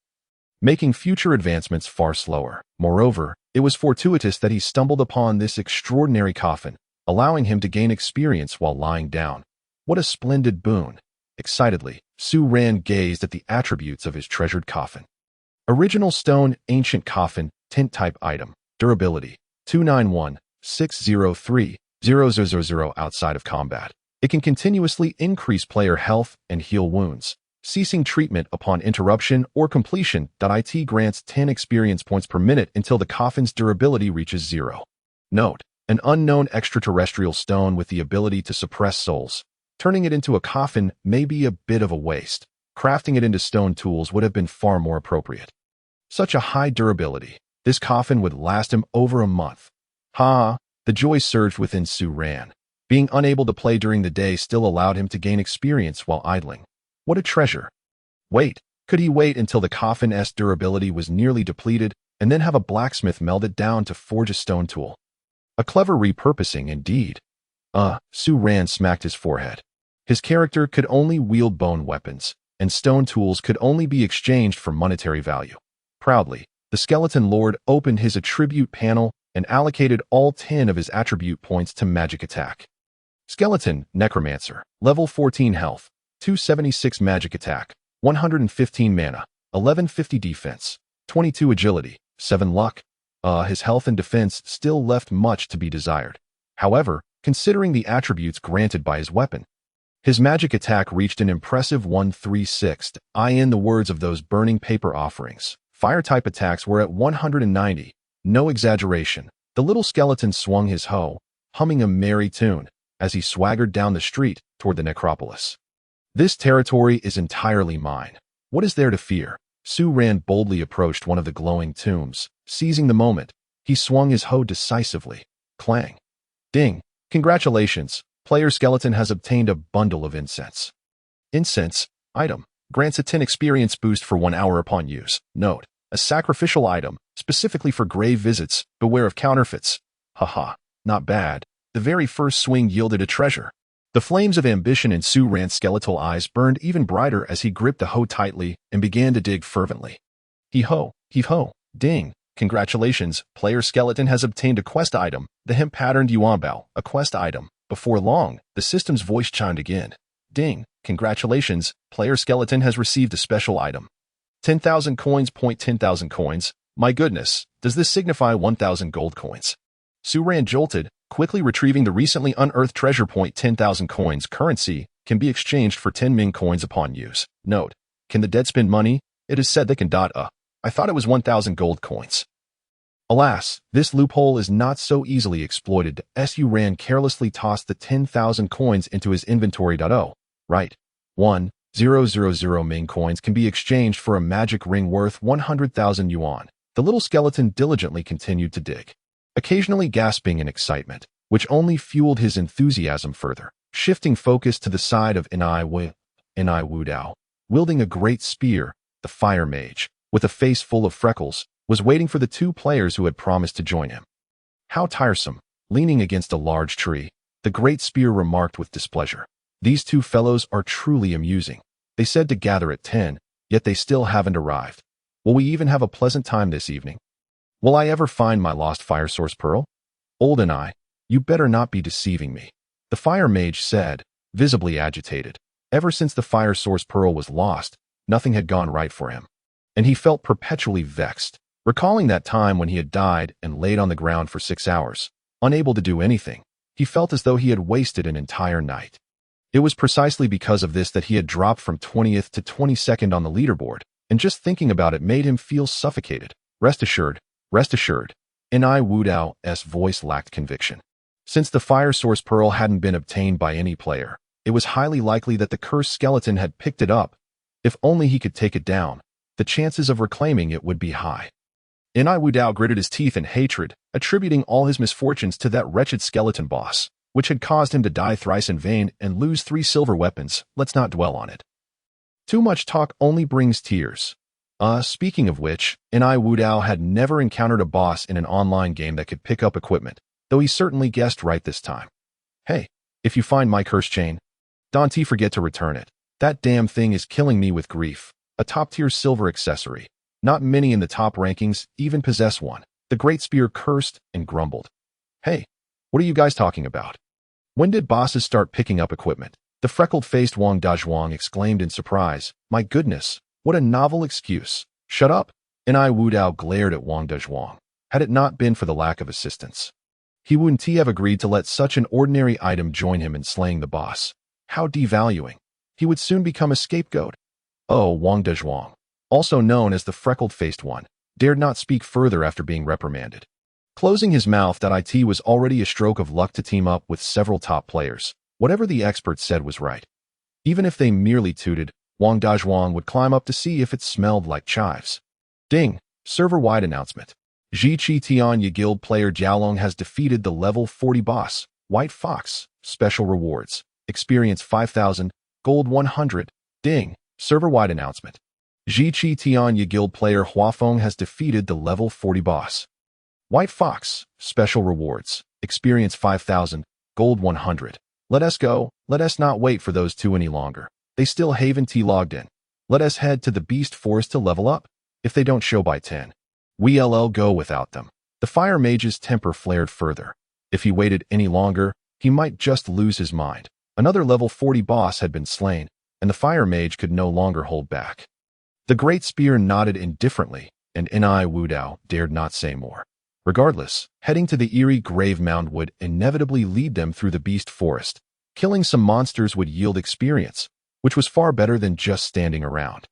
making future advancements far slower. Moreover, it was fortuitous that he stumbled upon this extraordinary coffin, allowing him to gain experience while lying down. What a splendid boon! Excitedly, Su Ran gazed at the attributes of his treasured coffin. Original stone, ancient coffin, tint type item, durability, 291-603-000 outside of combat. It can continuously increase player health and heal wounds, ceasing treatment upon interruption or completion. It grants 10 experience points per minute until the coffin's durability reaches 0. Note: an unknown extraterrestrial stone with the ability to suppress souls. Turning it into a coffin may be a bit of a waste. Crafting it into stone tools would have been far more appropriate. Such a high durability. This coffin would last him over a month. Ha! The joy surged within Su Ran. Being unable to play during the day still allowed him to gain experience while idling. What a treasure! Wait, could he wait until the coffin's durability was nearly depleted and then have a blacksmith melt it down to forge a stone tool? A clever repurposing indeed. Su Ran smacked his forehead. His character could only wield bone weapons, and stone tools could only be exchanged for monetary value. Proudly, the Skeleton Lord opened his attribute panel and allocated all 10 of his attribute points to magic attack. Skeleton, Necromancer, level 14 health, 276 magic attack, 115 mana, 1150 defense, 22 agility, 7 luck. His health and defense still left much to be desired. However, considering the attributes granted by his weapon, his magic attack reached an impressive 136. In the words of those burning paper offerings, fire-type attacks were at 190. No exaggeration. The little skeleton swung his hoe, humming a merry tune, as he swaggered down the street toward the necropolis. This territory is entirely mine. What is there to fear? Su Ran boldly approached one of the glowing tombs. Seizing the moment, he swung his hoe decisively. Clang. Ding. Congratulations. Player skeleton has obtained a bundle of incense. Incense, item, grants a 10 experience boost for 1 hour upon use. Note: a sacrificial item, specifically for grave visits. Beware of counterfeits. Haha, not bad. The very first swing yielded a treasure. The flames of ambition in Su Ran's skeletal eyes burned even brighter as he gripped the hoe tightly and began to dig fervently. Heave-ho, heave-ho, ding. Congratulations, player skeleton has obtained a quest item, the hemp-patterned yuanbao, a quest item. Before long, the system's voice chimed again. Ding. Congratulations, player skeleton has received a special item. 10,000 coins. 10,000 coins. My goodness, does this signify 1,000 gold coins? Su Ran jolted, quickly retrieving the recently unearthed treasure. 10,000 coins currency can be exchanged for 10 Ming coins upon use. Note: can the dead spend money? It is said they can. I thought it was 1,000 gold coins. Alas, this loophole is not so easily exploited. Su Ran carelessly tossed the 10,000 coins into his inventory. Right. 1,000 Ming coins can be exchanged for a magic ring worth 100,000 yuan. The little skeleton diligently continued to dig, occasionally gasping in excitement, which only fueled his enthusiasm further. Shifting focus to the side of Inai Wu Dao, wielding a great spear, the fire mage, with a face full of freckles, was waiting for the 2 players who had promised to join him. How tiresome. Leaning against a large tree, the great spear remarked with displeasure. These 2 fellows are truly amusing. They said to gather at 10, yet they still haven't arrived. Will we even have a pleasant time this evening? Will I ever find my lost fire source pearl? Old and I, you better not be deceiving me, the fire mage said, visibly agitated. Ever since the fire source pearl was lost, nothing had gone right for him, and he felt perpetually vexed. Recalling that time when he had died and laid on the ground for 6 hours, unable to do anything, he felt as though he had wasted an entire night. It was precisely because of this that he had dropped from 20th to 22nd on the leaderboard, and just thinking about it made him feel suffocated. Rest assured, Ni Wudao's voice lacked conviction. Since the fire source pearl hadn't been obtained by any player, it was highly likely that the cursed skeleton had picked it up. If only he could take it down, the chances of reclaiming it would be high. Ni Wudao gritted his teeth in hatred, attributing all his misfortunes to that wretched skeleton boss, which had caused him to die thrice in vain and lose 3 silver weapons. Let's not dwell on it. Too much talk only brings tears. Speaking of which, Ni Wudao had never encountered a boss in an online game that could pick up equipment, though he certainly guessed right this time. Hey, if you find my curse chain, don't forget to return it. That damn thing is killing me with grief. A top-tier silver accessory. Not many in the top rankings even possess one. The Great Spear cursed and grumbled. Hey, what are you guys talking about? When did bosses start picking up equipment? The freckled-faced Wang Dazhuang exclaimed in surprise. My goodness, what a novel excuse. Shut up. Ni Wudao glared at Wang Dazhuang. Had it not been for the lack of assistance, he wouldn't have agreed to let such an ordinary item join him in slaying the boss. How devaluing. He would soon become a scapegoat. Oh, Wang Dazhuang, also known as the freckled-faced one, dared not speak further after being reprimanded. Closing his mouth, it was already a stroke of luck to team up with several top players. Whatever the experts said was right. Even if they merely tooted, Wang Dazhuang would climb up to see if it smelled like chives. Ding! Server-wide announcement. Zhiqi Tianya Guild player Jiaolong has defeated the level 40 boss, White Fox. Special rewards. Experience 5,000, gold 100. Ding! Server-wide announcement. Zhiqi Tianya Guild player Huafeng has defeated the level 40 boss, White Fox. Special rewards. Experience 5,000, gold 100. Let us go. Let us not wait for those two any longer. They still haven't logged in. Let us head to the Beast Forest to level up. If they don't show by 10, we'll go without them. The fire mage's temper flared further. If he waited any longer, he might just lose his mind. Another level 40 boss had been slain, and the fire mage could no longer hold back. The Great Spear nodded indifferently, and Ni Wudao dared not say more. Regardless, heading to the eerie grave mound would inevitably lead them through the Beast Forest. Killing some monsters would yield experience, which was far better than just standing around.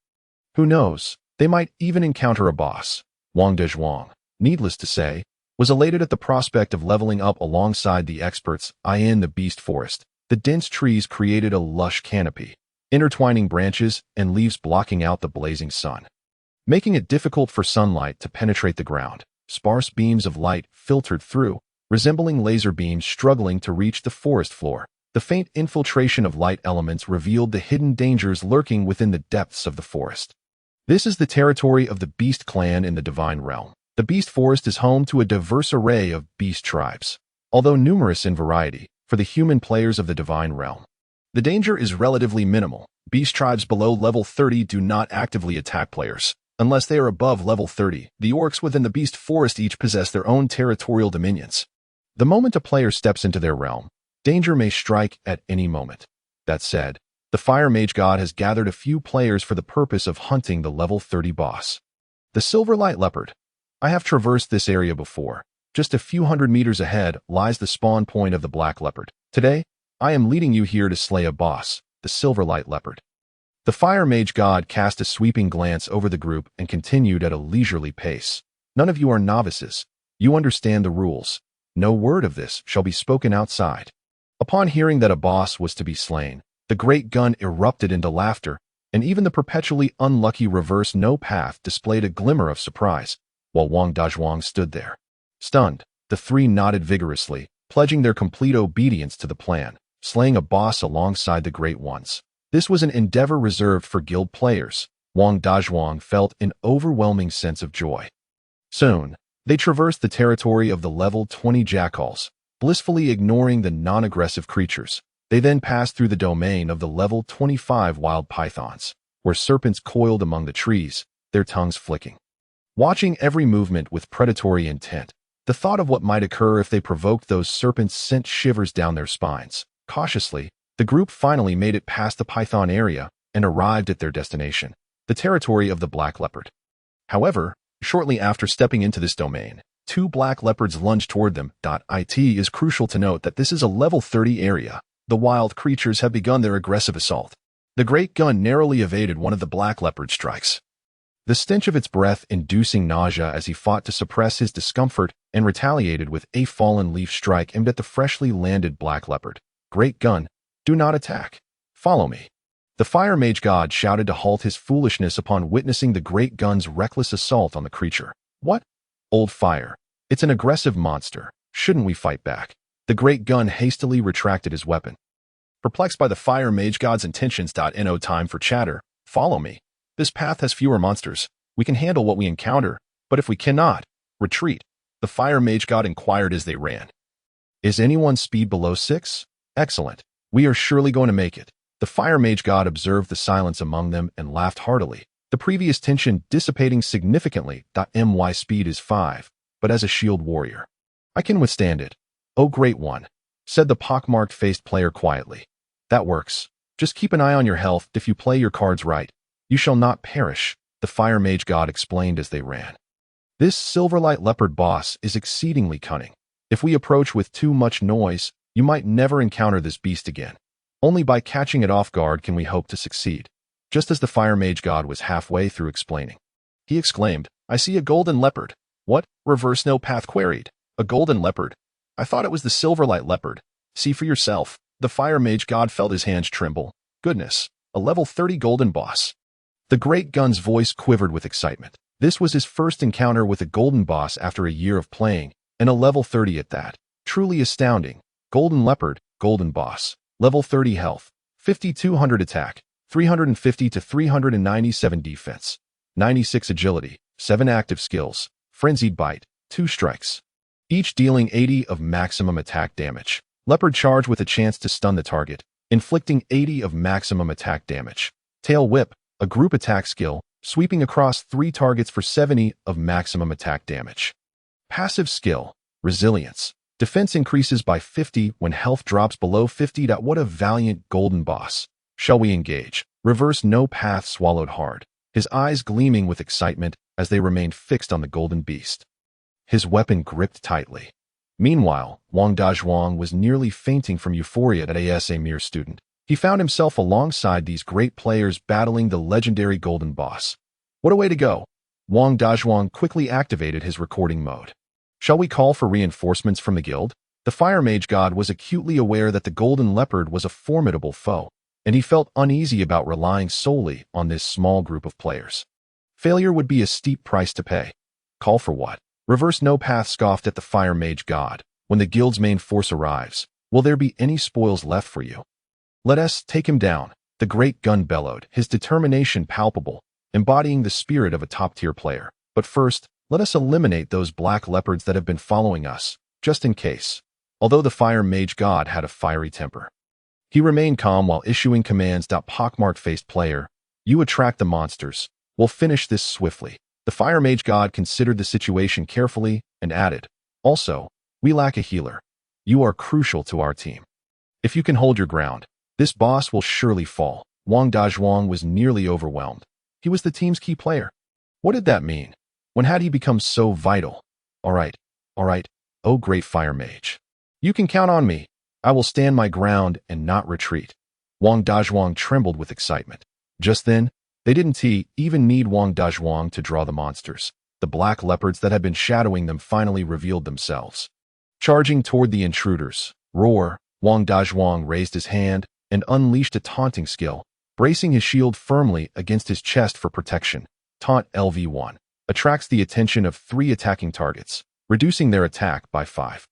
Who knows, they might even encounter a boss. Wang Dazhuang, needless to say, was elated at the prospect of leveling up alongside the experts in the Beast Forest. The dense trees created a lush canopy, intertwining branches and leaves blocking out the blazing sun, making it difficult for sunlight to penetrate the ground. Sparse beams of light filtered through, resembling laser beams struggling to reach the forest floor. The faint infiltration of light elements revealed the hidden dangers lurking within the depths of the forest. This is the territory of the Beast Clan in the Divine Realm. The Beast Forest is home to a diverse array of beast tribes, although numerous in variety, for the human players of the Divine Realm. The danger is relatively minimal. Beast tribes below level 30 do not actively attack players. Unless they are above level 30, the orcs within the Beast Forest each possess their own territorial dominions. The moment a player steps into their realm, danger may strike at any moment. That said, the Fire Mage God has gathered a few players for the purpose of hunting the level 30 boss. The Silverlight Leopard. I have traversed this area before. Just a few hundred meters ahead lies the spawn point of the Black Leopard. Today, I am leading you here to slay a boss, the Silverlight Leopard. The Fire Mage God cast a sweeping glance over the group and continued at a leisurely pace. None of you are novices. You understand the rules. No word of this shall be spoken outside. Upon hearing that a boss was to be slain, the great gun erupted into laughter, and even the perpetually unlucky Reverse No Path displayed a glimmer of surprise, while Wang Dazhuang stood there. Stunned, the three nodded vigorously, pledging their complete obedience to the plan, slaying a boss alongside the Great Ones. This was an endeavor reserved for guild players. Wang Dazhuang felt an overwhelming sense of joy. Soon, they traversed the territory of the level 20 jackals, blissfully ignoring the non-aggressive creatures. They then passed through the domain of the level 25 wild pythons, where serpents coiled among the trees, their tongues flicking, watching every movement with predatory intent. The thought of what might occur if they provoked those serpents sent shivers down their spines. Cautiously, the group finally made it past the python area and arrived at their destination, the territory of the Black Leopard. However, shortly after stepping into this domain, two black leopards lunged toward them. It is crucial to note that this is a level 30 area. The wild creatures have begun their aggressive assault. The great gun narrowly evaded one of the black leopard strikes. the stench of its breath inducing nausea as he fought to suppress his discomfort and retaliated with a fallen leaf strike aimed at the freshly landed black leopard. Great gun, do not attack. Follow me. The fire mage god shouted to halt his foolishness upon witnessing the great gun's reckless assault on the creature. What? Old fire. It's an aggressive monster. Shouldn't we fight back? The great gun hastily retracted his weapon. Perplexed by the fire mage god's intentions. No time for chatter. Follow me. This path has fewer monsters. We can handle what we encounter, but if we cannot, retreat. The fire mage god inquired as they ran. Is anyone's speed below 6? Excellent. We are surely going to make it. The fire mage god observed the silence among them and laughed heartily, the previous tension dissipating significantly. My speed is 5, but as a shield warrior, I can withstand it. Oh great one, said the pockmarked-faced player quietly. That works. Just keep an eye on your health. If you play your cards right, you shall not perish, the fire mage god explained as they ran. This silverlight leopard boss is exceedingly cunning. If we approach with too much noise, you might never encounter this beast again. Only by catching it off guard can we hope to succeed. Just as the fire mage god was halfway through explaining, he exclaimed, I see a golden leopard. What? Reverse no path queried. A golden leopard? I thought it was the silverlight leopard. See for yourself. The fire mage god felt his hands tremble. Goodness, a level 30 golden boss. The great gun's voice quivered with excitement. This was his first encounter with a golden boss after a year of playing, and a level 30 at that. Truly astounding. Golden leopard, golden boss. Level 30 health, 5200 attack, 350 to 397 defense, 96 agility, 7 active skills, frenzied bite, 2 strikes, each dealing 80 of maximum attack damage. Leopard charge with a chance to stun the target, inflicting 80 of maximum attack damage. Tail whip, a group attack skill, sweeping across 3 targets for 70 of maximum attack damage. Passive skill, resilience. Defense increases by 50 when health drops below 50. What a valiant golden boss. Shall we engage? Reverse no path swallowed hard, his eyes gleaming with excitement as they remained fixed on the golden beast. His weapon gripped tightly. Meanwhile, Wang Dazhuang was nearly fainting from euphoria as a mere student. He found himself alongside these great players battling the legendary golden boss. What a way to go. Wang Dazhuang quickly activated his recording mode. Shall we call for reinforcements from the guild? The fire mage god was acutely aware that the golden leopard was a formidable foe, and he felt uneasy about relying solely on this small group of players. Failure would be a steep price to pay. Call for what? Reverse no path scoffed at the fire mage god. When the guild's main force arrives, will there be any spoils left for you? Let us take him down, the great gun bellowed, his determination palpable, embodying the spirit of a top-tier player. But first, let us eliminate those black leopards that have been following us, just in case. Although the fire mage god had a fiery temper, he remained calm while issuing commands. Pockmarked-faced player, you attract the monsters. We'll finish this swiftly. The fire mage god considered the situation carefully and added, also, we lack a healer. You are crucial to our team. If you can hold your ground, this boss will surely fall. Wang Dazhuang was nearly overwhelmed. He was the team's key player. What did that mean? When had he become so vital? All right, oh great fire mage. You can count on me. I will stand my ground and not retreat. Wang Dazhuang trembled with excitement. Just then, they didn't even need Wang Dazhuang to draw the monsters. The black leopards that had been shadowing them finally revealed themselves. Charging toward the intruders, roar, Wang Dazhuang raised his hand and unleashed a taunting skill, bracing his shield firmly against his chest for protection. Taunt LV1. Attracts the attention of 3 attacking targets, reducing their attack by 5.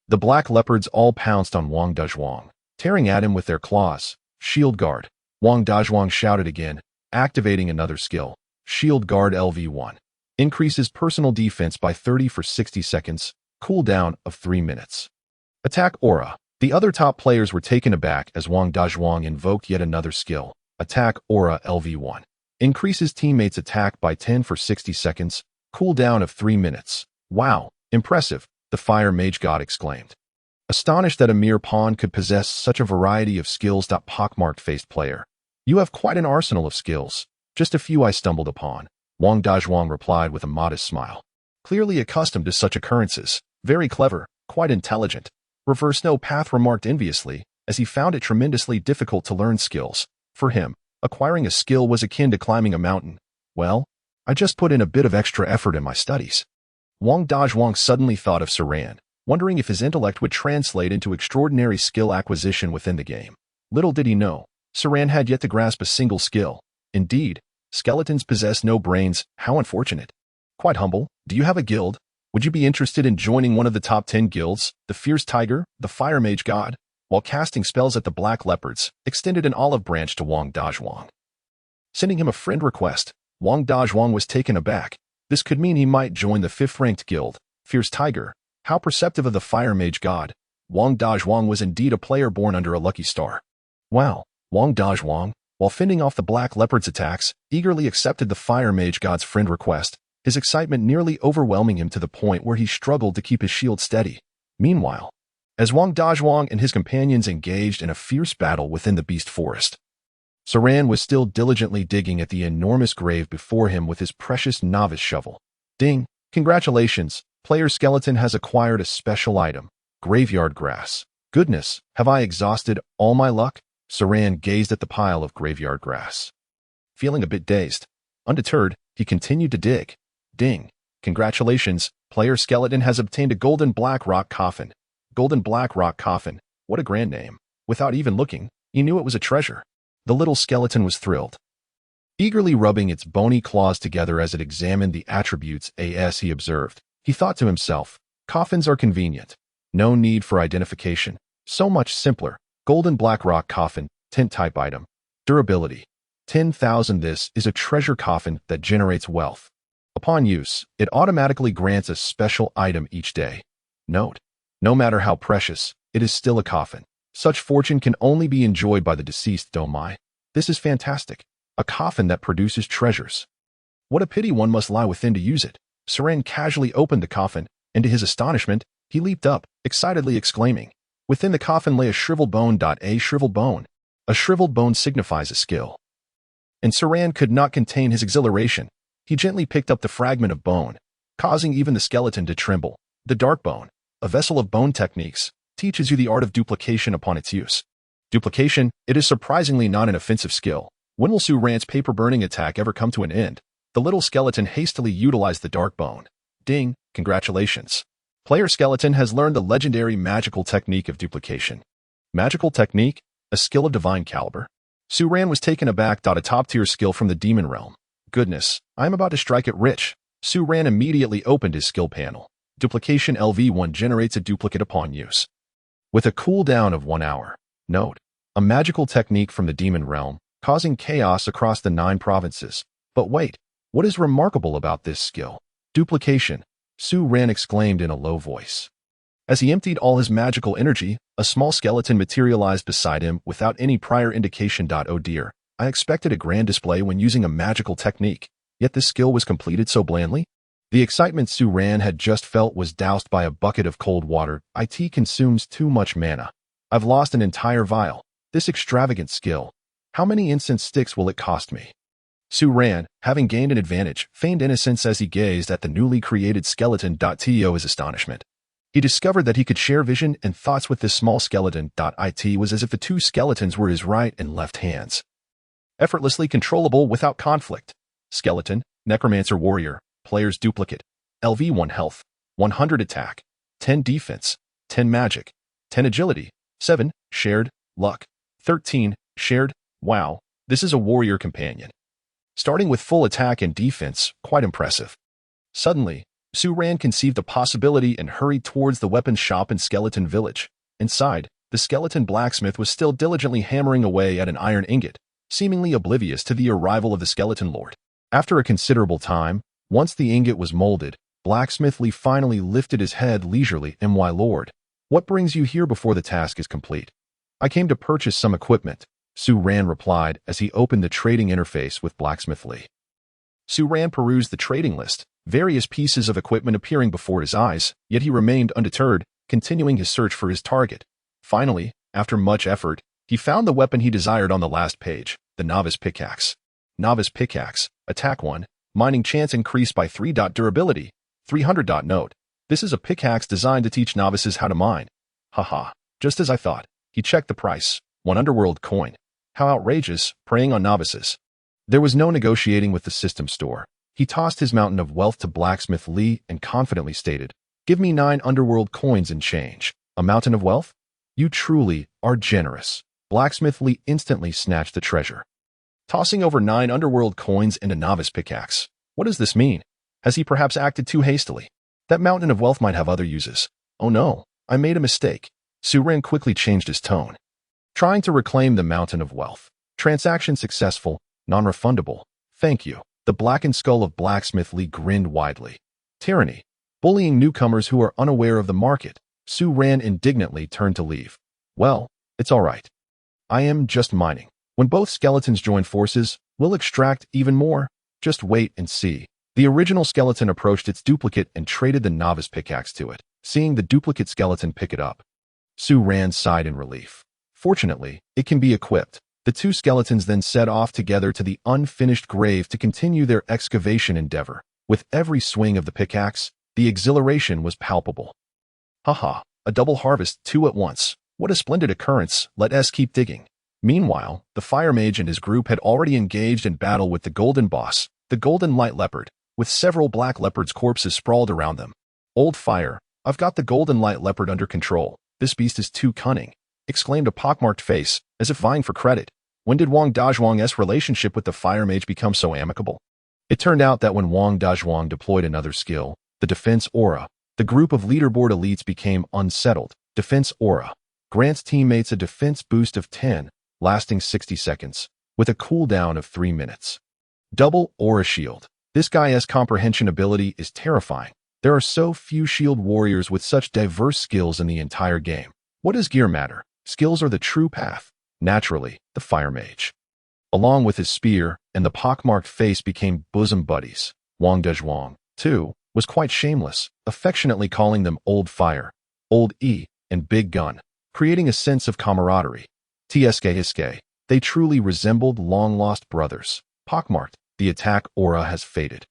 The black leopards all pounced on Wang Dazhuang, tearing at him with their claws. Shield guard. Wang Dazhuang shouted again, activating another skill. Shield guard LV1. Increases personal defense by 30 for 60 seconds, cooldown of 3 minutes. Attack aura. The other top players were taken aback as Wang Dazhuang invoked yet another skill. Attack aura LV1. Increases teammates' attack by 10 for 60 seconds, cooldown of 3 minutes. Wow, impressive, the fire mage god exclaimed. Astonished that a mere pawn could possess such a variety of skills. Pockmarked-faced player. You have quite an arsenal of skills. Just a few I stumbled upon. Wang Dazhuang replied with a modest smile. Clearly accustomed to such occurrences. Very clever, quite intelligent. Reverse no path remarked enviously, as he found it tremendously difficult to learn skills. For him, acquiring a skill was akin to climbing a mountain. Well, I just put in a bit of extra effort in my studies. Wang Dazhuang suddenly thought of Saran, wondering if his intellect would translate into extraordinary skill acquisition within the game. Little did he know, Saran had yet to grasp a single skill. Indeed, skeletons possess no brains. How unfortunate. Quite humble. Do you have a guild? Would you be interested in joining one of the top 10 guilds? The Fierce Tiger, the Fire Mage God, while casting spells at the Black Leopards, extended an olive branch to Wang Dazhuang. Sending him a friend request, Wang Dazhuang was taken aback. This could mean he might join the 5th-ranked guild, Fierce Tiger. How perceptive of the Fire Mage God. Wang Dazhuang was indeed a player born under a lucky star. Wow, Wang Dazhuang, while fending off the Black Leopard's attacks, eagerly accepted the Fire Mage God's friend request, his excitement nearly overwhelming him to the point where he struggled to keep his shield steady. Meanwhile, as Wang Dazhuang and his companions engaged in a fierce battle within the beast forest, Saran was still diligently digging at the enormous grave before him with his precious novice shovel. Ding! Congratulations! Player skeleton has acquired a special item, graveyard grass. Goodness, have I exhausted all my luck? Saran gazed at the pile of graveyard grass. Feeling a bit dazed, undeterred, he continued to dig. Ding! Congratulations, player skeleton has obtained a golden black rock coffin. Golden black rock coffin, what a grand name. Without even looking, he knew it was a treasure. The little skeleton was thrilled. Eagerly rubbing its bony claws together as it examined the attributes as he observed, he thought to himself, coffins are convenient. No need for identification. So much simpler. Golden black rock coffin, tint type item. Durability. 10,000. This is a treasure coffin that generates wealth. Upon use, it automatically grants a special item each day. Note: no matter how precious, it is still a coffin. Such fortune can only be enjoyed by the deceased. Oh my. This is fantastic. A coffin that produces treasures. What a pity one must lie within to use it. Saran casually opened the coffin, and to his astonishment, he leaped up, excitedly exclaiming. Within the coffin lay a shriveled bone. A shriveled bone. A shriveled bone signifies a skill. And Saran could not contain his exhilaration. He gently picked up the fragment of bone, causing even the skeleton to tremble. The dark bone, a vessel of bone techniques, teaches you the art of duplication upon its use. Duplication, it is surprisingly not an offensive skill. When will Saran's paper-burning attack ever come to an end? The little skeleton hastily utilized the dark bone. Ding! Congratulations. Player skeleton has learned the legendary magical technique of duplication. Magical technique? A skill of divine caliber? Saran was taken aback. A top-tier skill from the demon realm. Goodness, I am about to strike it rich. Saran immediately opened his skill panel. Duplication LV1 generates a duplicate upon use, with a cooldown of 1 hour. Note: a magical technique from the demon realm, causing chaos across the 9 provinces. But wait, what is remarkable about this skill? Duplication, Saran exclaimed in a low voice. As he emptied all his magical energy, a small skeleton materialized beside him without any prior indication. Oh dear, I expected a grand display when using a magical technique, yet this skill was completed so blandly. The excitement Saran had just felt was doused by a bucket of cold water. It consumes too much mana. I've lost an entire vial. This extravagant skill. How many incense sticks will it cost me? Saran, having gained an advantage, feigned innocence as he gazed at the newly created skeleton. To his astonishment, he discovered that he could share vision and thoughts with this small skeleton. It was as if the 2 skeletons were his right and left hands. Effortlessly controllable without conflict. Skeleton, Necromancer Warrior, player's duplicate. LV1 health, 100 attack, 10 defense, 10 magic, 10 agility, 7 shared, luck, 13 shared. Wow, this is a warrior companion. Starting with full attack and defense, quite impressive. Suddenly, Saran conceived a possibility and hurried towards the weapons shop in Skeleton Village. Inside, the skeleton blacksmith was still diligently hammering away at an iron ingot, seemingly oblivious to the arrival of the skeleton lord. After a considerable time, once the ingot was molded, Blacksmith Lee finally lifted his head leisurely. My lord, what brings you here before the task is complete? I came to purchase some equipment, Saran replied as he opened the trading interface with Blacksmith Lee. Saran perused the trading list, various pieces of equipment appearing before his eyes, yet he remained undeterred, continuing his search for his target. Finally, after much effort, he found the weapon he desired on the last page, the Novice Pickaxe. Novice Pickaxe, Attack 1, Mining Chance increased by 3. Durability, 300. Note: this is a pickaxe designed to teach novices how to mine. Haha, just as I thought. He checked the price, 1 underworld coin. How outrageous, preying on novices. There was no negotiating with the system store. He tossed his mountain of wealth to blacksmith Li and confidently stated, "Give me 9 underworld coins and change." A mountain of wealth? You truly are generous. Blacksmith Li instantly snatched the treasure, tossing over 9 underworld coins and a novice pickaxe. What does this mean? Has he perhaps acted too hastily? That mountain of wealth might have other uses. Oh no, I made a mistake. Su Ren quickly changed his tone, trying to reclaim the mountain of wealth. Transaction successful, non-refundable. Thank you. The blackened skull of Blacksmith Li grinned widely. Tyranny. Bullying newcomers who are unaware of the market. Su Ren indignantly turned to leave. Well, it's all right. I am just mining. When both skeletons join forces, we'll extract even more. Just wait and see. The original skeleton approached its duplicate and traded the novice pickaxe to it. Seeing the duplicate skeleton pick it up, Su Ren sighed in relief. Fortunately, it can be equipped. The two skeletons then set off together to the unfinished grave to continue their excavation endeavor. With every swing of the pickaxe, the exhilaration was palpable. Haha, a double harvest, 2 at once. What a splendid occurrence. Let us keep digging. Meanwhile, the fire mage and his group had already engaged in battle with the golden boss, the golden light leopard, with several black leopards' corpses sprawled around them. Old fire, I've got the golden light leopard under control. This beast is too cunning, exclaimed a pockmarked face, as if vying for credit. When did Wang Dazhuang's relationship with the fire mage become so amicable? It turned out that when Wang Dazhuang deployed another skill, the defense aura, the group of leaderboard elites became unsettled. Defense aura grants teammates a defense boost of 10, lasting 60 seconds, with a cooldown of 3 minutes. Double aura shield. This guy's comprehension ability is terrifying. There are so few shield warriors with such diverse skills in the entire game. What does gear matter? Skills are the true path. Naturally, the fire mage, along with his spear and the pockmarked face, became bosom buddies. Wang Dazhuang, too, was quite shameless, affectionately calling them Old Fire, Old E, and Big Gun, creating a sense of camaraderie. Tsk, they truly resembled long-lost brothers. Pockmarked, the attack aura has faded.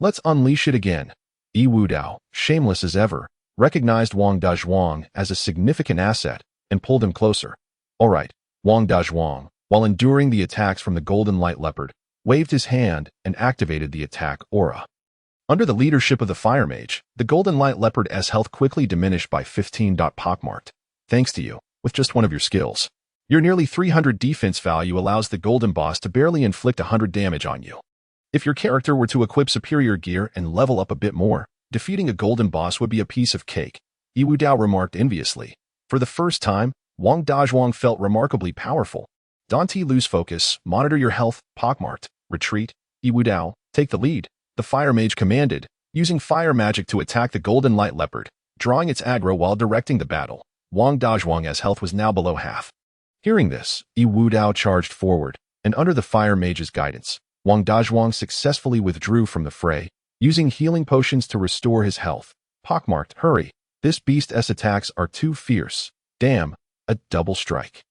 Let's unleash it again. Yi Wudao, shameless as ever, recognized Wang Dazhuang as a significant asset and pulled him closer. All right, Wang Dazhuang, while enduring the attacks from the golden light leopard, waved his hand and activated the attack aura. Under the leadership of the fire mage, the golden light leopard's health quickly diminished by 15. Pockmarked. Thanks to you, with just one of your skills, your nearly 300 defense value allows the golden boss to barely inflict 100 damage on you. If your character were to equip superior gear and level up a bit more, defeating a golden boss would be a piece of cake, Yi Wudao remarked enviously. For the first time, Wang Dazhuang felt remarkably powerful. Dante, lose focus, monitor your health, pockmarked, retreat, Yi Wudao, take the lead, the fire mage commanded, using fire magic to attack the golden light leopard, drawing its aggro while directing the battle. Wang Dazhuang's health was now below half. Hearing this, Yi Wudao charged forward, and under the fire mage's guidance, Wang Dazhuang successfully withdrew from the fray, using healing potions to restore his health. Pockmarked, hurry, this beast's attacks are too fierce. Damn, a double strike.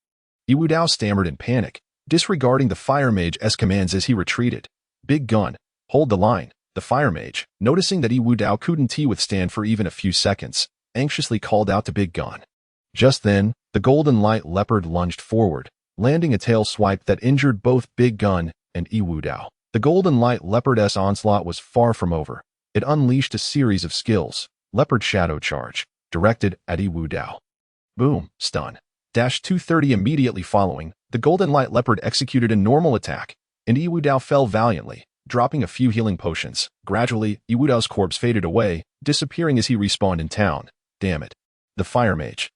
Yi Wudao stammered in panic, disregarding the fire mage's commands as he retreated. Big Gun, hold the line. The fire mage, noticing that Yi Wudao couldn't withstand for even a few seconds, anxiously called out to Big Gun. Just then, the golden light leopard lunged forward, landing a tail swipe that injured both Big Gun and Yi Wudao. The golden light leopard's onslaught was far from over. It unleashed a series of skills. Leopard Shadow Charge, directed at Yi Wudao. Boom, stun. 230 immediately following, the golden light leopard executed a normal attack, and Yi Wudao fell valiantly, dropping a few healing potions. Gradually, Yi Wudao's corpse faded away, disappearing as he respawned in town. Damn it. The fire mage,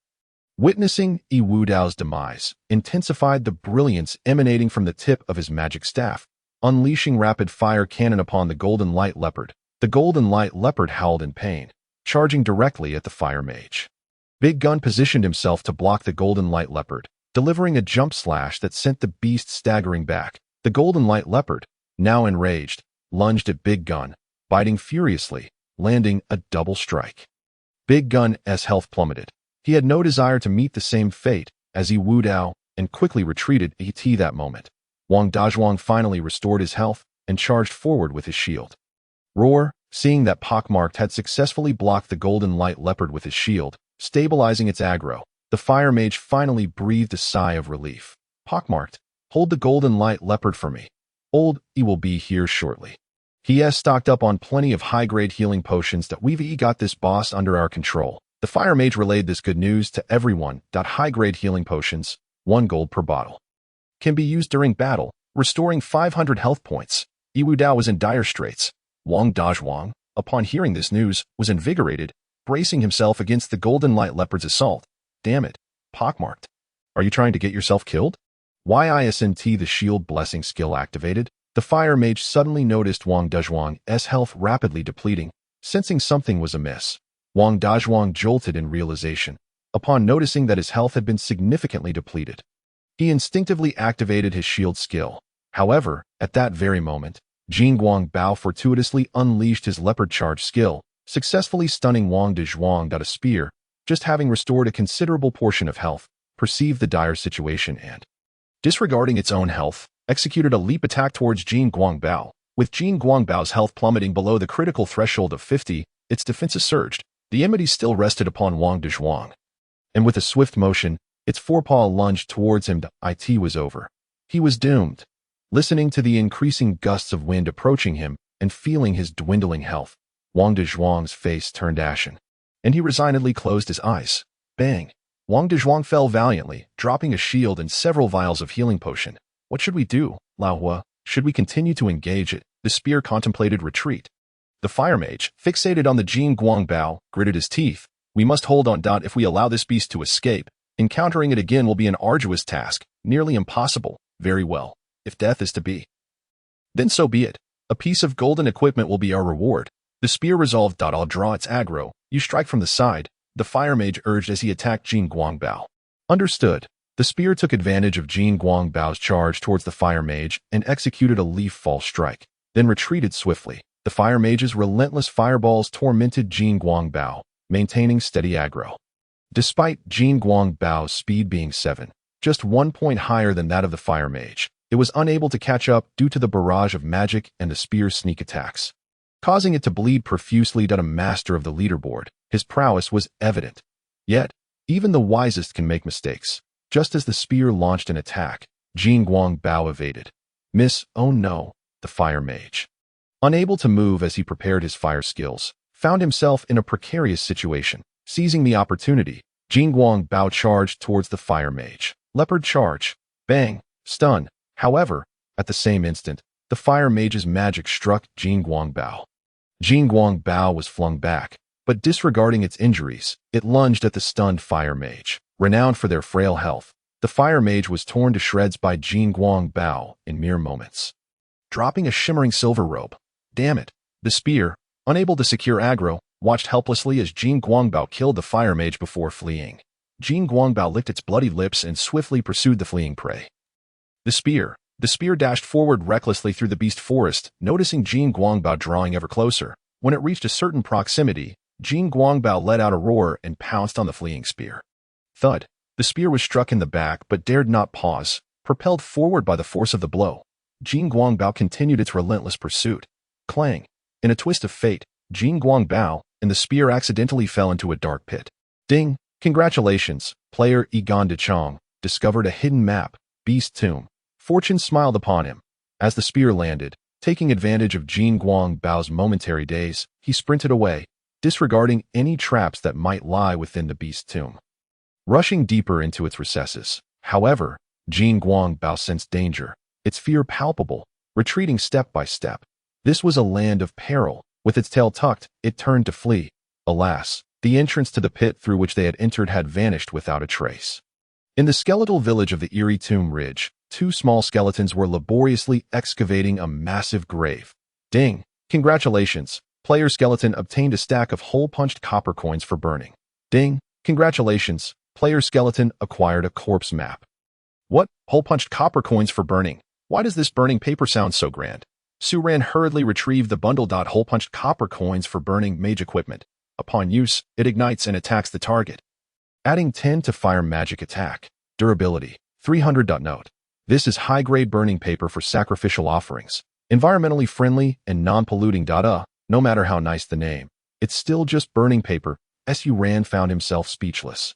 witnessing Yi Wudao's demise, intensified the brilliance emanating from the tip of his magic staff, unleashing rapid fire cannon upon the golden light leopard. The golden light leopard howled in pain, charging directly at the fire mage. Big Gun positioned himself to block the golden light leopard, delivering a jump slash that sent the beast staggering back. The golden light leopard, now enraged, lunged at Big Gun, biting furiously, landing a double strike. Big Gun's health plummeted. He had no desire to meet the same fate as Yi Wudao and quickly retreated at that moment. Wang Dazhuang finally restored his health and charged forward with his shield. Roar, seeing that Pockmarked had successfully blocked the golden light leopard with his shield, stabilizing its aggro, the fire mage finally breathed a sigh of relief. Pockmarked, hold the golden light leopard for me. Old E will be here shortly. He has stocked up on plenty of high-grade healing potions that we've got this boss under our control. The fire mage relayed this good news to everyone. High-grade healing potions, 1 gold per bottle, can be used during battle, restoring 500 health points. Yiwu Dao was in dire straits. Wang Dazhuang, upon hearing this news, was invigorated, bracing himself against the golden light leopard's assault. Damn it, pockmarked. Are you trying to get yourself killed? Isn't the shield blessing skill activated? The fire mage suddenly noticed Wang Dazhuang's health rapidly depleting, sensing something was amiss. Wang Dazhuang jolted in realization, upon noticing that his health had been significantly depleted. He instinctively activated his shield skill. However, at that very moment, Jin Guangbao fortuitously unleashed his leopard charge skill, successfully stunning Wang Dazhuang. A spear, just having restored a considerable portion of health, perceived the dire situation and, disregarding its own health, executed a leap attack towards Jin Guangbao. With Jin Guangbao's health plummeting below the critical threshold of 50, its defenses surged. The enmity still rested upon Wang Dazhuang, and with a swift motion, its forepaw lunged towards him. It was over. He was doomed. Listening to the increasing gusts of wind approaching him and feeling his dwindling health, Wang Dazhuang's face turned ashen, and he resignedly closed his eyes. Bang! Wang Dazhuang fell valiantly, dropping a shield and several vials of healing potion. What should we do, Lao Hua? Should we continue to engage it? The spear contemplated retreat. The fire mage, fixated on the Jin Guangbao, gritted his teeth. We must hold on. If we allow this beast to escape, encountering it again will be an arduous task, nearly impossible. Very well. If death is to be, then so be it. A piece of golden equipment will be our reward. The spear resolved. I'll draw its aggro. You strike from the side, the fire mage urged as he attacked Jin Guangbao. Understood. The spear took advantage of Jin Guangbao's charge towards the fire mage and executed a leaf fall strike, then retreated swiftly. The fire mage's relentless fireballs tormented Jin Guangbao, maintaining steady aggro. Despite Jin Guangbao's speed being 7, just 1 point higher than that of the fire mage, it was unable to catch up due to the barrage of magic and the spear's sneak attacks, causing it to bleed profusely. A master of the leaderboard, his prowess was evident. Yet, even the wisest can make mistakes. Just as the spear launched an attack, Jin Guangbao evaded. Miss, oh no, the fire mage, unable to move as he prepared his fire skills, found himself in a precarious situation. Seizing the opportunity, Jin Guangbao charged towards the fire mage. Leopard charge. Bang. Stun. However, at the same instant, the fire mage's magic struck Jin Guangbao. Jin Guangbao was flung back, but disregarding its injuries, it lunged at the stunned fire mage. Renowned for their frail health, the fire mage was torn to shreds by Jin Guangbao in mere moments, dropping a shimmering silver robe. Damn it! The spear, unable to secure aggro, watched helplessly as Jin Guangbao killed the fire mage before fleeing. Jin Guangbao licked its bloody lips and swiftly pursued the fleeing prey. The spear dashed forward recklessly through the beast forest, noticing Jin Guangbao drawing ever closer. When it reached a certain proximity, Jin Guangbao let out a roar and pounced on the fleeing spear. Thud. The spear was struck in the back but dared not pause, propelled forward by the force of the blow. Jin Guangbao continued its relentless pursuit. Clang. In a twist of fate, Jin Guangbao and the spear accidentally fell into a dark pit. Ding. Congratulations, player Egon de Chong discovered a hidden map, Beast Tomb. Fortune smiled upon him. As the spear landed, taking advantage of Jin Guangbao's momentary daze, he sprinted away, disregarding any traps that might lie within the Beast Tomb. Rushing deeper into its recesses, however, Jin Guangbao sensed danger, its fear palpable, retreating step by step. This was a land of peril. With its tail tucked, it turned to flee. Alas, the entrance to the pit through which they had entered had vanished without a trace. In the skeletal village of the Eerie Tomb Ridge, 2 small skeletons were laboriously excavating a massive grave. Ding! Congratulations! Player skeleton obtained a stack of hole-punched copper coins for burning. Ding! Congratulations! Player skeleton acquired a corpse map. What? Hole-punched copper coins for burning? Why does this burning paper sound so grand? Suran hurriedly retrieved the bundle. Hole-punched copper coins for burning mage equipment. Upon use, it ignites and attacks the target, adding 10 to fire magic attack. Durability, 300. Note. This is high-grade burning paper for sacrificial offerings. Environmentally friendly and non-polluting. No matter how nice the name, it's still just burning paper. Suran found himself speechless.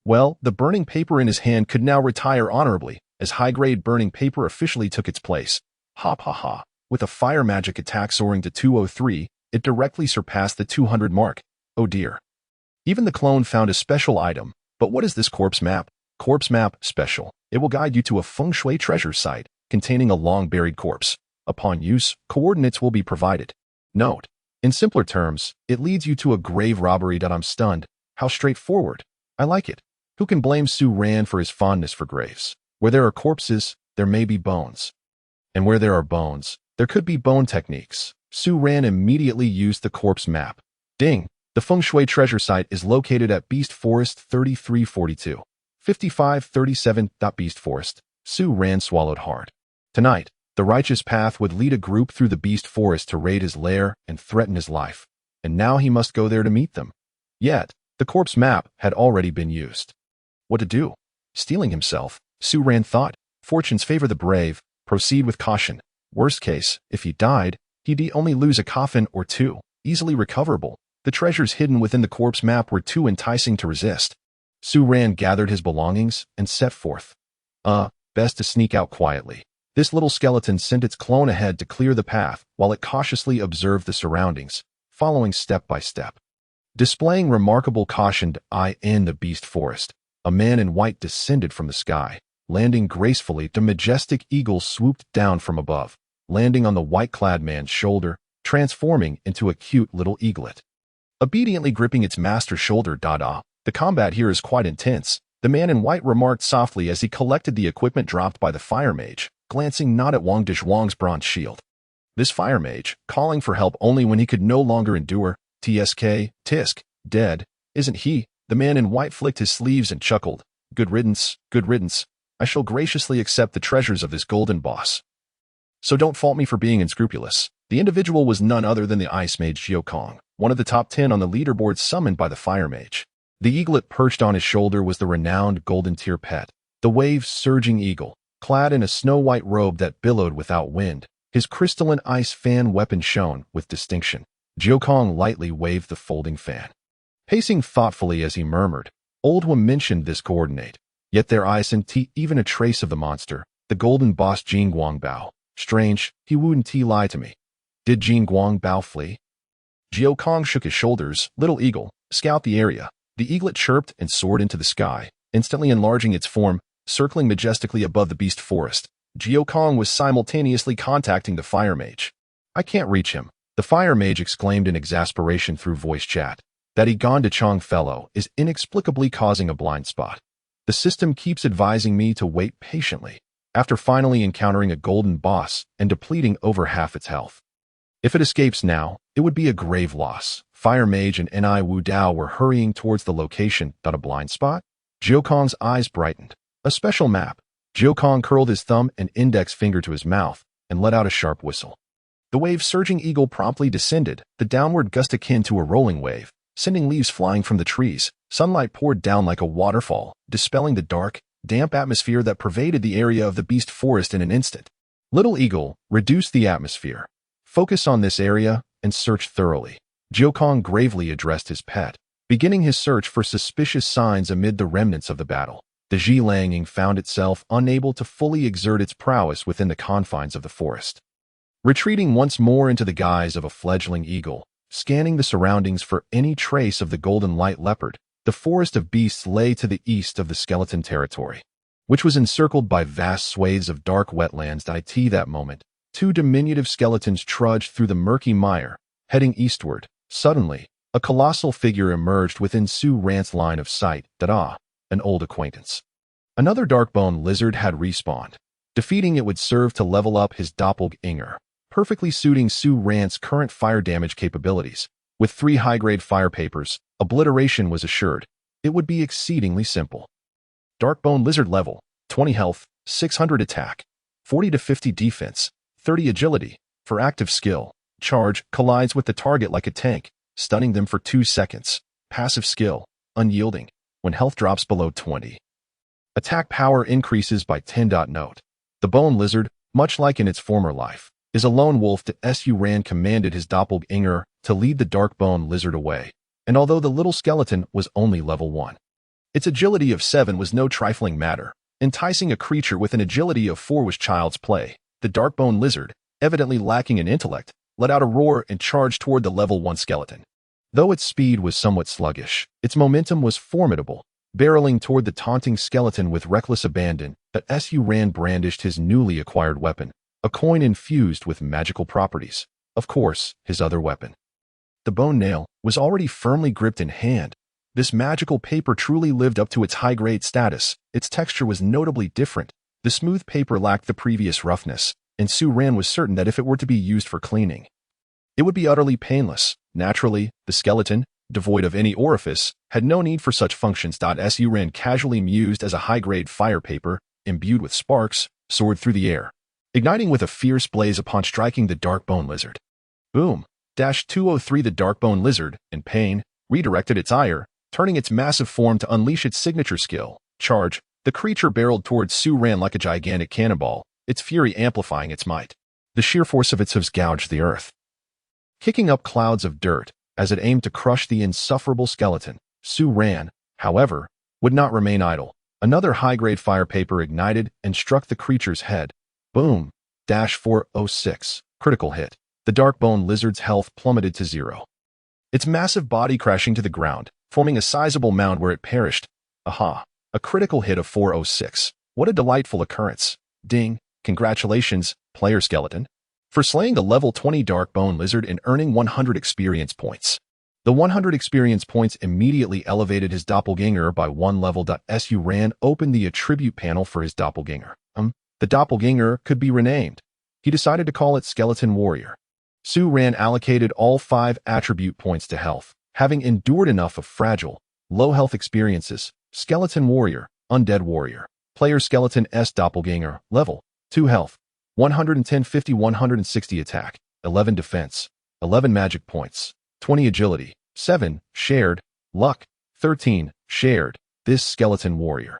Well, the burning paper in his hand could now retire honorably, as high-grade burning paper officially took its place. Ha ha ha. With a fire magic attack soaring to 203, it directly surpassed the 200 mark. Oh dear. Even the clone found a special item. But what is this corpse map? Corpse map special. It will guide you to a feng shui treasure site containing a long-buried corpse. Upon use, coordinates will be provided. Note: in simpler terms, it leads you to a grave robbery. I'm stunned. How straightforward. I like it. Who can blame Su Ran for his fondness for graves? Where there are corpses, there may be bones. And where there are bones, there could be bone techniques. Su Ran immediately used the corpse map. Ding! The feng shui treasure site is located at Beast Forest 3342. 5537. Beast Forest. Su Ran swallowed hard. Tonight, the righteous path would lead a group through the Beast Forest to raid his lair and threaten his life. And now he must go there to meet them. Yet, the corpse map had already been used. What to do? Stealing himself, Su Ran thought. Fortunes favor the brave. Proceed with caution. Worst case, if he died, he'd only lose a coffin or two, easily recoverable. The treasures hidden within the corpse map were too enticing to resist. Su Ran gathered his belongings and set forth. Best to sneak out quietly. This little skeleton sent its clone ahead to clear the path while it cautiously observed the surroundings, following step by step. Displaying remarkable caution in the Beast Forest, a man in white descended from the sky. Landing gracefully, the majestic eagle swooped down from above, landing on the white-clad man's shoulder, transforming into a cute little eaglet. Obediently gripping its master's shoulder, the combat here is quite intense, the man in white remarked softly as he collected the equipment dropped by the fire mage, glancing not at Wang Dishwang's bronze shield. This fire mage, calling for help only when he could no longer endure, Tisk, dead, isn't he? The man in white flicked his sleeves and chuckled. Good riddance, good riddance. I shall graciously accept the treasures of this golden boss. So don't fault me for being unscrupulous. The individual was none other than the ice mage Jiao Kong, one of the top 10 on the leaderboard summoned by the fire mage. The eaglet perched on his shoulder was the renowned golden tier pet, the wave-surging eagle, clad in a snow-white robe that billowed without wind. His crystalline ice fan weapon shone with distinction. Jiao Kong lightly waved the folding fan. Pacing thoughtfully as he murmured, Old One mentioned this coordinate. Yet their eyes and even a trace of the monster, the golden boss Jing Guangbao. Strange, he wouldn't lie to me. Did Jing Guangbao flee? Jiao Kong shook his shoulders. Little eagle, scout the area. The eaglet chirped and soared into the sky, instantly enlarging its form, circling majestically above the Beast Forest. Jiao Kong was simultaneously contacting the fire mage. I can't reach him, the fire mage exclaimed in exasperation through voice chat. That Egon de Chong fellow is inexplicably causing a blind spot. The system keeps advising me to wait patiently, after finally encountering a golden boss and depleting over half its health. If it escapes now, it would be a grave loss. Fire Mage and Ni Wu Dao were hurrying towards the location. A blind spot? Jiao Kong's eyes brightened. A special map. Jiao Kong curled his thumb and index finger to his mouth and let out a sharp whistle. The wave-surging eagle promptly descended, the downward gust akin to a rolling wave, sending leaves flying from the trees. Sunlight poured down like a waterfall, dispelling the dark, damp atmosphere that pervaded the area of the Beast Forest in an instant. Little Eagle, reduce the atmosphere. Focus on this area and search thoroughly. Jiao Kong gravely addressed his pet, beginning his search for suspicious signs amid the remnants of the battle. The Zhilanging found itself unable to fully exert its prowess within the confines of the forest. Retreating once more into the guise of a fledgling eagle, scanning the surroundings for any trace of the golden light leopard, the forest of beasts lay to the east of the skeleton territory, which was encircled by vast swathes of dark wetlands. That moment, two diminutive skeletons trudged through the murky mire, heading eastward. Suddenly, a colossal figure emerged within Su Ran's line of sight. An old acquaintance. Another dark-bone lizard had respawned. Defeating it would serve to level up his doppelganger, perfectly suiting Su Ran's current fire damage capabilities. With 3 high-grade fire papers, obliteration was assured. It would be exceedingly simple. Dark-bone lizard level, 20 health, 600 attack, 40 to 50 defense, 30 agility. For active skill, charge collides with the target like a tank, stunning them for 2 seconds. Passive skill, unyielding, when health drops below 20. Attack power increases by 10. Note: the bone lizard, much like in its former life, is a lone wolf. Su Ran commanded his doppelganger to lead the dark bone lizard away, and although the little skeleton was only level 1, its agility of 7 was no trifling matter. Enticing a creature with an agility of 4 was child's play. The dark bone lizard, evidently lacking in intellect, let out a roar and charged toward the level 1 skeleton. Though its speed was somewhat sluggish, its momentum was formidable, barreling toward the taunting skeleton with reckless abandon. Su Ran brandished his newly acquired weapon, a coin infused with magical properties. Of course, his other weapon. The bone nail was already firmly gripped in hand. This magical paper truly lived up to its high-grade status. Its texture was notably different. The smooth paper lacked the previous roughness, and Su Ran was certain that if it were to be used for cleaning, it would be utterly painless. Naturally, the skeleton, devoid of any orifice, had no need for such functions. Su Ran casually mused as a high-grade fire paper, imbued with sparks, soared through the air, igniting with a fierce blaze upon striking the dark bone lizard. Boom! 203 The dark bone lizard, in pain, redirected its ire, turning its massive form to unleash its signature skill, Charge. The creature barreled towards Su Ran like a gigantic cannonball, its fury amplifying its might. The sheer force of its hooves gouged the earth, kicking up clouds of dirt as it aimed to crush the insufferable skeleton. Su Ran, however, would not remain idle. Another high-grade fire paper ignited and struck the creature's head. Boom! 406. Critical hit. The dark bone lizard's health plummeted to 0. Its massive body crashing to the ground, forming a sizable mound where it perished. Aha! A critical hit of 406. What a delightful occurrence. Ding! Congratulations, player skeleton, for slaying the level 20 dark bone lizard and earning 100 experience points. The 100 experience points immediately elevated his doppelganger by 1 level. Su Ran opened the attribute panel for his doppelganger. The doppelganger could be renamed. He decided to call it Skeleton Warrior. Su Ran allocated all 5 attribute points to health, having endured enough of fragile, low health experiences. Skeleton Warrior, Undead Warrior. Player Skeleton S Doppelganger, level 2 health, 110 50 160 attack, 11 defense, 11 magic points, 20 agility, 7 shared, luck, 13 shared. This Skeleton Warrior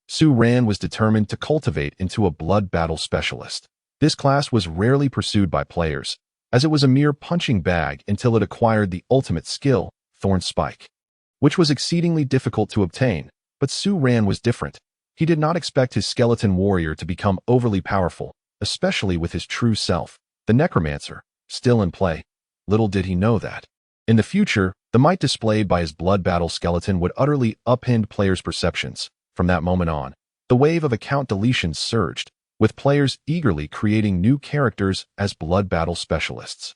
Su Ran was determined to cultivate into a blood battle specialist. This class was rarely pursued by players, as it was a mere punching bag until it acquired the ultimate skill, Thorn Spike, which was exceedingly difficult to obtain. But Su Ran was different. He did not expect his Skeleton Warrior to become overly powerful, especially with his true self, the Necromancer, still in play. Little did he know that, in the future, the might displayed by his blood battle skeleton would utterly upend players' perceptions. From that moment on, the wave of account deletions surged, with players eagerly creating new characters as blood battle specialists.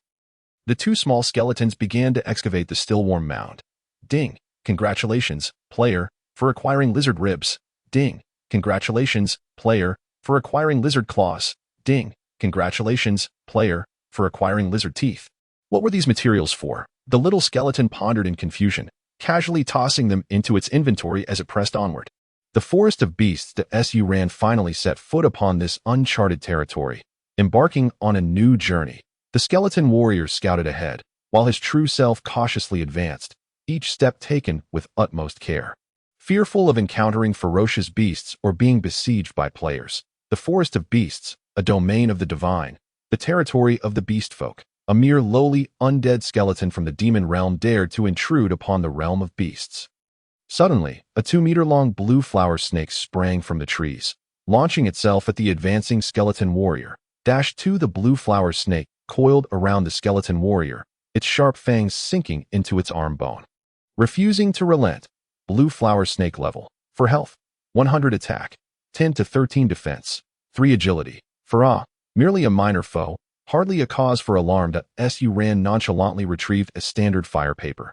The 2 small skeletons began to excavate the still warm mound. Ding! Congratulations, player, for acquiring lizard ribs. Ding! Congratulations, player, for acquiring lizard claws. Ding! Congratulations, player, for acquiring lizard teeth. What were these materials for? The little skeleton pondered in confusion, casually tossing them into its inventory as it pressed onward. The forest of beasts. Su Ran finally set foot upon this uncharted territory, embarking on a new journey. The Skeleton Warrior scouted ahead, while his true self cautiously advanced, each step taken with utmost care. Fearful of encountering ferocious beasts or being besieged by players, the forest of beasts, a domain of the divine, the territory of the beast folk, a mere lowly, undead skeleton from the demon realm dared to intrude upon the realm of beasts. Suddenly, a 2-meter-long blue flower snake sprang from the trees, launching itself at the advancing Skeleton Warrior. 2 The blue flower snake coiled around the Skeleton Warrior, its sharp fangs sinking into its arm bone. Refusing to relent, blue flower snake level, for health, 100 attack, 10 to 13 defense, 3 agility. For merely a minor foe, hardly a cause for alarm. Su Ran nonchalantly retrieved a standard fire paper.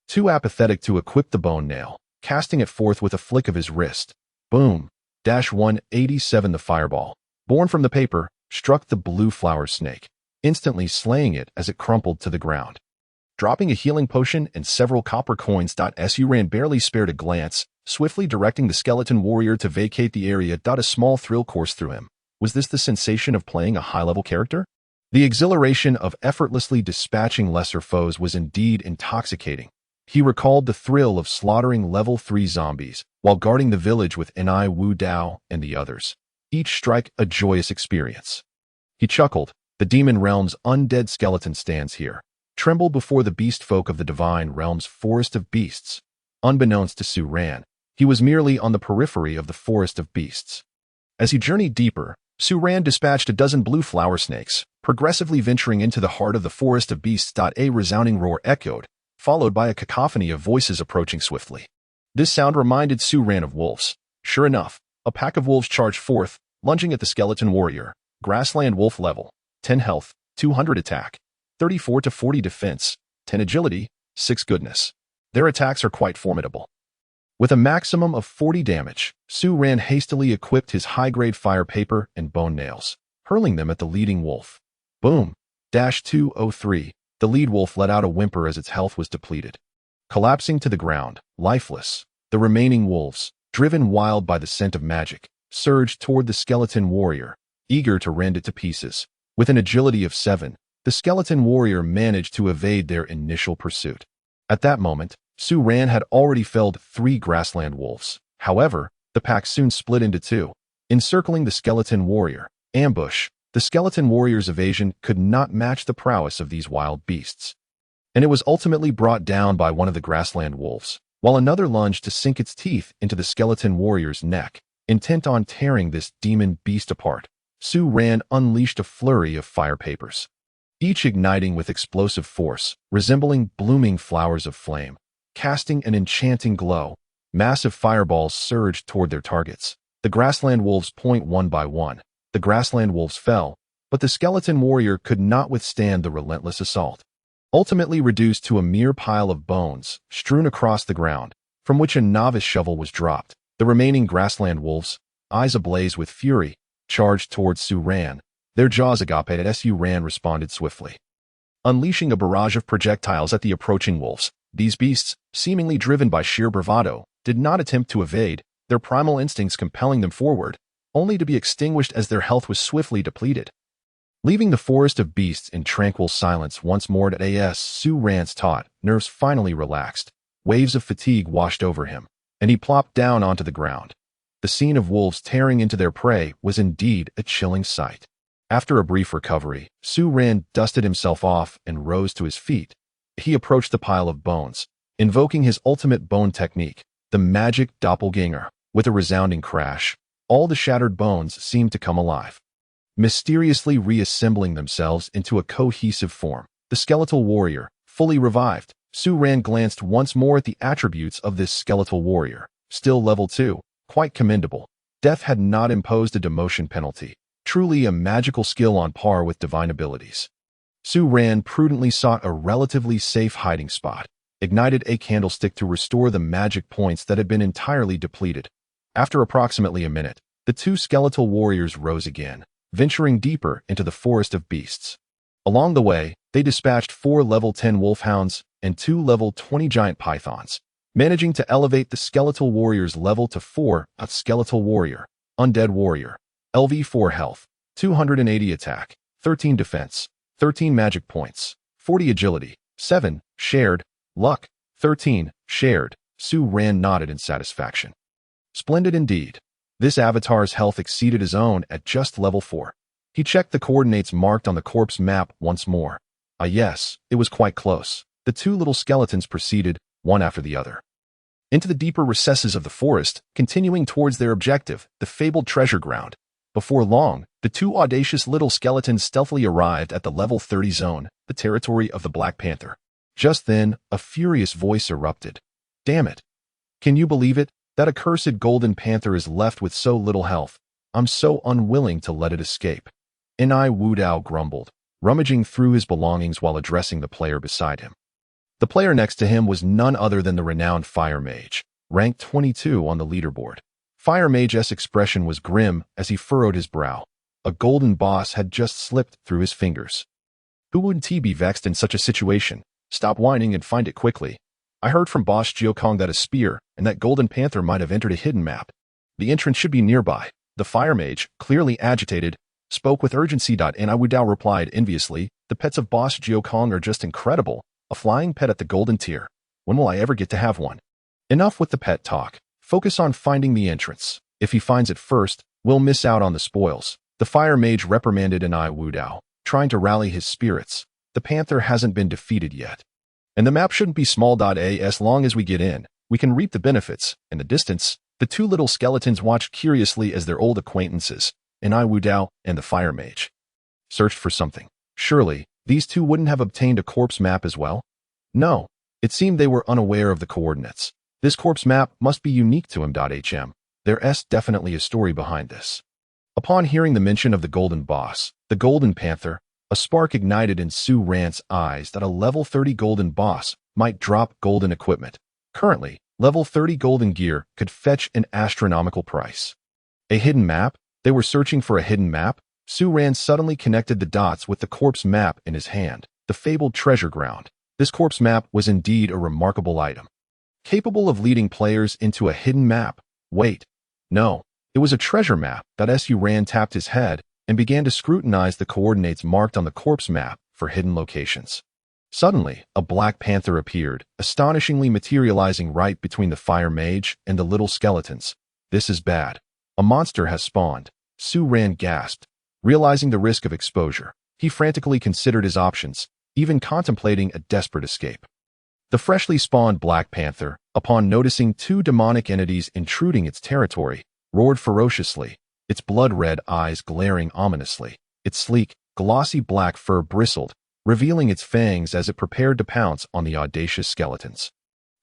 Too apathetic to equip the bone nail, casting it forth with a flick of his wrist. Boom! 187 The fireball, born from the paper, struck the blue flower snake, instantly slaying it as it crumpled to the ground. Dropping a healing potion and several copper coins. Su Ran barely spared a glance, swiftly directing the Skeleton Warrior to vacate the area. A small thrill coursed through him. Was this the sensation of playing a high-level character? The exhilaration of effortlessly dispatching lesser foes was indeed intoxicating. He recalled the thrill of slaughtering level 3 zombies while guarding the village with Enai Wu Dao and the others, each strike a joyous experience. He chuckled. The demon realm's undead skeleton stands here, tremble before the beast folk of the divine realm's forest of beasts. Unbeknownst to Su Ran, he was merely on the periphery of the forest of beasts. As he journeyed deeper, Su Ran dispatched a dozen blue flower snakes, progressively venturing into the heart of the forest of beasts. A resounding roar echoed, followed by a cacophony of voices approaching swiftly. This sound reminded Su Ran of wolves. Sure enough, a pack of wolves charged forth, lunging at the skeleton warrior. Grassland wolf level, 10 health, 200 attack, 34 to 40 defense, 10 agility, 6 goodness. Their attacks are quite formidable. With a maximum of 40 damage, Su Ran hastily equipped his high-grade fire paper and bone nails, hurling them at the leading wolf. Boom! 203. The lead wolf let out a whimper as its health was depleted. Collapsing to the ground, lifeless, the remaining wolves, driven wild by the scent of magic, surged toward the skeleton warrior, eager to rend it to pieces. With an agility of 7, the skeleton warrior managed to evade their initial pursuit. At that moment, Su Ran had already felled 3 grassland wolves. However, the pack soon split into 2, encircling the skeleton warrior. Ambush. The skeleton warrior's evasion could not match the prowess of these wild beasts, and it was ultimately brought down by one of the grassland wolves, while another lunged to sink its teeth into the skeleton warrior's neck. Intent on tearing this demon beast apart, Su Ran unleashed a flurry of fire papers, each igniting with explosive force, resembling blooming flowers of flame. Casting an enchanting glow, massive fireballs surged toward their targets. The grassland wolves point one by one. The grassland wolves fell, but the skeleton warrior could not withstand the relentless assault. Ultimately reduced to a mere pile of bones strewn across the ground, from which a novice shovel was dropped, the remaining grassland wolves, eyes ablaze with fury, charged towards Su Ran. Their jaws agape as Su Ran responded swiftly, unleashing a barrage of projectiles at the approaching wolves. These beasts, seemingly driven by sheer bravado, did not attempt to evade, their primal instincts compelling them forward, only to be extinguished as their health was swiftly depleted. Leaving the forest of beasts in tranquil silence once more as Su Ran's taut nerves finally relaxed, waves of fatigue washed over him, and he plopped down onto the ground. The scene of wolves tearing into their prey was indeed a chilling sight. After a brief recovery, Su Ran dusted himself off and rose to his feet. He approached the pile of bones, invoking his ultimate bone technique, the magic doppelganger. With a resounding crash, all the shattered bones seemed to come alive, mysteriously reassembling themselves into a cohesive form. The skeletal warrior, fully revived. Su Ran glanced once more at the attributes of this skeletal warrior. Still level 2, quite commendable. Death had not imposed a demotion penalty. Truly a magical skill on par with divine abilities. Su Ran prudently sought a relatively safe hiding spot, ignited a candlestick to restore the magic points that had been entirely depleted. After approximately a minute, the 2 skeletal warriors rose again, venturing deeper into the forest of beasts. Along the way, they dispatched 4 level 10 wolfhounds and 2 level 20 giant pythons, managing to elevate the skeletal warrior's level to 4. A skeletal warrior, undead warrior, LV4 health, 280 attack, 13 defense, 13 magic points, 40 agility, 7 shared, luck, 13 shared. Su Ran nodded in satisfaction. Splendid indeed. This avatar's health exceeded his own at just level 4. He checked the coordinates marked on the corpse map once more. Yes, it was quite close. The 2 little skeletons proceeded, one after the other, into the deeper recesses of the forest, continuing towards their objective, the fabled treasure ground. Before long, the 2 audacious little skeletons stealthily arrived at the level 30 zone, the territory of the Black Panther. Just then, a furious voice erupted. Damn it! Can you believe it? That accursed golden panther is left with so little health. I'm so unwilling to let it escape. Ni Wudao grumbled, rummaging through his belongings while addressing the player beside him. The player next to him was none other than the renowned Fire Mage, ranked 22 on the leaderboard. Fire Mage's expression was grim as he furrowed his brow. A golden boss had just slipped through his fingers. Who wouldn't he be vexed in such a situation? Stop whining and find it quickly. I heard from Boss Geokong that a spear and that golden panther might have entered a hidden map. The entrance should be nearby. The Fire Mage, clearly agitated, spoke with urgency. And I Wudao replied enviously, the pets of Boss Geokong are just incredible. A flying pet at the golden tier. When will I ever get to have one? Enough with the pet talk. Focus on finding the entrance. If he finds it first, we'll miss out on the spoils. The Fire Mage reprimanded Ni Wudao, trying to rally his spirits. The panther hasn't been defeated yet. And the map shouldn't be small. As long as we get in, we can reap the benefits. In the distance, the 2 little skeletons watched curiously as their old acquaintances, Enai Wu Dao and the fire mage searched for something. Surely, these two wouldn't have obtained a corpse map as well? No, it seemed they were unaware of the coordinates. This corpse map must be unique to him. There's definitely a story behind this. Upon hearing the mention of the Golden Boss, the Golden Panther, a spark ignited in Su Ran's eyes that a level 30 Golden Boss might drop golden equipment. Currently, level 30 golden gear could fetch an astronomical price. A hidden map? They were searching for a hidden map? Su Ran suddenly connected the dots with the corpse map in his hand, the fabled treasure ground. This corpse map was indeed a remarkable item, capable of leading players into a hidden map. Wait, no, it was a treasure map. Su Ran tapped his head and began to scrutinize the coordinates marked on the corpse map for hidden locations. Suddenly, a black panther appeared, astonishingly materializing right between the fire mage and the little skeletons. This is bad. A monster has spawned. Su Ran gasped. Realizing the risk of exposure, he frantically considered his options, even contemplating a desperate escape. The freshly spawned Black Panther, upon noticing two demonic entities intruding its territory, roared ferociously, its blood-red eyes glaring ominously. Its sleek, glossy black fur bristled, revealing its fangs as it prepared to pounce on the audacious skeletons.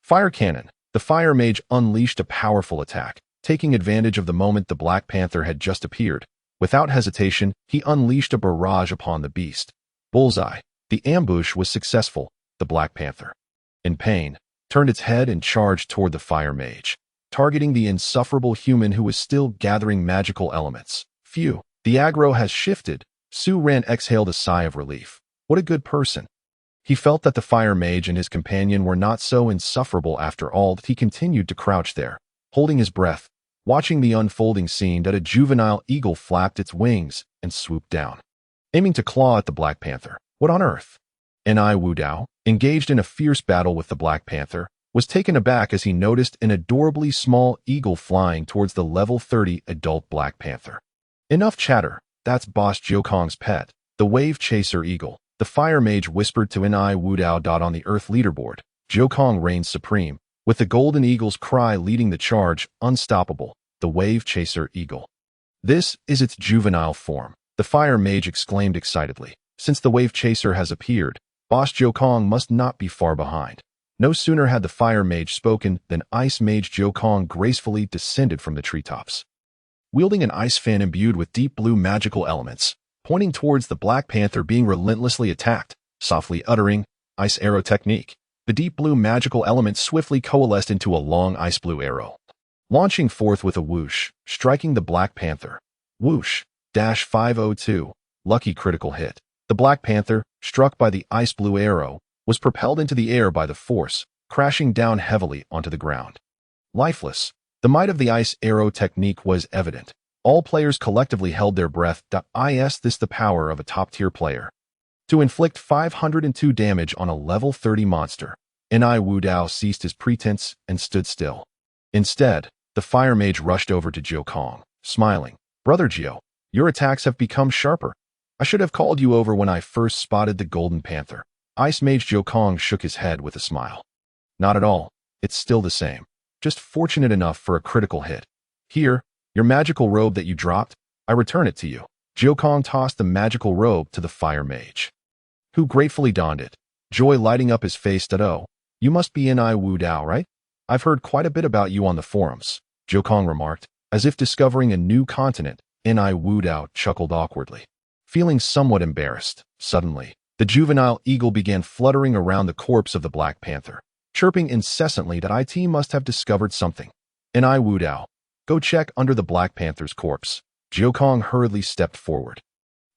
Fire Cannon. The fire mage unleashed a powerful attack, taking advantage of the moment the Black Panther had just appeared. Without hesitation, he unleashed a barrage upon the beast. Bullseye. The ambush was successful. The Black Panther, in pain, turned its head and charged toward the fire mage, targeting the insufferable human who was still gathering magical elements. Phew, the aggro has shifted. Su Ran exhaled a sigh of relief. What a good person. He felt that the fire mage and his companion were not so insufferable after all. That he continued to crouch there, holding his breath, watching the unfolding scene. That a juvenile eagle flapped its wings and swooped down, aiming to claw at the Black Panther. What on earth? Enai Wu Dao, engaged in a fierce battle with the Black Panther, was taken aback as he noticed an adorably small eagle flying towards the level 30 adult Black Panther. Enough chatter. That's Boss Jiukong's pet, the Wave Chaser Eagle. The fire mage whispered to Enai Wu Dao. On the Earth leaderboard, Jiukong reigns supreme, with the Golden Eagle's cry leading the charge, unstoppable, the Wave Chaser Eagle. This is its juvenile form, the fire mage exclaimed excitedly. Since the Wave Chaser has appeared, Boss Jiukong must not be far behind. No sooner had the fire mage spoken than Ice Mage Jiukong gracefully descended from the treetops, wielding an ice fan imbued with deep blue magical elements, pointing towards the Black Panther being relentlessly attacked, softly uttering, Ice Arrow Technique. The deep blue magical element swiftly coalesced into a long ice blue arrow, launching forth with a whoosh, striking the Black Panther. Whoosh, -502, lucky critical hit. The Black Panther, struck by the ice blue arrow, was propelled into the air by the force, crashing down heavily onto the ground. Lifeless, the might of the Ice Arrow Technique was evident. All players collectively held their breath. Is this the power of a top-tier player? To inflict 502 damage on a level 30 monster, Enai Wu Dao ceased his pretense and stood still. Instead, the fire mage rushed over to Jiukong, smiling. Brother Jio, your attacks have become sharper. I should have called you over when I first spotted the Golden Panther. Ice Mage Jiukong shook his head with a smile. Not at all. It's still the same. Just fortunate enough for a critical hit. Here, your magical robe that you dropped, I return it to you. Jiukong tossed the magical robe to the fire mage, who gratefully donned it, joy lighting up his face. Oh, you must be Enai Wu Dao, right? I've heard quite a bit about you on the forums, Jiukong remarked, as if discovering a new continent. Enai Wu Dao chuckled awkwardly, feeling somewhat embarrassed. Suddenly, the juvenile eagle began fluttering around the corpse of the Black Panther, chirping incessantly that it must have discovered something. Enai Wu Dao, go check under the Black Panther's corpse. Jiukong hurriedly stepped forward.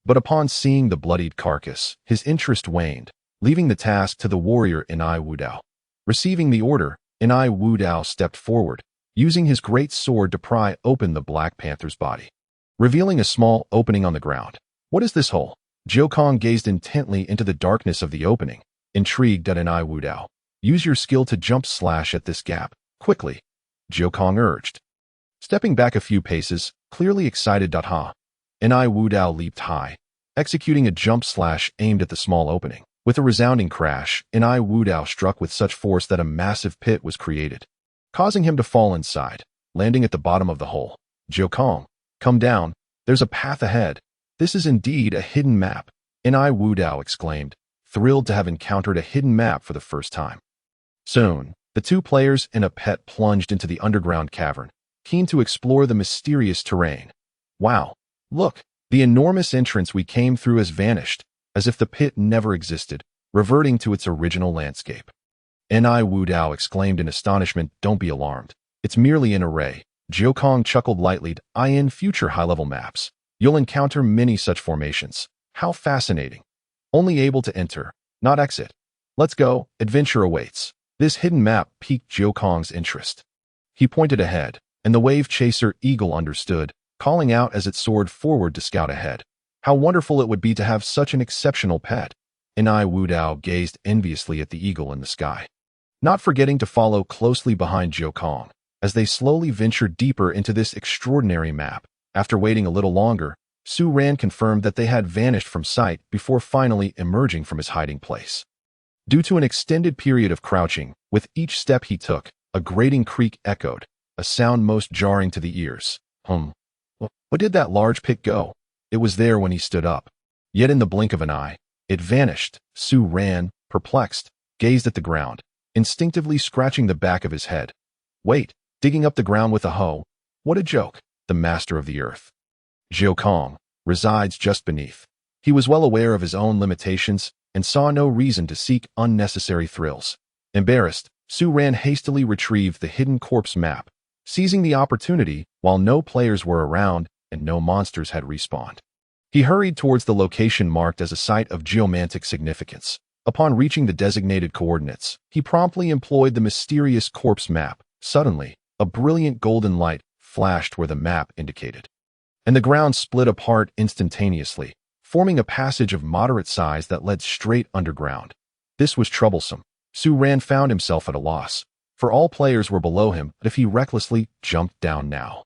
But upon seeing the bloodied carcass, his interest waned, leaving the task to the warrior Enai Wu Dao. Receiving the order, Enai Wu Dao stepped forward, using his great sword to pry open the Black Panther's body, revealing a small opening on the ground. What is this hole? Jiukong gazed intently into the darkness of the opening, intrigued at Enai Wu Dao. Use your skill to jump slash at this gap, quickly, Jiukong urged. Stepping back a few paces, clearly excited. Enai Wu Dao leaped high, executing a jump slash aimed at the small opening. With a resounding crash, Enai Wu Dao struck with such force that a massive pit was created, causing him to fall inside, landing at the bottom of the hole. Jiukong, come down. There's a path ahead. This is indeed a hidden map. And I Wu Dao exclaimed, thrilled to have encountered a hidden map for the first time. Soon, the two players and a pet plunged into the underground cavern, keen to explore the mysterious terrain. Wow, look, the enormous entrance we came through has vanished, as if the pit never existed, reverting to its original landscape. Ni Wu Dao exclaimed in astonishment, don't be alarmed. It's merely an array. Jiu Kong chuckled lightly, in future high-level maps. You'll encounter many such formations. How fascinating. Only able to enter, not exit. Let's go, adventure awaits. This hidden map piqued Jiu Kong's interest. He pointed ahead, and the wave chaser eagle understood, calling out as it soared forward to scout ahead. How wonderful it would be to have such an exceptional pet. Ni Wu Dao gazed enviously at the eagle in the sky, not forgetting to follow closely behind Jiu Kong as they slowly ventured deeper into this extraordinary map. After waiting a little longer, Su Ran confirmed that they had vanished from sight before finally emerging from his hiding place. Due to an extended period of crouching, with each step he took, a grating creak echoed, a sound most jarring to the ears. What did that large pit go? It was there when he stood up. Yet in the blink of an eye, it vanished. Su Ran, perplexed, gazed at the ground, instinctively scratching the back of his head. Wait, digging up the ground with a hoe? What a joke, the master of the earth. Jiu Kong resides just beneath. He was well aware of his own limitations and saw no reason to seek unnecessary thrills. Embarrassed, Su Ran hastily retrieved the hidden corpse map, seizing the opportunity while no players were around and no monsters had respawned. He hurried towards the location marked as a site of geomantic significance. Upon reaching the designated coordinates, he promptly employed the mysterious corpse map. Suddenly, a brilliant golden light flashed where the map indicated, and the ground split apart instantaneously, forming a passage of moderate size that led straight underground. This was troublesome. Su Ran found himself at a loss, for all players were below him, but if he recklessly jumped down now,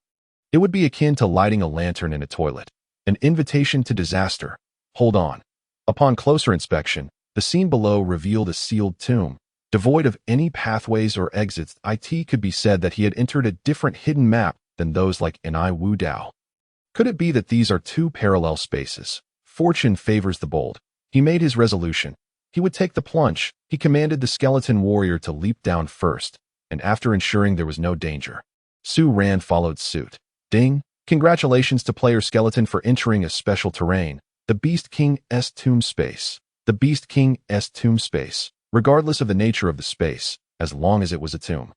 it would be akin to lighting a lantern in a toilet, an invitation to disaster. Hold on. Upon closer inspection, the scene below revealed a sealed tomb, devoid of any pathways or exits. It could be said that he had entered a different hidden map than those like Ni Wu Dao. Could it be that these are two parallel spaces? Fortune favors the bold. He made his resolution. He would take the plunge. He commanded the skeleton warrior to leap down first, and after ensuring there was no danger, Su Ran followed suit. Ding! Congratulations to player skeleton for entering a special terrain, the Beast King's tomb space. The Beast King's tomb space, regardless of the nature of the space, as long as it was a tomb,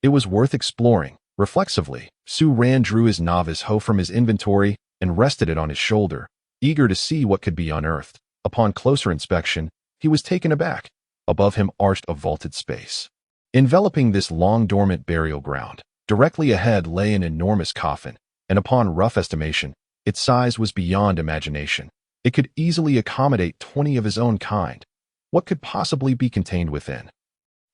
it was worth exploring. Reflexively, Su Ran drew his novice hoe from his inventory and rested it on his shoulder, eager to see what could be unearthed. Upon closer inspection, he was taken aback. Above him arched a vaulted space, enveloping this long-dormant burial ground. Directly ahead lay an enormous coffin, and upon rough estimation, its size was beyond imagination. It could easily accommodate 20 of his own kind. What could possibly be contained within?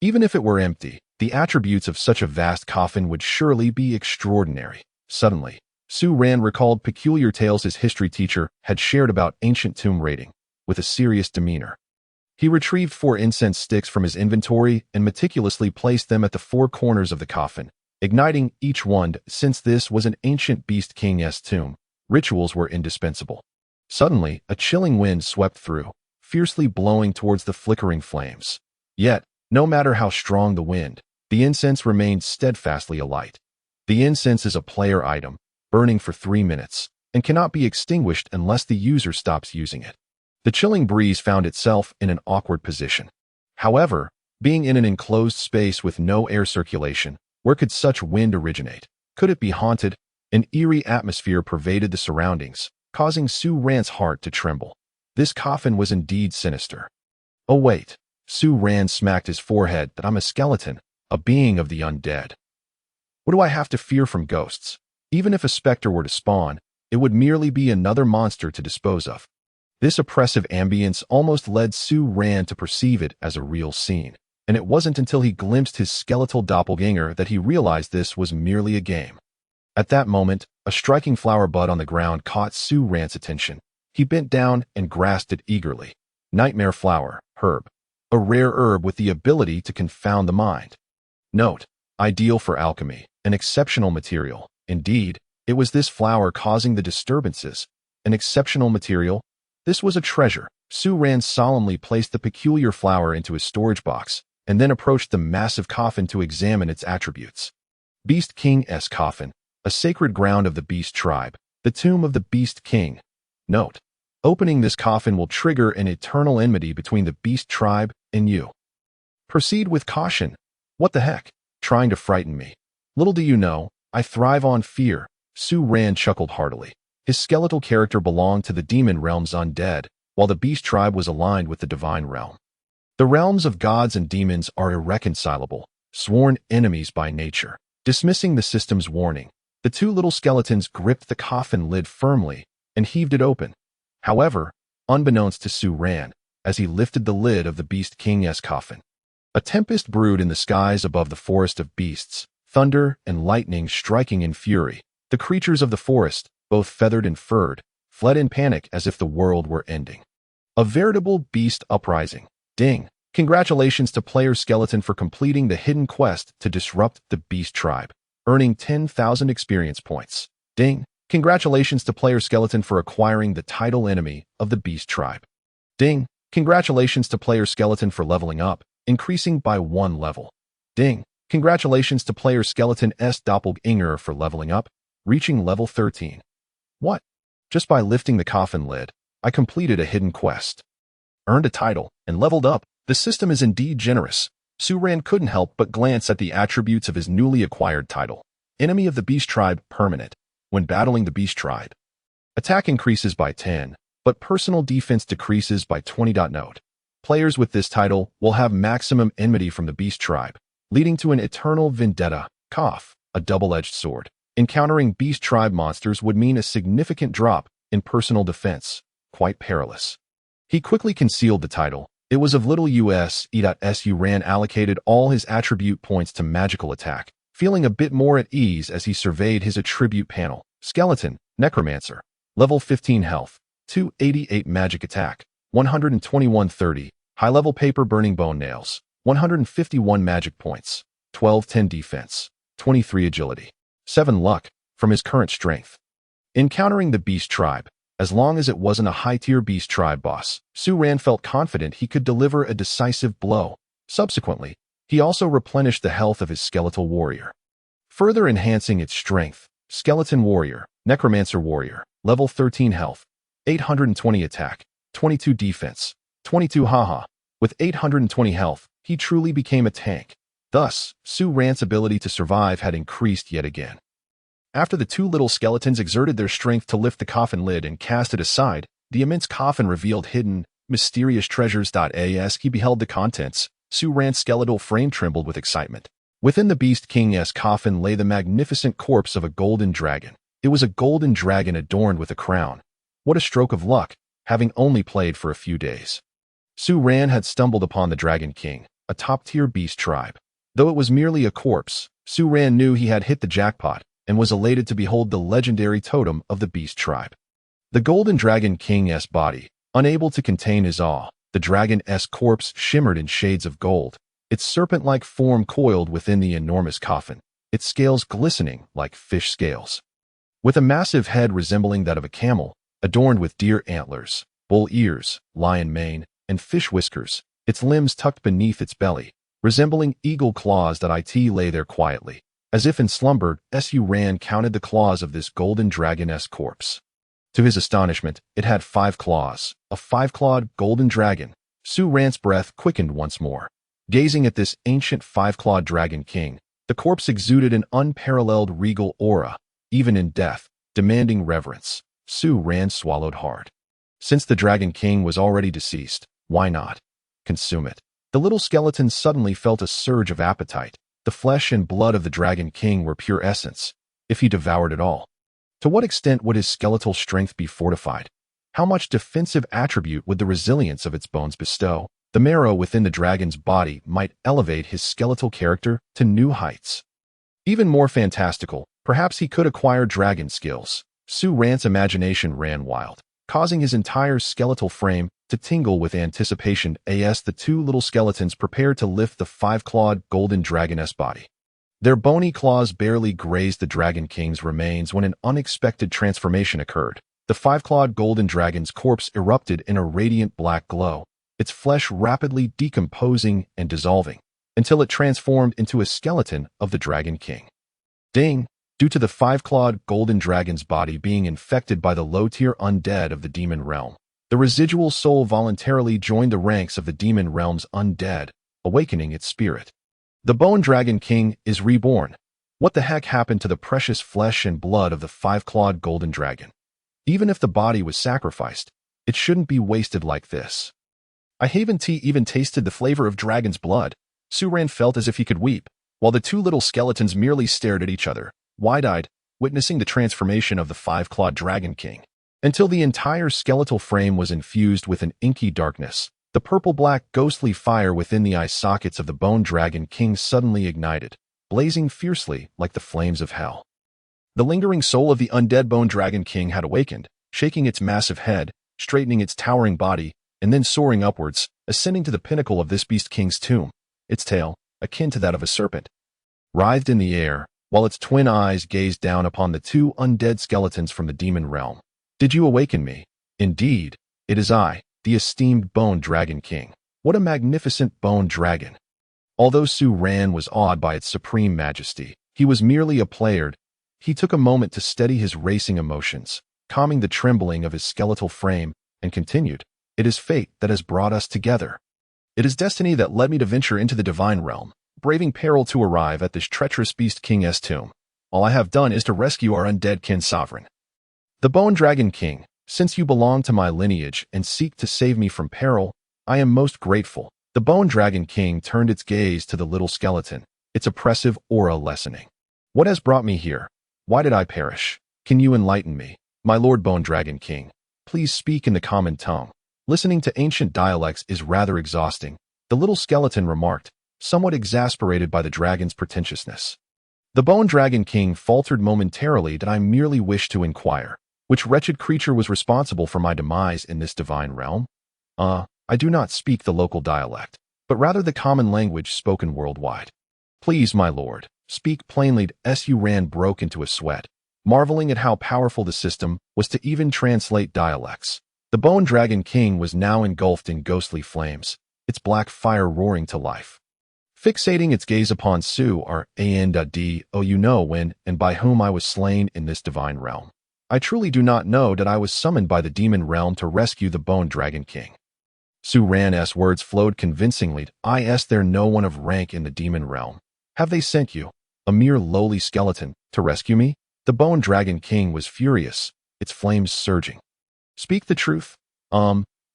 Even if it were empty, the attributes of such a vast coffin would surely be extraordinary. Suddenly, Su Ran recalled peculiar tales his history teacher had shared about ancient tomb raiding. With a serious demeanor, he retrieved 4 incense sticks from his inventory and meticulously placed them at the 4 corners of the coffin, igniting each one. Since this was an ancient Beast King's tomb, rituals were indispensable. Suddenly, a chilling wind swept through, fiercely blowing towards the flickering flames. Yet, no matter how strong the wind, the incense remained steadfastly alight. The incense is a player item, burning for 3 minutes, and cannot be extinguished unless the user stops using it. The chilling breeze found itself in an awkward position. However, being in an enclosed space with no air circulation, where could such wind originate? Could it be haunted? An eerie atmosphere pervaded the surroundings, causing Su Ran's heart to tremble. This coffin was indeed sinister. Oh wait, Su Ran smacked his forehead. That I'm a skeleton, a being of the undead. What do I have to fear from ghosts? Even if a specter were to spawn, it would merely be another monster to dispose of. This oppressive ambience almost led Su Ran to perceive it as a real scene, and it wasn't until he glimpsed his skeletal doppelganger that he realized this was merely a game. At that moment, a striking flower bud on the ground caught Su Ran's attention. He bent down and grasped it eagerly. Nightmare flower, herb. A rare herb with the ability to confound the mind. Note: ideal for alchemy, an exceptional material. Indeed, It was this flower causing the disturbances. An exceptional material. This was a treasure. Su Ran solemnly placed the peculiar flower into his storage box, and then approached the massive coffin to examine its attributes. Beast King's coffin, a sacred ground of the beast tribe, the tomb of the beast king. Note: opening this coffin will trigger an eternal enmity between the beast tribe and you. Proceed with caution. What the heck? Trying to frighten me. Little do you know, I thrive on fear. Su Ran chuckled heartily. His skeletal character belonged to the demon realm's undead, while the beast tribe was aligned with the divine realm. The realms of gods and demons are irreconcilable, sworn enemies by nature. Dismissing the system's warning, the two little skeletons gripped the coffin lid firmly and heaved it open. However, unbeknownst to Su Ran, as he lifted the lid of the Beast King's coffin, a tempest brewed in the skies above the forest of beasts, thunder and lightning striking in fury. The creatures of the forest, both feathered and furred, fled in panic as if the world were ending. A veritable beast uprising. Ding! Congratulations to player Skeleton for completing the hidden quest to disrupt the beast tribe, earning 10,000 experience points. Ding! Congratulations to player Skeleton for acquiring the title enemy of the beast tribe. Ding! Congratulations to player Skeleton for leveling up, increasing by 1 level. Ding! Congratulations to player Skeleton's doppelganger for leveling up, reaching level 13. What? Just by lifting the coffin lid, I completed a hidden quest, earned a title, and leveled up. The system is indeed generous. Su Ran couldn't help but glance at the attributes of his newly acquired title. Enemy of the beast tribe, permanent. When battling the beast tribe, attack increases by 10, but personal defense decreases by 20. Note: players with this title will have maximum enmity from the beast tribe, leading to an eternal vendetta. Cough, a double-edged sword. Encountering beast tribe monsters would mean a significant drop in personal defense, quite perilous. He quickly concealed the title. It was of little use. Su Ran allocated all his attribute points to magical attack, feeling a bit more at ease as he surveyed his attribute panel. Skeleton, Necromancer, level 15 health, 288 magic attack, 12130, high-level paper burning bone nails, 151 magic points, 1210 defense, 23 agility, 7 luck from his current strength. Encountering the beast tribe, as long as it wasn't a high-tier beast tribe boss, Su Ran felt confident he could deliver a decisive blow. Subsequently, he also replenished the health of his skeletal warrior, further enhancing its strength. Skeleton warrior, Necromancer warrior, level 13 health, 820 attack, 22 defense, 22 haha. With 820 health, he truly became a tank. Thus, Su Ran's ability to survive had increased yet again. After the two little skeletons exerted their strength to lift the coffin lid and cast it aside, the immense coffin revealed hidden, mysterious treasures. As he beheld the contents, Su Ran's skeletal frame trembled with excitement. Within the Beast King's coffin lay the magnificent corpse of a golden dragon. It was a golden dragon adorned with a crown. What a stroke of luck, having only played for a few days. Su Ran had stumbled upon the Dragon King, a top-tier beast tribe. Though it was merely a corpse, Su Ran knew he had hit the jackpot and was elated to behold the legendary totem of the beast tribe. The golden Dragon King's body, unable to contain his awe, the dragon's corpse shimmered in shades of gold, its serpent-like form coiled within the enormous coffin, its scales glistening like fish scales. With a massive head resembling that of a camel, adorned with deer antlers, bull ears, lion mane, and fish whiskers, its limbs tucked beneath its belly, resembling eagle claws. It lay there quietly, as if in slumber. Su Ran counted the claws of this golden dragon's corpse. To his astonishment, it had 5 claws, a 5-clawed golden dragon. Su Ran's breath quickened once more. Gazing at this ancient 5-clawed Dragon King, the corpse exuded an unparalleled regal aura, even in death, demanding reverence. Su Ran swallowed hard. Since the Dragon King was already deceased, why not consume it? The little skeleton suddenly felt a surge of appetite. The flesh and blood of the Dragon King were pure essence. If he devoured it all, to what extent would his skeletal strength be fortified? How much defensive attribute would the resilience of its bones bestow? The marrow within the dragon's body might elevate his skeletal character to new heights. Even more fantastical, perhaps he could acquire dragon skills. Su Ran's imagination ran wild, causing his entire skeletal frame to tingle with anticipation as the two little skeletons prepared to lift the 5-clawed golden dragon's body. Their bony claws barely grazed the Dragon King's remains when an unexpected transformation occurred. The five-clawed golden dragon's corpse erupted in a radiant black glow, its flesh rapidly decomposing and dissolving, until it transformed into a skeleton of the Dragon King. Ding! Due to the five-clawed golden dragon's body being infected by the low-tier undead of the demon realm, the residual soul voluntarily joined the ranks of the demon realm's undead, awakening its spirit. The Bone Dragon King is reborn. What the heck happened to the precious flesh and blood of the five-clawed golden dragon? Even if the body was sacrificed, it shouldn't be wasted like this. I haven't even tasted the flavor of dragon's blood. Suran felt as if he could weep, while the two little skeletons merely stared at each other, wide-eyed, witnessing the transformation of the five-clawed Dragon King, until the entire skeletal frame was infused with an inky darkness. The purple-black ghostly fire within the eye sockets of the Bone Dragon King suddenly ignited, blazing fiercely like the flames of hell. The lingering soul of the undead Bone Dragon King had awakened, shaking its massive head, straightening its towering body, and then soaring upwards, ascending to the pinnacle of this beast king's tomb, its tail, akin to that of a serpent, writhed in the air, while its twin eyes gazed down upon the two undead skeletons from the demon realm. Did you awaken me? Indeed, it is I, the esteemed Bone Dragon King. What a magnificent bone dragon! Although Suran was awed by its supreme majesty, he was merely a player. He took a moment to steady his racing emotions, calming the trembling of his skeletal frame, and continued, "It is fate that has brought us together. It is destiny that led me to venture into the divine realm, braving peril to arrive at this treacherous beast king's tomb. All I have done is to rescue our undead kin sovereign. The Bone Dragon King, since you belong to my lineage and seek to save me from peril, I am most grateful." The Bone Dragon King turned its gaze to the little skeleton, its oppressive aura lessening. "What has brought me here? Why did I perish? Can you enlighten me, my Lord Bone Dragon King? Please speak in the common tongue. Listening to ancient dialects is rather exhausting," the little skeleton remarked, somewhat exasperated by the dragon's pretentiousness. The Bone Dragon King faltered momentarily. "Did I merely wish to inquire which wretched creature was responsible for my demise in this divine realm? I do not speak the local dialect, but rather the common language spoken worldwide. Please, my lord, speak plainly." Suran broke into a sweat, marveling at how powerful the system was to even translate dialects. The Bone Dragon King was now engulfed in ghostly flames, its black fire roaring to life. Fixating its gaze upon "Oh, you know when and by whom I was slain in this divine realm. I truly do not know that I was summoned by the demon realm to rescue the Bone Dragon King." Suran's words flowed convincingly. "Is there no one of rank in the demon realm? Have they sent you, a mere lowly skeleton, to rescue me?" The Bone Dragon King was furious, its flames surging. "Speak the truth."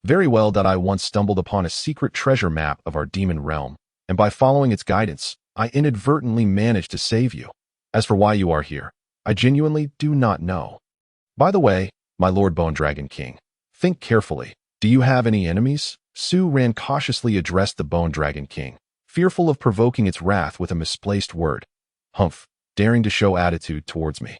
Very well. That I once stumbled upon a secret treasure map of our demon realm, and by following its guidance, I inadvertently managed to save you. As for why you are here, I genuinely do not know. By the way, my Lord Bone Dragon King, think carefully. Do you have any enemies?" Suran cautiously addressed the Bone Dragon King, fearful of provoking its wrath with a misplaced word. "Humph, daring to show attitude towards me.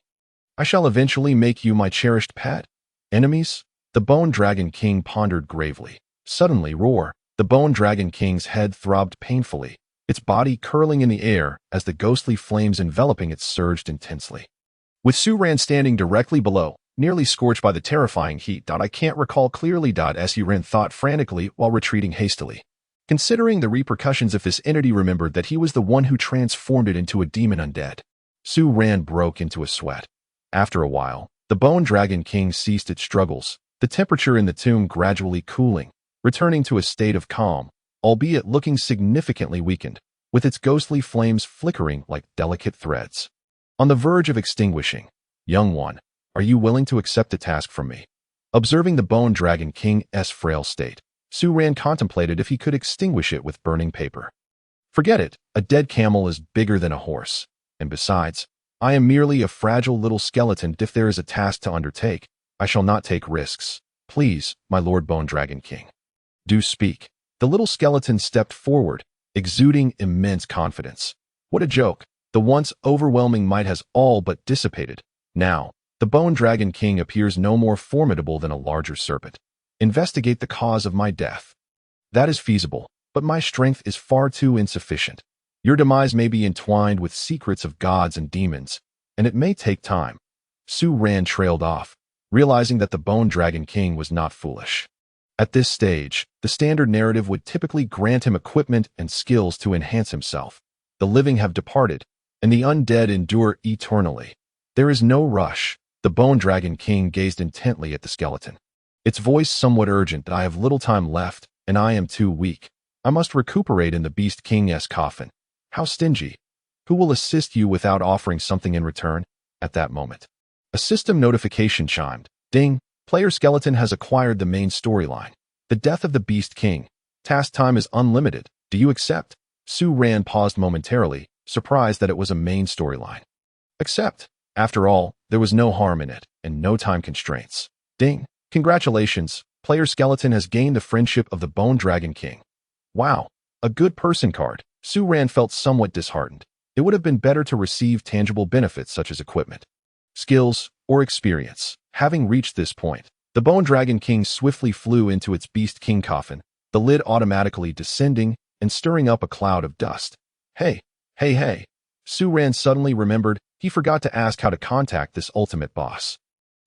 I shall eventually make you my cherished pet. Enemies?" The Bone Dragon King pondered gravely. Suddenly, the Bone Dragon King's head throbbed painfully, its body curling in the air as the ghostly flames enveloping it surged intensely. With Suran standing directly below, nearly scorched by the terrifying heat. "I can't recall clearly," Suran thought frantically while retreating hastily, considering the repercussions if this entity remembered that he was the one who transformed it into a demon undead. Suran broke into a sweat. After a while, the Bone Dragon King ceased its struggles, the temperature in the tomb gradually cooling, returning to a state of calm, albeit looking significantly weakened, with its ghostly flames flickering like delicate threads. On the verge of extinguishing. "Young one, are you willing to accept a task from me?" Observing the Bone Dragon King's frail state, Suran contemplated if he could extinguish it with burning paper. "Forget it. A dead camel is bigger than a horse. And besides, I am merely a fragile little skeleton. If there is a task to undertake, I shall not take risks. Please, my Lord Bone Dragon King, do speak." The little skeleton stepped forward, exuding immense confidence. What a joke. The once overwhelming might has all but dissipated. Now, the Bone Dragon King appears no more formidable than a larger serpent. "Investigate the cause of my death." "That is feasible, but my strength is far too insufficient. Your demise may be entwined with secrets of gods and demons, and it may take time. Su Ran trailed off, realizing that the Bone Dragon King was not foolish. At this stage, the standard narrative would typically grant him equipment and skills to enhance himself. The living have departed, and the undead endure eternally. There is no rush. The Bone Dragon King gazed intently at the skeleton. Its voice somewhat urgent. I have little time left, and I am too weak. I must recuperate in the Beast King's coffin. How stingy. Who will assist you without offering something in return? At that moment, a system notification chimed. Ding. Player skeleton has acquired the main storyline. The death of the Beast King. Task time is unlimited. Do you accept? Su Ran paused momentarily, surprised that it was a main storyline. Accept. After all, there was no harm in it, and no time constraints. Ding. Congratulations. Player skeleton has gained the friendship of the Bone Dragon King. Wow. A good person card. Su Ran felt somewhat disheartened. It would have been better to receive tangible benefits such as equipment, skills, or experience. Having reached this point, the Bone Dragon King swiftly flew into its Beast King coffin, the lid automatically descending and stirring up a cloud of dust. Hey. Su Ran suddenly remembered he forgot to ask how to contact this ultimate boss,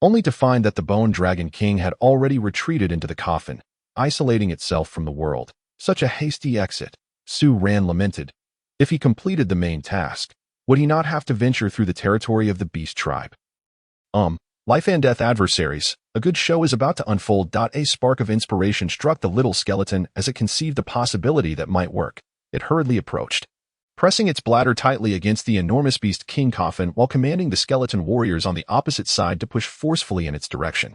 only to find that the Bone Dragon King had already retreated into the coffin, isolating itself from the world. Such a hasty exit, Su Ran lamented. If he completed the main task, would he not have to venture through the territory of the Beast Tribe? Life and death adversaries. A good show is about to unfold. A spark of inspiration struck the little skeleton as it conceived a possibility that might work. It hurriedly approached, pressing its bladder tightly against the enormous Beast King coffin while commanding the skeleton warriors on the opposite side to push forcefully in its direction.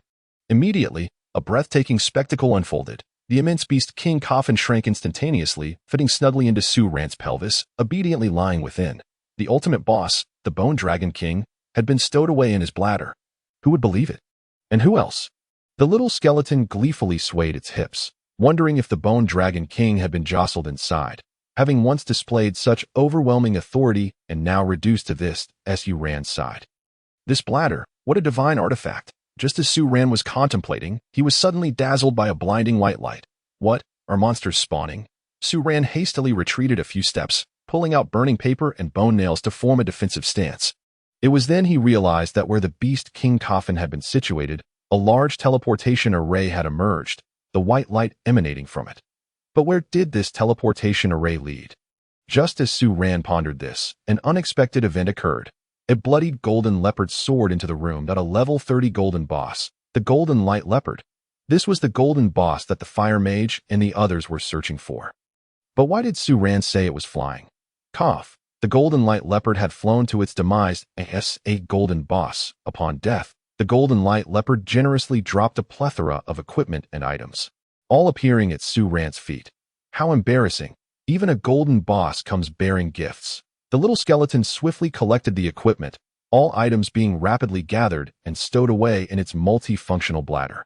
Immediately, a breathtaking spectacle unfolded. The immense Beast King coffin shrank instantaneously, fitting snugly into Su Ran's pelvis, obediently lying within. The ultimate boss, the Bone Dragon King, had been stowed away in his bladder. Who would believe it? And who else? The little skeleton gleefully swayed its hips, wondering if the Bone Dragon King had been jostled inside, having once displayed such overwhelming authority and now reduced to this. Su Ran sighed. This bladder, what a divine artifact. Just as Su Ran was contemplating, he was suddenly dazzled by a blinding white light. What? Are monsters spawning? Su Ran hastily retreated a few steps, pulling out burning paper and bone nails to form a defensive stance. It was then he realized that where the Beast King coffin had been situated, a large teleportation array had emerged, the white light emanating from it. But where did this teleportation array lead? Just as Su Ran pondered this, an unexpected event occurred. A bloodied golden leopard soared into the room that a level 30 golden boss, the golden light leopard. This was the golden boss that the fire mage and the others were searching for. But why did Su Ran say it was flying? Cough. The golden light leopard had flown to its demise as a golden boss. Upon death, the golden light leopard generously dropped a plethora of equipment and items, all appearing at Su Ran's feet. How embarrassing. Even a golden boss comes bearing gifts. The little skeleton swiftly collected the equipment, all items being rapidly gathered and stowed away in its multifunctional bladder.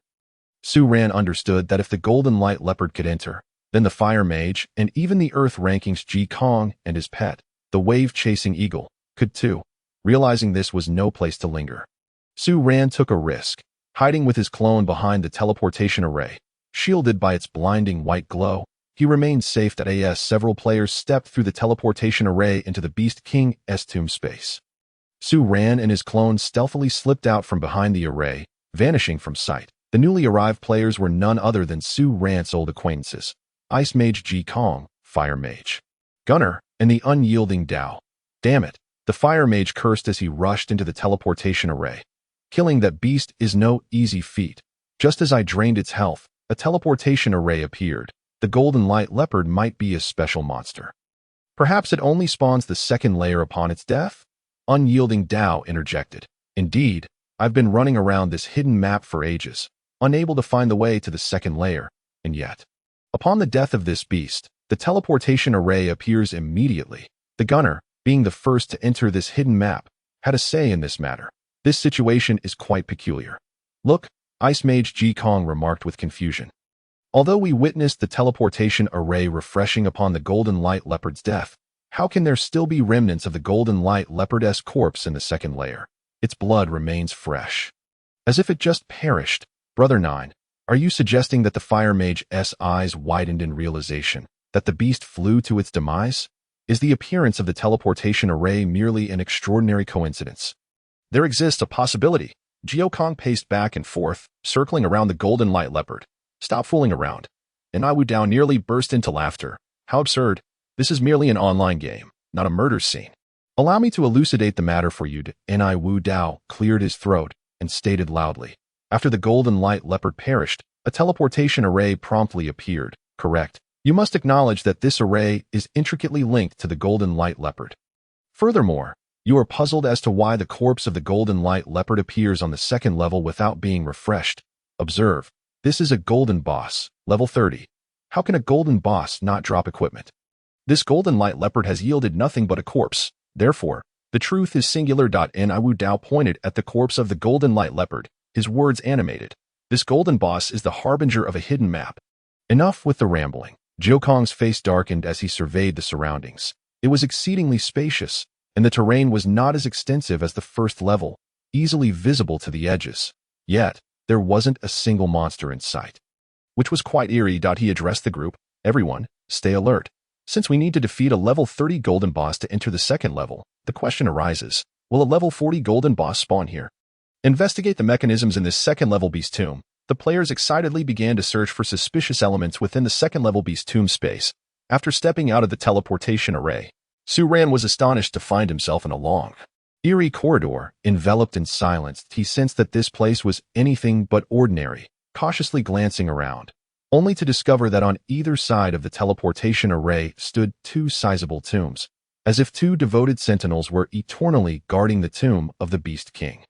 Su Ran understood that if the golden light leopard could enter, then the fire mage and even the earth rankings Ji Kong and his pet, the wave-chasing eagle, could too. Realizing this was no place to linger, Su Ran took a risk, hiding with his clone behind the teleportation array. Shielded by its blinding white glow, he remained safe that as several players stepped through the teleportation array into the Beast King's tomb space. Su Ran and his clone stealthily slipped out from behind the array, vanishing from sight. The newly arrived players were none other than Su Ran's old acquaintances, Ice Mage Ji Kong, Fire Mage Gunner, and the unyielding Dao. Damn it, the Fire Mage cursed as he rushed into the teleportation array. Killing that beast is no easy feat. Just as I drained its health, a teleportation array appeared. The golden light leopard might be a special monster. Perhaps it only spawns the second layer upon its death? Unyielding Dao interjected. Indeed, I've been running around this hidden map for ages, unable to find the way to the second layer, and yet, upon the death of this beast, the teleportation array appears immediately. The gunner, being the first to enter this hidden map, had a say in this matter. This situation is quite peculiar. Look, Ice Mage Ji Kong remarked with confusion. Although we witnessed the teleportation array refreshing upon the golden light leopard's death, how can there still be remnants of the golden light leopard's corpse in the second layer? Its blood remains fresh, as if it just perished. Brother Nine, are you suggesting that the Fire Mage's eyes widened in realization that the beast flew to its demise? Is the appearance of the teleportation array merely an extraordinary coincidence? There exists a possibility. Geokong paced back and forth, circling around the golden light leopard. Stop fooling around. And Iwu Dao nearly burst into laughter. How absurd. This is merely an online game, not a murder scene. Allow me to elucidate the matter for you. And Iwu Dao cleared his throat and stated loudly. After the golden light leopard perished, a teleportation array promptly appeared. Correct. You must acknowledge that this array is intricately linked to the golden light leopard. Furthermore, you are puzzled as to why the corpse of the golden light leopard appears on the second level without being refreshed. Observe, this is a golden boss, level 30. How can a golden boss not drop equipment? This golden light leopard has yielded nothing but a corpse. Therefore, the truth is singular. And Iwu Dao pointed at the corpse of the golden light leopard, his words animated. This golden boss is the harbinger of a hidden map. Enough with the rambling. Geokong's face darkened as he surveyed the surroundings. It was exceedingly spacious, and the terrain was not as extensive as the first level, easily visible to the edges. Yet, there wasn't a single monster in sight. Which was quite eerie. He addressed the group. Everyone, stay alert. Since we need to defeat a level 30 golden boss to enter the second level, the question arises, will a level 40 golden boss spawn here? Investigate the mechanisms in this second level beast tomb. The players excitedly began to search for suspicious elements within the second-level beast tomb space. After stepping out of the teleportation array, Su Ran was astonished to find himself in a long, eerie corridor, enveloped in silence. He sensed that this place was anything but ordinary, cautiously glancing around, only to discover that on either side of the teleportation array stood two sizable tombs, as if two devoted sentinels were eternally guarding the tomb of the Beast King.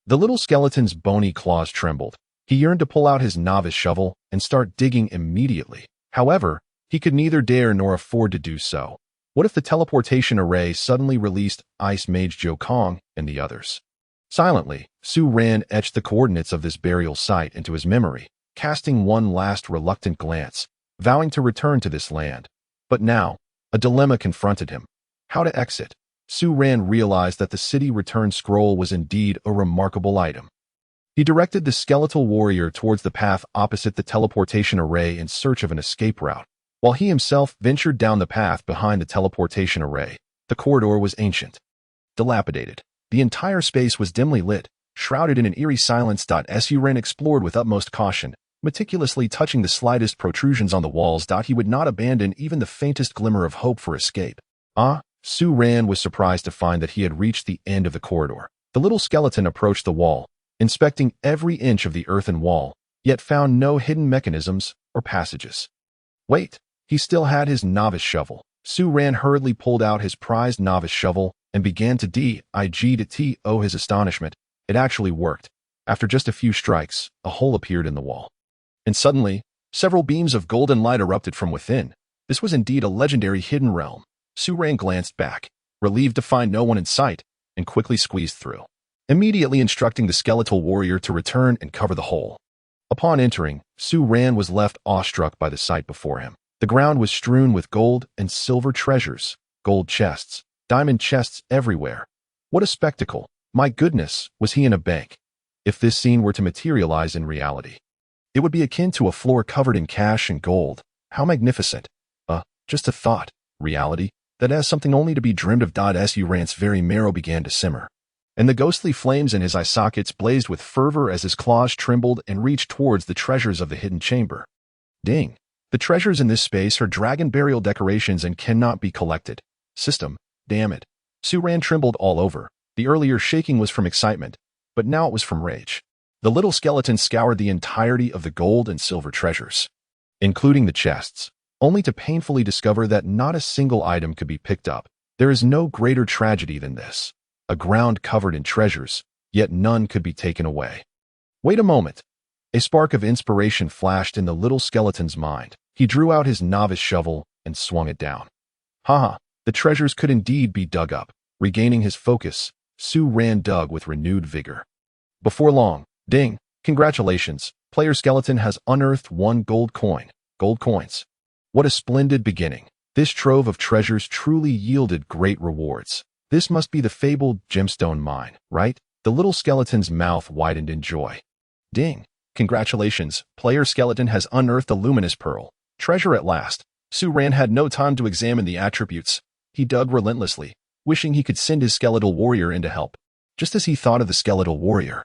The little skeleton's bony claws trembled. He yearned to pull out his novice shovel and start digging immediately. However, he could neither dare nor afford to do so. What if the teleportation array suddenly released Ice Mage Geokong and the others? Silently, Su Ran etched the coordinates of this burial site into his memory, casting one last reluctant glance, vowing to return to this land. But now, a dilemma confronted him. How to exit? Su Ran realized that the city return scroll was indeed a remarkable item. He directed the skeletal warrior towards the path opposite the teleportation array in search of an escape route, while he himself ventured down the path behind the teleportation array. The corridor was ancient, dilapidated. The entire space was dimly lit, shrouded in an eerie silence. Su Ran explored with utmost caution, meticulously touching the slightest protrusions on the walls. He would not abandon even the faintest glimmer of hope for escape. Su Ran was surprised to find that he had reached the end of the corridor. The little skeleton approached the wall, inspecting every inch of the earthen wall, yet found no hidden mechanisms or passages. Wait, he still had his novice shovel. Su Ran hurriedly pulled out his prized novice shovel and began to dig to to his astonishment. It actually worked. After just a few strikes, a hole appeared in the wall. And suddenly, several beams of golden light erupted from within. This was indeed a legendary hidden realm. Su Ran glanced back, relieved to find no one in sight, and quickly squeezed through, immediately instructing the skeletal warrior to return and cover the hole. Upon entering, Su Ran was left awestruck by the sight before him. The ground was strewn with gold and silver treasures, gold chests, diamond chests everywhere. What a spectacle! My goodness, was he in a bank? If this scene were to materialize in reality, it would be akin to a floor covered in cash and gold. How magnificent! Just a thought. Reality? That as something only to be dreamed of. Su Ran's very marrow began to simmer, and the ghostly flames in his eye sockets blazed with fervor as his claws trembled and reached towards the treasures of the hidden chamber. Ding! The treasures in this space are dragon burial decorations and cannot be collected. System, damn it. Su Ran trembled all over. The earlier shaking was from excitement, but now it was from rage. The little skeleton scoured the entirety of the gold and silver treasures, including the chests, only to painfully discover that not a single item could be picked up. There is no greater tragedy than this. A ground covered in treasures, yet none could be taken away. Wait a moment. A spark of inspiration flashed in the little skeleton's mind. He drew out his novice shovel and swung it down. The treasures could indeed be dug up. Regaining his focus, Su Ran dug with renewed vigor. Before long, ding, congratulations, player skeleton has unearthed 1 gold coin. Gold coins. What a splendid beginning. This trove of treasures truly yielded great rewards. This must be the fabled gemstone mine, right? The little skeleton's mouth widened in joy. Ding. Congratulations, player skeleton has unearthed a luminous pearl. Treasure at last. Su Ran had no time to examine the attributes. He dug relentlessly, wishing he could send his skeletal warrior in to help. Just as he thought of the skeletal warrior,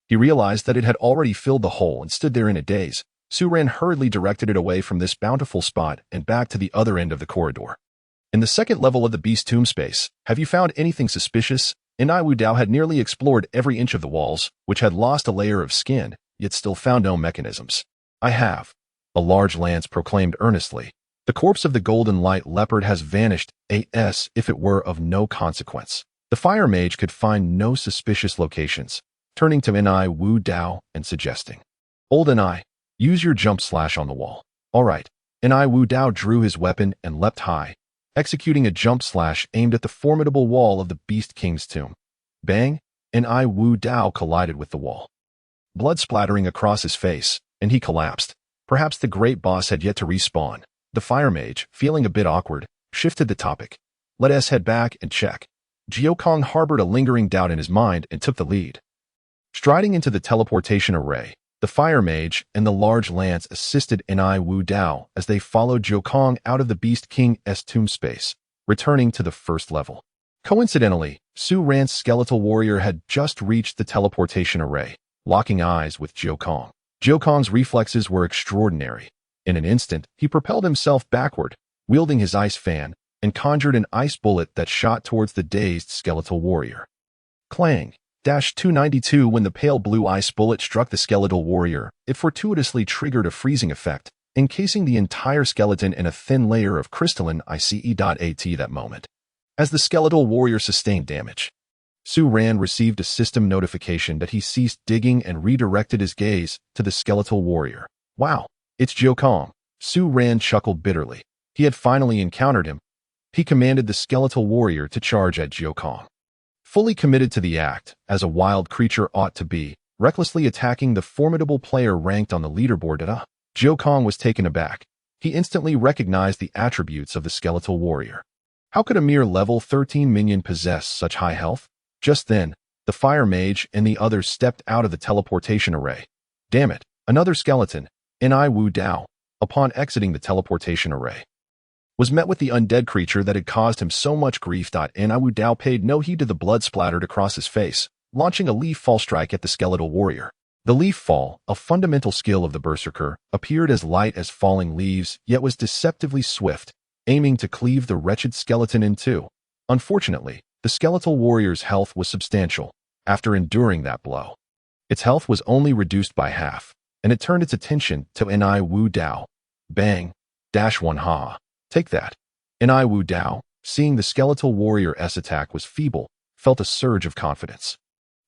he realized that it had already filled the hole and stood there in a daze. Su-Ren hurriedly directed it away from this bountiful spot and back to the other end of the corridor. In the second level of the beast tomb space, have you found anything suspicious? Enai Wu Dao had nearly explored every inch of the walls, which had lost a layer of skin, yet still found no mechanisms. I have. A large lance proclaimed earnestly. The corpse of the golden light leopard has vanished, as if it were of no consequence. The fire mage could find no suspicious locations, turning to Enai Wu Dao and suggesting, "Old Enai, use your jump slash on the wall." All right. Enai Wu Dao drew his weapon and leapt high, executing a jump slash aimed at the formidable wall of the Beast King's tomb. Bang! Enai Wu Dao collided with the wall, blood splattering across his face, and he collapsed. Perhaps the great boss had yet to respawn. The fire mage, feeling a bit awkward, shifted the topic. Let us head back and check. Jiokong harbored a lingering doubt in his mind and took the lead. Striding into the teleportation array, the fire mage and the large lance assisted Enai Wu Dao as they followed Jiokong out of the Beast King's tomb space, returning to the first level. Coincidentally, Su-Ran's skeletal warrior had just reached the teleportation array, locking eyes with Jiokong. Jiokong's reflexes were extraordinary. In an instant, he propelled himself backward, wielding his ice fan, and conjured an ice bullet that shot towards the dazed skeletal warrior. Clang! 292 When the pale blue ice bullet struck the skeletal warrior, it fortuitously triggered a freezing effect, encasing the entire skeleton in a thin layer of crystalline ice. That moment, as the skeletal warrior sustained damage, Su-Ran received a system notification that he ceased digging and redirected his gaze to the skeletal warrior. Wow, it's Jiokong. Su-Ran chuckled bitterly. He had finally encountered him. He commanded the skeletal warrior to charge at Jiokong. Fully committed to the act, as a wild creature ought to be, recklessly attacking the formidable player ranked on the leaderboard. Jiokong was taken aback. He instantly recognized the attributes of the skeletal warrior. How could a mere level 13 minion possess such high health? Just then, the fire mage and the others stepped out of the teleportation array. Damn it, another skeleton. Enai Wu Dao, upon exiting the teleportation array, was met with the undead creature that had caused him so much grief. Enai Wu Dao paid no heed to the blood splattered across his face, launching a leaf fall strike at the skeletal warrior. The leaf fall, a fundamental skill of the berserker, appeared as light as falling leaves, yet was deceptively swift, aiming to cleave the wretched skeleton in two. Unfortunately, the skeletal warrior's health was substantial. After enduring that blow, its health was only reduced by half, and it turned its attention to Enai Wu Dao. Bang! -1 Ha! Take that. Enai Wu Dao, seeing the skeletal warrior's attack was feeble, felt a surge of confidence.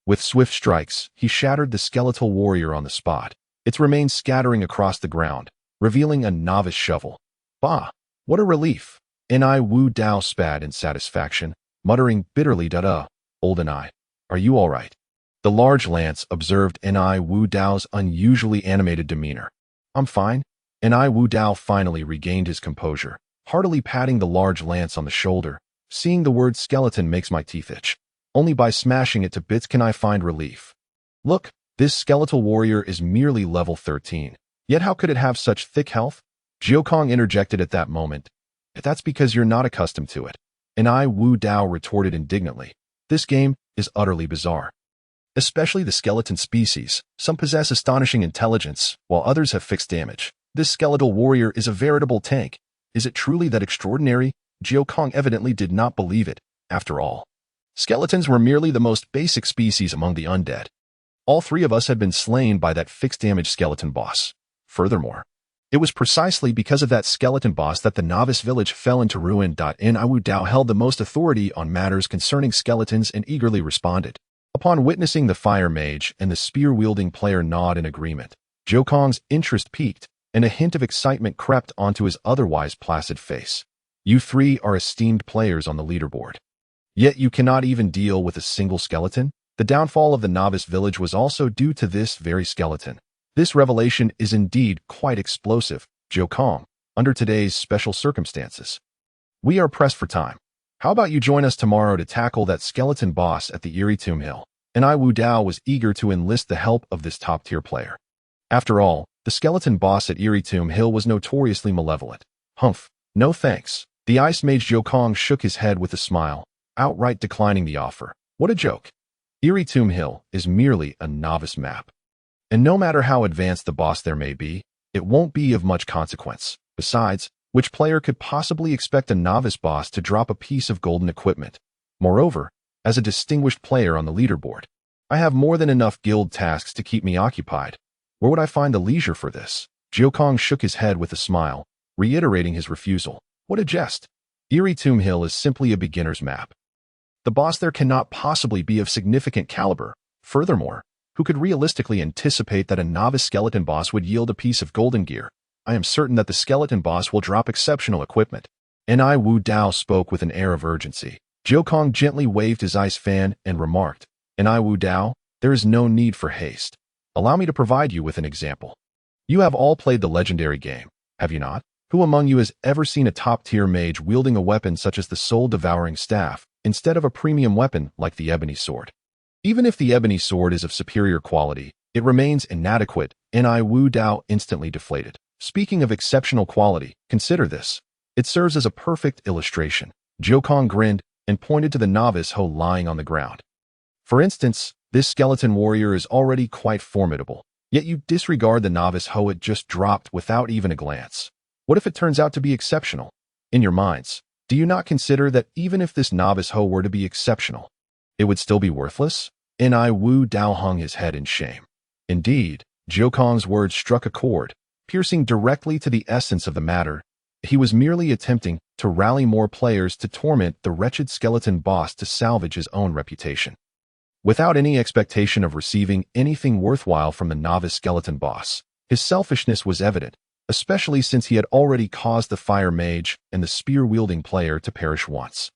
With swift strikes, he shattered the skeletal warrior on the spot, its remains scattering across the ground, revealing a novice shovel. Bah! What a relief! Enai Wu Dao spat in satisfaction, muttering bitterly, "Old Enai, are you all right?" The large lance observed Enai Wu Dao's unusually animated demeanor. "I'm fine." Enai Wu Dao finally regained his composure, heartily patting the large lance on the shoulder. "Seeing the word skeleton makes my teeth itch. Only by smashing it to bits can I find relief. Look, this skeletal warrior is merely level 13. Yet how could it have such thick health?" Jiokong interjected at that moment. "That's because you're not accustomed to it." Enai Wu Dao retorted indignantly. "This game is utterly bizarre. Especially the skeleton species. Some possess astonishing intelligence, while others have fixed damage. This skeletal warrior is a veritable tank. Is it truly that extraordinary?" Jiokong evidently did not believe it. After all, skeletons were merely the most basic species among the undead. All three of us had been slain by that fixed damage skeleton boss. Furthermore, it was precisely because of that skeleton boss that the novice village fell into ruin. Enai Wu Dao held the most authority on matters concerning skeletons and eagerly responded. Upon witnessing the fire mage and the spear-wielding player nod in agreement, Jiokong's interest peaked, and a hint of excitement crept onto his otherwise placid face. "You three are esteemed players on the leaderboard. Yet you cannot even deal with a single skeleton?" The downfall of the novice village was also due to this very skeleton. This revelation is indeed quite explosive, Jiokong, under today's special circumstances. We are pressed for time. How about you join us tomorrow to tackle that skeleton boss at the Eerie Tomb Hill? Enai Wu Dao was eager to enlist the help of this top-tier player. After all, the skeleton boss at Eerie Tomb Hill was notoriously malevolent. Humph, no thanks. The ice mage Jiu Kong shook his head with a smile, outright declining the offer. What a joke. Eerie Tomb Hill is merely a novice map. And no matter how advanced the boss there may be, it won't be of much consequence. Besides, which player could possibly expect a novice boss to drop a piece of golden equipment? Moreover, as a distinguished player on the leaderboard, I have more than enough guild tasks to keep me occupied. Where would I find the leisure for this? Jiu Kong shook his head with a smile, reiterating his refusal. What a jest. Eerie Tomb Hill is simply a beginner's map. The boss there cannot possibly be of significant caliber. Furthermore, who could realistically anticipate that a novice skeleton boss would yield a piece of golden gear? I am certain that the skeleton boss will drop exceptional equipment. Ni Wu Dao spoke with an air of urgency. Jiu Kong gently waved his ice fan and remarked, Ni Wu Dao, there is no need for haste. Allow me to provide you with an example. You have all played the legendary game, have you not? Who among you has ever seen a top-tier mage wielding a weapon such as the soul-devouring staff, instead of a premium weapon like the ebony sword? Even if the ebony sword is of superior quality, it remains inadequate. Ni Wu Dao instantly deflated. Speaking of exceptional quality, consider this. It serves as a perfect illustration. Jiu Kong grinned and pointed to the novice Ho lying on the ground. For instance, this skeleton warrior is already quite formidable, yet you disregard the novice Ho it just dropped without even a glance. What if it turns out to be exceptional? In your minds, do you not consider that even if this novice Ho were to be exceptional, it would still be worthless? Ni Wu Dao hung his head in shame. Indeed, Jiu Kong's words struck a chord, piercing directly to the essence of the matter. He was merely attempting to rally more players to torment the wretched skeleton boss to salvage his own reputation. Without any expectation of receiving anything worthwhile from the novice skeleton boss, his selfishness was evident, especially since he had already caused the fire mage and the spear-wielding player to perish once,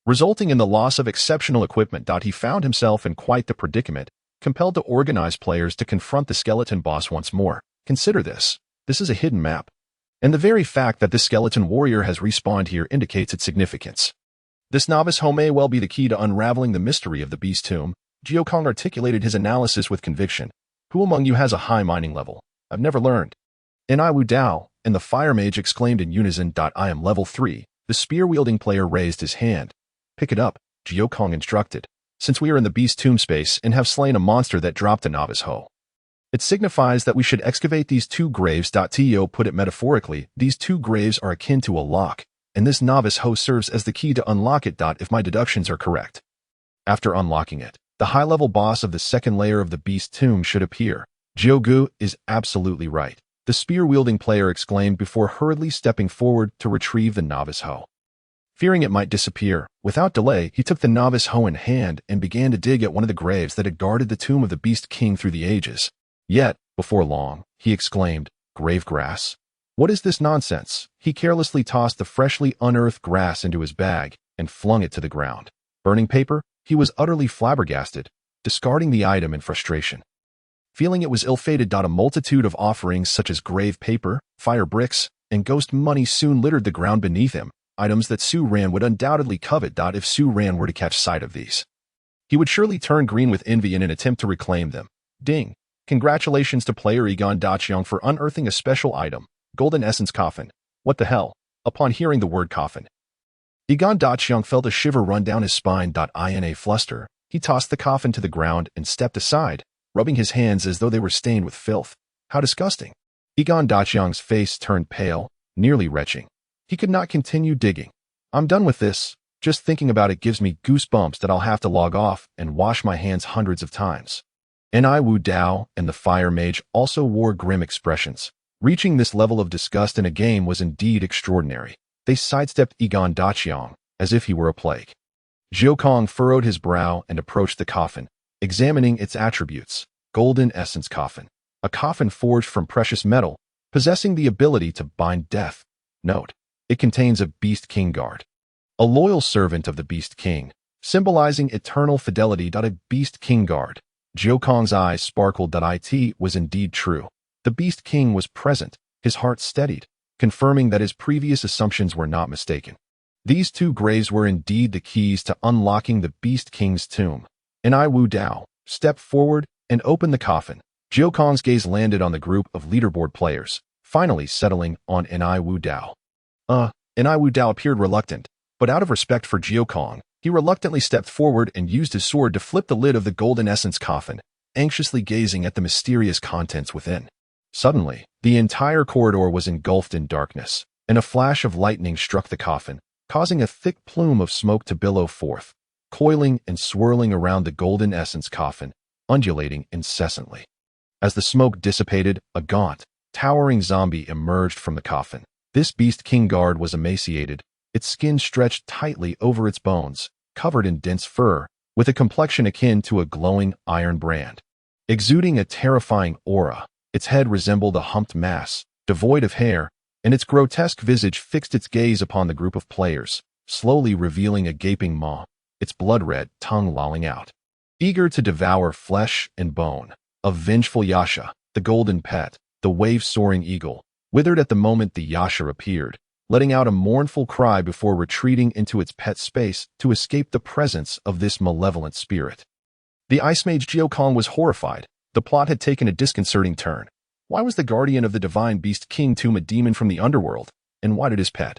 resulting in the loss of exceptional equipment. He found himself in quite the predicament, compelled to organize players to confront the skeleton boss once more. Consider this. This is a hidden map, and the very fact that this skeleton warrior has respawned here indicates its significance. This novice Ho may well be the key to unraveling the mystery of the beast tomb. Jiu Kong articulated his analysis with conviction. Who among you has a high mining level? I've never learned. Ni Wu Dao and the fire mage exclaimed in unison. I am level 3. The spear-wielding player raised his hand. Pick it up, Jiu Kong instructed, since we are in the beast tomb space and have slain a monster that dropped a novice Ho. It signifies that we should excavate these 2 graves. To put it metaphorically, these 2 graves are akin to a lock, and this novice Ho serves as the key to unlock it. If my deductions are correct. After unlocking it, the high-level boss of the second layer of the beast tomb should appear. Jiu Gu is absolutely right, the spear-wielding player exclaimed before hurriedly stepping forward to retrieve the novice Ho. Fearing it might disappear, without delay, he took the novice Ho in hand and began to dig at one of the graves that had guarded the tomb of the beast king through the ages. Yet, before long, he exclaimed, grave grass? What is this nonsense? He carelessly tossed the freshly unearthed grass into his bag and flung it to the ground. Burning paper? He was utterly flabbergasted, discarding the item in frustration. Feeling it was ill-fated. A multitude of offerings such as grave paper, fire bricks, and ghost money soon littered the ground beneath him, items that Su Ran would undoubtedly covet. If Su Ran were to catch sight of these, he would surely turn green with envy in an attempt to reclaim them. Ding! Congratulations to player Egon Dachiang for unearthing a special item, golden essence coffin. What the hell? Upon hearing the word coffin, Egon Dachiang felt a shiver run down his spine. In a fluster, he tossed the coffin to the ground and stepped aside, rubbing his hands as though they were stained with filth. How disgusting! Egon Dachiang's face turned pale, nearly retching. He could not continue digging. I'm done with this. Just thinking about it gives me goosebumps that I'll have to log off and wash my hands hundreds of times. Ni Wu Dao and the fire mage also wore grim expressions. Reaching this level of disgust in a game was indeed extraordinary. They sidestepped Egon Dachiang as if he were a plague. Jiu Kong furrowed his brow and approached the coffin, examining its attributes. Golden essence coffin. A coffin forged from precious metal, possessing the ability to bind death. Note: it contains a Beast King guard, a loyal servant of the Beast King, symbolizing eternal fidelity. A Beast King guard. Jiu Kong's eyes sparkled. It was indeed true. The Beast King was present, his heart steadied, confirming that his previous assumptions were not mistaken. These 2 graves were indeed the keys to unlocking the Beast King's tomb. Ni Wu Dao stepped forward and opened the coffin. Jiu Kong's gaze landed on the group of leaderboard players, finally settling on Ni Wu Dao. Wu Dao appeared reluctant, but out of respect for Jiao Kong, he reluctantly stepped forward and used his sword to flip the lid of the golden essence coffin, anxiously gazing at the mysterious contents within. Suddenly, the entire corridor was engulfed in darkness, and a flash of lightning struck the coffin, causing a thick plume of smoke to billow forth, coiling and swirling around the golden essence coffin, undulating incessantly. As the smoke dissipated, a gaunt, towering zombie emerged from the coffin. This beast king guard was emaciated, its skin stretched tightly over its bones, covered in dense fur, with a complexion akin to a glowing iron brand. Exuding a terrifying aura, its head resembled a humped mass, devoid of hair, and its grotesque visage fixed its gaze upon the group of players, slowly revealing a gaping maw, its blood-red tongue lolling out. Eager to devour flesh and bone, a vengeful Yasha, the golden pet, the wave-soaring eagle, withered at the moment the Yasha appeared, letting out a mournful cry before retreating into its pet space to escape the presence of this malevolent spirit. The ice mage Jiao Kong was horrified. The plot had taken a disconcerting turn. Why was the guardian of the divine beast King Tomb a demon from the underworld, and why did his pet,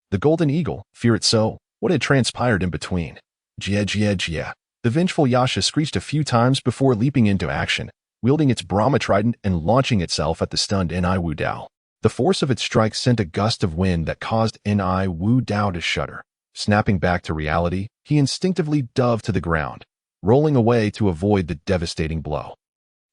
the golden eagle, fear it so? What had transpired in between? Jia jia jia. The vengeful Yasha screeched a few times before leaping into action, wielding its Brahma trident and launching itself at the stunned Wu Dao. The force of its strike sent a gust of wind that caused Wu Dao to shudder. Snapping back to reality, he instinctively dove to the ground, rolling away to avoid the devastating blow.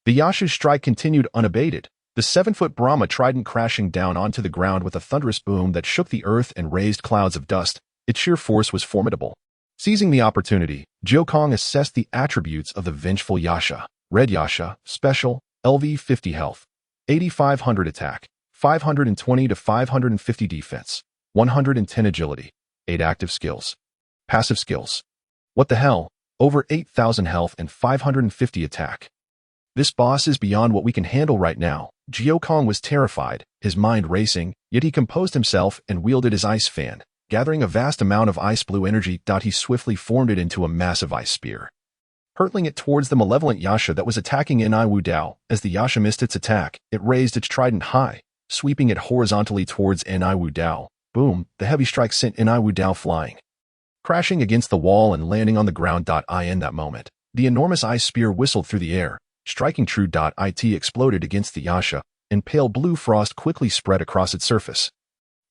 The Yasha's strike continued unabated, the 7-foot Brahma trident crashing down onto the ground with a thunderous boom that shook the earth and raised clouds of dust. Its sheer force was formidable. Seizing the opportunity, Jiao Kong assessed the attributes of the vengeful Yasha. Red Yasha, special, LV 50 health, 8500 attack, 520 to 550 defense, 110 agility, 8 active skills. Passive skills. What the hell? Over 8000 health and 550 attack. This boss is beyond what we can handle right now. Jiao Kong was terrified, his mind racing, yet he composed himself and wielded his ice fan. Gathering a vast amount of ice blue energy, he swiftly formed it into a massive ice spear, hurtling it towards the malevolent Yasha that was attacking Wu Dao. As the Yasha missed its attack, it raised its trident high, sweeping it horizontally towards Wu Dao. Boom, the heavy strike sent Wu Dao flying, crashing against the wall and landing on the ground. In that moment, the enormous ice spear whistled through the air, striking true. It exploded against the Yasha, and pale blue frost quickly spread across its surface,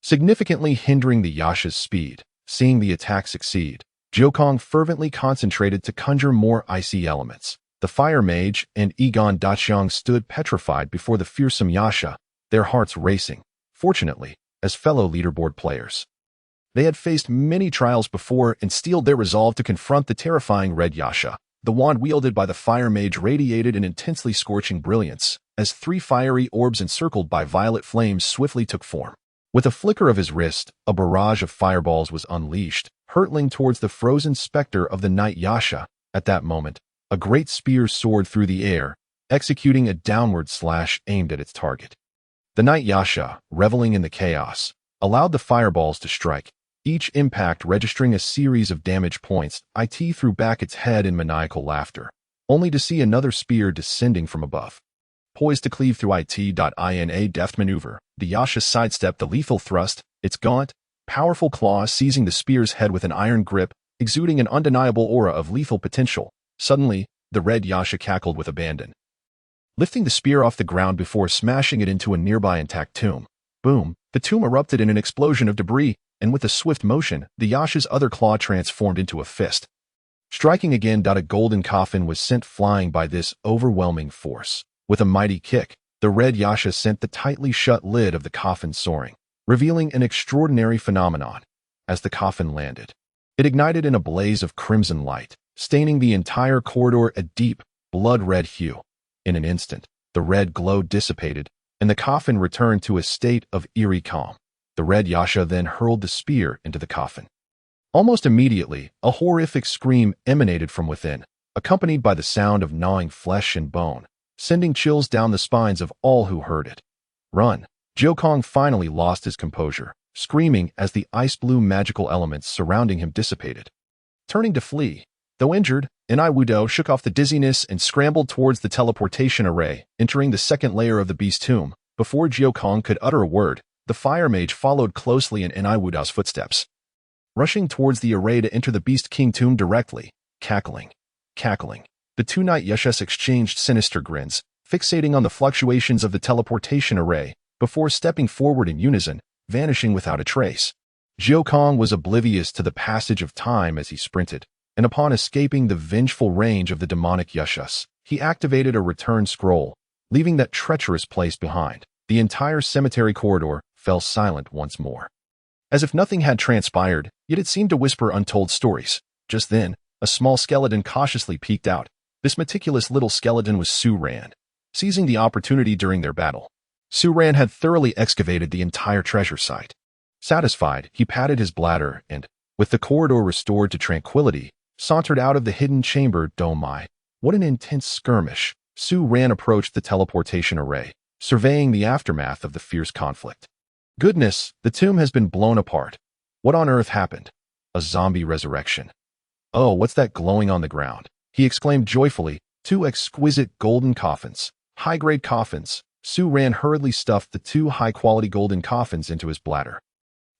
significantly hindering the Yasha's speed. Seeing the attack succeed, Jiao Kong fervently concentrated to conjure more icy elements. The fire mage and Egon Daqiang stood petrified before the fearsome Yasha, their hearts racing. Fortunately, as fellow leaderboard players, they had faced many trials before and steeled their resolve to confront the terrifying red Yasha. The wand wielded by the fire mage radiated an intensely scorching brilliance, as 3 fiery orbs encircled by violet flames swiftly took form. With a flicker of his wrist, a barrage of fireballs was unleashed, hurtling towards the frozen specter of the night Yasha. At that moment, a great spear soared through the air, executing a downward slash aimed at its target. The night Yasha, reveling in the chaos, allowed the fireballs to strike, each impact registering a series of damage points. It threw back its head in maniacal laughter, only to see another spear descending from above. Poised to cleave through in a deft maneuver, the Yasha sidestepped the lethal thrust, its gaunt, powerful claw seizing the spear's head with an iron grip, exuding an undeniable aura of lethal potential. Suddenly, the red Yasha cackled with abandon, lifting the spear off the ground before smashing it into a nearby intact tomb. Boom, the tomb erupted in an explosion of debris, and with a swift motion, the Yasha's other claw transformed into a fist, striking again. A golden coffin was sent flying by this overwhelming force. With a mighty kick, the red Yasha sent the tightly shut lid of the coffin soaring, revealing an extraordinary phenomenon. As the coffin landed, it ignited in a blaze of crimson light, staining the entire corridor a deep, blood-red hue. In an instant, the red glow dissipated, and the coffin returned to a state of eerie calm. The red Yasha then hurled the spear into the coffin. Almost immediately, a horrific scream emanated from within, accompanied by the sound of gnawing flesh and bone, sending chills down the spines of all who heard it. Run! Jiao Kong finally lost his composure, screaming as the ice-blue magical elements surrounding him dissipated. Turning to flee, though injured, Wu Dao shook off the dizziness and scrambled towards the teleportation array, entering the second layer of the beast tomb. Before Jiao Kong could utter a word, The fire mage followed closely in Wudao's footsteps, rushing towards the array to enter the Beast King tomb directly, cackling. The two knight yeshus exchanged sinister grins, fixating on the fluctuations of the teleportation array, before stepping forward in unison, vanishing without a trace. Zhou Kong was oblivious to the passage of time as he sprinted, and upon escaping the vengeful range of the demonic yeshus, he activated a return scroll, leaving that treacherous place behind. The entire cemetery corridor fell silent once more, as if nothing had transpired, yet it seemed to whisper untold stories. Just then, a small skeleton cautiously peeked out. This meticulous little skeleton was Su Ran, seizing the opportunity during their battle. Su Ran had thoroughly excavated the entire treasure site. Satisfied, he patted his bladder and, with the corridor restored to tranquility, sauntered out of the hidden chamber. Oh my, what an intense skirmish! Su Ran approached the teleportation array, surveying the aftermath of the fierce conflict. Goodness, the tomb has been blown apart. What on earth happened? A zombie resurrection. Oh, what's that glowing on the ground? He exclaimed joyfully. Two exquisite golden coffins. High-grade coffins. Su Ran hurriedly stuffed the two high-quality golden coffins into his bladder,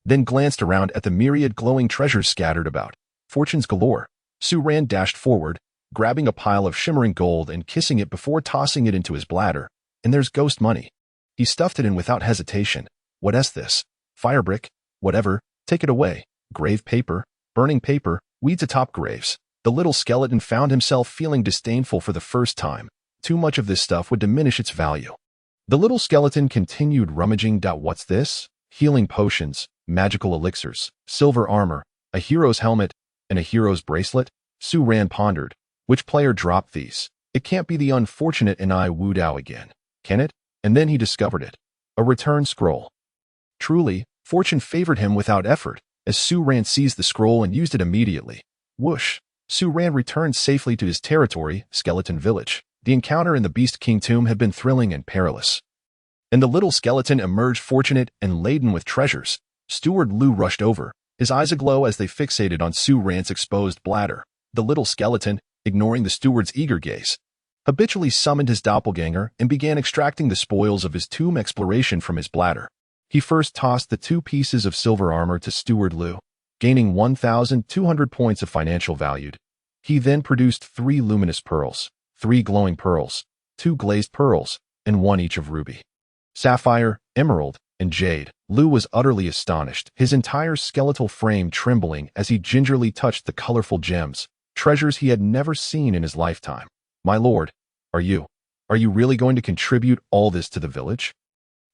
then glanced around at the myriad glowing treasures scattered about. Fortunes galore. Su Ran dashed forward, grabbing a pile of shimmering gold and kissing it before tossing it into his bladder. And there's ghost money. He stuffed it in without hesitation. What's this? Fire brick? Whatever. Take it away. Grave paper? Burning paper? Weeds atop graves. The little skeleton found himself feeling disdainful for the first time. Too much of this stuff would diminish its value. The little skeleton continued rummaging. What's this? Healing potions, magical elixirs, silver armor, a hero's helmet, and a hero's bracelet? Su Ran pondered. Which player dropped these? It can't be the unfortunate Wudiao again, can it? And then he discovered it. A return scroll. Truly, fortune favored him without effort, as Su Ran seized the scroll and used it immediately. Whoosh! Su Ran returned safely to his territory, Skeleton Village. The encounter in the Beast King tomb had been thrilling and perilous, and the little skeleton emerged fortunate and laden with treasures. Steward Lu rushed over, his eyes aglow as they fixated on Su Ran's exposed bladder. The little skeleton, ignoring the steward's eager gaze, habitually summoned his doppelganger and began extracting the spoils of his tomb exploration from his bladder. He first tossed the 2 pieces of silver armor to Steward Lu, gaining 1,200 points of financial value. He then produced 3 luminous pearls, 3 glowing pearls, 2 glazed pearls, and 1 each of ruby, sapphire, emerald, and jade. Lu was utterly astonished, his entire skeletal frame trembling as he gingerly touched the colorful gems, treasures he had never seen in his lifetime. My lord, are you really going to contribute all this to the village?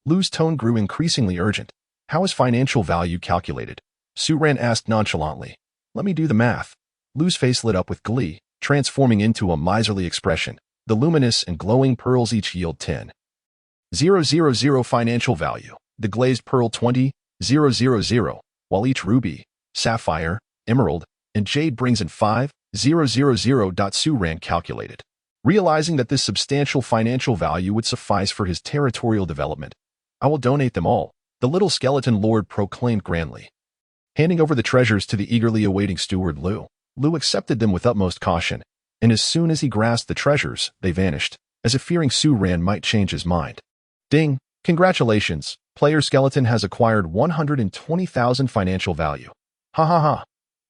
Lu's tone grew increasingly urgent. How is financial value calculated? Su Ran asked nonchalantly. Let me do the math. Lu's face lit up with glee, transforming into a miserly expression. The luminous and glowing pearls each yield 10,000 financial value. The glazed pearl 20,000, while each ruby, sapphire, emerald, and jade brings in 5,000. Su Ran calculated, realizing that this substantial financial value would suffice for his territorial development. I will donate them all, the little skeleton lord proclaimed grandly. Handing over the treasures to the eagerly awaiting steward Lu, Lu accepted them with utmost caution, and as soon as he grasped the treasures, they vanished, as if fearing Su Ran might change his mind. Ding! Congratulations! Player skeleton has acquired 120,000 financial value. Ha ha ha!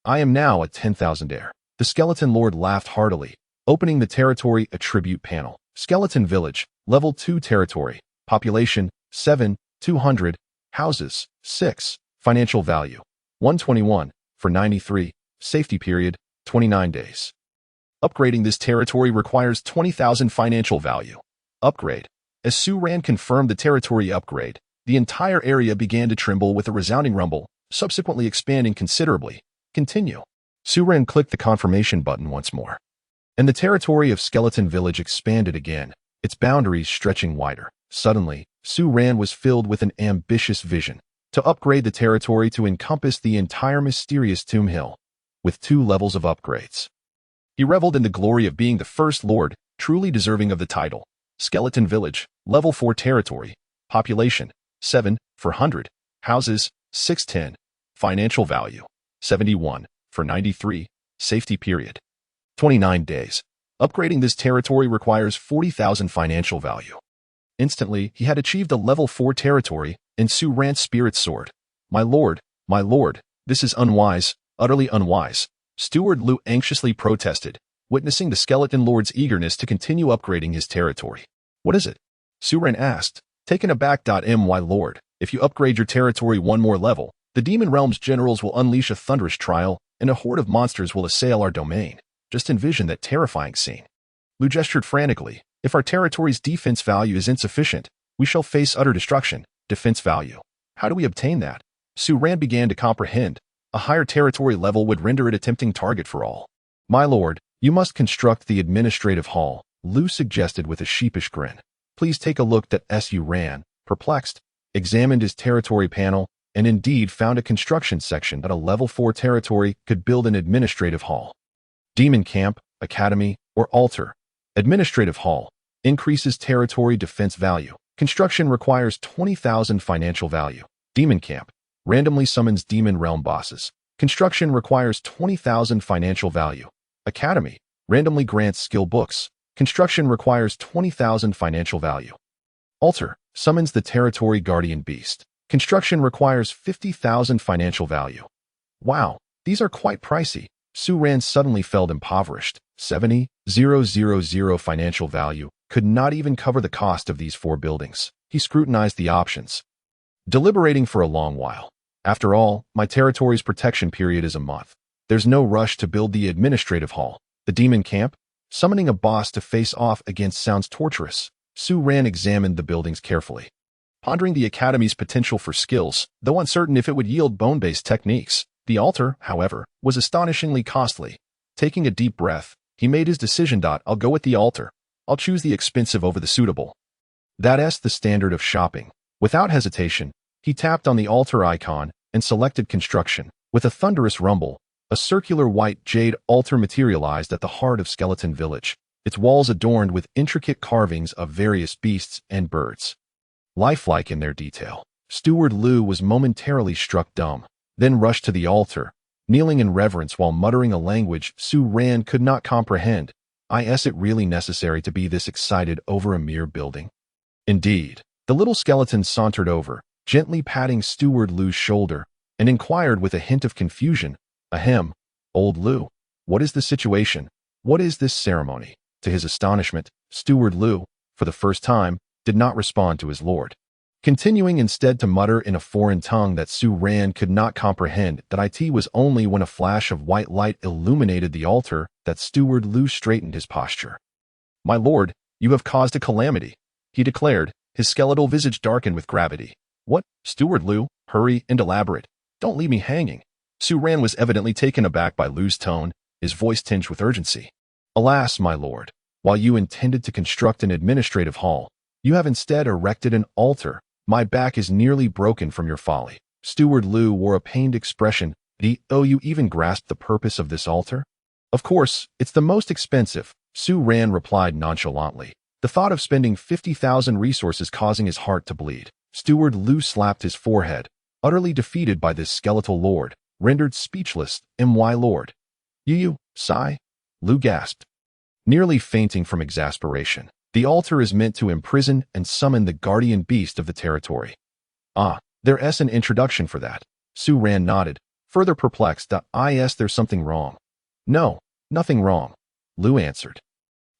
I am now at 10,000 air. The skeleton lord laughed heartily, opening the territory attribute panel. Skeleton Village, Level 2 territory, population 7,200, houses 6, financial value 121 for 93, safety period 29 days. Upgrading this territory requires 20,000 financial value. Upgrade. As Su Ran confirmed the territory upgrade, the entire area began to tremble with a resounding rumble, subsequently expanding considerably. Continue. Su Ran clicked the confirmation button once more, and the territory of Skeleton Village expanded again, its boundaries stretching wider. Suddenly, Su Ran was filled with an ambitious vision to upgrade the territory to encompass the entire mysterious Tomb Hill, with 2 levels of upgrades. He reveled in the glory of being the first lord, truly deserving of the title. Skeleton Village, Level 4 territory, population 7,400, houses 610, financial value 71 for 93, safety period 29 days. Upgrading this territory requires 40,000 financial value. Instantly, he had achieved a Level 4 territory, and Su Ran's spirit soared. My lord, this is unwise, utterly unwise. Steward Lu anxiously protested, witnessing the skeleton lord's eagerness to continue upgrading his territory. What is it? Su Ran asked, taken aback. My lord, if you upgrade your territory one more level, the demon realm's generals will unleash a thunderous trial, and a horde of monsters will assail our domain. Just envision that terrifying scene. Lu gestured frantically. If our territory's defense value is insufficient, we shall face utter destruction. Defense value. How do we obtain that? Su Ran began to comprehend. A higher territory level would render it a tempting target for all. My lord, you must construct the administrative hall, Lu suggested with a sheepish grin. Please take a look. Su Ran, perplexed, examined his territory panel, and indeed found a construction section that a level 4 territory could build an administrative hall. Demon camp, academy, or altar. Administrative hall. Increases territory defense value. Construction requires 20,000 financial value. Demon camp. Randomly summons demon realm bosses. Construction requires 20,000 financial value. Academy. Randomly grants skill books. Construction requires 20,000 financial value. Altar. Summons the territory guardian beast. Construction requires 50,000 financial value. Wow, these are quite pricey. Su Ran suddenly felt impoverished. 70,000 financial value could not even cover the cost of these 4 buildings. He scrutinized the options, deliberating for a long while. After all, my territory's protection period is a month. There's no rush to build the administrative hall. The demon camp? Summoning a boss to face off against sounds torturous. Su Ran examined the buildings carefully, pondering the academy's potential for skills, though uncertain if it would yield bone-based techniques. The altar, however, was astonishingly costly. Taking a deep breath, he made his decision. I'll go with the altar. I'll choose the expensive over the suitable. That's the standard of shopping. Without hesitation, he tapped on the altar icon and selected construction. With a thunderous rumble, a circular white jade altar materialized at the heart of Skeleton Village, its walls adorned with intricate carvings of various beasts and birds, lifelike in their detail. Steward Lu was momentarily struck dumb, then rushed to the altar, kneeling in reverence while muttering a language Su Ran could not comprehend. Is it really necessary to be this excited over a mere building? Indeed. The little skeleton sauntered over, gently patting Steward Lu's shoulder, and inquired with a hint of confusion, Ahem, old Lu, what is the situation? What is this ceremony? To his astonishment, Steward Lu, for the first time, did not respond to his lord, continuing instead to mutter in a foreign tongue that Su Ran could not comprehend. It was only when a flash of white light illuminated the altar that Steward Lu straightened his posture. My lord, you have caused a calamity, he declared, his skeletal visage darkened with gravity. What? Steward Lu, hurry and elaborate. Don't leave me hanging. Su Ran was evidently taken aback by Lu's tone, his voice tinged with urgency. Alas, my lord, while you intended to construct an administrative hall, you have instead erected an altar. My back is nearly broken from your folly. Steward Lu wore a pained expression. You even grasped the purpose of this altar? Of course, it's the most expensive, Su Ran replied nonchalantly, the thought of spending 50,000 resources causing his heart to bleed. Steward Lu slapped his forehead, utterly defeated by this skeletal lord, rendered speechless. My lord. You, sigh? Lu gasped, nearly fainting from exasperation. The altar is meant to imprison and summon the guardian beast of the territory. There's an introduction for that. Su Ran nodded, further perplexed. There's something wrong. No, nothing wrong, Lu answered,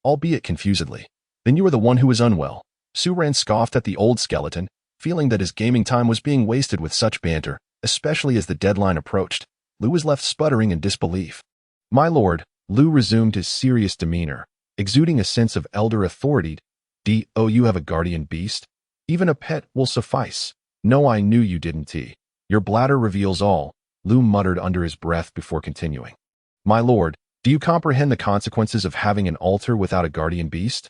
albeit confusedly. Then you are the one who is unwell. Su Ran scoffed at the old skeleton, feeling that his gaming time was being wasted with such banter, especially as the deadline approached. Lu was left sputtering in disbelief. My lord, Lu resumed his serious demeanor, exuding a sense of elder authority. You have a guardian beast? Even a pet will suffice. No, I knew you didn't. Your bladder reveals all, Lu muttered under his breath before continuing. My lord, do you comprehend the consequences of having an altar without a guardian beast?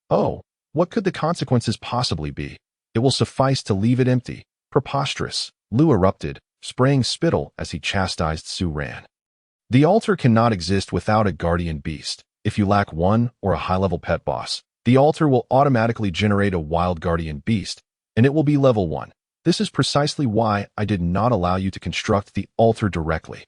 Oh, what could the consequences possibly be? It will suffice to leave it empty. Preposterous, Lu erupted, spraying spittle as he chastised Su Ran. The altar cannot exist without a guardian beast. If you lack one or a high-level pet boss, the altar will automatically generate a wild guardian beast, and it will be level 1. This is precisely why I did not allow you to construct the altar directly.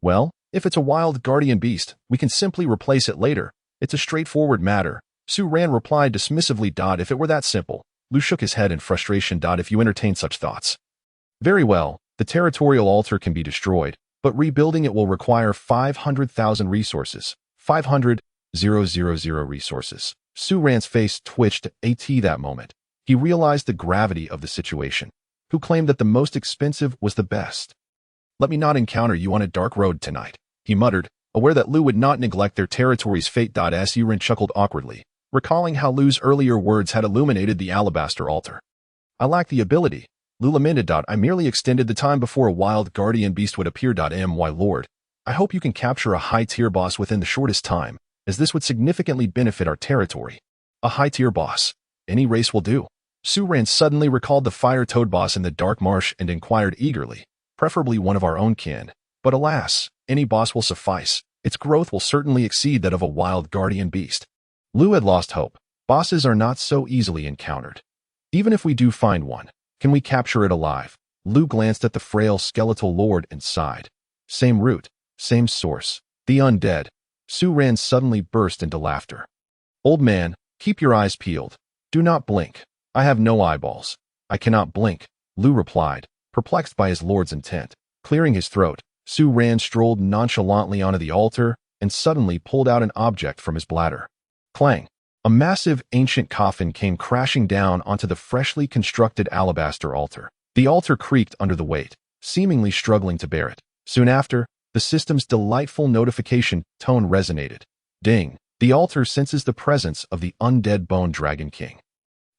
Well, if it's a wild guardian beast, we can simply replace it later. It's a straightforward matter, Su Ran replied dismissively. If it were that simple, Lu shook his head in frustration. If you entertain such thoughts. Very well, the territorial altar can be destroyed, but rebuilding it will require 500,000 resources. 500,000 resources. Su Ran's face twitched that moment. He realized the gravity of the situation. Who claimed that the most expensive was the best? Let me not encounter you on a dark road tonight, he muttered, aware that Lu would not neglect their territory's fate. Su Ran chuckled awkwardly, recalling how Lu's earlier words had illuminated the alabaster altar. I lack the ability, Lu lamented. I merely extended the time before a wild guardian beast would appear. My lord, I hope you can capture a high-tier boss within the shortest time, as this would significantly benefit our territory. A high-tier boss. Any race will do. Su Ran suddenly recalled the fire toad boss in the dark marsh and inquired eagerly, preferably one of our own kin. But alas, any boss will suffice. Its growth will certainly exceed that of a wild guardian beast. Lu had lost hope. Bosses are not so easily encountered. Even if we do find one, can we capture it alive? Lu glanced at the frail skeletal lord and sighed. Same root, same source. The undead. Su Ran suddenly burst into laughter. Old man, keep your eyes peeled. Do not blink. I have no eyeballs. I cannot blink, Lu replied, perplexed by his lord's intent. Clearing his throat, Su Ran strolled nonchalantly onto the altar and suddenly pulled out an object from his bladder. Clang! A massive ancient coffin came crashing down onto the freshly constructed alabaster altar. The altar creaked under the weight, seemingly struggling to bear it. Soon after, the system's delightful notification tone resonated. Ding! The altar senses the presence of the undead Bone Dragon King.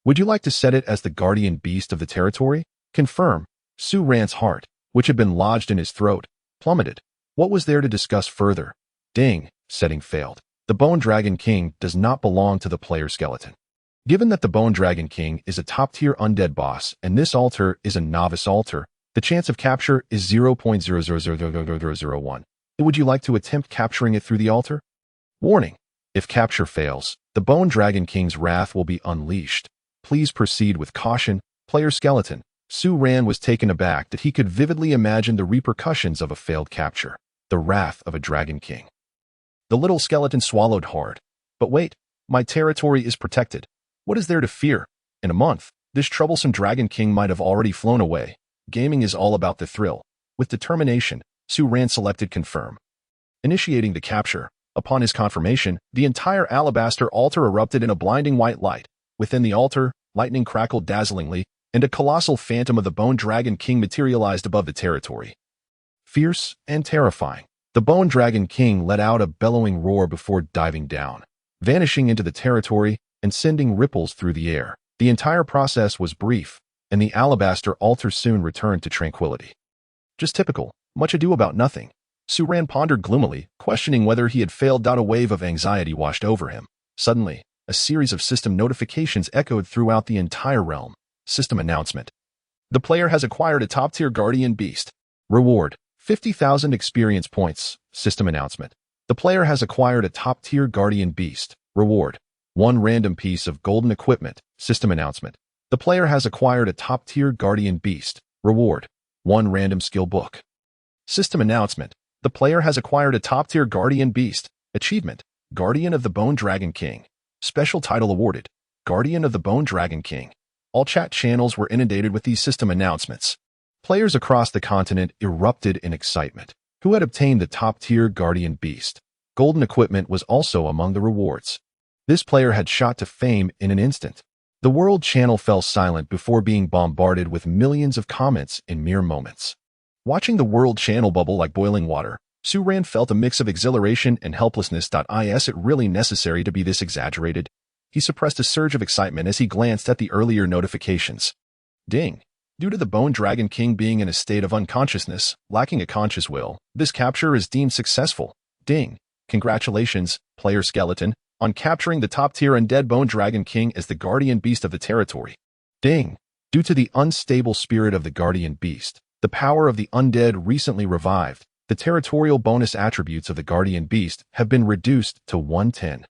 Would you like to set it as the guardian beast of the territory? Confirm. Su Ran's heart, which had been lodged in his throat, plummeted. What was there to discuss further? Ding! Setting failed. The Bone Dragon King does not belong to the player skeleton. Given that the Bone Dragon King is a top-tier undead boss and this altar is a novice altar, the chance of capture is 0.000001. Would you like to attempt capturing it through the altar? Warning. If capture fails, the Bone Dragon King's wrath will be unleashed. Please proceed with caution, player skeleton. Su Ran was taken aback that he could vividly imagine the repercussions of a failed capture. The wrath of a Dragon King. The little skeleton swallowed hard. But wait, my territory is protected. What is there to fear? In a month, this troublesome Dragon King might have already flown away. Gaming is all about the thrill. With determination, Su Ran selected confirm. Initiating the capture. Upon his confirmation, the entire alabaster altar erupted in a blinding white light. Within the altar, lightning crackled dazzlingly, and a colossal phantom of the Bone Dragon King materialized above the territory. Fierce and terrifying, the Bone Dragon King let out a bellowing roar before diving down, vanishing into the territory and sending ripples through the air. The entire process was brief, and the alabaster altar soon returned to tranquility. Just typical, much ado about nothing. Su Ran pondered gloomily, questioning whether he had failed. A wave of anxiety washed over him. Suddenly, a series of system notifications echoed throughout the entire realm. System announcement. The player has acquired a top-tier guardian beast. Reward, 50,000 experience points. System announcement. The player has acquired a top-tier guardian beast. Reward, 1 random piece of golden equipment. System announcement. The player has acquired a top-tier guardian beast. Reward, 1 random skill book. System announcement. The player has acquired a top-tier guardian beast. Achievement, Guardian of the Bone Dragon King. Special title awarded, Guardian of the Bone Dragon King. All chat channels were inundated with these system announcements. Players across the continent erupted in excitement. Who had obtained the top-tier guardian beast? Golden equipment was also among the rewards. This player had shot to fame in an instant. The world channel fell silent before being bombarded with millions of comments in mere moments. Watching the world channel bubble like boiling water, Su Ran felt a mix of exhilaration and helplessness. Is it really necessary to be this exaggerated? He suppressed a surge of excitement as he glanced at the earlier notifications. Ding! Due to the Bone Dragon King being in a state of unconsciousness, lacking a conscious will, this capture is deemed successful. Ding! Congratulations, player skeleton, on capturing the top-tier undead Bone Dragon King as the guardian beast of the territory. Ding! Due to the unstable spirit of the guardian beast, the power of the undead recently revived. The territorial bonus attributes of the guardian beast have been reduced to 110.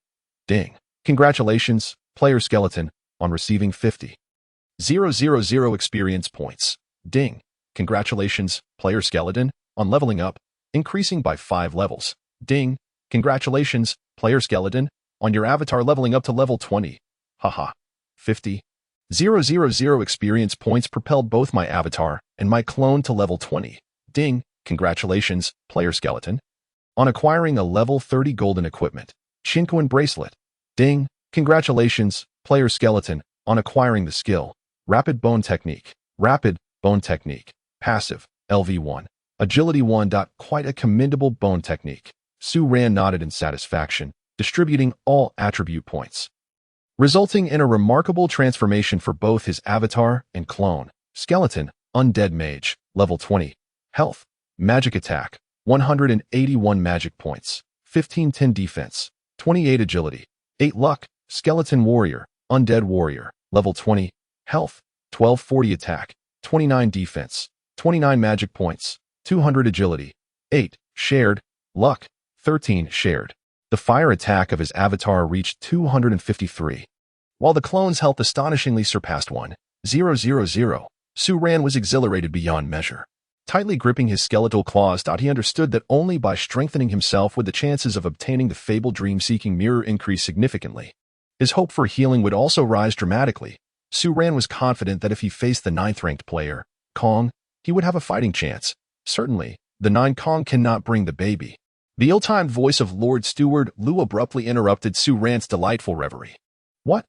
Ding! Congratulations, player skeleton, on receiving 50,000 experience points. Ding! Congratulations, player skeleton, on leveling up, increasing by 5 levels. Ding! Congratulations, player skeleton, on your avatar leveling up to level 20. Haha. 50,000 000 experience points propelled both my avatar and my clone to level 20. Ding, congratulations, player skeleton. On acquiring a level 30 golden equipment, Shinkoin bracelet. Ding, congratulations, player skeleton, on acquiring the skill, rapid bone technique. Rapid bone technique. Passive, LV1. Agility 1. Quite a commendable bone technique. Su Ran nodded in satisfaction, distributing all attribute points, resulting in a remarkable transformation for both his avatar and clone. Skeleton, Undead Mage, level 20. Health, Magic Attack, 181 magic points, 1510 defense, 28 agility, 8 luck. Skeleton Warrior, Undead Warrior, level 20. Health, 1240 attack, 29 defense, 29 magic points, 200 agility, 8 shared, luck, 13 shared. The fire attack of his avatar reached 253, while the clone's health astonishingly surpassed 1,000. Su Ran was exhilarated beyond measure. Tightly gripping his skeletal claws, he understood that only by strengthening himself would the chances of obtaining the fabled dream-seeking mirror increase significantly. His hope for healing would also rise dramatically. Su Ran was confident that if he faced the 9th-ranked player, Kong, he would have a fighting chance. Certainly, the 9 Kong cannot bring the baby. The ill-timed voice of Lord Steward Lu abruptly interrupted Su Ran's delightful reverie. What?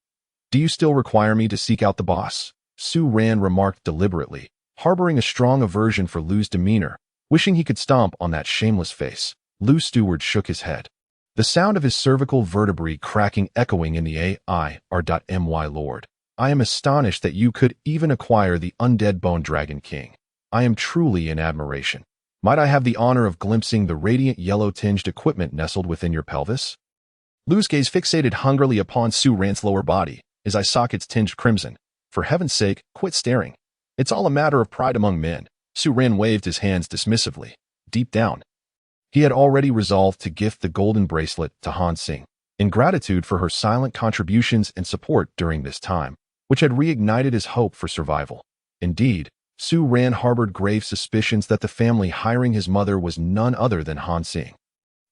Do you still require me to seek out the boss? Su Ran remarked deliberately, harboring a strong aversion for Lu's demeanor, wishing he could stomp on that shameless face. Lu Steward shook his head, the sound of his cervical vertebrae cracking echoing in the AIR.my lord. I am astonished that you could even acquire the Undead Bone Dragon King. I am truly in admiration. Might I have the honor of glimpsing the radiant yellow-tinged equipment nestled within your pelvis? Lu's gaze fixated hungrily upon Su Ran's lower body, his eye sockets tinged crimson. For heaven's sake, quit staring. It's all a matter of pride among men. Su Ran waved his hands dismissively. Deep down, he had already resolved to gift the golden bracelet to Han Xing, in gratitude for her silent contributions and support during this time, which had reignited his hope for survival. Indeed, Su Ran harbored grave suspicions that the family hiring his mother was none other than Han Xing.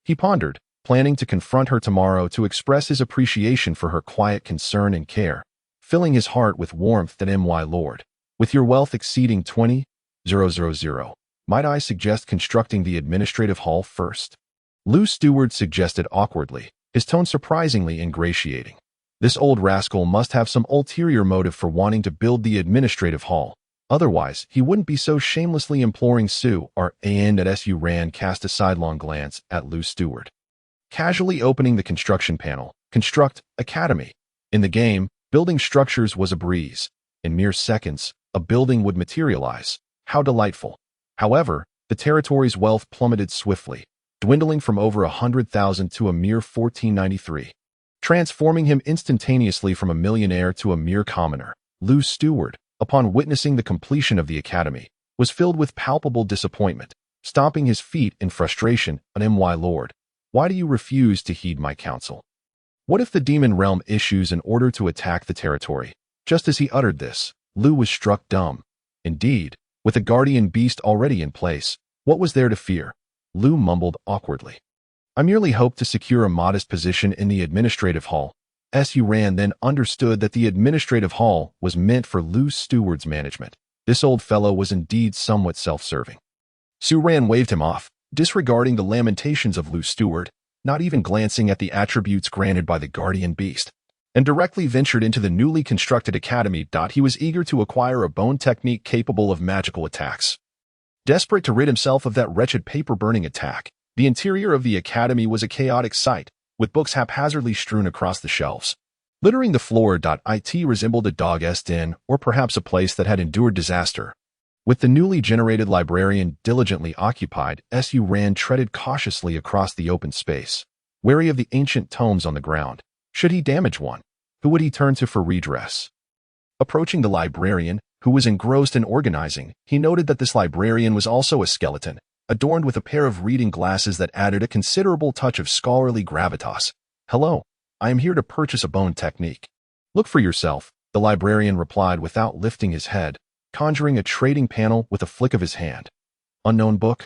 He pondered, planning to confront her tomorrow to express his appreciation for her quiet concern and care, filling his heart with warmth that my lord. With your wealth exceeding 20,000, might I suggest constructing the administrative hall first? Lu Steward suggested awkwardly, his tone surprisingly ingratiating. This old rascal must have some ulterior motive for wanting to build the administrative hall. Otherwise, he wouldn't be so shamelessly imploring Su Ran cast a sidelong glance at Lu Steward, casually opening the construction panel. Construct Academy. In the game, building structures was a breeze. In mere seconds, a building would materialize. How delightful. However, the territory's wealth plummeted swiftly, dwindling from over 100,000 to a mere 1493, transforming him instantaneously from a millionaire to a mere commoner. Lu Steward, upon witnessing the completion of the academy, was filled with palpable disappointment, stomping his feet in frustration on my lord. Why do you refuse to heed my counsel? What if the demon realm issues an order to attack the territory? Just as he uttered this, Lu was struck dumb. Indeed, with a guardian beast already in place, what was there to fear? Lu mumbled awkwardly. I merely hope to secure a modest position in the administrative hall. Su Ran then understood that the administrative hall was meant for Lu Steward's management. This old fellow was indeed somewhat self-serving. Su Ran waved him off, disregarding the lamentations of Lu Steward, not even glancing at the attributes granted by the guardian beast, and directly ventured into the newly constructed academy. He was eager to acquire a bone technique capable of magical attacks. Desperate to rid himself of that wretched paper-burning attack, the interior of the academy was a chaotic sight, with books haphazardly strewn across the shelves. Littering the floor. It resembled a dog's den, or perhaps a place that had endured disaster. With the newly generated librarian diligently occupied, Su Ran treaded cautiously across the open space, wary of the ancient tomes on the ground. Should he damage one? Who would he turn to for redress? Approaching the librarian, who was engrossed in organizing, he noted that this librarian was also a skeleton, adorned with a pair of reading glasses that added a considerable touch of scholarly gravitas. Hello, I am here to purchase a bone technique. Look for yourself, the librarian replied without lifting his head, conjuring a trading panel with a flick of his hand. Unknown book?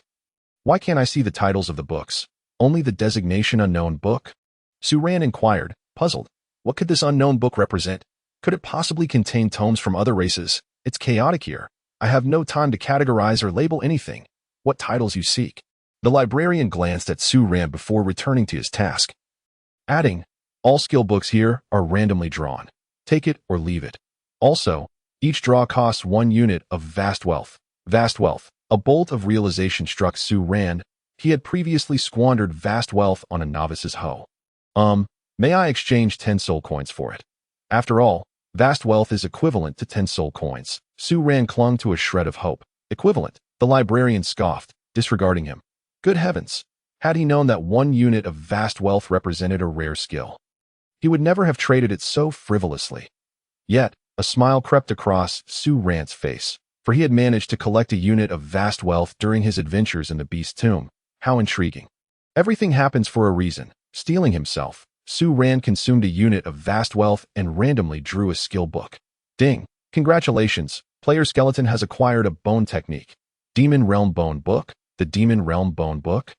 Why can't I see the titles of the books? Only the designation unknown book? Su Ran inquired, puzzled. What could this unknown book represent? Could it possibly contain tomes from other races? It's chaotic here. I have no time to categorize or label anything. What titles you seek? The librarian glanced at Su Ran before returning to his task, adding, all skill books here are randomly drawn. Take it or leave it. Also, each draw costs 1 unit of vast wealth. Vast wealth. A bolt of realization struck Su Ran. He had previously squandered vast wealth on a novice's hoe. May I exchange 10 soul coins for it? After all, vast wealth is equivalent to 10 soul coins. Su Ran clung to a shred of hope. Equivalent. The librarian scoffed, disregarding him. Good heavens! Had he known that 1 unit of vast wealth represented a rare skill, he would never have traded it so frivolously. Yet, a smile crept across Su Ran's face, for he had managed to collect a unit of vast wealth during his adventures in the Beast Tomb. How intriguing. Everything happens for a reason. Stealing himself, Su Ran consumed a unit of vast wealth and randomly drew a skill book. Ding! Congratulations, player skeleton has acquired a bone technique. Demon Realm Bone Book? The Demon Realm Bone Book?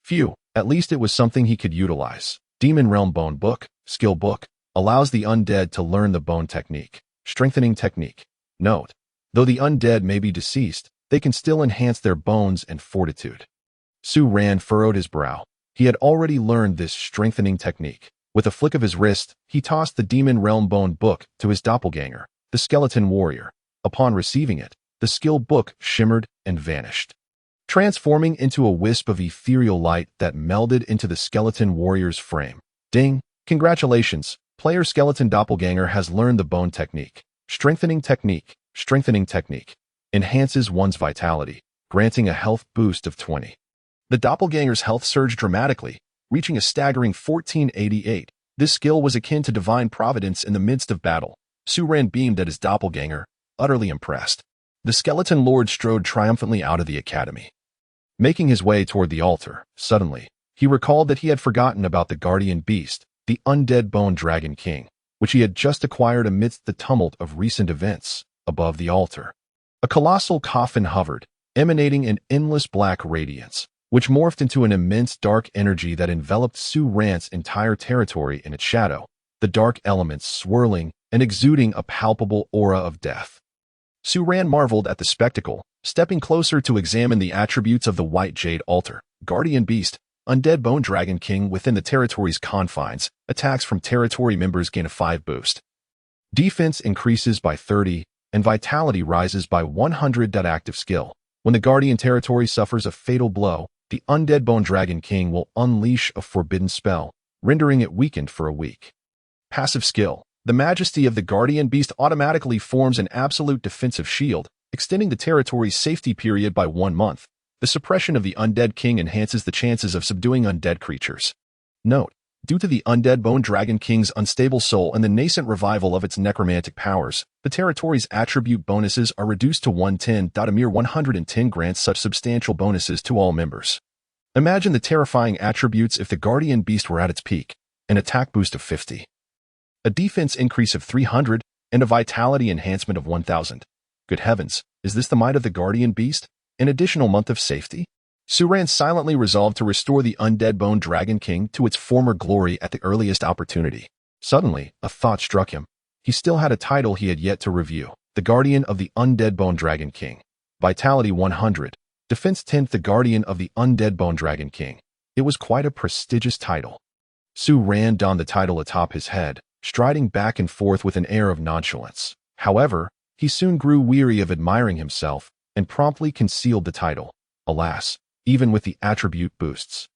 Phew, at least it was something he could utilize. Demon Realm Bone Book, Skill Book, allows the undead to learn the bone technique. Strengthening technique. Note, though the undead may be deceased, they can still enhance their bones and fortitude. Su Ran furrowed his brow. He had already learned this strengthening technique. With a flick of his wrist, he tossed the Demon Realm Bone Book to his doppelganger, the skeleton warrior. Upon receiving it, the skill book shimmered and vanished, transforming into a wisp of ethereal light that melded into the skeleton warrior's frame. Ding! Congratulations, player skeleton doppelganger has learned the bone technique. Strengthening technique. Strengthening technique enhances one's vitality, granting a health boost of 20. The doppelganger's health surged dramatically, reaching a staggering 1488. This skill was akin to divine providence in the midst of battle. Su Ran beamed at his doppelganger, utterly impressed. The skeleton lord strode triumphantly out of the academy. Making his way toward the altar, suddenly, he recalled that he had forgotten about the guardian beast, the undead bone dragon king, which he had just acquired amidst the tumult of recent events. Above the altar, a colossal coffin hovered, emanating an endless black radiance, which morphed into an immense dark energy that enveloped Su Ran's entire territory in its shadow, the dark elements swirling and exuding a palpable aura of death. Su Ran marveled at the spectacle, stepping closer to examine the attributes of the white jade altar. Guardian beast, undead bone dragon king within the territory's confines. Attacks from territory members gain a 5 boost. Defense increases by 30, and vitality rises by 100. Active skill. When the guardian territory suffers a fatal blow, the undead bone dragon king will unleash a forbidden spell, rendering it weakened for a week. Passive skill. The majesty of the guardian beast automatically forms an absolute defensive shield, extending the territory's safety period by 1 month. The suppression of the undead king enhances the chances of subduing undead creatures. Note, due to the undead bone dragon king's unstable soul and the nascent revival of its necromantic powers, the territory's attribute bonuses are reduced to 110. A mere 110 grants such substantial bonuses to all members. Imagine the terrifying attributes if the guardian beast were at its peak: an attack boost of 50, a defense increase of 300, and a vitality enhancement of 1000. Good heavens, is this the might of the guardian beast? An additional month of safety? Su Ran silently resolved to restore the undead bone dragon king to its former glory at the earliest opportunity. Suddenly, a thought struck him. He still had a title he had yet to review: the Guardian of the Undead Bone Dragon King. Vitality 100. Defense 10th. The Guardian of the Undead Bone Dragon King. It was quite a prestigious title. Su Ran donned the title atop his head, striding back and forth with an air of nonchalance. However, he soon grew weary of admiring himself and promptly concealed the title. Alas, even with the attribute boosts,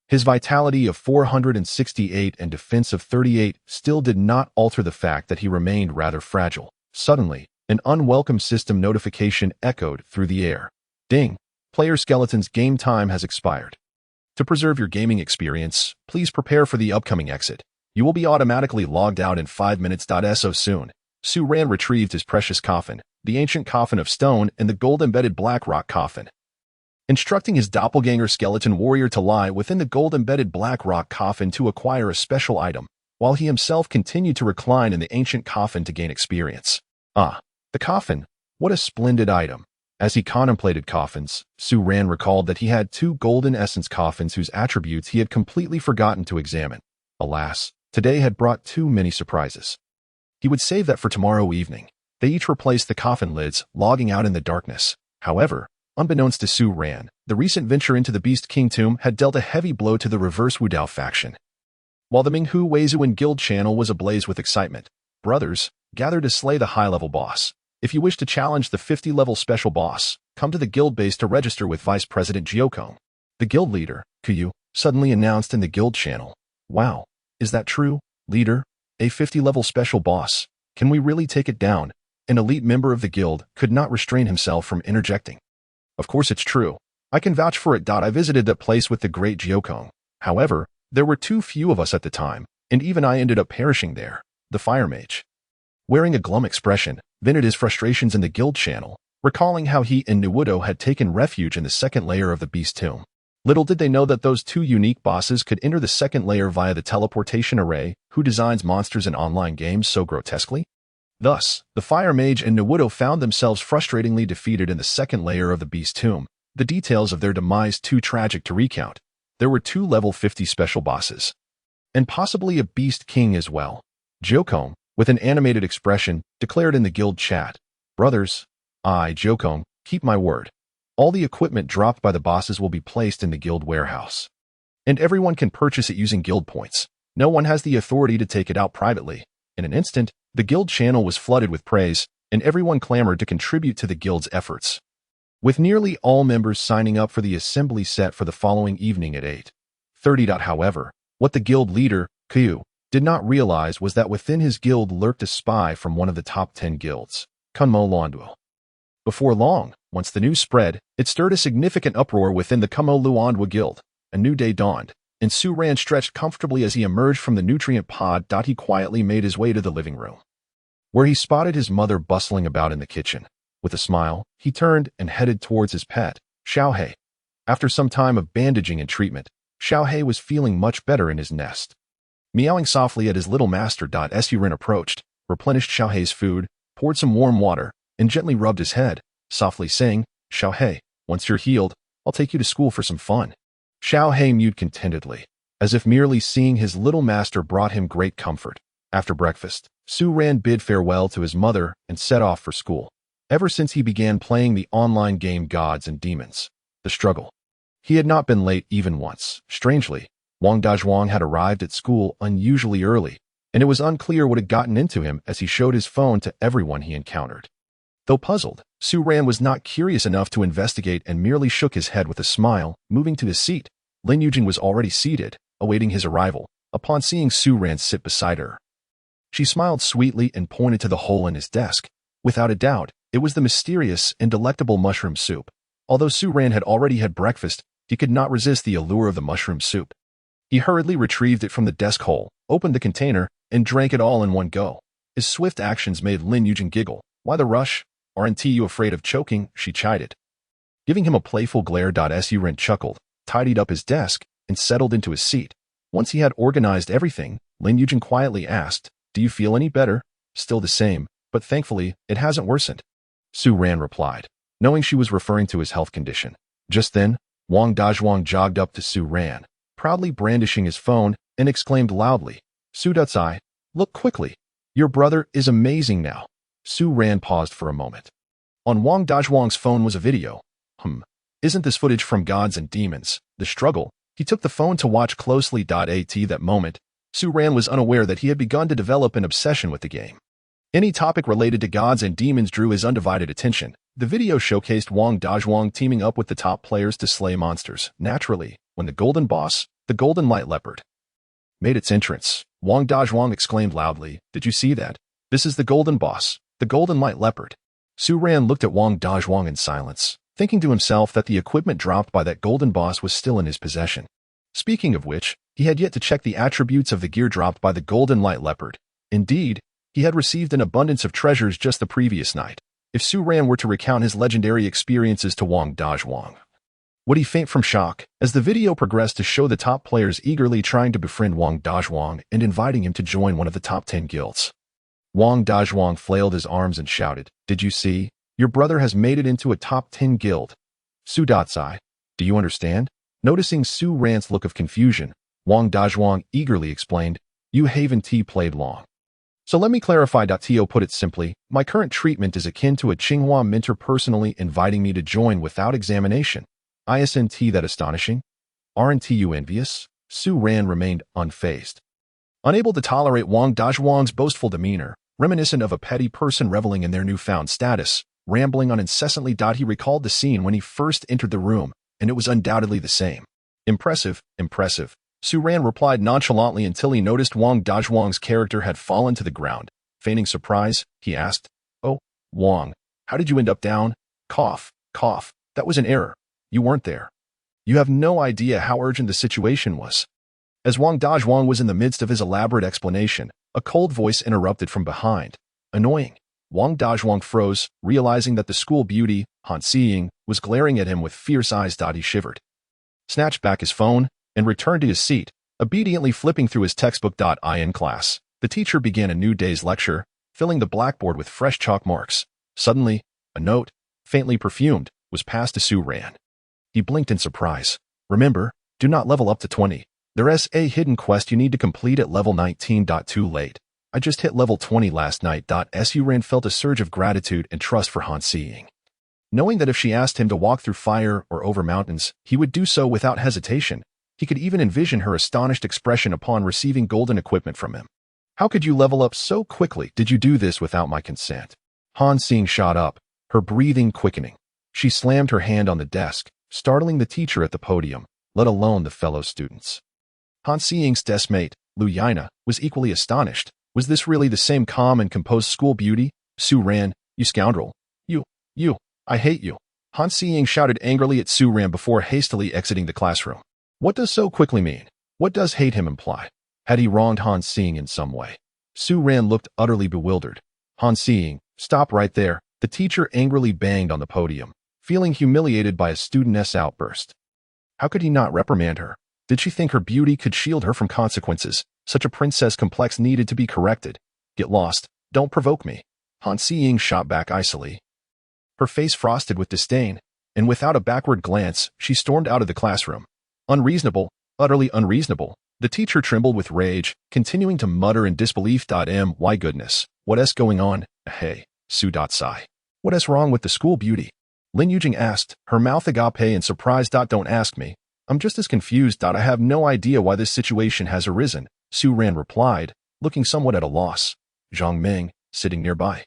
his vitality of 468 and defense of 38 still did not alter the fact that he remained rather fragile. Suddenly, an unwelcome system notification echoed through the air. Ding! Player skeleton's game time has expired. To preserve your gaming experience, please prepare for the upcoming exit. You will be automatically logged out in 5 minutes. So soon. Su Ran retrieved his precious coffin, the ancient coffin of stone and the gold-embedded black rock coffin, instructing his doppelganger skeleton warrior to lie within the gold-embedded black rock coffin to acquire a special item, while he himself continued to recline in the ancient coffin to gain experience. Ah, the coffin! What a splendid item! As he contemplated coffins, Su Ran recalled that he had 2 golden essence coffins whose attributes he had completely forgotten to examine. Alas, today had brought too many surprises. He would save that for tomorrow evening. They each replaced the coffin lids, logging out in the darkness. However, unbeknownst to Su Ran, the recent venture into the Beast King tomb had dealt a heavy blow to the reverse Wu Dao faction. While the Minghu Weizuan guild channel was ablaze with excitement, brothers gathered to slay the high-level boss. If you wish to challenge the 50-level special boss, come to the guild base to register with Vice President Jiokong. The guild leader, Kuyu, suddenly announced in the guild channel. Wow, is that true, leader? A 50-level special boss? Can we really take it down? An elite member of the guild could not restrain himself from interjecting. Of course it's true. I can vouch for it. I visited that place with the great Jiokong. However, there were too few of us at the time, and even I ended up perishing there. The fire mage, wearing a glum expression, vented his frustrations in the guild channel, recalling how he and Nuwudo had taken refuge in the second layer of the beast tomb. Little did they know that those two unique bosses could enter the second layer via the teleportation array, who designs monsters in online games so grotesquely. Thus, the fire mage and Nuwudo found themselves frustratingly defeated in the second layer of the beast tomb, the details of their demise too tragic to recount. There were 2 level 50 special bosses, and possibly a beast king as well. Jiokong, with an animated expression, declared in the guild chat, "Brothers, I, Jiokong, keep my word. All the equipment dropped by the bosses will be placed in the guild warehouse, and everyone can purchase it using guild points. No one has the authority to take it out privately." In an instant, the guild channel was flooded with praise, and everyone clamored to contribute to the guild's efforts, with nearly all members signing up for the assembly set for the following evening at 8:30. However, what the guild leader, Kuyu, did not realize was that within his guild lurked a spy from one of the top 10 guilds, Kunmo Luanduo. Before long, once the news spread, it stirred a significant uproar within the Kunmo Luanduo guild. A new day dawned, and Su Ran stretched comfortably as he emerged from the nutrient pod. He quietly made his way to the living room, where he spotted his mother bustling about in the kitchen. With a smile, he turned and headed towards his pet, Xiaohei. After some time of bandaging and treatment, Xiaohei was feeling much better in his nest. Meowing softly at his little master. Su Ran approached, replenished Xiaohei's food, poured some warm water, and gently rubbed his head, softly saying, "Xiaohei, once you're healed, I'll take you to school for some fun." Xiaohei mewed contentedly, as if merely seeing his little master brought him great comfort. After breakfast, Su Ran bid farewell to his mother and set off for school. Ever since he began playing the online game Gods and Demons, the struggle, he had not been late even once. Strangely, Wang Dazhuang had arrived at school unusually early, and it was unclear what had gotten into him as he showed his phone to everyone he encountered. Though puzzled, Su Ran was not curious enough to investigate and merely shook his head with a smile, moving to his seat. Lin Yujin was already seated, awaiting his arrival. Upon seeing Su Ran sit beside her, she smiled sweetly and pointed to the hole in his desk. Without a doubt, it was the mysterious and delectable mushroom soup. Although Su Ran had already had breakfast, he could not resist the allure of the mushroom soup. He hurriedly retrieved it from the desk hole, opened the container, and drank it all in one go. His swift actions made Lin Yujin giggle. "Why the rush? Aren't you afraid of choking?" she chided. Giving him a playful glare. Su Ran chuckled, tidied up his desk, and settled into his seat. Once he had organized everything, Lin Yujin quietly asked, "Do you feel any better?" "Still the same, but thankfully, it hasn't worsened," Su Ran replied, knowing she was referring to his health condition. Just then, Wang Dazhuang jogged up to Su Ran, proudly brandishing his phone, and exclaimed loudly, "Su Dutsai, look quickly. Your brother is amazing now." Su Ran paused for a moment. On Wang Dazhuang's phone was a video. Isn't this footage from Gods and Demons, the struggle? He took the phone to watch closely. At that moment, Su Ran was unaware that he had begun to develop an obsession with the game. Any topic related to Gods and Demons drew his undivided attention. The video showcased Wang Dazhuang teaming up with the top players to slay monsters. Naturally, when the golden boss, the golden light leopard, made its entrance, Wang Dazhuang exclaimed loudly, "Did you see that? This is the golden boss, the golden light leopard." Su Ran looked at Wang Dazhuang in silence, thinking to himself that the equipment dropped by that golden boss was still in his possession. Speaking of which, he had yet to check the attributes of the gear dropped by the golden light leopard. Indeed, he had received an abundance of treasures just the previous night. If Su Ran were to recount his legendary experiences to Wang Dazhuang, would he faint from shock? As the video progressed to show the top players eagerly trying to befriend Wang Dazhuang and inviting him to join one of the top 10 guilds. Wang Dazhuang flailed his arms and shouted, "Did you see? Your brother has made it into a top 10 guild. Su Datsai, do you understand?" Noticing Su Ran's look of confusion, Wang Dazhuang eagerly explained, "You haven't played long. So let me clarify. Tio put it simply, my current treatment is akin to a Tsinghua mentor personally inviting me to join without examination. Isn't that astonishing? Aren't you envious? Su Ran remained unfazed. Unable to tolerate Wang Dazhuang's boastful demeanor, reminiscent of a petty person reveling in their newfound status, rambling on incessantly. He recalled the scene when he first entered the room, and it was undoubtedly the same. Impressive, impressive. Su Ran replied nonchalantly until he noticed Wang Dazhuang's character had fallen to the ground. Feigning surprise, he asked, "Oh, Wang, how did you end up down?" Cough, cough, that was an error. You weren't there. You have no idea how urgent the situation was. As Wang Dazhuang was in the midst of his elaborate explanation, a cold voice interrupted from behind. Annoying. Wang Dazhuang froze, realizing that the school beauty, Han Xiying, was glaring at him with fierce eyes. He shivered, snatched back his phone, and returned to his seat, obediently flipping through his textbook. In class, the teacher began a new day's lecture, filling the blackboard with fresh chalk marks. Suddenly, a note, faintly perfumed, was passed to Su Ran. He blinked in surprise. Remember, do not level up to 20. There's a hidden quest you need to complete at level 19. Too late. I just hit level 20 last night. Su Ran felt a surge of gratitude and trust for Han Xiying. Knowing that if she asked him to walk through fire or over mountains, he would do so without hesitation. He could even envision her astonished expression upon receiving golden equipment from him. How could you level up so quickly? Did you do this without my consent? Han Xiying shot up, her breathing quickening. She slammed her hand on the desk, startling the teacher at the podium, let alone the fellow students. Han Xiying's deskmate, Lu Yana, was equally astonished. Was this really the same calm and composed school beauty? Su Ran, you scoundrel. You, I hate you. Han Xiying shouted angrily at Su Ran before hastily exiting the classroom. What does so quickly mean? What does hate him imply? Had he wronged Han Xiying in some way? Su Ran looked utterly bewildered. Han Xiying, stop right there. The teacher angrily banged on the podium, feeling humiliated by a studentess' outburst. How could he not reprimand her? Did she think her beauty could shield her from consequences? Such a princess complex needed to be corrected. Get lost. Don't provoke me. Han Xiying shot back icily, her face frosted with disdain, and without a backward glance, she stormed out of the classroom. Unreasonable, utterly unreasonable. The teacher trembled with rage, continuing to mutter in disbelief. My goodness, what's going on? Hey, Su. Sigh. What's wrong with the school beauty? Lin Yujing asked, her mouth agape in surprise. Don't ask me. I'm just as confused. I have no idea why this situation has arisen, Su Ran replied, looking somewhat at a loss. Zhang Ming, sitting nearby,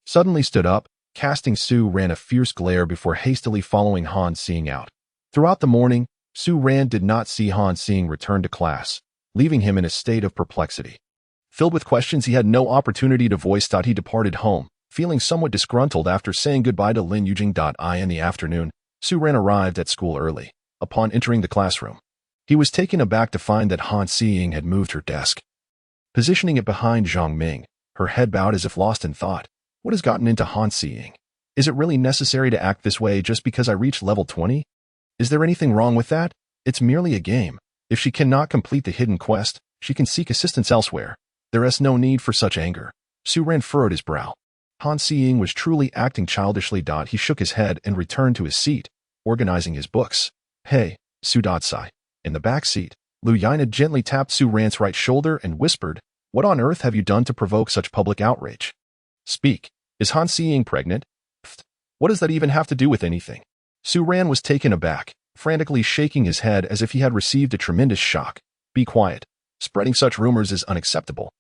suddenly stood up, casting Su Ran a fierce glare before hastily following Han Xiying out. Throughout the morning, Su Ran did not see Han Xiying return to class, leaving him in a state of perplexity. Filled with questions he had no opportunity to voice. He departed home, feeling somewhat disgruntled after saying goodbye to Lin Yujing. In the afternoon, Su Ran arrived at school early. Upon entering the classroom, he was taken aback to find that Han Xiying had moved her desk, positioning it behind Zhang Ming, her head bowed as if lost in thought. What has gotten into Han Xiying? Is it really necessary to act this way just because I reached level 20? Is there anything wrong with that? It's merely a game. If she cannot complete the hidden quest, she can seek assistance elsewhere. There is no need for such anger. Su Ran furrowed his brow. Han Xiying was truly acting childishly. He shook his head and returned to his seat, organizing his books. Hey, Su. Sigh. In the back seat, Lu Yana gently tapped Su Ran's right shoulder and whispered, what on earth have you done to provoke such public outrage? Speak. Is Han Xiying pregnant? Pfft. What does that even have to do with anything? Su Ran was taken aback, frantically shaking his head as if he had received a tremendous shock. Be quiet. Spreading such rumors is unacceptable.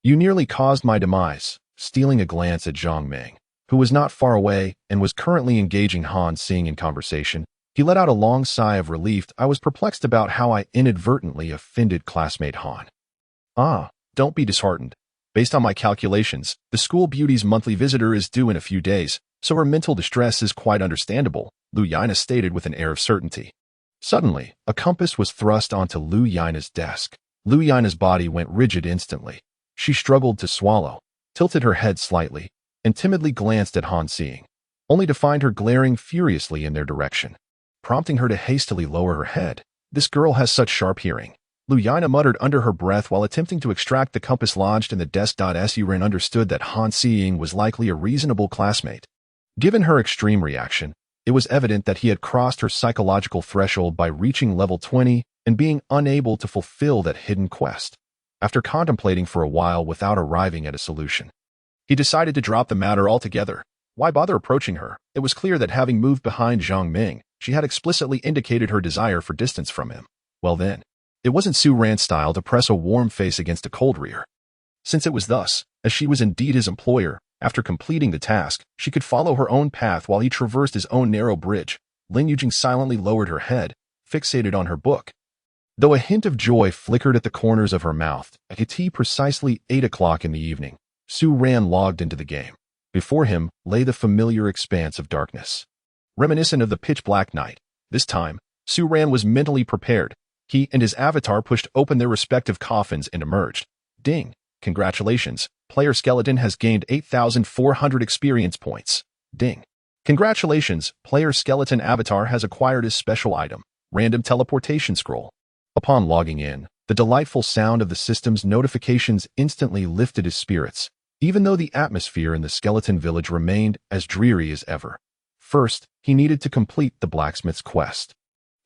You nearly caused my demise. Stealing a glance at Zhang Ming, who was not far away and was currently engaging Han Xiying in conversation, he let out a long sigh of relief. I was perplexed about how I inadvertently offended classmate Han. Don't be disheartened. Based on my calculations, the school beauty's monthly visitor is due in a few days, so her mental distress is quite understandable, Lu Yana stated with an air of certainty. Suddenly, a compass was thrust onto Lu Yana's desk. Lu Yana's body went rigid instantly. She struggled to swallow, tilted her head slightly, and timidly glanced at Han Xiying, only to find her glaring furiously in their direction, prompting her to hastily lower her head. This girl has such sharp hearing, Lu Yana muttered under her breath while attempting to extract the compass lodged in the desk. Su Ran understood that Han Xiying was likely a reasonable classmate. Given her extreme reaction, it was evident that he had crossed her psychological threshold by reaching level 20 and being unable to fulfill that hidden quest. After contemplating for a while without arriving at a solution, he decided to drop the matter altogether. Why bother approaching her? It was clear that having moved behind Zhang Ming, she had explicitly indicated her desire for distance from him. Well then, it wasn't Su Ran's style to press a warm face against a cold rear. Since it was thus, as she was indeed his employer, after completing the task, she could follow her own path while he traversed his own narrow bridge. Lin Yujing silently lowered her head, fixated on her book. Though a hint of joy flickered at the corners of her mouth, at precisely 8 o'clock in the evening, Su Ran logged into the game. Before him lay the familiar expanse of darkness. Reminiscent of the pitch-black night, this time, Su Ran was mentally prepared. He and his avatar pushed open their respective coffins and emerged. Ding! Congratulations, player skeleton has gained 8,400 experience points. Ding! Congratulations, player skeleton avatar has acquired his special item, random teleportation scroll. Upon logging in, the delightful sound of the system's notifications instantly lifted his spirits, even though the atmosphere in the skeleton village remained as dreary as ever. First, he needed to complete the blacksmith's quest.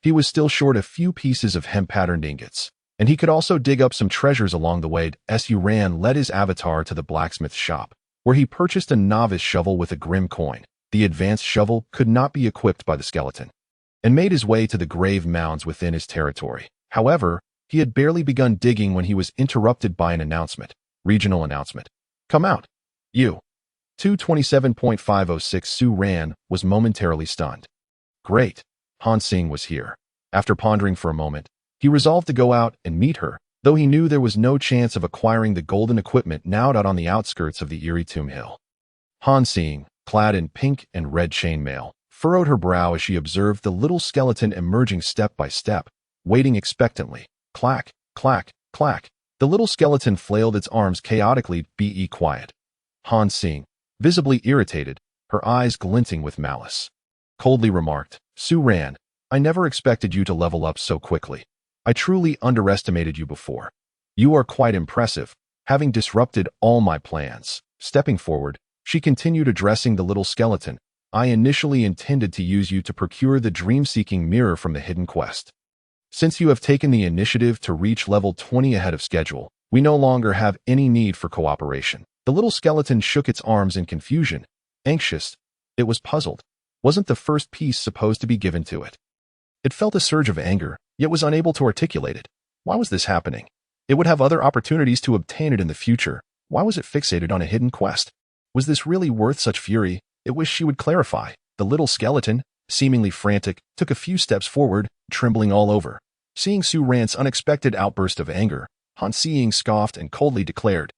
He was still short a few pieces of hemp-patterned ingots, and he could also dig up some treasures along the way. Su Ran led his avatar to the blacksmith's shop, where he purchased a novice shovel with a grim coin. The advanced shovel could not be equipped by the skeleton, and made his way to the grave mounds within his territory. However, he had barely begun digging when he was interrupted by an announcement. Regional announcement. Come out. You. 227.506 Su Ran was momentarily stunned. Great. Han Xing was here. After pondering for a moment, he resolved to go out and meet her, though he knew there was no chance of acquiring the golden equipment now out on the outskirts of the eerie tomb hill. Han Xing, clad in pink and red chainmail, furrowed her brow as she observed the little skeleton emerging step by step, waiting expectantly. Clack, clack, clack. The little skeleton flailed its arms chaotically. Be quiet. Han Xing, visibly irritated, her eyes glinting with malice, coldly remarked, Su Ran, I never expected you to level up so quickly. I truly underestimated you before. You are quite impressive, having disrupted all my plans. Stepping forward, she continued addressing the little skeleton. I initially intended to use you to procure the dream-seeking mirror from the hidden quest. Since you have taken the initiative to reach level 20 ahead of schedule, we no longer have any need for cooperation. The little skeleton shook its arms in confusion. Anxious, it was puzzled. Wasn't the first piece supposed to be given to it? It felt a surge of anger, yet was unable to articulate it. Why was this happening? It would have other opportunities to obtain it in the future. Why was it fixated on a hidden quest? Was this really worth such fury? It wished she would clarify. The little skeleton, seemingly frantic, took a few steps forward, trembling all over. Seeing Su Ran's unexpected outburst of anger, Han Xing scoffed and coldly declared,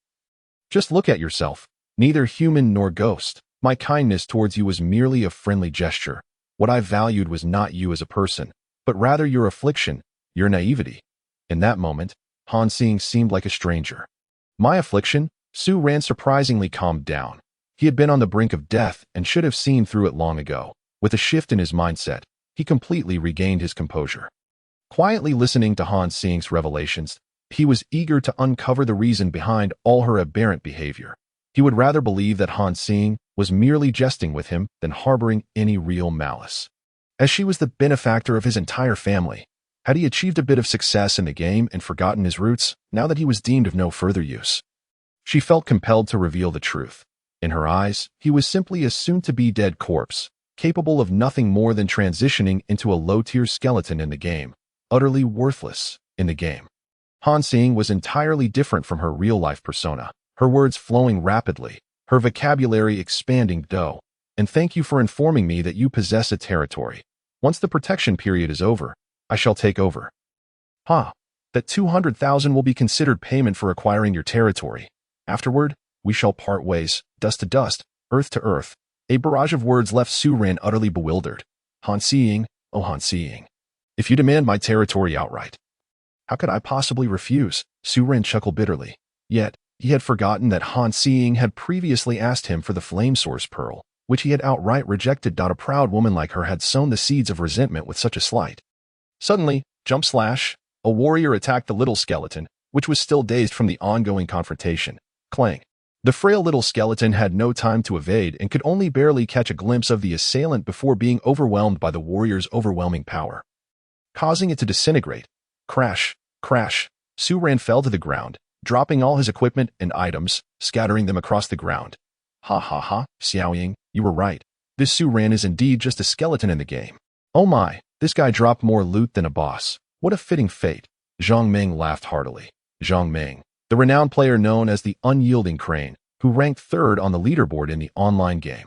Just look at yourself, neither human nor ghost. My kindness towards you was merely a friendly gesture. What I valued was not you as a person, but rather your affliction, your naivety. In that moment, Han Xing seemed like a stranger. My affliction? Su Ran surprisingly calmed down. He had been on the brink of death and should have seen through it long ago. With a shift in his mindset, he completely regained his composure. Quietly listening to Han Xing's revelations, he was eager to uncover the reason behind all her aberrant behavior. He would rather believe that Han Xing was merely jesting with him than harboring any real malice. As she was the benefactor of his entire family, had he achieved a bit of success in the game and forgotten his roots, now that he was deemed of no further use? She felt compelled to reveal the truth. In her eyes, he was simply a soon-to-be dead corpse, capable of nothing more than transitioning into a low-tier skeleton in the game, utterly worthless in the game. Han Xing was entirely different from her real-life persona, her words flowing rapidly, her vocabulary expanding. And thank you for informing me that you possess a territory. Once the protection period is over, I shall take over. That 200,000 will be considered payment for acquiring your territory. Afterward, we shall part ways, dust to dust, earth to earth. A barrage of words left Su Ran utterly bewildered. Han Xing, oh Han Xing. If you demand my territory outright, how could I possibly refuse? Su Ran chuckled bitterly. Yet, he had forgotten that Han Xing had previously asked him for the flame source pearl, which he had outright rejected. A proud woman like her had sown the seeds of resentment with such a slight. Suddenly, jump slash, a warrior attacked the little skeleton, which was still dazed from the ongoing confrontation. Clang. The frail little skeleton had no time to evade and could only barely catch a glimpse of the assailant before being overwhelmed by the warrior's overwhelming power, causing it to disintegrate. Crash, crash. Su Ran fell to the ground, dropping all his equipment and items, scattering them across the ground. Ha ha ha, Xiaoying, you were right. This Su Ran is indeed just a skeleton in the game. Oh my, this guy dropped more loot than a boss. What a fitting fate. Zhang Ming laughed heartily. Zhang Ming, the renowned player known as the Unyielding Crane, who ranked third on the leaderboard in the online game.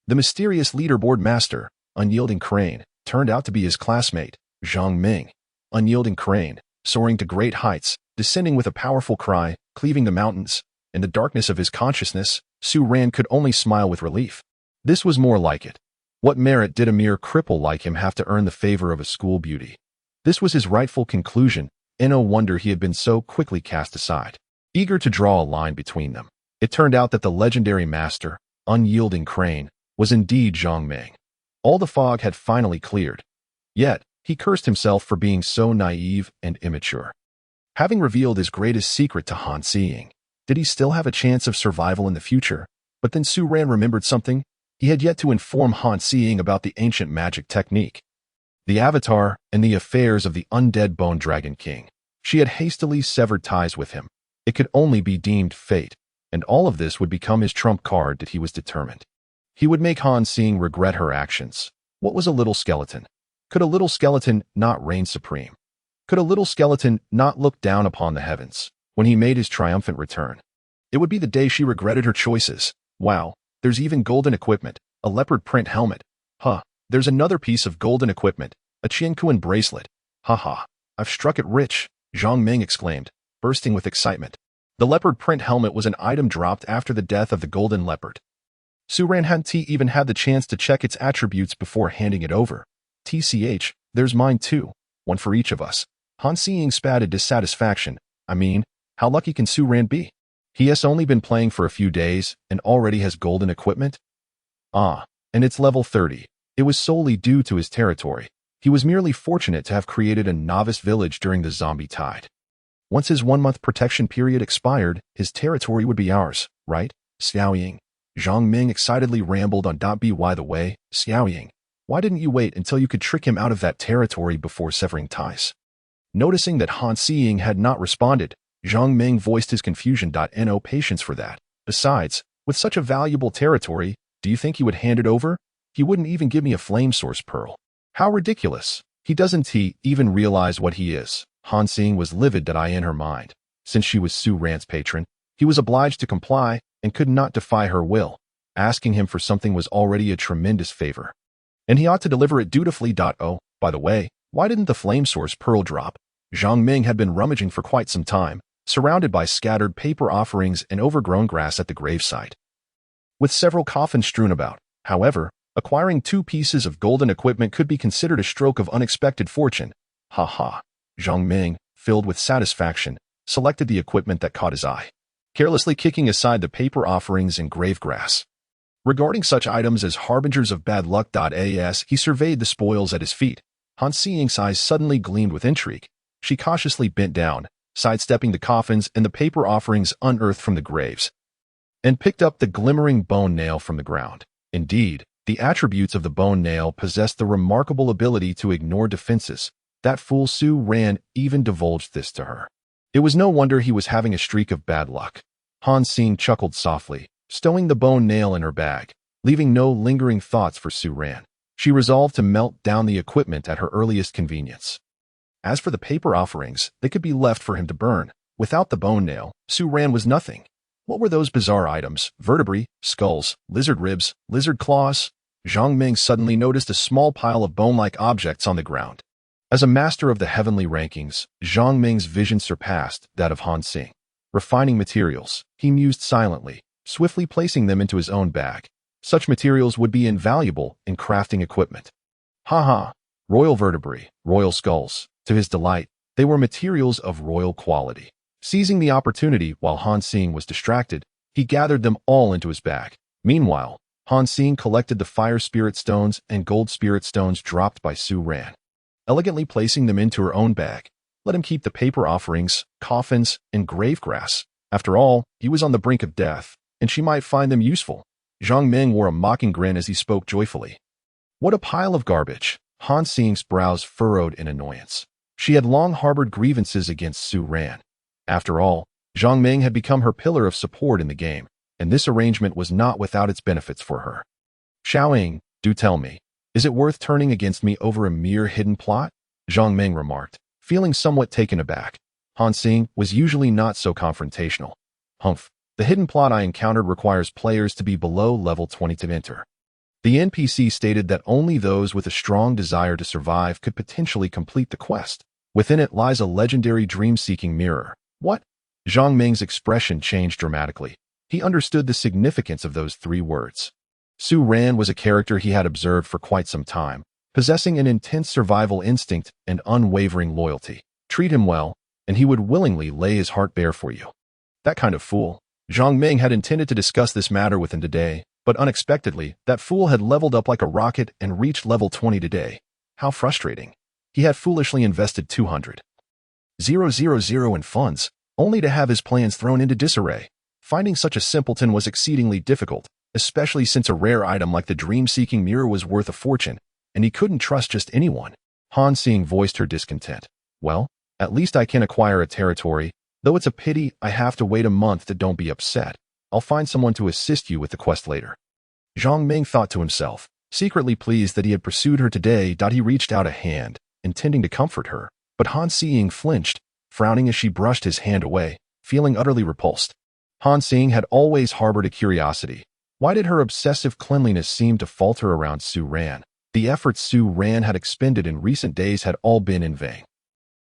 The mysterious leaderboard master, Unyielding Crane, turned out to be his classmate, Zhang Ming. Unyielding Crane, soaring to great heights, descending with a powerful cry, cleaving the mountains. In the darkness of his consciousness, Su Ran could only smile with relief. This was more like it. What merit did a mere cripple like him have to earn the favor of a school beauty? This was his rightful conclusion, and no wonder he had been so quickly cast aside. Eager to draw a line between them, it turned out that the legendary master, Unyielding Crane, was indeed Zhang Ming. All the fog had finally cleared. Yet, he cursed himself for being so naive and immature. Having revealed his greatest secret to Han Xiying, did he still have a chance of survival in the future? But then Su Ran remembered something. He had yet to inform Han Xiying about the ancient magic technique, the avatar, and the affairs of the undead Bone Dragon King. She had hastily severed ties with him. It could only be deemed fate, and all of this would become his trump card that he was determined. He would make Han Xiying regret her actions. What was a little skeleton? Could a little skeleton not reign supreme? Could a little skeleton not look down upon the heavens when he made his triumphant return? It would be the day she regretted her choices. Wow, there's even golden equipment, a leopard print helmet. Huh, there's another piece of golden equipment, a Qianquan bracelet. Ha, I've struck it rich, Zhang Ming exclaimed, bursting with excitement. The leopard print helmet was an item dropped after the death of the golden leopard. Su Ran hadn't even had the chance to check its attributes before handing it over. TCH, there's mine too, one for each of us. Han Xiying spat in dissatisfaction. I mean, how lucky can Su Ran be? He has only been playing for a few days and already has golden equipment? Ah, and it's level 30. It was solely due to his territory. He was merely fortunate to have created a novice village during the zombie tide. Once his 1-month protection period expired, his territory would be ours, right, Xiaoying? Zhang Ming excitedly rambled on. By the way, Xiaoying, why didn't you wait until you could trick him out of that territory before severing ties? Noticing that Han Xiying had not responded, Zhang Ming voiced his confusion. No patience for that. Besides, with such a valuable territory, do you think he would hand it over? He wouldn't even give me a flame source pearl. How ridiculous. Doesn't he even realize what he is? Han Xiying was livid in her mind. Since she was Su Ran's patron, he was obliged to comply and could not defy her will. Asking him for something was already a tremendous favor, and he ought to deliver it dutifully. Oh, by the way, why didn't the flame source pearl drop? Zhang Ming had been rummaging for quite some time, surrounded by scattered paper offerings and overgrown grass at the gravesite. With several coffins strewn about, however, acquiring 2 pieces of golden equipment could be considered a stroke of unexpected fortune. Ha. Zhang Ming, filled with satisfaction, selected the equipment that caught his eye, carelessly kicking aside the paper offerings and grave grass. Regarding such items as harbingers of bad luck. As he surveyed the spoils at his feet, Han Xiying's eyes suddenly gleamed with intrigue. She cautiously bent down, sidestepping the coffins and the paper offerings unearthed from the graves, and picked up the glimmering bone nail from the ground. Indeed, the attributes of the bone nail possessed the remarkable ability to ignore defenses. That fool Su Ran even divulged this to her. It was no wonder he was having a streak of bad luck. Han Xiying chuckled softly, stowing the bone nail in her bag, leaving no lingering thoughts for Su Ran. She resolved to melt down the equipment at her earliest convenience. As for the paper offerings, they could be left for him to burn. Without the bone nail, Su Ran was nothing. What were those bizarre items? Vertebrae, skulls, lizard ribs, lizard claws? Zhang Ming suddenly noticed a small pile of bone-like objects on the ground. As a master of the heavenly rankings, Zhang Ming's vision surpassed that of Han Xiying. Refining materials, he mused silently, swiftly placing them into his own bag. Such materials would be invaluable in crafting equipment. Royal vertebrae, royal skulls. To his delight, they were materials of royal quality. Seizing the opportunity while Han Xiying was distracted, he gathered them all into his bag. Meanwhile, Han Xiying collected the fire spirit stones and gold spirit stones dropped by Su Ran, elegantly placing them into her own bag. Let him keep the paper offerings, coffins, and grave grass. After all, he was on the brink of death, and she might find them useful. Zhang Ming wore a mocking grin as he spoke joyfully. What a pile of garbage! Han Xiying's brows furrowed in annoyance. She had long harbored grievances against Su Ran. After all, Zhang Ming had become her pillar of support in the game, and this arrangement was not without its benefits for her. Xiaoying, do tell me, is it worth turning against me over a mere hidden plot? Zhang Ming remarked, feeling somewhat taken aback. Han Xing was usually not so confrontational. Humph, the hidden plot I encountered requires players to be below level 20 to enter. The NPC stated that only those with a strong desire to survive could potentially complete the quest. Within it lies a legendary dream-seeking mirror. What? Zhang Ming's expression changed dramatically. He understood the significance of those 3 words. Su Ran was a character he had observed for quite some time, possessing an intense survival instinct and unwavering loyalty. Treat him well, and he would willingly lay his heart bare for you. That kind of fool. Zhang Ming had intended to discuss this matter with him today, but unexpectedly, that fool had leveled up like a rocket and reached level 20 today. How frustrating. He had foolishly invested 200,000 in funds, only to have his plans thrown into disarray. Finding such a simpleton was exceedingly difficult, especially since a rare item like the dream-seeking mirror was worth a fortune, and he couldn't trust just anyone. Han Xing voiced her discontent. Well, at least I can acquire a territory, though it's a pity I have to wait a month. Don't be upset. I'll find someone to assist you with the quest later. Zhang Ming thought to himself, secretly pleased that he had pursued her today. He reached out a hand, intending to comfort her, but Han Xing flinched, frowning as she brushed his hand away, feeling utterly repulsed. Han Xing had always harbored a curiosity. Why did her obsessive cleanliness seem to falter around Su Ran? The efforts Su Ran had expended in recent days had all been in vain.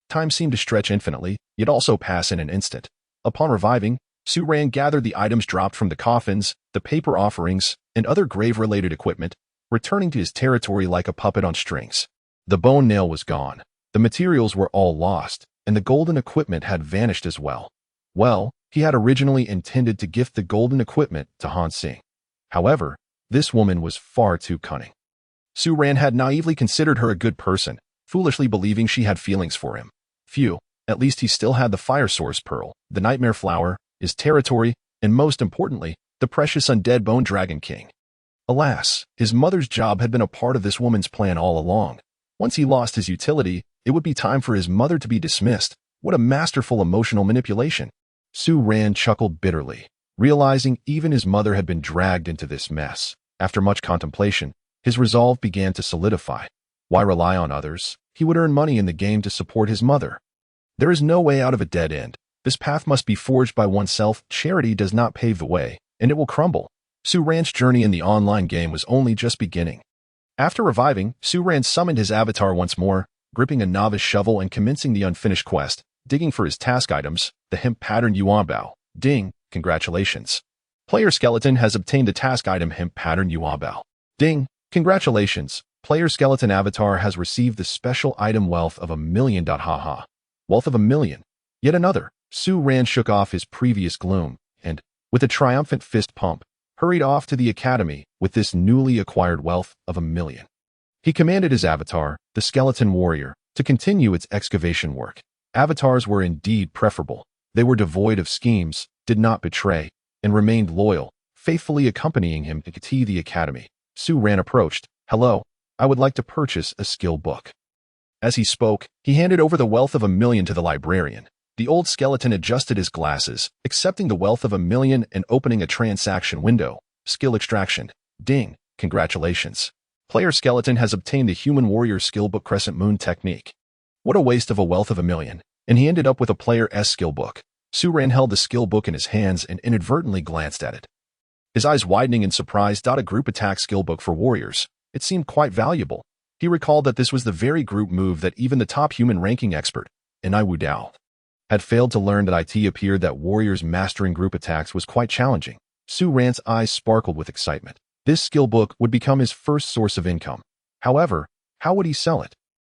Time seemed to stretch infinitely, yet also pass in an instant. Upon reviving, Su Ran gathered the items dropped from the coffins, the paper offerings, and other grave-related equipment, returning to his territory like a puppet on strings. The bone nail was gone, the materials were all lost, and the golden equipment had vanished as well. Well, he had originally intended to gift the golden equipment to Han Xing. However, this woman was far too cunning. Su Ran had naively considered her a good person, foolishly believing she had feelings for him. Phew, at least he still had the fire source pearl, the nightmare flower, his territory, and most importantly, the precious undead bone dragon king. Alas, his mother's job had been a part of this woman's plan all along. Once he lost his utility, it would be time for his mother to be dismissed. What a masterful emotional manipulation. Su Ran chuckled bitterly, realizing even his mother had been dragged into this mess. After much contemplation, his resolve began to solidify. Why rely on others? He would earn money in the game to support his mother. There is no way out of a dead end. This path must be forged by oneself. Charity does not pave the way, and it will crumble. Su Ran's journey in the online game was only just beginning. After reviving, Su Ran summoned his avatar once more, gripping a novice shovel and commencing the unfinished quest, digging for his task items, the hemp pattern yuan bao. Ding, congratulations. Player skeleton has obtained the task item hemp pattern yuan bao. Ding, congratulations. Player skeleton avatar has received the special item wealth of 1,000,000. Haha. Wealth of 1,000,000. Yet another. Su Ran shook off his previous gloom and, with a triumphant fist pump, hurried off to the academy with this newly acquired wealth of 1,000,000. He commanded his avatar, the skeleton warrior, to continue its excavation work. Avatars were indeed preferable. They were devoid of schemes, did not betray, and remained loyal, faithfully accompanying him to the academy. Su Ran approached. Hello, I would like to purchase a skill book. As he spoke, he handed over the wealth of 1,000,000 to the librarian. The old skeleton adjusted his glasses, accepting the wealth of 1,000,000 and opening a transaction window. Skill extraction. Ding, congratulations. Player skeleton has obtained the human warrior skill book Crescent Moon technique. What a waste of a wealth of 1,000,000, and he ended up with a player S skill book. Su Ran held the skill book in his hands and inadvertently glanced at it. His eyes widening in surprise. A group attack skill book for warriors. It seemed quite valuable. He recalled that this was the very group move that even the top human ranking expert, Inai Dao, had failed to learn. That it appeared that warriors mastering group attacks was quite challenging. Su Ran's eyes sparkled with excitement. This skill book would become his first source of income. However, how would he sell it?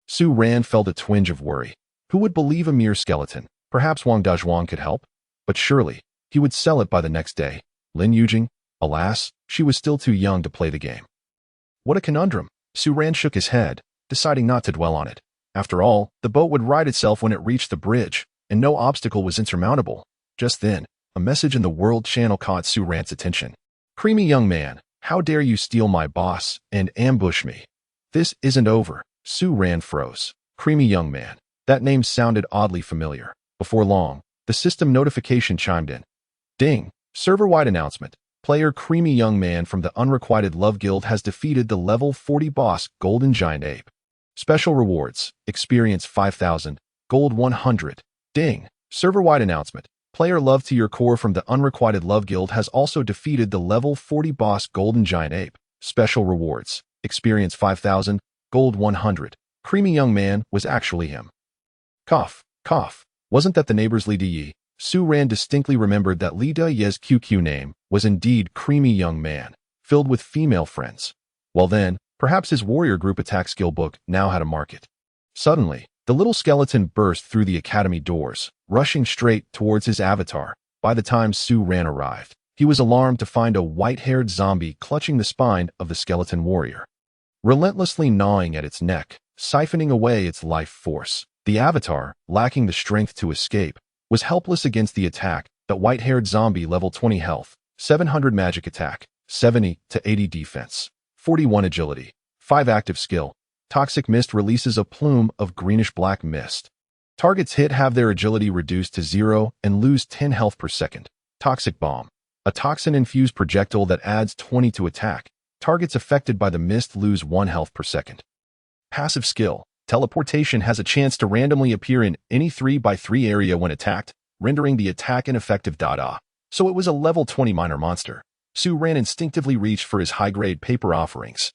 Su Ran felt a twinge of worry. Who would believe a mere skeleton? Perhaps Wang Dazhuang could help? But surely, he would sell it by the next day. Lin Yujing? Alas, she was still too young to play the game. What a conundrum. Su Ran shook his head, deciding not to dwell on it. After all, the boat would right itself when it reached the bridge, and no obstacle was insurmountable. Just then, a message in the World Channel caught Su Ran's attention. Creamy young man, how dare you steal my boss and ambush me? This isn't over. Su Ran froze. Creamy young man. That name sounded oddly familiar. Before long, The system notification chimed in. Ding! Server-wide announcement. Player Creamy Young Man from the Unrequited Love Guild has defeated the level 40 boss Golden Giant Ape. Special rewards. Experience 5,000. Gold 100. Ding! Server-wide announcement. Player Love to Your Core from the Unrequited Love Guild has also defeated the level 40 boss Golden Giant Ape. Special rewards. Experience 5,000. Gold 100. Creamy Young Man was actually him. Cough. Cough. Wasn't that the neighbor's Li Diyi? Su Ran distinctly remembered that Li Diyi's QQ name was indeed Creamy Young Man, filled with female friends. Well then, perhaps his warrior group attack skill book now had a market. Suddenly, the little skeleton burst through the academy doors, rushing straight towards his avatar. By the time Su Ran arrived, he was alarmed to find a white-haired zombie clutching the spine of the skeleton warrior, relentlessly gnawing at its neck, siphoning away its life force. The avatar, lacking the strength to escape, was helpless against the attack. The white-haired zombie level 20 health, 700 magic attack, 70 to 80 defense, 41 agility, 5 active skill. Toxic mist releases a plume of greenish-black mist. Targets hit have their agility reduced to 0 and lose 10 health per second. Toxic bomb, a toxin-infused projectile that adds 20 to attack. Targets affected by the mist lose 1 health per second. Passive skill. Teleportation has a chance to randomly appear in any 3x3 area when attacked, rendering the attack ineffective. So it was a level 20 minor monster. Su Ran instinctively reached for his high-grade paper offerings.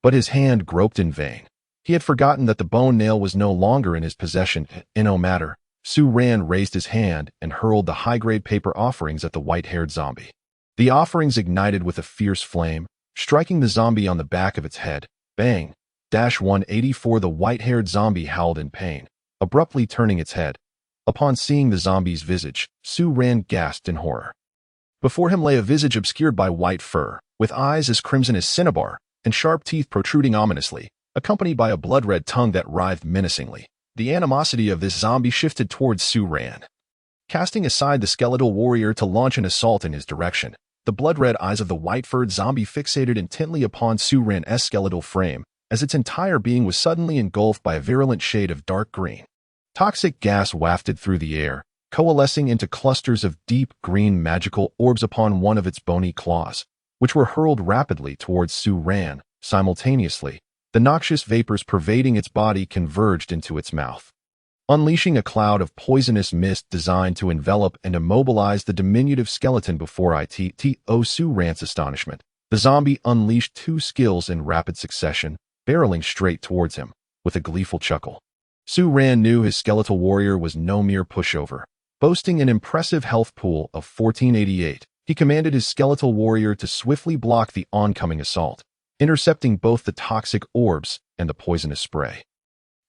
But his hand groped in vain. He had forgotten that the bone nail was no longer in his possession. No matter. Su Ran raised his hand and hurled the high-grade paper offerings at the white-haired zombie. The offerings ignited with a fierce flame, striking the zombie on the back of its head. Bang! 184. The white-haired zombie howled in pain, abruptly turning its head. Upon seeing the zombie's visage, Su Ran gasped in horror. Before him lay a visage obscured by white fur, with eyes as crimson as cinnabar, and sharp teeth protruding ominously, accompanied by a blood-red tongue that writhed menacingly. The animosity of this zombie shifted towards Su Ran. Casting aside the skeletal warrior to launch an assault in his direction, the blood-red eyes of the white-furred zombie fixated intently upon Su Ran's skeletal frame, as its entire being was suddenly engulfed by a virulent shade of dark green. Toxic gas wafted through the air, coalescing into clusters of deep green magical orbs upon one of its bony claws, which were hurled rapidly towards Su Ran. Simultaneously, the noxious vapors pervading its body converged into its mouth, unleashing a cloud of poisonous mist designed to envelop and immobilize the diminutive skeleton before it. To Su Ran's astonishment, the zombie unleashed 2 skills in rapid succession, barreling straight towards him, with a gleeful chuckle. Su Ran knew his skeletal warrior was no mere pushover. Boasting an impressive health pool of 1488, he commanded his skeletal warrior to swiftly block the oncoming assault, intercepting both the toxic orbs and the poisonous spray.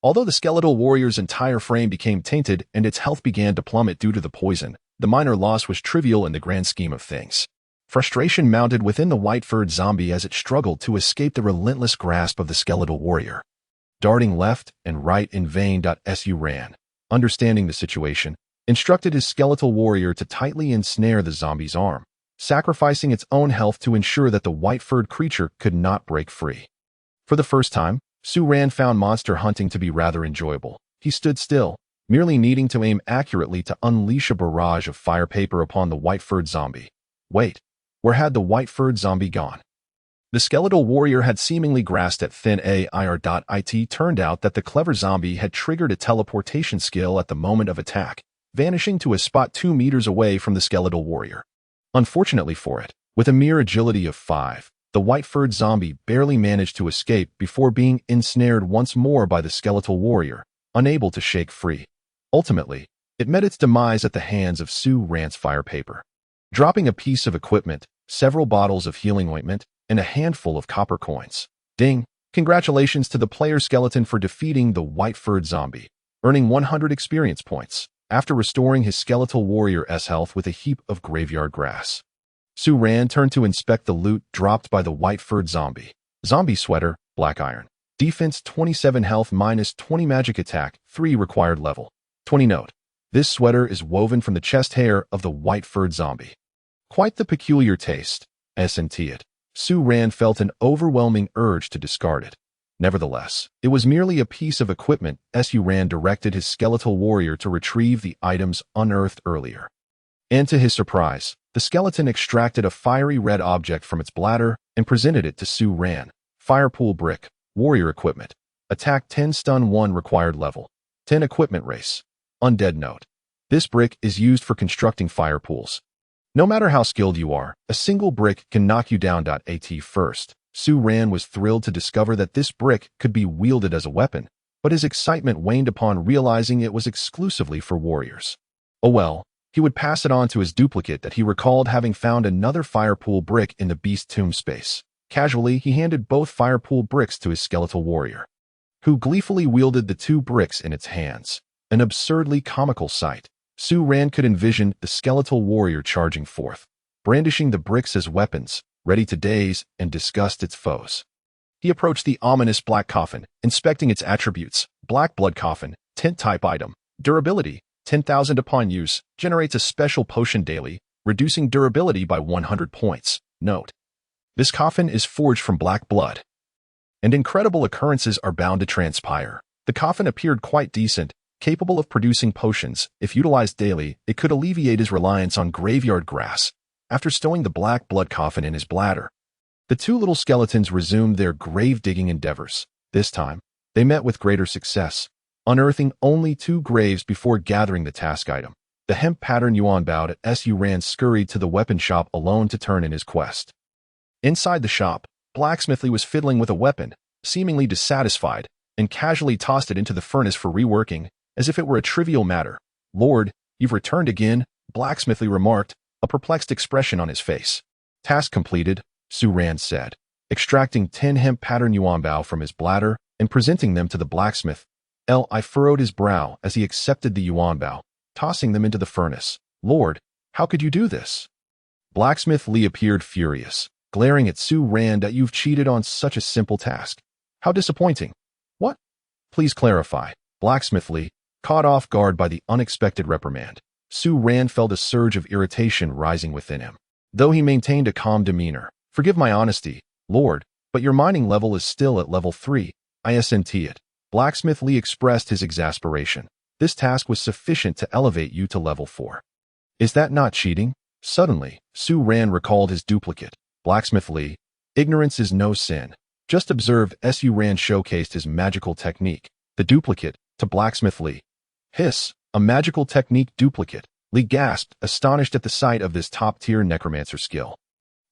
Although the skeletal warrior's entire frame became tainted and its health began to plummet due to the poison, the minor loss was trivial in the grand scheme of things. Frustration mounted within the white-furred zombie as it struggled to escape the relentless grasp of the skeletal warrior. Darting left and right in vain. Su Ran, understanding the situation, instructed his skeletal warrior to tightly ensnare the zombie's arm, sacrificing its own health to ensure that the white-furred creature could not break free. For the first time, Su Ran found monster hunting to be rather enjoyable. He stood still, merely needing to aim accurately to unleash a barrage of fire paper upon the white-furred zombie. Wait. Where had the white-furred zombie gone? The skeletal warrior had seemingly grasped at thin air. It turned out that the clever zombie had triggered a teleportation skill at the moment of attack, vanishing to a spot 2 meters away from the skeletal warrior. Unfortunately for it, with a mere agility of 5, the white-furred zombie barely managed to escape before being ensnared once more by the skeletal warrior, unable to shake free. Ultimately, it met its demise at the hands of Su Ran's fire paper. Dropping a piece of equipment, several bottles of healing ointment, and a handful of copper coins. Ding! Congratulations to the player skeleton for defeating the white-furred zombie, earning 100 experience points, after restoring his skeletal warrior's health with a heap of graveyard grass. Su Ran turned to inspect the loot dropped by the white-furred zombie. Zombie sweater, black iron. Defense 27 health minus 20 magic attack, 3 required level. 20 note. This sweater is woven from the chest hair of the white-furred zombie. Quite the peculiar taste. Su Ran felt an overwhelming urge to discard it. Nevertheless, it was merely a piece of equipment. Su Ran directed his skeletal warrior to retrieve the items unearthed earlier. And to his surprise, the skeleton extracted a fiery red object from its bladder and presented it to Su Ran. Firepool brick, warrior equipment. Attack 10, stun 1, required level 10, equipment race. Undead note. This brick is used for constructing fire pools. No matter how skilled you are, a single brick can knock you down. At first, Su Ran was thrilled to discover that this brick could be wielded as a weapon, but his excitement waned upon realizing it was exclusively for warriors. Oh well, he would pass it on to his duplicate that he recalled having found another firepool brick in the beast tomb space. Casually, he handed both firepool bricks to his skeletal warrior, who gleefully wielded the 2 bricks in its hands. An absurdly comical sight. Su Ran could envision the skeletal warrior charging forth, brandishing the bricks as weapons, ready to daze and disgust its foes. He approached the ominous black coffin, inspecting its attributes. Black blood coffin, tent type item. Durability, 10,000 upon use, generates a special potion daily, reducing durability by 100 points. Note: this coffin is forged from black blood, and incredible occurrences are bound to transpire. The coffin appeared quite decent, capable of producing potions. If utilized daily, it could alleviate his reliance on graveyard grass. After stowing the black blood coffin in his bladder, the 2 little skeletons resumed their grave-digging endeavors. This time, they met with greater success, unearthing only 2 graves before gathering the task item. The hemp pattern Yuan bowed at Su Ran scurried to the weapon shop alone to turn in his quest. Inside the shop, Blacksmithy was fiddling with a weapon, seemingly dissatisfied, and casually tossed it into the furnace for reworking, as if it were a trivial matter. "Lord, you've returned again," Blacksmithy remarked, a perplexed expression on his face. "Task completed," Su Ran said, extracting 10 hemp pattern yuanbao from his bladder and presenting them to the blacksmith. Li furrowed his brow as he accepted the yuanbao, tossing them into the furnace. "Lord, how could you do this?" Blacksmith Li appeared furious, glaring at Su Ran. "You've cheated on such a simple task. How disappointing." "What? Please clarify." Blacksmith Li, caught off guard by the unexpected reprimand, Su Ran felt a surge of irritation rising within him. Though he maintained a calm demeanor. "Forgive my honesty, Lord, but your mining level is still at level 3. Isn't it?" Blacksmith Li expressed his exasperation. "This task was sufficient to elevate you to level 4. Is that not cheating?" Suddenly, Su Ran recalled his duplicate. Blacksmith Li, "Ignorance is no sin. Just observe." Su Ran showcased his magical technique, the duplicate, to Blacksmith Li. "Hiss, a magical technique duplicate." Li gasped, astonished at the sight of this top-tier necromancer skill.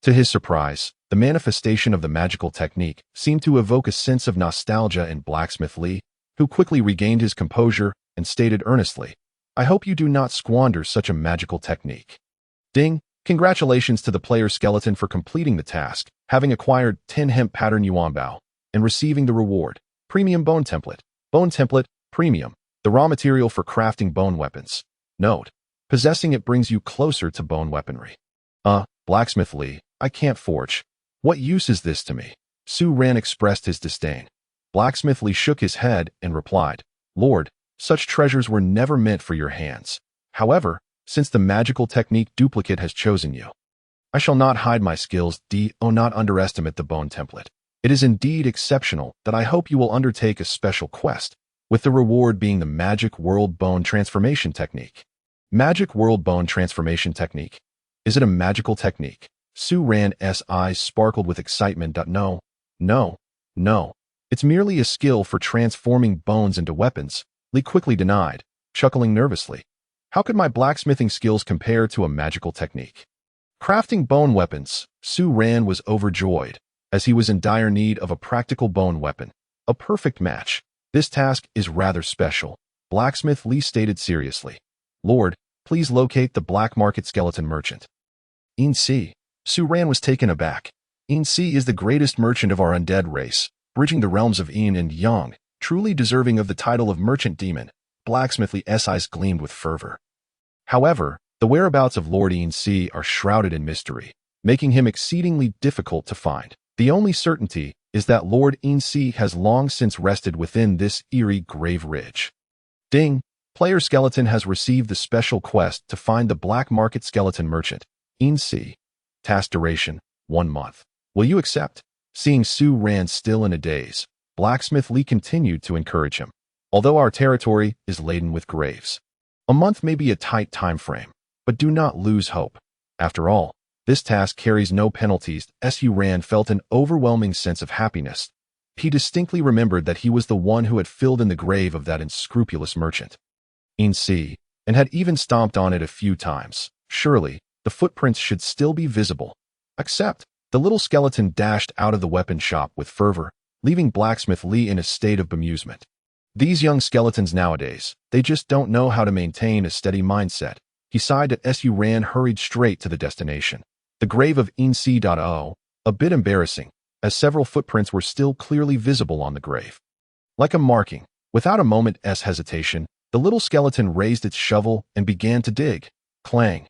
To his surprise, the manifestation of the magical technique seemed to evoke a sense of nostalgia in Blacksmith Li, who quickly regained his composure and stated earnestly, "I hope you do not squander such a magical technique." Ding! Congratulations to the player skeleton for completing the task, having acquired 10 hemp pattern yuanbao, and receiving the reward, Premium Bone Template. Bone Template, Premium, the raw material for crafting bone weapons. Note: possessing it brings you closer to bone weaponry. Blacksmith Li, I can't forge. What use is this to me?" Su Ran expressed his disdain. Blacksmith Li shook his head and replied, "Lord, such treasures were never meant for your hands. However, since the magical technique duplicate has chosen you, I shall not hide my skills. Not underestimate the bone template. It is indeed exceptional that I hope you will undertake a special quest, with the reward being the Magic World Bone Transformation Technique." Magic World Bone Transformation Technique. Is it a magical technique? Su Ran's eyes sparkled with excitement. No. It's merely a skill for transforming bones into weapons, Li quickly denied, chuckling nervously. How could my blacksmithing skills compare to a magical technique? Crafting bone weapons, Su Ran was overjoyed, as he was in dire need of a practical bone weapon. A perfect match. This task is rather special, Blacksmith Li stated seriously. "Lord, please locate the black market skeleton merchant." Ince. Su Ran was taken aback. Ince is the greatest merchant of our undead race, bridging the realms of Yin and Yang, truly deserving of the title of merchant demon. Blacksmith Li's eyes gleamed with fervor. However, the whereabouts of Lord Ince are shrouded in mystery, making him exceedingly difficult to find. The only certainty is that Lord Ince has long since rested within this eerie grave ridge. Ding! Player skeleton has received the special quest to find the black market skeleton merchant, Ince. Task duration, 1 month. Will you accept? Seeing Su Ran still in a daze, Blacksmith Lee continued to encourage him. Although our territory is laden with graves, a month may be a tight time frame, but do not lose hope. After all, this task carries no penalties. Su Ran felt an overwhelming sense of happiness. He distinctly remembered that he was the one who had filled in the grave of that unscrupulous merchant, Ince, and had even stomped on it a few times. Surely, the footprints should still be visible. Except, the little skeleton dashed out of the weapon shop with fervor, leaving Blacksmith Lee in a state of bemusement. These young skeletons nowadays, they just don't know how to maintain a steady mindset. He sighed as Su Ran hurried straight to the destination, the grave of Ince. A bit embarrassing, as several footprints were still clearly visible on the grave. Like a marking, without a moment's hesitation, the little skeleton raised its shovel and began to dig. Clang.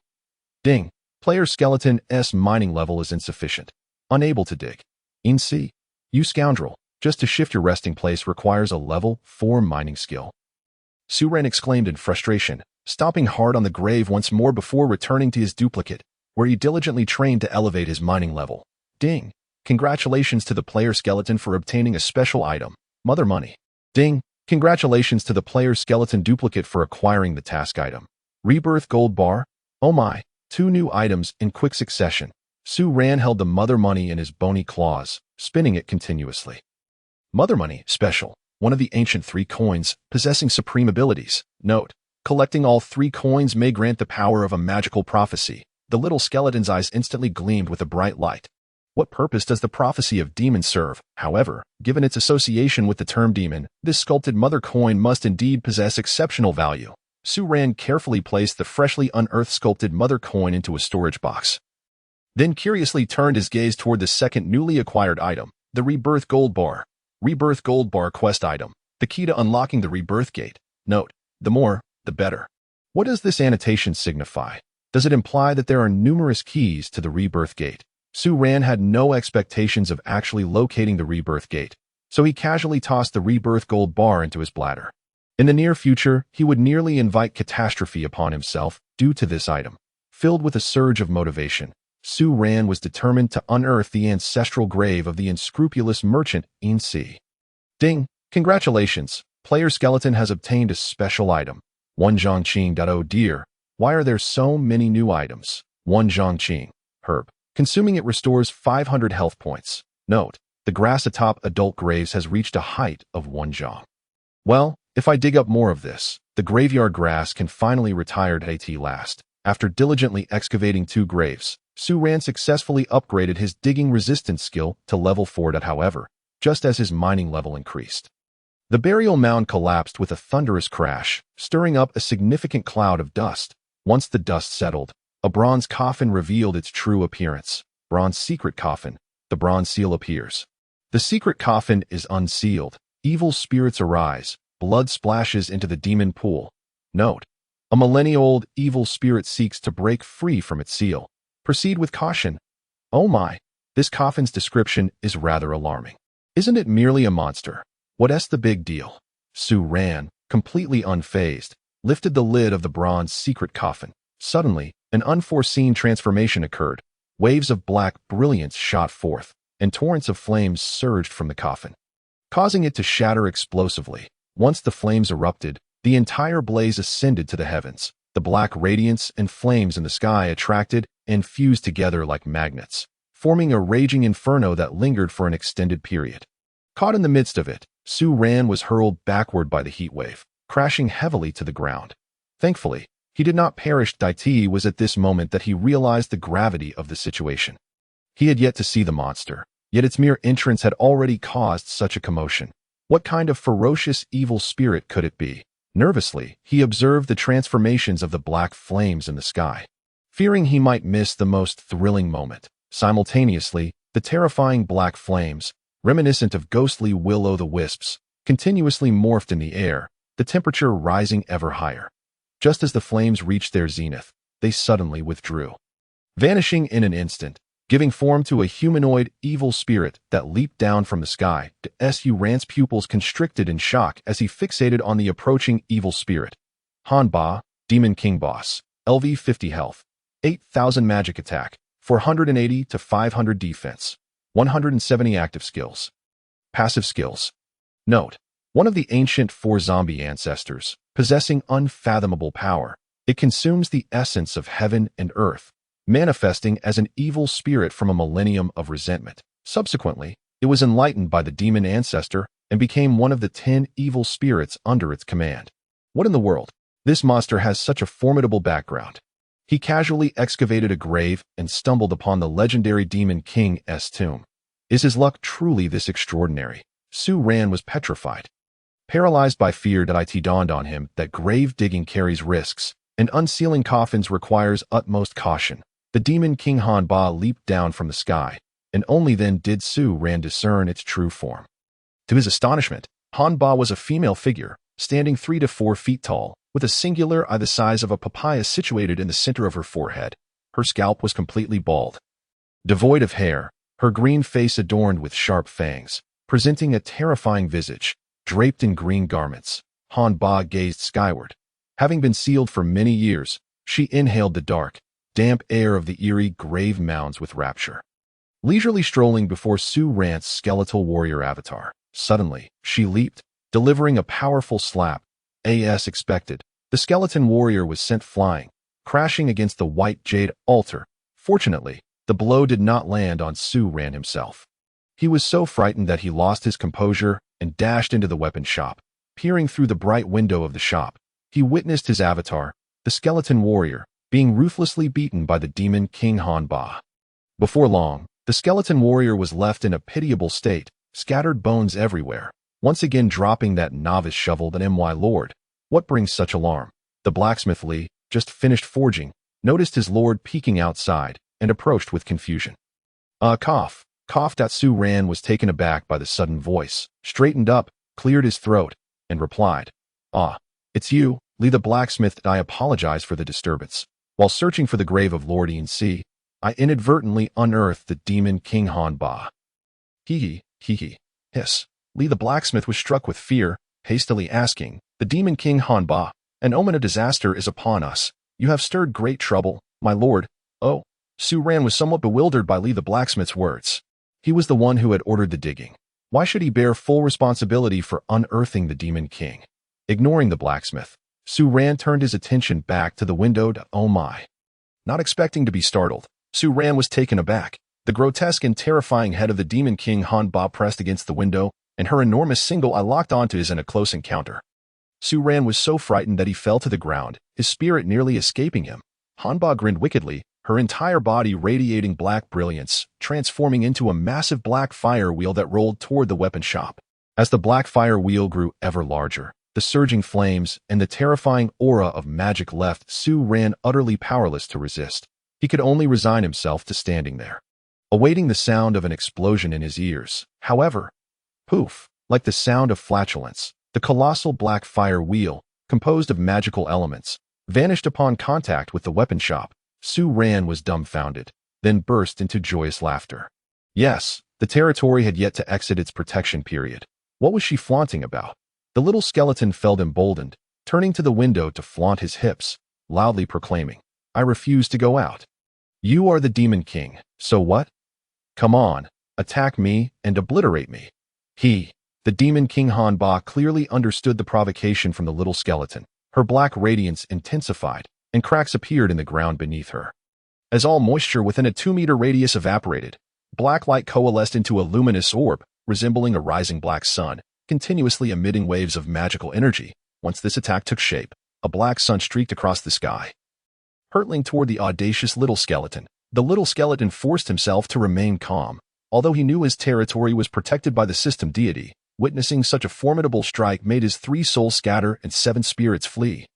Ding. Player skeleton's mining level is insufficient. Unable to dig. Ince, you scoundrel, just to shift your resting place requires a level 4 mining skill. Su Ran exclaimed in frustration, stomping hard on the grave once more before returning to his duplicate, where he diligently trained to elevate his mining level. Ding. Congratulations to the player skeleton for obtaining a special item, Mother Money. Ding. Congratulations to the player skeleton duplicate for acquiring the task item, Rebirth Gold Bar. Oh my, 2 new items in quick succession. Su Ran held the Mother Money in his bony claws, spinning it continuously. Mother Money, special, one of the ancient 3 coins, possessing supreme abilities. Note, collecting all 3 coins may grant the power of a magical prophecy. The little skeleton's eyes instantly gleamed with a bright light. What purpose does the prophecy of demon serve? However, given its association with the term demon, this sculpted mother coin must indeed possess exceptional value. Su Ran carefully placed the freshly unearthed sculpted mother coin into a storage box. Then curiously turned his gaze toward the second newly acquired item, the Rebirth Gold Bar. Rebirth Gold Bar quest item, the key to unlocking the Rebirth Gate. Note, the more, the better. What does this annotation signify? Does it imply that there are numerous keys to the Rebirth Gate? Su Ran had no expectations of actually locating the Rebirth Gate, so he casually tossed the Rebirth Gold Bar into his bladder. In the near future, he would nearly invite catastrophe upon himself due to this item. Filled with a surge of motivation, Su Ran was determined to unearth the ancestral grave of the unscrupulous merchant Ince. Ding! Congratulations! Player skeleton has obtained a special item. 1 Zhongqing. Oh dear, why are there so many new items? 1 Zhongqing. Herb. Consuming it restores 500 health points. Note, the grass atop adult graves has reached a height of 1 zhong. Well, if I dig up more of this, the graveyard grass can finally retire at last. After diligently excavating 2 graves, Su Ran successfully upgraded his digging resistance skill to level 4. However, just as his mining level increased, the burial mound collapsed with a thunderous crash, stirring up a significant cloud of dust. Once the dust settled, a bronze coffin revealed its true appearance. Bronze secret coffin. The bronze seal appears. The secret coffin is unsealed. Evil spirits arise. Blood splashes into the demon pool. Note, a millennia-old evil spirit seeks to break free from its seal. Proceed with caution. Oh my, this coffin's description is rather alarming. Isn't it merely a monster? What's the big deal? Su Ran, completely unfazed, lifted the lid of the bronze secret coffin. Suddenly, an unforeseen transformation occurred. Waves of black brilliance shot forth, and torrents of flames surged from the coffin, causing it to shatter explosively. Once the flames erupted, the entire blaze ascended to the heavens. The black radiance and flames in the sky attracted and fused together like magnets, forming a raging inferno that lingered for an extended period. Caught in the midst of it, Su Ran was hurled backward by the heat wave, crashing heavily to the ground. Thankfully, he did not perish. It was at this moment that he realized the gravity of the situation. He had yet to see the monster, yet its mere entrance had already caused such a commotion. What kind of ferocious evil spirit could it be? Nervously, he observed the transformations of the black flames in the sky, fearing he might miss the most thrilling moment. Simultaneously, the terrifying black flames, reminiscent of ghostly will-o'-the-wisps, continuously morphed in the air, the temperature rising ever higher. Just as the flames reached their zenith, they suddenly withdrew, vanishing in an instant, giving form to a humanoid evil spirit that leaped down from the sky. Su Ran's pupils constricted in shock as he fixated on the approaching evil spirit. Han Ba, Demon King Boss, LV 50 health, 8,000 magic attack, 480 to 500 defense, 170 active skills. Passive skills. Note: one of the ancient four zombie ancestors, possessing unfathomable power. It consumes the essence of heaven and earth, manifesting as an evil spirit from a millennium of resentment. Subsequently, it was enlightened by the demon ancestor and became one of the 10 evil spirits under its command. What in the world? This monster has such a formidable background. He casually excavated a grave and stumbled upon the legendary Demon King's tomb. Is his luck truly this extraordinary? Su Ran was petrified. Paralyzed by fear, it dawned on him that grave digging carries risks, and unsealing coffins requires utmost caution. The Demon King Han Ba leaped down from the sky, and only then did Su Ran discern its true form. To his astonishment, Han Ba was a female figure, standing 3 to 4 feet tall, with a singular eye the size of a papaya situated in the center of her forehead. Her scalp was completely bald. Devoid of hair, her green face adorned with sharp fangs, presenting a terrifying visage. Draped in green garments, Han Ba gazed skyward. Having been sealed for many years, she inhaled the dark, damp air of the eerie grave mounds with rapture. Leisurely strolling before Su Ran's skeletal warrior avatar, suddenly, she leaped, delivering a powerful slap. As expected, the skeleton warrior was sent flying, crashing against the white jade altar. Fortunately, the blow did not land on Su Ran himself. He was so frightened that he lost his composure and dashed into the weapon shop. Peering through the bright window of the shop, he witnessed his avatar, the skeleton warrior, being ruthlessly beaten by the Demon King Han Ba. Before long, the skeleton warrior was left in a pitiable state, scattered bones everywhere, once again dropping that novice shovel that my lord. What brings such alarm? The blacksmith Li, just finished forging, noticed his lord peeking outside and approached with confusion. Cough. Su Ran was taken aback by the sudden voice, straightened up, cleared his throat, and replied, it's you, Li the blacksmith. I apologize for the disturbance. While searching for the grave of Lord Enc, I inadvertently unearthed the Demon King Han Ba. Hee. Hiss. Li the blacksmith was struck with fear, hastily asking, the Demon King Han Ba, an omen of disaster is upon us. You have stirred great trouble, my lord. Oh. Su Ran was somewhat bewildered by Li the blacksmith's words. He was the one who had ordered the digging. Why should he bear full responsibility for unearthing the Demon King? Ignoring the blacksmith, Su Ran turned his attention back to the window. Oh my. Not expecting to be startled, Su Ran was taken aback. The grotesque and terrifying head of the Demon King Han Ba pressed against the window, and her enormous single eye locked onto his in a close encounter. Su Ran was so frightened that he fell to the ground, his spirit nearly escaping him. Han Ba grinned wickedly, her entire body radiating black brilliance, transforming into a massive black fire wheel that rolled toward the weapon shop. As the black fire wheel grew ever larger, the surging flames and the terrifying aura of magic left Su Ran utterly powerless to resist. He could only resign himself to standing there, awaiting the sound of an explosion in his ears. However, poof, like the sound of flatulence, the colossal black fire wheel, composed of magical elements, vanished upon contact with the weapon shop. Su Ran was dumbfounded, then burst into joyous laughter. Yes, the territory had yet to exit its protection period. What was she flaunting about? The little skeleton felt emboldened, turning to the window to flaunt his hips, loudly proclaiming, I refuse to go out. You are the Demon King, so what? Come on, attack me and obliterate me. The Demon King Han Ba clearly understood the provocation from the little skeleton. Her black radiance intensified, and cracks appeared in the ground beneath her. As all moisture within a 2-meter radius evaporated, black light coalesced into a luminous orb, resembling a rising black sun, continuously emitting waves of magical energy. Once this attack took shape, a black sun streaked across the sky. Hurtling toward the audacious little skeleton, the little skeleton forced himself to remain calm, although he knew his territory was protected by the system deity. Witnessing such a formidable strike made his 3 souls scatter and 7 spirits flee,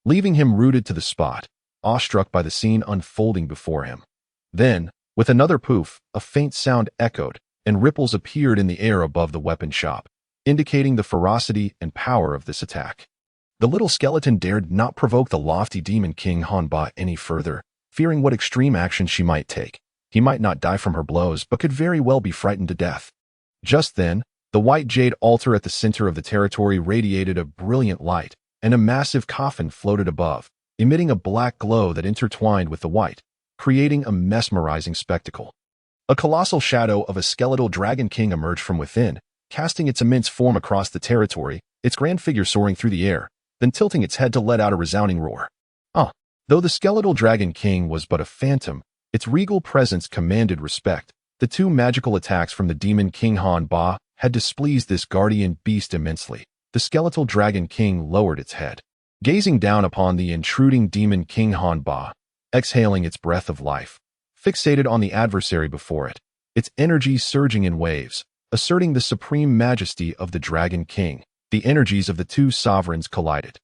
leaving him rooted to the spot, awestruck by the scene unfolding before him. Then, with another poof, a faint sound echoed, and ripples appeared in the air above the weapon shop, indicating the ferocity and power of this attack. The little skeleton dared not provoke the lofty Demon King Han Ba any further, fearing what extreme action she might take. He might not die from her blows, but could very well be frightened to death. Just then, the white jade altar at the center of the territory radiated a brilliant light, and a massive coffin floated above, emitting a black glow that intertwined with the white, creating a mesmerizing spectacle. A colossal shadow of a skeletal dragon king emerged from within, casting its immense form across the territory, its grand figure soaring through the air, then tilting its head to let out a resounding roar. Though the skeletal Dragon King was but a phantom, its regal presence commanded respect. The two magical attacks from the demon King Han Ba had displeased this guardian beast immensely. The skeletal Dragon King lowered its head, gazing down upon the intruding demon King Han Ba, exhaling its breath of life, fixated on the adversary before it, its energy surging in waves, asserting the supreme majesty of the Dragon King. The energies of the two sovereigns collided,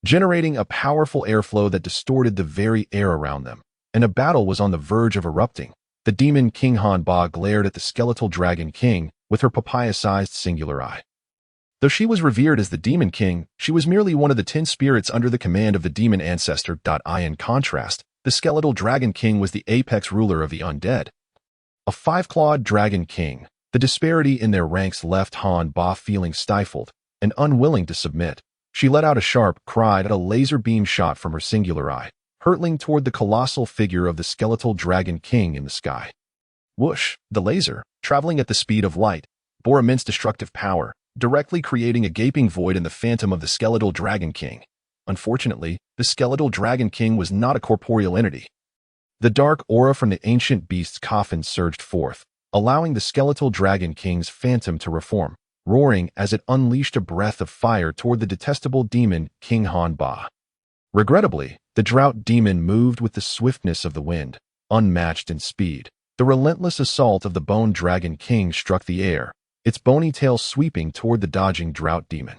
generating a powerful airflow that distorted the very air around them, and a battle was on the verge of erupting. The demon King Han Ba glared at the skeletal Dragon King with her papaya-sized singular eye. Though she was revered as the Demon King, she was merely one of the 10 spirits under the command of the demon ancestor. In contrast, the skeletal Dragon King was the apex ruler of the undead. A five-clawed Dragon King. The disparity in their ranks left Han Ba feeling stifled and unwilling to submit. She let out a sharp cry at a laser beam shot from her singular eye, hurtling toward the colossal figure of the skeletal Dragon King in the sky. Whoosh! The laser, traveling at the speed of light, bore immense destructive power, directly creating a gaping void in the phantom of the skeletal Dragon King. Unfortunately, the skeletal Dragon King was not a corporeal entity. The dark aura from the ancient beast's coffin surged forth, allowing the skeletal Dragon King's phantom to reform, roaring as it unleashed a breath of fire toward the detestable demon King Han Ba. Regrettably, the drought demon moved with the swiftness of the wind, unmatched in speed. The relentless assault of the Bone Dragon King struck the air, its bony tail sweeping toward the dodging drought demon.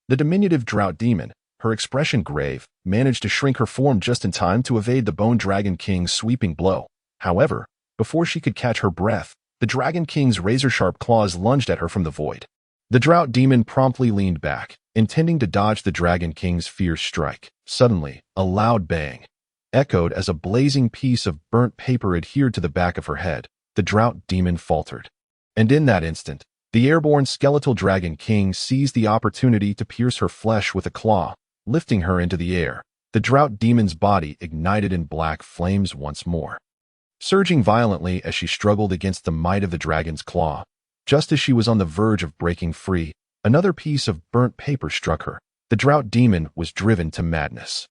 The diminutive drought demon, her expression grave, managed to shrink her form just in time to evade the Bone Dragon King's sweeping blow. However, before she could catch her breath, the Dragon King's razor-sharp claws lunged at her from the void. The drought demon promptly leaned back, intending to dodge the Dragon King's fierce strike. Suddenly, a loud bang echoed as a blazing piece of burnt paper adhered to the back of her head. The drought demon faltered. And in that instant, the airborne skeletal Dragon King seized the opportunity to pierce her flesh with a claw, lifting her into the air. The drought demon's body ignited in black flames once more, surging violently as she struggled against the might of the dragon's claw. Just as she was on the verge of breaking free, another piece of burnt paper struck her. The drought demon was driven to madness.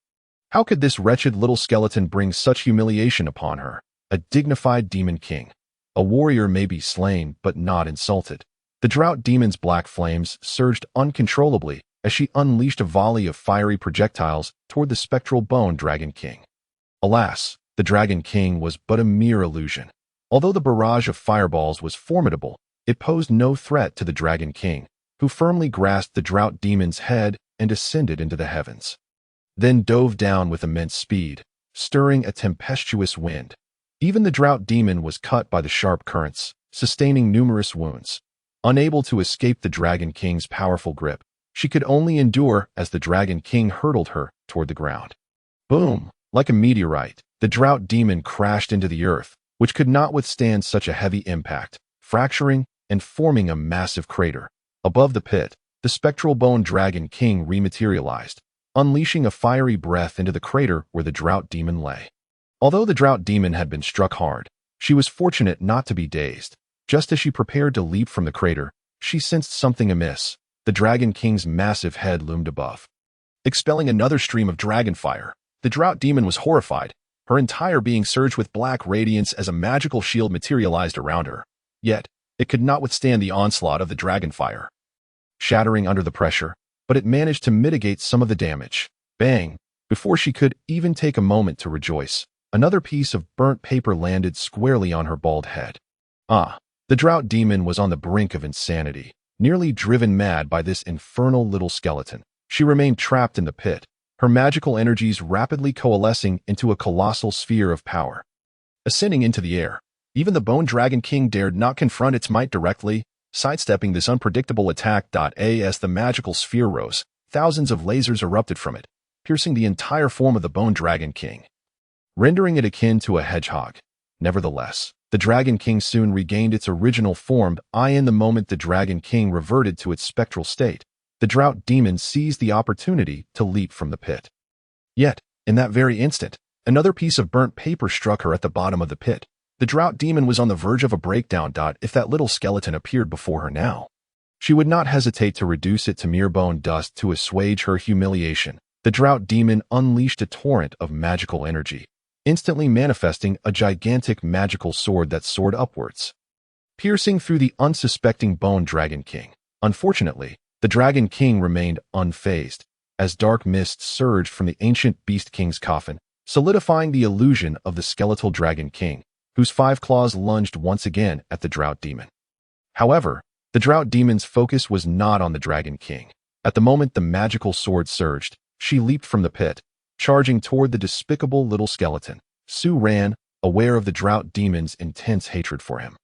How could this wretched little skeleton bring such humiliation upon her? A dignified demon king. A warrior may be slain, but not insulted. The drought demon's black flames surged uncontrollably as she unleashed a volley of fiery projectiles toward the spectral Bone Dragon King. Alas, the Dragon King was but a mere illusion. Although the barrage of fireballs was formidable, it posed no threat to the Dragon King, who firmly grasped the drought demon's head and ascended into the heavens. Then dove down with immense speed, stirring a tempestuous wind. Even the drought demon was cut by the sharp currents, sustaining numerous wounds. Unable to escape the Dragon King's powerful grip, she could only endure as the Dragon King hurtled her toward the ground. Boom! Like a meteorite, the drought demon crashed into the earth, which could not withstand such a heavy impact, fracturing and forming a massive crater. Above the pit, the spectral Bone Dragon King rematerialized, unleashing a fiery breath into the crater where the drought demon lay. Although the drought demon had been struck hard, she was fortunate not to be dazed. Just as she prepared to leap from the crater, she sensed something amiss. The Dragon King's massive head loomed above, expelling another stream of dragon fire. The drought demon was horrified. Her entire being surged with black radiance as a magical shield materialized around her. Yet, it could not withstand the onslaught of the dragon fire, shattering under the pressure, but it managed to mitigate some of the damage. Bang! Before she could even take a moment to rejoice, another piece of burnt paper landed squarely on her bald head. The drought demon was on the brink of insanity, nearly driven mad by this infernal little skeleton. She remained trapped in the pit, her magical energies rapidly coalescing into a colossal sphere of power. Ascending into the air, even the Bone Dragon King dared not confront its might directly, sidestepping this unpredictable attack. As the magical sphere rose, thousands of lasers erupted from it, piercing the entire form of the Bone Dragon King, rendering it akin to a hedgehog. Nevertheless, the Dragon King soon regained its original form. In the moment the Dragon King reverted to its spectral state, the drought demon seized the opportunity to leap from the pit. Yet, in that very instant, another piece of burnt paper struck her at the bottom of the pit. The drought demon was on the verge of a breakdown. If that little skeleton appeared before her now, She would not hesitate to reduce it to mere bone dust to assuage her humiliation. The drought demon unleashed a torrent of magical energy, instantly manifesting a gigantic magical sword that soared upwards, piercing through the unsuspecting Bone Dragon King. Unfortunately, the Dragon King remained unfazed, as dark mists surged from the ancient Beast King's coffin, solidifying the illusion of the skeletal Dragon King, whose 5 claws lunged once again at the Drought Demon. However, the Drought Demon's focus was not on the Dragon King. At the moment the magical sword surged, she leaped from the pit, charging toward the despicable little skeleton. Sue ran, aware of the Drought Demon's intense hatred for him.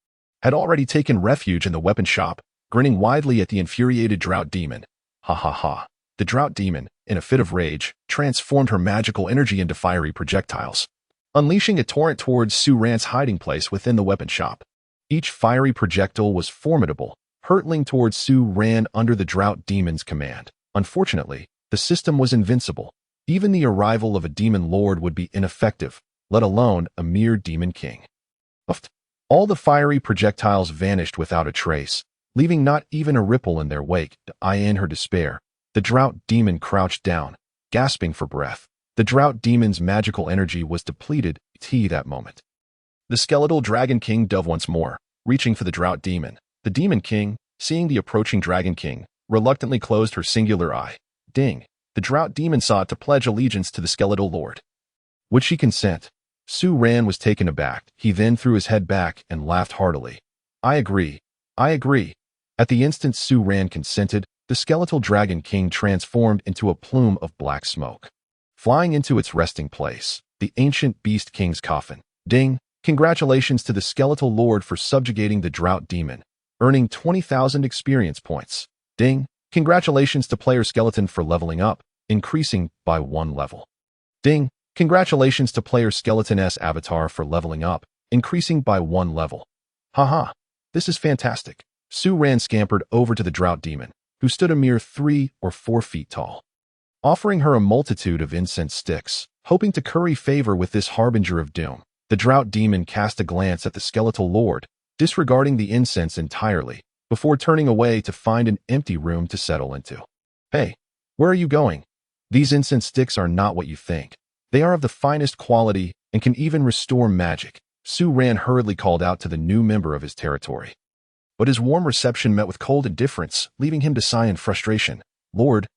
Had already taken refuge in the weapon shop, grinning widely at the infuriated Drought Demon. Ha ha ha. The Drought Demon, in a fit of rage, transformed her magical energy into fiery projectiles, unleashing a torrent towards Sue Ran's hiding place within the weapon shop. Each fiery projectile was formidable, hurtling towards Sue Ran under the Drought Demon's command. Unfortunately, the system was invincible. Even the arrival of a Demon Lord would be ineffective, let alone a mere Demon King. All the fiery projectiles vanished without a trace, leaving not even a ripple in their wake. In her despair, the Drought Demon crouched down, gasping for breath. The Drought Demon's magical energy was depleted that moment. The skeletal Dragon King dove once more, reaching for the Drought Demon. The Demon King, seeing the approaching Dragon King, reluctantly closed her singular eye. Ding! The Drought Demon sought to pledge allegiance to the skeletal lord. Would she consent? Sue Ran was taken aback. He then threw his head back and laughed heartily. I agree. I agree. At the instant Sue Ran consented, the skeletal Dragon King transformed into a plume of black smoke, flying into its resting place, the ancient Beast King's coffin. Ding! Congratulations to the skeletal lord for subjugating the Drought Demon, earning 20,000 experience points. Ding! Congratulations to player Skeleton for leveling up, increasing by 1 level. Ding! Congratulations to player Skeleton's avatar for leveling up, increasing by 1 level. Haha! This is fantastic. Sue Ran scampered over to the Drought Demon, who stood a mere 3 or 4 feet tall, offering her a multitude of incense sticks, hoping to curry favor with this harbinger of doom. The Drought Demon cast a glance at the skeletal lord, disregarding the incense entirely, before turning away to find an empty room to settle into. Hey, where are you going? These incense sticks are not what you think. They are of the finest quality and can even restore magic. Sue Ran hurriedly called out to the new member of his territory. But his warm reception met with cold indifference, leaving him to sigh in frustration. Lord,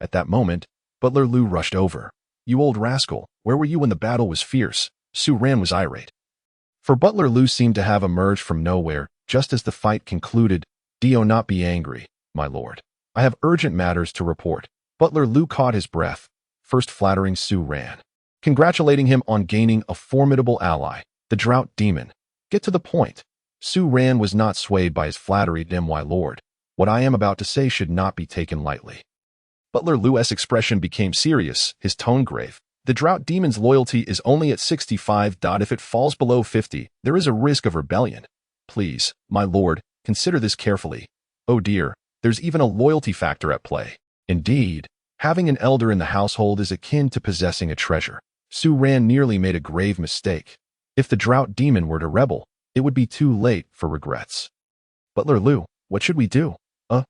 at that moment, Butler Lou rushed over. You old rascal, where were you when the battle was fierce? Sue Ran was irate. For Butler Lou seemed to have emerged from nowhere, just as the fight concluded. Do not be angry, my lord. I have urgent matters to report. Butler Lou caught his breath, first flattering Sue Ran, congratulating him on gaining a formidable ally, the Drought Demon. Get to the point. Sue Ran was not swayed by his flattery. My lord, what I am about to say should not be taken lightly. Butler Lou's expression became serious, his tone grave. The Drought Demon's loyalty is only at 65. If it falls below 50, there is a risk of rebellion. Please, my lord, consider this carefully. Oh dear, there's even a loyalty factor at play. Indeed, having an elder in the household is akin to possessing a treasure. Sue Ran nearly made a grave mistake. If the Drought Demon were to rebel, it would be too late for regrets. Butler Lou, what should we do?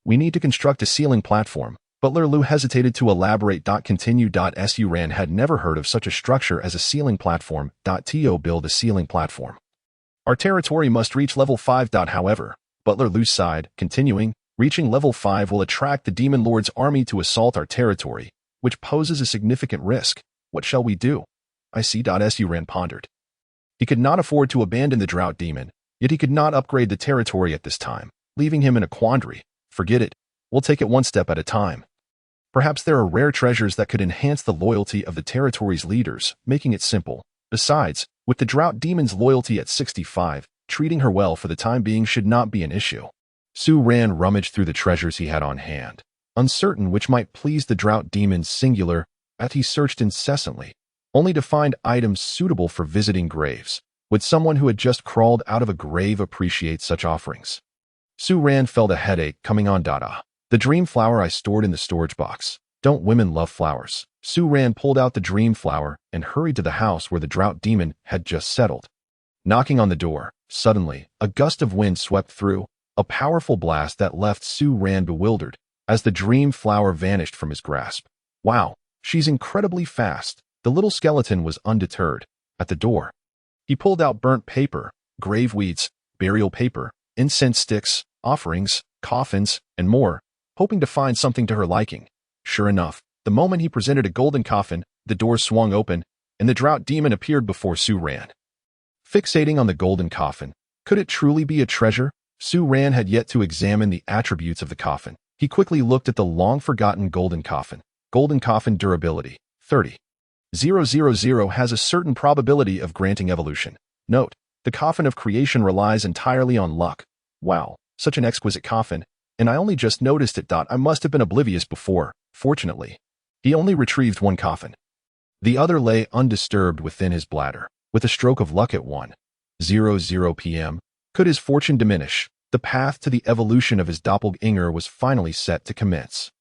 We need to construct a ceiling platform. Butler Lou hesitated to elaborate. Continue. Sue Ran had never heard of such a structure as a ceiling platform. To build a ceiling platform. Our territory must reach level 5. However, Butler Lou sighed, continuing, reaching level 5 will attract the Demon Lord's army to assault our territory, which poses a significant risk. What shall we do? I see. Sue Ran pondered. He could not afford to abandon the Drought Demon, yet he could not upgrade the territory at this time, leaving him in a quandary. Forget it. We'll take it one step at a time. Perhaps there are rare treasures that could enhance the loyalty of the territory's leaders, making it simple. Besides, with the Drought Demon's loyalty at 65, treating her well for the time being should not be an issue. Sue Ran rummaged through the treasures he had on hand, uncertain which might please the Drought Demon's singular, as he searched incessantly, only to find items suitable for visiting graves. Would someone who had just crawled out of a grave appreciate such offerings? Sue Ran felt a headache coming on. The dream flower I stored in the storage box. Don't women love flowers? Sue Ran pulled out the dream flower and hurried to the house where the Drought Demon had just settled. Knocking on the door, suddenly, a gust of wind swept through, a powerful blast that left Su Ran bewildered as the dream flower vanished from his grasp. Wow, she's incredibly fast. The little skeleton was undeterred. At the door, he pulled out burnt paper, grave weeds, burial paper, incense sticks, offerings, coffins, and more, hoping to find something to her liking. Sure enough, the moment he presented a golden coffin, the door swung open, and the drought demon appeared before Su Ran. Fixating on the golden coffin, could it truly be a treasure? Su Ran had yet to examine the attributes of the coffin. He quickly looked at the long-forgotten golden coffin. Golden coffin durability, 30,000 has a certain probability of granting evolution. Note, the coffin of creation relies entirely on luck. Wow, such an exquisite coffin, and I only just noticed it. I must have been oblivious before. Fortunately, he only retrieved one coffin. The other lay undisturbed within his bladder. With a stroke of luck at 1:00 p.m., could his fortune diminish? The path to the evolution of his doppelganger was finally set to commence.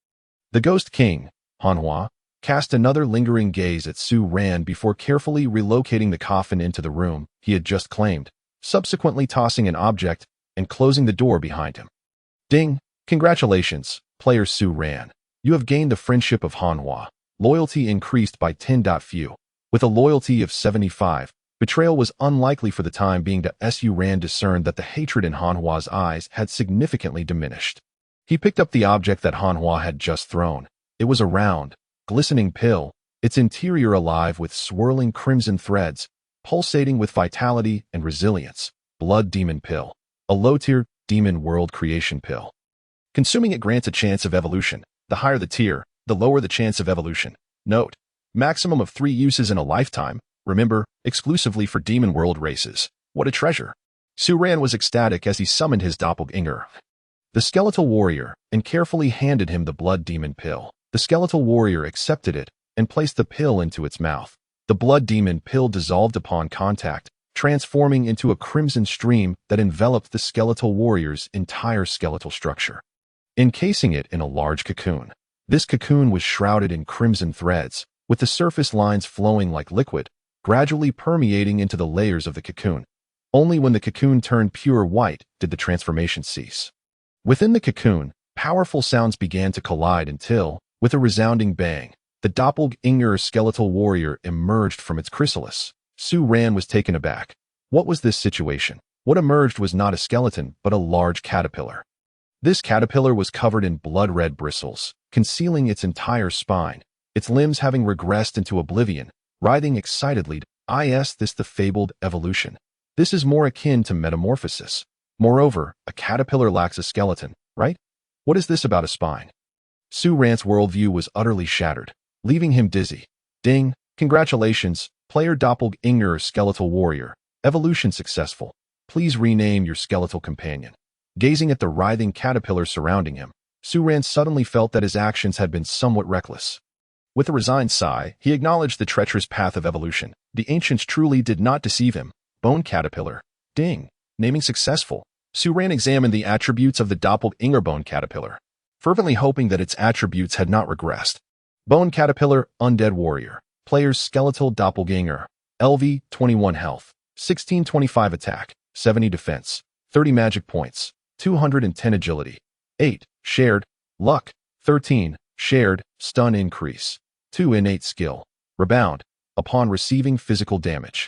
The Ghost King, Hanhua, cast another lingering gaze at Su Ran before carefully relocating the coffin into the room he had just claimed, subsequently tossing an object and closing the door behind him. Ding! Congratulations, player Su Ran. You have gained the friendship of Hanhua. Loyalty increased by 10. Few. With a loyalty of 75, betrayal was unlikely for the time being. Su Ran discerned that the hatred in Hanhua's eyes had significantly diminished. He picked up the object that Hanhua had just thrown. It was a round, glistening pill, its interior alive with swirling crimson threads, pulsating with vitality and resilience. Blood Demon Pill. A low-tier demon world creation pill. Consuming it grants a chance of evolution. The higher the tier, the lower the chance of evolution. Note, maximum of 3 uses in a lifetime. Remember, exclusively for demon world races. What a treasure. Su Ran was ecstatic as he summoned his doppelganger, the skeletal warrior, and carefully handed him the blood demon pill. The skeletal warrior accepted it and placed the pill into its mouth. The blood demon pill dissolved upon contact, transforming into a crimson stream that enveloped the skeletal warrior's entire skeletal structure, encasing it in a large cocoon. This cocoon was shrouded in crimson threads, with the surface lines flowing like liquid, gradually permeating into the layers of the cocoon. Only when the cocoon turned pure white did the transformation cease. Within the cocoon, powerful sounds began to collide until, with a resounding bang, the doppelganger skeletal warrior emerged from its chrysalis. Su Ran was taken aback. What was this situation? What emerged was not a skeleton, but a large caterpillar. This caterpillar was covered in blood-red bristles, concealing its entire spine, its limbs having regressed into oblivion, writhing excitedly. Is this the fabled evolution? This is more akin to metamorphosis. Moreover, a caterpillar lacks a skeleton, right? What is this about a spine? Su Ran's worldview was utterly shattered, leaving him dizzy. Ding! Congratulations, player doppelganger skeletal warrior. Evolution successful. Please rename your skeletal companion. Gazing at the writhing caterpillar surrounding him, Su Ran suddenly felt that his actions had been somewhat reckless. With a resigned sigh, he acknowledged the treacherous path of evolution. The ancients truly did not deceive him. Bone caterpillar. Ding! Naming successful. Su Ran examined the attributes of the doppelganger bone caterpillar, fervently hoping that its attributes had not regressed. Bone caterpillar, undead warrior. Player's skeletal doppelganger. LV, 21 health, 1625 attack, 70 defense, 30 magic points, 210 agility, 8 shared luck, 13 shared stun increase, 2 innate skill, rebound upon receiving physical damage.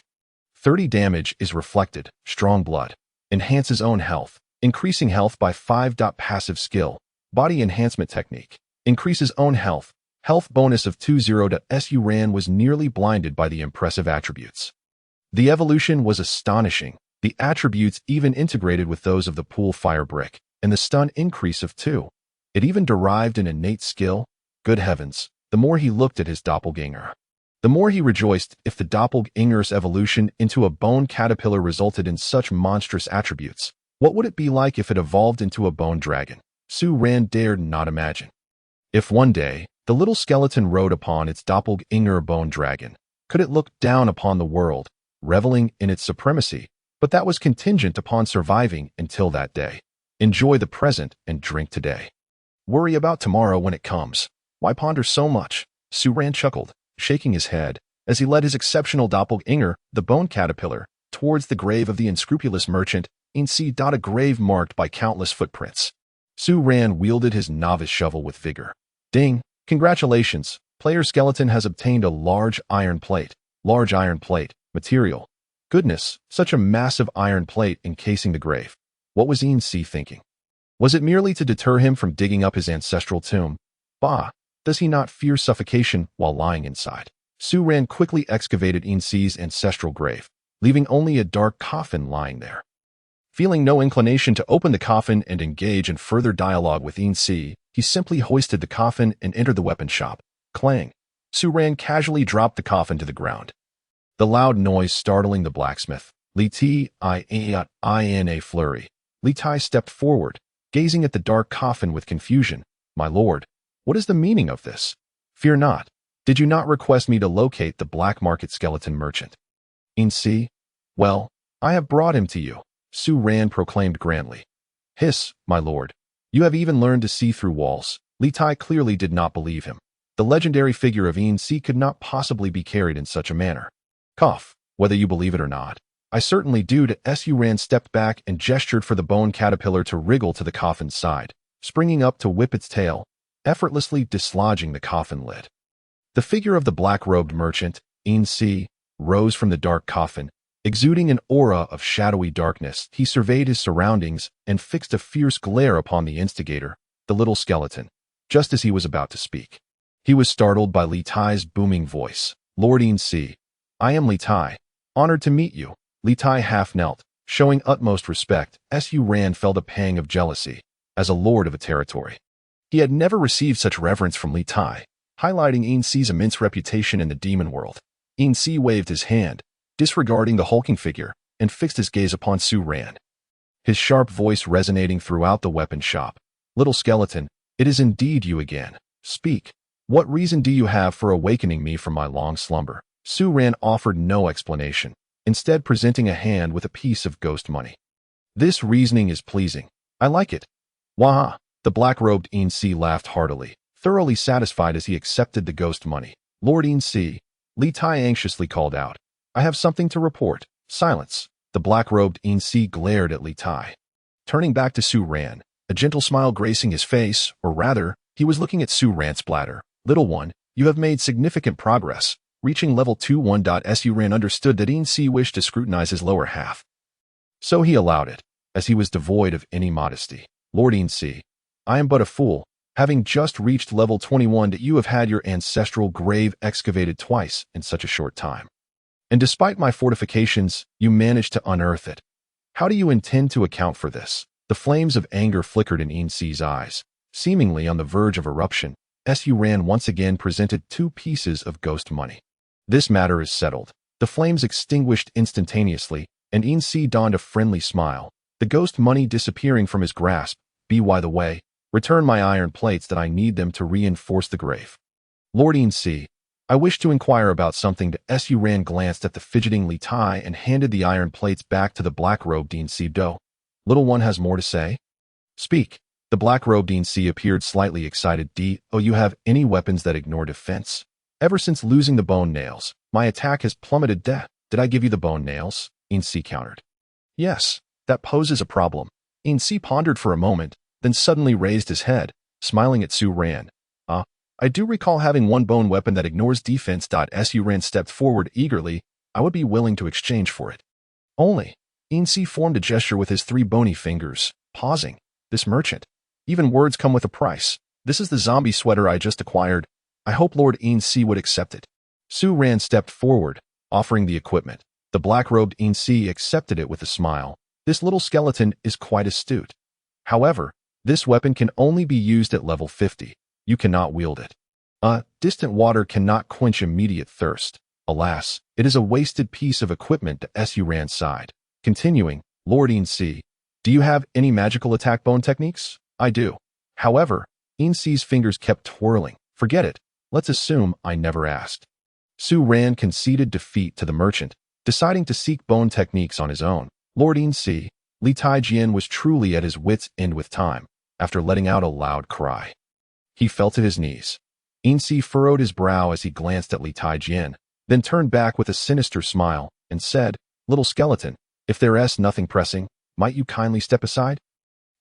30 damage is reflected, strong blood, enhances own health, increasing health by 5. Passive skill, body enhancement technique, increases own health, health bonus of 20. Su Ran was nearly blinded by the impressive attributes. The evolution was astonishing. The attributes even integrated with those of the pool fire brick, and the stun increase of 2. It even derived an innate skill. Good heavens, the more he looked at his doppelganger, the more he rejoiced. If the doppelganger's evolution into a bone caterpillar resulted in such monstrous attributes, what would it be like if it evolved into a bone dragon? Su Ran dared not imagine. If one day, the little skeleton rode upon its doppelganger bone dragon, could it look down upon the world, reveling in its supremacy? But that was contingent upon surviving until that day. Enjoy the present and drink today. Worry about tomorrow when it comes. Why ponder so much? Su Ran chuckled, shaking his head, as he led his exceptional doppelganger, the bone caterpillar, towards the grave of the unscrupulous merchant a grave marked by countless footprints. Su Ran wielded his novice shovel with vigor. Ding! Congratulations! Player skeleton has obtained a large iron plate. Large iron plate. Material. Goodness, such a massive iron plate encasing the grave. What was Ince thinking? Was it merely to deter him from digging up his ancestral tomb? Bah! Does he not fear suffocation while lying inside? Su Ran quickly excavated Ince's ancestral grave, leaving only a dark coffin lying there. Feeling no inclination to open the coffin and engage in further dialogue with Ince, he simply hoisted the coffin and entered the weapon shop. Clang! Su Ran casually dropped the coffin to the ground. The loud noise startling the blacksmith. Li Tai in a flurry. Li Tai stepped forward, gazing at the dark coffin with confusion. My lord, what is the meaning of this? Fear not. Did you not request me to locate the black market skeleton merchant? Ince? Well, I have brought him to you, Su Ran proclaimed grandly. Hiss, my lord. You have even learned to see through walls. Li Tai clearly did not believe him. The legendary figure of Ince could not possibly be carried in such a manner. Cough, whether you believe it or not. I certainly do. Su Ran stepped back and gestured for the bone caterpillar to wriggle to the coffin's side, springing up to whip its tail, effortlessly dislodging the coffin lid. The figure of the black-robed merchant, Ince, rose from the dark coffin. Exuding an aura of shadowy darkness, he surveyed his surroundings and fixed a fierce glare upon the instigator, the little skeleton, just as he was about to speak. He was startled by Li Tai's booming voice. Lord Ince, I am Li Tai. Honored to meet you. Li Tai half knelt, showing utmost respect. Su Ran felt a pang of jealousy, as a lord of a territory. He had never received such reverence from Li Tai, highlighting Ince's immense reputation in the demon world. Ince waved his hand, disregarding the hulking figure, and fixed his gaze upon Su Ran. His sharp voice resonating throughout the weapon shop. Little skeleton, it is indeed you again. Speak. What reason do you have for awakening me from my long slumber? Su Ran offered no explanation, instead presenting a hand with a piece of ghost money. This reasoning is pleasing. I like it. Wah! The black-robed Ince laughed heartily, thoroughly satisfied as he accepted the ghost money. Lord Ince, Li Tai anxiously called out. I have something to report. Silence. The black-robed Ince glared at Li Tai. Turning back to Su Ran, a gentle smile gracing his face, or rather, he was looking at Su Ran's bladder. Little one, you have made significant progress. Reaching level 21. Su Ran understood that Ince wished to scrutinize his lower half. So he allowed it, as he was devoid of any modesty. Lord Ince, I am but a fool, having just reached level 21 that you have had your ancestral grave excavated twice in such a short time. And despite my fortifications, you managed to unearth it. How do you intend to account for this? The flames of anger flickered in Ince's eyes. Seemingly on the verge of eruption, Su Ran once again presented 2 pieces of ghost money. This matter is settled. The flames extinguished instantaneously, and Ince donned a friendly smile, the ghost money disappearing from his grasp. By the way, return my iron plates that I need them to reinforce the grave. Lord Ince, I wish to inquire about something. Su Ran glanced at the fidgeting Li Tai and handed the iron plates back to the black-robed Ince. Little one has more to say? Speak. The black-robed Ince appeared slightly excited. Oh, you have any weapons that ignore defense? Ever since losing the bone nails, my attack has plummeted. Did I give you the bone nails? Ince countered. Yes, that poses a problem. Ince pondered for a moment, then suddenly raised his head, smiling at Su Ran. I do recall having one bone weapon that ignores defense. Su Ran stepped forward eagerly. I would be willing to exchange for it. Only. Ince formed a gesture with his 3 bony fingers, pausing. This merchant. Even words come with a price. This is the zombie sweater I just acquired. I hope Lord Ince would accept it. Su Ran stepped forward, offering the equipment. The black-robed Ince accepted it with a smile. This little skeleton is quite astute. However, this weapon can only be used at level 50. You cannot wield it. Distant water cannot quench immediate thirst. Alas, it is a wasted piece of equipment. Su Ran sighed. Continuing, Lord Ince, do you have any magical attack bone techniques? I do. However, Ince's fingers kept twirling. Forget it. Let's assume I never asked. Su Ran conceded defeat to the merchant, deciding to seek bone techniques on his own. Lord Ince, Li Tai was truly at his wits' end with time, after letting out a loud cry. He fell to his knees. Ince furrowed his brow as he glanced at Li Tai, then turned back with a sinister smile and said, Little skeleton, if there's nothing pressing, Might you kindly step aside?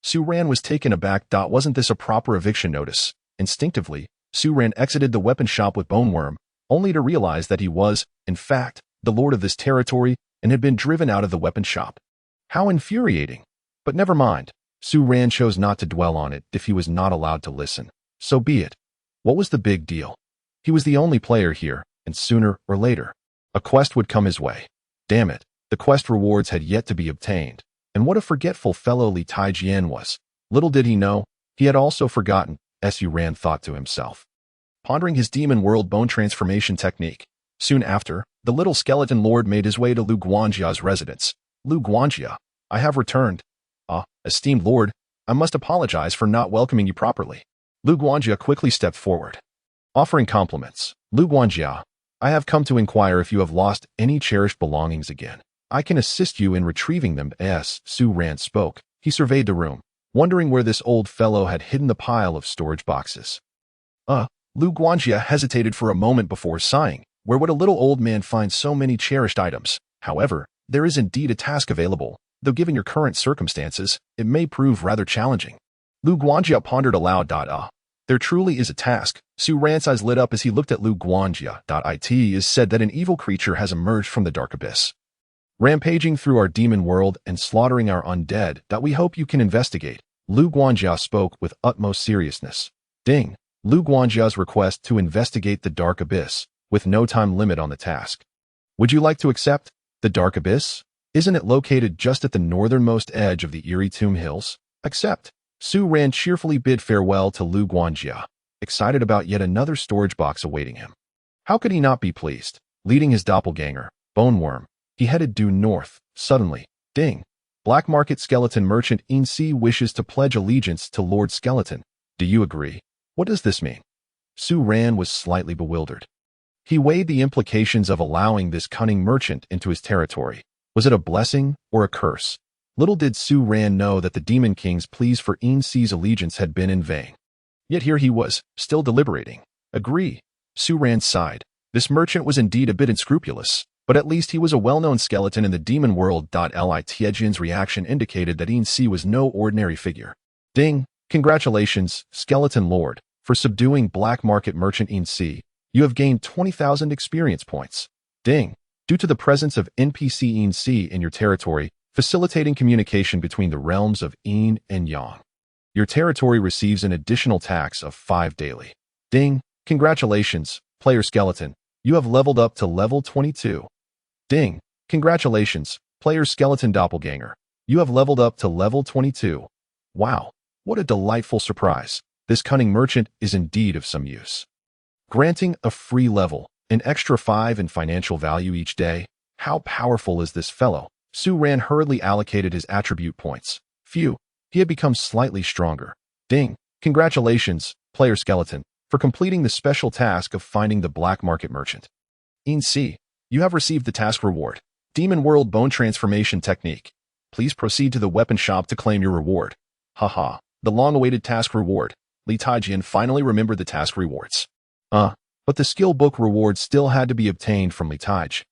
Su Ran was taken aback. Wasn't this a proper eviction notice? Instinctively, Su Ran exited the weapon shop with Boneworm, only to realize that he was, in fact, the lord of this territory and had been driven out of the weapon shop. How infuriating! But never mind. Su Ran chose not to dwell on it. If he was not allowed to listen, so be it. What was the big deal? He was the only player here, and sooner or later, a quest would come his way. Damn it, the quest rewards had yet to be obtained. And what a forgetful fellow Li Taijian was. Little did he know, he had also forgotten, Su Ran thought to himself. Pondering his demon world bone transformation technique. Soon after, the little skeleton lord made his way to Lu Guangjia's residence. Lu Guangjia, I have returned. Esteemed lord, I must apologize for not welcoming you properly. Lu Guangjia quickly stepped forward. Offering compliments. Lu Guangjia, I have come to inquire if you have lost any cherished belongings again. I can assist you in retrieving them. As Su Ran spoke, he surveyed the room, wondering where this old fellow had hidden the pile of storage boxes. Lu Guangjia hesitated for a moment before sighing. Where would a little old man find so many cherished items? However, there is indeed a task available, though given your current circumstances, it may prove rather challenging. Lu Guangjia pondered aloud. There truly is a task. Su Ran's eyes lit up as he looked at Lu Guangjia. It is said that an evil creature has emerged from the dark abyss, rampaging through our demon world and slaughtering our undead. We hope you can investigate. Lu Guangjia spoke with utmost seriousness. Ding. Lu Guangjia's request to investigate the dark abyss, with no time limit on the task. Would you like to accept? The dark abyss? Isn't it located just at the northernmost edge of the eerie Tomb Hills? Accept. Su Ran cheerfully bid farewell to Lu Guangjia, excited about yet another storage box awaiting him. How could he not be pleased? Leading his doppelganger, Boneworm, he headed due north. Suddenly, ding! Black market skeleton merchant Ince wishes to pledge allegiance to Lord Skeleton. Do you agree? What does this mean? Su Ran was slightly bewildered. He weighed the implications of allowing this cunning merchant into his territory. Was it a blessing or a curse? Little did Su Ran know that the Demon King's pleas for Ince's allegiance had been in vain. Yet here he was, still deliberating. Agree. Su Ran sighed. This merchant was indeed a bit unscrupulous, but at least he was a well-known skeleton in the demon world. Li Taijian's reaction indicated that Ince was no ordinary figure. Ding! Congratulations, Skeleton Lord, for subduing black market merchant Ince. You have gained 20,000 experience points. Ding! Due to the presence of NPC Ince in your territory, facilitating communication between the realms of Yin and Yang, your territory receives an additional tax of 5 daily. Ding! Congratulations, player skeleton. You have leveled up to level 22. Ding! Congratulations, player skeleton doppelganger. You have leveled up to level 22. Wow! What a delightful surprise. This cunning merchant is indeed of some use. Granting a free level, an extra 5 in financial value each day. How powerful is this fellow? Su Ran hurriedly allocated his attribute points. Phew, he had become slightly stronger. Ding! Congratulations, player skeleton, for completing the special task of finding the black market merchant. Ince, you have received the task reward. Demon World Bone Transformation Technique. Please proceed to the weapon shop to claim your reward. Haha, the long-awaited task reward. Li Taijian finally remembered the task rewards. But the skill book reward still had to be obtained from Li Taij.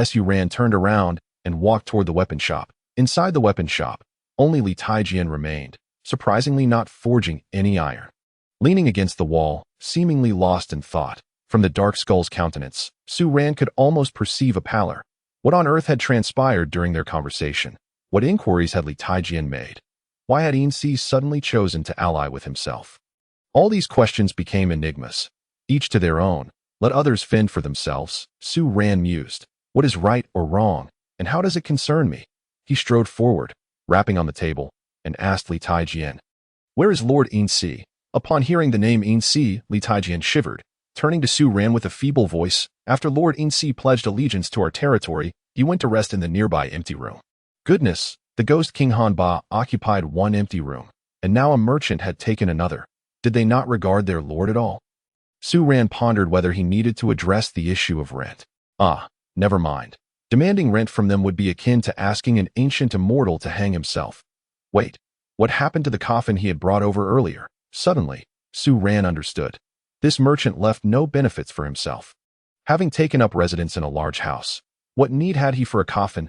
Su Ran turned around and walked toward the weapon shop. Inside the weapon shop, only Li Taijian remained, surprisingly not forging any iron. Leaning against the wall, seemingly lost in thought, from the dark skull's countenance, Su Ran could almost perceive a pallor. What on earth had transpired during their conversation? What inquiries had Li Taijian made? Why had Ince suddenly chosen to ally with himself? All these questions became enigmas, each to their own. Let others fend for themselves, Su Ran mused. What is right or wrong, and how does it concern me? He strode forward, rapping on the table, and asked Li Taijian, "Where is Lord Ince?" Upon hearing the name Ince, Li Taijian shivered, turning to Su Ran with a feeble voice. After Lord Ince pledged allegiance to our territory, he went to rest in the nearby empty room. Goodness, the ghost King Hanba occupied one empty room, and now a merchant had taken another. Did they not regard their lord at all? Su Ran pondered whether he needed to address the issue of rent. Never mind. Demanding rent from them would be akin to asking an ancient immortal to hang himself. Wait, what happened to the coffin he had brought over earlier? Suddenly, Su Ran understood. This merchant left no benefits for himself. Having taken up residence in a large house, what need had he for a coffin?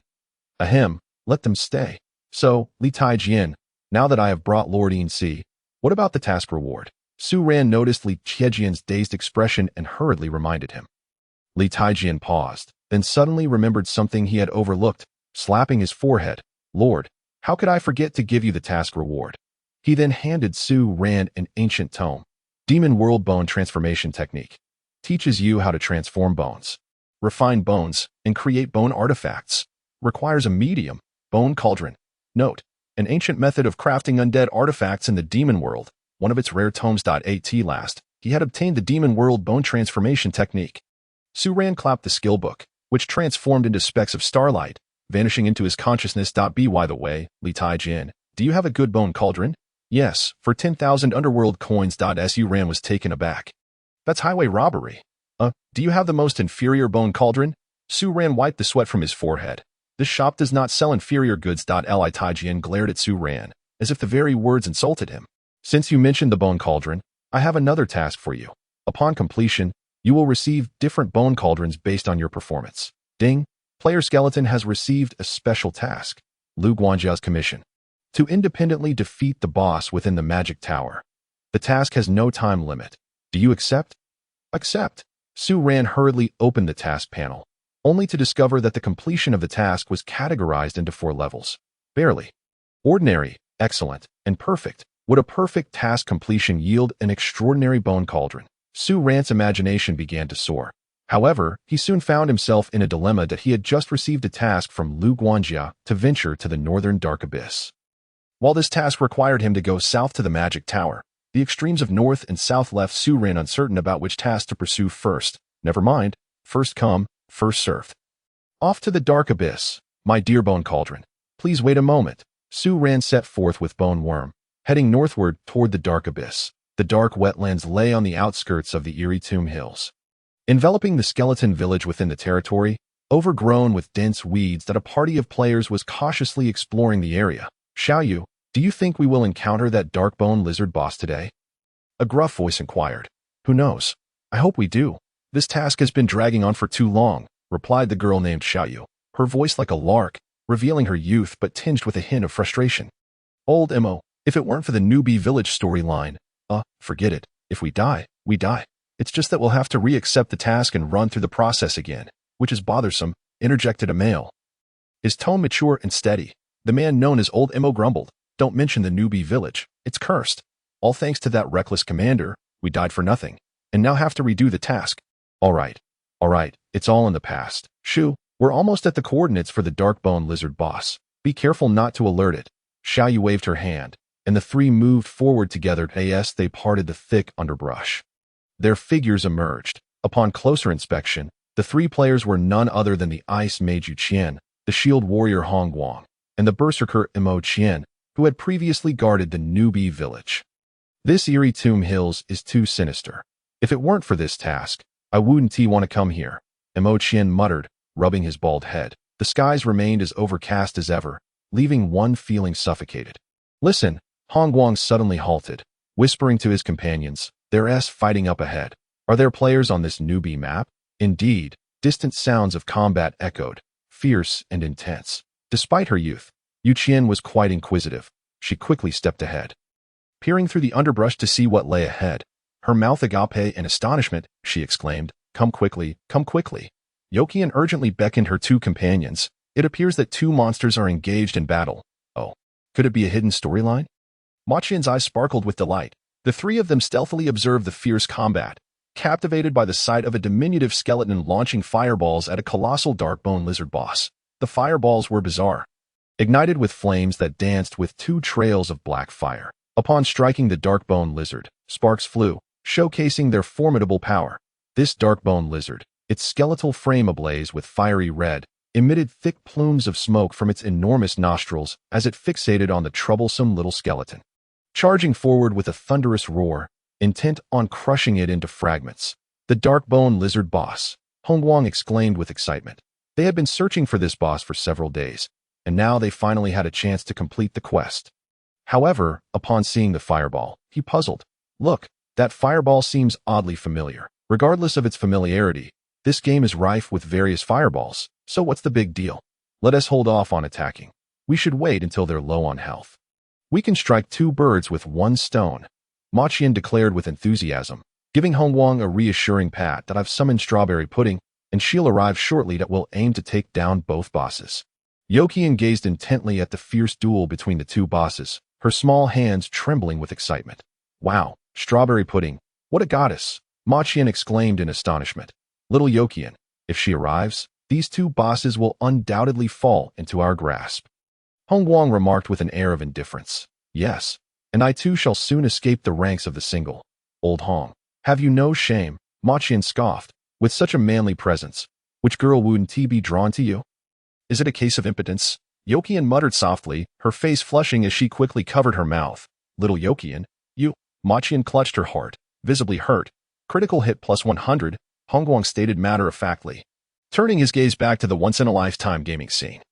Ahem, let them stay. So, Li Taijian, now that I have brought Lord Yin-Si, what about the task reward? Su Ran noticed Li Taijian's dazed expression and hurriedly reminded him. Li Taijian paused, then suddenly remembered something he had overlooked, slapping his forehead. Lord, how could I forget to give you the task reward? He then handed Su Ran an ancient tome. Demon World Bone Transformation Technique. Teaches you how to transform bones, refine bones, and create bone artifacts. Requires a medium, bone cauldron. Note, an ancient method of crafting undead artifacts in the demon world. One of its rare tomes. At last, he had obtained the Demon World Bone Transformation Technique. Su Ran clapped the skill book, which transformed into specks of starlight, vanishing into his consciousness. By the way, Li Taijian, do you have a good bone cauldron? Yes, for 10,000 underworld coins. Su Ran was taken aback. That's highway robbery. Do you have the most inferior bone cauldron? Su Ran wiped the sweat from his forehead. This shop does not sell inferior goods. Li Taijian glared at Su Ran, as if the very words insulted him. Since you mentioned the bone cauldron, I have another task for you. Upon completion, you will receive different bone cauldrons based on your performance. Ding! Player Skeleton has received a special task. Lu Guanjia's commission. To independently defeat the boss within the magic tower. The task has no time limit. Do you accept? Accept. Su Ran hurriedly opened the task panel, only to discover that the completion of the task was categorized into 4 levels. Barely. Ordinary, excellent, and perfect. Would a perfect task completion yield an extraordinary bone cauldron? Su Ran's imagination began to soar. However, he soon found himself in a dilemma that he had just received a task from Lu Guanjia to venture to the northern dark abyss. While this task required him to go south to the magic tower, the extremes of north and south left Su Ran uncertain about which task to pursue first. Never mind, first come, first served. Off to the dark abyss, my dear bone cauldron. Please wait a moment. Su Ran set forth with Bone Worm, heading northward toward the dark abyss. The dark wetlands lay on the outskirts of the eerie Tomb Hills, enveloping the skeleton village within the territory, overgrown with dense weeds that a party of players was cautiously exploring the area. Xiaoyu, do you think we will encounter that dark bone lizard boss today? A gruff voice inquired. Who knows? I hope we do. This task has been dragging on for too long, replied the girl named Xiaoyu, her voice like a lark, revealing her youth but tinged with a hint of frustration. Old Mo, if it weren't for the newbie village storyline, forget it. If we die, we die. It's just that we'll have to re-accept the task and run through the process again, which is bothersome, interjected a male. His tone mature and steady. The man known as Old Mo grumbled. Don't mention the newbie village. It's cursed. All thanks to that reckless commander, we died for nothing, and now have to redo the task. All right, it's all in the past. Shu, we're almost at the coordinates for the dark bone lizard boss. Be careful not to alert it. Xiaoyu waved her hand, and the 3 moved forward together as they parted the thick underbrush. Their figures emerged. Upon closer inspection, the 3 players were none other than the Ice Mage Yu Qian, the Shield Warrior Hong Guang, and the Berserker Mo Qian, who had previously guarded the newbie village. This eerie Tomb Hills is too sinister. If it weren't for this task, I wouldn't want to come here, Mo Qian muttered, rubbing his bald head. The skies remained as overcast as ever, leaving one feeling suffocated. Listen, Hong Guang suddenly halted, whispering to his companions, there's fighting up ahead. Are there players on this newbie map? Indeed, distant sounds of combat echoed, fierce and intense. Despite her youth, Yu Qian was quite inquisitive. She quickly stepped ahead, peering through the underbrush to see what lay ahead. Her mouth agape in astonishment, she exclaimed, Come quickly, come quickly. Yokian urgently beckoned her 2 companions. It appears that 2 monsters are engaged in battle. Oh, could it be a hidden storyline? Ma Qian's eyes sparkled with delight. The 3 of them stealthily observed the fierce combat, captivated by the sight of a diminutive skeleton launching fireballs at a colossal dark bone lizard boss. The fireballs were bizarre, ignited with flames that danced with 2 trails of black fire. Upon striking the dark bone lizard, sparks flew, showcasing their formidable power. This dark bone lizard, its skeletal frame ablaze with fiery red, emitted thick plumes of smoke from its enormous nostrils as it fixated on the troublesome little skeleton, charging forward with a thunderous roar, intent on crushing it into fragments. The dark bone lizard boss, Hong Guang exclaimed with excitement. They had been searching for this boss for several days, and now they finally had a chance to complete the quest. However, upon seeing the fireball, he puzzled. Look, that fireball seems oddly familiar. Regardless of its familiarity, this game is rife with various fireballs, so what's the big deal? Let us hold off on attacking. We should wait until they're low on health. We can strike two birds with one stone, Ma Qian declared with enthusiasm, giving Hongguang a reassuring pat that I've summoned strawberry pudding and she'll arrive shortly that will aim to take down both bosses. Yokian gazed intently at the fierce duel between the two bosses, her small hands trembling with excitement. Wow, strawberry pudding, what a goddess! Ma Qian exclaimed in astonishment. Little Yokian, if she arrives, these two bosses will undoubtedly fall into our grasp. Hongguang remarked with an air of indifference. Yes, and I too shall soon escape the ranks of the single. Old Hong, have you no shame? Ma Qian scoffed. With such a manly presence, which girl wouldn't he be drawn to you? Is it a case of impotence? Yokian muttered softly, her face flushing as she quickly covered her mouth. Little Yokian, you. Ma Qian clutched her heart, visibly hurt. Critical hit plus 100, Hongguang stated matter-of-factly, turning his gaze back to the once-in-a-lifetime gaming scene.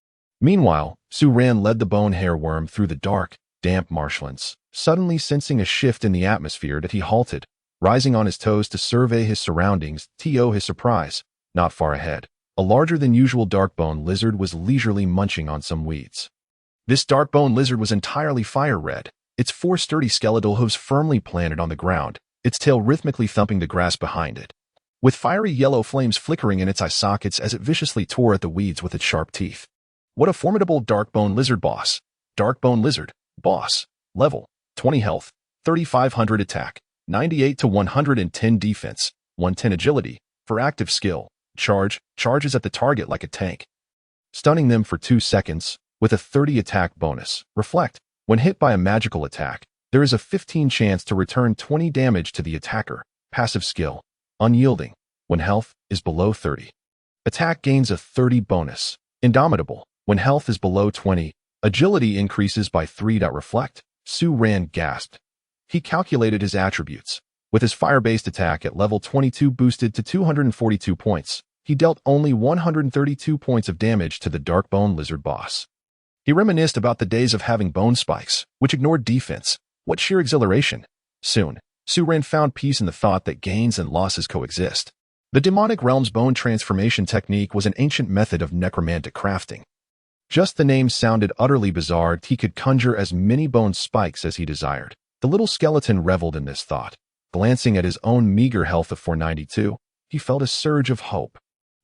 Meanwhile, Su Ran led the bone hair worm through the dark, damp marshlands, suddenly sensing a shift in the atmosphere that he halted, rising on his toes to survey his surroundings. To his surprise, not far ahead, a larger-than-usual dark-bone lizard was leisurely munching on some weeds. This dark-bone lizard was entirely fire-red, its four sturdy skeletal hooves firmly planted on the ground, its tail rhythmically thumping the grass behind it, with fiery yellow flames flickering in its eye sockets as it viciously tore at the weeds with its sharp teeth. What a formidable dark-bone lizard boss! Dark-bone lizard, boss, level, 20 health, 3500 attack, 98 to 110 defense, 110 agility, for active skill, charges at the target like a tank, stunning them for 2 seconds, with a 30 attack bonus. Reflect, when hit by a magical attack, there is a 15 chance to return 20 damage to the attacker. Passive skill, unyielding, when health is below 30. Attack gains a 30 bonus. Indomitable, when health is below 20. Agility increases by 3. Reflect, Su Ran gasped. He calculated his attributes. With his fire-based attack at level 22 boosted to 242 points, he dealt only 132 points of damage to the dark-bone lizard boss. He reminisced about the days of having bone spikes, which ignored defense. What sheer exhilaration! Soon, Su Ran found peace in the thought that gains and losses coexist. The demonic realm's bone transformation technique was an ancient method of necromantic crafting. Just the name sounded utterly bizarre. He could conjure as many bone spikes as he desired. The little skeleton reveled in this thought. Glancing at his own meager health of 492, he felt a surge of hope.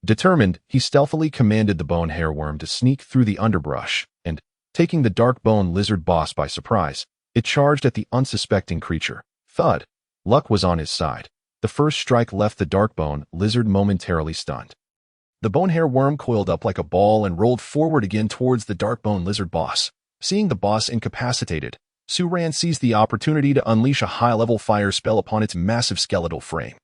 Determined, he stealthily commanded the bone hairworm to sneak through the underbrush, and, taking the dark-bone lizard boss by surprise, it charged at the unsuspecting creature. Thud! Luck was on his side. The first strike left the dark-bone lizard momentarily stunned. The bone hairworm coiled up like a ball and rolled forward again towards the dark-bone lizard boss. Seeing the boss incapacitated, Su Ran seized the opportunity to unleash a high-level fire spell upon its massive skeletal frame.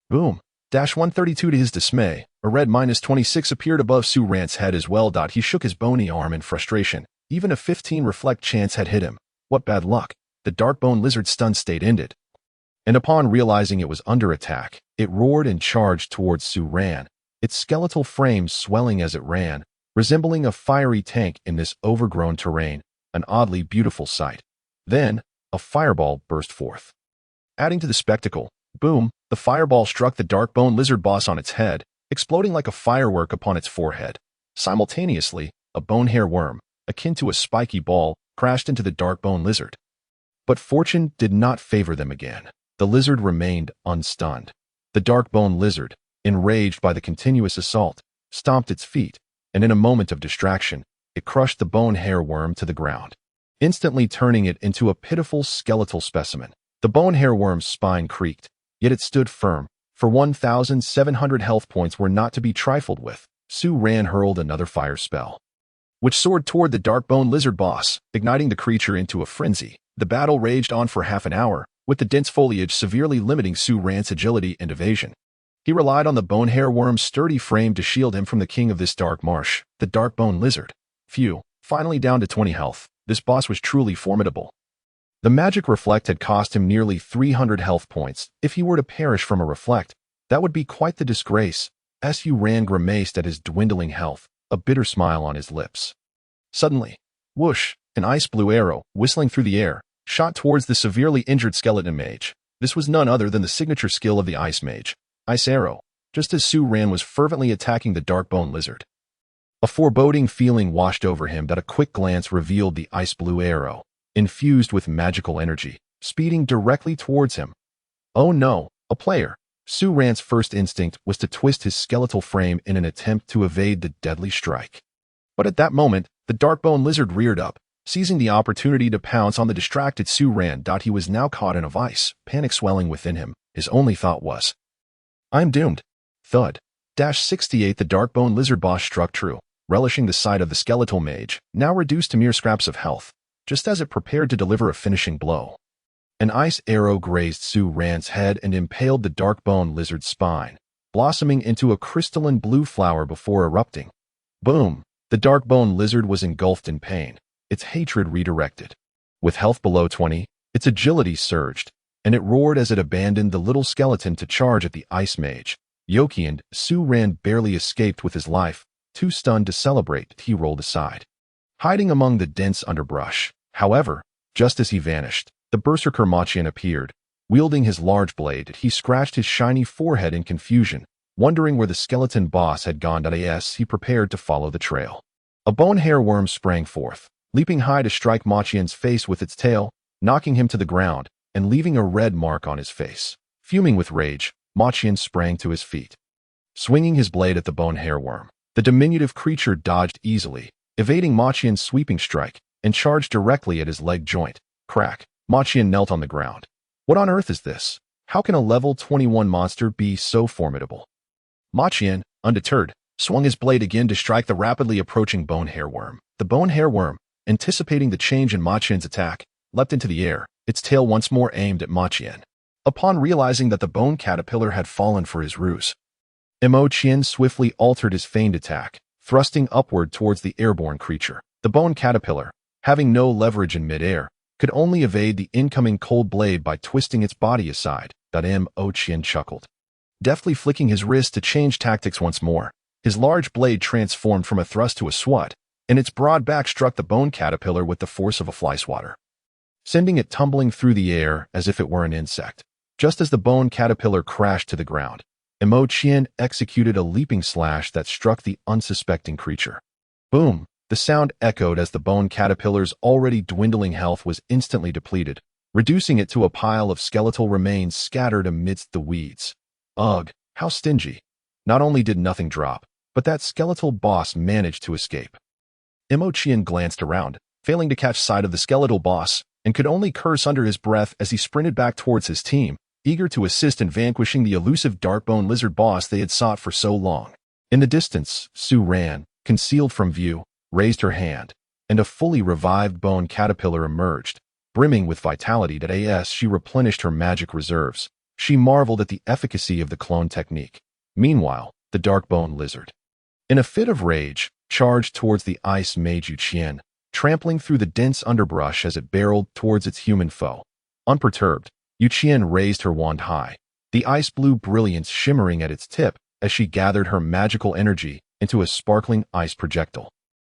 Boom! 132 to his dismay, a red -26 appeared above Su Ran's head as well. He shook his bony arm in frustration. Even a 15 reflect chance had hit him. What bad luck! The dark-bone lizard's stun state ended. And upon realizing it was under attack, it roared and charged towards Su Ran, its skeletal frame swelling as it ran, resembling a fiery tank in this overgrown terrain, an oddly beautiful sight. Then, a fireball burst forth. Adding to the spectacle, boom, the fireball struck the dark-bone lizard boss on its head, exploding like a firework upon its forehead. Simultaneously, a bone hair worm, akin to a spiky ball, crashed into the dark-bone lizard. But fortune did not favor them again. The lizard remained unstunned. The dark-bone lizard, enraged by the continuous assault, stomped its feet, and in a moment of distraction, it crushed the bone hair worm to the ground, instantly turning it into a pitiful skeletal specimen. The bone hair worm's spine creaked, yet it stood firm, for 1,700 health points were not to be trifled with. Su Ran hurled another fire spell, which soared toward the dark-bone lizard boss, igniting the creature into a frenzy. The battle raged on for half an hour, with the dense foliage severely limiting Su Ran's agility and evasion. He relied on the bone hair worm's sturdy frame to shield him from the king of this dark marsh, the dark-bone lizard. Phew, finally down to 20 health. This boss was truly formidable. The magic reflect had cost him nearly 300 health points. If he were to perish from a reflect, that would be quite the disgrace. Su Ran grimaced at his dwindling health, a bitter smile on his lips. Suddenly, whoosh, an ice blue arrow, whistling through the air, shot towards the severely injured skeleton mage. This was none other than the signature skill of the ice mage, Ice Arrow, just as Su Ran was fervently attacking the dark-bone lizard. A foreboding feeling washed over him that a quick glance revealed the ice-blue arrow, infused with magical energy, speeding directly towards him. Oh no, a player! Su Ran's first instinct was to twist his skeletal frame in an attempt to evade the deadly strike. But at that moment, the dark-bone lizard reared up, seizing the opportunity to pounce on the distracted Su Ran. He was now caught in a vice, panic swelling within him. His only thought was, I'm doomed. Thud. 68 The dark-bone lizard boss struck true, relishing the sight of the skeletal mage, now reduced to mere scraps of health, just as it prepared to deliver a finishing blow. An ice arrow grazed Su Ran's head and impaled the dark-bone lizard's spine, blossoming into a crystalline blue flower before erupting. Boom! The dark-bone lizard was engulfed in pain, its hatred redirected. With health below 20, its agility surged, and it roared as it abandoned the little skeleton to charge at the ice mage. Yokian, Su Ran barely escaped with his life, too stunned to celebrate. He rolled aside, hiding among the dense underbrush. However, just as he vanished, the berserker Machian appeared. Wielding his large blade, he scratched his shiny forehead in confusion, wondering where the skeleton boss had gone. As he prepared to follow the trail, a bone hair worm sprang forth, leaping high to strike Machian's face with its tail, knocking him to the ground and leaving a red mark on his face. Fuming with rage, Machian sprang to his feet. Swinging his blade at the bone hair worm, the diminutive creature dodged easily, evading Machian's sweeping strike, and charged directly at his leg joint. Crack! Machian knelt on the ground. What on earth is this? How can a level 21 monster be so formidable? Machian, undeterred, swung his blade again to strike the rapidly approaching bone hair worm. The bone hair worm, anticipating the change in Machian's attack, leapt into the air, its tail once more aimed at Machian. Upon realizing that the bone caterpillar had fallen for his ruse, Imochian swiftly altered his feigned attack, thrusting upward towards the airborne creature. The bone caterpillar, having no leverage in midair, could only evade the incoming cold blade by twisting its body aside. Imochian chuckled, deftly flicking his wrist to change tactics once more. His large blade transformed from a thrust to a swat, and its broad back struck the bone caterpillar with the force of a fly swatter, sending it tumbling through the air as if it were an insect. Just as the bone caterpillar crashed to the ground, Imochian executed a leaping slash that struck the unsuspecting creature. Boom! The sound echoed as the bone caterpillar's already dwindling health was instantly depleted, reducing it to a pile of skeletal remains scattered amidst the weeds. Ugh, how stingy. Not only did nothing drop, but that skeletal boss managed to escape. Imochian glanced around, failing to catch sight of the skeletal boss, and could only curse under his breath as he sprinted back towards his team, eager to assist in vanquishing the elusive dark-bone lizard boss they had sought for so long. In the distance, Su Ran, concealed from view, raised her hand, and a fully revived bone caterpillar emerged, brimming with vitality. As she replenished her magic reserves, she marveled at the efficacy of the clone technique. Meanwhile, the dark-bone lizard, in a fit of rage, charged towards the ice mage Yuqian, trampling through the dense underbrush as it barreled towards its human foe. Unperturbed, Yuqian raised her wand high, the ice-blue brilliance shimmering at its tip as she gathered her magical energy into a sparkling ice projectile.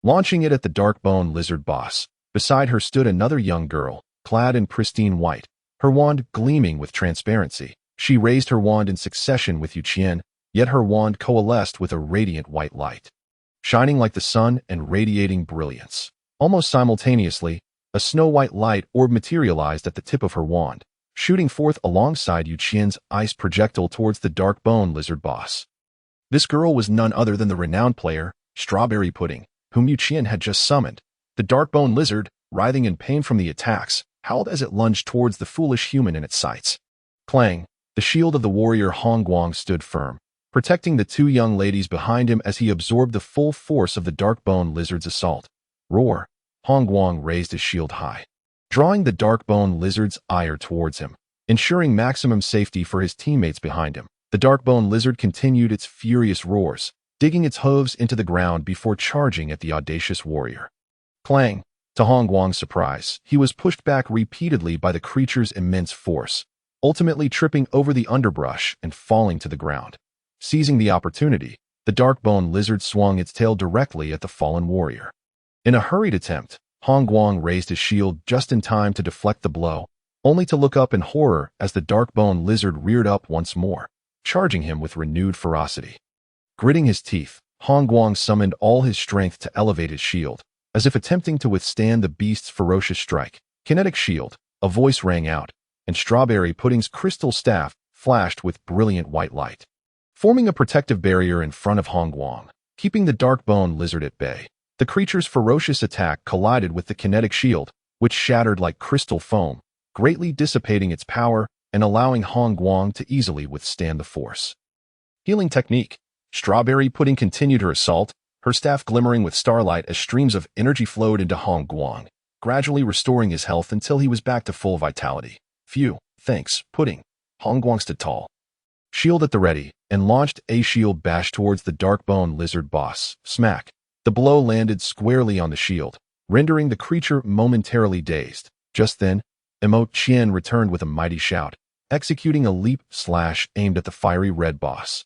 Launching it at the dark-bone lizard boss, beside her stood another young girl, clad in pristine white, her wand gleaming with transparency. She raised her wand in succession with Yuqian, yet her wand coalesced with a radiant white light, shining like the sun and radiating brilliance. Almost simultaneously, a snow-white light orb materialized at the tip of her wand, shooting forth alongside Yuqian's ice projectile towards the dark-bone lizard boss. This girl was none other than the renowned player, Strawberry Pudding, whom Yuqian had just summoned. The dark-bone lizard, writhing in pain from the attacks, howled as it lunged towards the foolish human in its sights. Clang! The shield of the warrior Hongguang stood firm, protecting the two young ladies behind him as he absorbed the full force of the dark-bone lizard's assault. Roar! Hongguang raised his shield high, drawing the dark-bone lizard's ire towards him, ensuring maximum safety for his teammates behind him. The dark-bone lizard continued its furious roars, digging its hooves into the ground before charging at the audacious warrior. Clang! To Hongguang's surprise, he was pushed back repeatedly by the creature's immense force, ultimately tripping over the underbrush and falling to the ground. Seizing the opportunity, the dark-bone lizard swung its tail directly at the fallen warrior. In a hurried attempt, Hongguang raised his shield just in time to deflect the blow, only to look up in horror as the dark-bone lizard reared up once more, charging him with renewed ferocity. Gritting his teeth, Hong Guang summoned all his strength to elevate his shield, as if attempting to withstand the beast's ferocious strike. Kinetic shield, a voice rang out, and Strawberry Pudding's crystal staff flashed with brilliant white light, forming a protective barrier in front of Hong Guang, keeping the dark bone lizard at bay. The creature's ferocious attack collided with the kinetic shield, which shattered like crystal foam, greatly dissipating its power and allowing Hong Guang to easily withstand the force. Healing technique. Strawberry Pudding continued her assault, her staff glimmering with starlight as streams of energy flowed into Hong Guang, gradually restoring his health until he was back to full vitality. Phew, thanks, Pudding. Hong Guang stood tall, shield at the ready, and launched a shield bash towards the dark bone lizard boss. Smack. The blow landed squarely on the shield, rendering the creature momentarily dazed. Just then, Emo Qian returned with a mighty shout, executing a leap slash aimed at the fiery red boss,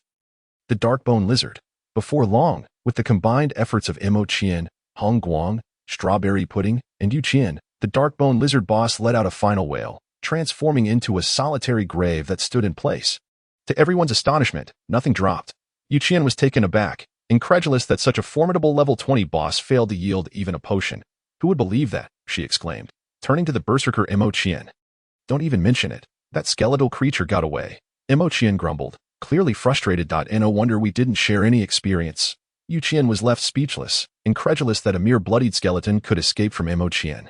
the Darkbone Lizard. Before long, with the combined efforts of Emo Qian, Hong Guang, Strawberry Pudding, and Yu Qian, the Darkbone Lizard boss let out a final wail, transforming into a solitary grave that stood in place. To everyone's astonishment, nothing dropped. Yu Qian was taken aback, incredulous that such a formidable level 20 boss failed to yield even a potion. Who would believe that? She exclaimed, turning to the berserker Emo Qian. Don't even mention it. That skeletal creature got away. Emo Qian grumbled, clearly frustrated. No wonder we didn't share any experience. Yu Qian was left speechless, incredulous that a mere bloodied skeleton could escape from Emo Qian.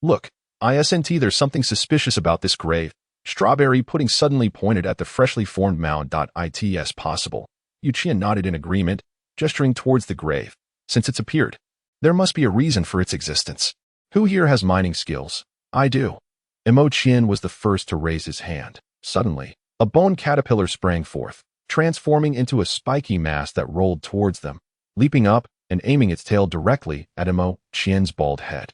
Look, isn't there's something suspicious about this grave. Strawberry Pudding suddenly pointed at the freshly formed mound. It's possible. Yu Qian nodded in agreement, gesturing towards the grave. Since it's appeared, there must be a reason for its existence. Who here has mining skills? I do. Emo Qian was the first to raise his hand. Suddenly, a bone caterpillar sprang forth, transforming into a spiky mass that rolled towards them, leaping up and aiming its tail directly at Emo Qian's bald head.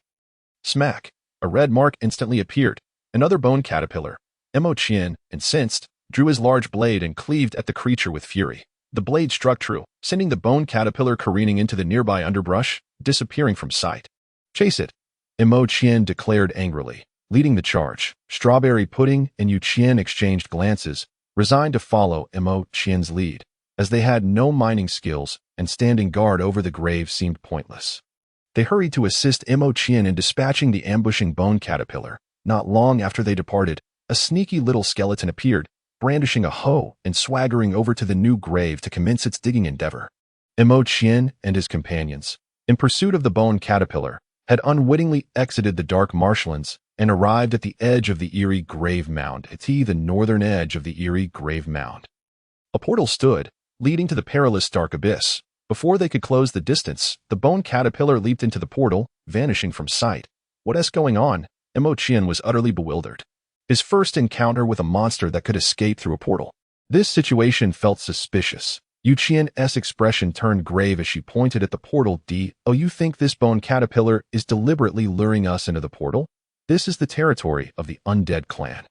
Smack! A red mark instantly appeared. Another bone caterpillar. Emo Qian, incensed, drew his large blade and cleaved at the creature with fury. The blade struck true, sending the bone caterpillar careening into the nearby underbrush, disappearing from sight. Chase it! Emo Qian declared angrily, leading the charge. Strawberry Pudding and Yu Qian exchanged glances, resigned to follow Emo Qian's lead, as they had no mining skills and standing guard over the grave seemed pointless. They hurried to assist Emo Qian in dispatching the ambushing bone caterpillar. Not long after they departed, a sneaky little skeleton appeared, brandishing a hoe and swaggering over to the new grave to commence its digging endeavor. Emo Qian and his companions, in pursuit of the bone caterpillar, had unwittingly exited the dark marshlands and arrived at the edge of the eerie grave mound. It's the northern edge of the eerie grave mound. A portal stood, leading to the perilous dark abyss. Before they could close the distance, the bone caterpillar leaped into the portal, vanishing from sight. What's going on? Emo Qian was utterly bewildered. His first encounter with a monster that could escape through a portal. This situation felt suspicious. Yu Qian's expression turned grave as she pointed at the portal. Oh, you think this bone caterpillar is deliberately luring us into the portal? This is the territory of the undead clan,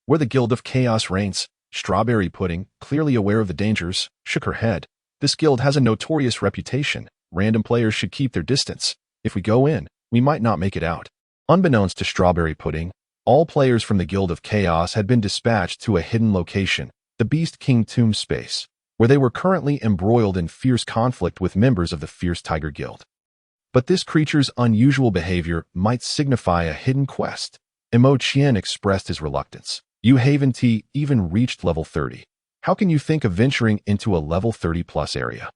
where the Guild of Chaos reigns. Strawberry Pudding, clearly aware of the dangers, shook her head. This guild has a notorious reputation. Random players should keep their distance. If we go in, we might not make it out. Unbeknownst to Strawberry Pudding, all players from the Guild of Chaos had been dispatched to a hidden location, the Beast King Tomb space, where they were currently embroiled in fierce conflict with members of the Fierce Tiger Guild. But this creature's unusual behavior might signify a hidden quest. Emo Qian expressed his reluctance. You haven't even reached level 30. How can you think of venturing into a level 30+ area?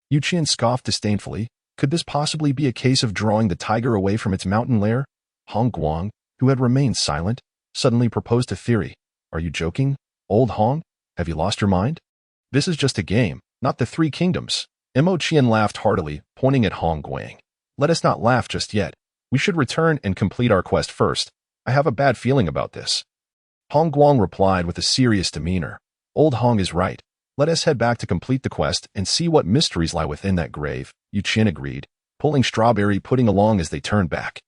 Yu Qian scoffed disdainfully. Could this possibly be a case of drawing the tiger away from its mountain lair? Hong Guang, who had remained silent, suddenly proposed a theory. Are you joking, old Hong? Have you lost your mind? This is just a game, not the Three Kingdoms. Emo Qian laughed heartily, pointing at Hong Guang. Let us not laugh just yet. We should return and complete our quest first. I have a bad feeling about this. Hong Guang replied with a serious demeanor. Old Hong is right. Let us head back to complete the quest and see what mysteries lie within that grave, Yu Qian agreed, pulling Strawberry Pudding along as they turned back.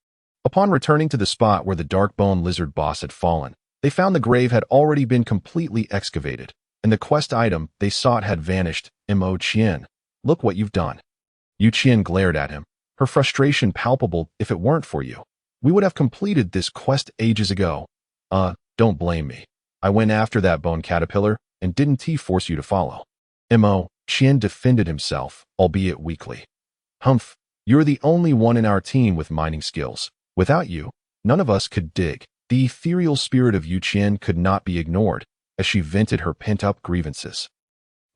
Upon returning to the spot where the dark bone lizard boss had fallen, they found the grave had already been completely excavated, and the quest item they sought had vanished. Emo Qian, look what you've done. Yu Qian glared at him, her frustration palpable. If it weren't for you, we would have completed this quest ages ago. Don't blame me. I went after that bone caterpillar and didn't force you to follow. Emo Qian defended himself, albeit weakly. Humph, you're the only one in our team with mining skills. Without you, none of us could dig. The ethereal spirit of Yu Qian could not be ignored as she vented her pent-up grievances.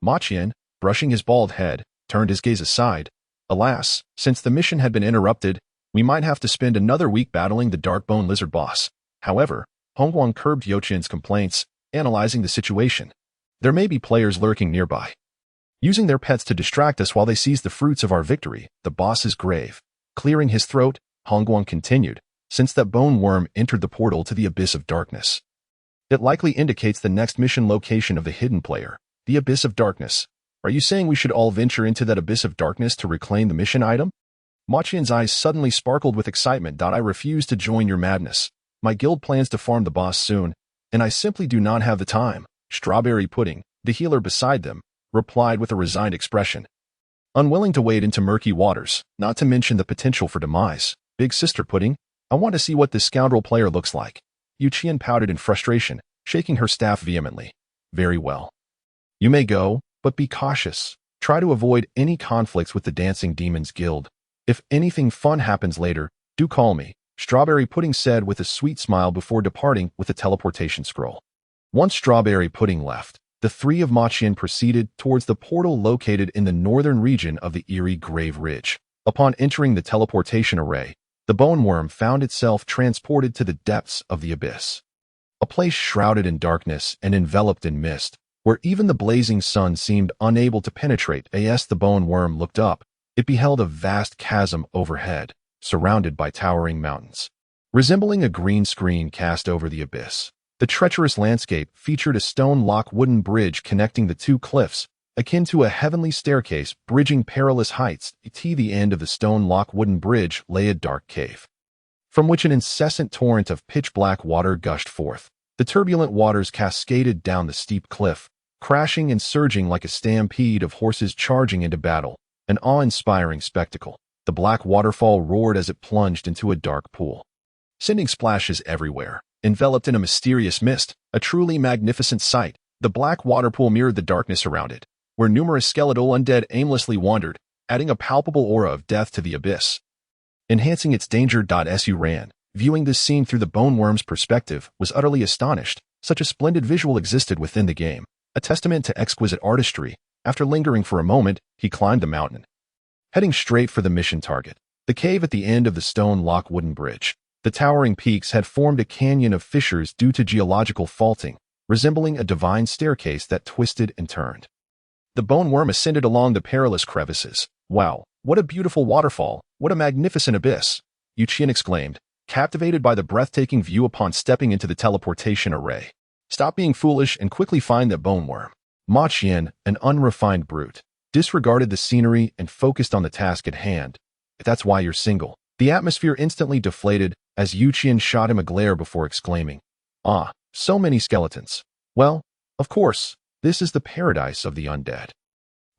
Ma Qian, brushing his bald head, turned his gaze aside. Alas, since the mission had been interrupted, we might have to spend another week battling the Darkbone Lizard boss. However, Hongguang curbed Yu Qian's complaints, analyzing the situation. There may be players lurking nearby, using their pets to distract us while they seize the fruits of our victory. The boss's grave. Clearing his throat, Hongguang continued, since that bone worm entered the portal to the Abyss of Darkness. It likely indicates the next mission location of the hidden player, the Abyss of Darkness. Are you saying we should all venture into that Abyss of Darkness to reclaim the mission item? Ma Qian's eyes suddenly sparkled with excitement. I refuse to join your madness. My guild plans to farm the boss soon, and I simply do not have the time. Strawberry Pudding, the healer beside them, replied with a resigned expression. Unwilling to wade into murky waters, not to mention the potential for demise. Big Sister Pudding, I want to see what this scoundrel player looks like. Yu Qian pouted in frustration, shaking her staff vehemently. Very well. You may go, but be cautious. Try to avoid any conflicts with the Dancing Demons Guild. If anything fun happens later, do call me, Strawberry Pudding said with a sweet smile before departing with the teleportation scroll. Once Strawberry Pudding left, the three of Ma Qian proceeded towards the portal located in the northern region of the eerie Grave Ridge. Upon entering the teleportation array, the bone worm found itself transported to the depths of the abyss. A place shrouded in darkness and enveloped in mist, where even the blazing sun seemed unable to penetrate. As the bone worm looked up, it beheld a vast chasm overhead, surrounded by towering mountains. Resembling a green screen cast over the abyss, the treacherous landscape featured a stone-lock wooden bridge connecting the two cliffs, akin to a heavenly staircase bridging perilous heights. At the end of the stone-lock wooden bridge lay a dark cave, from which an incessant torrent of pitch-black water gushed forth. The turbulent waters cascaded down the steep cliff, crashing and surging like a stampede of horses charging into battle, an awe-inspiring spectacle. The black waterfall roared as it plunged into a dark pool, sending splashes everywhere. Enveloped in a mysterious mist, a truly magnificent sight, the black water pool mirrored the darkness around it, where numerous skeletal undead aimlessly wandered, adding a palpable aura of death to the abyss, enhancing its danger. Su Ran, viewing this scene through the bone worm's perspective, was utterly astonished. Such a splendid visual existed within the game, a testament to exquisite artistry. After lingering for a moment, he climbed the mountain, heading straight for the mission target, the cave at the end of the stone-lock wooden bridge. The towering peaks had formed a canyon of fissures due to geological faulting, resembling a divine staircase that twisted and turned. The bone worm ascended along the perilous crevices. Wow, what a beautiful waterfall! What a magnificent abyss! Yu Qian exclaimed, captivated by the breathtaking view upon stepping into the teleportation array. Stop being foolish and quickly find that bone worm. Ma Qian, an unrefined brute, disregarded the scenery and focused on the task at hand. If that's why you're single. The atmosphere instantly deflated as Yu Qian shot him a glare before exclaiming, "Ah, so many skeletons. Well, of course, this is the paradise of the undead.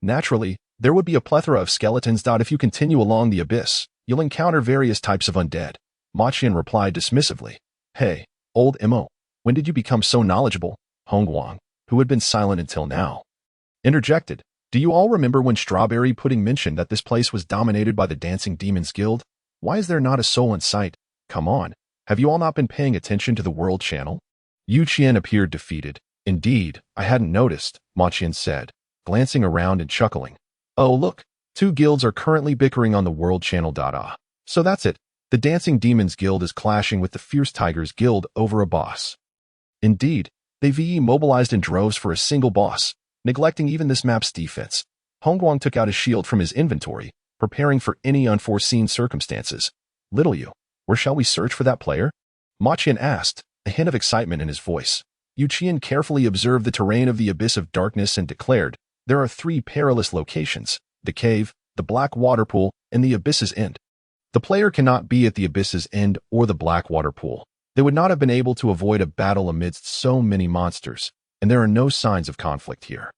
Naturally, there would be a plethora of skeletons. If you continue along the abyss, you'll encounter various types of undead." Ma Qian replied dismissively. "Hey, old Mo, when did you become so knowledgeable?" Hongguang, who had been silent until now, interjected. "Do you all remember when Strawberry Pudding mentioned that this place was dominated by the Dancing Demons Guild? Why is there not a soul in sight? Come on, have you all not been paying attention to the World Channel?" Yu Qian appeared defeated. "Indeed, I hadn't noticed," Ma Qian said, glancing around and chuckling. "Oh look, two guilds are currently bickering on the World Channel. So that's it. The Dancing Demons Guild is clashing with the Fierce Tigers Guild over a boss." Indeed, they've mobilized in droves for a single boss, neglecting even this map's defense. Hongguang took out a shield from his inventory, preparing for any unforeseen circumstances. "Little Yu, where shall we search for that player?" Ma Qian asked, a hint of excitement in his voice. Yu Qian carefully observed the terrain of the Abyss of Darkness and declared, "There are 3 perilous locations: the cave, the black water pool, and the abyss's end. The player cannot be at the abyss's end or the black water pool. They would not have been able to avoid a battle amidst so many monsters, and there are no signs of conflict here.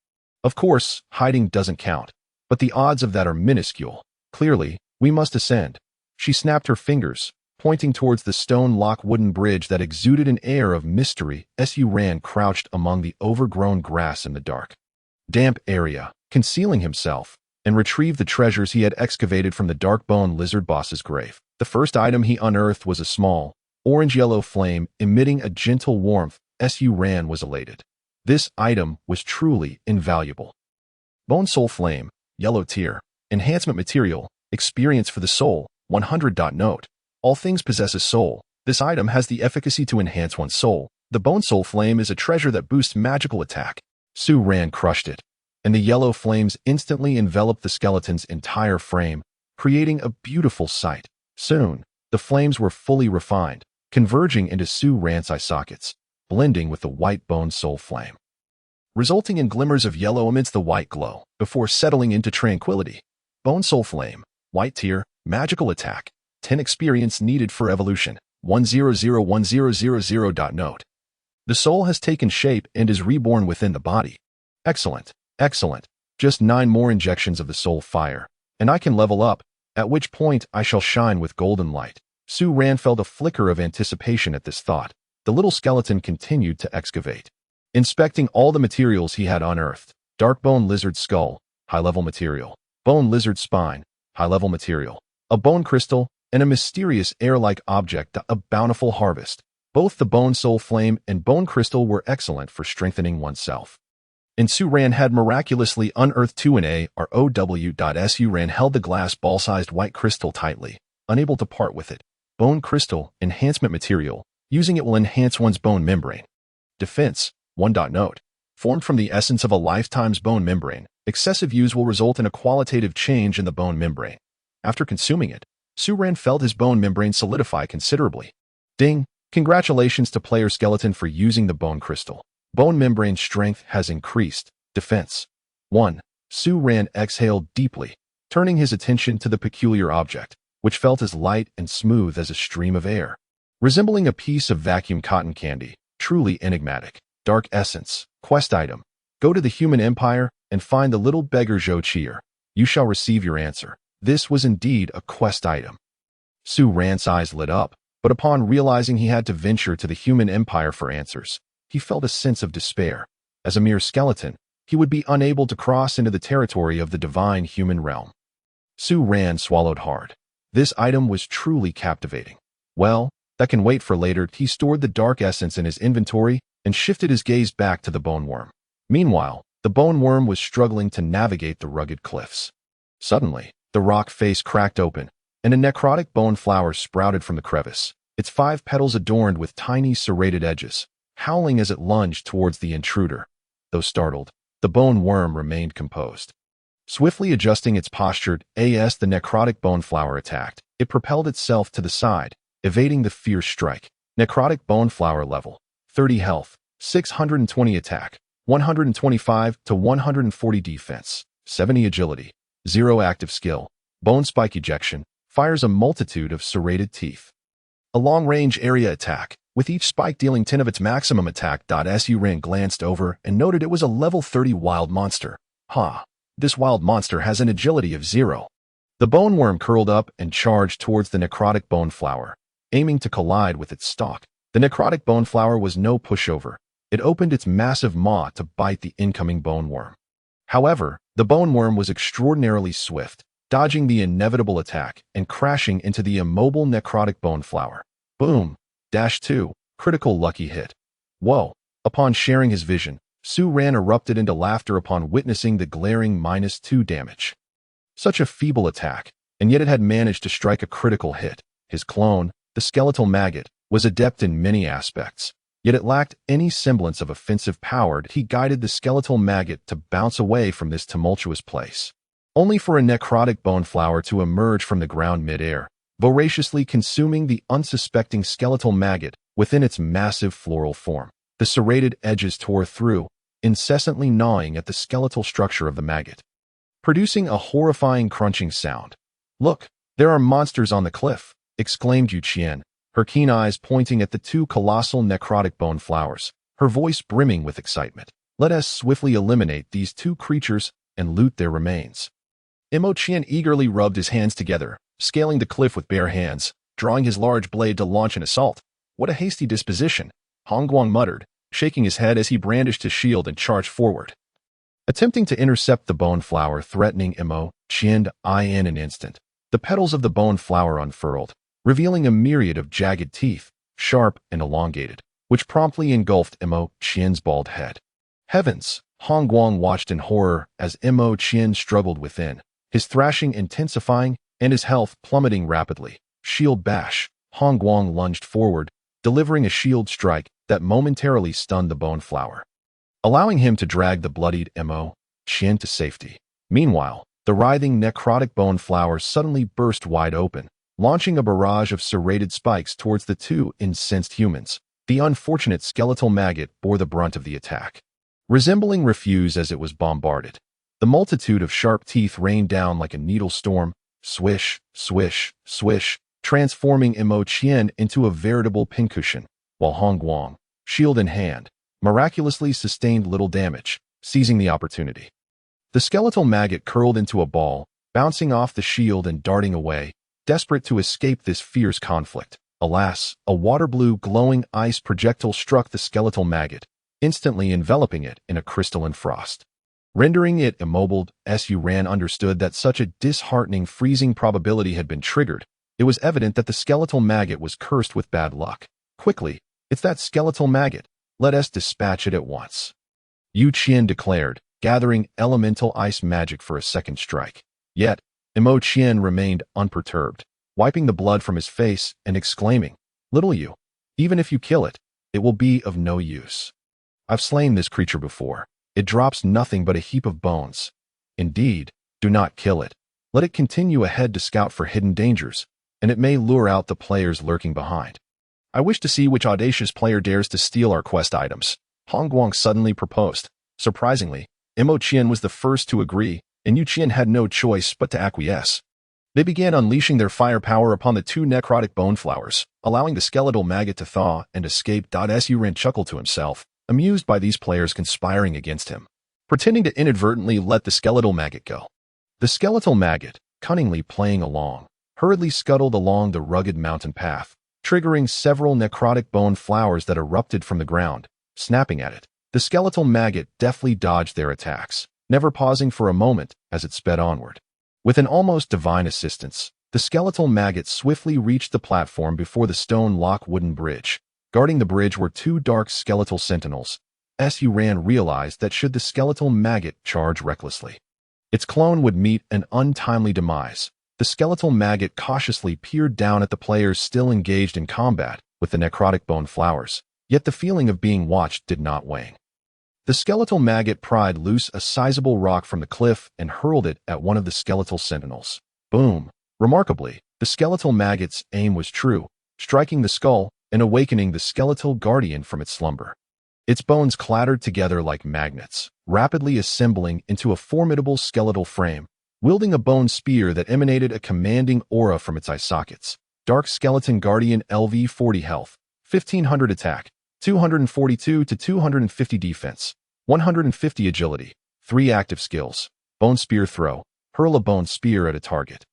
Of course, hiding doesn't count, but the odds of that are minuscule. Clearly, we must ascend." She snapped her fingers, pointing towards the stone-lock wooden bridge that exuded an air of mystery. Su Ran crouched among the overgrown grass in the dark, damp area, concealing himself, and retrieved the treasures he had excavated from the dark bone lizard boss's grave. The first item he unearthed was a small, orange-yellow flame emitting a gentle warmth. Su Ran was elated. This item was truly invaluable. Bone Soul Flame, Yellow Tier, Enhancement Material, Experience for the Soul, 100. Note: all things possess a soul. This item has the efficacy to enhance one's soul. The Bone Soul Flame is a treasure that boosts magical attack. Su Ran crushed it, and the yellow flames instantly enveloped the skeleton's entire frame, creating a beautiful sight. Soon, the flames were fully refined, converging into Su Ran's eye sockets, blending with the white Bone Soul Flame, resulting in glimmers of yellow amidst the white glow, before settling into tranquility. Bone Soul Flame, White Tier, Magical Attack, 10 experience needed for evolution, 1001000. Note: the soul has taken shape and is reborn within the body. Excellent, excellent. Just 9 more injections of the soul fire, and I can level up, at which point I shall shine with golden light. Su Ran felt a flicker of anticipation at this thought. The little skeleton continued to excavate, inspecting all the materials he had unearthed. Dark bone lizard skull, high-level material. Bone lizard spine, high-level material. A bone crystal, and a mysterious air-like object, a bountiful harvest. Both the Bone Soul Flame and Bone Crystal were excellent for strengthening oneself. And Su Ran had miraculously unearthed 2 or OW. Su Ran held the glass ball-sized white crystal tightly, unable to part with it. Bone Crystal, Enhancement Material. Using it will enhance one's bone membrane. Defense, 1. Note: formed from the essence of a lifetime's bone membrane, excessive use will result in a qualitative change in the bone membrane. After consuming it, Su Ran felt his bone membrane solidify considerably. Ding! Congratulations to player skeleton for using the bone crystal. Bone membrane strength has increased. Defense, 1. Su Ran exhaled deeply, turning his attention to the peculiar object, which felt as light and smooth as a stream of air, resembling a piece of vacuum cotton candy. Truly enigmatic. Dark Essence, quest item. Go to the Human Empire and find the little beggar Zhou Qier. You shall receive your answer. This was indeed a quest item. Su Ran's eyes lit up, but upon realizing he had to venture to the Human Empire for answers, he felt a sense of despair. As a mere skeleton, he would be unable to cross into the territory of the divine human realm. Su Ran swallowed hard. This item was truly captivating. Well, that can wait for later. He stored the dark essence in his inventory and shifted his gaze back to the bone worm. Meanwhile, the bone worm was struggling to navigate the rugged cliffs. Suddenly, the rock face cracked open, and a necrotic bone flower sprouted from the crevice, its 5 petals adorned with tiny serrated edges, howling as it lunged towards the intruder. Though startled, the bone worm remained composed. Swiftly adjusting its posture as the necrotic bone flower attacked, it propelled itself to the side, evading the fierce strike. Necrotic bone flower level, 30 health, 620 attack, 125 to 140 defense, 70 agility, 0 active skill. Bone spike ejection, fires a multitude of serrated teeth. A long-range area attack, with each spike dealing 10 of its maximum attack. Su Ran glanced over and noted it was a level 30 wild monster. This wild monster has an agility of 0. The bone worm curled up and charged towards the necrotic bone flower, aiming to collide with its stalk. The necrotic bone flower was no pushover. It opened its massive maw to bite the incoming bone worm. However, the bone worm was extraordinarily swift, dodging the inevitable attack and crashing into the immobile necrotic bone flower. Boom! -2, critical lucky hit. Whoa! Upon sharing his vision, Su Ran erupted into laughter upon witnessing the glaring -2 damage. Such a feeble attack, and yet it had managed to strike a critical hit. His clone, the skeletal maggot, was adept in many aspects, yet it lacked any semblance of offensive power. He guided the skeletal maggot to bounce away from this tumultuous place, only for a necrotic bone flower to emerge from the ground mid-air, voraciously consuming the unsuspecting skeletal maggot within its massive floral form. The serrated edges tore through, incessantly gnawing at the skeletal structure of the maggot, producing a horrifying crunching sound. "Look, there are monsters on the cliff," exclaimed Yu Qian, her keen eyes pointing at the 2 colossal necrotic bone flowers, her voice brimming with excitement. "Let us swiftly eliminate these 2 creatures and loot their remains." Imo Qian eagerly rubbed his hands together, scaling the cliff with bare hands, drawing his large blade to launch an assault. "What a hasty disposition," Hong Guang muttered, shaking his head as he brandished his shield and charged forward. attempting to intercept the bone flower, threatening Imo Qian in an instant. The petals of the bone flower unfurled, revealing a myriad of jagged teeth, sharp and elongated, which promptly engulfed Imo Qian's bald head. Heavens! Hongguang watched in horror as Imo Qian struggled within, his thrashing intensifying and his health plummeting rapidly. Shield bash! Hongguang lunged forward, delivering a shield strike that momentarily stunned the bone flower, allowing him to drag the bloodied Imo Qian to safety. Meanwhile, the writhing necrotic bone flower suddenly burst wide open, launching a barrage of serrated spikes towards the two incensed humans. The unfortunate skeletal maggot bore the brunt of the attack, resembling refuse as it was bombarded. The multitude of sharp teeth rained down like a needle storm, swish, swish, swish, transforming Imo Qian into a veritable pincushion, while Hongguang, shield in hand, miraculously sustained little damage, seizing the opportunity. The skeletal maggot curled into a ball, bouncing off the shield and darting away, desperate to escape this fierce conflict. Alas, a water-blue glowing ice projectile struck the skeletal maggot, instantly enveloping it in a crystalline frost, rendering it immobile. Su Ran understood that such a disheartening freezing probability had been triggered. It was evident that the skeletal maggot was cursed with bad luck. Quickly, it's that skeletal maggot. Let us dispatch it at once, Yu Qian declared, gathering elemental ice magic for a second strike. Yet, Imo Qian remained unperturbed, wiping the blood from his face and exclaiming, "Little you, even if you kill it, it will be of no use. I've slain this creature before. It drops nothing but a heap of bones. Indeed, do not kill it. Let it continue ahead to scout for hidden dangers, and it may lure out the players lurking behind. I wish to see which audacious player dares to steal our quest items," Hongguang suddenly proposed. Surprisingly, Imo Qian was the first to agree, and Yu Qian had no choice but to acquiesce. They began unleashing their firepower upon the two necrotic bone flowers, allowing the skeletal maggot to thaw and escape. Su Ran chuckled to himself, amused by these players conspiring against him, pretending to inadvertently let the skeletal maggot go. The skeletal maggot, cunningly playing along, hurriedly scuttled along the rugged mountain path, triggering several necrotic bone flowers that erupted from the ground, snapping at it. The skeletal maggot deftly dodged their attacks, never pausing for a moment as it sped onward. With an almost divine assistance, the skeletal maggot swiftly reached the platform before the stone lock wooden bridge. Guarding the bridge were two dark skeletal sentinels. Su Ran realized that should the skeletal maggot charge recklessly, its clone would meet an untimely demise. The skeletal maggot cautiously peered down at the players still engaged in combat with the necrotic bone flowers, yet the feeling of being watched did not wane. The skeletal maggot pried loose a sizable rock from the cliff and hurled it at one of the skeletal sentinels. Boom! Remarkably, the skeletal maggot's aim was true, striking the skull and awakening the skeletal guardian from its slumber. Its bones clattered together like magnets, rapidly assembling into a formidable skeletal frame, wielding a bone spear that emanated a commanding aura from its eye sockets. Dark Skeleton Guardian LV 40 health, 1500 attack, 242 to 250 defense, 150 agility, 3 active skills, bone spear throw, hurl a bone spear at a target.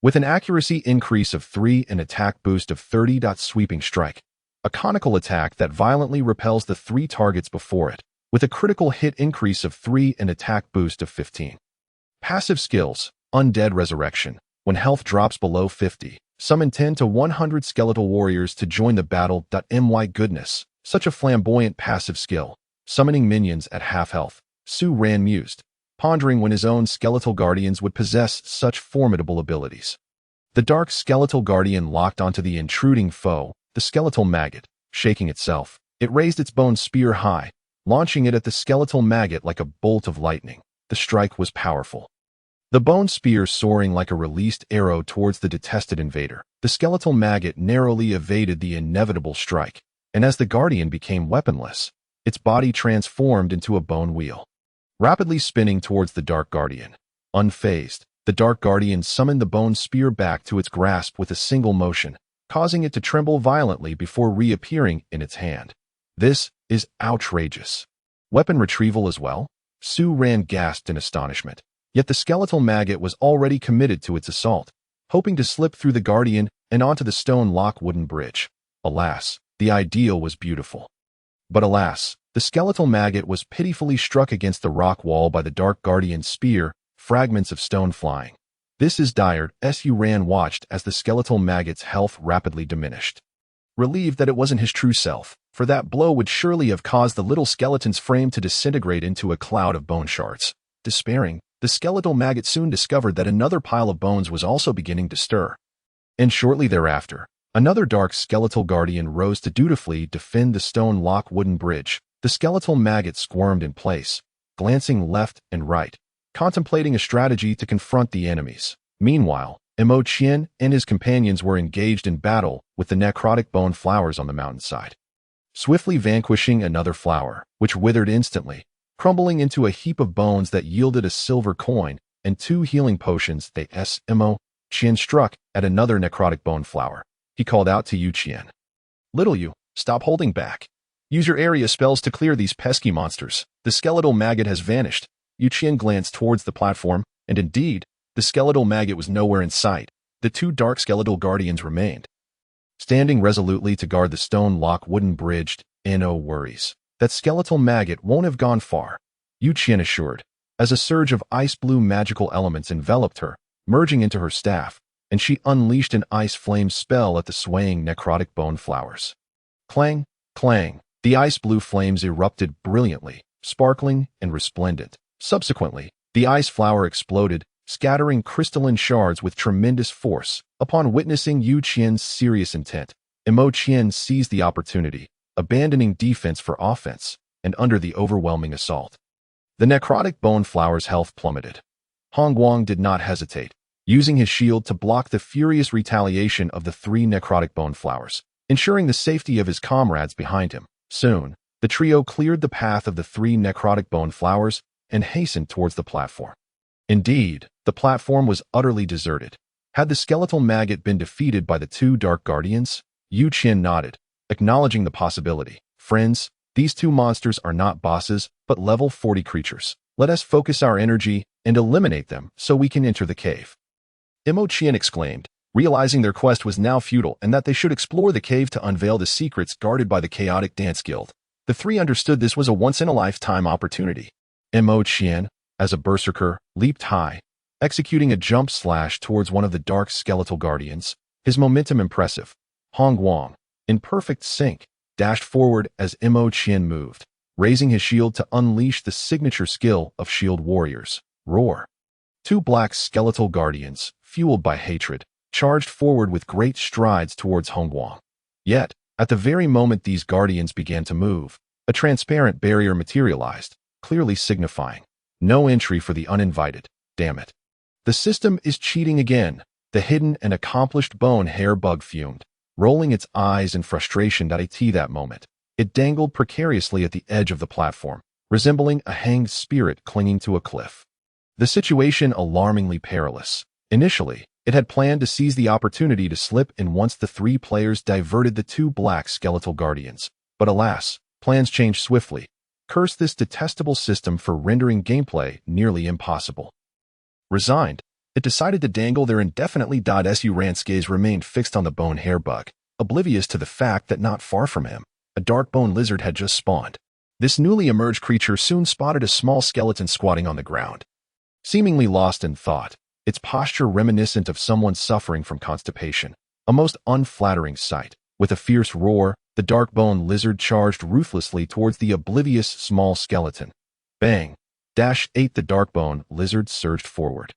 With an accuracy increase of 3 and attack boost of 30. Sweeping strike, a conical attack that violently repels the 3 targets before it, with a critical hit increase of 3 and attack boost of 15. Passive skills, Undead Resurrection. When health drops below 50, summon 10 to 100 skeletal warriors to join the battle. My goodness, such a flamboyant passive skill. Summoning minions at half health, Su Ran mused, pondering when his own skeletal guardians would possess such formidable abilities. The dark skeletal guardian locked onto the intruding foe, the skeletal maggot. Shaking itself, it raised its bone spear high, launching it at the skeletal maggot like a bolt of lightning. The strike was powerful, the bone spear soaring like a released arrow towards the detested invader. The skeletal maggot narrowly evaded the inevitable strike, and as the guardian became weaponless, its body transformed into a bone wheel, rapidly spinning towards the dark guardian. Unfazed, the dark guardian summoned the bone spear back to its grasp with a single motion, causing it to tremble violently before reappearing in its hand. This is outrageous. Weapon retrieval as well? Su Ran gasped in astonishment. Yet the skeletal maggot was already committed to its assault, hoping to slip through the guardian and onto the stone lock wooden bridge. Alas, the ideal was beautiful. But alas, the skeletal maggot was pitifully struck against the rock wall by the Dark Guardian's spear, fragments of stone flying. This is dire. Su Ran watched as the skeletal maggot's health rapidly diminished. Relieved that it wasn't his true self, for that blow would surely have caused the little skeleton's frame to disintegrate into a cloud of bone shards. Despairing, the skeletal maggot soon discovered that another pile of bones was also beginning to stir. And shortly thereafter, another dark skeletal guardian rose to dutifully defend the stone lock wooden bridge. The skeletal maggot squirmed in place, glancing left and right, contemplating a strategy to confront the enemies. Meanwhile, Mo Qian and his companions were engaged in battle with the necrotic bone flowers on the mountainside. Swiftly vanquishing another flower, which withered instantly, crumbling into a heap of bones that yielded a silver coin and 2 healing potions. Mo Qian struck at another necrotic bone flower. He called out to Yu Qian. "Little you, stop holding back. Use your area spells to clear these pesky monsters. The skeletal maggot has vanished." Yu Qian glanced towards the platform, and indeed, the skeletal maggot was nowhere in sight. The 2 dark skeletal guardians remained, standing resolutely to guard the stone lock wooden bridge. "No worries. That skeletal maggot won't have gone far," Yu Qian assured, as a surge of ice-blue magical elements enveloped her, merging into her staff, and she unleashed an ice flame spell at the swaying necrotic bone flowers. Clang, clang, the ice-blue flames erupted brilliantly, sparkling and resplendent. Subsequently, the ice flower exploded, scattering crystalline shards with tremendous force. Upon witnessing Yu Qian's serious intent, Mo Qian seized the opportunity, abandoning defense for offense, and under the overwhelming assault, the necrotic bone flower's health plummeted. Hong Guang did not hesitate, using his shield to block the furious retaliation of the 3 necrotic bone flowers, ensuring the safety of his comrades behind him. Soon, the trio cleared the path of the 3 necrotic bone flowers and hastened towards the platform. Indeed, the platform was utterly deserted. Had the skeletal maggot been defeated by the 2 dark guardians? Yu Qian nodded, acknowledging the possibility. "Friends, these 2 monsters are not bosses, but level 40 creatures. Let us focus our energy and eliminate them so we can enter the cave." Mo Qian exclaimed, realizing their quest was now futile and that they should explore the cave to unveil the secrets guarded by the Chaotic Dance Guild. The 3 understood this was a once-in-a-lifetime opportunity. Mo Qian, as a berserker, leaped high, executing a jump slash towards one of the dark skeletal guardians, his momentum impressive. Hong Guang, in perfect sync, dashed forward as Mo Qian moved, raising his shield to unleash the signature skill of shield warriors. Roar. 2 black skeletal guardians, fueled by hatred, charged forward with great strides towards Hong Guang. Yet, at the very moment these guardians began to move, a transparent barrier materialized, clearly signifying no entry for the uninvited. Damn it. The system is cheating again. The hidden and accomplished bone hair bug fumed, rolling its eyes in frustration. At that moment, it dangled precariously at the edge of the platform, resembling a hanged spirit clinging to a cliff. The situation alarmingly perilous. Initially, it had planned to seize the opportunity to slip in once the 3 players diverted the 2 black skeletal guardians. But alas, plans changed swiftly. Curse this detestable system for rendering gameplay nearly impossible. Resigned, it decided to dangle there indefinitely. Su Ran's gaze remained fixed on the bone hair bug, oblivious to the fact that not far from him, a dark bone lizard had just spawned. This newly emerged creature soon spotted a small skeleton squatting on the ground. Seemingly lost in thought, its posture reminiscent of someone suffering from constipation, a most unflattering sight. With a fierce roar, the dark bone lizard charged ruthlessly towards the oblivious small skeleton. Bang! -8 The dark bone lizard surged forward.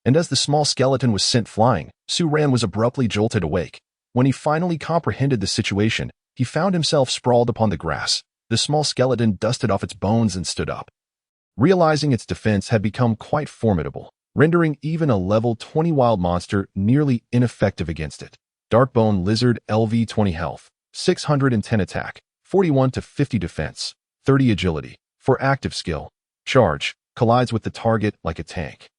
And as the small skeleton was sent flying, Su Ran was abruptly jolted awake. When he finally comprehended the situation, he found himself sprawled upon the grass. The small skeleton dusted off its bones and stood up, realizing its defense had become quite formidable, rendering even a level 20 wild monster nearly ineffective against it. Darkbone Lizard LV 20 health, 610 attack, 41 to 50 defense, 30 agility. For active skill, charge, collides with the target like a tank.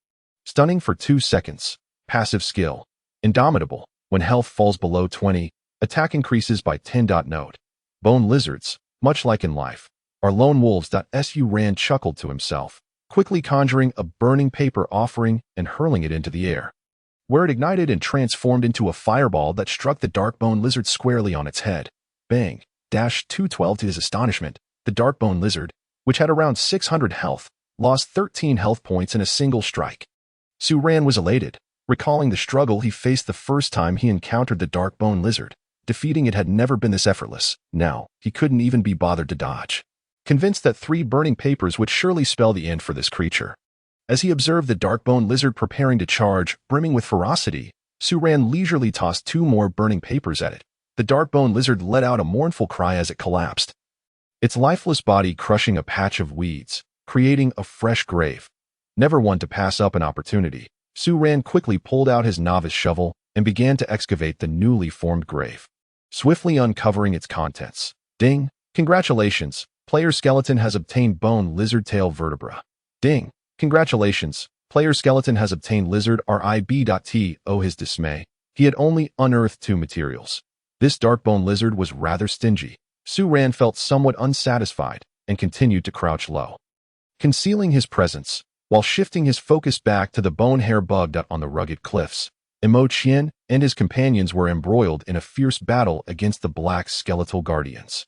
Stunning for 2 seconds. Passive skill, indomitable. When health falls below 20, attack increases by 10. Note: bone lizards, much like in life, are lone wolves. Su Ran chuckled to himself, quickly conjuring a burning paper offering and hurling it into the air, where it ignited and transformed into a fireball that struck the dark bone lizard squarely on its head. Bang! 212. To his astonishment, the Darkbone Lizard, which had around 600 health, lost 13 health points in a single strike. Su Ran was elated, recalling the struggle he faced the first time he encountered the Darkbone Lizard. Defeating it had never been this effortless. Now, he couldn't even be bothered to dodge. Convinced that 3 burning papers would surely spell the end for this creature. As he observed the Darkbone Lizard preparing to charge, brimming with ferocity, Su Ran leisurely tossed 2 more burning papers at it. The Darkbone Lizard let out a mournful cry as it collapsed, its lifeless body crushing a patch of weeds, creating a fresh grave. Never one to pass up an opportunity, Su Ran quickly pulled out his novice shovel and began to excavate the newly formed grave, swiftly uncovering its contents. Ding! Congratulations! Player skeleton has obtained bone lizard tail vertebra. Ding! Congratulations! Player skeleton has obtained lizard rib.t. Oh, his dismay. He had only unearthed 2 materials. This Darkbone Lizard was rather stingy. Su Ran felt somewhat unsatisfied and continued to crouch low, concealing his presence, while shifting his focus back to the bone hair bug on the rugged cliffs. Imo Qian and his companions were embroiled in a fierce battle against the black skeletal guardians.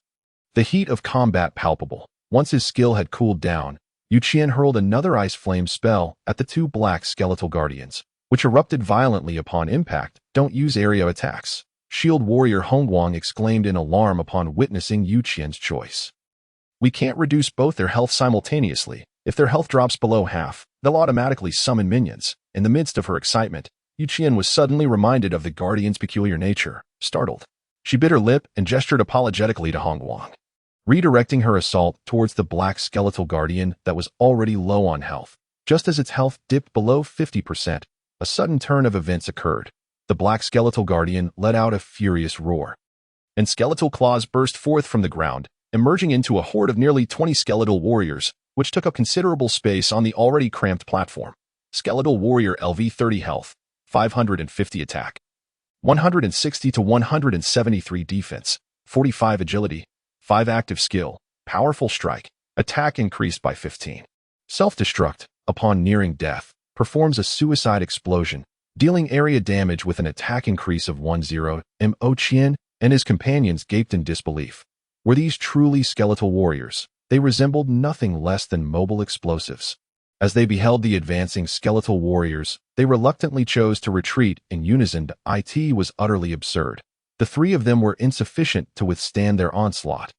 The heat of combat palpable. Once his skill had cooled down, Yu Qian hurled another ice flame spell at the 2 black skeletal guardians, which erupted violently upon impact. Don't use area attacks, Shield Warrior Hongguang exclaimed in alarm upon witnessing Yu Qian's choice. We can't reduce both their health simultaneously. If their health drops below half, they'll automatically summon minions. In the midst of her excitement, Yu Qian was suddenly reminded of the guardian's peculiar nature. Startled, she bit her lip and gestured apologetically to Hongguang, redirecting her assault towards the black skeletal guardian that was already low on health. Just as its health dipped below 50%, a sudden turn of events occurred. The black skeletal guardian let out a furious roar, and skeletal claws burst forth from the ground, emerging into a horde of nearly 20 skeletal warriors, which took up considerable space on the already cramped platform. Skeletal warrior LV 30 health, 550 attack, 160 to 173 defense, 45 agility, 5 active skill, powerful strike, attack increased by 15. Self-destruct, upon nearing death, performs a suicide explosion, dealing area damage with an attack increase of 10. Mo Qian and his companions gaped in disbelief. Were these truly skeletal warriors? They resembled nothing less than mobile explosives. As they beheld the advancing skeletal warriors, they reluctantly chose to retreat in unison. It was utterly absurd. The 3 of them were insufficient to withstand their onslaught.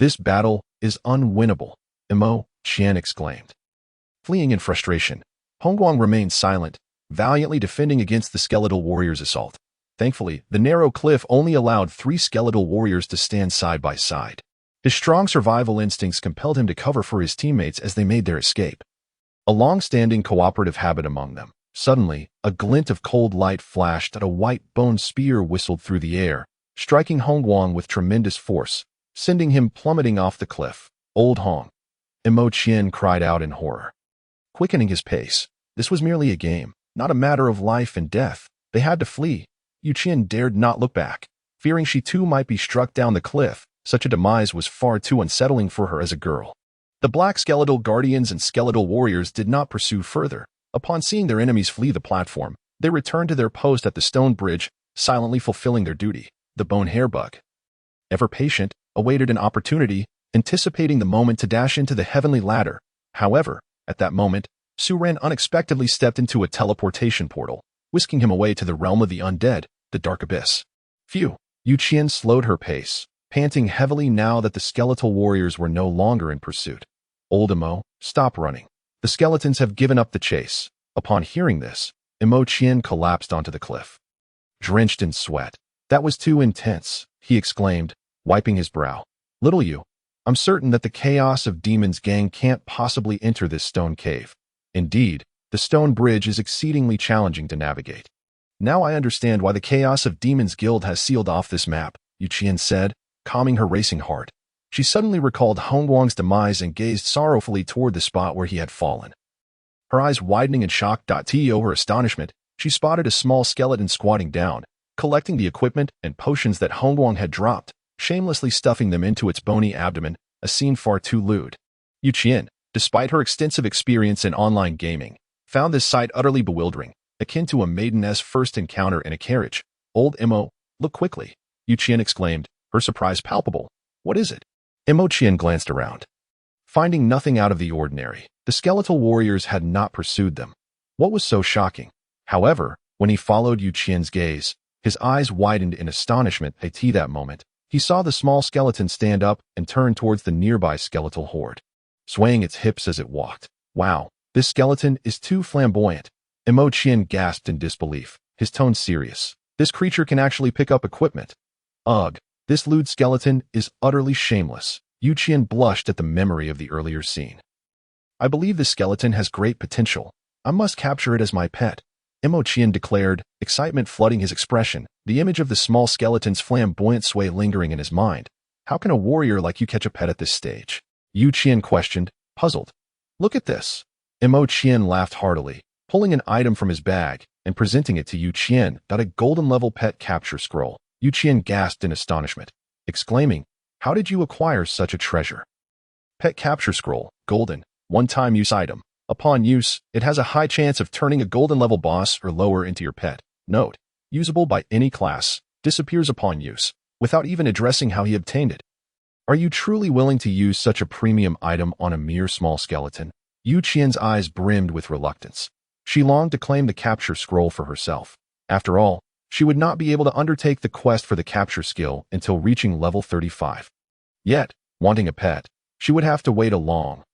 This battle is unwinnable, Mo Qian exclaimed. Fleeing in frustration, Hongguang remained silent, valiantly defending against the skeletal warriors' assault. Thankfully, the narrow cliff only allowed 3 skeletal warriors to stand side by side. His strong survival instincts compelled him to cover for his teammates as they made their escape, a long-standing cooperative habit among them. Suddenly, a glint of cold light flashed and a white bone spear whistled through the air, striking Hongguang with tremendous force, sending him plummeting off the cliff. Old Hong! Mo Qian cried out in horror, quickening his pace. This was merely a game, not a matter of life and death. They had to flee. Yu Qian dared not look back, fearing she too might be struck down the cliff. Such a demise was far too unsettling for her as a girl. The black skeletal guardians and skeletal warriors did not pursue further. Upon seeing their enemies flee the platform, they returned to their post at the stone bridge, silently fulfilling their duty. The bone hair bug, ever patient, awaited an opportunity, anticipating the moment to dash into the heavenly ladder. However, at that moment, Su Ran unexpectedly stepped into a teleportation portal, whisking him away to the realm of the undead, the dark abyss. Phew! Yu Qian slowed her pace, panting heavily now that the skeletal warriors were no longer in pursuit. Old Mo, stop running. The skeletons have given up the chase. Upon hearing this, Mo Qian collapsed onto the cliff, drenched in sweat. That was too intense, he exclaimed, wiping his brow. Little you, I'm certain that the chaos of Demon's gang can't possibly enter this stone cave. Indeed, the stone bridge is exceedingly challenging to navigate. Now I understand why the chaos of Demon's guild has sealed off this map, Yu Qian said, calming her racing heart. She suddenly recalled Hongguang's demise and gazed sorrowfully toward the spot where he had fallen. Her eyes widening in shock. To her astonishment, she spotted a small skeleton squatting down, collecting the equipment and potions that Hongguang had dropped, shamelessly stuffing them into its bony abdomen, a scene far too lewd. Yu Qian, despite her extensive experience in online gaming, found this sight utterly bewildering, akin to a maiden's first encounter in a carriage. Old Mo, look quickly, Yu Qian exclaimed, her surprise palpable. What is it? Imochian glanced around. Finding nothing out of the ordinary, the skeletal warriors had not pursued them. What was so shocking? However, when he followed Yu Qian's gaze, his eyes widened in astonishment. At that moment, he saw the small skeleton stand up and turn towards the nearby skeletal horde, swaying its hips as it walked. Wow, this skeleton is too flamboyant. Imochian gasped in disbelief, his tone serious. This creature can actually pick up equipment. Ugh, this lewd skeleton is utterly shameless. Yu Qian blushed at the memory of the earlier scene. I believe this skeleton has great potential. I must capture it as my pet, Imochian declared, excitement flooding his expression, the image of the small skeleton's flamboyant sway lingering in his mind. How can a warrior like you catch a pet at this stage? Yu Qian questioned, puzzled. Look at this. Imochian laughed heartily, pulling an item from his bag and presenting it to Yu Qian. A golden-level pet capture scroll. Yu Qian gasped in astonishment, exclaiming, how did you acquire such a treasure? Pet capture scroll, golden, one-time use item. Upon use, it has a high chance of turning a golden-level boss or lower into your pet. Note, usable by any class, disappears upon use, without even addressing how he obtained it. Are you truly willing to use such a premium item on a mere small skeleton? Yu Qian's eyes brimmed with reluctance. She longed to claim the capture scroll for herself. After all, she would not be able to undertake the quest for the capture skill until reaching level 35. Yet, wanting a pet, she would have to wait a long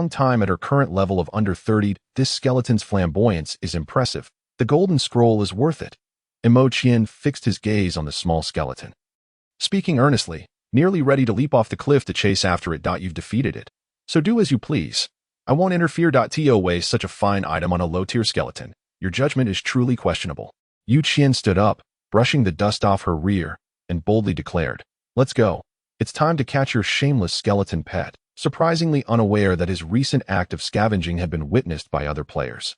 time at her current level of under 30. This skeleton's flamboyance is impressive. The golden scroll is worth it. Imochian fixed his gaze on the small skeleton, speaking earnestly, nearly ready to leap off the cliff to chase after it. You've defeated it, so do as you please. I won't interfere. To waste such a fine item on a low-tier skeleton. Your judgment is truly questionable. Yu Qian stood up, brushing the dust off her rear, and boldly declared, let's go. It's time to catch your shameless skeleton pet, surprisingly unaware that his recent act of scavenging had been witnessed by other players.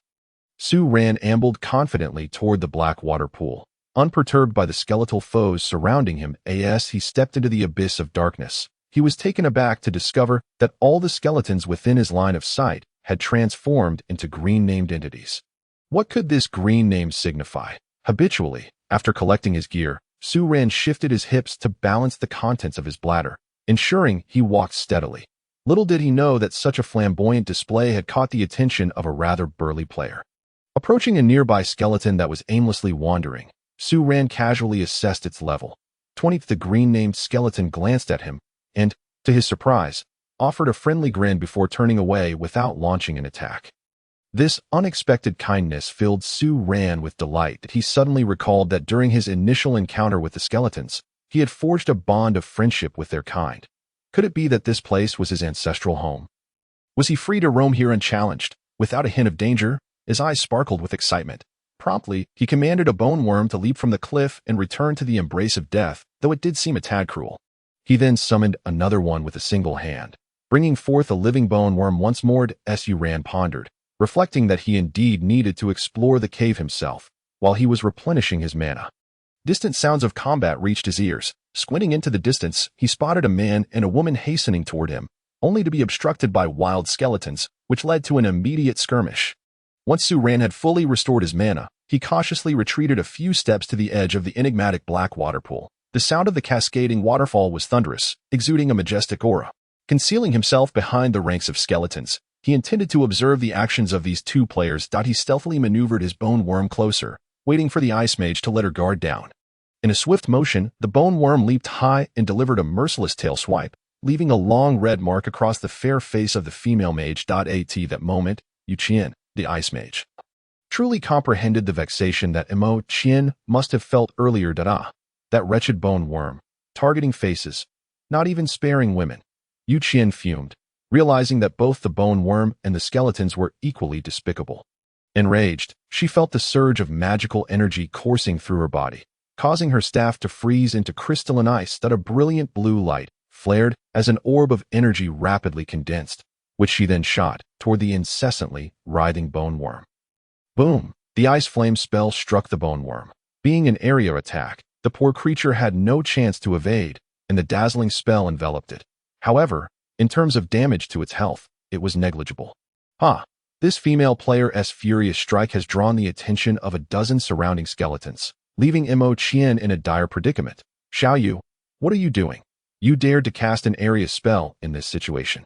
Su Ran ambled confidently toward the black water pool, unperturbed by the skeletal foes surrounding him. As he stepped into the abyss of darkness, he was taken aback to discover that all the skeletons within his line of sight had transformed into green-named entities. What could this green name signify? Habitually, after collecting his gear, Su Ran shifted his hips to balance the contents of his bladder, ensuring he walked steadily. Little did he know that such a flamboyant display had caught the attention of a rather burly player. Approaching a nearby skeleton that was aimlessly wandering, Su Ran casually assessed its level. 20th. The green-named skeleton glanced at him and, to his surprise, offered a friendly grin before turning away without launching an attack. This unexpected kindness filled Su Ran with delight that he suddenly recalled that during his initial encounter with the skeletons, he had forged a bond of friendship with their kind. Could it be that this place was his ancestral home? Was he free to roam here unchallenged, without a hint of danger? His eyes sparkled with excitement. Promptly, he commanded a bone worm to leap from the cliff and return to the embrace of death, though it did seem a tad cruel. He then summoned another one with a single hand, bringing forth a living bone worm once more. Su Ran pondered, reflecting that he indeed needed to explore the cave himself, while he was replenishing his mana. Distant sounds of combat reached his ears. Squinting into the distance, he spotted a man and a woman hastening toward him, only to be obstructed by wild skeletons, which led to an immediate skirmish. Once Su Ran had fully restored his mana, he cautiously retreated a few steps to the edge of the enigmatic black water pool. The sound of the cascading waterfall was thunderous, exuding a majestic aura. Concealing himself behind the ranks of skeletons, he intended to observe the actions of these two players. He stealthily maneuvered his bone worm closer, waiting for the ice mage to let her guard down. In a swift motion, the bone worm leaped high and delivered a merciless tail swipe, leaving a long red mark across the fair face of the female mage. At that moment, Yu Qian, the ice mage, truly comprehended the vexation that Imochian must have felt earlier. That wretched bone worm, targeting faces, not even sparing women. Yu Qian fumed, realizing that both the bone worm and the skeletons were equally despicable. Enraged, she felt the surge of magical energy coursing through her body, causing her staff to freeze into crystalline ice. A brilliant blue light flared as an orb of energy rapidly condensed, which she then shot toward the incessantly writhing bone worm. Boom! The ice flame spell struck the bone worm. Being an area attack, the poor creature had no chance to evade, and the dazzling spell enveloped it. However, in terms of damage to its health, it was negligible. This female player's furious strike has drawn the attention of a dozen surrounding skeletons, leaving Imochian in a dire predicament. Xiao Yu, what are you doing? You dared to cast an area spell in this situation.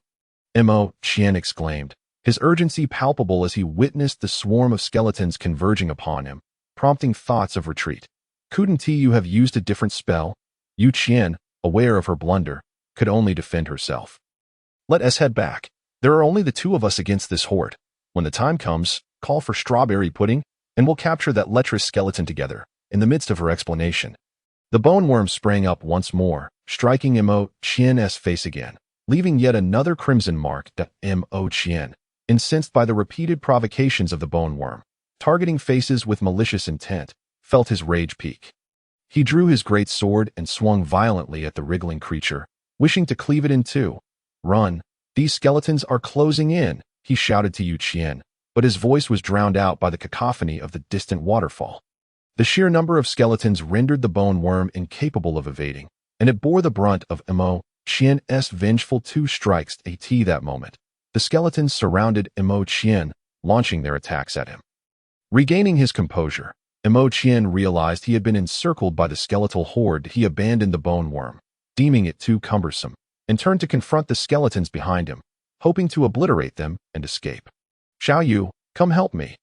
Mo Qian exclaimed, his urgency palpable as he witnessed the swarm of skeletons converging upon him, prompting thoughts of retreat. Couldn't you have used a different spell? Yu Qian, aware of her blunder, could only defend herself. Let us head back. There are only the two of us against this horde. When the time comes, call for strawberry pudding, and we'll capture that lecherous skeleton together. In the midst of her explanation, the bone worm sprang up once more, striking Mo Qian's face again, leaving yet another crimson mark. Mo Qian, incensed by the repeated provocations of the bone worm, targeting faces with malicious intent, felt his rage peak. He drew his great sword and swung violently at the wriggling creature, wishing to cleave it in two. Run! These skeletons are closing in, he shouted to Yu Qian, but his voice was drowned out by the cacophony of the distant waterfall. The sheer number of skeletons rendered the bone worm incapable of evading, and it bore the brunt of Mo Qian's vengeful two strikes at that moment. The skeletons surrounded Mo Qian, launching their attacks at him. Regaining his composure, Mo Qian realized he had been encircled by the skeletal horde. He abandoned the bone worm, deeming it too cumbersome, and turned to confront the skeletons behind him, hoping to obliterate them and escape. Xiao Yu, come help me.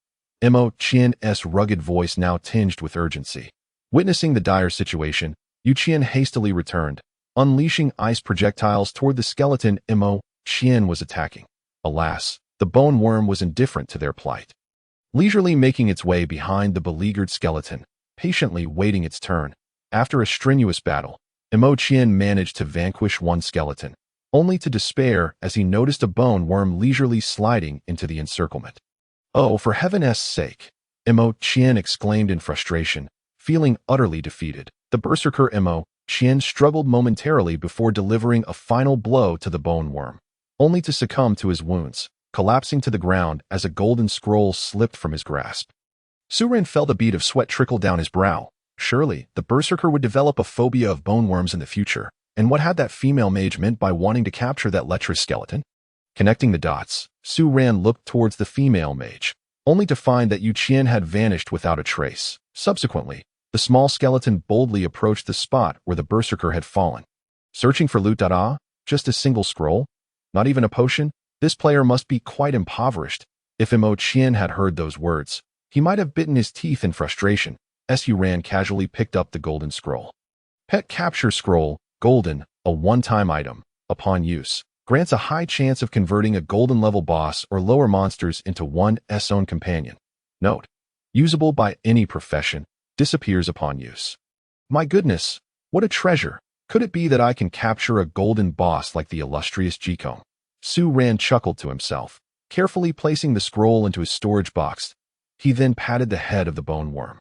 Mo Qian's rugged voice now tinged with urgency. Witnessing the dire situation, Yu Qian hastily returned, unleashing ice projectiles toward the skeleton Mo Qian was attacking. Alas, the bone worm was indifferent to their plight. Leisurely making its way behind the beleaguered skeleton, patiently waiting its turn, after a strenuous battle, Mo Qian managed to vanquish one skeleton, only to despair as he noticed a bone worm leisurely sliding into the encirclement. Oh, for heaven's sake! Mo Qian exclaimed in frustration, feeling utterly defeated. The berserker Mo Qian struggled momentarily before delivering a final blow to the bone worm, only to succumb to his wounds, collapsing to the ground as a golden scroll slipped from his grasp. Su Ren felt a bead of sweat trickle down his brow. Surely, the berserker would develop a phobia of bone worms in the future, and what had that female mage meant by wanting to capture that lecherous skeleton? Connecting the dots, Su Ran looked towards the female mage, only to find that Yu Qian had vanished without a trace. Subsequently, the small skeleton boldly approached the spot where the berserker had fallen. Searching for loot. Just a single scroll? Not even a potion? This player must be quite impoverished. If Mo Qian had heard those words, he might have bitten his teeth in frustration. Su Ran casually picked up the golden scroll. Pet Capture Scroll, Golden, a one-time item. Upon use, grants a high chance of converting a golden-level boss or lower monsters into one's own companion. Note: usable by any profession, disappears upon use. My goodness, what a treasure! Could it be that I can capture a golden boss like the illustrious Jicom? Su Ran chuckled to himself, carefully placing the scroll into his storage box. He then patted the head of the bone worm.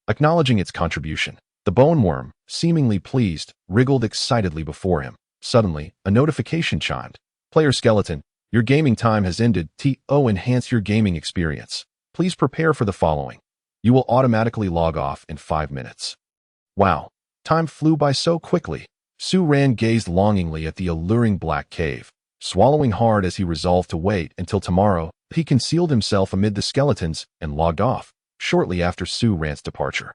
Acknowledging its contribution, the bone worm, seemingly pleased, wriggled excitedly before him. Suddenly, a notification chimed. Player skeleton, your gaming time has ended. Enhance your gaming experience. Please prepare for the following. You will automatically log off in 5 minutes. Wow, time flew by so quickly. Su Ran gazed longingly at the alluring black cave. Swallowing hard as he resolved to wait until tomorrow, he concealed himself amid the skeletons and logged off, shortly after Su Ran's departure.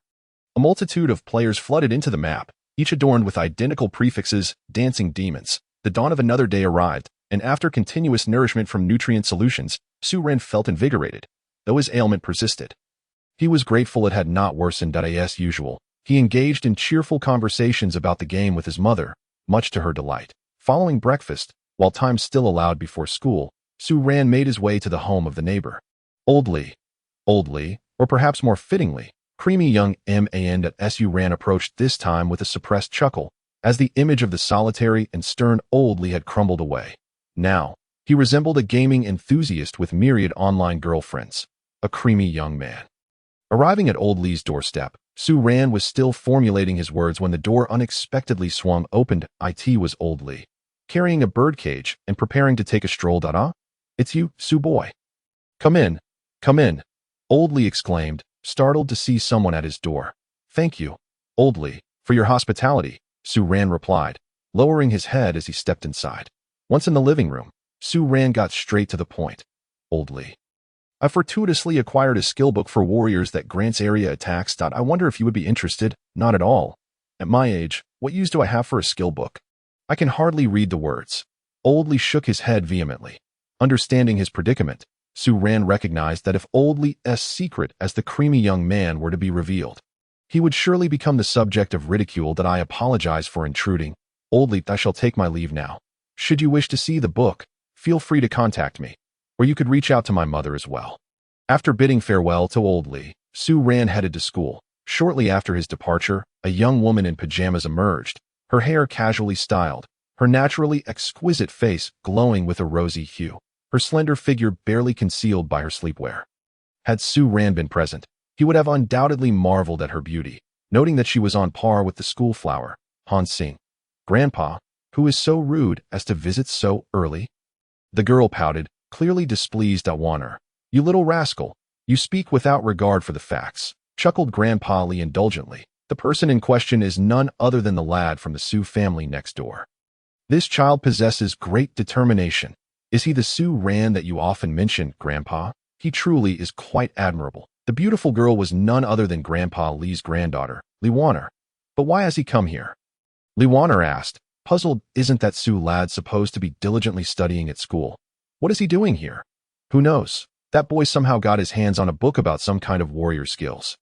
A multitude of players flooded into the map, each adorned with identical prefixes, dancing demons. The dawn of another day arrived, and after continuous nourishment from nutrient solutions, Su Ran felt invigorated, though his ailment persisted. He was grateful it had not worsened as usual. He engaged in cheerful conversations about the game with his mother, much to her delight. Following breakfast, while time still allowed before school, Su Ran made his way to the home of the neighbor. Old Li, or perhaps more fittingly, creamy young man. Su Ran approached this time with a suppressed chuckle, as the image of the solitary and stern Old Li had crumbled away. Now, he resembled a gaming enthusiast with myriad online girlfriends, a creamy young man. Arriving at Old Li's doorstep, Su Ran was still formulating his words when the door unexpectedly swung open. It was Old Li, carrying a birdcage and preparing to take a stroll. It's you, Su boy. Come in, come in, Old Li exclaimed, startled to see someone at his door. Thank you, Old Li, for your hospitality, Su Ran replied, lowering his head as he stepped inside. Once in the living room, Su Ran got straight to the point. Old Li, I fortuitously acquired a skill book for warriors that grants area attacks. I wonder if you would be interested. Not at all. At my age, what use do I have for a skill book? I can hardly read the words. Old Li shook his head vehemently. Understanding his predicament, Su Ran recognized that if Old Li's secret as the creamy young man were to be revealed, he would surely become the subject of ridicule. That I apologize for intruding. Old Li, I shall take my leave now. Should you wish to see the book, feel free to contact me, or you could reach out to my mother as well. After bidding farewell to Old Li, Su Ran headed to school. Shortly after his departure, a young woman in pajamas emerged, her hair casually styled, her naturally exquisite face glowing with a rosy hue, her slender figure barely concealed by her sleepwear. Had Su Ran been present, he would have undoubtedly marveled at her beauty, noting that she was on par with the school flower, Han Xing. Grandpa, who is so rude as to visit so early? The girl pouted, clearly displeased at Warner. You little rascal, you speak without regard for the facts, chuckled Grandpa Li indulgently. The person in question is none other than the lad from the Su family next door. This child possesses great determination. Is he the Su Ran that you often mention, Grandpa? He truly is quite admirable. The beautiful girl was none other than Grandpa Li's granddaughter, Li Warner. But why has he come here? Li Warner asked, puzzled. Isn't that Su lad supposed to be diligently studying at school? What is he doing here? Who knows? That boy somehow got his hands on a book about some kind of warrior skills.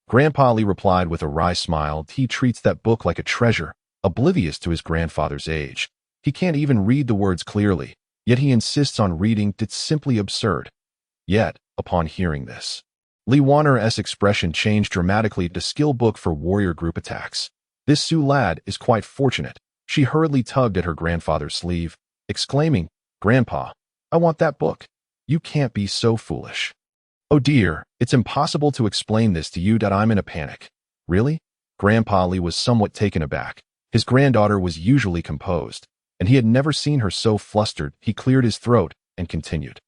Grandpa Li replied with a wry smile. He treats that book like a treasure, oblivious to his grandfather's age. He can't even read the words clearly, yet he insists on reading. It's simply absurd. Yet, upon hearing this, Li Warner's expression changed dramatically to skill book for warrior group attacks. This Su lad is quite fortunate. She hurriedly tugged at her grandfather's sleeve, exclaiming, Grandpa, I want that book. You can't be so foolish. Oh dear, it's impossible to explain this to you. I'm in a panic. Really? Grandpa Li was somewhat taken aback. His granddaughter was usually composed, and he had never seen her so flustered. He cleared his throat and continued.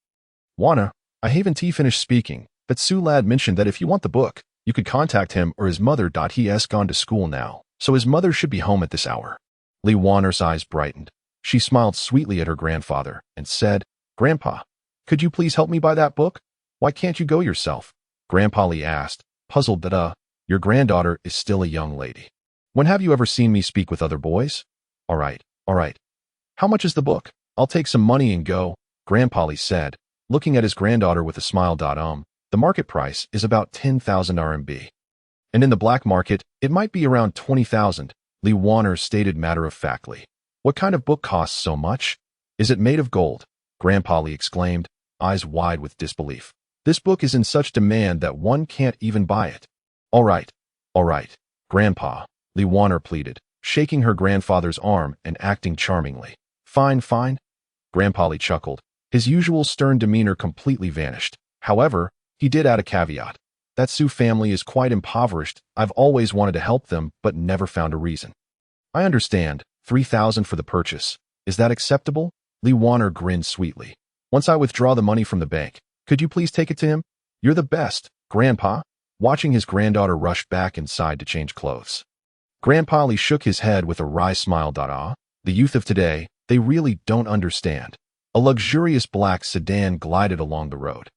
Wana, I haven't finished speaking, but Su lad mentioned that if you want the book, you could contact him or his mother. He's gone to school now, so his mother should be home at this hour. Li Warner's eyes brightened. She smiled sweetly at her grandfather and said, Grandpa, could you please help me buy that book? Why can't you go yourself? Grandpa Li asked, puzzled that, your granddaughter is still a young lady. When have you ever seen me speak with other boys? All right. How much is the book? I'll take some money and go, Grandpa Li said, looking at his granddaughter with a smile. The market price is about 10,000 RMB. And in the black market, it might be around 20,000, Li Warner stated matter-of-factly. What kind of book costs so much? Is it made of gold? Grandpa Li exclaimed, eyes wide with disbelief. This book is in such demand that one can't even buy it. All right, Grandpa, Li Warner pleaded, shaking her grandfather's arm and acting charmingly. Fine. Grandpa Li chuckled. His usual stern demeanor completely vanished. However, he did add a caveat. That Su family is quite impoverished. I've always wanted to help them, but never found a reason. I understand. 3,000 for the purchase. Is that acceptable? Li Warner grinned sweetly. Once I withdraw the money from the bank, could you please take it to him? You're the best, Grandpa. Watching his granddaughter rush back inside to change clothes, Grandpa Li shook his head with a wry smile. The youth of today, they really don't understand. A luxurious black sedan glided along the road.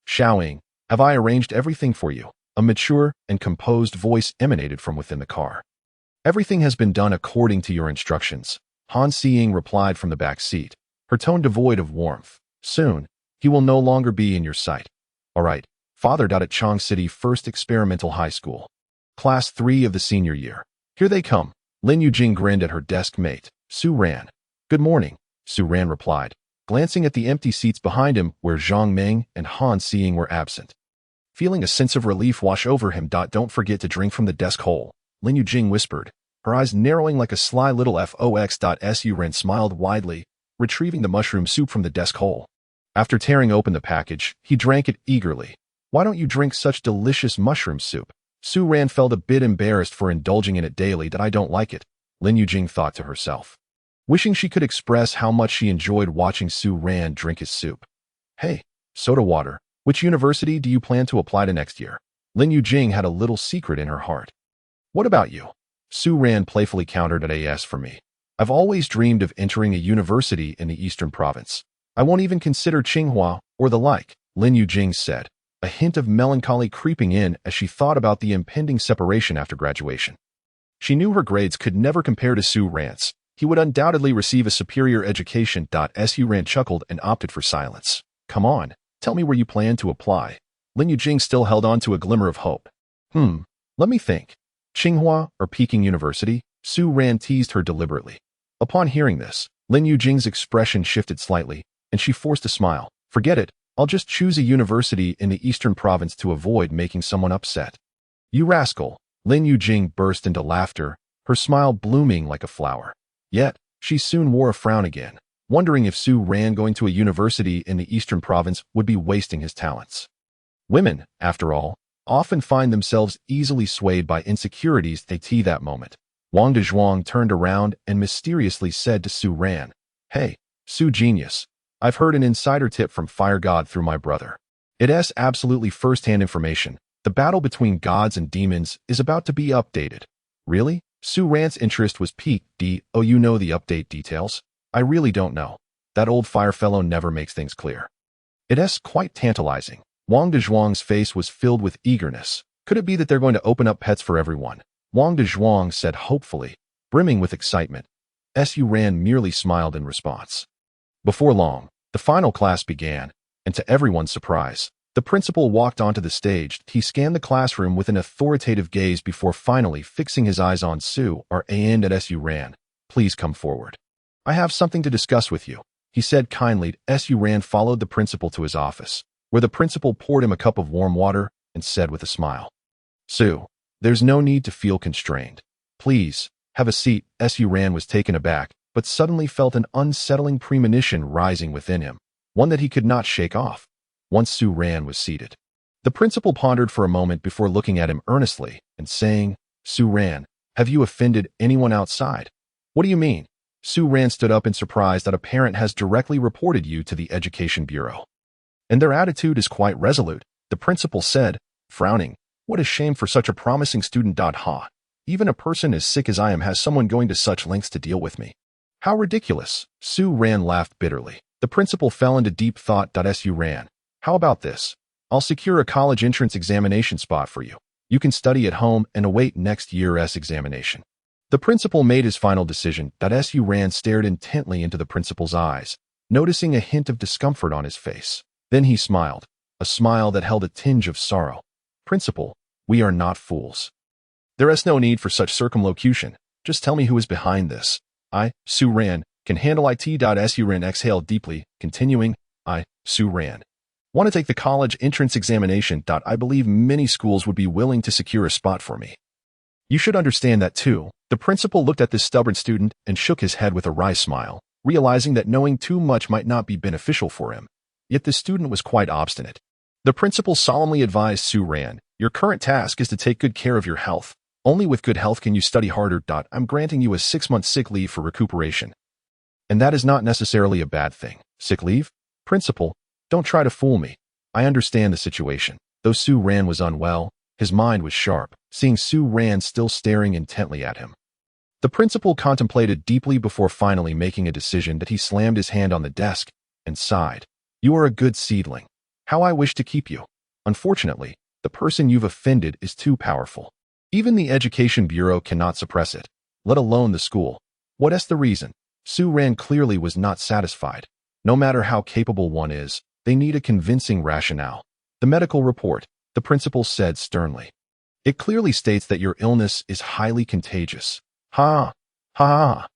Xiaoying, have I arranged everything for you? A mature and composed voice emanated from within the car. Everything has been done according to your instructions, Han Xing replied from the back seat, her tone devoid of warmth. Soon, he will no longer be in your sight. All right, Father. At Chong City First Experimental High School. Class 3 of the senior year. Here they come. Lin Yujing grinned at her desk mate, Su Ran. Good morning, Su Ran replied, glancing at the empty seats behind him where Zhang Meng and Han Xing were absent. Feeling a sense of relief wash over him. Don't forget to drink from the desk hole, Lin Yujing whispered, her eyes narrowing like a sly little fox. Su Ran smiled widely, retrieving the mushroom soup from the desk hole. After tearing open the package, he drank it eagerly. Why don't you drink such delicious mushroom soup? Su Ran felt a bit embarrassed for indulging in it daily. I don't like it, Lin Yujing thought to herself, wishing she could express how much she enjoyed watching Su Ran drink his soup. Hey, soda water, which university do you plan to apply to next year? Lin Yujing had a little secret in her heart. What about you? Su Ran playfully countered. As for me, I've always dreamed of entering a university in the eastern province. I won't even consider Tsinghua or the like, Lin Yujing said, a hint of melancholy creeping in as she thought about the impending separation after graduation. She knew her grades could never compare to Su Ran's, he would undoubtedly receive a superior education. Su Ran chuckled and opted for silence. Come on, tell me where you plan to apply. Lin Yujing still held on to a glimmer of hope. Let me think. Tsinghua or Peking University? Su Ran teased her deliberately. Upon hearing this, Lin Yujing's expression shifted slightly, and she forced a smile. Forget it, I'll just choose a university in the eastern province to avoid making someone upset. You rascal! Lin Yujing burst into laughter, her smile blooming like a flower. Yet, she soon wore a frown again, wondering if Su Ran going to a university in the eastern province would be wasting his talents. Women, after all, often find themselves easily swayed by insecurities they see that moment. Wang Dezhuang turned around and mysteriously said to Su Ran, Hey, Su Genius, I've heard an insider tip from Fire God through my brother. It's absolutely first-hand information. The battle between gods and demons is about to be updated. Really? Su Ran's interest was piqued. Oh, you know the update details? I really don't know. That old fire fellow never makes things clear. It's quite tantalizing. Wang Dezhuang's face was filled with eagerness. Could it be that they're going to open up pets for everyone? Wang Dezhuang said hopefully, brimming with excitement. Su Ran merely smiled in response. Before long, the final class began, and to everyone's surprise, the principal walked onto the stage. He scanned the classroom with an authoritative gaze before finally fixing his eyes on Su Ran and Su Ran. Please come forward. I have something to discuss with you, he said kindly. Su Ran followed the principal to his office, where the principal poured him a cup of warm water and said with a smile, Su, there's no need to feel constrained. Please, have a seat. Su Ran was taken aback, but suddenly felt an unsettling premonition rising within him, one that he could not shake off. Once Su Ran was seated, the principal pondered for a moment before looking at him earnestly and saying, Su Ran, have you offended anyone outside? What do you mean? Su Ran stood up in surprise that a parent has directly reported you to the Education Bureau. And their attitude is quite resolute, the principal said, frowning. What a shame for such a promising student. Ha! Even a person as sick as I am has someone going to such lengths to deal with me. How ridiculous! Su Ran laughed bitterly. The principal fell into deep thought. Su Ran, how about this? I'll secure a college entrance examination spot for you. You can study at home and await next year's examination. The principal made his final decision. Su Ran stared intently into the principal's eyes, noticing a hint of discomfort on his face. Then he smiled, a smile that held a tinge of sorrow. Principal, we are not fools. There is no need for such circumlocution. Just tell me who is behind this. I, Su Ran, can handle it. Su Ran exhaled deeply, continuing, I, Su Ran, want to take the college entrance examination. I believe many schools would be willing to secure a spot for me. You should understand that too. The principal looked at this stubborn student and shook his head with a wry smile, realizing that knowing too much might not be beneficial for him. Yet the student was quite obstinate. The principal solemnly advised Su Ran, your current task is to take good care of your health. Only with good health can you study harder. I'm granting you a 6-month sick leave for recuperation. And that is not necessarily a bad thing. Sick leave? Principal, don't try to fool me. I understand the situation. Though Su Ran was unwell, his mind was sharp, seeing Su Ran still staring intently at him. The principal contemplated deeply before finally making a decision. That he slammed his hand on the desk and sighed. You are a good seedling. How I wish to keep you. Unfortunately, the person you've offended is too powerful. Even the Education Bureau cannot suppress it, let alone the school. What is the reason? Su Ran clearly was not satisfied. No matter how capable one is, they need a convincing rationale. The medical report, the principal said sternly. It clearly states that your illness is highly contagious. Ha! Ha!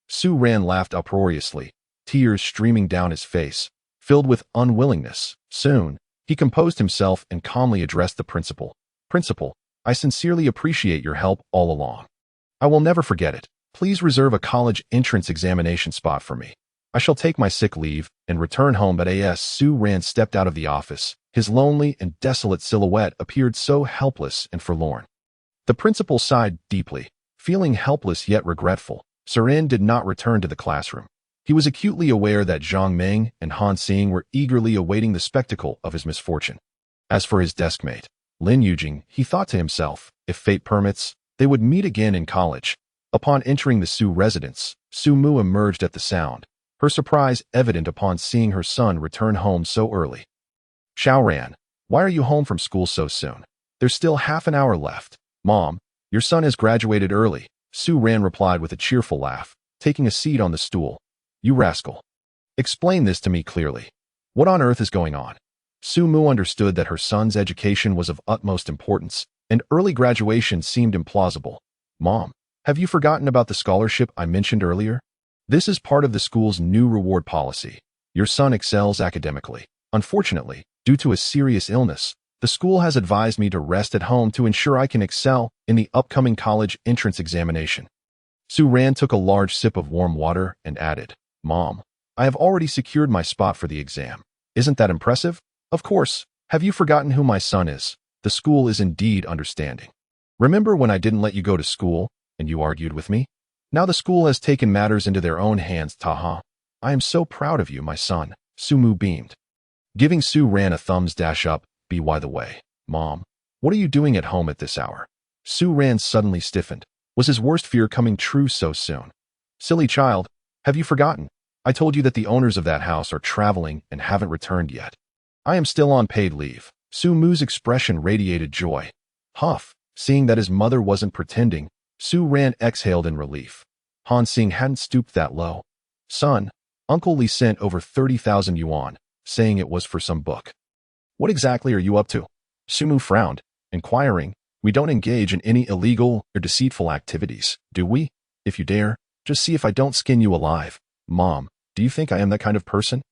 Su Ran laughed uproariously, tears streaming down his face, filled with unwillingness. Soon, he composed himself and calmly addressed the principal. Principal, I sincerely appreciate your help all along. I will never forget it. Please reserve a college entrance examination spot for me. I shall take my sick leave and return home. But as Su Ran stepped out of the office, his lonely and desolate silhouette appeared so helpless and forlorn. The principal sighed deeply, feeling helpless yet regretful. Surin did not return to the classroom. He was acutely aware that Zhang Meng and Han Xing were eagerly awaiting the spectacle of his misfortune. As for his deskmate, Lin Yujing, he thought to himself, if fate permits, they would meet again in college. Upon entering the Su residence, Su Mu emerged at the sound, her surprise evident upon seeing her son return home so early. Xiaoran, why are you home from school so soon? There's still half an hour left. Mom, your son has graduated early, Su Ran replied with a cheerful laugh. taking a seat on the stool. You rascal. Explain this to me clearly. What on earth is going on? Su-mu understood that her son's education was of utmost importance, and early graduation seemed implausible. Mom, have you forgotten about the scholarship I mentioned earlier? This is part of the school's new reward policy. Your son excels academically. Unfortunately, due to a serious illness, the school has advised me to rest at home to ensure I can excel in the upcoming college entrance examination. Su-ran took a large sip of warm water and added, Mom, I have already secured my spot for the exam. Isn't that impressive? Of course. Have you forgotten who my son is? The school is indeed understanding. Remember when I didn't let you go to school and you argued with me? Now the school has taken matters into their own hands, Taha. I am so proud of you, my son. Su-mu beamed. Giving Su-ran a thumbs up, by the way. Mom, what are you doing at home at this hour? Su-ran suddenly stiffened. Was his worst fear coming true so soon? Silly child, have you forgotten? I told you that the owners of that house are traveling and haven't returned yet. I am still on paid leave. Su-mu's expression radiated joy. Huff, seeing that his mother wasn't pretending, Su-ran exhaled in relief. Han Xing hadn't stooped that low. Son, Uncle Li sent over 30,000 yuan, saying it was for some book. What exactly are you up to? Su-mu frowned, inquiring, We don't engage in any illegal or deceitful activities, do we? If you dare, just see if I don't skin you alive. Mom, do you think I am that kind of person?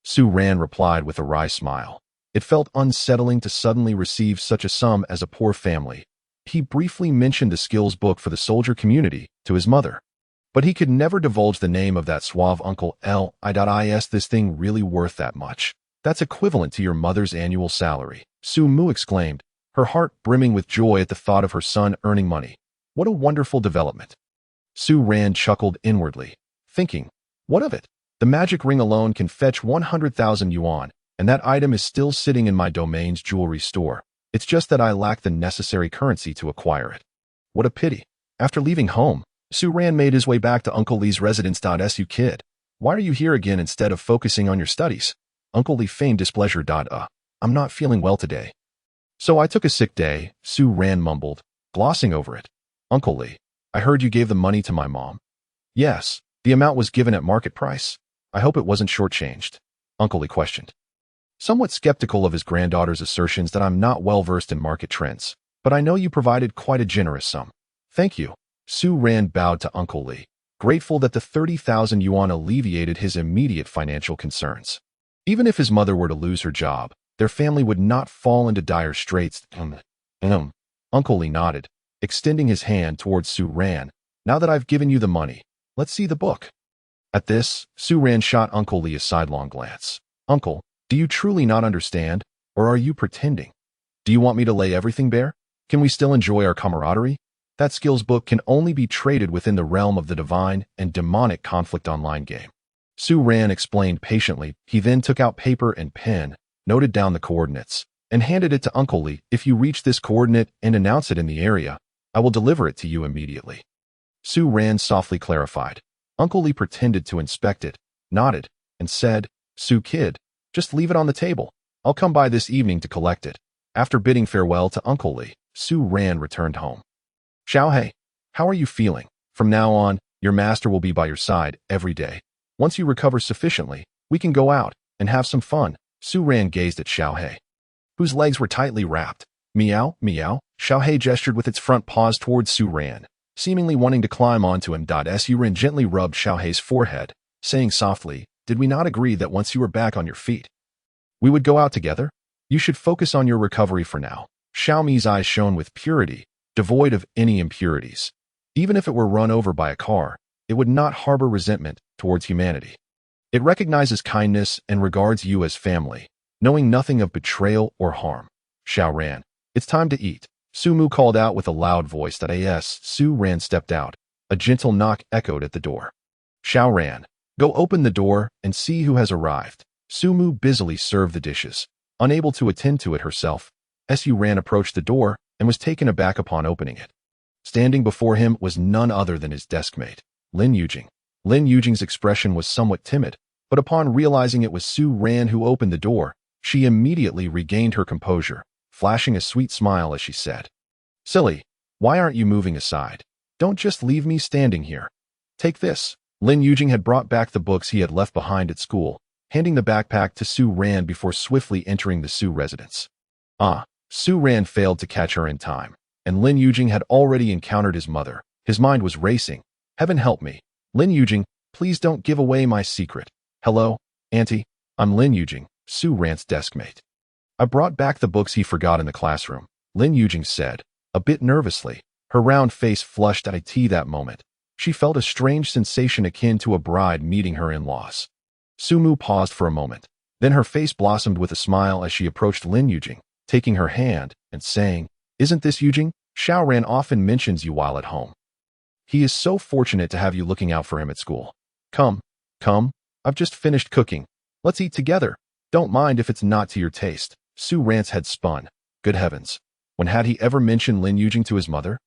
Su-ran replied with a wry smile. It felt unsettling to suddenly receive such a sum as a poor family. He briefly mentioned the skills book for the soldier community to his mother, but he could never divulge the name of that suave uncle. Is this thing really worth that much? That's equivalent to your mother's annual salary, Su-mu exclaimed, her heart brimming with joy at the thought of her son earning money. What a wonderful development. Su-ran chuckled inwardly, thinking, what of it? The magic ring alone can fetch 100,000 yuan, and that item is still sitting in my domain's jewelry store. It's just that I lack the necessary currency to acquire it. What a pity. After leaving home, Su-ran made his way back to Uncle Li's residence. Su kid, why are you here again instead of focusing on your studies? Uncle Li feigned displeasure. I'm not feeling well today. So I took a sick day, Su-ran mumbled, glossing over it. Uncle Li, I heard you gave the money to my mom. Yes, the amount was given at market price. I hope it wasn't shortchanged, Uncle Li questioned. Somewhat skeptical of his granddaughter's assertions that I'm not well versed in market trends, but I know you provided quite a generous sum. Thank you. Su-ran bowed to Uncle Li, grateful that the 30,000 yuan alleviated his immediate financial concerns. Even if his mother were to lose her job, their family would not fall into dire straits. Uncle Li nodded, extending his hand towards Su-ran. Now that I've given you the money, let's see the book. At this, Su-ran shot Uncle Li a sidelong glance. Uncle, do you truly not understand, or are you pretending? Do you want me to lay everything bare? Can we still enjoy our camaraderie? That skills book can only be traded within the realm of the divine and demonic conflict online game. Su-ran explained patiently. He then took out paper and pen, noted down the coordinates, and handed it to Uncle Li. If you reach this coordinate and announce it in the area, I will deliver it to you immediately. Su-ran softly clarified. Uncle Li pretended to inspect it, nodded, and said, Su kid, just leave it on the table. I'll come by this evening to collect it. After bidding farewell to Uncle Li, Su-ran returned home. Xiaohei, how are you feeling? From now on, your master will be by your side every day. Once you recover sufficiently, we can go out and have some fun. Su-ran gazed at Xiaohei, whose legs were tightly wrapped. Meow, meow. Xiaohei gestured with its front paws towards Su-ran, seemingly wanting to climb onto him. Su-ran gently rubbed Xiaohei's forehead, saying softly, Did we not agree that once you were back on your feet, we would go out together? You should focus on your recovery for now. Xiaomi's eyes shone with purity, devoid of any impurities. Even if it were run over by a car, it would not harbor resentment towards humanity. It recognizes kindness and regards you as family, knowing nothing of betrayal or harm. Xiaoran, it's time to eat. Su-mu called out with a loud voice. As Su-ran stepped out, a gentle knock echoed at the door. Xiaoran, go open the door and see who has arrived. Su-mu busily served the dishes, unable to attend to it herself. Su-ran approached the door and was taken aback upon opening it. Standing before him was none other than his deskmate, Lin Yujing. Lin Yujing's expression was somewhat timid, but upon realizing it was Su-ran who opened the door, she immediately regained her composure, flashing a sweet smile as she said, Silly, why aren't you moving aside? Don't just leave me standing here. Take this. Lin Yujing had brought back the books he had left behind at school, handing the backpack to Su Ran before swiftly entering the Su residence. Su Ran failed to catch her in time, and Lin Yujing had already encountered his mother. His mind was racing. Heaven help me. Lin Yujing, please don't give away my secret. Hello, Auntie. I'm Lin Yujing, Su Ran's deskmate. I brought back the books he forgot in the classroom, Lin Yujing said, a bit nervously. Her round face flushed at it that moment. She felt a strange sensation akin to a bride meeting her in-laws. Sumu paused for a moment. Then her face blossomed with a smile as she approached Lin Yujing, taking her hand and saying, "Isn't this Yujing? Xiaoran often mentions you while at home. He is so fortunate to have you looking out for him at school. Come, I've just finished cooking. Let's eat together. Don't mind if it's not to your taste." Su Ran's head spun. Good heavens. When had he ever mentioned Lin Yujing to his mother?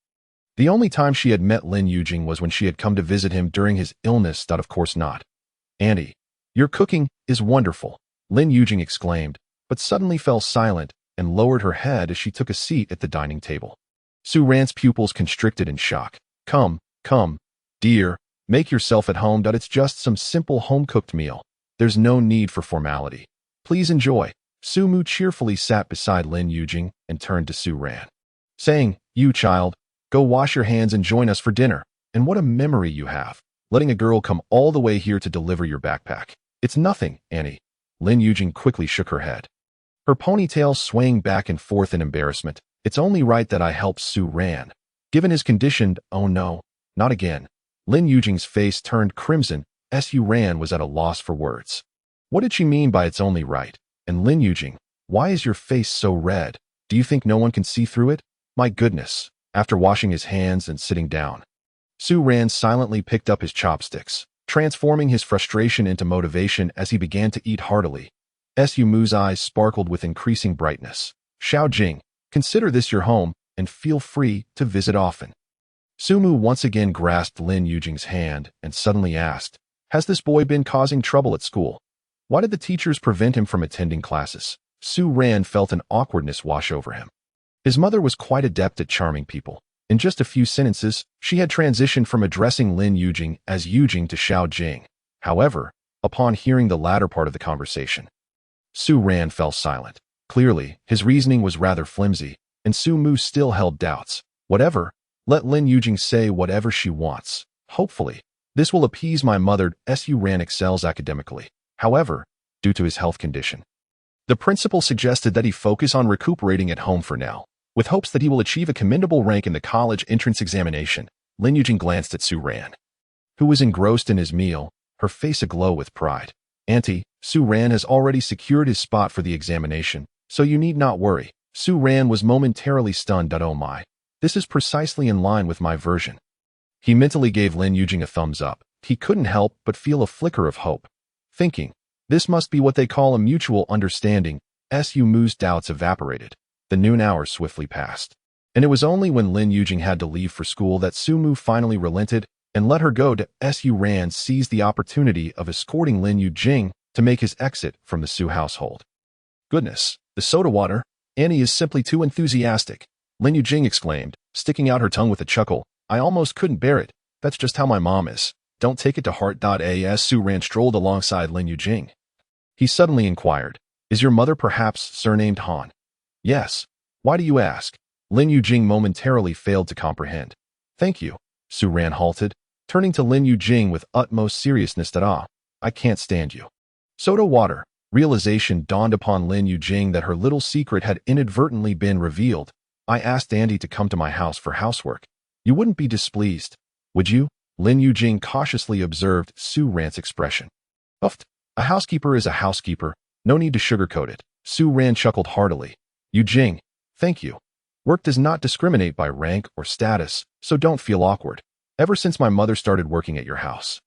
The only time she had met Lin Yujing was when she had come to visit him during his illness. Of course not. "Auntie, your cooking is wonderful," Lin Yujing exclaimed, but suddenly fell silent and lowered her head as she took a seat at the dining table. Su Ran's pupils constricted in shock. Come, dear, make yourself at home. It's just some simple home-cooked meal. There's no need for formality. Please enjoy." Su Mu cheerfully sat beside Lin Yujing and turned to Su Ran, saying, "You child, go wash your hands and join us for dinner. And what a memory you have, letting a girl come all the way here to deliver your backpack." "It's nothing, Annie." Lin Yujing quickly shook her head, her ponytail swaying back and forth in embarrassment. "It's only right that I help Su Ran. Given his condition." "Oh no, not again." Lin Yujing's face turned crimson. Su Ran was at a loss for words. What did she mean by "it's only right"? And Lin Yujing, why is your face so red? Do you think no one can see through it? My goodness. After washing his hands and sitting down, Su Ran silently picked up his chopsticks, transforming his frustration into motivation as he began to eat heartily. Su Mu's eyes sparkled with increasing brightness. "Xiao Jing, consider this your home, and feel free to visit often." Su Mu once again grasped Lin Yujing's hand and suddenly asked, "Has this boy been causing trouble at school? Why did the teachers prevent him from attending classes?" Su Ran felt an awkwardness wash over him. His mother was quite adept at charming people. In just a few sentences, she had transitioned from addressing Lin Yujing as Yujing to Xiao Jing. However, upon hearing the latter part of the conversation, Su Ran fell silent. Clearly, his reasoning was rather flimsy, and Su Mu still held doubts. Whatever, let Lin Yujing say whatever she wants. Hopefully, this will appease my mother. Su Ran excels academically. However, due to his health condition, the principal suggested that he focus on recuperating at home for now, with hopes that he will achieve a commendable rank in the college entrance examination. Lin Yujing glanced at Su Ran, who was engrossed in his meal, her face aglow with pride. "Auntie, Su Ran has already secured his spot for the examination, so you need not worry." Su Ran was momentarily stunned. "Oh my, this is precisely in line with my version." He mentally gave Lin Yujing a thumbs up. He couldn't help but feel a flicker of hope, thinking, this must be what they call a mutual understanding. Su Mu's doubts evaporated. The noon hour swiftly passed, and it was only when Lin Yujing had to leave for school that Su Mu finally relented and let her go. Su Ran seized the opportunity of escorting Lin Yujing to make his exit from the Su household. "Goodness, the soda water. Annie is simply too enthusiastic," Lin Yujing exclaimed, sticking out her tongue with a chuckle. "I almost couldn't bear it. That's just how my mom is. Don't take it to heart." As Su Ran strolled alongside Lin Yujing, he suddenly inquired, "Is your mother perhaps surnamed Han?" "Yes. Why do you ask?" Lin Yujing momentarily failed to comprehend. "Thank you." Su Ran halted, turning to Lin Yujing with utmost seriousness. "I can't stand you." Soda water. Realization dawned upon Lin Yujing that her little secret had inadvertently been revealed. "I asked Andy to come to my house for housework. You wouldn't be displeased, would you?" Lin Yujing cautiously observed Su Ran's expression. "Uft. A housekeeper is a housekeeper. No need to sugarcoat it." Su Ran chuckled heartily. "Yujing, thank you. Work does not discriminate by rank or status, so don't feel awkward. Ever since my mother started working at your house,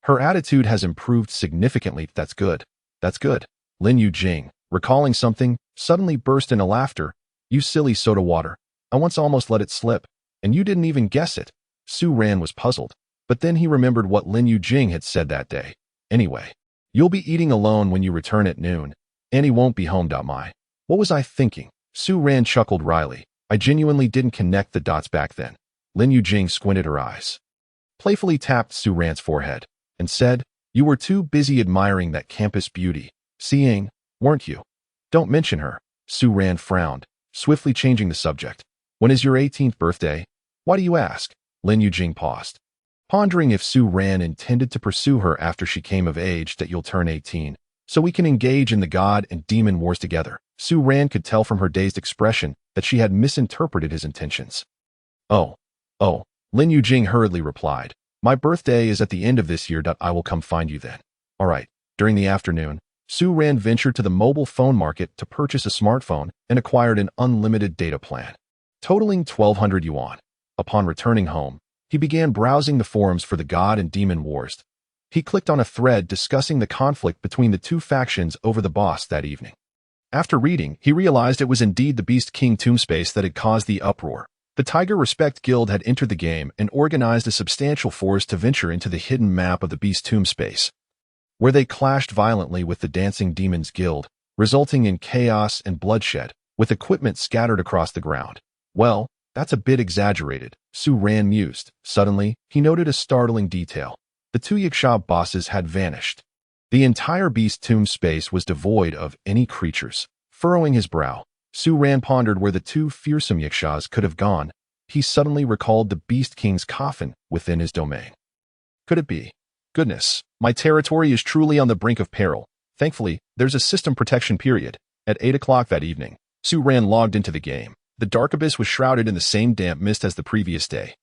her attitude has improved significantly." "That's good. That's good." Lin Yujing, recalling something, suddenly burst into laughter. "You silly soda water. I once almost let it slip, and you didn't even guess it." Su Ran was puzzled, but then he remembered what Lin Yujing had said that day. "Anyway, you'll be eating alone when you return at noon. Annie won't be home. What was I thinking?" Su Ran chuckled wryly. "I genuinely didn't connect the dots back then." Lin Yujing squinted her eyes, playfully tapped Su Ran's forehead. and said, "You were too busy admiring that campus beauty, seeing, weren't you?" "Don't mention her." Su Ran frowned, swiftly changing the subject. "When is your 18th birthday?" "Why do you ask?" Lin Yujing paused, pondering if Su Ran intended to pursue her after she came of age. "That you'll turn 18, so we can engage in the god and demon wars together." Su Ran could tell from her dazed expression that she had misinterpreted his intentions. Oh, oh, Lin Yujing hurriedly replied. "My birthday is at the end of this year. I will come find you then." All right. During the afternoon, Su Ran ventured to the mobile phone market to purchase a smartphone and acquired an unlimited data plan, totaling 1,200 yuan. Upon returning home, he began browsing the forums for the God and Demon Wars. He clicked on a thread discussing the conflict between the two factions over the boss that evening. After reading, he realized it was indeed the Beast King Tombspace that had caused the uproar. The Tiger Respect Guild had entered the game and organized a substantial force to venture into the hidden map of the Beast Tombspace, where they clashed violently with the Dancing Demons Guild, resulting in chaos and bloodshed, with equipment scattered across the ground. Well, that's a bit exaggerated, Su Ran mused. Suddenly, he noted a startling detail. The two Yaksha bosses had vanished. The entire Beast Tomb space was devoid of any creatures. Furrowing his brow, Su Ran pondered where the two fearsome Yakshas could have gone. He suddenly recalled the Beast King's coffin within his domain. Could it be? Goodness, my territory is truly on the brink of peril. Thankfully, there's a system protection period. At 8 o'clock that evening, Su Ran logged into the game. The dark abyss was shrouded in the same damp mist as the previous day,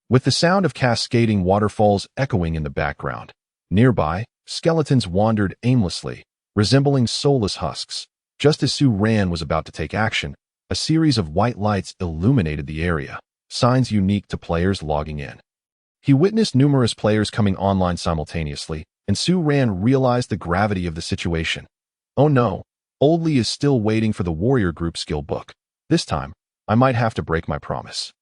with the sound of cascading waterfalls echoing in the background. Nearby, skeletons wandered aimlessly, resembling soulless husks. Just as Su Ran was about to take action, a series of white lights illuminated the area, signs unique to players logging in. He witnessed numerous players coming online simultaneously, and Su Ran realized the gravity of the situation. Oh no, Old Lee is still waiting for the warrior group skill book. This time, I might have to break my promise.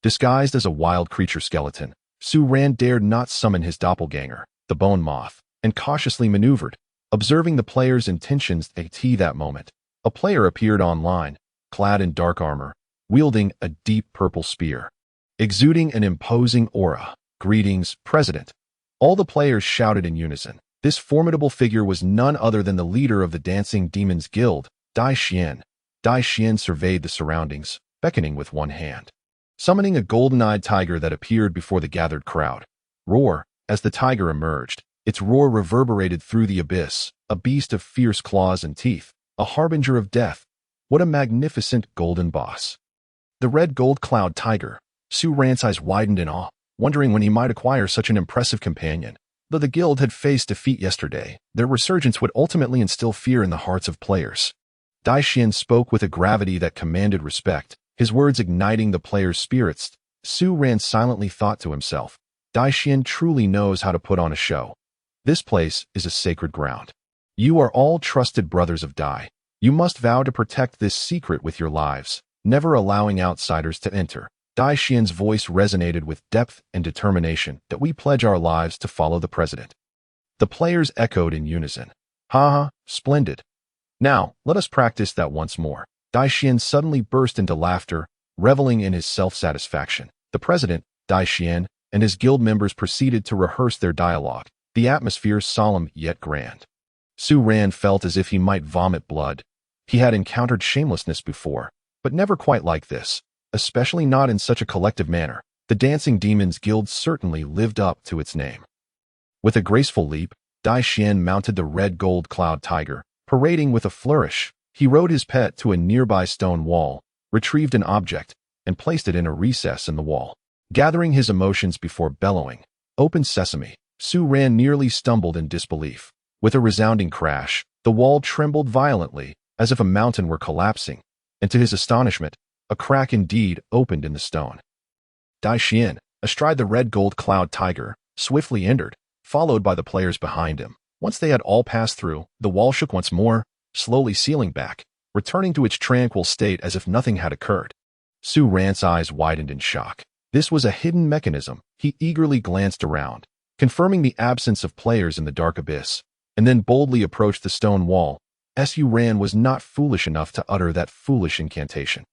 Disguised as a wild creature skeleton, Su Ran dared not summon his doppelganger, the bone moth, and cautiously maneuvered, observing the player's intentions. At that moment, a player appeared online, clad in dark armor, wielding a deep purple spear, exuding an imposing aura. "Greetings, President." All the players shouted in unison. This formidable figure was none other than the leader of the Dancing Demons Guild, Dai Xian. Dai Xian surveyed the surroundings, beckoning with one hand, summoning a golden-eyed tiger that appeared before the gathered crowd. Roar! As the tiger emerged, its roar reverberated through the abyss, a beast of fierce claws and teeth, a harbinger of death. What a magnificent golden boss! The red gold cloud tiger. Su Ran's eyes widened in awe, wondering when he might acquire such an impressive companion. Though the guild had faced defeat yesterday, their resurgence would ultimately instill fear in the hearts of players. Dai Xian spoke with a gravity that commanded respect, his words igniting the players' spirits. Su Ran silently thought to himself, Dai Xian truly knows how to put on a show. This place is a sacred ground. You are all trusted brothers of Dai. You must vow to protect this secret with your lives, never allowing outsiders to enter. Dai Xian's voice resonated with depth and determination. That we pledge our lives to follow the president. The players echoed in unison. Ha, splendid. Now, let us practice that once more. Dai Xian suddenly burst into laughter, reveling in his self-satisfaction. The president, Dai Xian, and his guild members proceeded to rehearse their dialogue, the atmosphere solemn yet grand. Su Ran felt as if he might vomit blood. He had encountered shamelessness before, but never quite like this, especially not in such a collective manner. The Dancing Demons Guild certainly lived up to its name. With a graceful leap, Dai Xian mounted the red gold cloud tiger, parading with a flourish. He rode his pet to a nearby stone wall, retrieved an object, and placed it in a recess in the wall. Gathering his emotions before bellowing, "Open sesame," Su Ran nearly stumbled in disbelief. With a resounding crash, the wall trembled violently, as if a mountain were collapsing, and to his astonishment, a crack indeed opened in the stone. Dai Xian, astride the red gold cloud tiger, swiftly entered, followed by the players behind him. Once they had all passed through, the wall shook once more, slowly sealing back, returning to its tranquil state as if nothing had occurred. Su Ran's eyes widened in shock. This was a hidden mechanism. He eagerly glanced around, confirming the absence of players in the dark abyss, and then boldly approached the stone wall. Su Ran was not foolish enough to utter that foolish incantation.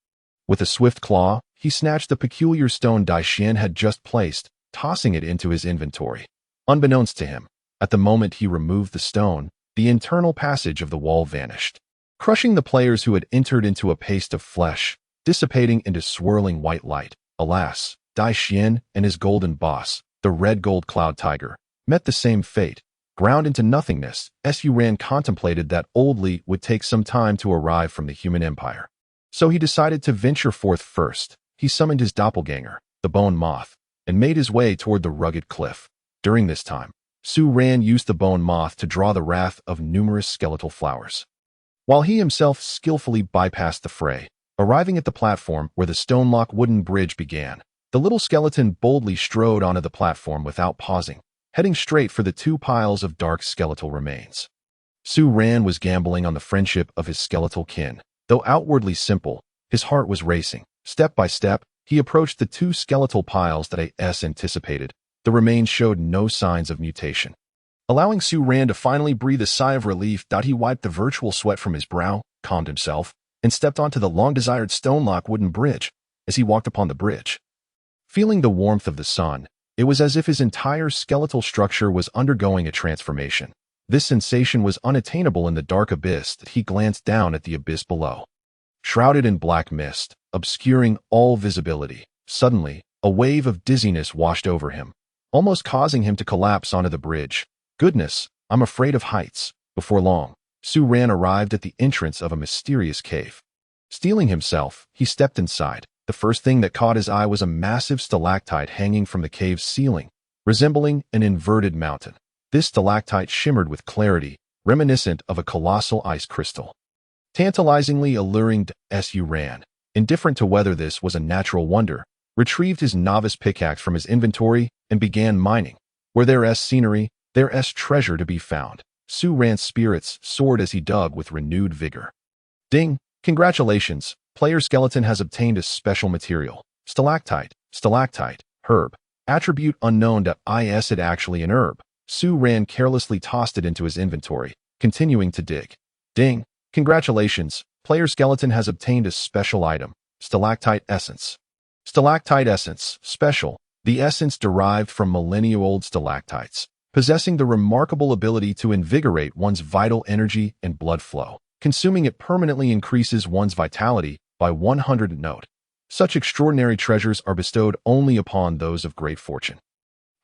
With a swift claw, he snatched the peculiar stone Dai Xian had just placed, tossing it into his inventory. Unbeknownst to him, At the moment he removed the stone, the internal passage of the wall vanished, crushing the players who had entered into a paste of flesh, dissipating into swirling white light. Alas, Dai Xian and his golden boss, the red gold cloud tiger, met the same fate. Ground into nothingness, Su Ran contemplated that Old Li would take some time to arrive from the human empire. So he decided to venture forth first. He summoned his doppelganger, the bone moth, and made his way toward the rugged cliff. During this time, Su Ran used the bone moth to draw the wrath of numerous skeletal flowers, while he himself skillfully bypassed the fray. Arriving at the platform where the stone-lock wooden bridge began, the little skeleton boldly strode onto the platform without pausing, heading straight for the two piles of dark skeletal remains. Su Ran was gambling on the friendship of his skeletal kin. Though outwardly simple, his heart was racing. Step by step, he approached the two skeletal piles that As anticipated. The remains showed no signs of mutation, allowing Su Ran to finally breathe a sigh of relief. He wiped the virtual sweat from his brow, calmed himself, and stepped onto the long-desired stone-lock wooden bridge. As he walked upon the bridge, feeling the warmth of the sun, it was as if his entire skeletal structure was undergoing a transformation. This sensation was unattainable in the dark abyss that he glanced down at the abyss below. Shrouded in black mist, obscuring all visibility, suddenly, a wave of dizziness washed over him, almost causing him to collapse onto the bridge. Goodness, I'm afraid of heights. Before long, Su Ran arrived at the entrance of a mysterious cave. Steeling himself, he stepped inside. The first thing that caught his eye was a massive stalactite hanging from the cave's ceiling, resembling an inverted mountain. This stalactite shimmered with clarity, reminiscent of a colossal ice crystal. Tantalizingly alluring to Su Ran, indifferent to whether this was a natural wonder, retrieved his novice pickaxe from his inventory and began mining. Where there's scenery, there's treasure to be found. Su Ran's spirits soared as he dug with renewed vigor. Ding! Congratulations! Player skeleton has obtained a special material. Stalactite, herb. Attribute unknown. Is it actually an herb? Su Ran carelessly tossed it into his inventory, continuing to dig. Ding! Congratulations! Player skeleton has obtained a special item. Stalactite essence. Stalactite essence, special. The essence derived from millennia-old stalactites, possessing the remarkable ability to invigorate one's vital energy and blood flow. Consuming it permanently increases one's vitality by 100. Note: such extraordinary treasures are bestowed only upon those of great fortune.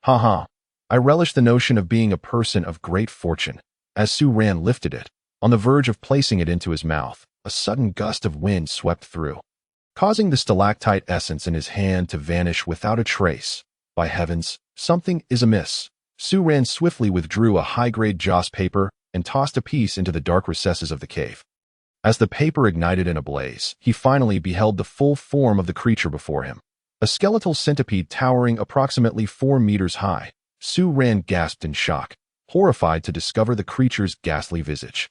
Haha. I relish the notion of being a person of great fortune. As Su Ran lifted it, on the verge of placing it into his mouth, a sudden gust of wind swept through, causing the stalactite essence in his hand to vanish without a trace. By heavens, something is amiss. Su Ran swiftly withdrew a high-grade joss paper and tossed a piece into the dark recesses of the cave. As the paper ignited in a blaze, he finally beheld the full form of the creature before him. A skeletal centipede towering approximately 4 meters high. Su Ran gasped in shock, horrified to discover the creature's ghastly visage.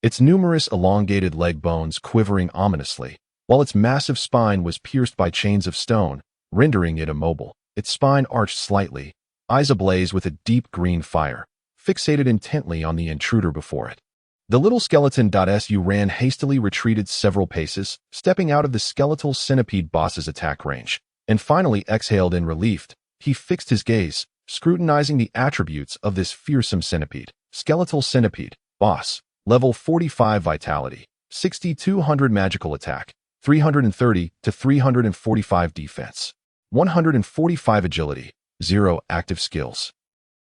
Its numerous elongated leg bones quivering ominously, while its massive spine was pierced by chains of stone, rendering it immobile. Its spine arched slightly, eyes ablaze with a deep green fire, fixated intently on the intruder before it. The little skeleton. Su Ran hastily retreated several paces, stepping out of the skeletal centipede boss's attack range, and finally exhaled in relief. He fixed his gaze, scrutinizing the attributes of this fearsome centipede. Skeletal centipede, boss, level 45 vitality, 6200 magical attack, 330 to 345 defense, 145 agility, 0 active skills.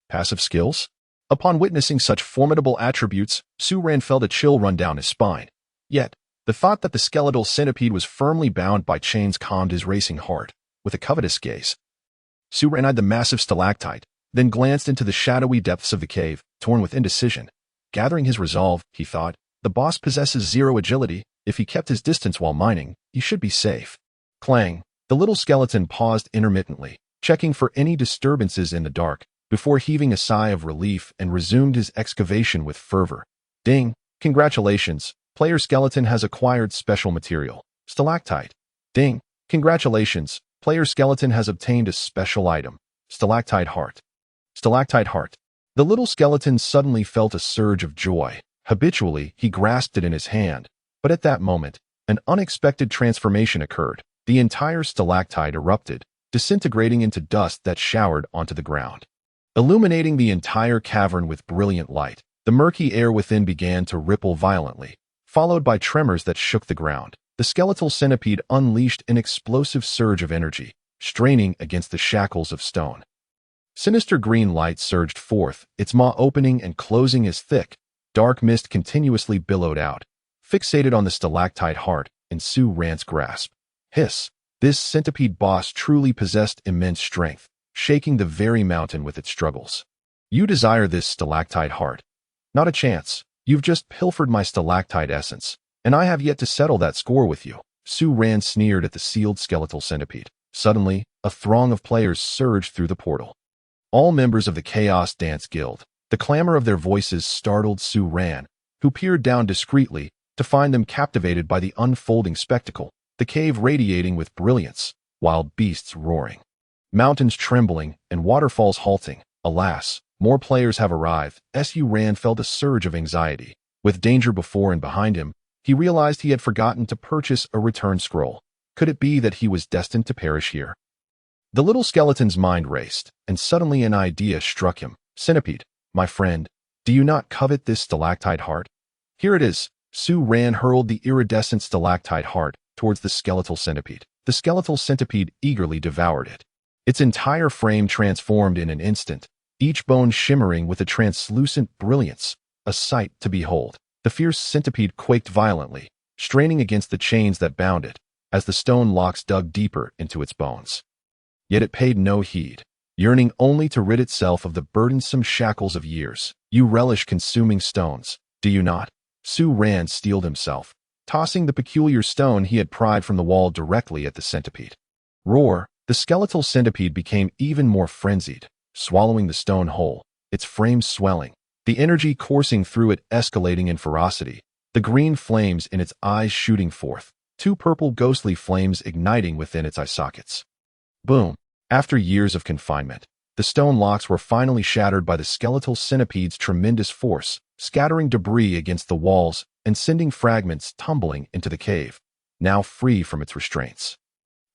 Passive skills? Upon witnessing such formidable attributes, Su Ran felt a chill run down his spine. Yet, the thought that the skeletal centipede was firmly bound by chains calmed his racing heart. With a covetous gaze, Su Ran eyed the massive stalactite, then glanced into the shadowy depths of the cave, torn with indecision. Gathering his resolve, he thought, the boss possesses 0 agility. If he kept his distance while mining, he should be safe. Clang! The little skeleton paused intermittently, checking for any disturbances in the dark, before heaving a sigh of relief and resumed his excavation with fervor. Ding! Congratulations! Player skeleton has acquired special material. Stalactite. Ding! Congratulations! Player skeleton has obtained a special item. Stalactite heart. Stalactite heart. The little skeleton suddenly felt a surge of joy. Habitually, he grasped it in his hand, but at that moment, an unexpected transformation occurred. The entire stalactite erupted, disintegrating into dust that showered onto the ground. illuminating the entire cavern with brilliant light. The murky air within began to ripple violently, followed by tremors that shook the ground. The skeletal centipede unleashed an explosive surge of energy, straining against the shackles of stone. Sinister green light surged forth, its maw opening and closing as thick, dark mist continuously billowed out, fixated on the stalactite heart in Su Ran's grasp. Hiss! This centipede boss truly possessed immense strength, shaking the very mountain with its struggles. You desire this stalactite heart? Not a chance. You've just pilfered my stalactite essence, and I have yet to settle that score with you. Su Ran sneered at the sealed skeletal centipede. Suddenly, a throng of players surged through the portal. All members of the Chaos Dance Guild. The clamor of their voices startled Su Ran, who peered down discreetly to find them captivated by the unfolding spectacle, the cave radiating with brilliance, wild beasts roaring, mountains trembling, and waterfalls halting. Alas, more players have arrived. Su Ran felt a surge of anxiety. With danger before and behind him, he realized he had forgotten to purchase a return scroll. Could it be that he was destined to perish here? The little skeleton's mind raced, and suddenly an idea struck him. Centipede, my friend, do you not covet this stalactite heart? Here it is. Su Ran hurled the iridescent stalactite heart towards the skeletal centipede. The skeletal centipede eagerly devoured it. Its entire frame transformed in an instant, each bone shimmering with a translucent brilliance, a sight to behold. The fierce centipede quaked violently, straining against the chains that bound it, as the stone locks dug deeper into its bones. Yet it paid no heed, yearning only to rid itself of the burdensome shackles of years. You relish consuming stones, do you not? Su Ran steeled himself, tossing the peculiar stone he had pried from the wall directly at the centipede. Roar! The skeletal centipede became even more frenzied, swallowing the stone whole, its frame swelling, the energy coursing through it escalating in ferocity, the green flames in its eyes shooting forth, two purple ghostly flames igniting within its eye sockets. Boom! After years of confinement, the stone locks were finally shattered by the skeletal centipede's tremendous force, scattering debris against the walls and sending fragments tumbling into the cave, now free from its restraints.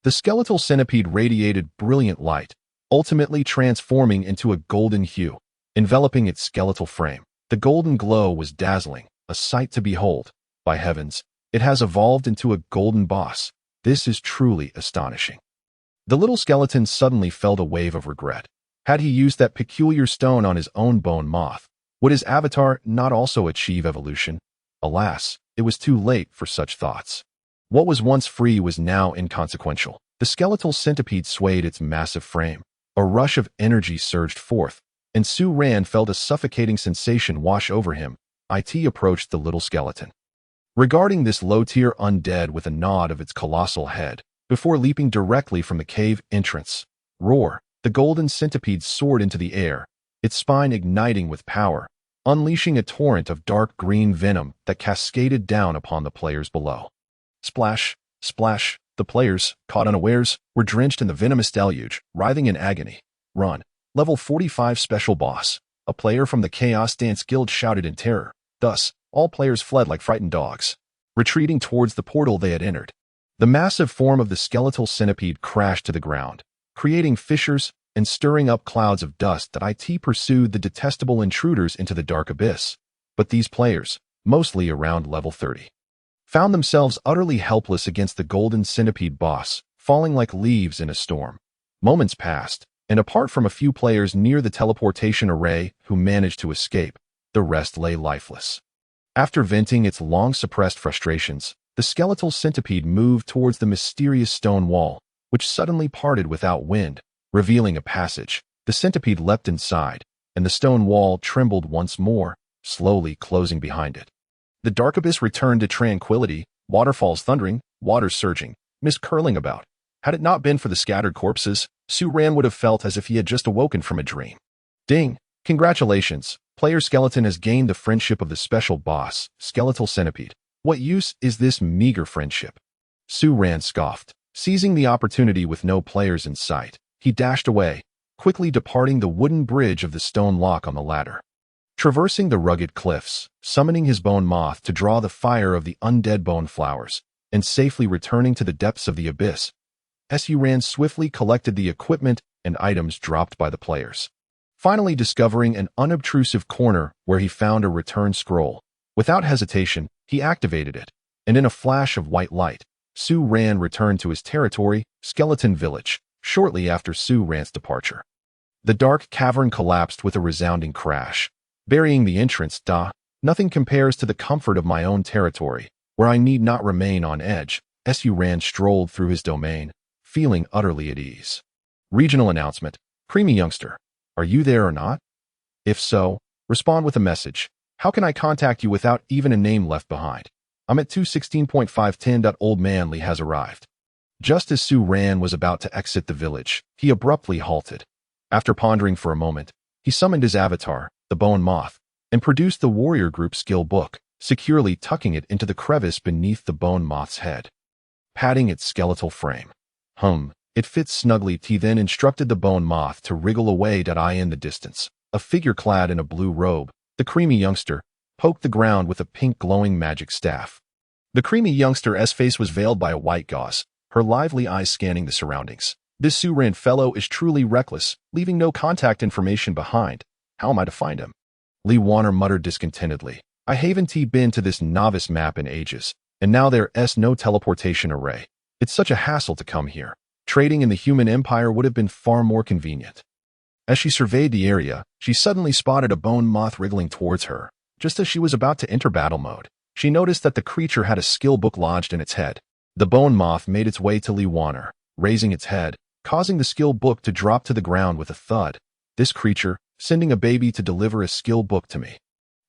The skeletal centipede radiated brilliant light, ultimately transforming into a golden hue, enveloping its skeletal frame. The golden glow was dazzling, a sight to behold. By heavens, it has evolved into a golden boss. This is truly astonishing. The little skeleton suddenly felt a wave of regret. Had he used that peculiar stone on his own bone moth, would his avatar not also achieve evolution? Alas, it was too late for such thoughts. What was once free was now inconsequential. The skeletal centipede swayed its massive frame. A rush of energy surged forth, and Su Ran felt a suffocating sensation wash over him. It approached the little skeleton, regarding this low-tier undead with a nod of its colossal head, before leaping directly from the cave entrance. Roar! The golden centipede soared into the air, its spine igniting with power, unleashing a torrent of dark green venom that cascaded down upon the players below. Splash! Splash! The players, caught unawares, were drenched in the venomous deluge, writhing in agony. Run! Level 45 Special Boss. A player from the Chaos Dance Guild shouted in terror. Thus, all players fled like frightened dogs, retreating towards the portal they had entered. The massive form of the skeletal centipede crashed to the ground, creating fissures and stirring up clouds of dust that pursued the detestable intruders into the dark abyss. But these players, mostly around level 30, found themselves utterly helpless against the golden centipede boss, falling like leaves in a storm. Moments passed, and apart from a few players near the teleportation array who managed to escape, the rest lay lifeless. After venting its long-suppressed frustrations, the skeletal centipede moved towards the mysterious stone wall, which suddenly parted without wind, revealing a passage. The centipede leapt inside, and the stone wall trembled once more, slowly closing behind it. The dark abyss returned to tranquility, waterfalls thundering, waters surging, mist curling about. Had it not been for the scattered corpses, Su Ran would have felt as if he had just awoken from a dream. Ding! Congratulations! Player Skeleton has gained the friendship of the special boss, Skeletal Centipede. What use is this meager friendship? Su Ran scoffed. Seizing the opportunity with no players in sight, he dashed away, quickly departing the wooden bridge of the stone lock on the ladder. Traversing the rugged cliffs, summoning his bone moth to draw the fire of the undead bone flowers, and safely returning to the depths of the abyss, Su Ran swiftly collected the equipment and items dropped by the players. finally discovering an unobtrusive corner where he found a return scroll. Without hesitation, he activated it, and in a flash of white light, Su Ran returned to his territory, Skeleton Village, shortly after Su Ran's departure. The dark cavern collapsed with a resounding crash, burying the entrance. Nothing compares to the comfort of my own territory, where I need not remain on edge. Su Ran strolled through his domain, feeling utterly at ease. Regional announcement. Creamy youngster, are you there or not? If so, respond with a message. How can I contact you without even a name left behind? I'm at 216.510. Old Manly has arrived. Just as Su Ran was about to exit the village, he abruptly halted. After pondering for a moment, he summoned his avatar, the Bone Moth, and produced the warrior group skill book, securely tucking it into the crevice beneath the Bone Moth's head. Patting its skeletal frame. It fits snugly. He then instructed the Bone Moth to wriggle away. In the distance, a figure clad in a blue robe, the creamy youngster, poked the ground with a pink glowing magic staff. The creamy youngster's face was veiled by a white gauze, her lively eyes scanning the surroundings. This Su Ran fellow is truly reckless, leaving no contact information behind. How am I to find him? Li Wanner muttered discontentedly. I haven't been to this novice map in ages, and now there's no teleportation array. It's such a hassle to come here. Trading in the human empire would have been far more convenient. As she surveyed the area, she suddenly spotted a bone moth wriggling towards her. Just as she was about to enter battle mode, she noticed that the creature had a skill book lodged in its head. The bone moth made its way to Li Wanner, raising its head, causing the skill book to drop to the ground with a thud. This creature, sending a baby to deliver a skill book to me,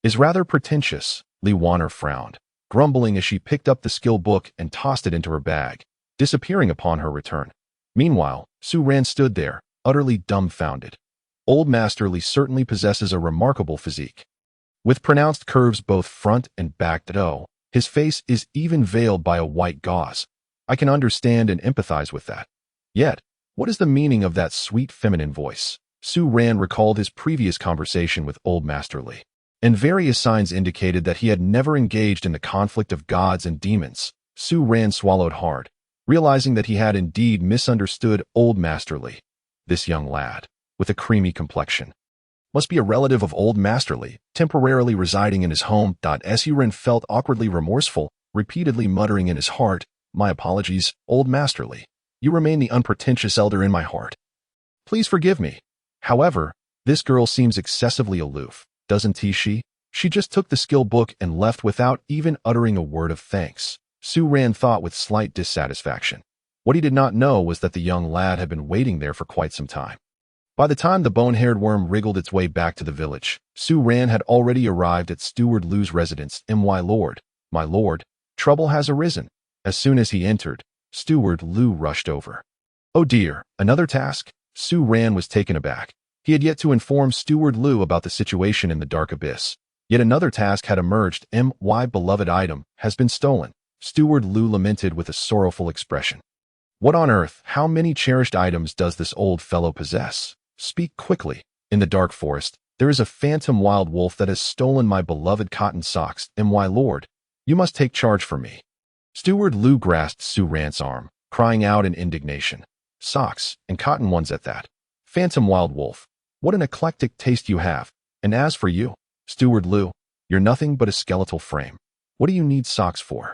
is rather pretentious. Li Wanner frowned, grumbling as she picked up the skill book and tossed it into her bag, disappearing upon her return. Meanwhile, Su Ran stood there, utterly dumbfounded. Old Master Li certainly possesses a remarkable physique. With pronounced curves both front and back, though, his face is even veiled by a white gauze. I can understand and empathize with that. Yet, what is the meaning of that sweet feminine voice? Su Ran recalled his previous conversation with Old Master Li, and various signs indicated that he had never engaged in the conflict of gods and demons. Su Ran swallowed hard, realizing that he had indeed misunderstood Old Master Li. This young lad, with a creamy complexion, must be a relative of Old Master Li, temporarily residing in his home. Su Ran felt awkwardly remorseful, repeatedly muttering in his heart, My apologies, Old Master Li. You remain the unpretentious elder in my heart. Please forgive me. However, this girl seems excessively aloof, doesn't she? She just took the skill book and left without even uttering a word of thanks. Su Ran thought with slight dissatisfaction. What he did not know was that the young lad had been waiting there for quite some time. By the time the bone-haired worm wriggled its way back to the village, Su Ran had already arrived at Steward Lu's residence. My lord, trouble has arisen. As soon as he entered, Steward Lu rushed over. Oh dear, another task? Su Ran was taken aback. He had yet to inform Steward Lu about the situation in the dark abyss. Yet another task had emerged. My beloved item has been stolen. Steward Lu lamented with a sorrowful expression. What on earth? How many cherished items does this old fellow possess? Speak quickly. In the dark forest, there is a phantom wild wolf that has stolen my beloved cotton socks. My lord, you must take charge for me. Steward Lu grasped Su Ran's arm, crying out in indignation. Socks, and cotton ones at that. Phantom wild wolf, what an eclectic taste you have. And as for you, Steward Lu, you're nothing but a skeletal frame. What do you need socks for?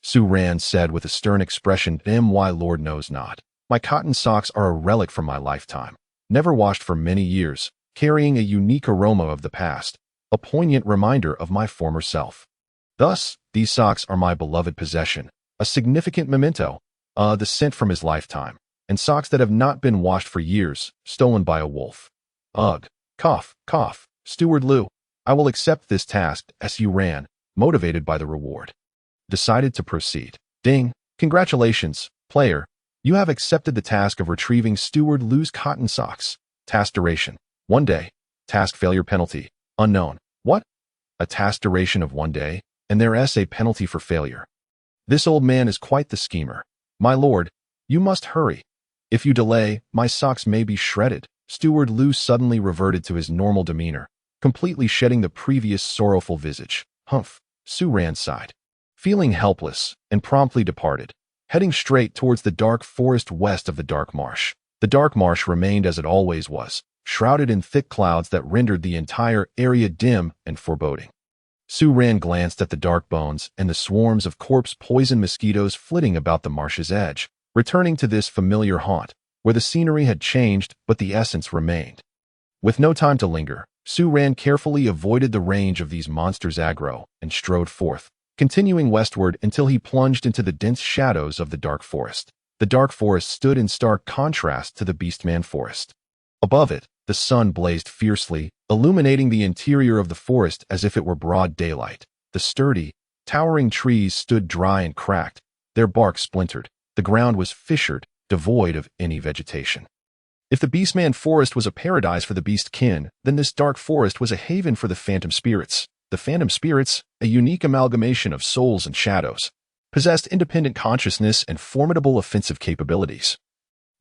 Su Ran said with a stern expression. My lord knows not. My cotton socks are a relic from my lifetime, never washed for many years, carrying a unique aroma of the past, a poignant reminder of my former self. Thus, these socks are my beloved possession, a significant memento, the scent from his lifetime, and socks that have not been washed for years, stolen by a wolf. Ugh, cough, cough, Steward Lu, I will accept this task. Su Ran, motivated by the reward, decided to proceed. Ding, congratulations, player. You have accepted the task of retrieving Steward Lu's cotton socks. Task duration, 1 day. Task failure penalty, unknown. What? A task duration of 1 day, and there's a penalty for failure. This old man is quite the schemer. My lord, you must hurry. If you delay, my socks may be shredded. Steward Lu suddenly reverted to his normal demeanor, completely shedding the previous sorrowful visage. Humph, Su Ran sighed, feeling helpless, and promptly departed, heading straight towards the dark forest west of the dark marsh. The dark marsh remained as it always was, shrouded in thick clouds that rendered the entire area dim and foreboding. Su Ran glanced at the dark bones and the swarms of corpse-poisoned mosquitoes flitting about the marsh's edge, returning to this familiar haunt, where the scenery had changed but the essence remained. With no time to linger, Su Ran carefully avoided the range of these monsters' aggro and strode forth, continuing westward until he plunged into the dense shadows of the dark forest. The dark forest stood in stark contrast to the Beastman forest. Above it, the sun blazed fiercely, illuminating the interior of the forest as if it were broad daylight. The sturdy, towering trees stood dry and cracked, their bark splintered. The ground was fissured, devoid of any vegetation. If the Beastman forest was a paradise for the beast kin, then this dark forest was a haven for the phantom spirits. The phantom spirits, a unique amalgamation of souls and shadows, possessed independent consciousness and formidable offensive capabilities.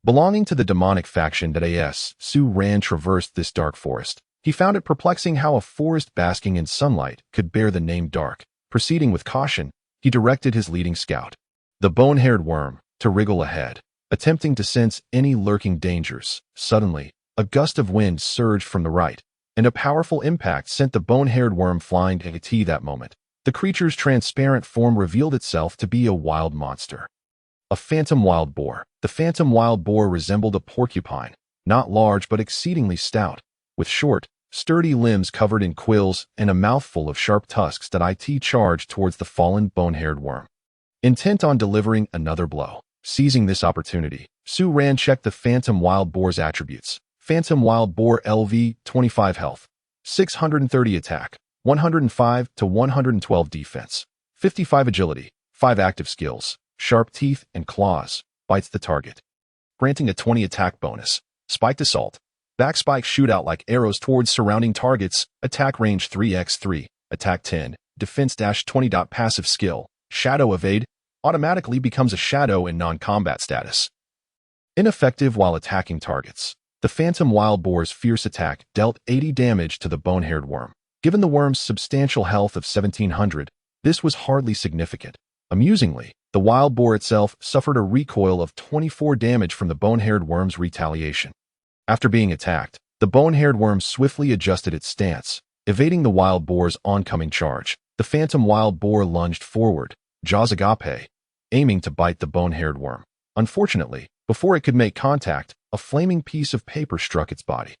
Belonging to the demonic faction that Su Ran traversed this dark forest. He found it perplexing how a forest basking in sunlight could bear the name dark. Proceeding with caution, he directed his leading scout, the bone-haired worm, to wriggle ahead, attempting to sense any lurking dangers. Suddenly, a gust of wind surged from the right, and a powerful impact sent the bone-haired worm flying to tea that moment. The creature's transparent form revealed itself to be a wild monster. A phantom wild boar. The phantom wild boar resembled a porcupine, not large but exceedingly stout, with short, sturdy limbs covered in quills and a mouthful of sharp tusks that charged towards the fallen bone-haired worm, intent on delivering another blow. Seizing this opportunity, Su Ran checked the phantom wild boar's attributes. Phantom wild boar LV, 25 health, 630 attack, 105 to 112 defense, 55 agility, 5 active skills, sharp teeth and claws, bites the target, granting a 20 attack bonus. Spiked assault, back spikes shoot out like arrows towards surrounding targets, attack range 3x3, attack 10, defense -20. Passive skill, shadow evade, automatically becomes a shadow in non-combat status. Ineffective while attacking targets. The phantom wild boar's fierce attack dealt 80 damage to the bone-haired worm. Given the worm's substantial health of 1700, this was hardly significant. Amusingly, the wild boar itself suffered a recoil of 24 damage from the bone-haired worm's retaliation. After being attacked, the bone-haired worm swiftly adjusted its stance, evading the wild boar's oncoming charge. The phantom wild boar lunged forward, jaws agape, aiming to bite the bone-haired worm. Unfortunately, before it could make contact, a flaming piece of paper struck its body.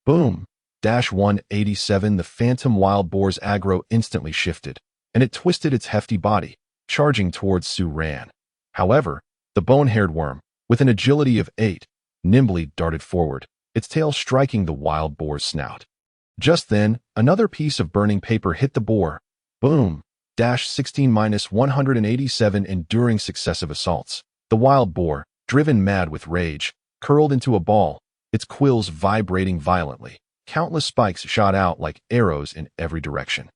Boom! -187. The phantom wild boar's aggro instantly shifted, and it twisted its hefty body, charging towards Su Ran. However, the bone-haired worm, with an agility of 8, nimbly darted forward, its tail striking the wild boar's snout. Just then, another piece of burning paper hit the boar. Boom! -16-187. Enduring successive assaults, the wild boar, driven mad with rage, curled into a ball, its quills vibrating violently. Countless spikes shot out like arrows in every direction,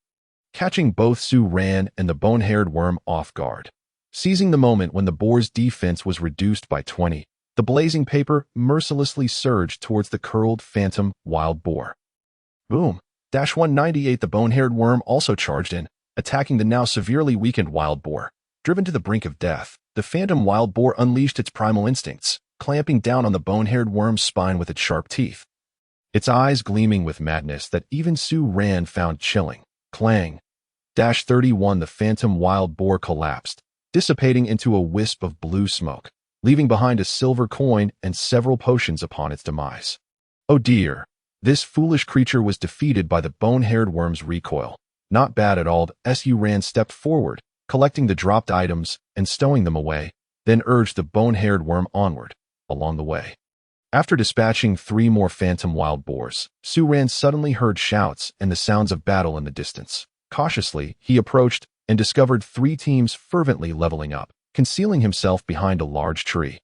catching both Su Ran and the bone-haired worm off guard. Seizing the moment when the boar's defense was reduced by 20, the blazing paper mercilessly surged towards the curled phantom wild boar. Boom! -198. The bone-haired worm also charged in, attacking the now severely weakened wild boar. Driven to the brink of death, the phantom wild boar unleashed its primal instincts, clamping down on the bone-haired worm's spine with its sharp teeth, its eyes gleaming with madness that even Su Ran found chilling. Clang! -31. The phantom wild boar collapsed, dissipating into a wisp of blue smoke, leaving behind a silver coin and several potions upon its demise. Oh dear! This foolish creature was defeated by the bone-haired worm's recoil. Not bad at all. Su Ran stepped forward, collecting the dropped items and stowing them away, then urged the bone-haired worm onward, along the way. After dispatching 3 more phantom wild boars, Su Ran suddenly heard shouts and the sounds of battle in the distance. Cautiously, he approached and discovered 3 teams fervently leveling up, concealing himself behind a large tree.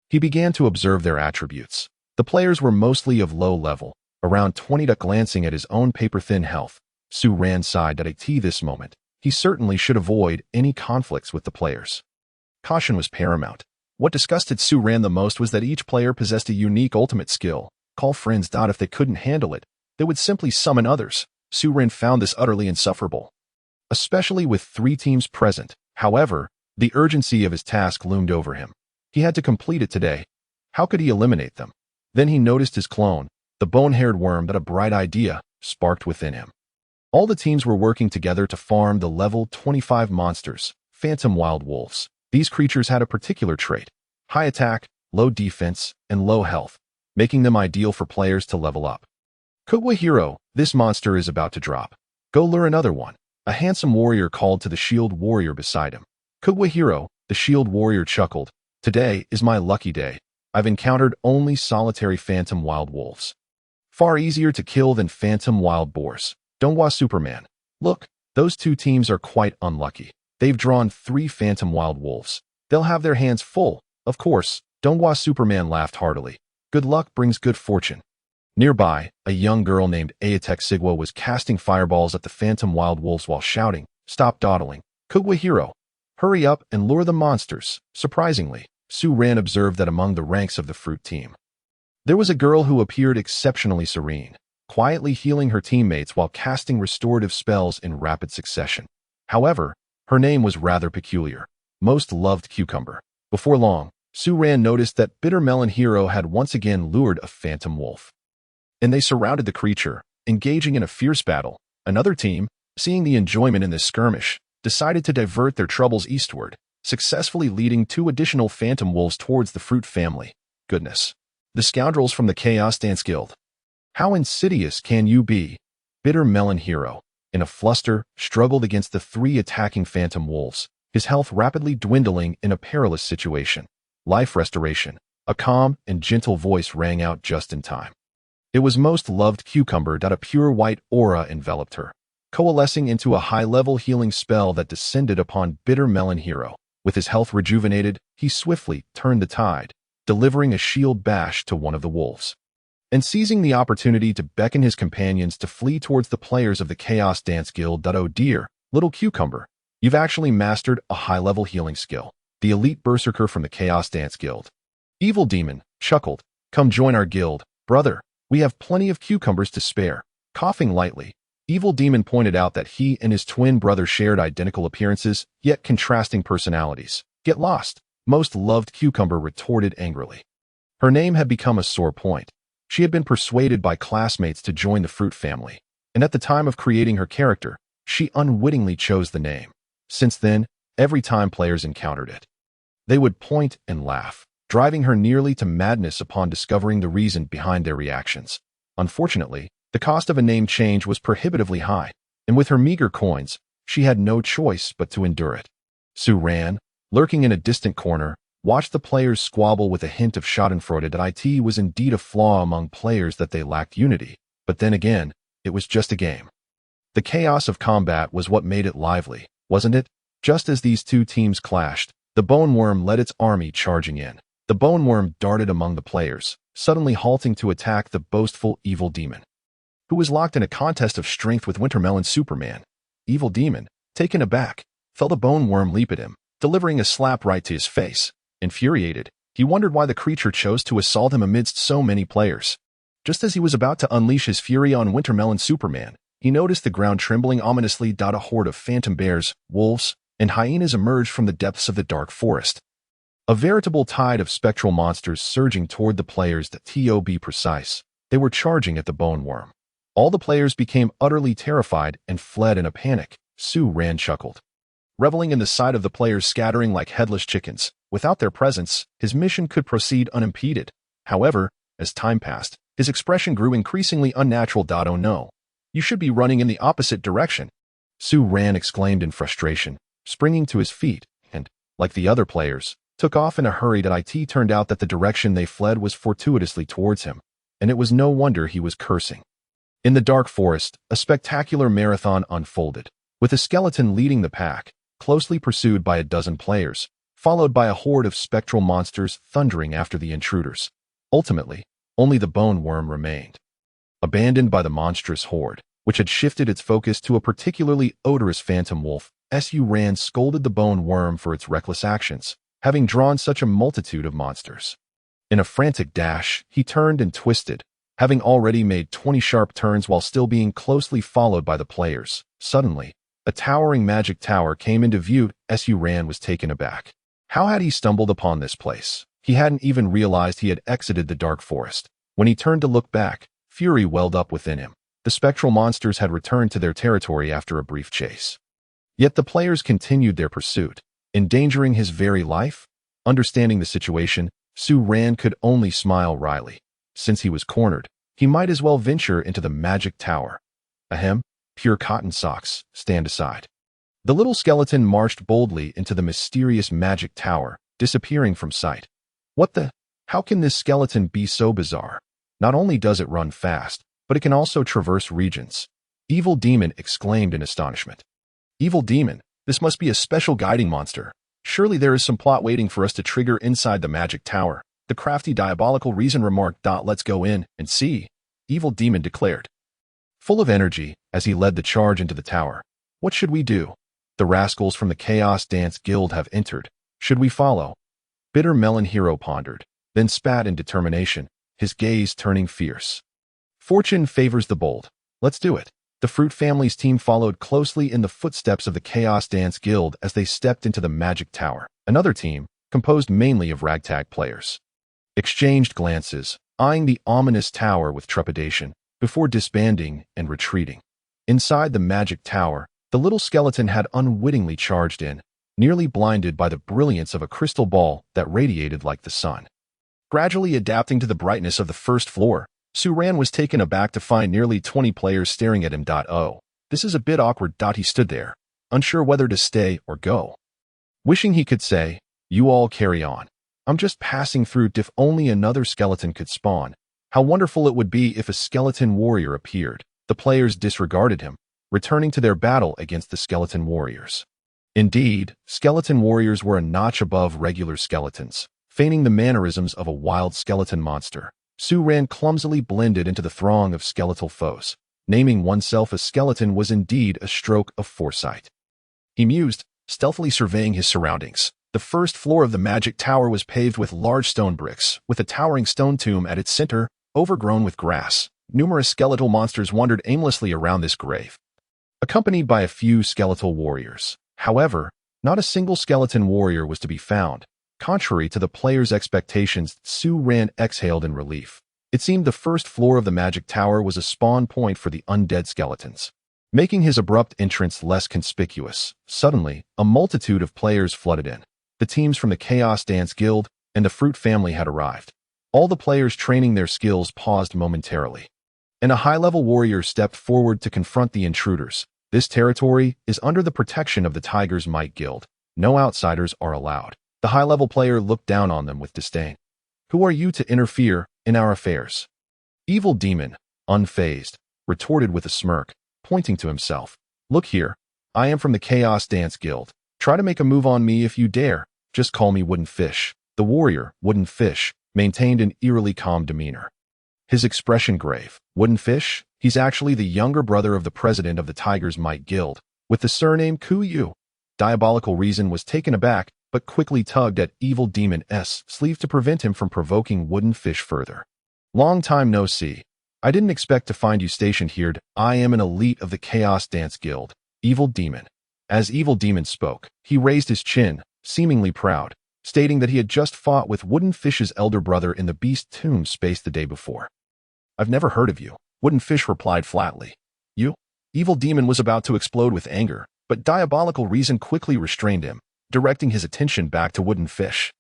He began to observe their attributes. The players were mostly of low level, around 20. Glancing at his own paper-thin health, Su Ran sighed at this moment. He certainly should avoid any conflicts with the players. Caution was paramount. What disgusted Su Ran the most was that each player possessed a unique ultimate skill. Call friends. If they couldn't handle it, they would simply summon others. Su Ran found this utterly insufferable, especially with 3 teams present. However, the urgency of his task loomed over him. He had to complete it today. How could he eliminate them? Then he noticed his clone, the bone-haired worm that a bright idea sparked within him. All the teams were working together to farm the level 25 monsters, phantom wild wolves. These creatures had a particular trait: high attack, low defense, and low health, making them ideal for players to level up. Kugwa Hero, this monster is about to drop. Go lure another one. A handsome warrior called to the shield warrior beside him. Kugwa Hero, the shield warrior chuckled. Today is my lucky day. I've encountered only solitary phantom wild wolves. Far easier to kill than phantom wild boars. Dongwa Superman. Look, those two teams are quite unlucky. They've drawn 3 phantom wild wolves. They'll have their hands full. Of course, Dongwa Superman laughed heartily. Good luck brings good fortune. Nearby, a young girl named Aotek Sigwa was casting fireballs at the phantom wild wolves while shouting, "Stop dawdling. Kugwa Hero, hurry up and lure the monsters." Surprisingly, Su Ran observed that among the ranks of the fruit team, there was a girl who appeared exceptionally serene, quietly healing her teammates while casting restorative spells in rapid succession. However, her name was rather peculiar: Most Loved Cucumber. Before long, Su Ran noticed that Bitter Melon Hero had once again lured a phantom wolf, and they surrounded the creature, engaging in a fierce battle. Another team, seeing the enjoyment in this skirmish, decided to divert their troubles eastward, successfully leading 2 additional phantom wolves towards the fruit family. Goodness. The scoundrels from the Chaos Dance Guild. How insidious can you be? Bitter Melon Hero, in a fluster, struggled against the 3 attacking phantom wolves, his health rapidly dwindling in a perilous situation. Life restoration. A calm and gentle voice rang out just in time. It was Most Loved Cucumber that a pure white aura enveloped her, coalescing into a high-level healing spell that descended upon Bitter Melon Hero. With his health rejuvenated, he swiftly turned the tide, delivering a shield bash to one of the wolves, and seizing the opportunity to beckon his companions to flee towards the players of the Chaos Dance Guild. Oh dear, little cucumber, you've actually mastered a high-level healing skill. The elite berserker from the Chaos Dance Guild, Evil Demon, chuckled. Come join our guild, brother. We have plenty of cucumbers to spare. Coughing lightly, Evil Demon pointed out that he and his twin brother shared identical appearances, yet contrasting personalities. Get lost, Most Loved Cucumber retorted angrily. Her name had become a sore point. She had been persuaded by classmates to join the fruit family, and at the time of creating her character, she unwittingly chose the name. Since then, every time players encountered it, they would point and laugh, driving her nearly to madness upon discovering the reason behind their reactions. Unfortunately, the cost of a name change was prohibitively high, and with her meager coins, she had no choice but to endure it. Su Ran, lurking in a distant corner, watched the players squabble with a hint of schadenfreude that it was indeed a flaw among players that they lacked unity, but then again, it was just a game. The chaos of combat was what made it lively, wasn't it? Just as these 2 teams clashed, the Bone Worm led its army charging in. The Bone Worm darted among the players, suddenly halting to attack the boastful Evil Demon, who was locked in a contest of strength with Wintermelon Superman. Evil Demon, taken aback, felt a Bone Worm leap at him, delivering a slap right to his face. Infuriated, he wondered why the creature chose to assault him amidst so many players. Just as he was about to unleash his fury on Wintermelon Superman, he noticed the ground trembling ominously. A horde of phantom bears, wolves, and hyenas emerged from the depths of the dark forest. A veritable tide of spectral monsters surging toward the players. To be precise, they were charging at the Bone Worm. All the players became utterly terrified and fled in a panic. Su Ran chuckled, reveling in the sight of the players scattering like headless chickens. Without their presence, his mission could proceed unimpeded. However, as time passed, his expression grew increasingly unnatural. Oh no, you should be running in the opposite direction. Su Ran exclaimed in frustration, springing to his feet, and, like the other players, took off in a hurry. It turned out that the direction they fled was fortuitously towards him, and it was no wonder he was cursing. In the dark forest, a spectacular marathon unfolded, with a skeleton leading the pack, closely pursued by a dozen players, followed by a horde of spectral monsters thundering after the intruders. Ultimately, only the Bone Worm remained, abandoned by the monstrous horde, which had shifted its focus to a particularly odorous phantom wolf. Su Ran scolded the Bone Worm for its reckless actions, having drawn such a multitude of monsters. In a frantic dash, he turned and twisted, having already made 20 sharp turns while still being closely followed by the players. Suddenly, a towering magic tower came into view. Su Ran was taken aback. How had he stumbled upon this place? He hadn't even realized he had exited the dark forest. When he turned to look back, Fury welled up within him. The spectral monsters had returned to their territory after a brief chase. Yet the players continued their pursuit, endangering his very life. Understanding the situation, Su-Ran could only smile wryly. Since he was cornered, he might as well venture into the magic tower. Ahem, pure cotton socks, stand aside. The little skeleton marched boldly into the mysterious magic tower, disappearing from sight. What the? How can this skeleton be so bizarre? Not only does it run fast, but it can also traverse regions. Evil Demon exclaimed in astonishment. Evil Demon, this must be a special guiding monster. Surely there is some plot waiting for us to trigger inside the magic tower. The crafty diabolical reason remarked. Let's go in and see, Evil Demon declared. Full of energy, as he led the charge into the tower. What should we do? The rascals from the Chaos Dance Guild have entered. Should we follow? Bitter Melon Hero pondered, then spat in determination, his gaze turning fierce. Fortune favors the bold. Let's do it. The Fruit family's team followed closely in the footsteps of the Chaos Dance Guild as they stepped into the magic tower. Another team, composed mainly of ragtag players, exchanged glances, eyeing the ominous tower with trepidation, before disbanding and retreating. Inside the magic tower, the little skeleton had unwittingly charged in, nearly blinded by the brilliance of a crystal ball that radiated like the sun. Gradually adapting to the brightness of the first floor, Su-Ran was taken aback to find nearly 20 players staring at him. Oh, this is a bit awkward. He stood there, unsure whether to stay or go. Wishing he could say, you all carry on. I'm just passing through. If only another skeleton could spawn. How wonderful it would be if a skeleton warrior appeared. The players disregarded him, returning to their battle against the skeleton warriors. Indeed, skeleton warriors were a notch above regular skeletons, feigning the mannerisms of a wild skeleton monster. Su-Ran clumsily blended into the throng of skeletal foes. Naming oneself a skeleton was indeed a stroke of foresight. He mused, stealthily surveying his surroundings. The first floor of the magic tower was paved with large stone bricks, with a towering stone tomb at its center, overgrown with grass. Numerous skeletal monsters wandered aimlessly around this grave, accompanied by a few skeletal warriors. However, not a single skeleton warrior was to be found. Contrary to the players' expectations, Su-Ran exhaled in relief. It seemed the first floor of the magic tower was a spawn point for the undead skeletons. Making his abrupt entrance less conspicuous, suddenly, a multitude of players flooded in. The teams from the Chaos Dance Guild and the Fruit family had arrived. All the players training their skills paused momentarily, and a high-level warrior stepped forward to confront the intruders. This territory is under the protection of the Tiger's Might Guild. No outsiders are allowed. The high-level player looked down on them with disdain. Who are you to interfere in our affairs? Evil Demon, unfazed, retorted with a smirk, pointing to himself. Look here, I am from the Chaos Dance Guild. Try to make a move on me if you dare. Just call me Wooden Fish. The warrior, Wooden Fish, maintained an eerily calm demeanor. His expression grave. Wooden Fish? He's actually the younger brother of the president of the Tiger's Might Guild, with the surname Ku-Yu. Diabolical Reason was taken aback, but quickly tugged at Evil Demon's sleeve to prevent him from provoking Wooden Fish further. Long time no see. I didn't expect to find you stationed here. I am an elite of the Chaos Dance Guild. Evil Demon. As Evil Demon spoke, he raised his chin, seemingly proud, stating that he had just fought with Wooden Fish's elder brother in the Beast Tomb space the day before. I've never heard of you, Wooden Fish replied flatly. You? Evil Demon was about to explode with anger, but Diabolical Reason quickly restrained him, directing his attention back to Wooden Fish.